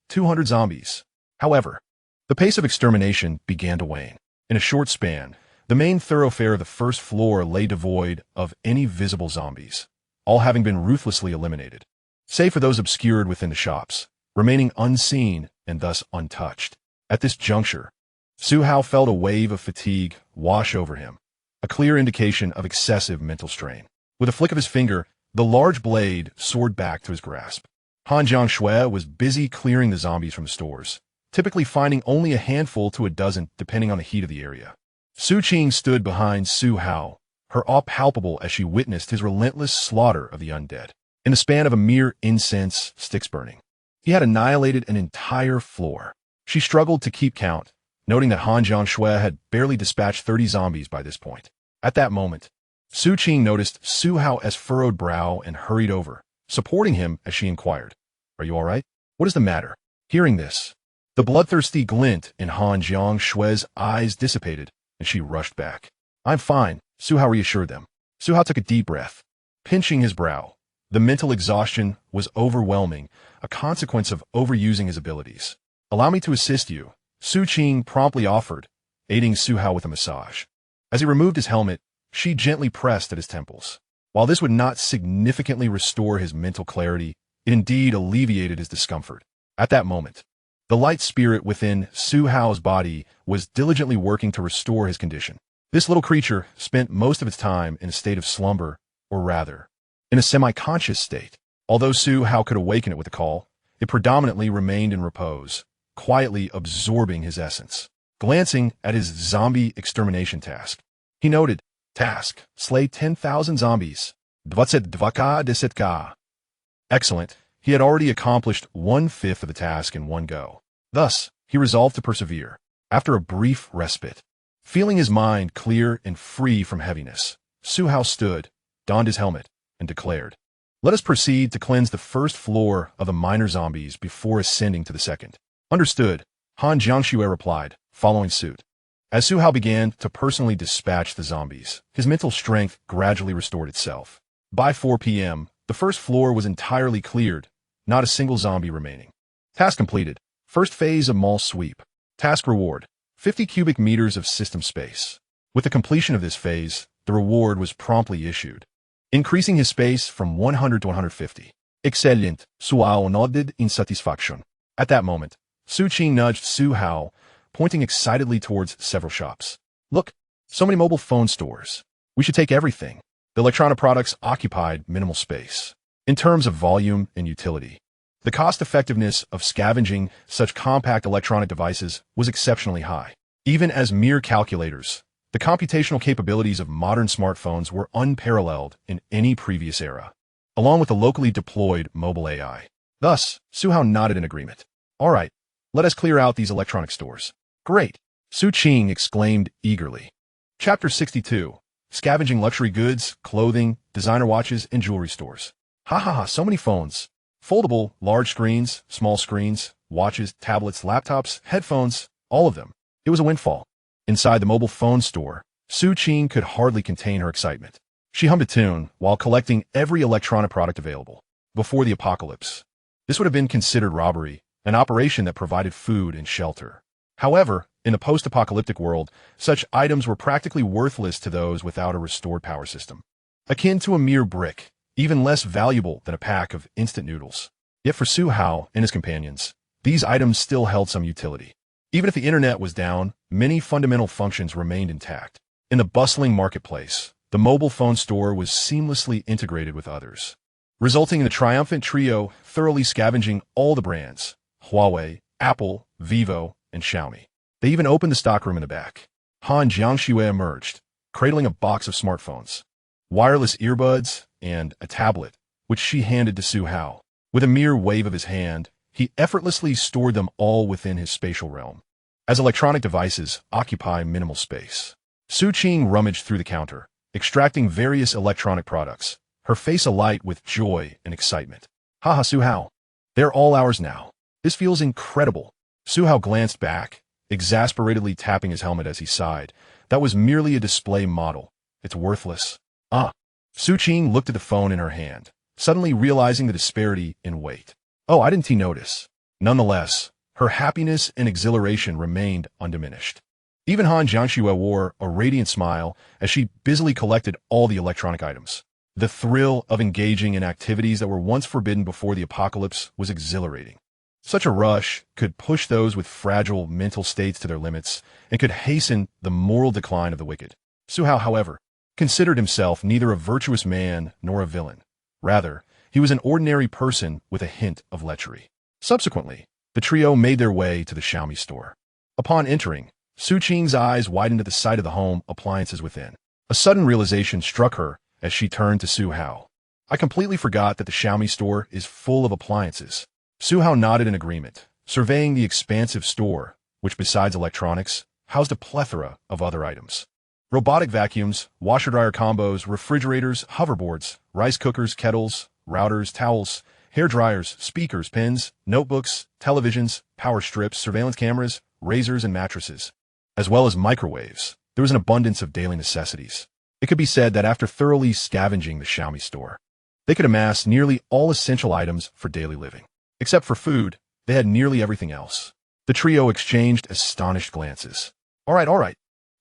200 zombies. However, the pace of extermination began to wane. In a short span, the main thoroughfare of the first floor lay devoid of any visible zombies, all having been ruthlessly eliminated, save for those obscured within the shops, remaining unseen and thus untouched. At this juncture, Su Hao felt a wave of fatigue wash over him, a clear indication of excessive mental strain. With a flick of his finger, the large blade soared back to his grasp. Han Jiangxue was busy clearing the zombies from the stores, typically finding only a handful to a dozen depending on the heat of the area. Su Qing stood behind Su Hao, her awe palpable as she witnessed his relentless slaughter of the undead. In the span of a mere incense sticks burning, he had annihilated an entire floor. She struggled to keep count, noting that Han Jiangshui had barely dispatched 30 zombies by this point. At that moment, Su Qing noticed Su Hao's furrowed brow and hurried over, supporting him as she inquired, "Are you all right? What is the matter?" Hearing this, the bloodthirsty glint in Han Jiangshui's eyes dissipated, and she rushed back. "I'm fine," Su Hao reassured them. Su Hao took a deep breath, pinching his brow. The mental exhaustion was overwhelming, a consequence of overusing his abilities. "Allow me to assist you," Su Qing promptly offered, aiding Su Hao with a massage. As he removed his helmet, she gently pressed at his temples. While this would not significantly restore his mental clarity, it indeed alleviated his discomfort. At that moment, the light spirit within Su Hao's body was diligently working to restore his condition. This little creature spent most of its time in a state of slumber, or rather, in a semi-conscious state. Although Su Hao could awaken it with a call, it predominantly remained in repose, quietly absorbing his essence. Glancing at his zombie extermination task, he noted, "Task, slay 10,000 zombies. 22 Excellent. He had already accomplished 1/5 of the task in one go. Thus, he resolved to persevere. After a brief respite, feeling his mind clear and free from heaviness, Su Hao stood, donned his helmet, and declared, "Let us proceed to cleanse the first floor of the minor zombies before ascending to the second." "Understood," Han Jiangshui replied, following suit. As Su Hao began to personally dispatch the zombies, his mental strength gradually restored itself. By 4 p.m., the first floor was entirely cleared, not a single zombie remaining. Task completed. First phase of mall sweep. Task reward, 50 cubic meters of system space. With the completion of this phase, the reward was promptly issued, increasing his space from 100 to 150. Excellent, Su Hao nodded in satisfaction. At that moment, Su Qing nudged Su Hao, pointing excitedly towards several shops. "Look, so many mobile phone stores. We should take everything." The electronic products occupied minimal space. In terms of volume and utility, the cost-effectiveness of scavenging such compact electronic devices was exceptionally high. Even as mere calculators, the computational capabilities of modern smartphones were unparalleled in any previous era, along with the locally deployed mobile AI. Thus, Su Hao nodded in agreement. "All right, let us clear out these electronic stores." "Great," Su Qing exclaimed eagerly. Chapter 62. Scavenging luxury goods, clothing, designer watches, and jewelry stores. Ha ha ha, so many phones. Foldable, large screens, small screens, watches, tablets, laptops, headphones, all of them. It was a windfall. Inside the mobile phone store, Su Qing could hardly contain her excitement. She hummed a tune while collecting every electronic product available. Before the apocalypse, this would have been considered robbery, an operation that provided food and shelter. However, in the post-apocalyptic world, such items were practically worthless to those without a restored power system. Akin to a mere brick, even less valuable than a pack of instant noodles. Yet for Su Hao and his companions, these items still held some utility. Even if the internet was down, many fundamental functions remained intact. In the bustling marketplace, the mobile phone store was seamlessly integrated with others, resulting in a triumphant trio thoroughly scavenging all the brands: Huawei, Apple, Vivo, and Xiaomi. They even opened the stockroom in the back. Han Jiangshui emerged, cradling a box of smartphones, wireless earbuds, and a tablet, which she handed to Su Hao. With a mere wave of his hand, he effortlessly stored them all within his spatial realm, as electronic devices occupy minimal space. Su Qing rummaged through the counter, extracting various electronic products, her face alight with joy and excitement. "Haha, Su Hao. They're all ours now. This feels incredible." Su Hao glanced back, exasperatedly tapping his helmet as he sighed. "That was merely a display model. It's worthless." "Ah." Su Qing looked at the phone in her hand, suddenly realizing the disparity in weight. "Oh, I didn't notice." Nonetheless, her happiness and exhilaration remained undiminished. Even Han Jiangshui wore a radiant smile as she busily collected all the electronic items. The thrill of engaging in activities that were once forbidden before the apocalypse was exhilarating. Such a rush could push those with fragile mental states to their limits and could hasten the moral decline of the wicked. Su Hao, however, considered himself neither a virtuous man nor a villain. Rather, he was an ordinary person with a hint of lechery. Subsequently, the trio made their way to the Xiaomi store. Upon entering, Su Qing's eyes widened at the sight of the home appliances within. A sudden realization struck her as she turned to Su Hao. I completely forgot that the Xiaomi store is full of appliances. Su Hao nodded in agreement, surveying the expansive store, which besides electronics, housed a plethora of other items. Robotic vacuums, washer-dryer combos, refrigerators, hoverboards, rice cookers, kettles, routers, towels, hair dryers, speakers, pens, notebooks, televisions, power strips, surveillance cameras, razors, and mattresses, as well as microwaves. There was an abundance of daily necessities. It could be said that after thoroughly scavenging the Xiaomi store, they could amass nearly all essential items for daily living. Except for food, they had nearly everything else. The trio exchanged astonished glances. All right.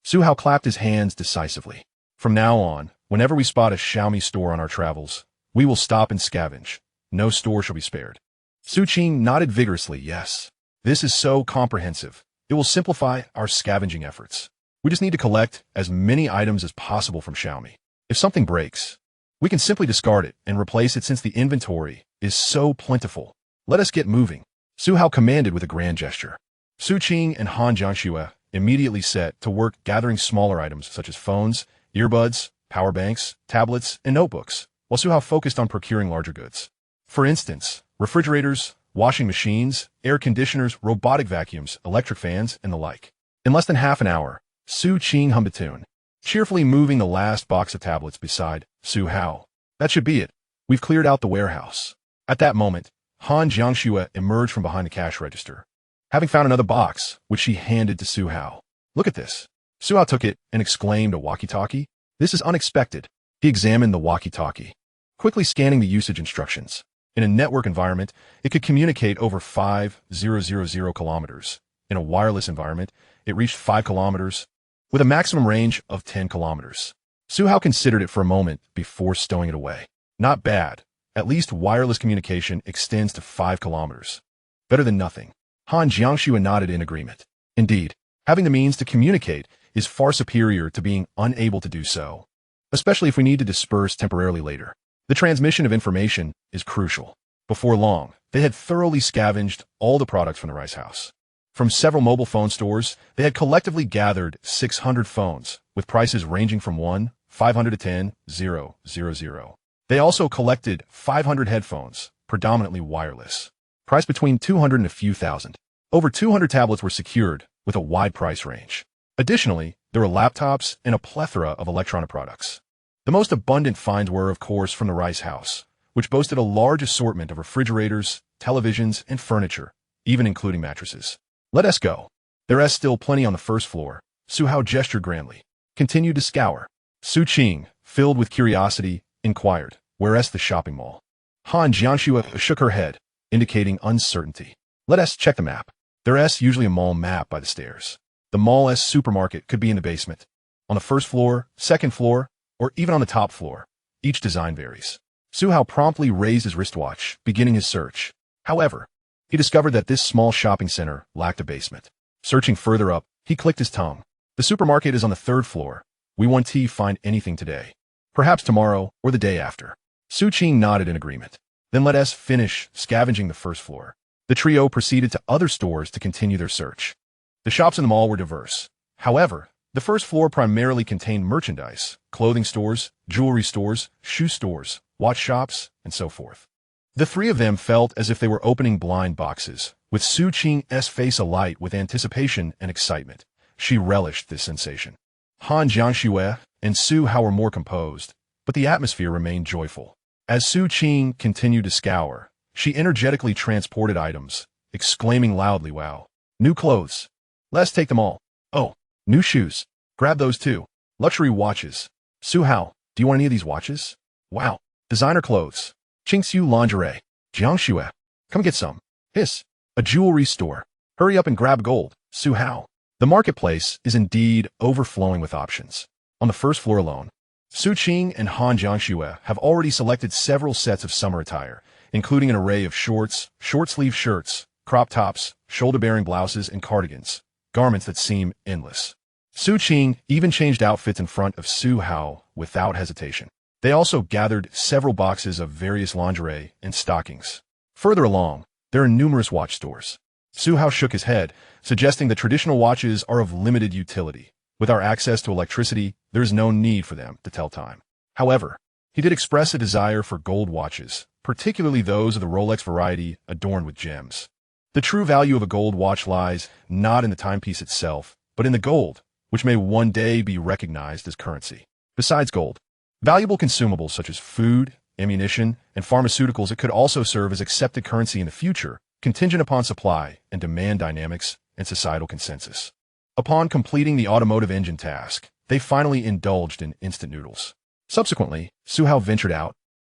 Su Hao clapped his hands decisively. From now on, whenever we spot a Xiaomi store on our travels, we will stop and scavenge. No store shall be spared. Su Qing nodded vigorously, yes. This is so comprehensive. It will simplify our scavenging efforts. We just need to collect as many items as possible from Xiaomi. If something breaks, we can simply discard it and replace it since the inventory is so plentiful. Let us get moving. Su Hao commanded with a grand gesture. Su Qing and Han Jiangxue immediately set to work gathering smaller items such as phones, earbuds, power banks, tablets, and notebooks, while Su Hao focused on procuring larger goods. For instance, refrigerators, washing machines, air conditioners, robotic vacuums, electric fans, and the like. In less than half an hour, Su Qing hummed a tune, cheerfully moving the last box of tablets beside Su Hao. That should be it. We've cleared out the warehouse. At that moment, Han Jiangxue emerged from behind the cash register, having found another box, which she handed to Su Hao. Look at this. Su Hao took it and exclaimed, a walkie-talkie? This is unexpected. He examined the walkie-talkie, quickly scanning the usage instructions. In a network environment, it could communicate over 5,000 kilometers. In a wireless environment, it reached 5 kilometers, with a maximum range of 10 kilometers. Su Hao considered it for a moment before stowing it away. Not bad. At least wireless communication extends to 5 kilometers. Better than nothing. Han Jiangxue nodded in agreement. Indeed, having the means to communicate is far superior to being unable to do so, especially if we need to disperse temporarily later. The transmission of information is crucial. Before long, they had thoroughly scavenged all the products from the rice house. From several mobile phone stores, they had collectively gathered 600 phones, with prices ranging from 1,500 to 10,000. They also collected 500 headphones, predominantly wireless, priced between 200 and a few thousand. Over 200 tablets were secured, with a wide price range. Additionally, there were laptops and a plethora of electronic products. The most abundant finds were, of course, from the rice house, which boasted a large assortment of refrigerators, televisions, and furniture, even including mattresses. Let us go. There's still plenty on the first floor. Su Hao gestured grandly, continued to scour. Su Qing, filled with curiosity, inquired, where's the shopping mall? Han Jiangxue shook her head, indicating uncertainty. Let us check the map. There's usually a mall map by the stairs. The mall's supermarket could be in the basement, on the first floor, second floor, or even on the top floor. Each design varies. Su Hao promptly raised his wristwatch, beginning his search. However, he discovered that this small shopping center lacked a basement. Searching further up, he clicked his tongue. The supermarket is on the third floor. We won't find anything today. Perhaps tomorrow or the day after. Su Qing nodded in agreement. Then let us finish scavenging the first floor. The trio proceeded to other stores to continue their search. The shops in the mall were diverse. However, the first floor primarily contained merchandise, clothing stores, jewelry stores, shoe stores, watch shops, and so forth. The three of them felt as if they were opening blind boxes, with Su Qing's face alight with anticipation and excitement. She relished this sensation. Han Jiangxue and Su Hao were more composed, but the atmosphere remained joyful. As Su Qing continued to scour, she energetically transported items, exclaiming loudly, wow. New clothes. Let's take them all. Oh, new shoes. Grab those too. Luxury watches. Su Hao, do you want any of these watches? Wow. Designer clothes. Qingxiu lingerie. Jiangxue, come get some. Hiss. A jewelry store. Hurry up and grab gold. Su Hao. The marketplace is indeed overflowing with options. On the first floor alone, Su Qing and Han Jiangxue have already selected several sets of summer attire, including an array of shorts, short-sleeve shirts, crop tops, shoulder-bearing blouses, and cardigans, garments that seem endless. Su Qing even changed outfits in front of Su Hao without hesitation. They also gathered several boxes of various lingerie and stockings. Further along, there are numerous watch stores. Su Hao shook his head, suggesting that traditional watches are of limited utility. With our access to electricity, there is no need for them to tell time. However, he did express a desire for gold watches, particularly those of the Rolex variety adorned with gems. The true value of a gold watch lies not in the timepiece itself, but in the gold, which may one day be recognized as currency. Besides gold, valuable consumables such as food, ammunition, and pharmaceuticals it could also serve as accepted currency in the future, contingent upon supply and demand dynamics and societal consensus. Upon completing the automotive engine task, they finally indulged in instant noodles. Subsequently, Suhao ventured out,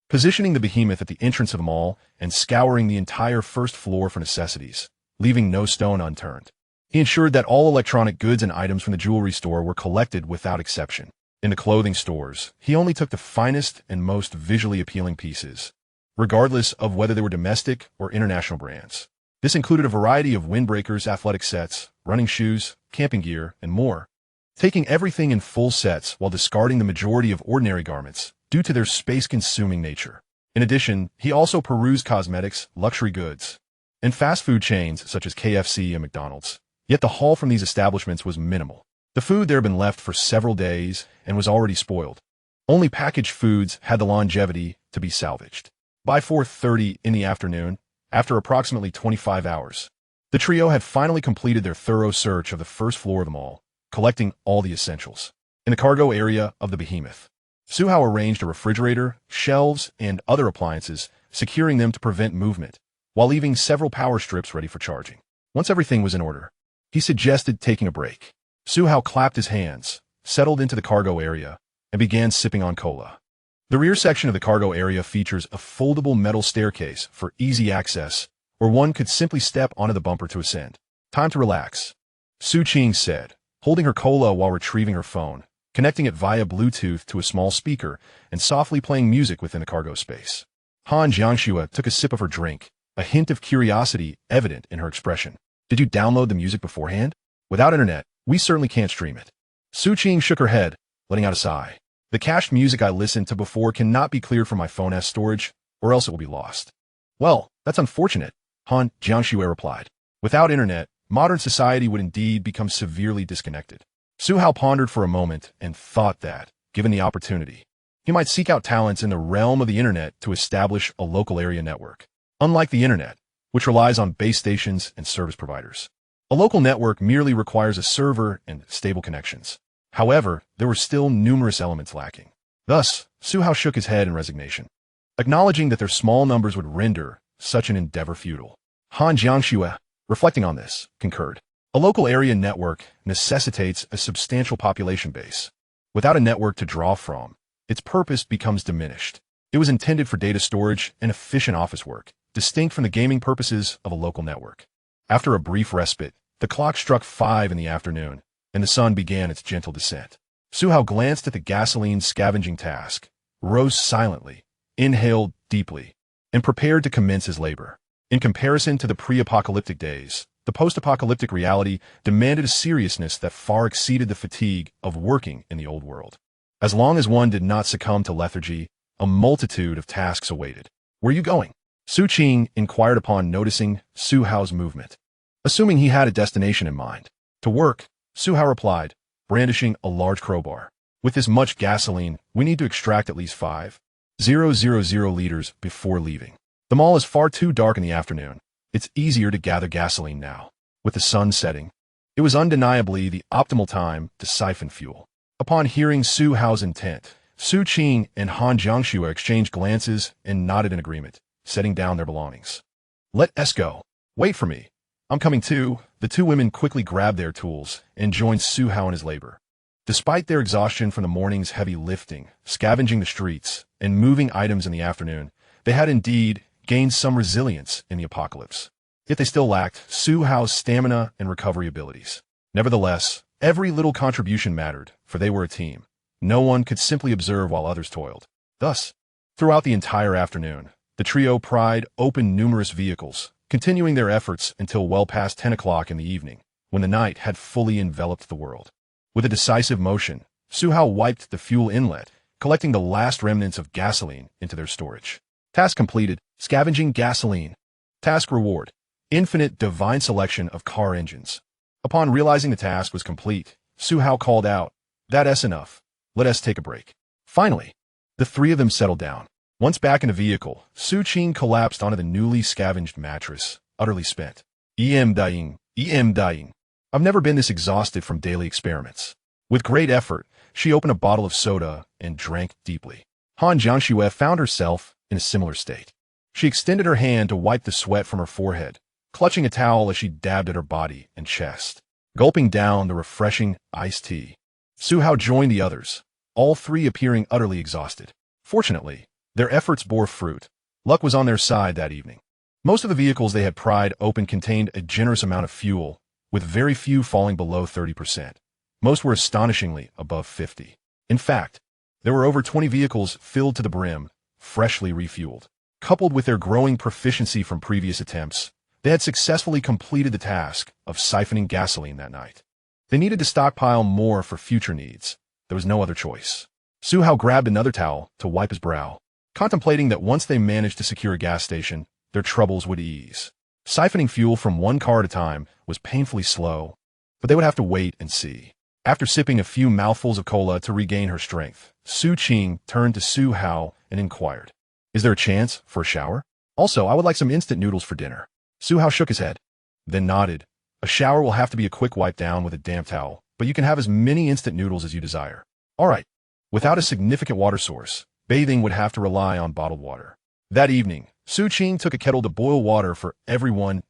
positioning the behemoth at the entrance of the mall and scouring the entire first floor for necessities, leaving no stone unturned. He ensured that all electronic goods and items from the jewelry store were collected without exception. In the clothing stores, he only took the finest and most visually appealing pieces, regardless of whether they were domestic or international brands. This included a variety of windbreakers, athletic sets, running shoes, camping gear, and more, taking everything in full sets while discarding the majority of ordinary garments due to their space-consuming nature. In addition, he also perused cosmetics, luxury goods, and fast food chains such as KFC and McDonald's. Yet the haul from these establishments was minimal. The food there had been left for several days and was already spoiled. Only packaged foods had the longevity to be salvaged. By 4:30 in the afternoon, after approximately 25 hours, the trio had finally completed their thorough search of the first floor of the mall, collecting all the essentials. In the cargo area of the behemoth, Suhao arranged a refrigerator, shelves, and other appliances, securing them to prevent movement, while leaving several power strips ready for charging. Once everything was in order, he suggested taking a break. Suhao clapped his hands, settled into the cargo area, and began sipping on cola. The rear section of the cargo area features a foldable metal staircase for easy access, where one could simply step onto the bumper to ascend. Time to relax, Su Qing said, holding her cola while retrieving her phone, connecting it via Bluetooth to a small speaker, and softly playing music within the cargo space. Han Jiangxue took a sip of her drink, a hint of curiosity evident in her expression. Did you download the music beforehand? Without internet, we certainly can't stream it. Su Qing shook her head, letting out a sigh. The cached music I listened to before cannot be cleared from my phone's storage, or else it will be lost. Well, that's unfortunate, Han Jiangxue replied. Without internet, modern society would indeed become severely disconnected. Suhao pondered for a moment and thought that, given the opportunity, he might seek out talents in the realm of the internet to establish a local area network. Unlike the internet, which relies on base stations and service providers, a local network merely requires a server and stable connections. However, there were still numerous elements lacking. Thus, Suhao shook his head in resignation, acknowledging that their small numbers would render such an endeavor futile. Han Jiangxue, reflecting on this, concurred. A local area network necessitates a substantial population base. Without a network to draw from, its purpose becomes diminished. It was intended for data storage and efficient office work, distinct from the gaming purposes of a local network. After a brief respite, the clock struck 5 in the afternoon, and the sun began its gentle descent. Suhao glanced at the gasoline scavenging task, rose silently, inhaled deeply, and prepared to commence his labor. In comparison to the pre-apocalyptic days, the post-apocalyptic reality demanded a seriousness that far exceeded the fatigue of working in the old world. As long as one did not succumb to lethargy, a multitude of tasks awaited. Where are you going? Su Qing inquired upon noticing Suhao's movement, assuming he had a destination in mind. To work, Suhao replied, brandishing a large crowbar. With this much gasoline, we need to extract at least 5,000 liters before leaving. The mall is far too dark in the afternoon. It's easier to gather gasoline now. With the sun setting, it was undeniably the optimal time to siphon fuel. Upon hearing Suhao's intent, Su Qing and Han Jiangxue exchanged glances and nodded in agreement, setting down their belongings. Let us go. Wait for me. I'm coming too. The two women quickly grabbed their tools and joined Suhao in his labor. Despite their exhaustion from the morning's heavy lifting, scavenging the streets, and moving items in the afternoon, they had indeed gained some resilience in the apocalypse. Yet they still lacked Suhao's stamina and recovery abilities. Nevertheless, every little contribution mattered, for they were a team. No one could simply observe while others toiled. Thus, throughout the entire afternoon, the trio pried open numerous vehicles, continuing their efforts until well past 10 o'clock in the evening, when the night had fully enveloped the world. With a decisive motion, Suhao wiped the fuel inlet, collecting the last remnants of gasoline into their storage. Task completed. Scavenging gasoline. Task reward. Infinite divine selection of car engines. Upon realizing the task was complete, Su Hao called out, "That's enough. Let us take a break." Finally, the three of them settled down. Once back in the vehicle, Su Qing collapsed onto the newly scavenged mattress, utterly spent. "I'm dying. I'm dying. I've never been this exhausted from daily experiments." With great effort, she opened a bottle of soda and drank deeply. Han Jiangxue found herself in a similar state. She extended her hand to wipe the sweat from her forehead, clutching a towel as she dabbed at her body and chest, gulping down the refreshing iced tea. Su Hao joined the others, all three appearing utterly exhausted. Fortunately, their efforts bore fruit. Luck was on their side that evening. Most of the vehicles they had pried open contained a generous amount of fuel, with very few falling below 30%. Most were astonishingly above 50. In fact, there were over 20 vehicles filled to the brim, freshly refueled. Coupled with their growing proficiency from previous attempts, they had successfully completed the task of siphoning gasoline that night. They needed to stockpile more for future needs. There was no other choice. Su Hao grabbed another towel to wipe his brow, contemplating that once they managed to secure a gas station, their troubles would ease. Siphoning fuel from one car at a time was painfully slow, but they would have to wait and see. After sipping a few mouthfuls of cola to regain her strength, Su Qing turned to Su Hao and inquired, "Is there a chance for a shower? Also, I would like some instant noodles for dinner." Su Hao shook his head, then nodded. "A shower will have to be a quick wipe down with a damp towel, but you can have as many instant noodles as you desire." All right. Without a significant water source, bathing would have to rely on bottled water. That evening, Su Qing took a kettle to boil water for everyone's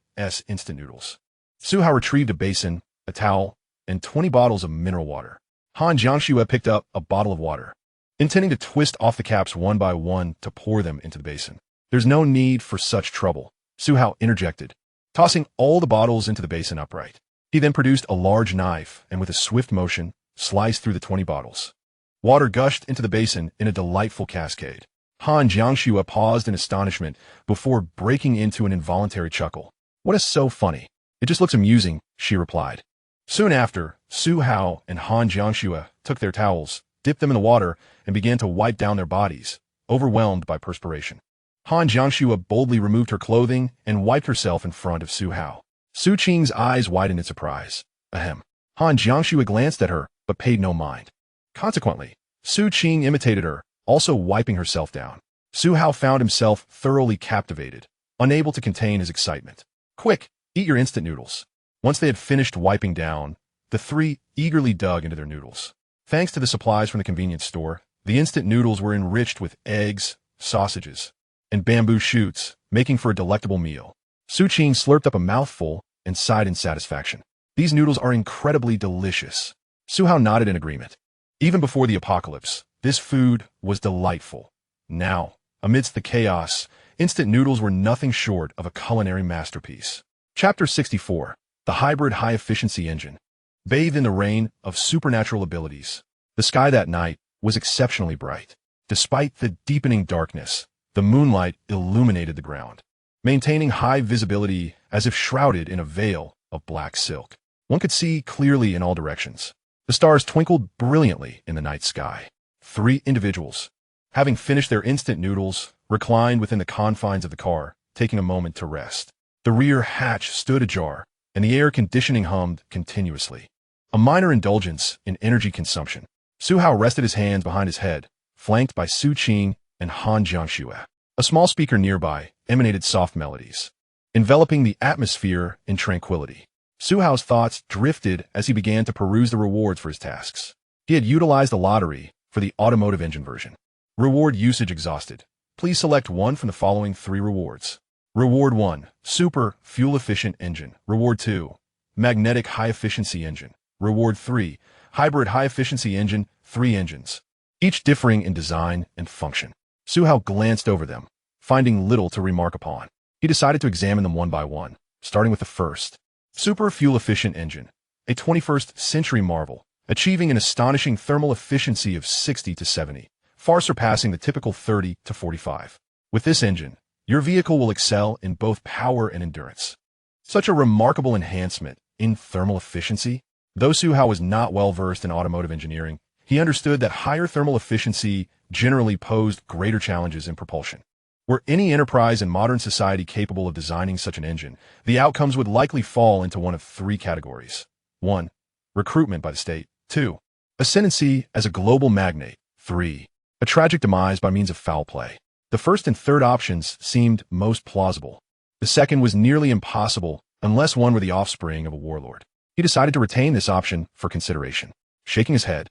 instant noodles. Su Hao retrieved a basin, a towel, and 20 bottles of mineral water. Han Jiangxue picked up a bottle of water, intending to twist off the caps one by one to pour them into the basin. "There's no need for such trouble," Su Hao interjected, tossing all the bottles into the basin upright. He then produced a large knife and with a swift motion, sliced through the 20 bottles. Water gushed into the basin in a delightful cascade. Han Jiangxue paused in astonishment before breaking into an involuntary chuckle. "What is so funny? It just looks amusing," she replied. Soon after, Su Hao and Han Jiangxue took their towels, dipped them in the water, and began to wipe down their bodies, overwhelmed by perspiration. Han Jiangxue boldly removed her clothing and wiped herself in front of Su Hao. Su Qing's eyes widened in surprise. Ahem. Han Jiangxue glanced at her, but paid no mind. Consequently, Su Qing imitated her, also wiping herself down. Su Hao found himself thoroughly captivated, unable to contain his excitement. "Quick, eat your instant noodles." Once they had finished wiping down, the three eagerly dug into their noodles. Thanks to the supplies from the convenience store, the instant noodles were enriched with eggs, sausages, and bamboo shoots, making for a delectable meal. Su Qing slurped up a mouthful and sighed in satisfaction. "These noodles are incredibly delicious." Su Hao nodded in agreement. Even before the apocalypse, this food was delightful. Now, amidst the chaos, instant noodles were nothing short of a culinary masterpiece. Chapter 64. The Hybrid High-Efficiency Engine. Bathed in the rain of supernatural abilities, the sky that night was exceptionally bright. Despite the deepening darkness, the moonlight illuminated the ground, maintaining high visibility as if shrouded in a veil of black silk. One could see clearly in all directions. The stars twinkled brilliantly in the night sky. Three individuals, having finished their instant noodles, reclined within the confines of the car, taking a moment to rest. The rear hatch stood ajar, and the air conditioning hummed continuously. A minor indulgence in energy consumption. Su Hao rested his hands behind his head, flanked by Su Qing and Han Jiangxue. A small speaker nearby emanated soft melodies, enveloping the atmosphere in tranquility. Su Hao's thoughts drifted as he began to peruse the rewards for his tasks. He had utilized the lottery for the automotive engine version. Reward usage exhausted. Please select one from the following 3 rewards. Reward 1, Super Fuel-Efficient Engine. Reward 2, Magnetic High-Efficiency Engine. Reward 3, Hybrid High-Efficiency Engine, 3 engines, each differing in design and function. Su Hao glanced over them, finding little to remark upon. He decided to examine them one by one, starting with the first. Super Fuel-Efficient Engine, a 21st century marvel, achieving an astonishing thermal efficiency of 60 to 70, far surpassing the typical 30 to 45. With this engine, your vehicle will excel in both power and endurance. Such a remarkable enhancement in thermal efficiency. Though Su Hao was not well versed in automotive engineering, he understood that higher thermal efficiency generally posed greater challenges in propulsion. Were any enterprise in modern society capable of designing such an engine, the outcomes would likely fall into one of 3 categories. 1. Recruitment by the state. 2. Ascendancy as a global magnate. 3. A tragic demise by means of foul play. The first and third options seemed most plausible. The second was nearly impossible unless one were the offspring of a warlord. He decided to retain this option for consideration. Shaking his head,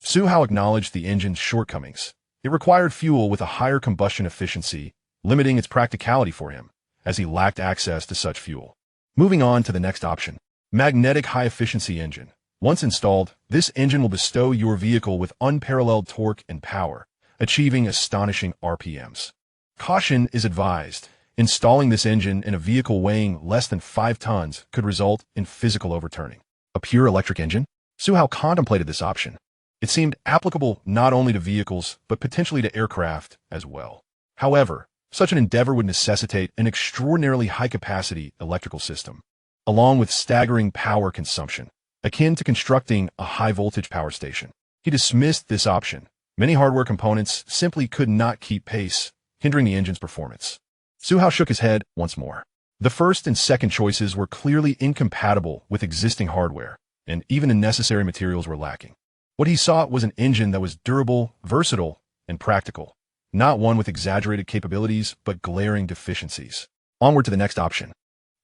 Su Hao acknowledged the engine's shortcomings. It required fuel with a higher combustion efficiency, limiting its practicality for him, as he lacked access to such fuel. Moving on to the next option. Magnetic high-efficiency engine. Once installed, this engine will bestow your vehicle with unparalleled torque and power, achieving astonishing RPMs. Caution is advised. Installing this engine in a vehicle weighing less than 5 tons could result in physical overturning. A pure electric engine? Su Hao contemplated this option. It seemed applicable not only to vehicles, but potentially to aircraft as well. However, such an endeavor would necessitate an extraordinarily high-capacity electrical system, along with staggering power consumption, akin to constructing a high-voltage power station. He dismissed this option. Many hardware components simply could not keep pace, hindering the engine's performance. Su Hao shook his head once more. The first and second choices were clearly incompatible with existing hardware, and even the necessary materials were lacking. What he sought was an engine that was durable, versatile, and practical, not one with exaggerated capabilities but glaring deficiencies. Onward to the next option.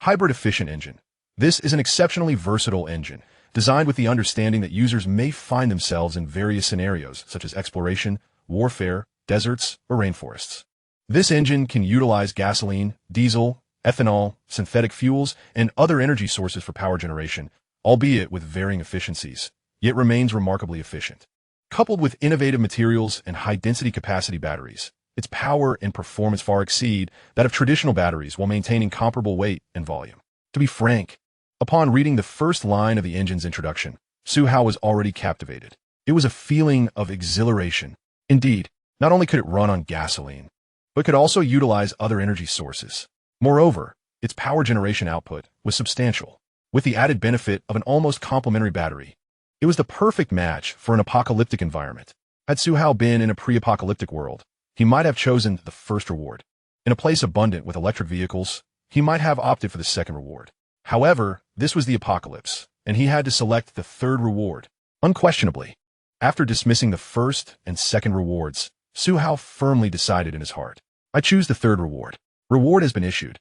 Hybrid efficient engine. This is an exceptionally versatile engine, designed with the understanding that users may find themselves in various scenarios, such as exploration, warfare, deserts, or rainforests. This engine can utilize gasoline, diesel, ethanol, synthetic fuels, and other energy sources for power generation, albeit with varying efficiencies, yet remains remarkably efficient. Coupled with innovative materials and high-density capacity batteries, its power and performance far exceed that of traditional batteries while maintaining comparable weight and volume. To be frank, upon reading the first line of the engine's introduction, Su Hao was already captivated. It was a feeling of exhilaration. Indeed, not only could it run on gasoline, but could also utilize other energy sources. Moreover, its power generation output was substantial, with the added benefit of an almost complementary battery. It was the perfect match for an apocalyptic environment. Had Su Hao been in a pre-apocalyptic world, he might have chosen the first reward. In a place abundant with electric vehicles, he might have opted for the second reward. However, this was the apocalypse, and he had to select the third reward. Unquestionably, after dismissing the first and second rewards, Su Hao firmly decided in his heart. I choose the third reward. Reward has been issued.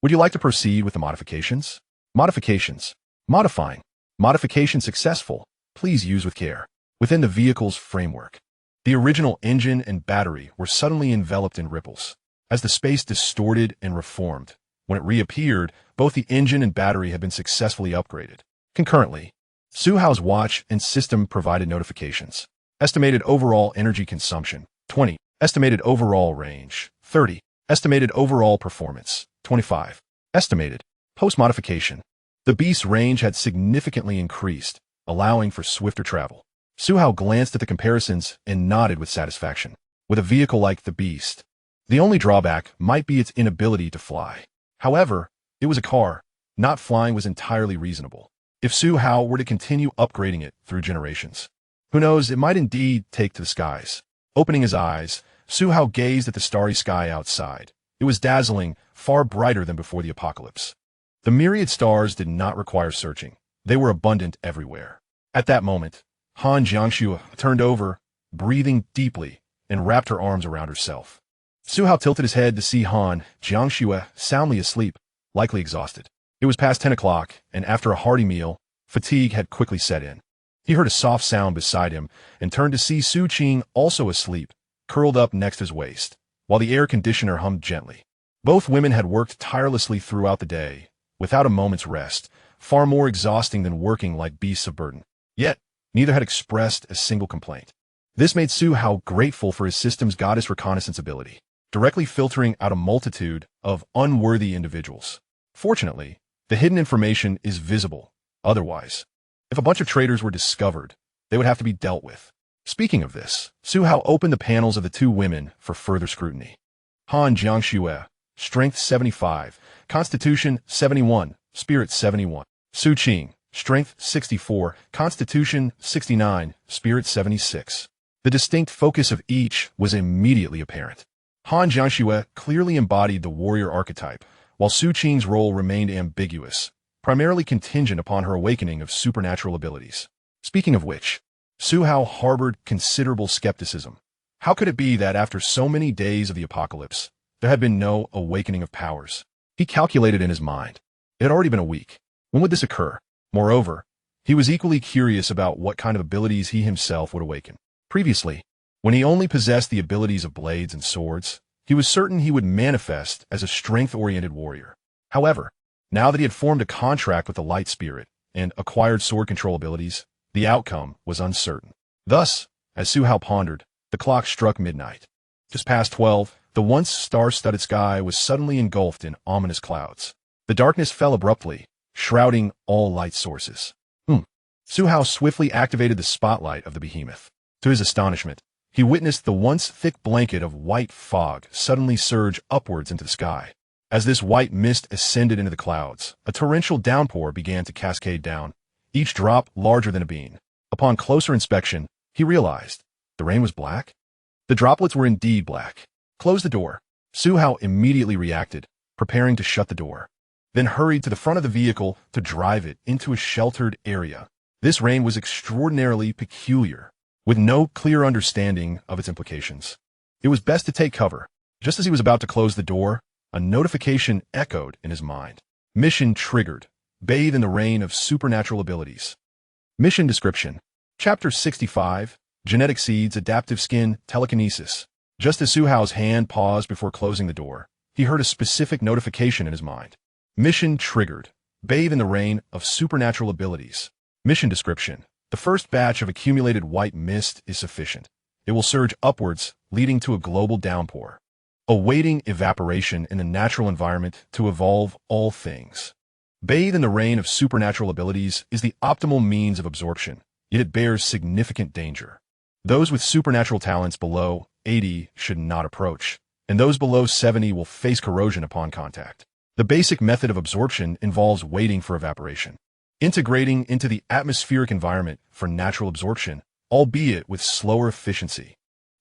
Would you like to proceed with the modifications? Modifications. Modifying. Modification successful. Please use with care. Within the vehicle's framework, the original engine and battery were suddenly enveloped in ripples. As the space distorted and reformed, when it reappeared, both the engine and battery had been successfully upgraded. Concurrently, Su Hao's watch and system provided notifications. Estimated overall energy consumption, 20. Estimated overall range, 30. Estimated overall performance, 25. Estimated post-modification. The beast's range had significantly increased, allowing for swifter travel. Su Hao glanced at the comparisons and nodded with satisfaction. With a vehicle like the beast, the only drawback might be its inability to fly. However, it was a car. Not flying was entirely reasonable. If Su Hao were to continue upgrading it through generations, who knows, it might indeed take to the skies. Opening his eyes, Su Hao gazed at the starry sky outside. It was dazzling, far brighter than before the apocalypse. The myriad stars did not require searching. They were abundant everywhere. At that moment, Han Jiangxue turned over, breathing deeply, and wrapped her arms around herself. Su Hao tilted his head to see Han Jiangxue soundly asleep, likely exhausted. It was past 10 o'clock, and after a hearty meal, fatigue had quickly set in. He heard a soft sound beside him and turned to see Su Qing also asleep, curled up next his waist, while the air conditioner hummed gently. Both women had worked tirelessly throughout the day, without a moment's rest, far more exhausting than working like beasts of burden. Yet, neither had expressed a single complaint. This made Su Hao grateful for his system's goddess reconnaissance ability, directly filtering out a multitude of unworthy individuals. Fortunately, the hidden information is visible. Otherwise, if a bunch of traitors were discovered, they would have to be dealt with. Speaking of this, Su Hao opened the panels of the two women for further scrutiny. Han Jiangxue, Strength 75, Constitution 71, Spirit 71. Su Qing, Strength 64, Constitution 69, Spirit 76. The distinct focus of each was immediately apparent. Han Jiangxue clearly embodied the warrior archetype, while Su Qing's role remained ambiguous, primarily contingent upon her awakening of supernatural abilities. Speaking of which, Su Hao harbored considerable skepticism. How could it be that after so many days of the apocalypse, there had been no awakening of powers? He calculated in his mind. It had already been a week. When would this occur? Moreover, he was equally curious about what kind of abilities he himself would awaken. Previously, when he only possessed the abilities of blades and swords, he was certain he would manifest as a strength-oriented warrior. However, now that he had formed a contract with the light spirit and acquired sword control abilities, the outcome was uncertain. Thus, as Su Hao pondered, the clock struck midnight. Just past 12, the once star-studded sky was suddenly engulfed in ominous clouds. The darkness fell abruptly, shrouding all light sources. Su Hao swiftly activated the spotlight of the behemoth. To his astonishment, he witnessed the once thick blanket of white fog suddenly surge upwards into the sky. As this white mist ascended into the clouds, a torrential downpour began to cascade down, each drop larger than a bean. Upon closer inspection, he realized the rain was black. The droplets were indeed black. Close the door. Su Hao immediately reacted, preparing to shut the door, then hurried to the front of the vehicle to drive it into a sheltered area. This rain was extraordinarily peculiar, with no clear understanding of its implications. It was best to take cover. Just as he was about to close the door, a notification echoed in his mind. Mission triggered. Bathe in the rain of supernatural abilities. Mission description. Chapter 65. Genetic seeds, adaptive skin, telekinesis. Just as Su Hao's hand paused before closing the door, he heard a specific notification in his mind. Mission triggered. Bathe in the rain of supernatural abilities. Mission description. The first batch of accumulated white mist is sufficient. It will surge upwards, leading to a global downpour, awaiting evaporation in the natural environment to evolve all things. Bathe in the rain of supernatural abilities is the optimal means of absorption, yet it bears significant danger. Those with supernatural talents below 80 should not approach, and those below 70 will face corrosion upon contact. The basic method of absorption involves waiting for evaporation, integrating into the atmospheric environment for natural absorption, albeit with slower efficiency.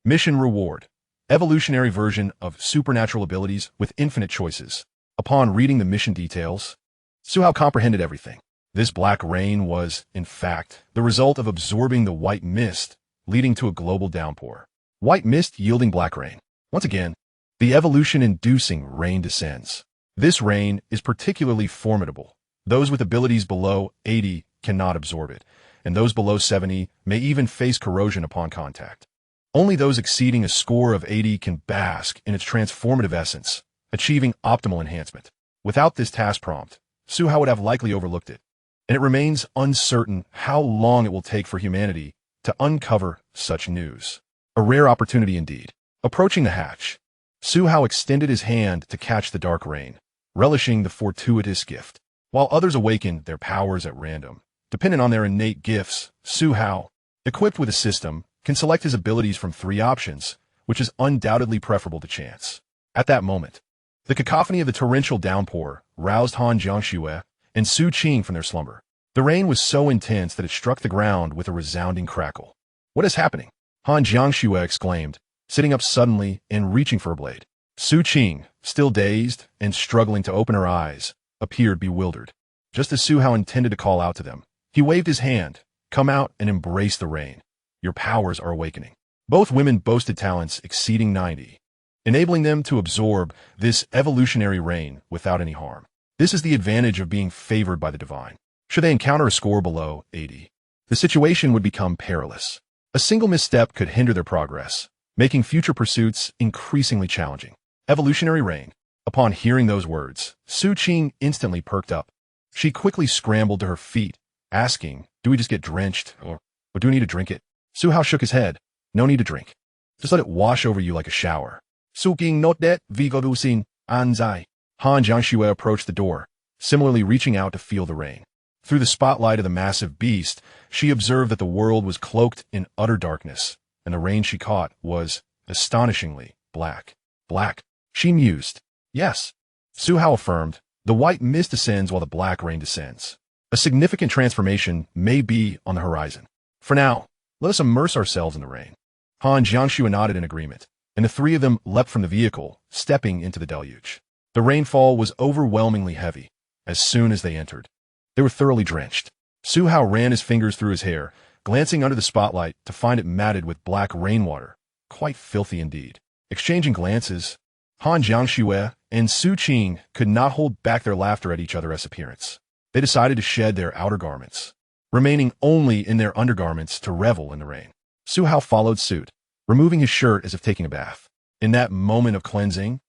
Mission reward. Evolutionary version of supernatural abilities with infinite choices. Upon reading the mission details, Su Hao comprehended everything. This black rain was, in fact, the result of absorbing the white mist, leading to a global downpour. White mist yielding black rain. Once again, the evolution-inducing rain descends. This rain is particularly formidable. Those with abilities below 80 cannot absorb it, and those below 70 may even face corrosion upon contact. Only those exceeding a score of 80 can bask in its transformative essence, achieving optimal enhancement. Without this task prompt, Su Hao would have likely overlooked it, and it remains uncertain how long it will take for humanity to uncover such news. A rare opportunity indeed. Approaching the hatch, Su Hao extended his hand to catch the dark rain, relishing the fortuitous gift. While others awakened their powers at random, dependent on their innate gifts, Su Hao, equipped with a system, can select his abilities from 3 options, which is undoubtedly preferable to chance. At that moment, the cacophony of the torrential downpour roused Han Jiangxue and Su Qing from their slumber. The rain was so intense that it struck the ground with a resounding crackle. What is happening? Han Jiangxue exclaimed, sitting up suddenly and reaching for a blade. Su Qing, still dazed and struggling to open her eyes, appeared bewildered. Just as Su Hao intended to call out to them, he waved his hand. Come out and embrace the rain. Your powers are awakening. Both women boasted talents exceeding 90, enabling them to absorb this evolutionary rain without any harm. This is the advantage of being favored by the divine. Should they encounter a score below 80, the situation would become perilous. A single misstep could hinder their progress, making future pursuits increasingly challenging. Evolutionary rain. Upon hearing those words, Su Qing instantly perked up. She quickly scrambled to her feet, asking, do we just get drenched, or do we need to drink it? Su Hao shook his head. No need to drink. Just let it wash over you like a shower. Su Qing not that vigorusin anzai. Han Jiangxue approached the door, similarly reaching out to feel the rain. Through the spotlight of the massive beast, she observed that the world was cloaked in utter darkness, and the rain she caught was, astonishingly, black. Black. She mused. Yes. Su Hao affirmed, the white mist ascends while the black rain descends. A significant transformation may be on the horizon. For now, let us immerse ourselves in the rain. Han Jiangxue nodded in agreement, and the 3 of them leapt from the vehicle, stepping into the deluge. The rainfall was overwhelmingly heavy. As soon as they entered, they were thoroughly drenched. Su Hao ran his fingers through his hair, glancing under the spotlight to find it matted with black rainwater. Quite filthy indeed. Exchanging glances, Han Jiangxue and Su Qing could not hold back their laughter at each other's appearance. They decided to shed their outer garments, remaining only in their undergarments to revel in the rain. Su Hao followed suit, removing his shirt as if taking a bath. In that moment of cleansing,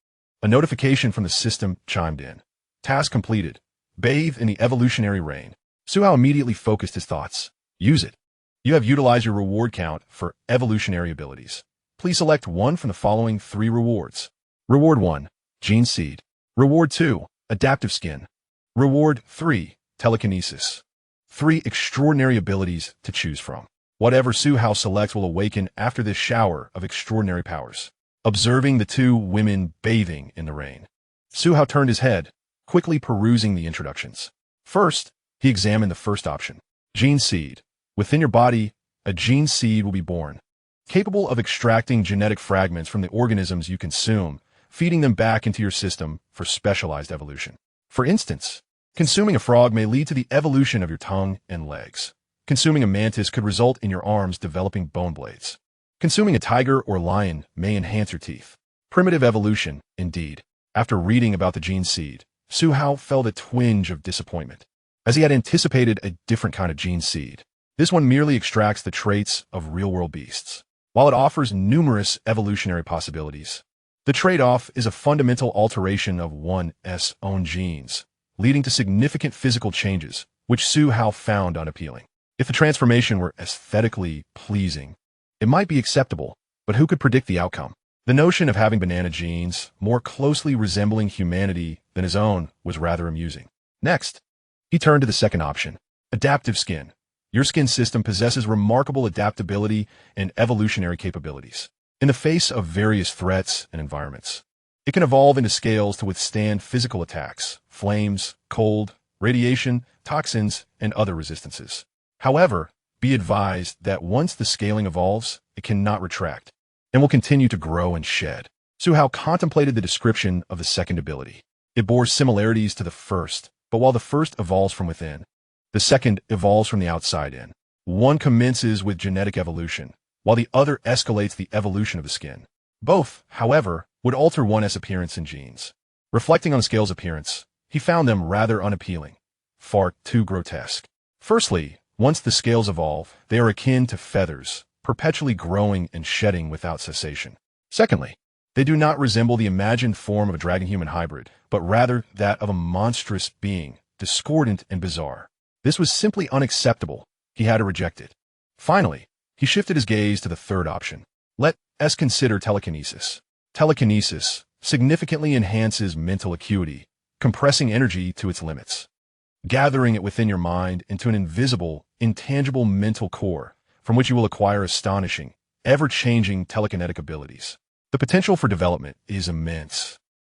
a notification from the system chimed in. Task completed. Bathe in the evolutionary rain. Su Hao immediately focused his thoughts. Use it. You have utilized your reward count for evolutionary abilities. Please select one from the following 3 rewards. Reward 1, Gene Seed. Reward 2, Adaptive Skin. Reward 3, Telekinesis. 3 extraordinary abilities to choose from. Whatever Su Hao selects will awaken after this shower of extraordinary powers. Observing the 2 women bathing in the rain, Su Hao turned his head, quickly perusing the introductions. First, he examined the first option. Gene Seed. Within your body, a gene seed will be born, capable of extracting genetic fragments from the organisms you consume, feeding them back into your system for specialized evolution. For instance, consuming a frog may lead to the evolution of your tongue and legs. Consuming a mantis could result in your arms developing bone blades. Consuming a tiger or lion may enhance your teeth. Primitive evolution, indeed. After reading about the gene seed, Su Hao felt a twinge of disappointment, as he had anticipated a different kind of gene seed. This one merely extracts the traits of real-world beasts. While it offers numerous evolutionary possibilities, the trade-off is a fundamental alteration of one's own genes, leading to significant physical changes, which Su Hao found unappealing. If the transformation were aesthetically pleasing, it might be acceptable, but who could predict the outcome? The notion of having banana genes, more closely resembling humanity than his own, was rather amusing. Next, he turned to the second option, Adaptive Skin. Your skin system possesses remarkable adaptability and evolutionary capabilities. In the face of various threats and environments, it can evolve into scales to withstand physical attacks, flames, cold, radiation, toxins, and other resistances. However, be advised that once the scaling evolves, it cannot retract, and will continue to grow and shed. Su Hao contemplated the description of the second ability. It bore similarities to the first, but while the first evolves from within, the second evolves from the outside in. One commences with genetic evolution, while the other escalates the evolution of the skin. Both, however, would alter one's appearance and genes. Reflecting on the scale's appearance, he found them rather unappealing, far too grotesque. Firstly, once the scales evolve, they are akin to feathers, perpetually growing and shedding without cessation. Secondly, they do not resemble the imagined form of a dragon-human hybrid, but rather that of a monstrous being, discordant and bizarre. This was simply unacceptable. He had to reject it. Finally, he shifted his gaze to the third option. Let's consider telekinesis. Telekinesis significantly enhances mental acuity, compressing energy to its limits, gathering it within your mind into an invisible, intangible mental core from which you will acquire astonishing, ever-changing telekinetic abilities. The potential for development is immense,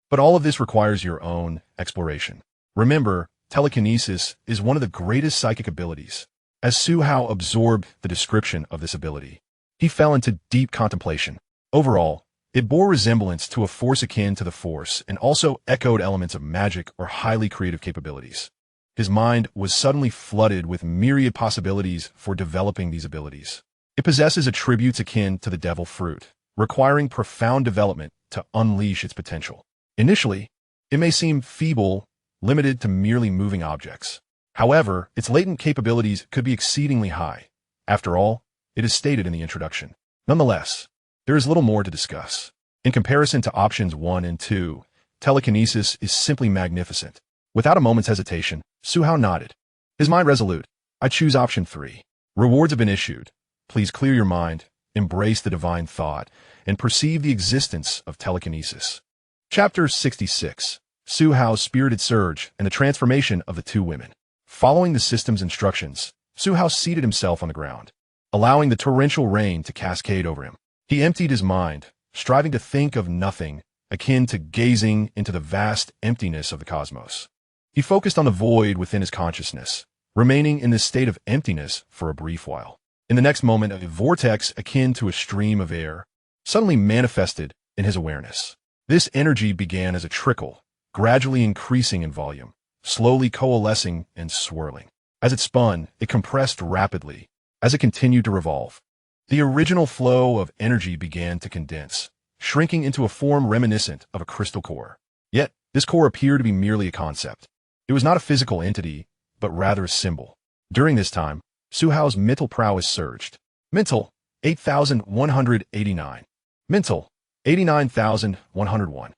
but all of this requires your own exploration. Remember, telekinesis is one of the greatest psychic abilities. As Su Hao absorbed the description of this ability, he fell into deep contemplation. Overall, it bore resemblance to a force akin to the Force and also echoed elements of magic or highly creative capabilities. His mind was suddenly flooded with myriad possibilities for developing these abilities. It possesses attributes akin to the devil fruit, requiring profound development to unleash its potential. Initially, it may seem feeble, limited to merely moving objects. However, its latent capabilities could be exceedingly high. After all, it is stated in the introduction. Nonetheless, there is little more to discuss. In comparison to options 1 and 2, telekinesis is simply magnificent. Without a moment's hesitation, Su Hao nodded, his mind resolute. I choose option 3. Rewards have been issued. Please clear your mind, embrace the divine thought, and perceive the existence of telekinesis. Chapter 66. Su Hao's spirited surge and the transformation of the 2 women. Following the system's instructions, Su Hao seated himself on the ground, allowing the torrential rain to cascade over him. He emptied his mind, striving to think of nothing, akin to gazing into the vast emptiness of the cosmos. He focused on the void within his consciousness, remaining in this state of emptiness for a brief while. In the next moment, a vortex akin to a stream of air suddenly manifested in his awareness. This energy began as a trickle, gradually increasing in volume, slowly coalescing and swirling. As it spun, it compressed rapidly, As it continued to revolve, the original flow of energy began to condense, shrinking into a form reminiscent of a crystal core. Yet, this core appeared to be merely a concept. It was not a physical entity, but rather a symbol. During this time, Suhao's mental prowess surged. Mental, 8,189. Mental, 89,101.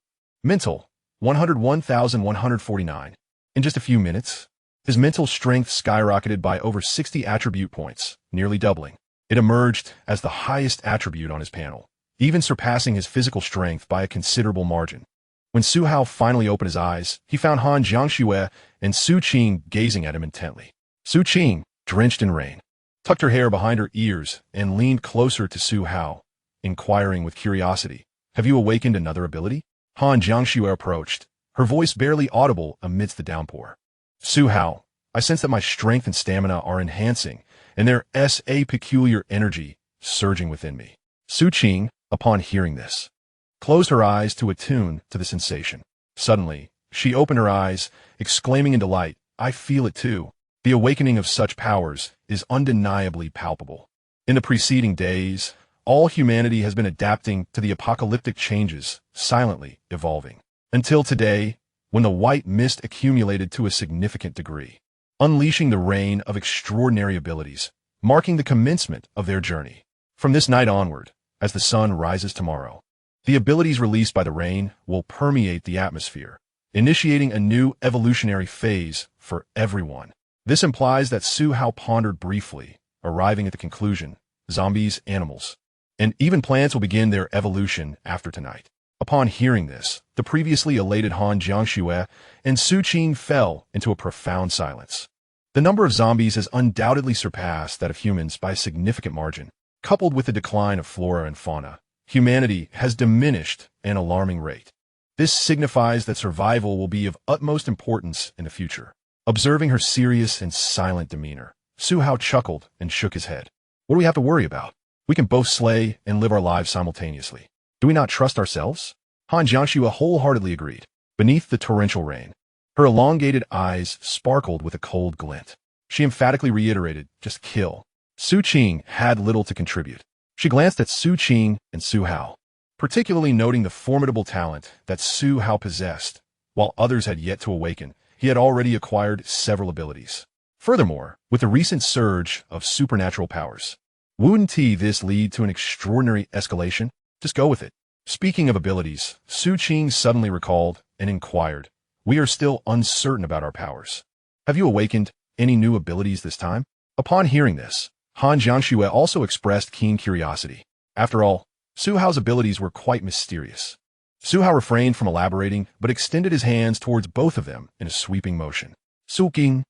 Mental, 101,149. In just a few minutes, his mental strength skyrocketed by over 60 attribute points, nearly doubling. It emerged as the highest attribute on his panel, even surpassing his physical strength by a considerable margin. When Su Hao finally opened his eyes, he found Han Jiangxue and Su Qing gazing at him intently. Su Qing, drenched in rain, tucked her hair behind her ears and leaned closer to Su Hao, inquiring with curiosity, "Have you awakened another ability?" Han Jiangxue approached, her voice barely audible amidst the downpour. "Su Hao, I sense that my strength and stamina are enhancing, and there is a peculiar energy surging within me." Su Qing, upon hearing this, closed her eyes to attune to the sensation. Suddenly, she opened her eyes, exclaiming in delight, "I feel it too. The awakening of such powers is undeniably palpable." In the preceding days, all humanity has been adapting to the apocalyptic changes, silently evolving. Until today, when the white mist accumulated to a significant degree, unleashing the rain of extraordinary abilities, marking the commencement of their journey. From this night onward, as the sun rises tomorrow, the abilities released by the rain will permeate the atmosphere, initiating a new evolutionary phase for everyone. This implies that Su Hao pondered briefly, arriving at the conclusion, zombies, animals, and even plants will begin their evolution after tonight. Upon hearing this, the previously elated Han Jiangxue and Su Qing fell into a profound silence. The number of zombies has undoubtedly surpassed that of humans by a significant margin. Coupled with the decline of flora and fauna, humanity has diminished at an alarming rate. This signifies that survival will be of utmost importance in the future. Observing her serious and silent demeanor, Su Hao chuckled and shook his head. "What do we have to worry about? We can both slay and live our lives simultaneously. Do we not trust ourselves?" Han Jiangxue wholeheartedly agreed. Beneath the torrential rain, her elongated eyes sparkled with a cold glint. She emphatically reiterated, "Just kill." Su Qing had little to contribute. She glanced at Su Qing and Su Hao, particularly noting the formidable talent that Su Hao possessed. While others had yet to awaken, he had already acquired several abilities. Furthermore, with the recent surge of supernatural powers, wouldn't this lead to an extraordinary escalation? Just go with it. Speaking of abilities, Su Qing suddenly recalled and inquired, "We are still uncertain about our powers. Have you awakened any new abilities this time?" Upon hearing this, Han Jiangxue also expressed keen curiosity. After all, Su Hao's abilities were quite mysterious. Su Hao refrained from elaborating, but extended his hands towards both of them in a sweeping motion. "Su Qing,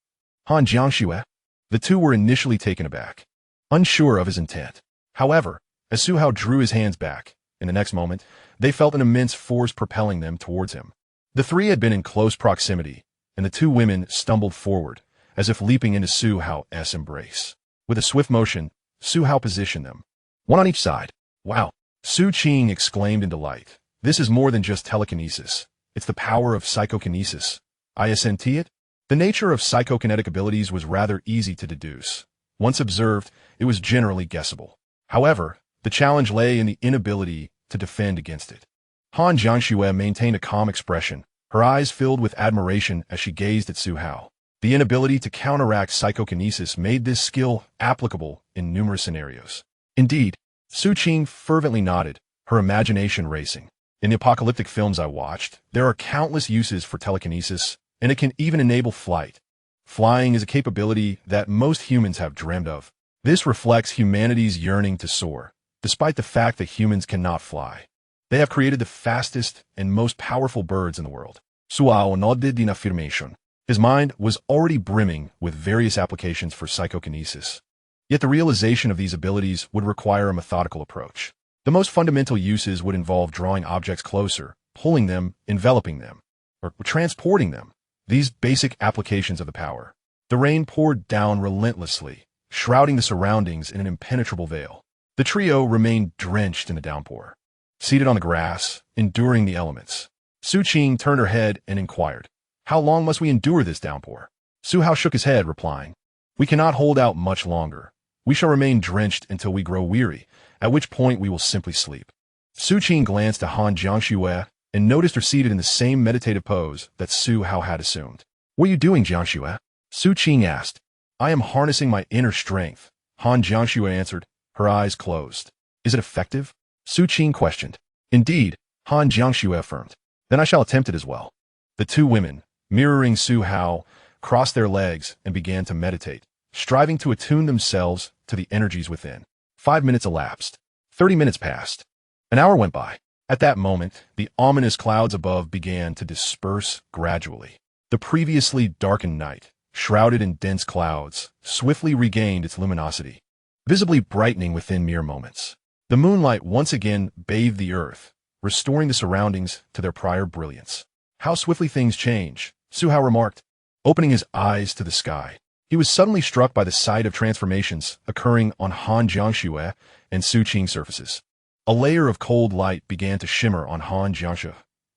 Han Jiangxue." The two were initially taken aback, unsure of his intent. However, as Su Hao drew his hands back, in the next moment, they felt an immense force propelling them towards him. The three had been in close proximity, and the two women stumbled forward, as if leaping into Su Hao's embrace. With a swift motion, Su Hao positioned them, one on each side. "Wow!" Su Qing exclaimed in delight. "This is more than just telekinesis. It's the power of psychokinesis. Isn't it?" The nature of psychokinetic abilities was rather easy to deduce. Once observed, it was generally guessable. However, the challenge lay in the inability to defend against it. Han Jiangxue maintained a calm expression, her eyes filled with admiration as she gazed at Su Hao. The inability to counteract psychokinesis made this skill applicable in numerous scenarios. Indeed, Su Qing fervently nodded, her imagination racing. "In the apocalyptic films I watched, there are countless uses for telekinesis, and it can even enable flight. Flying is a capability that most humans have dreamed of. This reflects humanity's yearning to soar, despite the fact that humans cannot fly. They have created the fastest and most powerful birds in the world." Su Hao nodded in affirmation. His mind was already brimming with various applications for psychokinesis. Yet the realization of these abilities would require a methodical approach. The most fundamental uses would involve drawing objects closer, pulling them, enveloping them, or transporting them. These basic applications of the power. The rain poured down relentlessly, shrouding the surroundings in an impenetrable veil. The trio remained drenched in the downpour, seated on the grass, enduring the elements. Su Qing turned her head and inquired, "How long must we endure this downpour?" Su Hao shook his head, replying, "We cannot hold out much longer. We shall remain drenched until we grow weary, at which point we will simply sleep. Su Qing glanced at Han Jiangxue and noticed her seated in the same meditative pose that Su Hao had assumed. What are you doing, Jiangxue? Su Qing asked. I am harnessing my inner strength, Han Jiangxue answered, her eyes closed. Is it effective? Su Qing questioned. Indeed, Han Jiangxue affirmed. Then I shall attempt it as well. The two women, mirroring Su Hao, crossed their legs and began to meditate, striving to attune themselves to the energies within. 5 minutes elapsed. 30 minutes passed. An hour went by. At that moment, the ominous clouds above began to disperse gradually. The previously darkened night, shrouded in dense clouds, swiftly regained its luminosity, visibly brightening within mere moments. The moonlight once again bathed the earth, restoring the surroundings to their prior brilliance. How swiftly things change, Su Hao remarked, opening his eyes to the sky. He was suddenly struck by the sight of transformations occurring on Han Jiangxue and Su Qing's surfaces. A layer of cold light began to shimmer on Han Jiangxue,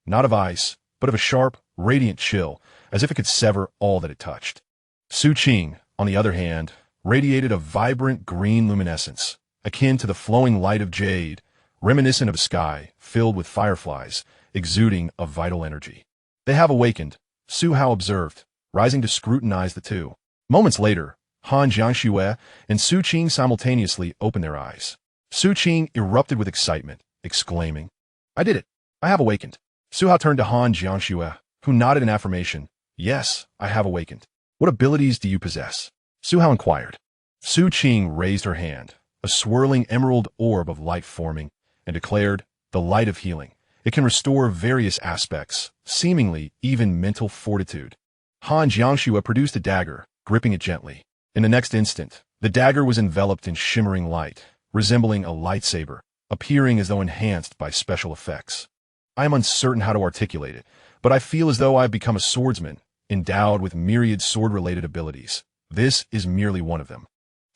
not of ice, but of a sharp, radiant chill, as if it could sever all that it touched. Su Qing, on the other hand, radiated a vibrant green luminescence, akin to the flowing light of jade, reminiscent of a sky filled with fireflies, exuding a vital energy. They have awakened, Su Hao observed, rising to scrutinize the two. Moments later, Han Jiangxue and Su Qing simultaneously opened their eyes. Su Qing erupted with excitement, exclaiming, I did it! I have awakened. Su Hao turned to Han Jiangxue, who nodded in affirmation. Yes, I have awakened. What abilities do you possess? Su Hao inquired. Su Qing raised her hand, a swirling emerald orb of light forming, and declared, the light of healing. It can restore various aspects, seemingly even mental fortitude. Han Jiangxue produced a dagger, gripping it gently. In the next instant, the dagger was enveloped in shimmering light, resembling a lightsaber, appearing as though enhanced by special effects. I am uncertain how to articulate it, but I feel as though I have become a swordsman, endowed with myriad sword-related abilities. This is merely one of them.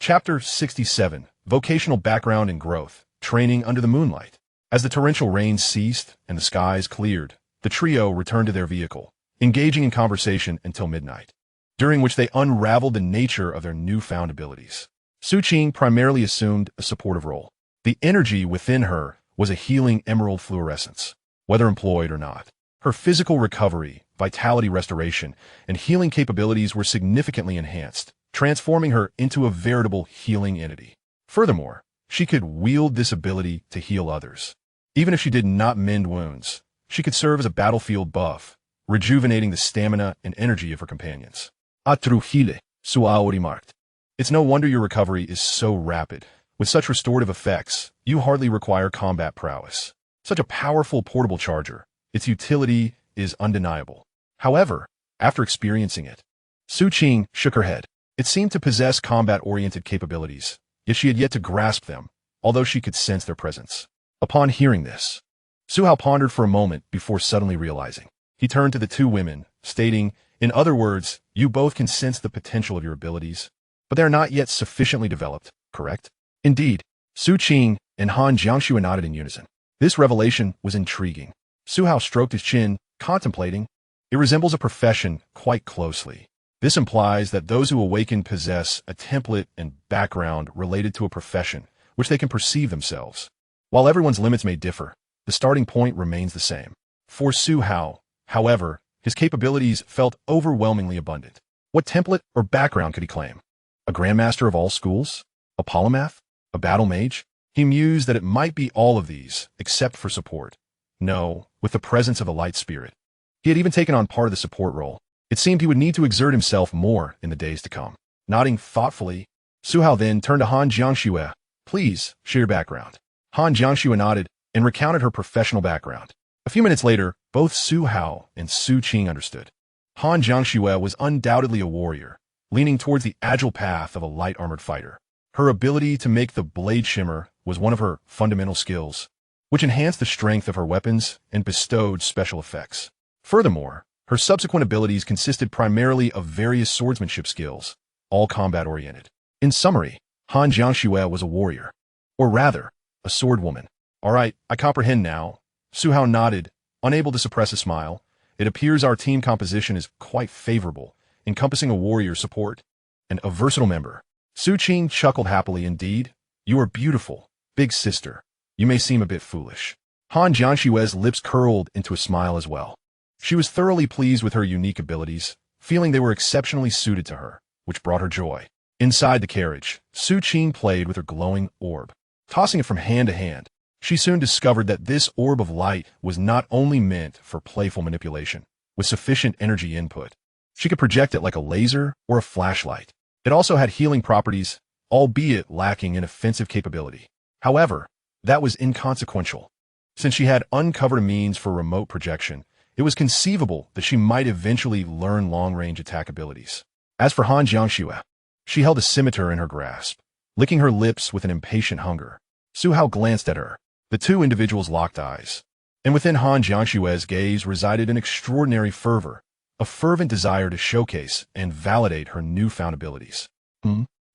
Chapter 67, Vocational Background and Growth, Training Under the Moonlight. As the torrential rain ceased and the skies cleared, the trio returned to their vehicle, engaging in conversation until midnight, during which they unraveled the nature of their newfound abilities. Su Qing primarily assumed a supportive role. The energy within her was a healing emerald fluorescence, whether employed or not. Her physical recovery, vitality restoration, and healing capabilities were significantly enhanced, transforming her into a veritable healing entity. Furthermore, she could wield this ability to heal others. Even if she did not mend wounds, she could serve as a battlefield buff, rejuvenating the stamina and energy of her companions. Atrujile, Su Hao remarked. It's no wonder your recovery is so rapid. With such restorative effects, you hardly require combat prowess. Such a powerful portable charger, its utility is undeniable. However, after experiencing it, Su Qing shook her head. It seemed to possess combat-oriented capabilities, yet she had yet to grasp them, although she could sense their presence. Upon hearing this, Su Hao pondered for a moment before suddenly realizing. He turned to the two women, stating, in other words, you both can sense the potential of your abilities, but they are not yet sufficiently developed, correct? Indeed, Su Qing and Han Jiangxue nodded in unison. This revelation was intriguing. Su Hao stroked his chin, contemplating. It resembles a profession quite closely. This implies that those who awaken possess a template and background related to a profession, which they can perceive themselves. While everyone's limits may differ, the starting point remains the same. For Su Hao, however, his capabilities felt overwhelmingly abundant. What template or background could he claim? A grandmaster of all schools? A polymath? A battle mage? He mused that it might be all of these, except for support. No, with the presence of a light spirit. He had even taken on part of the support role. It seemed he would need to exert himself more in the days to come. Nodding thoughtfully, Su Hao then turned to Han Jiangxue. Please, share your background. Han Jiangxue nodded and recounted her professional background. A few minutes later, both Su Hao and Su Qing understood. Han Jiangxue was undoubtedly a warrior, leaning towards the agile path of a light-armored fighter. Her ability to make the blade shimmer was one of her fundamental skills, which enhanced the strength of her weapons and bestowed special effects. Furthermore, her subsequent abilities consisted primarily of various swordsmanship skills, all combat-oriented. In summary, Han Jiangxue was a warrior, or rather, a swordwoman. All right, I comprehend now. Su Hao nodded, unable to suppress a smile. It appears our team composition is quite favorable, encompassing a warrior support and a versatile member. Su Qing chuckled happily. Indeed, you are beautiful, big sister. You may seem a bit foolish. Han Jianshui's lips curled into a smile as well. She was thoroughly pleased with her unique abilities, feeling they were exceptionally suited to her, which brought her joy. Inside the carriage, Su Qing played with her glowing orb. Tossing it from hand to hand, she soon discovered that this orb of light was not only meant for playful manipulation. With sufficient energy input, she could project it like a laser or a flashlight. It also had healing properties, albeit lacking in offensive capability. However, that was inconsequential. Since she had uncovered a means for remote projection, it was conceivable that she might eventually learn long-range attack abilities. As for Han Jiangxue, she held a scimitar in her grasp, licking her lips with an impatient hunger. Su Hao glanced at her. The two individuals locked eyes, and within Han Jianshui's gaze resided an extraordinary fervor, a fervent desire to showcase and validate her newfound abilities.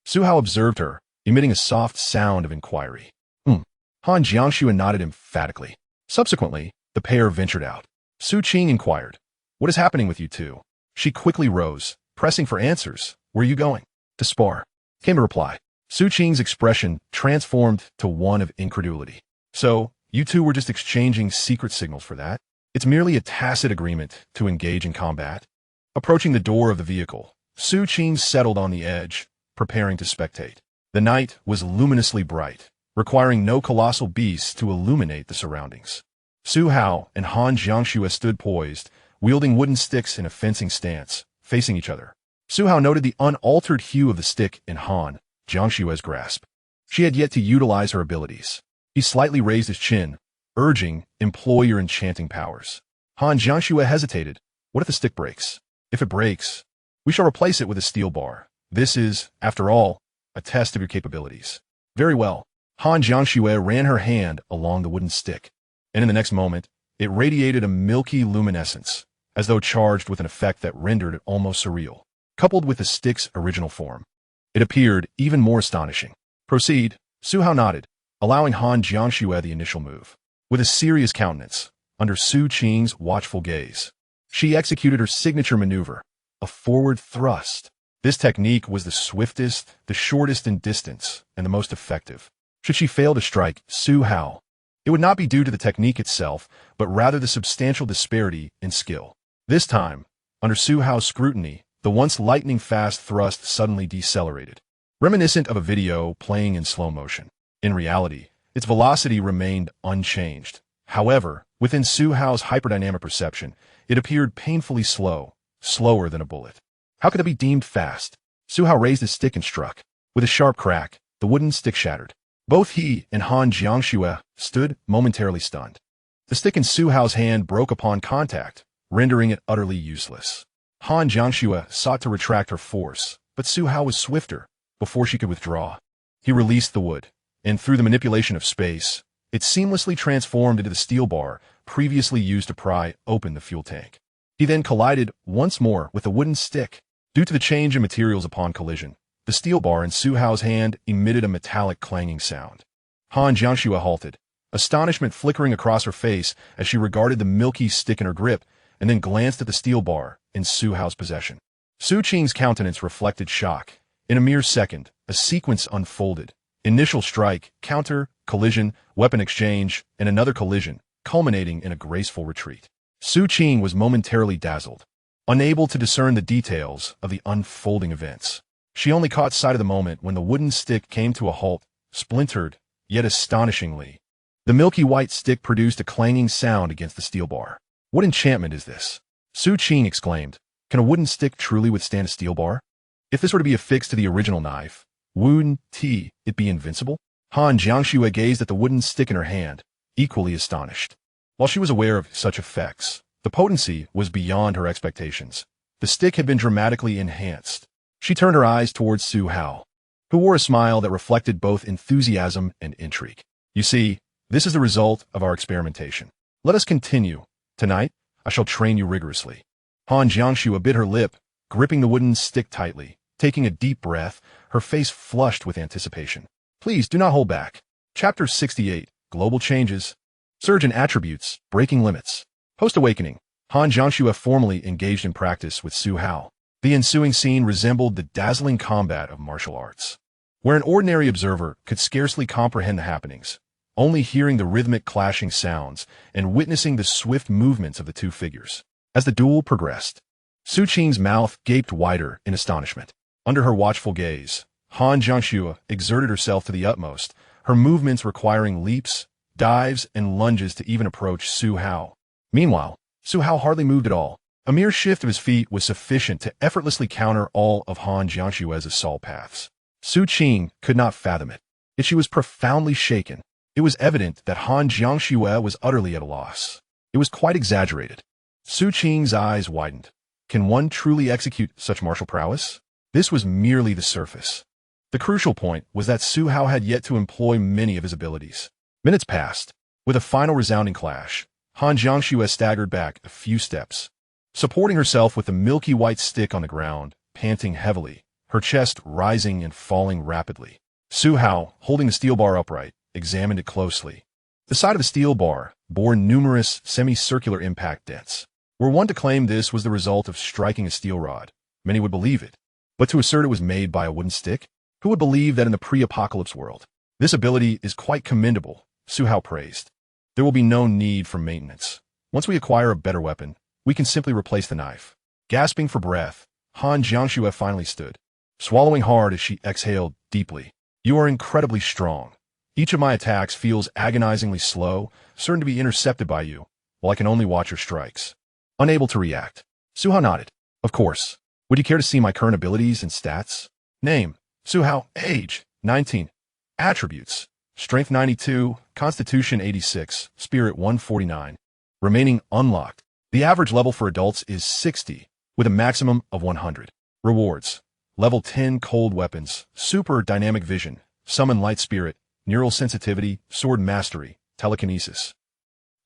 Su Hao observed her, emitting a soft sound of inquiry. Han Jiangxue nodded emphatically. Subsequently, the pair ventured out. Su Qing inquired, "What is happening with you two?" She quickly rose, pressing for answers. "Where are you going?" "To spar," came the reply. Su Qing's expression transformed to one of incredulity. "So, you two were just exchanging secret signals for that? It's merely a tacit agreement to engage in combat?" Approaching the door of the vehicle, Su Qing settled on the edge, preparing to spectate. The night was luminously bright, requiring no colossal beasts to illuminate the surroundings. Su Hao and Han Jiangxue stood poised, wielding wooden sticks in a fencing stance, facing each other. Su Hao noted the unaltered hue of the stick in Han Jiangxue's grasp. She had yet to utilize her abilities. He slightly raised his chin, urging, "Employ your enchanting powers." Han Jiangxue hesitated. "What if the stick breaks?" "If it breaks, we shall replace it with a steel bar. This is, after all, a test of your capabilities." "Very well." Han Jiangxue ran her hand along the wooden stick, and in the next moment, it radiated a milky luminescence, as though charged with an effect that rendered it almost surreal. Coupled with the stick's original form, it appeared even more astonishing. "Proceed." Su Hao nodded, allowing Han Jiangxue the initial move. With a serious countenance, under Su Qing's watchful gaze, she executed her signature maneuver, a forward thrust. This technique was the swiftest, the shortest in distance, and the most effective. Should she fail to strike Su Hao, it would not be due to the technique itself, but rather the substantial disparity in skill. This time, under Su Hao's scrutiny, the once lightning-fast thrust suddenly decelerated, reminiscent of a video playing in slow motion. In reality, its velocity remained unchanged. However, within Su Hao's hyperdynamic perception, it appeared painfully slow, slower than a bullet. How could it be deemed fast? Su Hao raised his stick and struck. With a sharp crack, the wooden stick shattered. Both he and Han Jiangxue stood momentarily stunned. The stick in Su Hao's hand broke upon contact, rendering it utterly useless. Han Jiangxue sought to retract her force, but Su Hao was swifter. Before she could withdraw, he released the wood, and through the manipulation of space, it seamlessly transformed into the steel bar previously used to pry open the fuel tank. He then collided once more with the wooden stick. Due to the change in materials upon collision, the steel bar in Su Hao's hand emitted a metallic clanging sound. Han Jiangxue halted, astonishment flickering across her face as she regarded the milky stick in her grip, and then glanced at the steel bar in Su Hao's possession. Su Qing's countenance reflected shock. In a mere second, a sequence unfolded. Initial strike, counter, collision, weapon exchange, and another collision, culminating in a graceful retreat. Su Qing was momentarily dazzled, unable to discern the details of the unfolding events. She only caught sight of the moment when the wooden stick came to a halt, splintered, yet astonishingly. The milky white stick produced a clanging sound against the steel bar. "What enchantment is this?" Su Qing exclaimed. "Can a wooden stick truly withstand a steel bar? If this were to be affixed to the original knife, wouldn't it be invincible?" Han Jiangxue gazed at the wooden stick in her hand, equally astonished. While she was aware of such effects, the potency was beyond her expectations. The stick had been dramatically enhanced. She turned her eyes towards Su Hao, who wore a smile that reflected both enthusiasm and intrigue. "You see, this is the result of our experimentation. Let us continue. Tonight, I shall train you rigorously." Han Jiangxue bit her lip, gripping the wooden stick tightly. Taking a deep breath, her face flushed with anticipation. "Please do not hold back." Chapter 68, Global Changes. Surge in Attributes, Breaking Limits. Post-awakening, Han Jiangxue formally engaged in practice with Su Hao. The ensuing scene resembled the dazzling combat of martial arts. where an ordinary observer could scarcely comprehend the happenings, only hearing the rhythmic clashing sounds and witnessing the swift movements of the two figures. As the duel progressed, Su Qing's mouth gaped wider in astonishment. Under her watchful gaze, Han Jiangxue exerted herself to the utmost, her movements requiring leaps, dives, and lunges to even approach Su Hao. Meanwhile, Su Hao hardly moved at all. A mere shift of his feet was sufficient to effortlessly counter all of Han Jiangxue's assault paths. Su Qing could not fathom it, yet she was profoundly shaken. It was evident that Han Jiangxue was utterly at a loss. It was quite exaggerated. Su Qing's eyes widened. Can one truly execute such martial prowess? This was merely the surface. The crucial point was that Su Hao had yet to employ many of his abilities. Minutes passed. With a final resounding clash, Han Jiangxue staggered back a few steps. Supporting herself with the milky white stick on the ground, panting heavily, her chest rising and falling rapidly. Su Hao, holding the steel bar upright, examined it closely. The side of the steel bar bore numerous semicircular impact dents. Were one to claim this was the result of striking a steel rod, many would believe it. But to assert it was made by a wooden stick? Who would believe that in the pre-apocalypse world? This ability is quite commendable, Su Hao praised. There will be no need for maintenance. Once we acquire a better weapon, we can simply replace the knife. Gasping for breath, Han Jiangxue finally stood, swallowing hard as she exhaled deeply. You are incredibly strong. Each of my attacks feels agonizingly slow, certain to be intercepted by you, while I can only watch your strikes. Unable to react, Su Hao nodded. Of course. Would you care to see my current abilities and stats? Name: Su Hao. Age: 19. Attributes: Strength 92, Constitution 86, Spirit 149. Remaining unlocked. The average level for adults is 60, with a maximum of 100. Rewards: Level 10 Cold Weapons, Super Dynamic Vision, Summon Light Spirit, Neural Sensitivity, Sword Mastery, Telekinesis.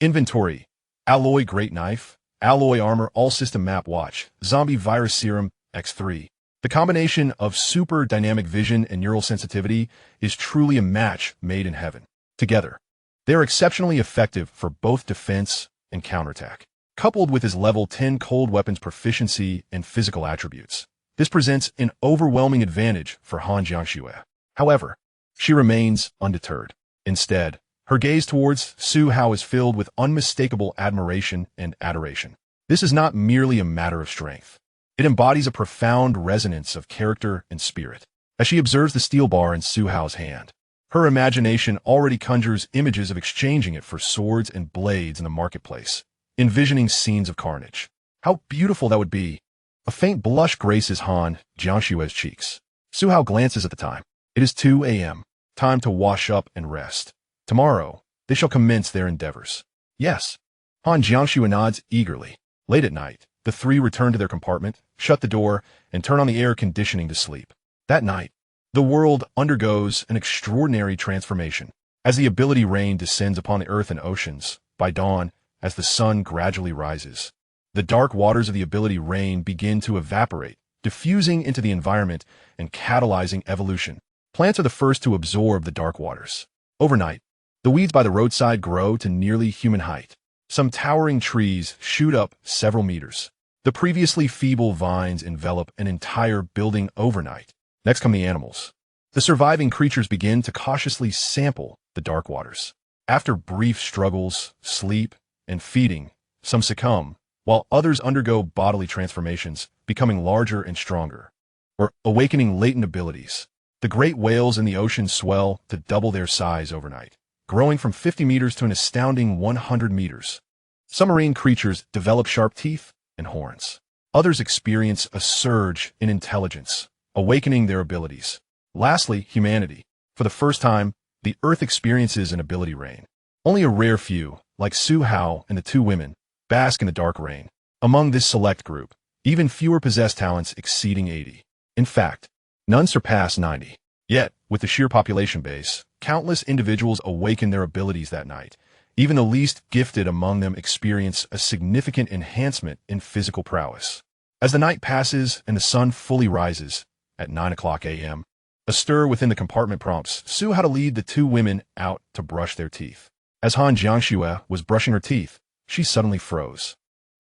Inventory: Alloy Great Knife, Alloy Armor All System Map Watch, Zombie Virus Serum, X3. The combination of Super Dynamic Vision and Neural Sensitivity is truly a match made in heaven. Together, they are exceptionally effective for both defense and counterattack. Coupled with his level 10 cold weapons proficiency and physical attributes, this presents an overwhelming advantage for Han Jiangxue. However, she remains undeterred. Instead, her gaze towards Su Hao is filled with unmistakable admiration and adoration. This is not merely a matter of strength. It embodies a profound resonance of character and spirit. As she observes the steel bar in Su Hao's hand, her imagination already conjures images of exchanging it for swords and blades in the marketplace, envisioning scenes of carnage. How beautiful that would be! A faint blush graces Han Jiangxue's cheeks. Su Hao glances at the time. It is 2 a.m. Time to wash up and rest. Tomorrow, they shall commence their endeavors. Yes. Han Jiangxue nods eagerly. Late at night, the three return to their compartment, shut the door, and turn on the air conditioning to sleep. That night, the world undergoes an extraordinary transformation. As the ability rain descends upon the earth and oceans, by dawn, as the sun gradually rises, the dark waters of the ability rain begin to evaporate, diffusing into the environment and catalyzing evolution. Plants are the first to absorb the dark waters. Overnight, the weeds by the roadside grow to nearly human height. Some towering trees shoot up several meters. The previously feeble vines envelop an entire building overnight. Next come the animals. The surviving creatures begin to cautiously sample the dark waters. After brief struggles, sleep, and feeding, some succumb, while others undergo bodily transformations, becoming larger and stronger, or awakening latent abilities. The great whales in the ocean swell to double their size overnight, growing from 50 meters to an astounding 100 meters. Some marine creatures develop sharp teeth and horns. Others experience a surge in intelligence, awakening their abilities. Lastly, humanity. For the first time, the Earth experiences an ability rain. Only a rare few, like Su Hao and the two women, bask in the dark rain. Among this select group, even fewer possess talents exceeding 80. In fact, none surpass 90. Yet, with the sheer population base, countless individuals awaken their abilities that night. Even the least gifted among them experience a significant enhancement in physical prowess. As the night passes and the sun fully rises, at 9 o'clock a.m., a stir within the compartment prompts Su Hao to lead the two women out to brush their teeth. As Han Jiangxue was brushing her teeth, she suddenly froze.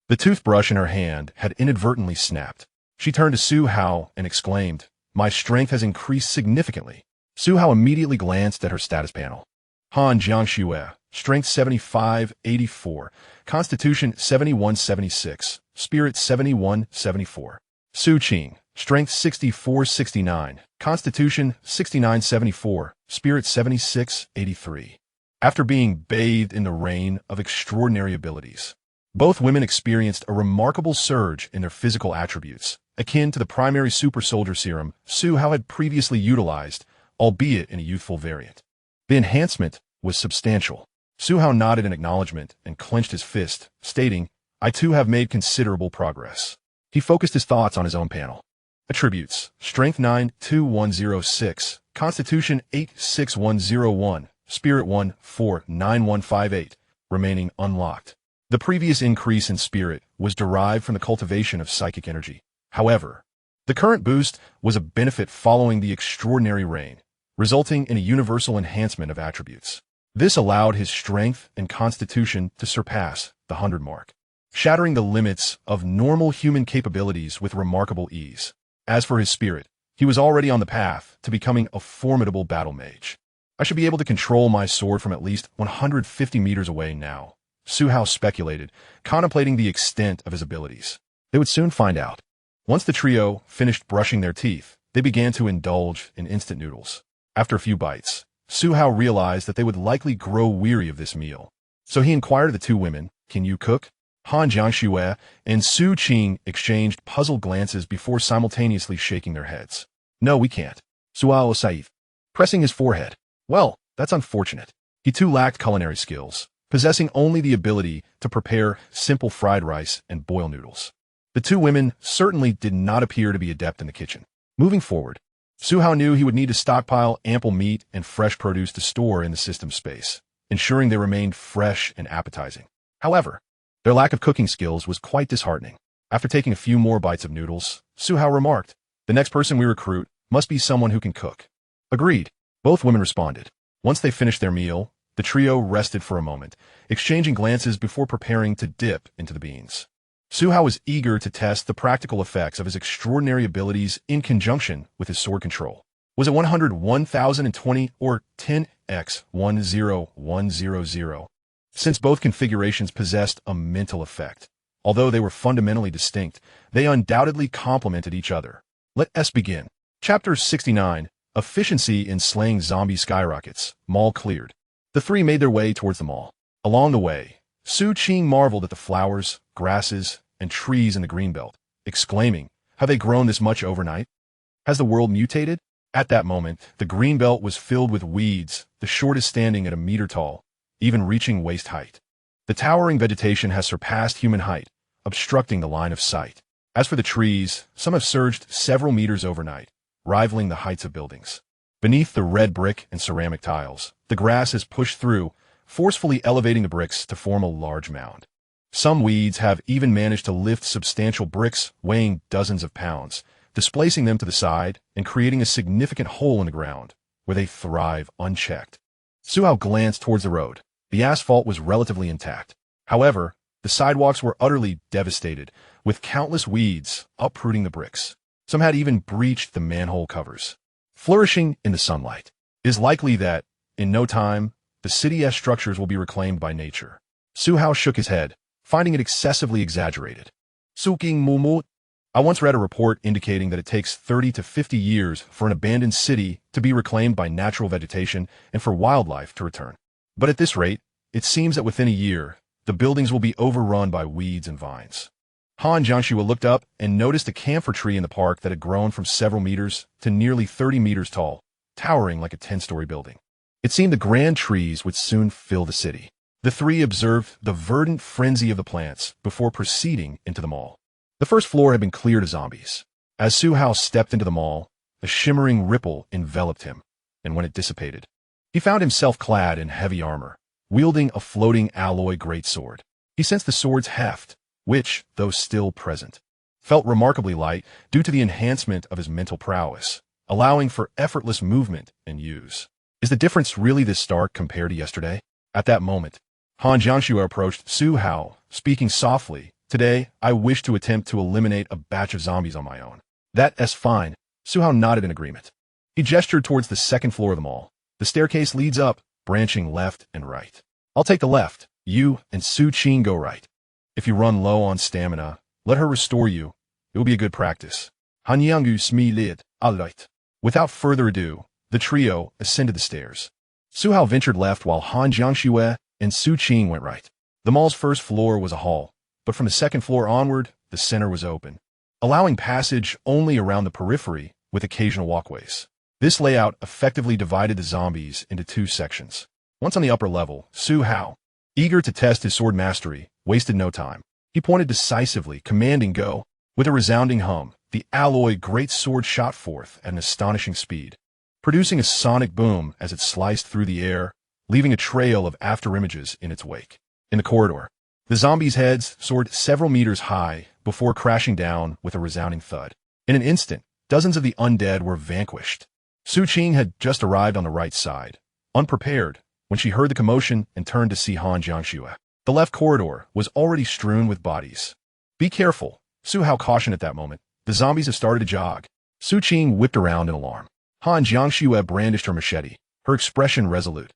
The toothbrush in her hand had inadvertently snapped. She turned to Su Hao and exclaimed, "My strength has increased significantly." Su Hao immediately glanced at her status panel. Han Jiangxue, Strength 75-84, Constitution 71-76, Spirit 71-74. Su Qing, Strength 64-69, Constitution 69-74, Spirit 76-83. After being bathed in the rain of extraordinary abilities, both women experienced a remarkable surge in their physical attributes, akin to the primary super soldier serum Su Hao had previously utilized, albeit in a youthful variant. The enhancement was substantial. Su Hao nodded in acknowledgement and clenched his fist, stating, "I too have made considerable progress." He focused his thoughts on his own panel. Attributes: Strength 9-2106, Constitution 8-6101, Spirit 1-4-9158, remaining unlocked. The previous increase in spirit was derived from the cultivation of psychic energy. However, the current boost was a benefit following the extraordinary rain, resulting in a universal enhancement of attributes. This allowed his strength and constitution to surpass the 100 mark, shattering the limits of normal human capabilities with remarkable ease. As for his spirit, he was already on the path to becoming a formidable battle mage. "I should be able to control my sword from at least 150 meters away now," Su Hao speculated, contemplating the extent of his abilities. They would soon find out. Once the trio finished brushing their teeth, they began to indulge in instant noodles. After a few bites, Su Hao realized that they would likely grow weary of this meal. So he inquired of the two women, "Can you cook?" Han Jiangxue and Su Qing exchanged puzzled glances before simultaneously shaking their heads. "No, we can't." Su Hao Saif, pressing his forehead. "Well, that's unfortunate." He too lacked culinary skills, possessing only the ability to prepare simple fried rice and boil noodles. The two women certainly did not appear to be adept in the kitchen. Moving forward, Su Hao knew he would need to stockpile ample meat and fresh produce to store in the system space, ensuring they remained fresh and appetizing. However, their lack of cooking skills was quite disheartening. After taking a few more bites of noodles, Su Hao remarked, "The next person we recruit must be someone who can cook." Agreed. Both women responded. Once they finished their meal, the trio rested for a moment, exchanging glances before preparing to dip into the beans. Su Hao was eager to test the practical effects of his extraordinary abilities in conjunction with his sword control. Was it 100, 1020, or 10x 10100? Since both configurations possessed a mental effect, although they were fundamentally distinct, they undoubtedly complemented each other. Let us begin. Chapter 69, Efficiency in Slaying Zombie Skyrockets, Mall Cleared. The three made their way towards the mall. Along the way, Su Qing marveled at the flowers, grasses, and trees in the greenbelt, exclaiming, "Have they grown this much overnight? Has the world mutated?" At that moment, the greenbelt was filled with weeds, the shortest standing at a meter tall, even reaching waist height. The towering vegetation has surpassed human height, obstructing the line of sight. As for the trees, some have surged several meters overnight, rivaling the heights of buildings. Beneath the red brick and ceramic tiles, the grass has pushed through, forcefully elevating the bricks to form a large mound. Some weeds have even managed to lift substantial bricks weighing dozens of pounds, displacing them to the side and creating a significant hole in the ground, where they thrive unchecked. Su Hao glanced towards the road. The asphalt was relatively intact. However, the sidewalks were utterly devastated, with countless weeds uprooting the bricks. Some had even breached the manhole covers. Flourishing in the sunlight, it is likely that, in no time, the city's structures will be reclaimed by nature. Su Hao shook his head, finding it excessively exaggerated. Suking Mumut. I once read a report indicating that it takes 30 to 50 years for an abandoned city to be reclaimed by natural vegetation and for wildlife to return. But at this rate, it seems that within a year, the buildings will be overrun by weeds and vines. Han Jiangxue looked up and noticed a camphor tree in the park that had grown from several meters to nearly 30 meters tall, towering like a 10-story building. It seemed the grand trees would soon fill the city. The three observed the verdant frenzy of the plants before proceeding into the mall. The first floor had been cleared of zombies. As Su Hao stepped into the mall, a shimmering ripple enveloped him, and when it dissipated, he found himself clad in heavy armor, wielding a floating alloy greatsword. He sensed the sword's heft, which, though still present, felt remarkably light due to the enhancement of his mental prowess, allowing for effortless movement and use. Is the difference really this stark compared to yesterday? At that moment, Han Jiangxue approached Su Hao, speaking softly. "Today, I wish to attempt to eliminate a batch of zombies on my own." "That's fine." Su Hao nodded in agreement. He gestured towards the second floor of the mall. The staircase leads up, branching left and right. I'll take the left. You and Su Qing go right. If you run low on stamina, let her restore you. It will be a good practice. Hanyangu smi lid, alright. Without further ado, the trio ascended the stairs. Su Hao ventured left while Han Jiangxue and Su Qing went right. The mall's first floor was a hall, but from the second floor onward, the center was open, allowing passage only around the periphery with occasional walkways. This layout effectively divided the zombies into two sections. Once on the upper level, Su Hao, eager to test his sword mastery, wasted no time. He pointed decisively, commanding go. With a resounding hum, the alloy great sword shot forth at an astonishing speed, producing a sonic boom as it sliced through the air, leaving a trail of afterimages in its wake. In the corridor, the zombies' heads soared several meters high before crashing down with a resounding thud. In an instant, dozens of the undead were vanquished. Su Qing had just arrived on the right side, unprepared, when she heard the commotion and turned to see Han Jiangxue. The left corridor was already strewn with bodies. Be careful, Su Hao cautioned at that moment. The zombies have started to jog. Su Qing whipped around in alarm. Han Jiangxue brandished her machete, her expression resolute.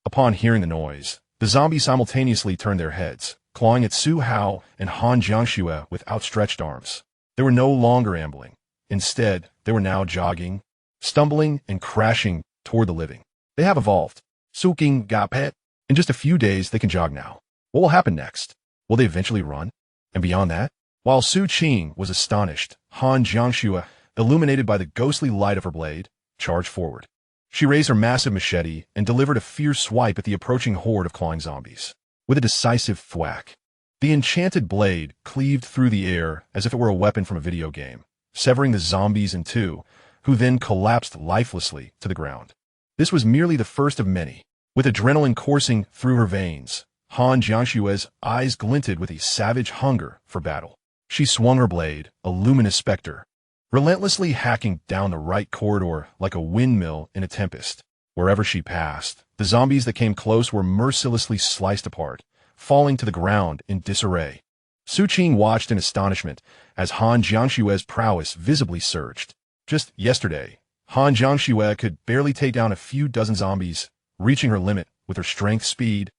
Upon hearing the noise, the zombies simultaneously turned their heads, clawing at Su Hao and Han Jiangxue with outstretched arms. They were no longer ambling. Instead, they were now jogging, stumbling and crashing toward the living. They have evolved. Su Qing got pet. In just a few days, they can jog now. What will happen next? Will they eventually run? And beyond that? While Su Qing was astonished, Han Jiangxue, illuminated by the ghostly light of her blade, charged forward. She raised her massive machete and delivered a fierce swipe at the approaching horde of clawing zombies. With a decisive thwack, the enchanted blade cleaved through the air as if it were a weapon from a video game, severing the zombies in two, who then collapsed lifelessly to the ground. This was merely the first of many. With adrenaline coursing through her veins, Han Jiangxue's eyes glinted with a savage hunger for battle. She swung her blade, a luminous specter, relentlessly hacking down the right corridor like a windmill in a tempest. Wherever she passed, the zombies that came close were mercilessly sliced apart, falling to the ground in disarray. Su Qing watched in astonishment as Han Jiangxue's prowess visibly surged. Just yesterday, Han Jiangxue could barely take down a few dozen zombies, reaching her limit with her strength, speed,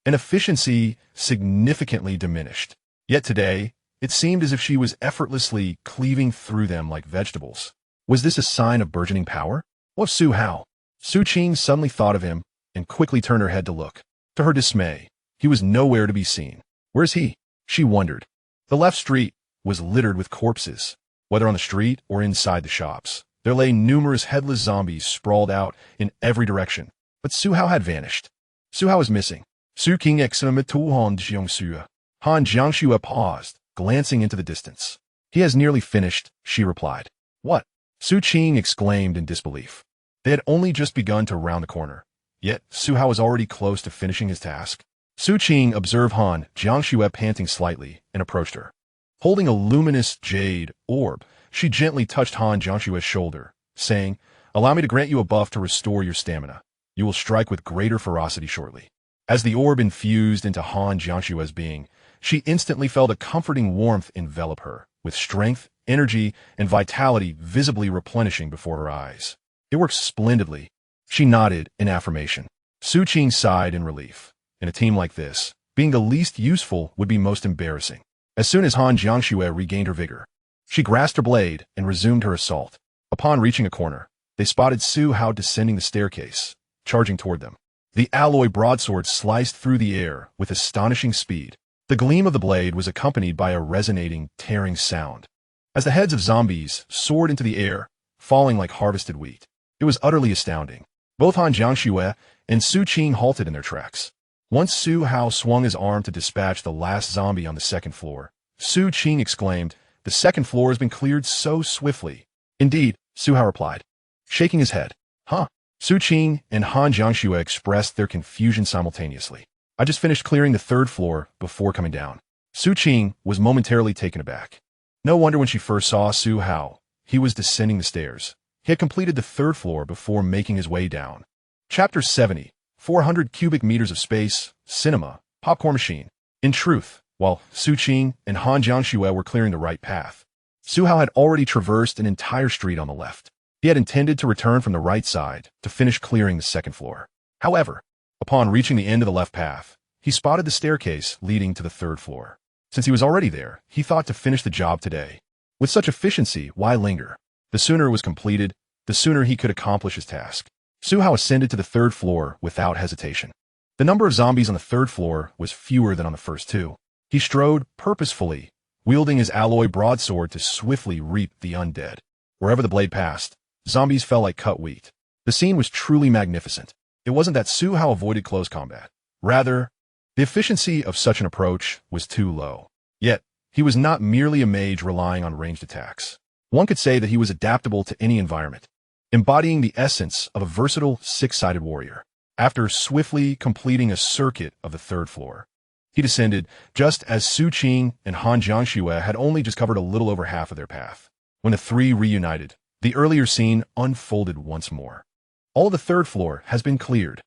and efficiency significantly diminished. Yet today, it seemed as if she was effortlessly cleaving through them like vegetables. Was this a sign of burgeoning power? What of Su Hao? Su Qing suddenly thought of him and quickly turned her head to look. To her dismay, he was nowhere to be seen. Where's he? She wondered. The left street was littered with corpses. Whether on the street or inside the shops, there lay numerous headless zombies sprawled out in every direction. But Su Hao had vanished. Su Hao was missing. Su Qing examitu Han Jiangxue. Han Jiangxue paused, glancing into the distance. He has nearly finished, she replied. What? Su Qing exclaimed in disbelief. They had only just begun to round the corner, yet Su Hao was already close to finishing his task. Su Qing observed Han Jiangxue panting slightly and approached her. Holding a luminous jade orb, she gently touched Han Jiangxue's shoulder, saying, Allow me to grant you a buff to restore your stamina. You will strike with greater ferocity shortly. As the orb infused into Han Jiangxue's being, she instantly felt a comforting warmth envelop her, with strength, energy, and vitality visibly replenishing before her eyes. It works splendidly. She nodded in affirmation. Su Qing sighed in relief. In a team like this, being the least useful would be most embarrassing. As soon as Han Jiangxue regained her vigor, she grasped her blade and resumed her assault. Upon reaching a corner, they spotted Su Hao descending the staircase, charging toward them. The alloy broadsword sliced through the air with astonishing speed. The gleam of the blade was accompanied by a resonating, tearing sound, as the heads of zombies soared into the air, falling like harvested wheat. It was utterly astounding. Both Han Jiangxue and Su Qing halted in their tracks. Once Su Hao swung his arm to dispatch the last zombie on the second floor, Su Qing exclaimed, The second floor has been cleared so swiftly. Indeed, Su Hao replied, shaking his head. Huh? Su Qing and Han Jiangxue expressed their confusion simultaneously. I just finished clearing the third floor before coming down. Su Qing was momentarily taken aback. No wonder when she first saw Su Hao, he was descending the stairs. He had completed the third floor before making his way down. Chapter 70, 400 cubic meters of space, cinema, popcorn machine. In truth, while Su Qing and Han Jiangxue were clearing the right path, Su Hao had already traversed an entire street on the left. He had intended to return from the right side to finish clearing the second floor. However, upon reaching the end of the left path, he spotted the staircase leading to the third floor. Since he was already there, he thought to finish the job today. With such efficiency, why linger? The sooner it was completed, the sooner he could accomplish his task. Su Hao ascended to the third floor without hesitation. The number of zombies on the third floor was fewer than on the first two. He strode purposefully, wielding his alloy broadsword to swiftly reap the undead. Wherever the blade passed, zombies fell like cut wheat. The scene was truly magnificent. It wasn't that Su Hao avoided close combat. Rather, the efficiency of such an approach was too low. Yet, he was not merely a mage relying on ranged attacks. One could say that he was adaptable to any environment, embodying the essence of a versatile six-sided warrior. After swiftly completing a circuit of the third floor, he descended just as Su Qing and Han Jiangxue had only just covered a little over half of their path. When the three reunited, the earlier scene unfolded once more. All of the third floor has been cleared.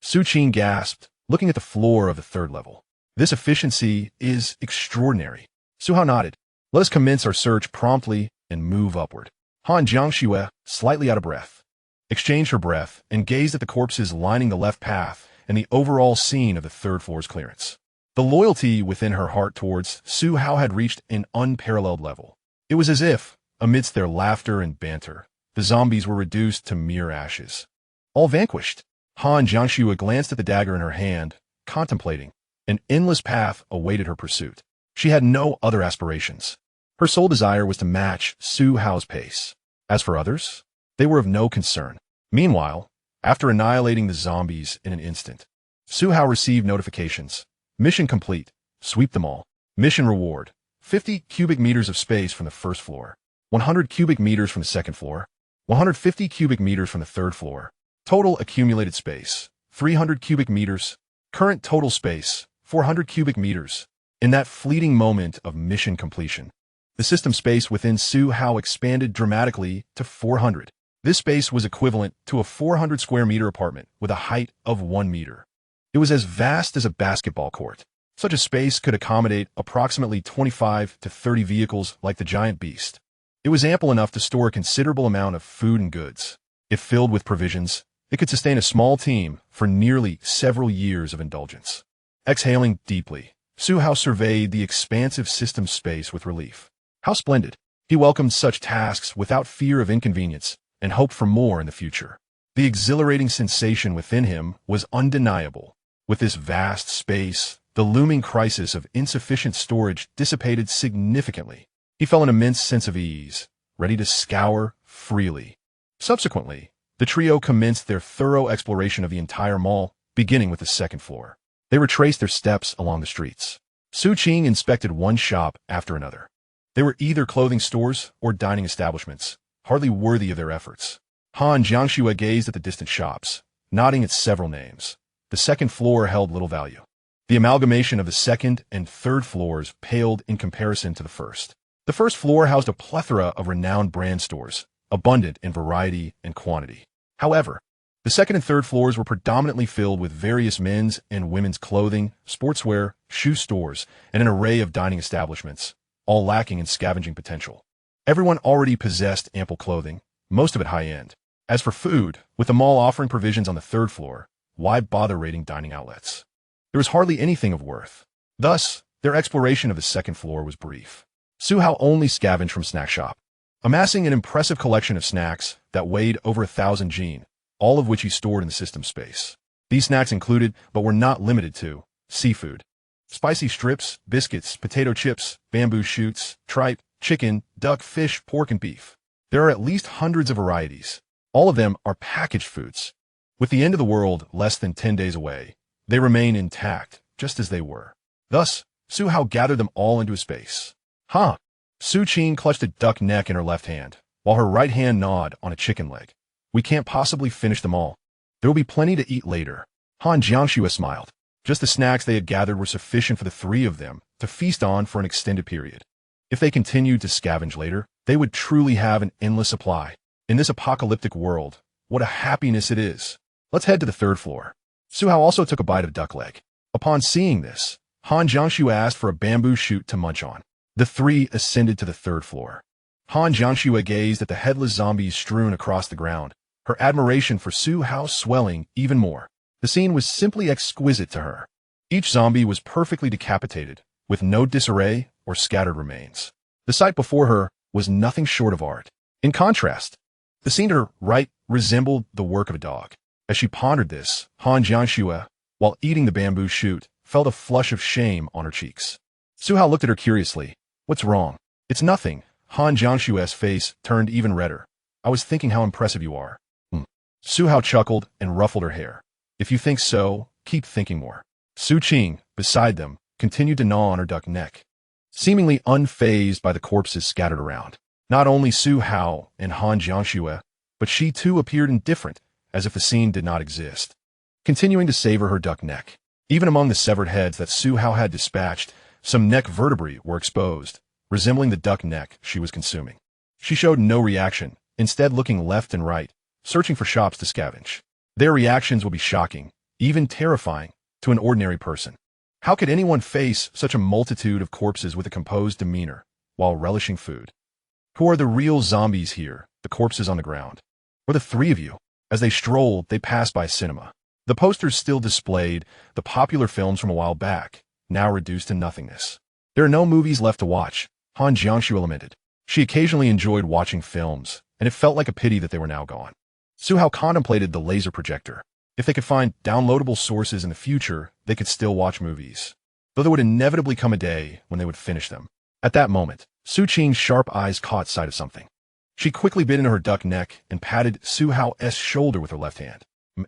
Su Qing gasped, looking at the floor of the third level. This efficiency is extraordinary. Su Hao nodded. Let us commence our search promptly and move upward. Han Jiangxue, slightly out of breath, exchanged her breath and gazed at the corpses lining the left path and the overall scene of the third floor's clearance. The loyalty within her heart towards Su Hao had reached an unparalleled level. It was as if, amidst their laughter and banter, the zombies were reduced to mere ashes. All vanquished. Han Jiangxue glanced at the dagger in her hand, contemplating. An endless path awaited her pursuit. She had no other aspirations. Her sole desire was to match Su Hao's pace. As for others, they were of no concern. Meanwhile, after annihilating the zombies in an instant, Su Hao received notifications. Mission complete. Sweep them all. Mission reward. 50 cubic meters of space from the first floor. 100 cubic meters from the second floor. 150 cubic meters from the third floor. Total accumulated space. 300 cubic meters. Current total space. 400 cubic meters. In that fleeting moment of mission completion, the system space within Su Hao expanded dramatically to 400. This space was equivalent to a 400 square meter apartment with a height of 1 meter. It was as vast as a basketball court. Such a space could accommodate approximately 25 to 30 vehicles like the giant beast. It was ample enough to store a considerable amount of food and goods. If filled with provisions, it could sustain a small team for nearly several years of indulgence. Exhaling deeply, Su Hao surveyed the expansive system space with relief. How splendid! He welcomed such tasks without fear of inconvenience and hoped for more in the future. The exhilarating sensation within him was undeniable. With this vast space, the looming crisis of insufficient storage dissipated significantly. He felt an immense sense of ease, ready to scour freely. Subsequently, the trio commenced their thorough exploration of the entire mall, beginning with the second floor. They retraced their steps along the streets. Su Qing inspected one shop after another. They were either clothing stores or dining establishments, hardly worthy of their efforts. Han Jiangxue gazed at the distant shops, nodding at several names. The second floor held little value. The amalgamation of the second and third floors paled in comparison to the first. The first floor housed a plethora of renowned brand stores, abundant in variety and quantity. However, the second and third floors were predominantly filled with various men's and women's clothing, sportswear, shoe stores, and an array of dining establishments, all lacking in scavenging potential. Everyone already possessed ample clothing, most of it high-end. As for food, with the mall offering provisions on the third floor, why bother raiding dining outlets? There was hardly anything of worth. Thus, their exploration of the second floor was brief. Su Hao only scavenged from snack shop, amassing an impressive collection of snacks that weighed over 1,000 jin, all of which he stored in the system space. These snacks included, but were not limited to, seafood, spicy strips, biscuits, potato chips, bamboo shoots, tripe, chicken, duck, fish, pork, and beef. There are at least hundreds of varieties. All of them are packaged foods. With the end of the world less than 10 days away, they remain intact, just as they were. Thus, Su Hao gathered them all into a space. Huh! Su Qing clutched a duck neck in her left hand, while her right hand gnawed on a chicken leg. We can't possibly finish them all. There will be plenty to eat later. Han Jiangxue smiled. Just the snacks they had gathered were sufficient for the three of them to feast on for an extended period. If they continued to scavenge later, they would truly have an endless supply. In this apocalyptic world, what a happiness it is. Let's head to the third floor. Su Hao also took a bite of duck leg. Upon seeing this, Han Jiangxue asked for a bamboo shoot to munch on. The three ascended to the third floor. Han Jiangxue gazed at the headless zombies strewn across the ground, her admiration for Su Hao swelling even more. The scene was simply exquisite to her. Each zombie was perfectly decapitated, with no disarray or scattered remains. The sight before her was nothing short of art. In contrast, the scene to her right resembled the work of a dog. As she pondered this, Han Jiangxue, while eating the bamboo shoot, felt a flush of shame on her cheeks. Su Hao looked at her curiously. "What's wrong?" "It's nothing." Han Jiangxue's face turned even redder. "I was thinking how impressive you are." Su Hao chuckled and ruffled her hair. "If you think so, keep thinking more." Su Qing, beside them, continued to gnaw on her duck neck, seemingly unfazed by the corpses scattered around. Not only Su Hao and Han Jiangxue, but she too appeared indifferent, as if the scene did not exist, continuing to savor her duck neck. Even among the severed heads that Su Hao had dispatched, some neck vertebrae were exposed, resembling the duck neck she was consuming. She showed no reaction, instead looking left and right, searching for shops to scavenge. Their reactions will be shocking, even terrifying, to an ordinary person. How could anyone face such a multitude of corpses with a composed demeanor, while relishing food? Who are the real zombies here, the corpses on the ground? Or the three of you? As they strolled, they passed by a cinema. The posters still displayed the popular films from a while back, now reduced to nothingness. There are no movies left to watch, Han Jiangxue lamented. She occasionally enjoyed watching films, and it felt like a pity that they were now gone. Su Hao contemplated the laser projector. If they could find downloadable sources in the future, they could still watch movies, though there would inevitably come a day when they would finish them. At that moment, Su Qing's sharp eyes caught sight of something. She quickly bit into her duck neck and patted Su Hao's shoulder with her left hand.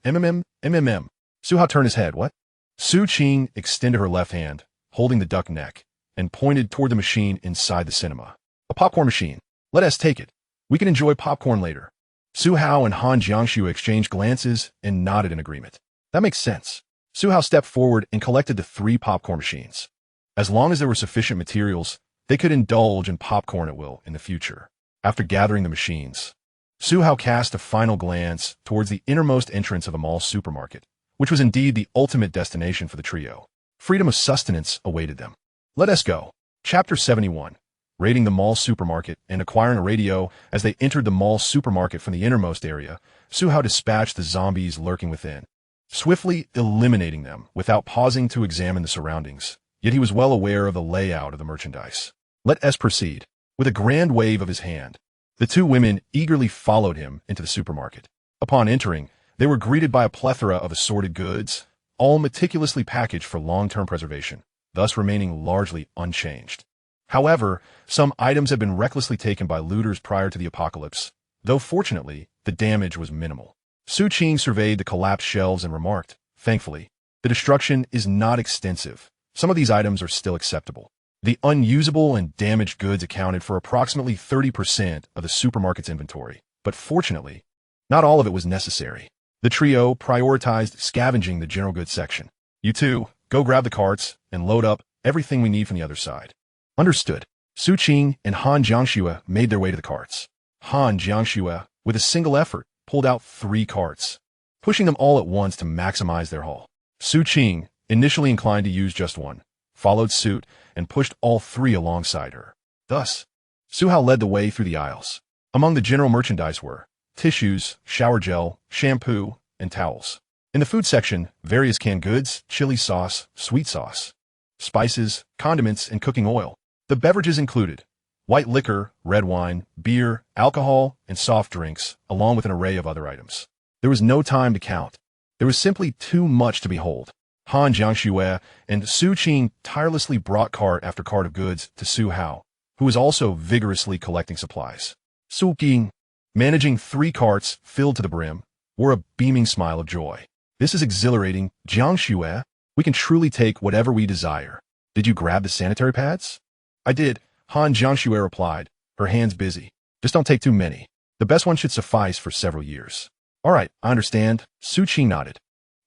MMM. Su Hao turned his head. "What?" Su Qing extended her left hand, holding the duck neck, and pointed toward the machine inside the cinema. "A popcorn machine. Let us take it. We can enjoy popcorn later." Su Hao and Han Jiangxue exchanged glances and nodded in agreement. "That makes sense." Su Hao stepped forward and collected the 3 popcorn machines. As long as there were sufficient materials, they could indulge in popcorn at will in the future. After gathering the machines, Su Hao cast a final glance towards the innermost entrance of the mall supermarket, which was indeed the ultimate destination for the trio. Freedom of sustenance awaited them. Let us go. Chapter 71. Raiding the mall supermarket and acquiring a radio. As they entered the mall supermarket from the innermost area, Su Hao dispatched the zombies lurking within, swiftly eliminating them without pausing to examine the surroundings. Yet he was well aware of the layout of the merchandise. Let us proceed. With a grand wave of his hand, the 2 women eagerly followed him into the supermarket. Upon entering, they were greeted by a plethora of assorted goods, all meticulously packaged for long-term preservation, thus remaining largely unchanged. However, some items had been recklessly taken by looters prior to the apocalypse, though fortunately, the damage was minimal. Su Qing surveyed the collapsed shelves and remarked, "Thankfully, the destruction is not extensive. Some of these items are still acceptable." The unusable and damaged goods accounted for approximately 30% of the supermarket's inventory, but fortunately, not all of it was necessary. The trio prioritized scavenging the general goods section. "You two, go grab the carts and load up everything we need from the other side." Understood. Su Qing and Han Jiangxue made their way to the carts. Han Jiangxue, with a single effort, pulled out 3 carts, pushing them all at once to maximize their haul. Su Qing, initially inclined to use just one, followed suit and pushed all 3 alongside her. Thus, Su Hao led the way through the aisles. Among the general merchandise were tissues, shower gel, shampoo, and towels. In the food section, various canned goods, chili sauce, sweet sauce, spices, condiments, and cooking oil. The beverages included white liquor, red wine, beer, alcohol, and soft drinks, along with an array of other items. There was no time to count. There was simply too much to behold. Han Jiangxue and Su Qing tirelessly brought cart after cart of goods to Su Hao, who was also vigorously collecting supplies. Su Qing, managing 3 carts filled to the brim, wore a beaming smile of joy. "This is exhilarating, Jiangxue. We can truly take whatever we desire. Did you grab the sanitary pads?" "I did," Han Jiangxue replied, her hands busy. "Just don't take too many. The best one should suffice for several years." "All right, I understand." Su Qing nodded.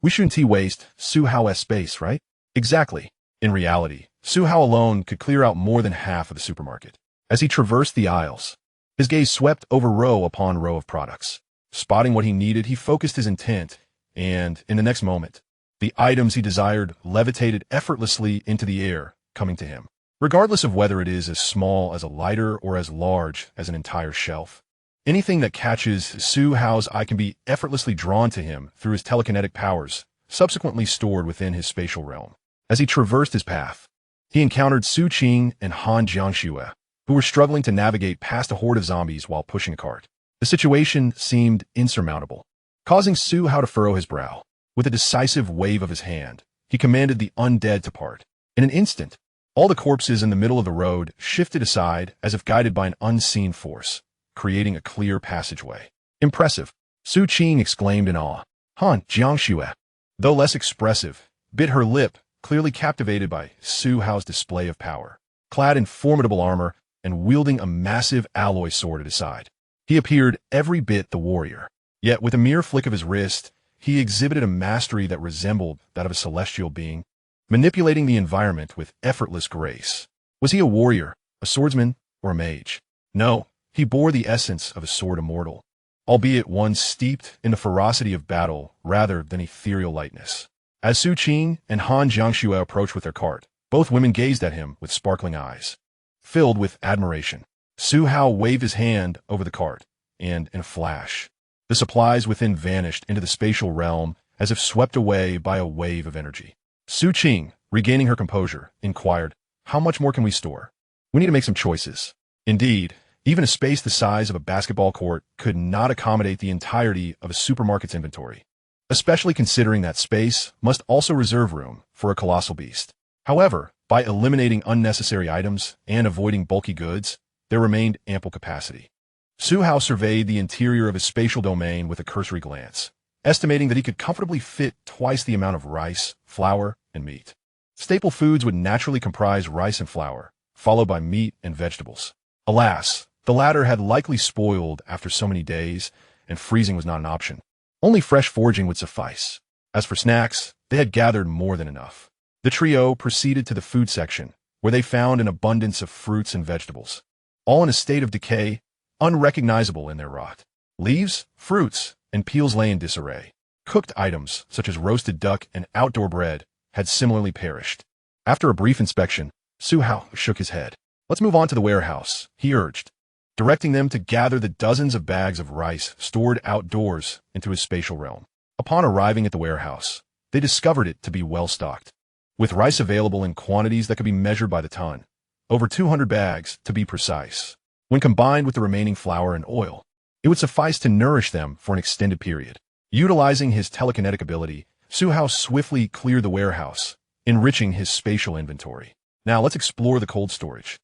"We shouldn't waste Su Hao's space, right?" "Exactly." In reality, Su Hao alone could clear out more than half of the supermarket. As he traversed the aisles, his gaze swept over row upon row of products. Spotting what he needed, he focused his intent, and, in the next moment, the items he desired levitated effortlessly into the air, coming to him. regardless of whether it is as small as a lighter or as large as an entire shelf. Anything that catches Su Hao's eye can be effortlessly drawn to him through his telekinetic powers, subsequently stored within his spatial realm. As he traversed his path, he encountered Su Qing and Han Jiangxue, who were struggling to navigate past a horde of zombies while pushing a cart. The situation seemed insurmountable, causing Su Hao to furrow his brow. With a decisive wave of his hand, he commanded the undead to part. In an instant, all the corpses in the middle of the road shifted aside as if guided by an unseen force, creating a clear passageway. Impressive, Su Qing exclaimed in awe. Han Jiangxue, though less expressive, bit her lip, clearly captivated by Su Hao's display of power. Clad in formidable armor and wielding a massive alloy sword at his side, he appeared every bit the warrior. Yet with a mere flick of his wrist, he exhibited a mastery that resembled that of a celestial being, manipulating the environment with effortless grace. Was he a warrior, a swordsman, or a mage? No, he bore the essence of a sword immortal, albeit one steeped in the ferocity of battle rather than ethereal lightness. As Su Qing and Han Jiangxue approached with their cart, both women gazed at him with sparkling eyes, filled with admiration. Su Hao waved his hand over the cart, and in a flash, the supplies within vanished into the spatial realm as if swept away by a wave of energy. Su Qing, regaining her composure, inquired, "How much more can we store? We need to make some choices." Indeed, even a space the size of a basketball court could not accommodate the entirety of a supermarket's inventory, especially considering that space must also reserve room for a colossal beast. However, by eliminating unnecessary items and avoiding bulky goods, there remained ample capacity. Su Hao surveyed the interior of his spatial domain with a cursory glance, estimating that he could comfortably fit twice the amount of rice, flour, and meat. Staple foods would naturally comprise rice and flour, followed by meat and vegetables. Alas, the latter had likely spoiled after so many days, and freezing was not an option. Only fresh foraging would suffice. As for snacks, they had gathered more than enough. The trio proceeded to the food section, where they found an abundance of fruits and vegetables, all in a state of decay, unrecognizable in their rot. Leaves, fruits, and peels lay in disarray. Cooked items, such as roasted duck and outdoor bread, had similarly perished. After a brief inspection, Su Hao shook his head. "Let's move on to the warehouse," he urged, directing them to gather the dozens of bags of rice stored outdoors into his spatial realm. Upon arriving at the warehouse, they discovered it to be well-stocked, with rice available in quantities that could be measured by the ton, over 200 bags to be precise. When combined with the remaining flour and oil, it would suffice to nourish them for an extended period. Utilizing his telekinetic ability, Su Hao swiftly cleared the warehouse, enriching his spatial inventory. "Now let's explore the cold storage,"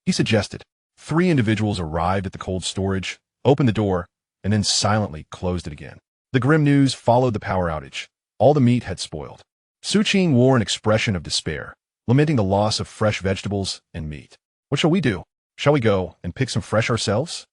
he suggested. 3 individuals arrived at the cold storage, opened the door, and then silently closed it again. The grim news followed the power outage. All the meat had spoiled. Su Qing wore an expression of despair, lamenting the loss of fresh vegetables and meat. "What shall we do? Shall we go and pick some fresh ourselves?"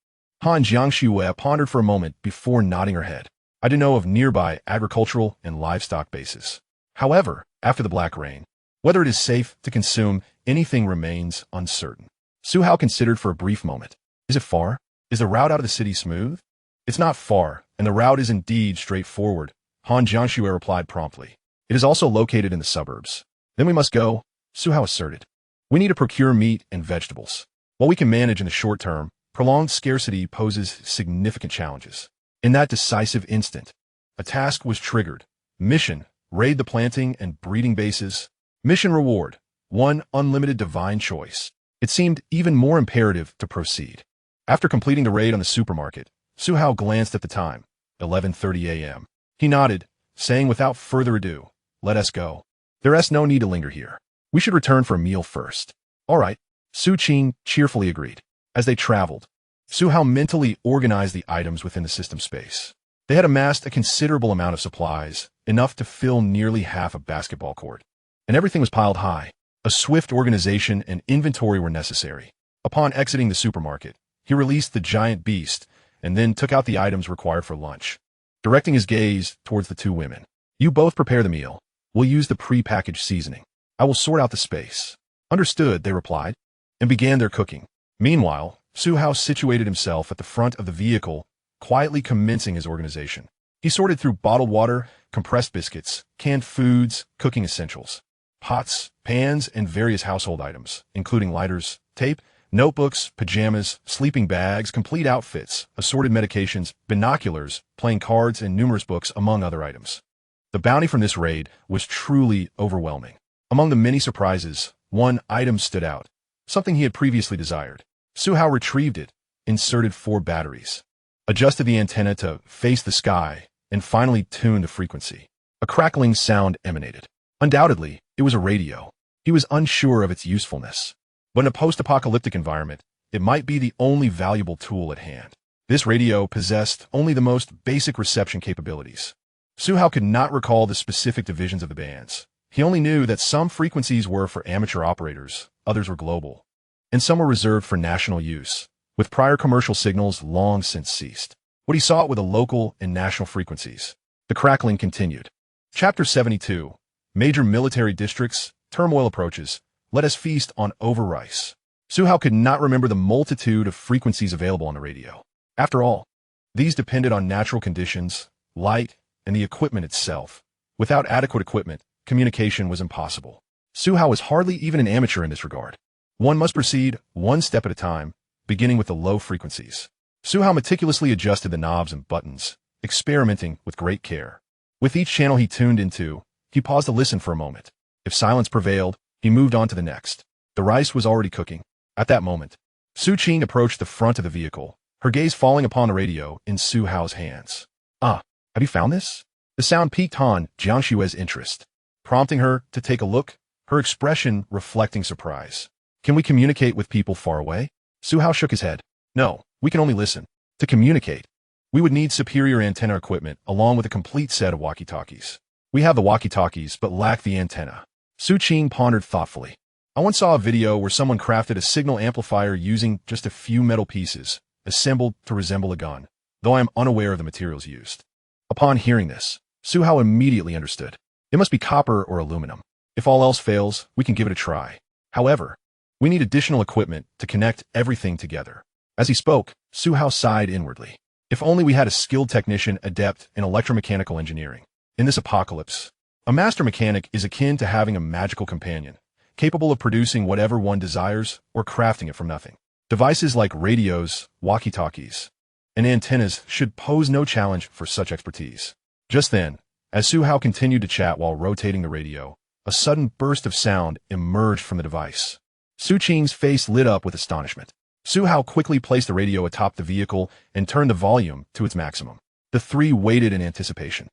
Han Jiangxue pondered for a moment before nodding her head. "I do know of nearby agricultural and livestock bases. However, after the Black Rain, whether it is safe to consume anything remains uncertain." Su Hao considered for a brief moment. "Is it far? Is the route out of the city smooth?" "It's not far, and the route is indeed straightforward," Han Jiangxue replied promptly. "It is also located in the suburbs." "Then we must go," Su Hao asserted. "We need to procure meat and vegetables. While we can manage in the short term, prolonged scarcity poses significant challenges." In that decisive instant, a task was triggered. Mission: raid the planting and breeding bases. Mission reward: 1 unlimited divine choice. It seemed even more imperative to proceed. After completing the raid on the supermarket, Su Hao glanced at the time, 11:30 a.m. He nodded, saying without further ado, "Let us go. There is no need to linger here. We should return for a meal first." "All right," Su Qing cheerfully agreed. As they traveled, Su Hao mentally organized the items within the system space. They had amassed a considerable amount of supplies, enough to fill nearly half a basketball court. And everything was piled high. A swift organization and inventory were necessary. Upon exiting the supermarket, he released the giant beast and then took out the items required for lunch, directing his gaze towards the 2 women. "You both prepare the meal. We'll use the pre-packaged seasoning. I will sort out the space." "Understood," they replied, and began their cooking. Meanwhile, Su Hao situated himself at the front of the vehicle, quietly commencing his organization. He sorted through bottled water, compressed biscuits, canned foods, cooking essentials, pots, pans, and various household items, including lighters, tape, notebooks, pajamas, sleeping bags, complete outfits, assorted medications, binoculars, playing cards, and numerous books, among other items. The bounty from this raid was truly overwhelming. Among the many surprises, one item stood out, something he had previously desired. Su Hao retrieved it, inserted 4 batteries, adjusted the antenna to face the sky, and finally tuned the frequency. A crackling sound emanated. Undoubtedly, it was a radio. He was unsure of its usefulness, but in a post-apocalyptic environment, it might be the only valuable tool at hand. This radio possessed only the most basic reception capabilities. Su Hao could not recall the specific divisions of the bands. He only knew that some frequencies were for amateur operators, others were global, and some were reserved for national use, with prior commercial signals long since ceased. What he sought were the local and national frequencies. The crackling continued. Chapter 72. Major military districts, turmoil approaches. Let us feast on over-rice. Su Hao could not remember the multitude of frequencies available on the radio. After all, these depended on natural conditions, light, and the equipment itself. Without adequate equipment, communication was impossible. Su Hao was hardly even an amateur in this regard. One must proceed one step at a time, beginning with the low frequencies. Su Hao meticulously adjusted the knobs and buttons, experimenting with great care. With each channel he tuned into, he paused to listen for a moment. If silence prevailed, he moved on to the next. The rice was already cooking. At that moment, Su Qing approached the front of the vehicle, her gaze falling upon the radio in Su Hao's hands. "Ah, have you found this?" The sound piqued Han Jiangshue's interest, prompting her to take a look, her expression reflecting surprise. "Can we communicate with people far away?" Su Hao shook his head. "No, we can only listen. To communicate, we would need superior antenna equipment along with a complete set of walkie-talkies. We have the walkie-talkies but lack the antenna." Su Qing pondered thoughtfully. "I once saw a video where someone crafted a signal amplifier using just a few metal pieces, assembled to resemble a gun, though I am unaware of the materials used." Upon hearing this, Su Hao immediately understood. It must be copper or aluminum. If all else fails, we can give it a try. However, we need additional equipment to connect everything together. As he spoke, Su Hao sighed inwardly. If only we had a skilled technician adept in electromechanical engineering. In this apocalypse, a master mechanic is akin to having a magical companion, capable of producing whatever one desires or crafting it from nothing. Devices like radios, walkie-talkies, and antennas should pose no challenge for such expertise. Just then, as Su Hao continued to chat while rotating the radio, a sudden burst of sound emerged from the device. Su Qing's face lit up with astonishment. Su Hao quickly placed the radio atop the vehicle and turned the volume to its maximum. The three waited in anticipation.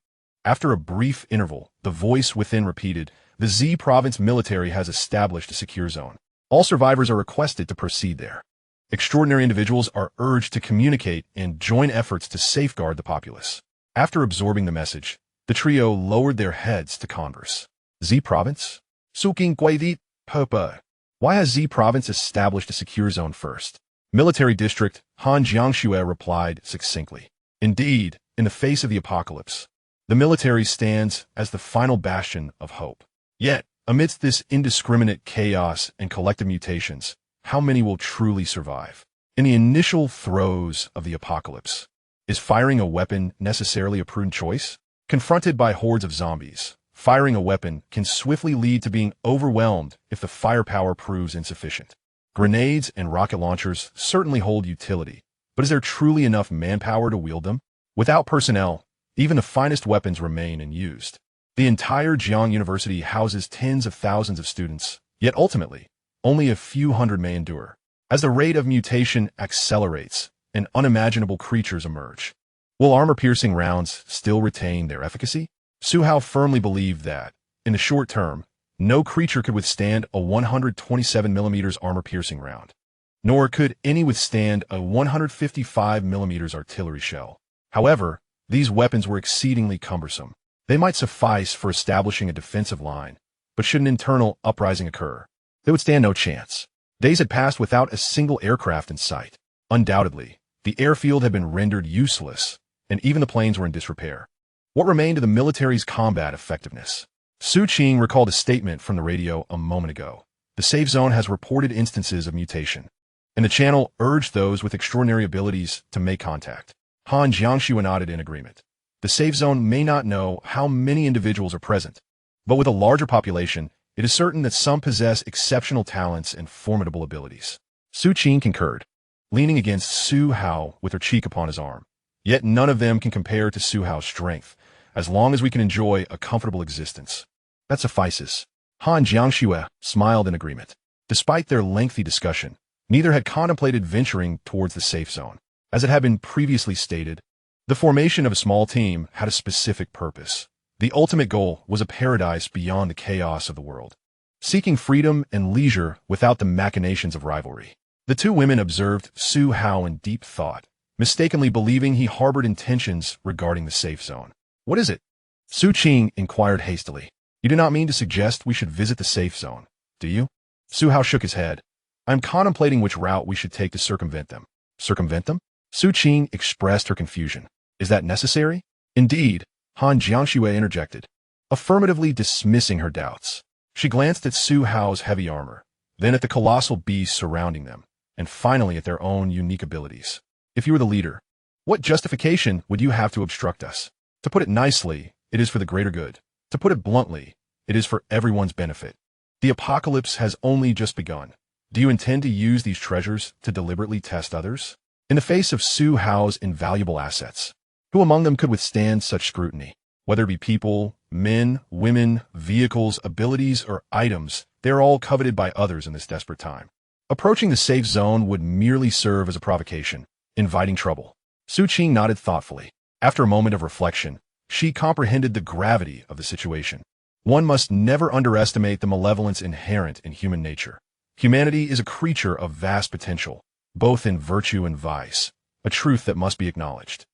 After a brief interval, the voice within repeated, "The Z province military has established a secure zone. All survivors are requested to proceed there. Extraordinary individuals are urged to communicate and join efforts to safeguard the populace." After absorbing the message, the trio lowered their heads to converse. "Z province? Suking Guaidit, Popa. Why has Z province established a secure zone first?" Military district, Han Jiangxue replied succinctly. Indeed, in the face of the apocalypse, the military stands as the final bastion of hope. Yet, amidst this indiscriminate chaos and collective mutations, how many will truly survive? In the initial throes of the apocalypse, is firing a weapon necessarily a prudent choice? Confronted by hordes of zombies, firing a weapon can swiftly lead to being overwhelmed if the firepower proves insufficient. Grenades and rocket launchers certainly hold utility, but is there truly enough manpower to wield them? Without personnel, even the finest weapons remain unused. The entire Jiang University houses tens of thousands of students, yet ultimately, only a few hundred may endure. As the rate of mutation accelerates and unimaginable creatures emerge, will armor-piercing rounds still retain their efficacy? Su Hao firmly believed that, in the short term, no creature could withstand a 127mm armor-piercing round, nor could any withstand a 155mm artillery shell. However, these weapons were exceedingly cumbersome. They might suffice for establishing a defensive line, but should an internal uprising occur, they would stand no chance. Days had passed without a single aircraft in sight. Undoubtedly, the airfield had been rendered useless, and even the planes were in disrepair. What remained of the military's combat effectiveness? Su Qing recalled a statement from the radio a moment ago. The safe zone has reported instances of mutation, and the channel urged those with extraordinary abilities to make contact. Han Jiangxue nodded in agreement. The safe zone may not know how many individuals are present, but with a larger population, It is certain that some possess exceptional talents and formidable abilities. Su Qing concurred, leaning against Su Hao with her cheek upon his arm. Yet none of them can compare to Su Hao's strength, as long as we can enjoy a comfortable existence. That suffices. Han Jiangxue smiled in agreement. Despite their lengthy discussion, neither had contemplated venturing towards the safe zone. As it had been previously stated, the formation of a small team had a specific purpose. The ultimate goal was a paradise beyond the chaos of the world, seeking freedom and leisure without the machinations of rivalry. The two women observed Su Hao in deep thought, mistakenly believing he harbored intentions regarding the safe zone. What is it? Su Qing inquired hastily. You do not mean to suggest we should visit the safe zone, do you? Su Hao shook his head. I am contemplating which route we should take to circumvent them. Circumvent them? Su Qing expressed her confusion. Is that necessary? Indeed, Han Jiangxue interjected, affirmatively dismissing her doubts. She glanced at Su Hao's heavy armor, then at the colossal beasts surrounding them, and finally at their own unique abilities. If you were the leader, what justification would you have to obstruct us? To put it nicely, it is for the greater good. To put it bluntly, it is for everyone's benefit. The apocalypse has only just begun. Do you intend to use these treasures to deliberately test others? In the face of Su Hao's invaluable assets, who among them could withstand such scrutiny? Whether it be people, men, women, vehicles, abilities, or items, they are all coveted by others in this desperate time. Approaching the safe zone would merely serve as a provocation, inviting trouble. Su Qing nodded thoughtfully. After a moment of reflection, she comprehended the gravity of the situation. One must never underestimate the malevolence inherent in human nature. Humanity is a creature of vast potential, both in virtue and vice, a truth that must be acknowledged.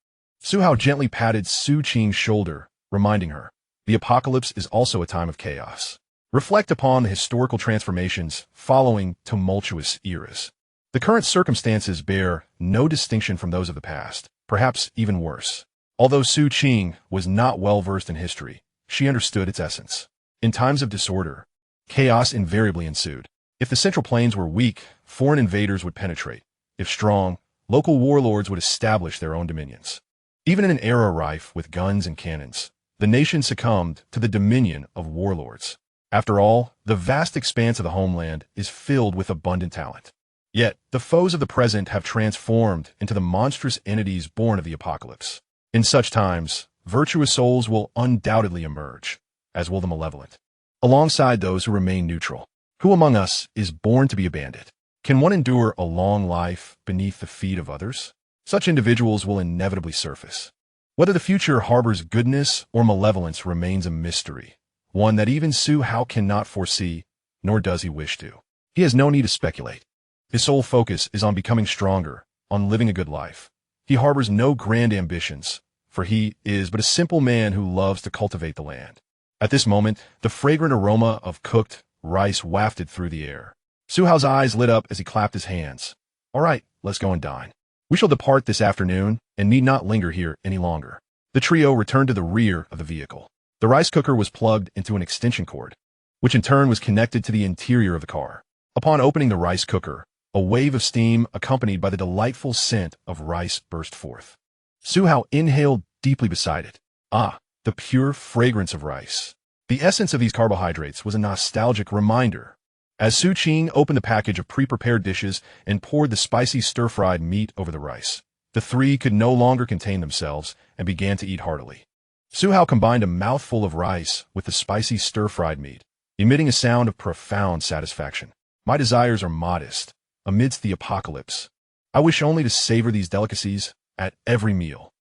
Su Hao gently patted Su Qing's shoulder, reminding her, the apocalypse is also a time of chaos. Reflect upon the historical transformations following tumultuous eras. The current circumstances bear no distinction from those of the past, perhaps even worse. Although Su Qing was not well versed in history, she understood its essence. In times of disorder, chaos invariably ensued. If the Central Plains were weak, foreign invaders would penetrate. If strong, local warlords would establish their own dominions. Even in an era rife with guns and cannons, the nation succumbed to the dominion of warlords. After all, the vast expanse of the homeland is filled with abundant talent. Yet, the foes of the present have transformed into the monstrous entities born of the apocalypse. In such times, virtuous souls will undoubtedly emerge, as will the malevolent, alongside those who remain neutral. Who among us is born to be a bandit? Can one endure a long life beneath the feet of others? Such individuals will inevitably surface. Whether the future harbors goodness or malevolence remains a mystery, one that even Su Hao cannot foresee, nor does he wish to. He has no need to speculate. His sole focus is on becoming stronger, on living a good life. He harbors no grand ambitions, for he is but a simple man who loves to cultivate the land. At this moment, the fragrant aroma of cooked rice wafted through the air. Su Hao's eyes lit up as he clapped his hands. All right, let's go and dine. We shall depart this afternoon and need not linger here any longer. The trio returned to the rear of the vehicle. The rice cooker was plugged into an extension cord, which in turn was connected to the interior of the car. Upon opening the rice cooker, a wave of steam accompanied by the delightful scent of rice burst forth. Su Hao inhaled deeply beside it. Ah, the pure fragrance of rice. The essence of these carbohydrates was a nostalgic reminder. As Su Qing opened the package of pre-prepared dishes and poured the spicy stir-fried meat over the rice, the three could no longer contain themselves and began to eat heartily. Su Hao combined a mouthful of rice with the spicy stir-fried meat, emitting a sound of profound satisfaction. My desires are modest. Amidst the apocalypse, I wish only to savor these delicacies at every meal.